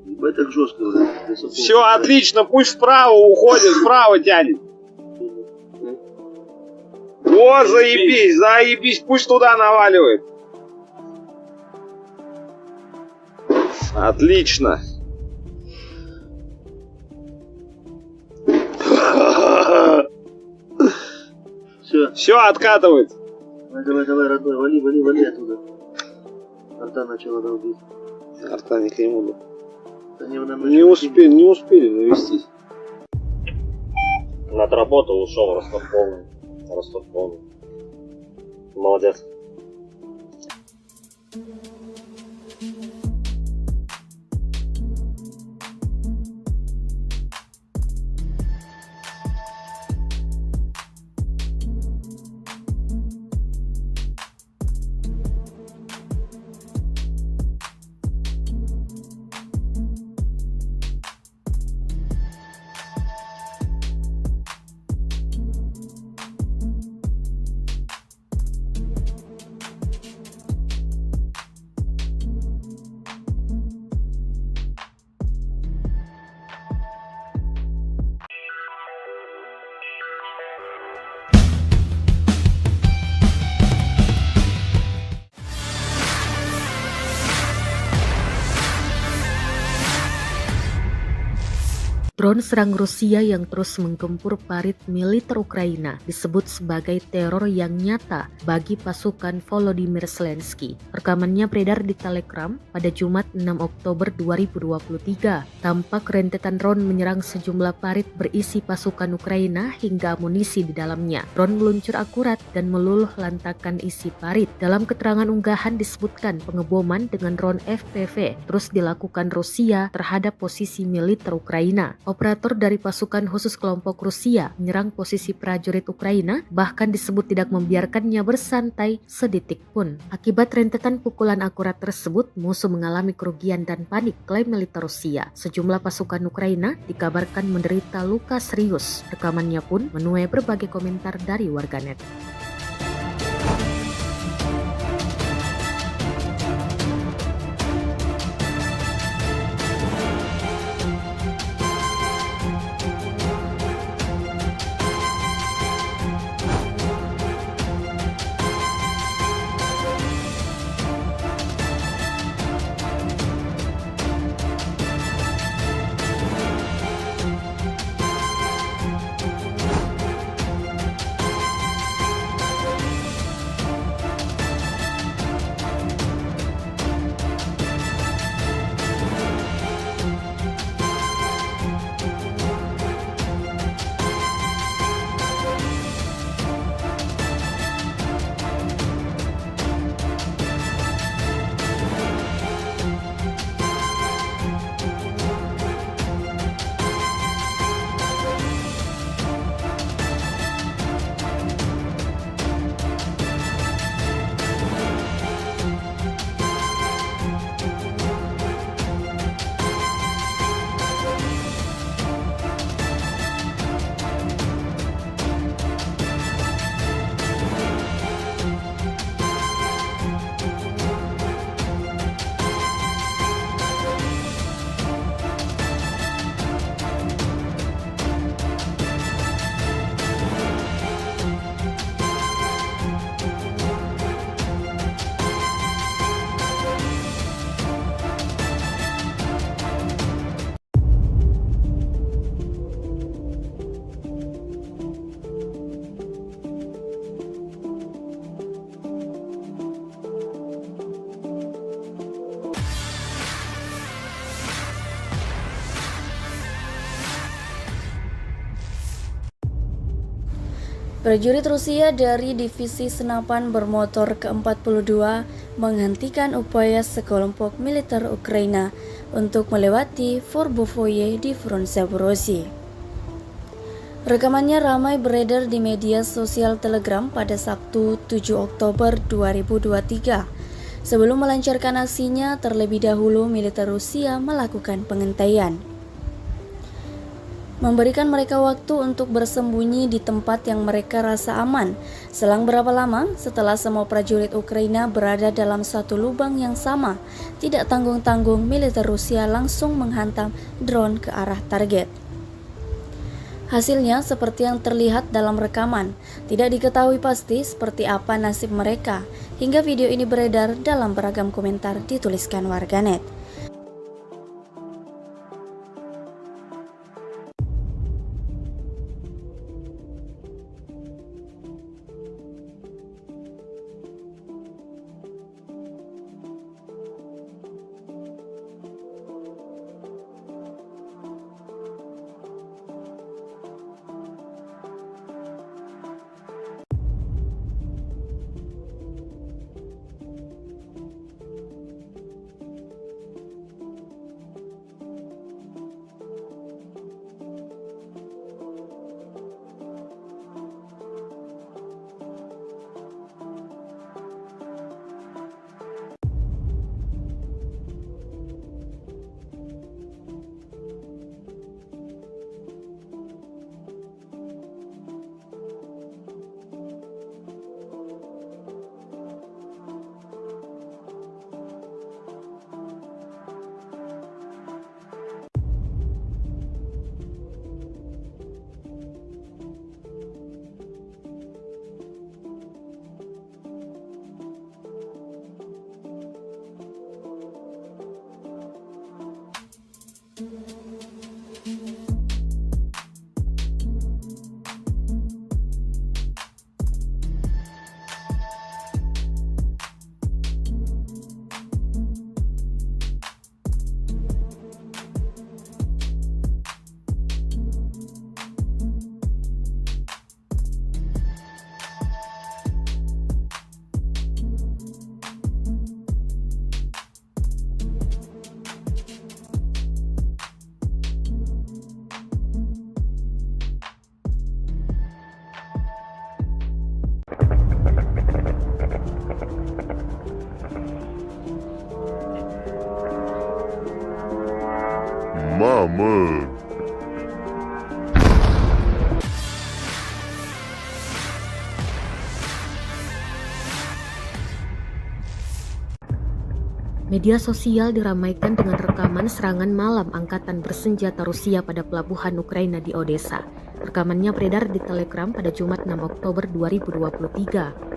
Ебать так жестко. все отлично, пусть вправо уходит, вправо тянет. О, заебись, заебись, пусть туда наваливает. Отлично. Все откатывает. Давай, родной, вали оттуда. Арта начала долбить. Арта не к нему. Они нам Не успели навестись. На работу ушел, Ростов полный. Молодец. Drone serang Rusia yang terus menggempur parit militer Ukraina disebut sebagai teror yang nyata bagi pasukan Volodymyr Zelensky. Rekamannya beredar di Telegram pada Jumat 6 Oktober 2023. Tampak rentetan drone menyerang sejumlah parit berisi pasukan Ukraina hingga amunisi di dalamnya. Drone meluncur akurat dan meluluh lantakan isi parit. Dalam keterangan unggahan disebutkan pengeboman dengan drone FPV terus dilakukan Rusia terhadap posisi militer Ukraina. Operator dari pasukan khusus kelompok Rusia menyerang posisi prajurit Ukraina, bahkan disebut tidak membiarkannya bersantai sedetik pun. Akibat rentetan pukulan akurat tersebut, musuh mengalami kerugian dan panik, klaim militer Rusia. Sejumlah pasukan Ukraina dikabarkan menderita luka serius. Rekamannya pun menuai berbagai komentar dari warganet. Prajurit Rusia dari Divisi Senapan Bermotor ke-42 menghentikan upaya sekelompok militer Ukraina untuk melewati Forbovoye di front Zaporozhye. Rekamannya ramai beredar di media sosial Telegram pada Sabtu 7 Oktober 2023. Sebelum melancarkan aksinya, terlebih dahulu militer Rusia melakukan pengentaian, memberikan mereka waktu untuk bersembunyi di tempat yang mereka rasa aman. Selang berapa lama setelah semua prajurit Ukraina berada dalam satu lubang yang sama, tidak tanggung-tanggung militer Rusia langsung menghantam drone ke arah target. Hasilnya seperti yang terlihat dalam rekaman. Tidak diketahui pasti seperti apa nasib mereka, hingga video ini beredar dalam beragam komentar dituliskan warganet. Mama. Media sosial diramaikan dengan rekaman serangan malam angkatan bersenjata Rusia pada pelabuhan Ukraina di Odessa. Rekamannya beredar di Telegram pada Jumat 6 Oktober 2023.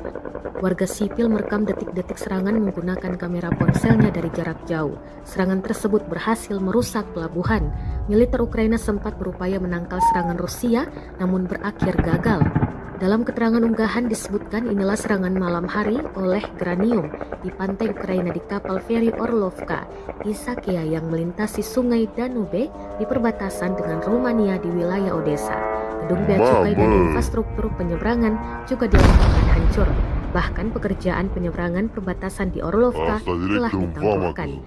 Warga sipil merekam detik-detik serangan menggunakan kamera ponselnya dari jarak jauh. Serangan tersebut berhasil merusak pelabuhan. Militer Ukraina sempat berupaya menangkal serangan Rusia, namun berakhir gagal. Dalam keterangan unggahan disebutkan inilah serangan malam hari oleh Granium di pantai Ukraina di kapal feri Orlovka, Isakea yang melintasi sungai Danube di perbatasan dengan Rumania di wilayah Odessa. Gedung bea cukai dan infrastruktur penyeberangan juga dilakukan hancur. Bahkan pekerjaan penyeberangan perbatasan di Orlovka telah ditangguhkan.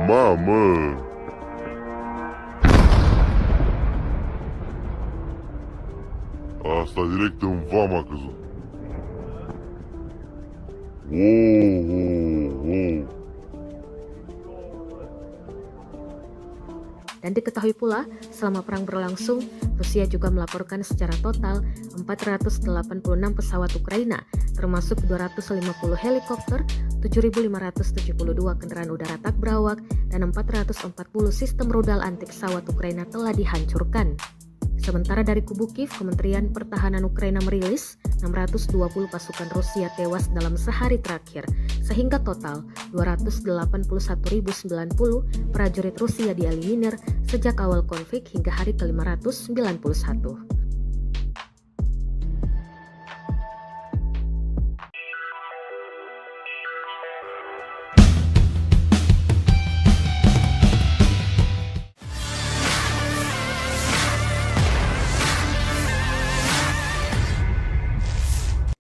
Mama. Asta direct în vama a căzut. Dan diketahui pula, selama perang berlangsung, Rusia juga melaporkan secara total 486 pesawat Ukraina, termasuk 250 helikopter, 7.572 kendaraan udara tak berawak, dan 440 sistem rudal anti pesawat Ukraina telah dihancurkan. Sementara dari kubu Kiev, Kementerian Pertahanan Ukraina merilis 620 pasukan Rusia tewas dalam sehari terakhir, sehingga total 281.090 prajurit Rusia dieliminir sejak awal konflik hingga hari ke-591.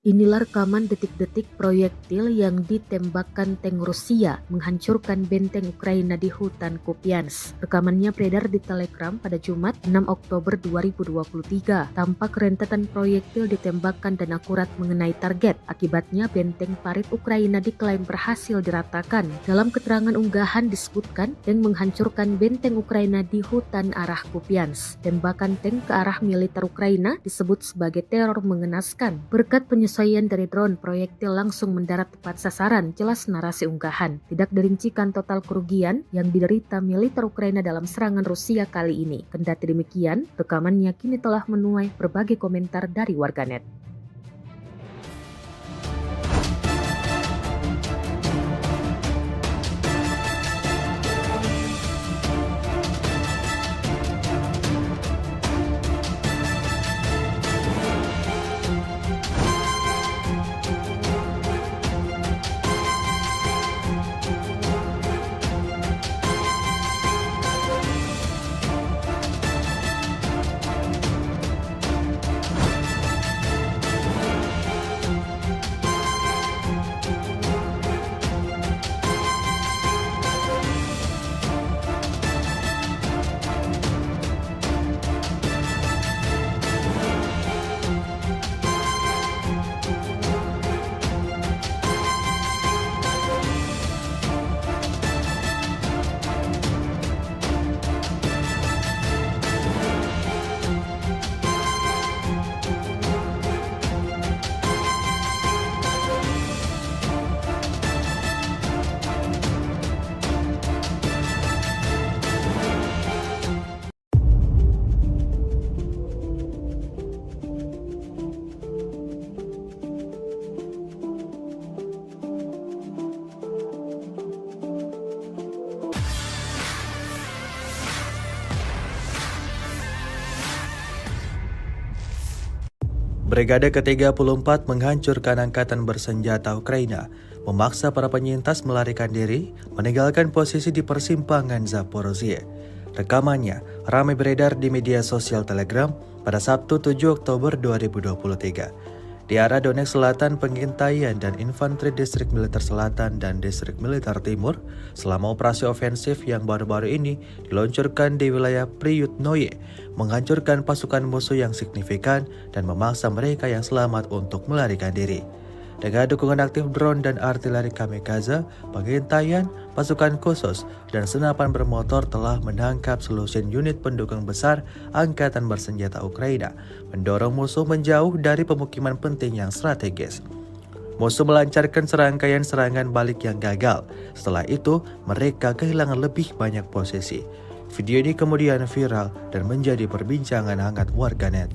Inilah rekaman detik-detik proyektil yang ditembakkan tank Rusia menghancurkan benteng Ukraina di hutan Kupiansk. Rekamannya beredar di Telegram pada Jumat 6 Oktober 2023. Tampak rentetan proyektil ditembakkan dan akurat mengenai target. Akibatnya benteng parit Ukraina diklaim berhasil diratakan. Dalam keterangan unggahan disebutkan tank menghancurkan benteng Ukraina di hutan arah Kupiansk. Tembakan tank ke arah militer Ukraina disebut sebagai teror mengenaskan. Berkat penyesuaian dari drone, proyektil langsung mendarat tepat sasaran, jelas narasi unggahan. Tidak dirincikan total kerugian yang diderita militer Ukraina dalam serangan Rusia kali ini. Kendati demikian, rekamannya kini telah menuai berbagai komentar dari warganet. Brigade ke-34 menghancurkan angkatan bersenjata Ukraina, memaksa para penyintas melarikan diri, meninggalkan posisi di persimpangan Zaporozhye. Rekamannya ramai beredar di media sosial Telegram pada Sabtu 7 Oktober 2023. Di arah Donetsk Selatan, pengintaian dan infanteri Distrik Militer Selatan dan Distrik Militer Timur selama operasi ofensif yang baru-baru ini diluncurkan di wilayah Priyutnoye, menghancurkan pasukan musuh yang signifikan dan memaksa mereka yang selamat untuk melarikan diri. Dengan dukungan aktif drone dan artileri kamikaze, pengintaian, pasukan khusus, dan senapan bermotor telah menangkap seluruh unit pendukung besar angkatan bersenjata Ukraina, mendorong musuh menjauh dari pemukiman penting yang strategis. Musuh melancarkan serangkaian serangan balik yang gagal. Setelah itu, mereka kehilangan lebih banyak posisi. Video ini kemudian viral dan menjadi perbincangan hangat warganet.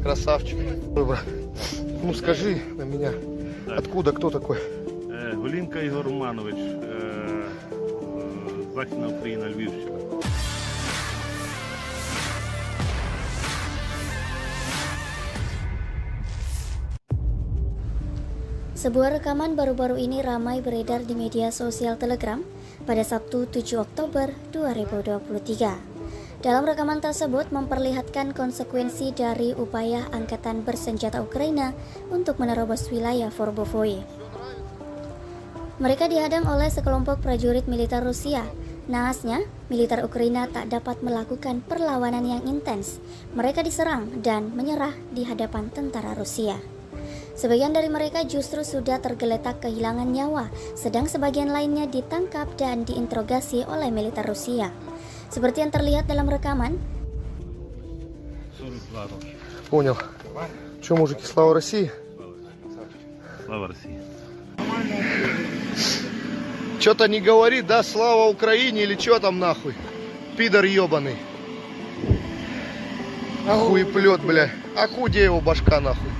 Красавчик. Ой, брат. Ну скажи на меня, Так. откуда, кто такой? Голінка Ігор Романович, Західна Україна, Львівщина. Sebuah rekaman baru-baru ini ramai beredar di media sosial Telegram pada Sabtu 7 Oktober 2023. Dalam rekaman tersebut memperlihatkan konsekuensi dari upaya angkatan bersenjata Ukraina untuk menerobos wilayah Forbovoye. Mereka dihadang oleh sekelompok prajurit militer Rusia. Naasnya, militer Ukraina tak dapat melakukan perlawanan yang intens. Mereka diserang dan menyerah di hadapan tentara Rusia. Sebagian dari mereka justru sudah tergeletak kehilangan nyawa, sedang sebagian lainnya ditangkap dan diinterogasi oleh militer Rusia. Seperti yang terlihat dalam rekaman, 42 роки. Понял. Че, мужики, слава России? Слава Росії. Че-то не говорит, да, слава Украине или что там нахуй? Пидор ебаный. Хуеплет, бля. А где его башка нахуй?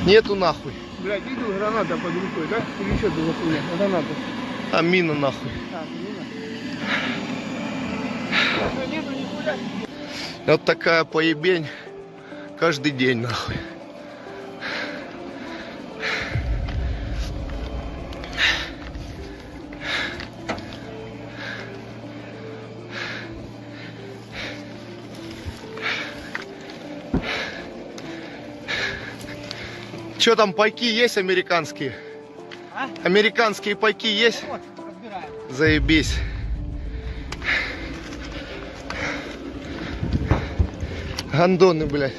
Нету нахуй. Блядь, видел, граната под рукой, да? Или что это за хуйня? Граната. А мина нахуй. А, мина. Что, нету нихуя? Вот такая поебень каждый день нахуй. Че там, пайки есть американские? А? Американские пайки есть? Вот, разбираем. Заебись. Гандоны, блядь.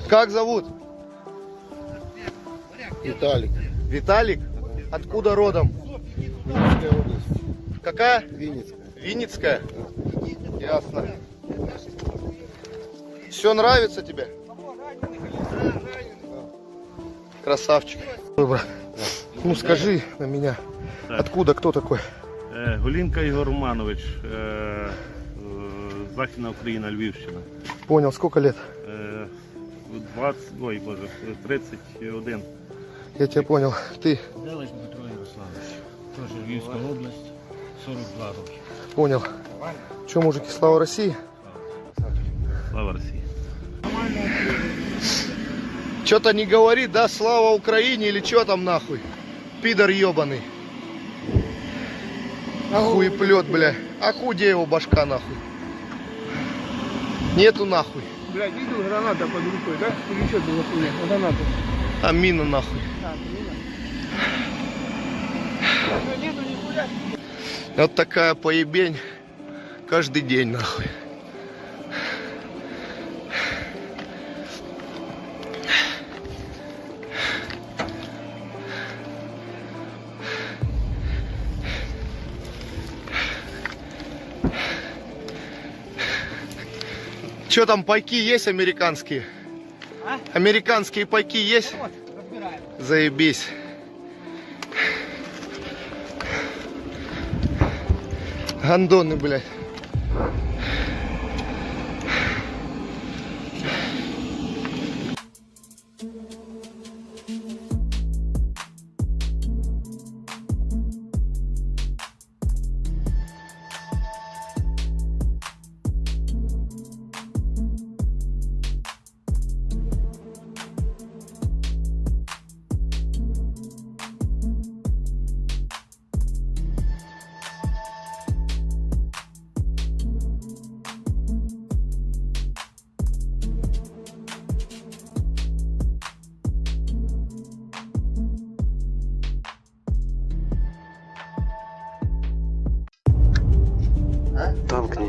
Как зовут? Виталик. Виталик? Откуда родом? Винницкая область. Какая? Винницкая. Винницкая? Ясно. Все нравится тебе? Красавчик. Ой, брат. Ну скажи на меня, Так. откуда, кто такой? Голінка Ігор Романович, Західна Україна, Львівщина. Понял, сколько лет? 31. Я тебя понял. Ты Делиш Дмитро Ярославович. Теж Львівська область, 42 роки. понял. Че, мужики, слава России? Слава Росії. Что-то не говорит, да, слава Украине или что там нахуй? Пидор ебаный. Хуеплет, бля. А где его башка нахуй? Нету нахуй. Блядь, видел, граната под рукой, да? Или что это за хуйня? Граната. А мина нахуй. А, мина. Что, нету нихуя? Вот такая поебень каждый день нахуй. Че там, пайки есть американские? А? Американские пайки есть? Вот, разбираем. Заебись. Гандоны, блядь.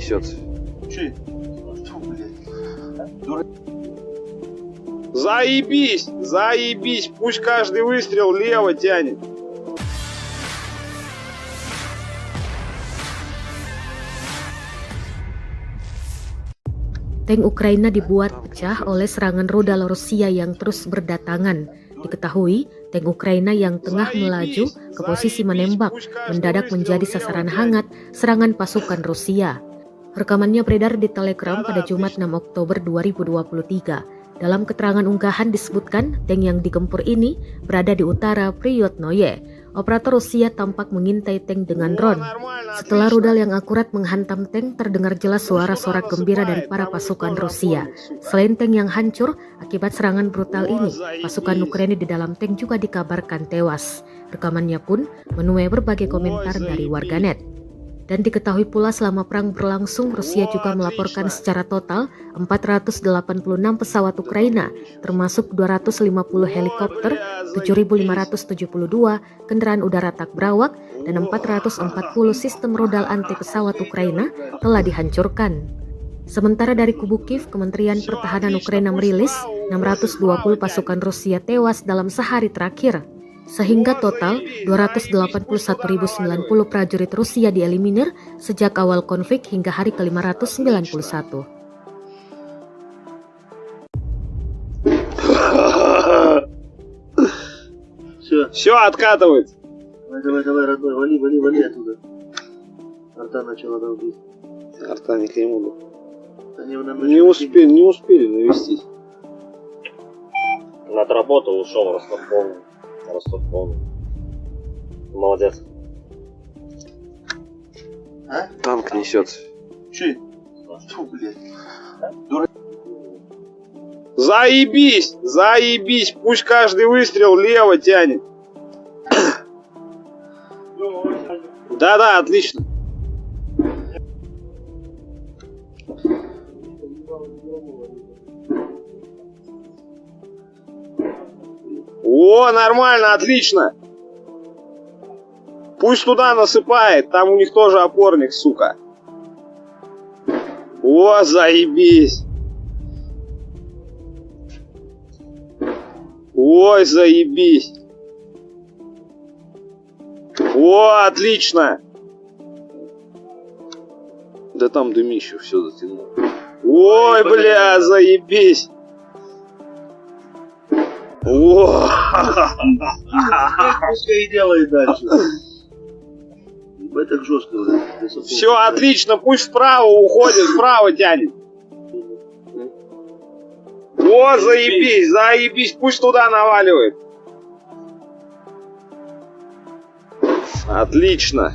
несется? Че это? Фу, блядь. Заебись! Заебись! Пусть каждый выстрел лево тянет. Tank Ukraina dibuat pecah oleh serangan rudal Rusia yang terus berdatangan. Diketahui, tank Ukraina yang tengah melaju ke posisi menembak mendadak menjadi sasaran hangat serangan pasukan Rusia. Rekamannya beredar di Telegram pada Jumat 6 Oktober 2023. Dalam keterangan unggahan disebutkan, tank yang digempur ini berada di utara Priyotnoye. Operator Rusia tampak mengintai tank dengan drone. Setelah rudal yang akurat menghantam tank, terdengar jelas suara sorak gembira dari para pasukan Rusia. Selain tank yang hancur akibat serangan brutal ini, pasukan Ukraina di dalam tank juga dikabarkan tewas. Rekamannya pun menuai berbagai komentar dari warganet. Dan diketahui pula selama perang berlangsung, Rusia juga melaporkan secara total 486 pesawat Ukraina, termasuk 250 helikopter, 7.572 kendaraan udara tak berawak, dan 440 sistem rudal anti pesawat Ukraina telah dihancurkan. Sementara dari kubu Kiev, Kementerian Pertahanan Ukraina merilis 620 pasukan Rusia tewas dalam sehari terakhir. Sehingga total 281.090 prajurit Rusia dieliminir sejak awal konflik hingga hari ke-591. Все откатывает. Давай, родной, вали оттуда. Арта начала долбить. Арта не к нему. Они нам Не успели навестись. Отработал, ушел, Ростов полный. Ростов полный. Молодец. А? Танк несется. Че это? Фу, блядь. Заебись! Заебись! Пусть каждый выстрел лево тянет. Да, отлично. О, нормально, отлично. Пусть туда насыпает, там у них тоже опорник, сука. О, заебись. Ой, заебись. О, отлично. Да там дымище все затянуло. Ой, бля, заебись. О, Пускай и делает дальше. Ебать так жестко. все отлично, пусть вправо уходит, вправо тянет. О, заебись, заебись, пусть туда наваливает. Отлично.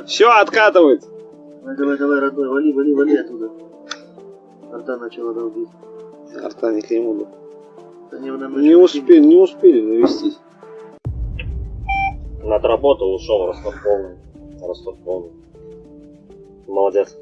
Все откатывает. Давай, родной, вали оттуда. Арта начала долбить. Арта не к нему. Они нам Не успели навестись. Отработал, ушел, Ростов полный. Ростов полный. Молодец.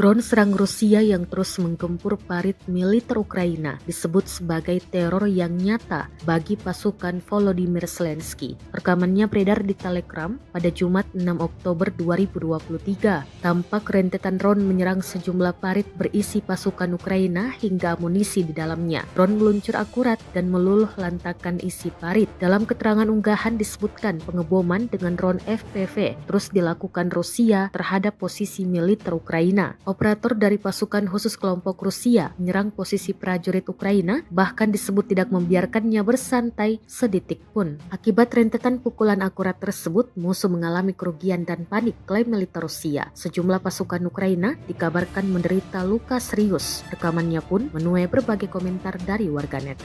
Drone serang Rusia yang terus menggempur parit militer Ukraina disebut sebagai teror yang nyata bagi pasukan Volodymyr Zelensky. Rekamannya beredar di Telegram pada Jumat 6 Oktober 2023. Tampak rentetan drone menyerang sejumlah parit berisi pasukan Ukraina hingga amunisi di dalamnya. Drone meluncur akurat dan meluluh lantakan isi parit. Dalam keterangan unggahan disebutkan pengeboman dengan drone FPV terus dilakukan Rusia terhadap posisi militer Ukraina. Operator dari pasukan khusus kelompok Rusia menyerang posisi prajurit Ukraina, bahkan disebut tidak membiarkannya bersantai sedetik pun. Akibat rentetan pukulan akurat tersebut, musuh mengalami kerugian dan panik, klaim militer Rusia. Sejumlah pasukan Ukraina dikabarkan menderita luka serius. Rekamannya pun menuai berbagai komentar dari warganet.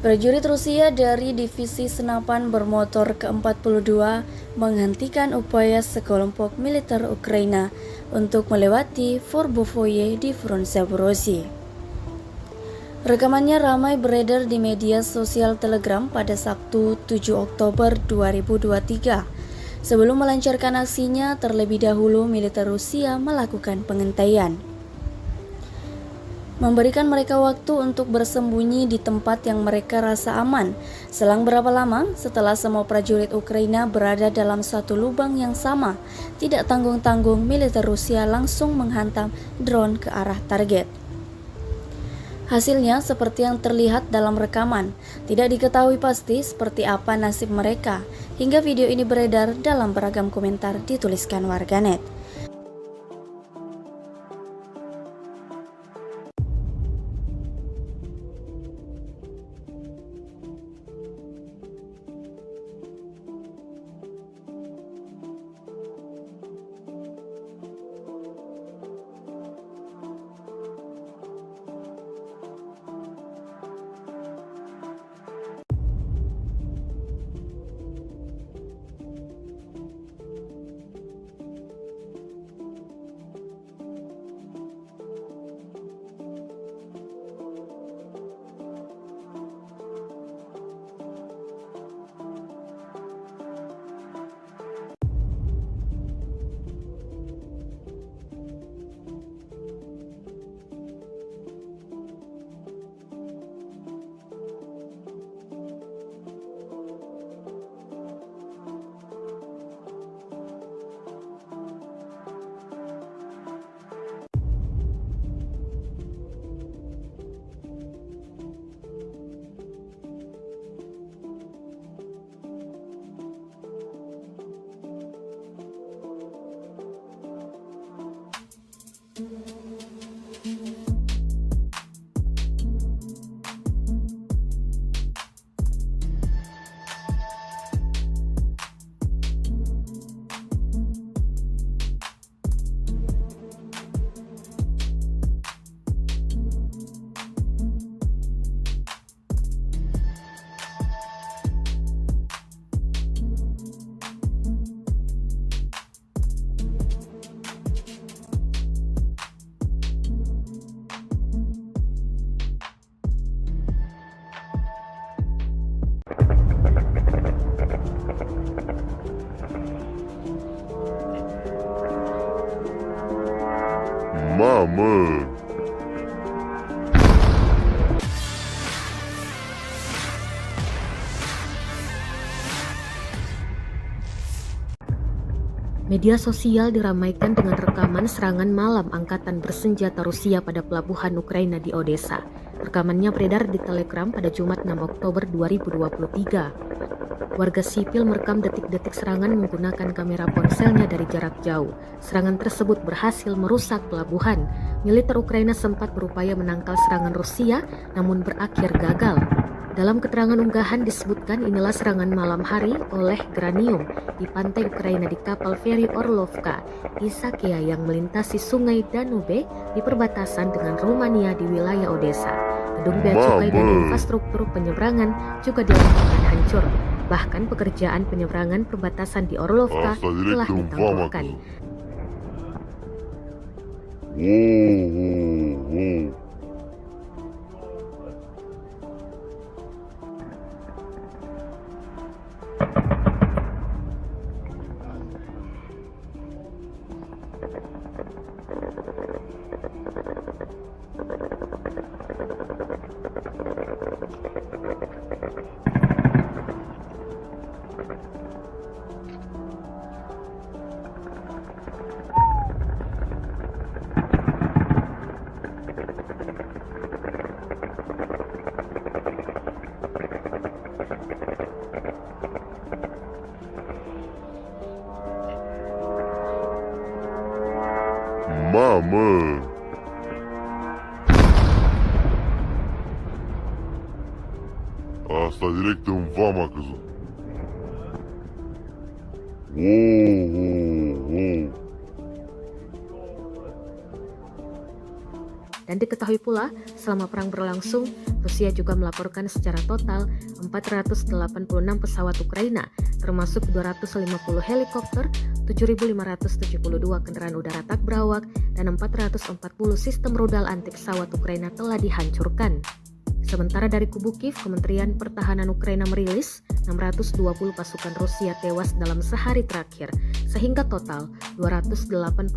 Prajurit Rusia dari Divisi Senapan Bermotor ke-42 menghentikan upaya sekelompok militer Ukraina untuk melewati Forbovoye di front Zaporozhye. Rekamannya ramai beredar di media sosial Telegram pada Sabtu 7 Oktober 2023. Sebelum melancarkan aksinya, terlebih dahulu militer Rusia melakukan pengentaian, memberikan mereka waktu untuk bersembunyi di tempat yang mereka rasa aman. Selang berapa lama setelah semua prajurit Ukraina berada dalam satu lubang yang sama, tidak tanggung-tanggung militer Rusia langsung menghantam drone ke arah target. Hasilnya seperti yang terlihat dalam rekaman. Tidak diketahui pasti seperti apa nasib mereka, hingga video ini beredar dalam beragam komentar dituliskan warganet. Mama. Media sosial diramaikan dengan rekaman serangan malam angkatan bersenjata Rusia pada pelabuhan Ukraina di Odessa. Rekamannya beredar di Telegram pada Jumat 6 Oktober 2023. Warga sipil merekam detik-detik serangan menggunakan kamera ponselnya dari jarak jauh. Serangan tersebut berhasil merusak pelabuhan. Militer Ukraina sempat berupaya menangkal serangan Rusia, namun berakhir gagal. Dalam keterangan unggahan disebutkan inilah serangan malam hari oleh Granium di pantai Ukraina di kapal feri Orlovka, Isakia yang melintasi sungai Danube di perbatasan dengan Rumania di wilayah Odessa. Gedung bea cukai dan infrastruktur penyeberangan juga dilaporkan hancur. Bahkan pekerjaan penyeberangan perbatasan di Orlovka telah ditangguhkan. Mama. Asta direct în vama a căzut. Dan diketahui pula, selama perang berlangsung, Rusia juga melaporkan secara total 486 pesawat Ukraina, termasuk 250 helikopter, 7.572 kendaraan udara tak berawak, dan 440 sistem rudal anti pesawat Ukraina telah dihancurkan. Sementara dari kubu Kiev, Kementerian Pertahanan Ukraina merilis 620 pasukan Rusia tewas dalam sehari terakhir, sehingga total 281.090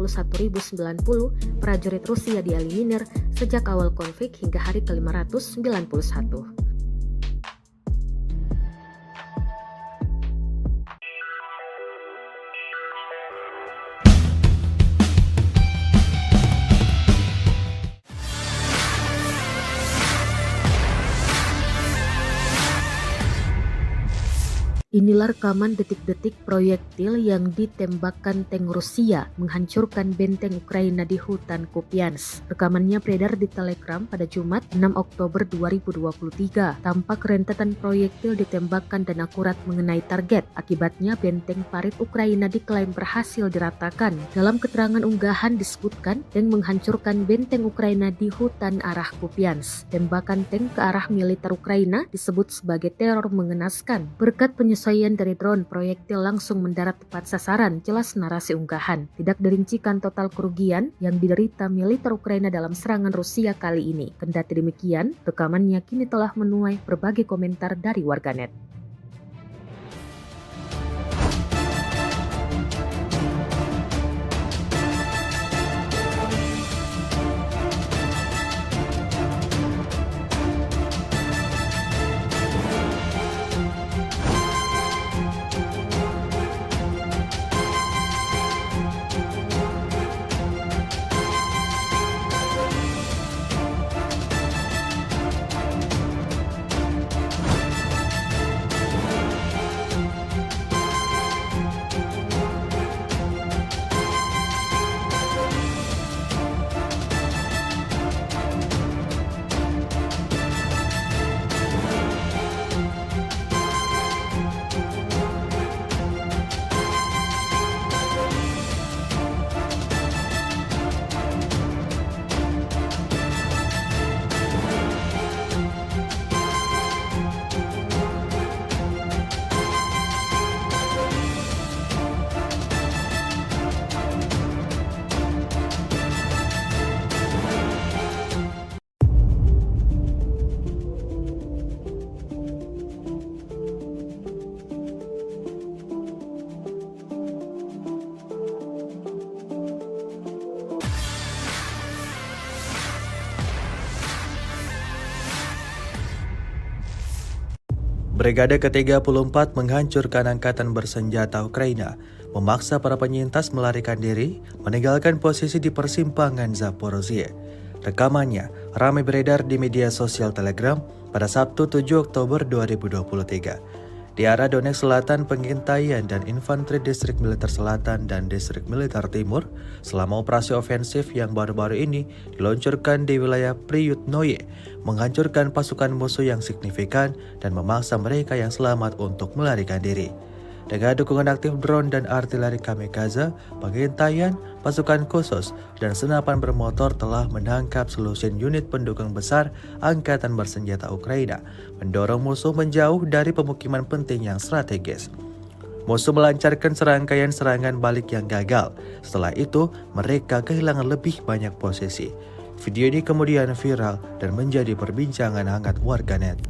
prajurit Rusia dieliminir sejak awal konflik hingga hari ke-591. Inilah rekaman detik-detik proyektil yang ditembakkan tank Rusia menghancurkan benteng Ukraina di hutan Kupiansk. Rekamannya beredar di Telegram pada Jumat 6 Oktober 2023. Tampak rentetan proyektil ditembakkan dan akurat mengenai target. Akibatnya benteng parit Ukraina diklaim berhasil diratakan. Dalam keterangan unggahan disebutkan tank menghancurkan benteng Ukraina di hutan arah Kupiansk. Tembakan tank ke arah militer Ukraina disebut sebagai teror mengenaskan. Berkat penyesuaian dari drone, proyektil langsung mendarat tepat sasaran, jelas narasi unggahan. Tidak dirincikan total kerugian yang diderita militer Ukraina dalam serangan Rusia kali ini. Kendati demikian, rekamannya kini telah menuai berbagai komentar dari warganet. Brigade ke-34 menghancurkan angkatan bersenjata Ukraina, memaksa para penyintas melarikan diri, meninggalkan posisi di persimpangan Zaporozhye. Rekamannya ramai beredar di media sosial Telegram pada Sabtu 7 Oktober 2023. Di arah Donetsk Selatan, pengintaian dan infanteri Distrik Militer Selatan dan Distrik Militer Timur selama operasi ofensif yang baru-baru ini diluncurkan di wilayah Priyutnoye, menghancurkan pasukan musuh yang signifikan dan memaksa mereka yang selamat untuk melarikan diri. Dengan dukungan aktif drone dan artileri kamikaze, pengintaian, pasukan khusus, dan senapan bermotor telah menangkap selusin unit pendukung besar angkatan bersenjata Ukraina, mendorong musuh menjauh dari pemukiman penting yang strategis. Musuh melancarkan serangkaian serangan balik yang gagal. Setelah itu, mereka kehilangan lebih banyak posisi. Video ini kemudian viral dan menjadi perbincangan hangat warganet.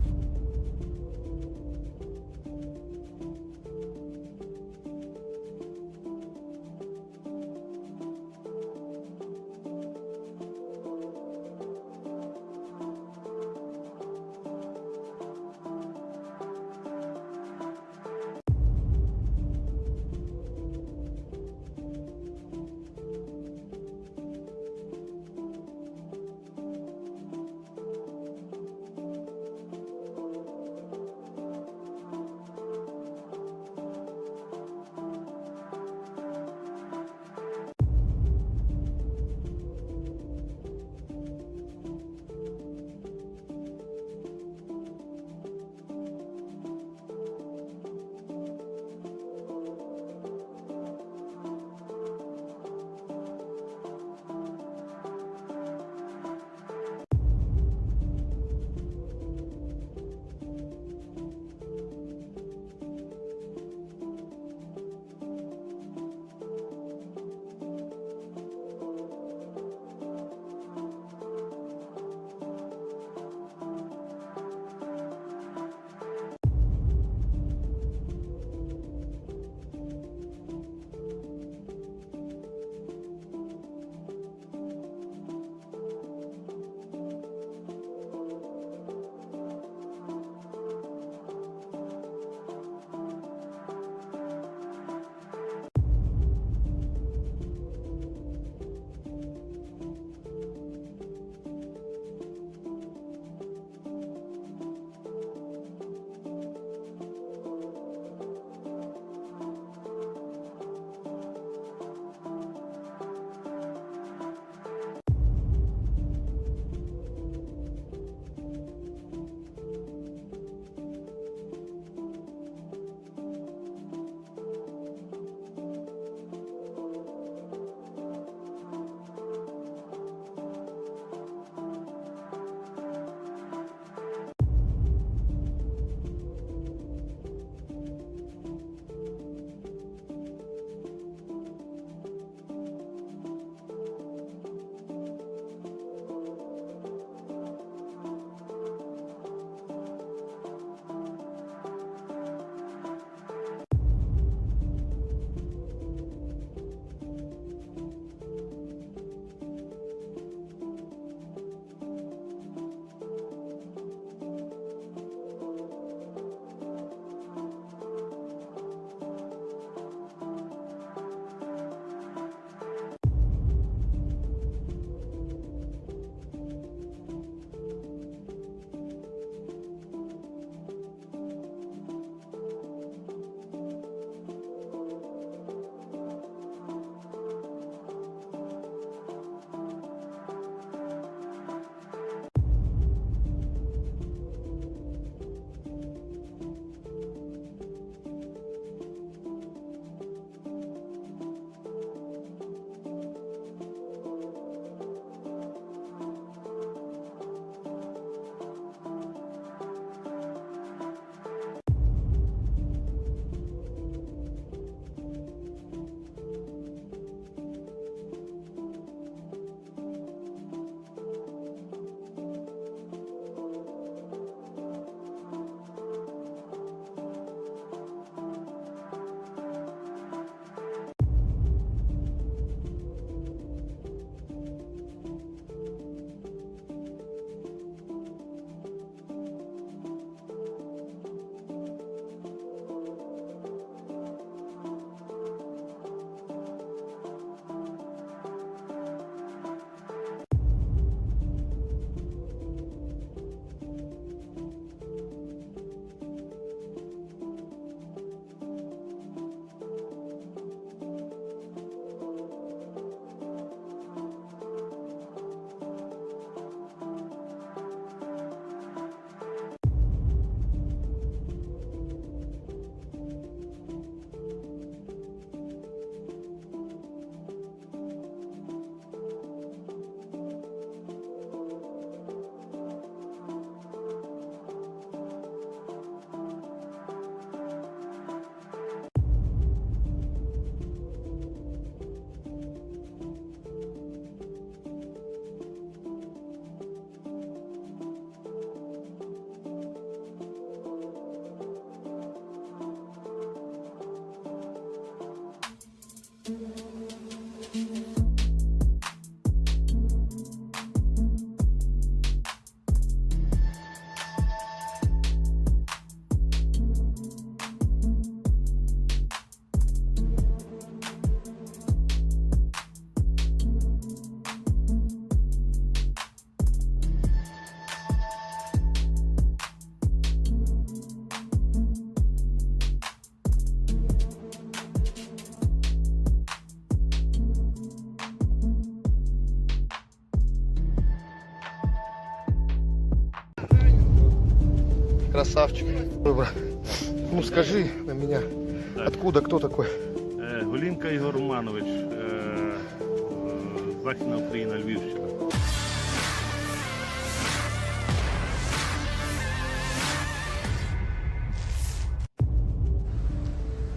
Красавчик. Ой, брат. Ну скажи на меня, Так. откуда, кто такой? Голінка Ігор Романович, Західна Україна, Львівщина.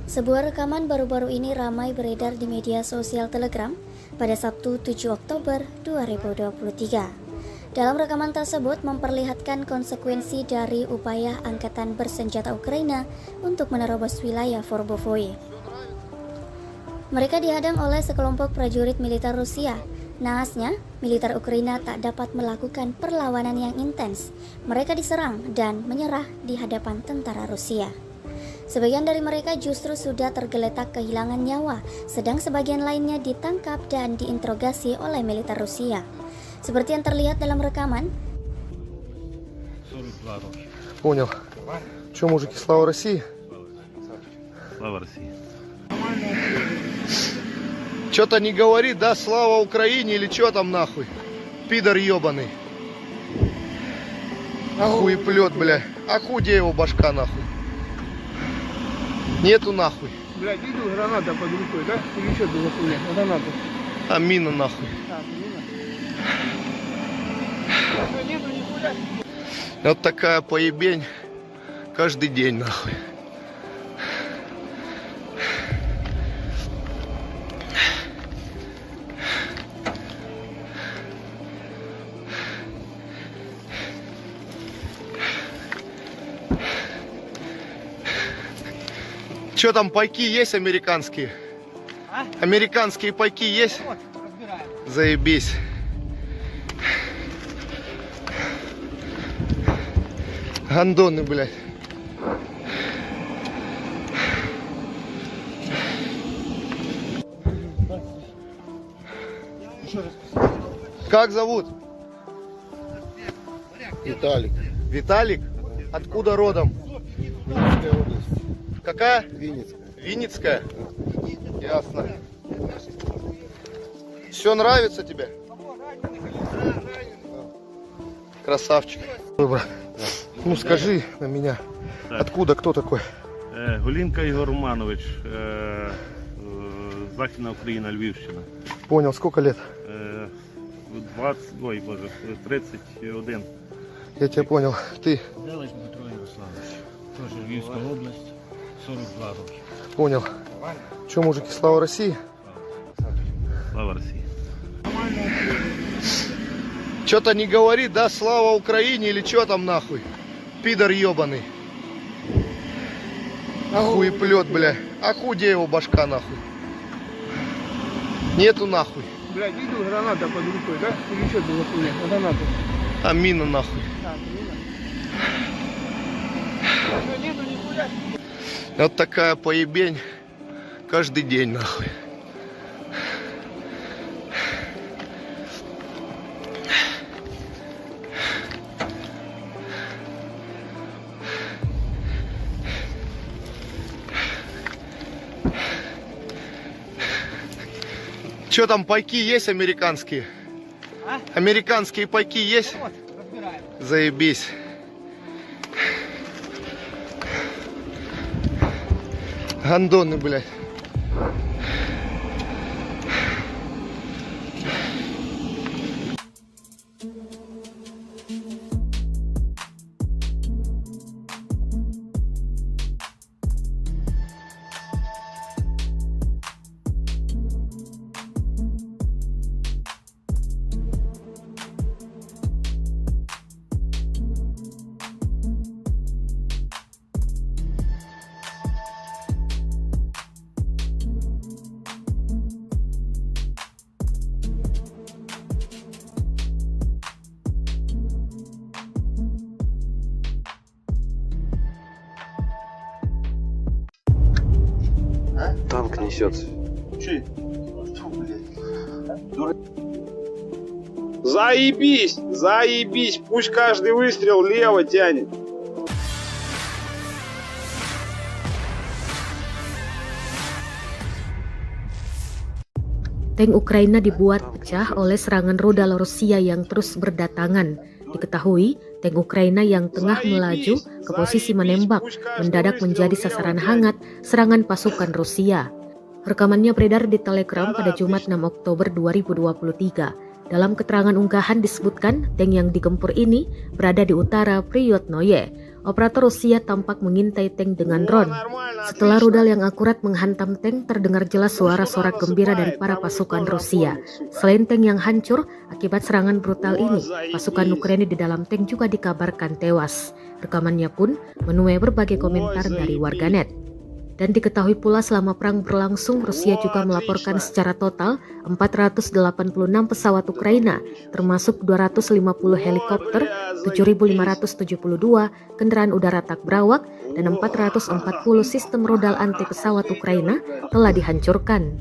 Sebuah rekaman baru-baru ini ramai beredar di media sosial Telegram pada Sabtu 7 Oktober 2023. Dalam rekaman tersebut memperlihatkan konsekuensi dari upaya angkatan bersenjata Ukraina untuk menerobos wilayah Forbovoye. Mereka dihadang oleh sekelompok prajurit militer Rusia. Naasnya, militer Ukraina tak dapat melakukan perlawanan yang intens. Mereka diserang dan menyerah di hadapan tentara Rusia. Sebagian dari mereka justru sudah tergeletak kehilangan nyawa, sedang sebagian lainnya ditangkap dan diinterogasi oleh militer Rusia. Seperti yang terlihat dalam rekaman, 42 роки. Понял. Че, мужики, слава России? Слава Росії. Че-то не говорит, да, слава Украине или что там нахуй? Пидор ебаный. Хуеплет, бля. А где его башка нахуй? Нету нахуй. Блядь, видел, граната под рукой, да? Или что это за хуйня? Граната. А мина нахуй. А, мина. Что, нету нихуя? Вот такая поебень каждый день нахуй. Че там, пайки есть американские? А? Американские пайки есть? Вот, разбираем. Заебись. Гандоны, блядь. Как зовут? Виталик. Виталик? Откуда родом? Винницкая область. Какая? Винницкая. Винницкая? Ясно. Все нравится тебе? Красавчик. Ой, брат. Ну скажи на меня, Так. откуда, кто такой? Голінка Ігор Романович, Західна Україна, Львівщина. Понял, сколько лет? 31. Я тебя понял. Ты Делач Дмитро Ярославович. Теж Львівська область, 42 роки. понял. Че, мужики, слава России? Слава Росії. Че-то не говорит, да, слава Украине или что там нахуй? Пидор ебаный. Хуеплет, бля. А где его башка нахуй? Нету нахуй. Блядь, видел, граната под рукой, да? Или что это за хуйня? Граната. А мина нахуй. А, мина. Что, нету нихуя? Вот такая поебень каждый день нахуй. Че там, пайки есть американские? А? Американские пайки есть? Вот, разбираем. Заебись. Гандоны, блядь. Танк несется. Че? Фу, блядь. Заебись! Заебись! Пусть каждый выстрел лево тянет. Tank Ukraina dibuat pecah oleh serangan rudal Rusia yang terus berdatangan. Diketahui, tank Ukraina yang tengah melaju ke posisi menembak mendadak menjadi sasaran hangat serangan pasukan Rusia. Rekamannya beredar di Telegram pada Jumat 6 Oktober 2023. Dalam keterangan unggahan disebutkan tank yang digempur ini berada di utara Priyotnoye. Operator Rusia tampak mengintai tank dengan drone. Setelah rudal yang akurat menghantam tank, terdengar jelas suara sorak gembira dari para pasukan Rusia. Selain tank yang hancur akibat serangan brutal ini, pasukan Ukraina di dalam tank juga dikabarkan tewas. Rekamannya pun menuai berbagai komentar dari warganet. Dan diketahui pula selama perang berlangsung, Rusia juga melaporkan secara total 486 pesawat Ukraina, termasuk 250 helikopter, 7.572 kendaraan udara tak berawak, dan 440 sistem rudal anti pesawat Ukraina telah dihancurkan.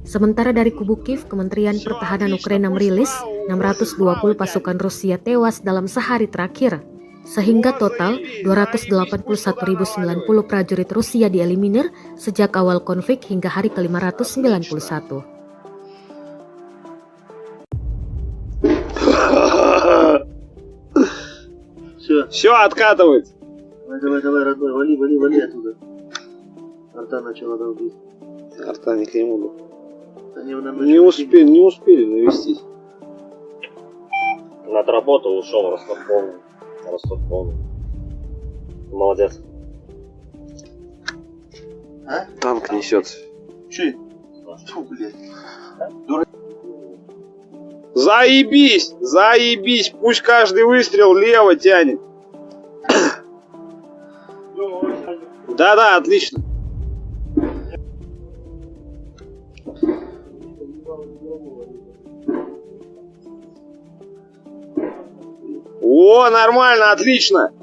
Sementara dari kubu Kiev, Kementerian Pertahanan Ukraina merilis 620 pasukan Rusia tewas dalam sehari terakhir. Sehingga total 281.090 prajurit Rusia dieliminir sejak awal konflik hingga hari ke-591. Все, откатывается. Давай, родной, вали оттуда. Арта начала долбить. Арта не к нему. Не успели навестись. Отработал, ушел, Ростов полный. Молодец. А? Танк несется. Че? Фу, блядь. Заебись! Заебись! Пусть каждый выстрел лево тянет. Да, отлично. О, нормально, отлично.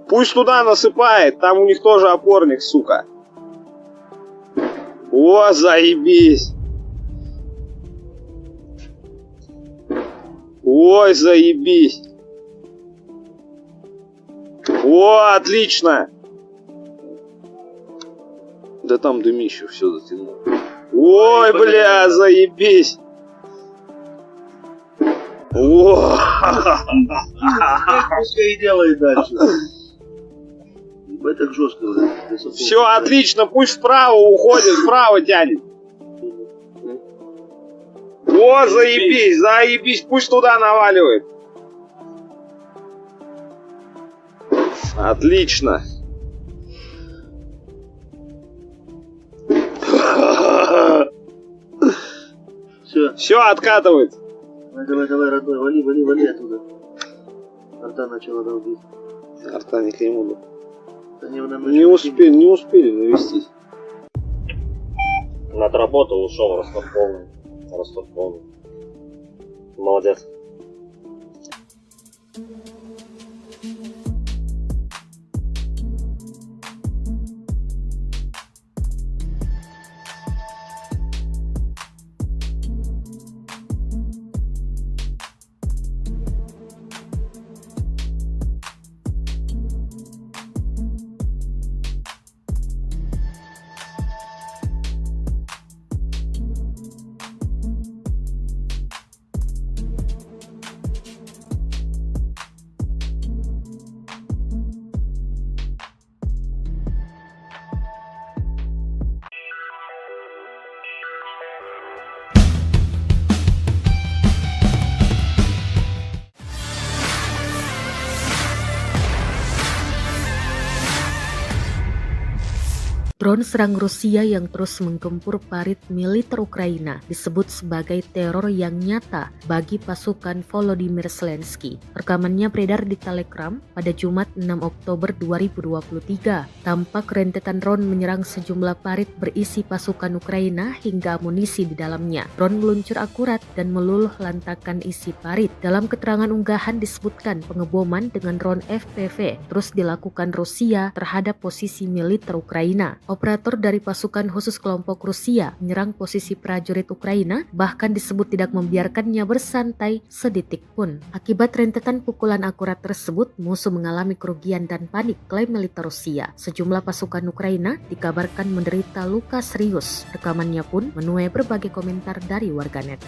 Пусть туда насыпает, там у них тоже опорник, сука. О, заебись. Ой, заебись. О, отлично. Да там дымище все затянуло. Ой, бля, заебись. О, Пускай и делает дальше. Ебать так жестко, блядь. все отлично, пусть вправо уходит, вправо тянет. О, заебись, заебись, пусть туда наваливает. Отлично. Все, откатывается. Давай, родной, вали оттуда. Арта начала долбить. Арта не к нему. Не успели навестись. Отработал, ушел, Ростов полный. Молодец. Drone serang Rusia yang terus menggempur parit militer Ukraina disebut sebagai teror yang nyata bagi pasukan Volodymyr Zelensky. Rekamannya beredar di Telegram pada Jumat 6 Oktober 2023. Tampak rentetan drone menyerang sejumlah parit berisi pasukan Ukraina hingga amunisi di dalamnya. Drone meluncur akurat dan meluluh lantakan isi parit. Dalam keterangan unggahan disebutkan pengeboman dengan drone FPV terus dilakukan Rusia terhadap posisi militer Ukraina. Operator dari pasukan khusus kelompok Rusia menyerang posisi prajurit Ukraina, bahkan disebut tidak membiarkannya bersantai sedetik pun. Akibat rentetan pukulan akurat tersebut, musuh mengalami kerugian dan panik, klaim militer Rusia. Sejumlah pasukan Ukraina dikabarkan menderita luka serius. Rekamannya pun menuai berbagai komentar dari warganet.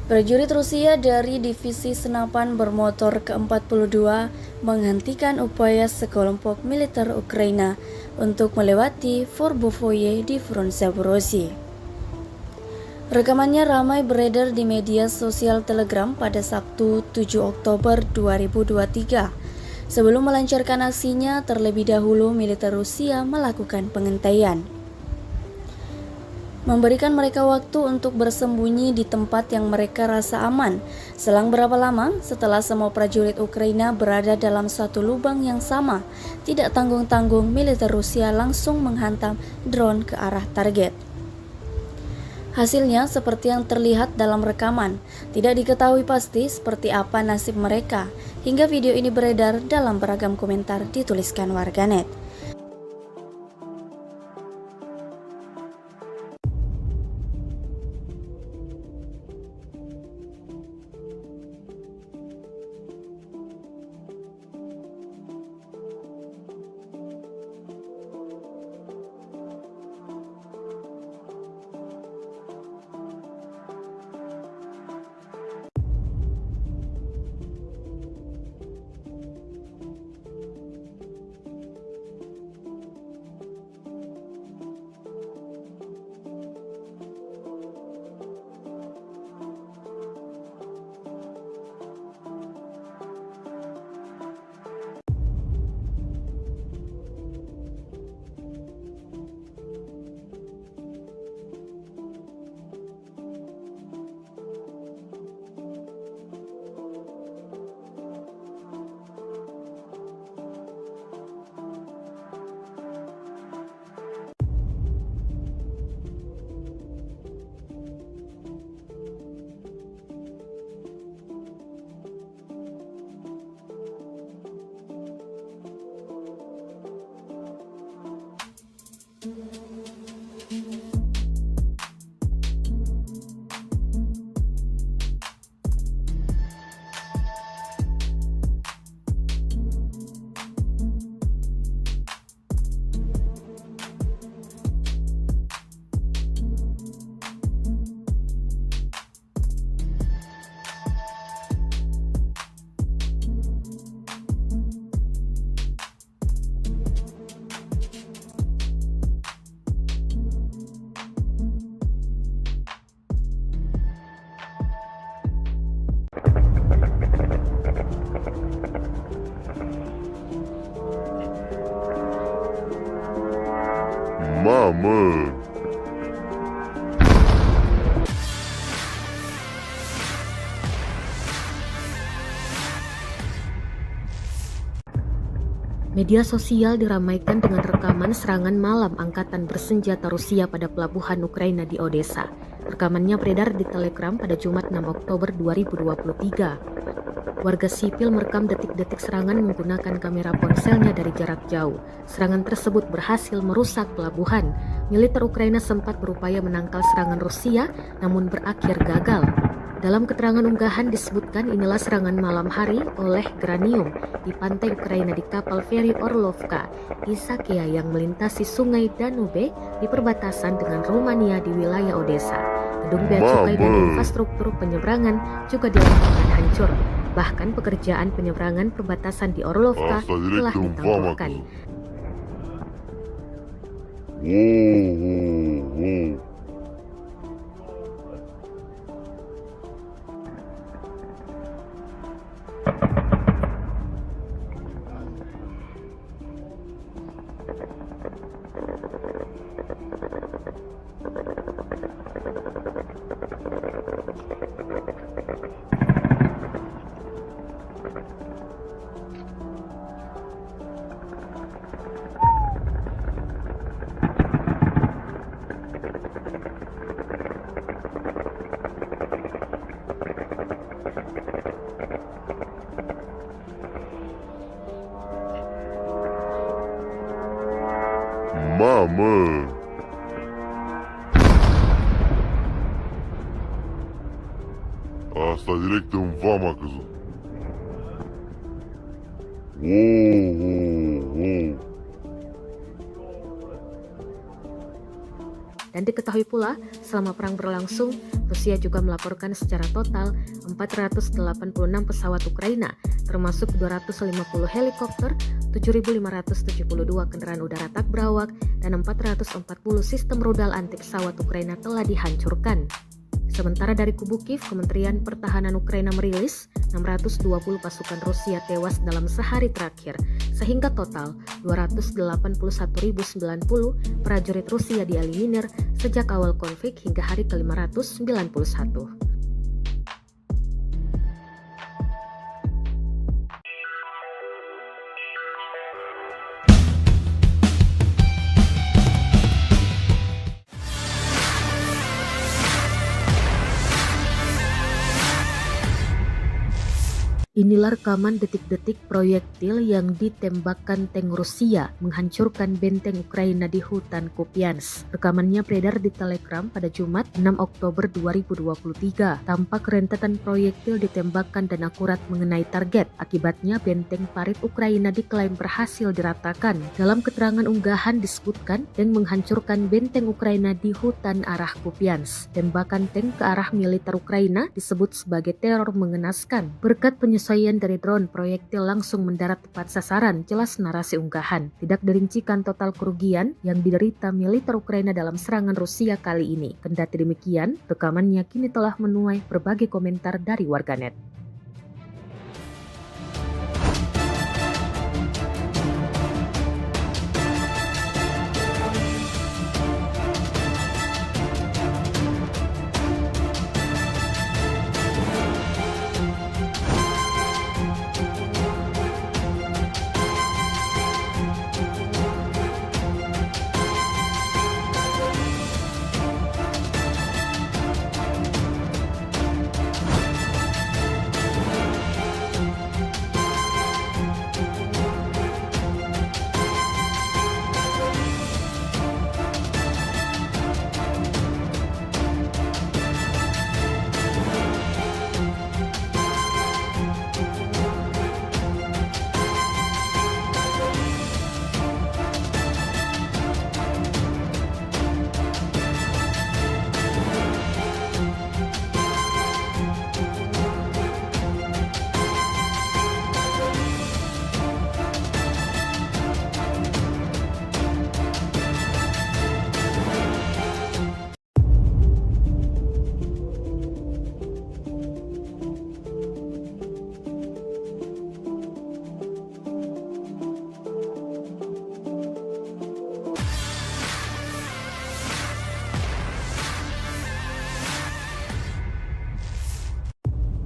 Prajurit Rusia dari Divisi Senapan Bermotor ke-42 menghentikan upaya sekelompok militer Ukraina untuk melewati Forbovoye di front Zaporozhye. Rekamannya ramai beredar di media sosial Telegram pada Sabtu 7 Oktober 2023. Sebelum melancarkan aksinya, terlebih dahulu militer Rusia melakukan pengentaian, memberikan mereka waktu untuk bersembunyi di tempat yang mereka rasa aman. Selang berapa lama setelah semua prajurit Ukraina berada dalam satu lubang yang sama, tidak tanggung-tanggung militer Rusia langsung menghantam drone ke arah target. Hasilnya seperti yang terlihat dalam rekaman. Tidak diketahui pasti seperti apa nasib mereka, hingga video ini beredar dalam beragam komentar dituliskan warganet. Mama. Media sosial diramaikan dengan rekaman serangan malam angkatan bersenjata Rusia pada pelabuhan Ukraina di Odessa. Rekamannya beredar di Telegram pada Jumat 6 Oktober 2023. Warga sipil merekam detik-detik serangan menggunakan kamera ponselnya dari jarak jauh. Serangan tersebut berhasil merusak pelabuhan. Militer Ukraina sempat berupaya menangkal serangan Rusia, namun berakhir gagal. Dalam keterangan unggahan disebutkan inilah serangan malam hari oleh Granium di pantai Ukraina di kapal feri Orlovka, Isakia yang melintasi sungai Danube di perbatasan dengan Rumania di wilayah Odessa. Gedung bea cukai dan infrastruktur penyeberangan juga dilakukan hancur. Bahkan pekerjaan penyeberangan perbatasan di Orlovka telah ditangguhkan. Mama. Asta direct în vama a căzut. Dan diketahui pula, selama perang berlangsung, Rusia juga melaporkan secara total 486 pesawat Ukraina, termasuk 250 helikopter, 7.572 kendaraan udara tak berawak, dan 440 sistem rudal anti pesawat Ukraina telah dihancurkan. Sementara dari kubu Kiev, Kementerian Pertahanan Ukraina merilis 620 pasukan Rusia tewas dalam sehari terakhir, sehingga total 281.090 prajurit Rusia dieliminir sejak awal konflik hingga hari ke-591. Inilah rekaman detik-detik proyektil yang ditembakkan tank Rusia menghancurkan benteng Ukraina di hutan Kupiansk. Rekamannya beredar di Telegram pada Jumat 6 Oktober 2023. Tampak rentetan proyektil ditembakkan dan akurat mengenai target. Akibatnya benteng parit Ukraina diklaim berhasil diratakan. Dalam keterangan unggahan disebutkan tank menghancurkan benteng Ukraina di hutan arah Kupiansk. Tembakan tank ke arah militer Ukraina disebut sebagai teror mengenaskan. Berkat penyesuaian dari drone, proyektil langsung mendarat tepat sasaran, jelas narasi unggahan. Tidak dirincikan total kerugian yang diderita militer Ukraina dalam serangan Rusia kali ini. Kendati demikian, rekamannya kini telah menuai berbagai komentar dari warganet.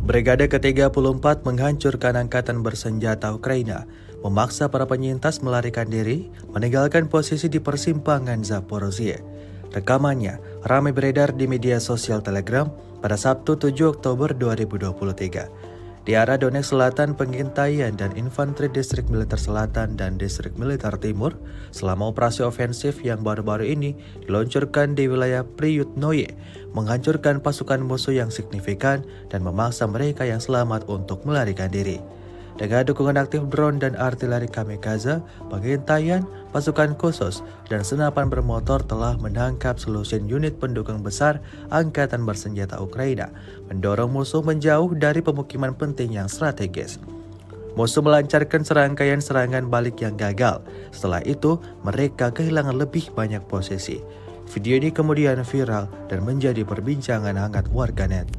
Brigade ke-34 menghancurkan angkatan bersenjata Ukraina, memaksa para penyintas melarikan diri, meninggalkan posisi di persimpangan Zaporozhye. Rekamannya ramai beredar di media sosial Telegram pada Sabtu 7 Oktober 2023. Di arah Donetsk Selatan, pengintaian dan infanteri Distrik Militer Selatan dan Distrik Militer Timur selama operasi ofensif yang baru-baru ini diluncurkan di wilayah Priyutnoye, menghancurkan pasukan musuh yang signifikan dan memaksa mereka yang selamat untuk melarikan diri. Dengan dukungan aktif drone dan artileri kamikaze, pengintaian, pasukan khusus, dan senapan bermotor telah menangkap selusin unit pendukung besar angkatan bersenjata Ukraina, mendorong musuh menjauh dari pemukiman penting yang strategis. Musuh melancarkan serangkaian serangan balik yang gagal. Setelah itu, mereka kehilangan lebih banyak posisi. Video ini kemudian viral dan menjadi perbincangan hangat warganet.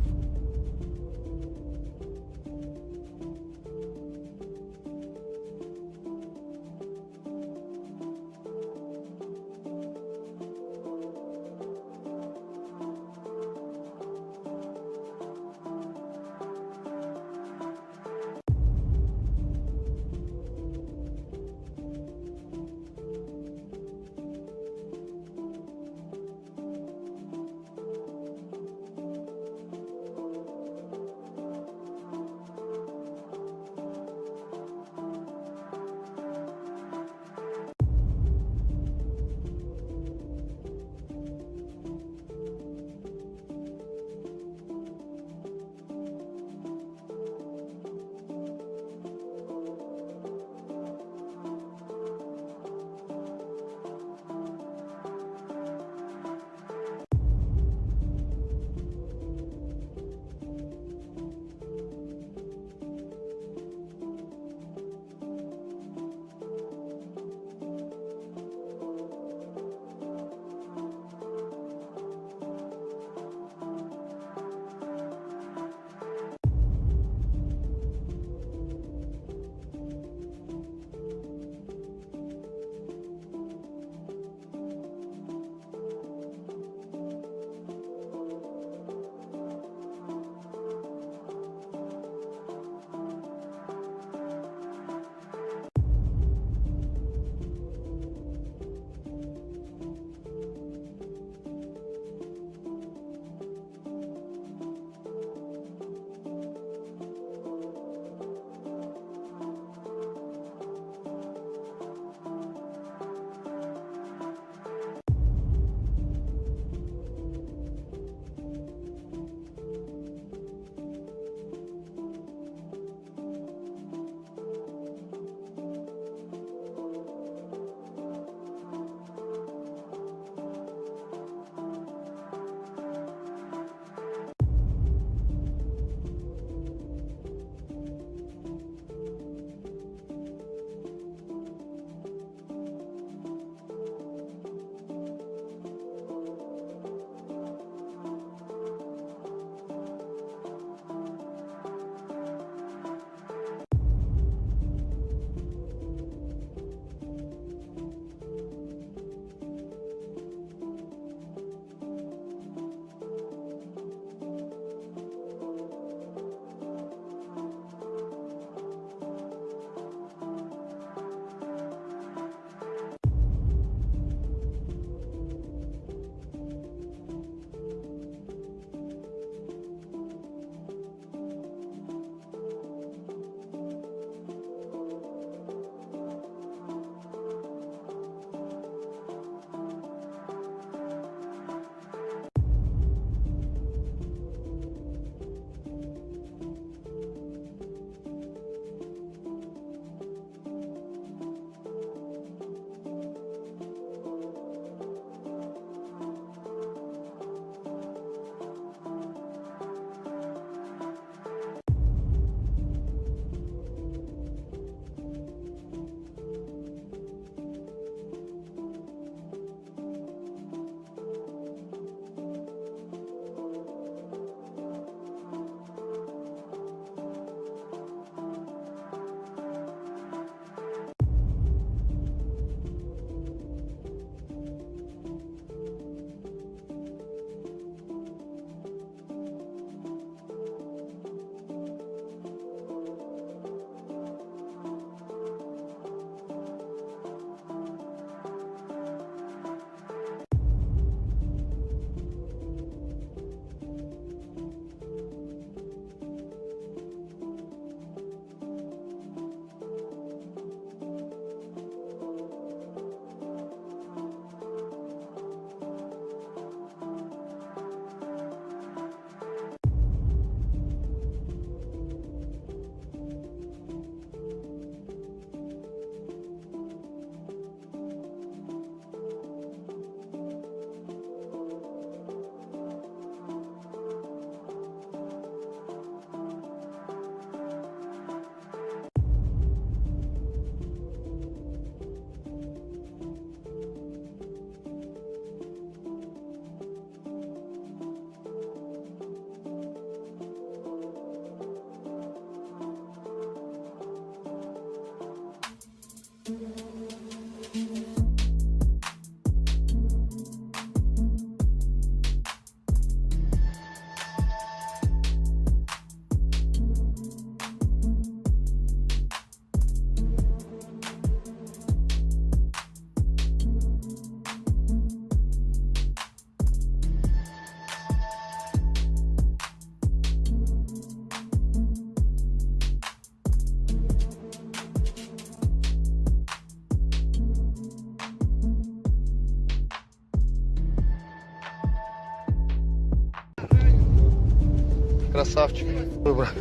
Красавчик. Ой, брат.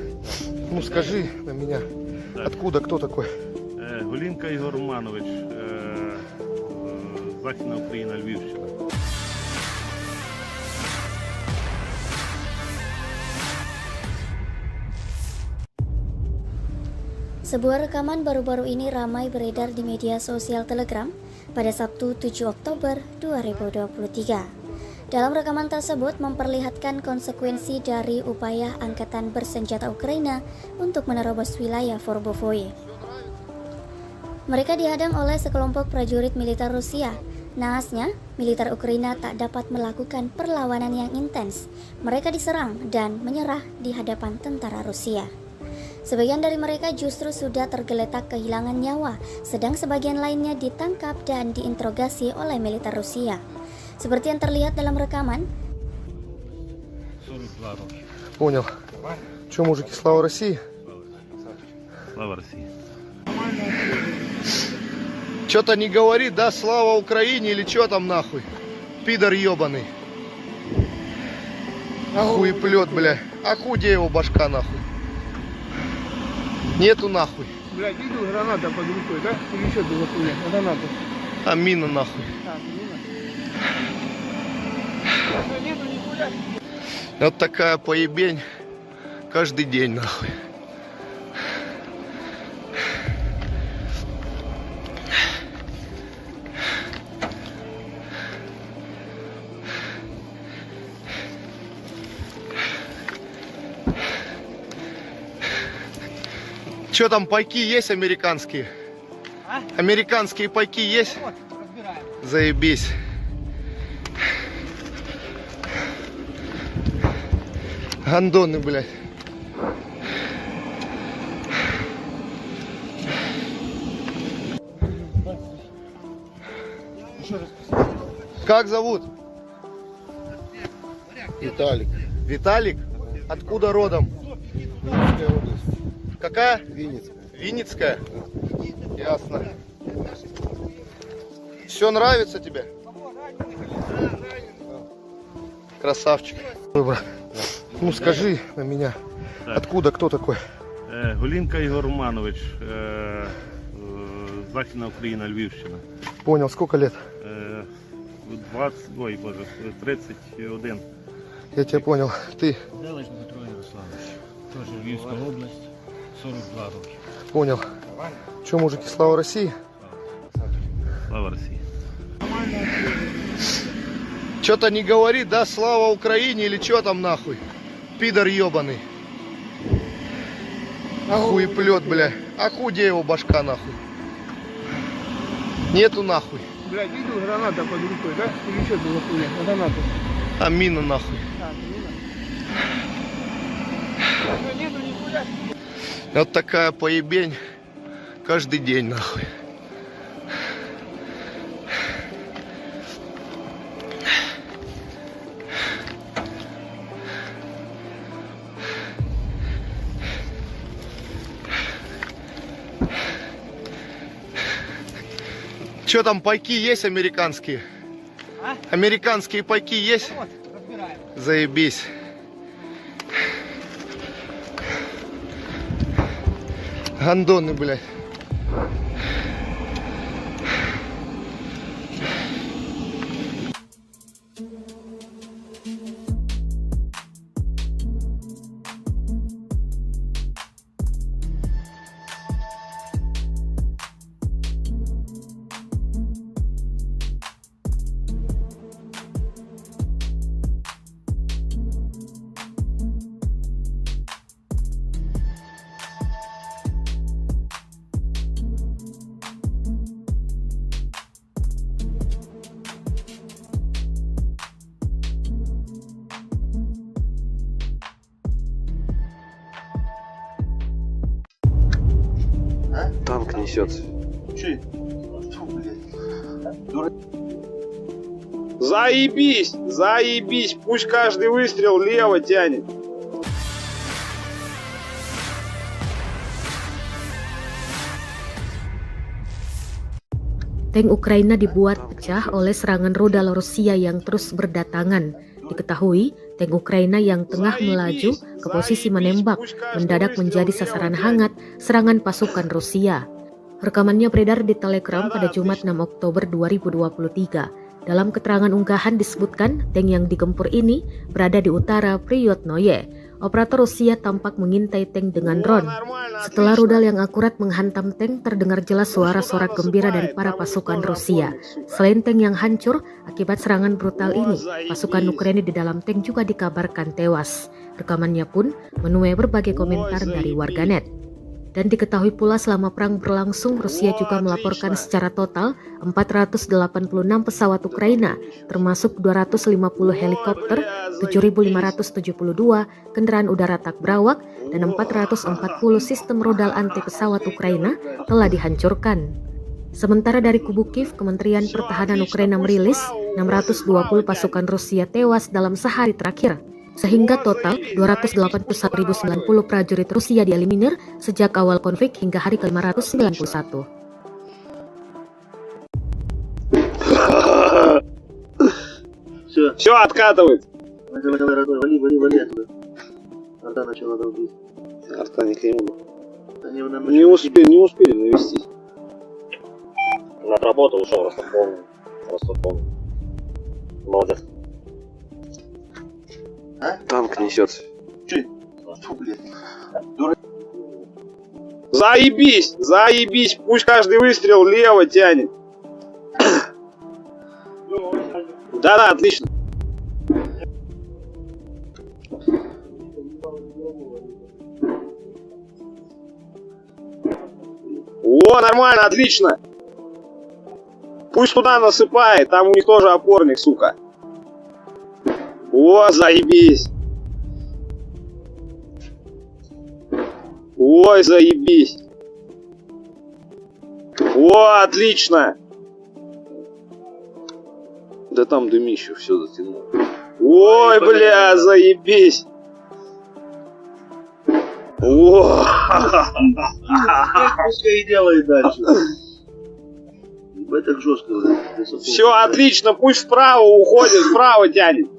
Ну скажи на меня, Так. откуда, кто такой? Голінка Ігор Романович, Західна Україна, Львівщина. Sebuah rekaman baru-baru ini ramai beredar di media sosial Telegram pada Sabtu 7 Oktober 2023. Dalam rekaman tersebut memperlihatkan konsekuensi dari upaya angkatan bersenjata Ukraina untuk menerobos wilayah Forbovoye. Mereka dihadang oleh sekelompok prajurit militer Rusia. Naasnya, militer Ukraina tak dapat melakukan perlawanan yang intens. Mereka diserang dan menyerah di hadapan tentara Rusia. Sebagian dari mereka justru sudah tergeletak kehilangan nyawa, sedang sebagian lainnya ditangkap dan diinterogasi oleh militer Rusia. Seperti yang terlihat dalam rekaman, 42 роки. Понял. Че, мужики, слава России? Слава Росії. Что-то не говорит, да, слава Украине или что там нахуй? Пидор ебаный. Хуеплет, бля. А где его башка нахуй? Нету нахуй. Блядь, видел, граната под рукой, да? Или что это за хуйня? Граната. А мина нахуй. А, мина. Что, нету нихуя? Вот такая поебень каждый день нахуй. Че там, пайки есть американские? Американские пайки есть? Заебись. Гандоны, блядь. Как зовут? Виталик. Виталик? Откуда родом? Винницкая область. Какая? Винницкая. Винницкая? Ясно. Все нравится тебе? Красавчик. Ой, брат. Ну скажи на меня, Так. откуда, кто такой? Голінка Ігор Романович, Західна Україна, Львівщина. Понял, сколько лет? 31. Я тебя понял. Ты Делиш Дмитро Ярославович. Теж Львівська область, 42 роки. понял. Че, мужики, слава России? Слава Росії. Что-то не говорит, да, слава Украине или что там нахуй? Пидор ебаный. Хуеплет, бля. А где его башка нахуй? Нету нахуй. Блядь, видел, граната под рукой, да? Или что это за хуйня? Граната. А мина нахуй. А, мина. Что, нету нихуя? Вот такая поебень каждый день нахуй. Че там, пайки есть американские? Американские пайки есть? Заебись. Гандоны, блядь. Танк несется. Заебись! Заебись! Пусть каждый выстрел лево тянет. Tank Ukraina dibuat pecah oleh serangan rudal Rusia yang terus berdatangan. Diketahui, tank Ukraina yang tengah melaju ke posisi menembak mendadak menjadi sasaran hangat serangan pasukan Rusia. Rekamannya beredar di Telegram pada Jumat 6 Oktober 2023. Dalam keterangan unggahan disebutkan tank yang digempur ini berada di utara Priyotnoye. Operator Rusia tampak mengintai tank dengan drone. Setelah rudal yang akurat menghantam tank, terdengar jelas suara-sorak gembira dari para pasukan Rusia. Selain tank yang hancur akibat serangan brutal ini, pasukan Ukraina di dalam tank juga dikabarkan tewas. Rekamannya pun menuai berbagai komentar dari warganet. Dan diketahui pula selama perang berlangsung, Rusia juga melaporkan secara total 486 pesawat Ukraina, termasuk 250 helikopter, 7.572 kendaraan udara tak berawak, dan 440 sistem rudal anti pesawat Ukraina telah dihancurkan. Sementara dari kubu Kiev, Kementerian Pertahanan Ukraina merilis 620 pasukan Rusia tewas dalam sehari terakhir. Sehingga total 281.090 prajurit Rusia dieliminir sejak awal konflik hingga hari ke-591. Все, откатывает. Давай, родной, вали оттуда. Арта начала долбить. Арта не к нему. Они нам Не успели навестись. Отработал, ушел, Ростов полный. Молодец. Танк несется. Фу, блядь. Заебись, пусть каждый выстрел лево тянет. Да, отлично. О, нормально, отлично. Пусть туда насыпает, там у них тоже опорник, сука. О, заебись. Ой, заебись. О, отлично. Да там дымище все затянуло. Ой, бля, заебись. О. Пускай и делает дальше. Ебать так жестко. Все, отлично, пусть вправо уходит, вправо тянет.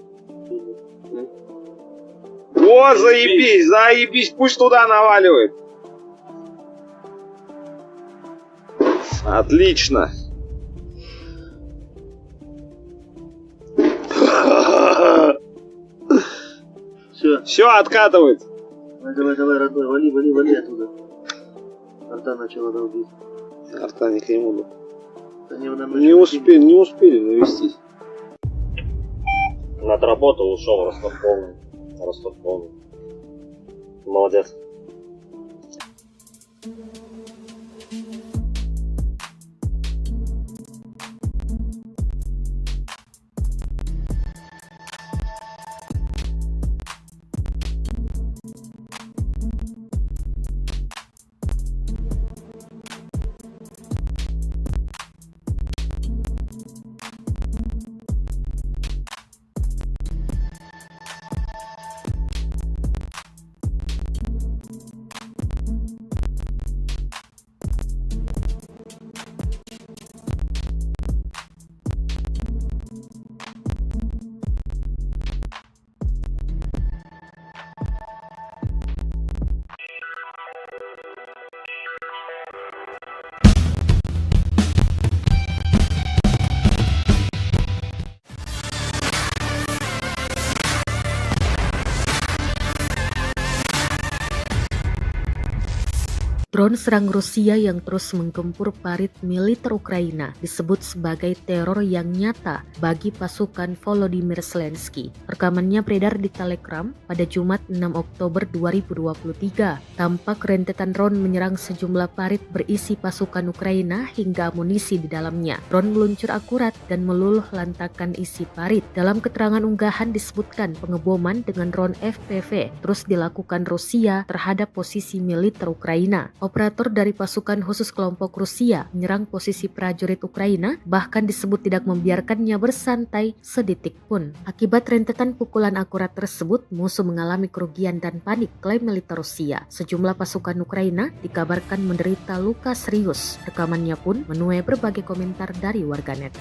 О, заебись, пусть туда наваливает. Отлично. Все, откатывает. Давай, родной, вали оттуда. Арта начала долбить. Арта не к нему. Они нам Не успели навестись. Отработал, ушел, Ростов полный. Молодец. Drone serang Rusia yang terus menggempur parit militer Ukraina disebut sebagai teror yang nyata bagi pasukan Volodymyr Zelensky. Rekamannya beredar di Telegram pada Jumat 6 Oktober 2023. Tampak rentetan drone menyerang sejumlah parit berisi pasukan Ukraina hingga amunisi di dalamnya. Drone meluncur akurat dan meluluh lantakan isi parit. Dalam keterangan unggahan disebutkan pengeboman dengan drone FPV terus dilakukan Rusia terhadap posisi militer Ukraina. Operator dari pasukan khusus kelompok Rusia menyerang posisi prajurit Ukraina, bahkan disebut tidak membiarkannya bersantai sedetik pun. Akibat rentetan pukulan akurat tersebut, musuh mengalami kerugian dan panik, klaim militer Rusia. Sejumlah pasukan Ukraina dikabarkan menderita luka serius. Rekamannya pun menuai berbagai komentar dari warganet.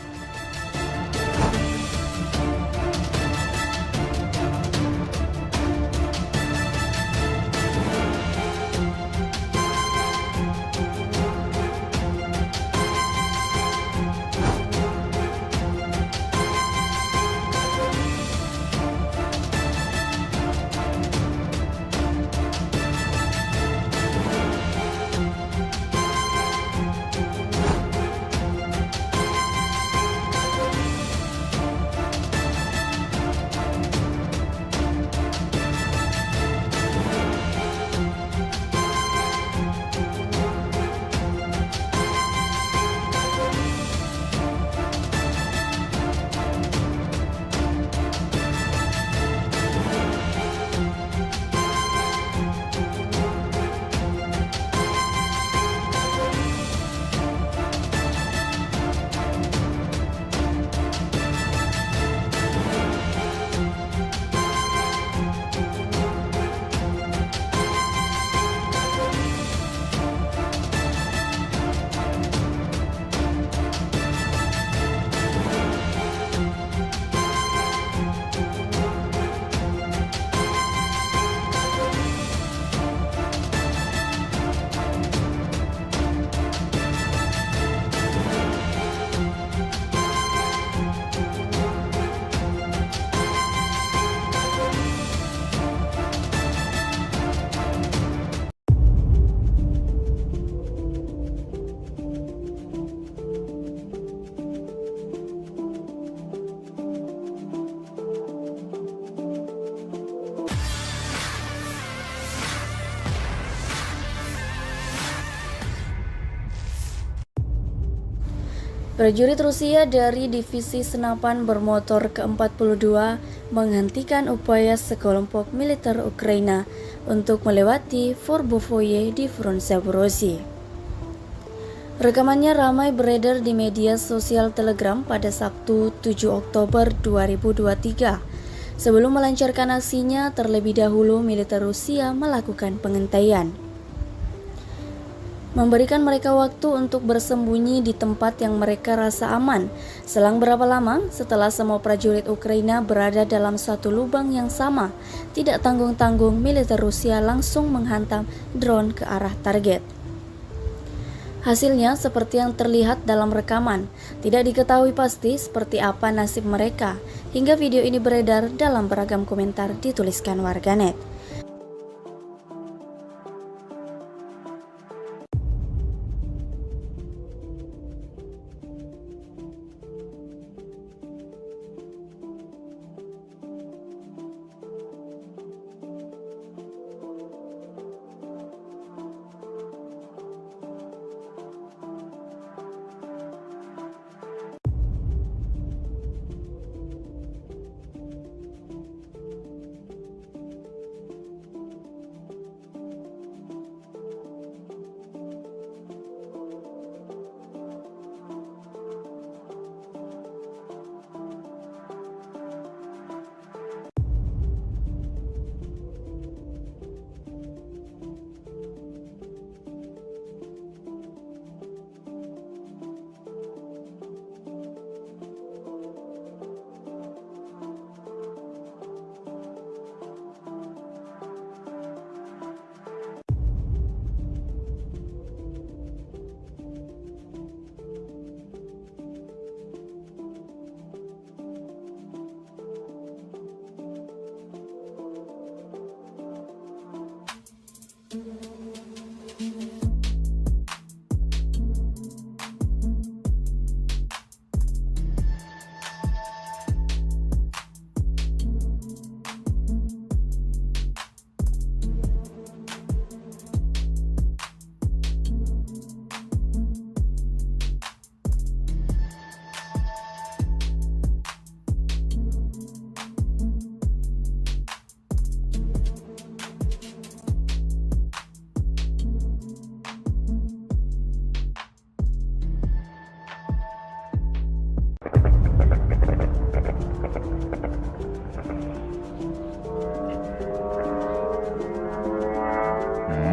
Prajurit Rusia dari Divisi Senapan Bermotor ke-42 menghentikan upaya sekelompok militer Ukraina untuk melewati Forbovoye di front Zaporozhye. Rekamannya ramai beredar di media sosial Telegram pada Sabtu 7 Oktober 2023. Sebelum melancarkan aksinya, terlebih dahulu militer Rusia melakukan pengintaian, memberikan mereka waktu untuk bersembunyi di tempat yang mereka rasa aman. Selang berapa lama setelah semua prajurit Ukraina berada dalam satu lubang yang sama, tidak tanggung-tanggung militer Rusia langsung menghantam drone ke arah target. Hasilnya seperti yang terlihat dalam rekaman. Tidak diketahui pasti seperti apa nasib mereka, hingga video ini beredar dalam beragam komentar dituliskan warganet.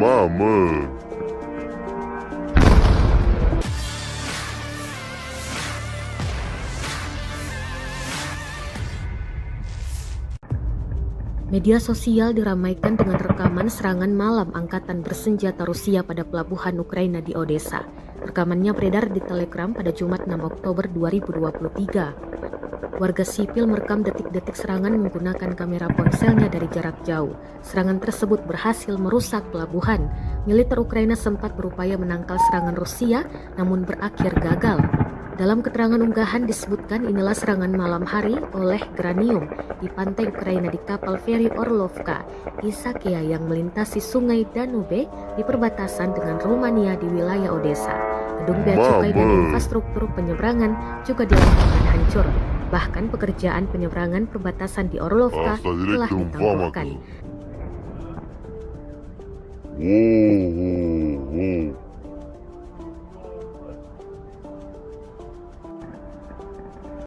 Mama. Media sosial diramaikan dengan rekaman serangan malam angkatan bersenjata Rusia pada pelabuhan Ukraina di Odessa. Rekamannya beredar di Telegram pada Jumat 6 Oktober 2023. Warga sipil merekam detik-detik serangan menggunakan kamera ponselnya dari jarak jauh. Serangan tersebut berhasil merusak pelabuhan. Militer Ukraina sempat berupaya menangkal serangan Rusia, namun berakhir gagal. Dalam keterangan unggahan disebutkan inilah serangan malam hari oleh Granium di pantai Ukraina di kapal feri Orlovka, Isakia yang melintasi sungai Danube di perbatasan dengan Rumania di wilayah Odessa. Gedung bea cukai dan infrastruktur penyeberangan juga dilakukan hancur. Bahkan pekerjaan penyeberangan perbatasan di Orlovka telah ditangguhkan. Wow.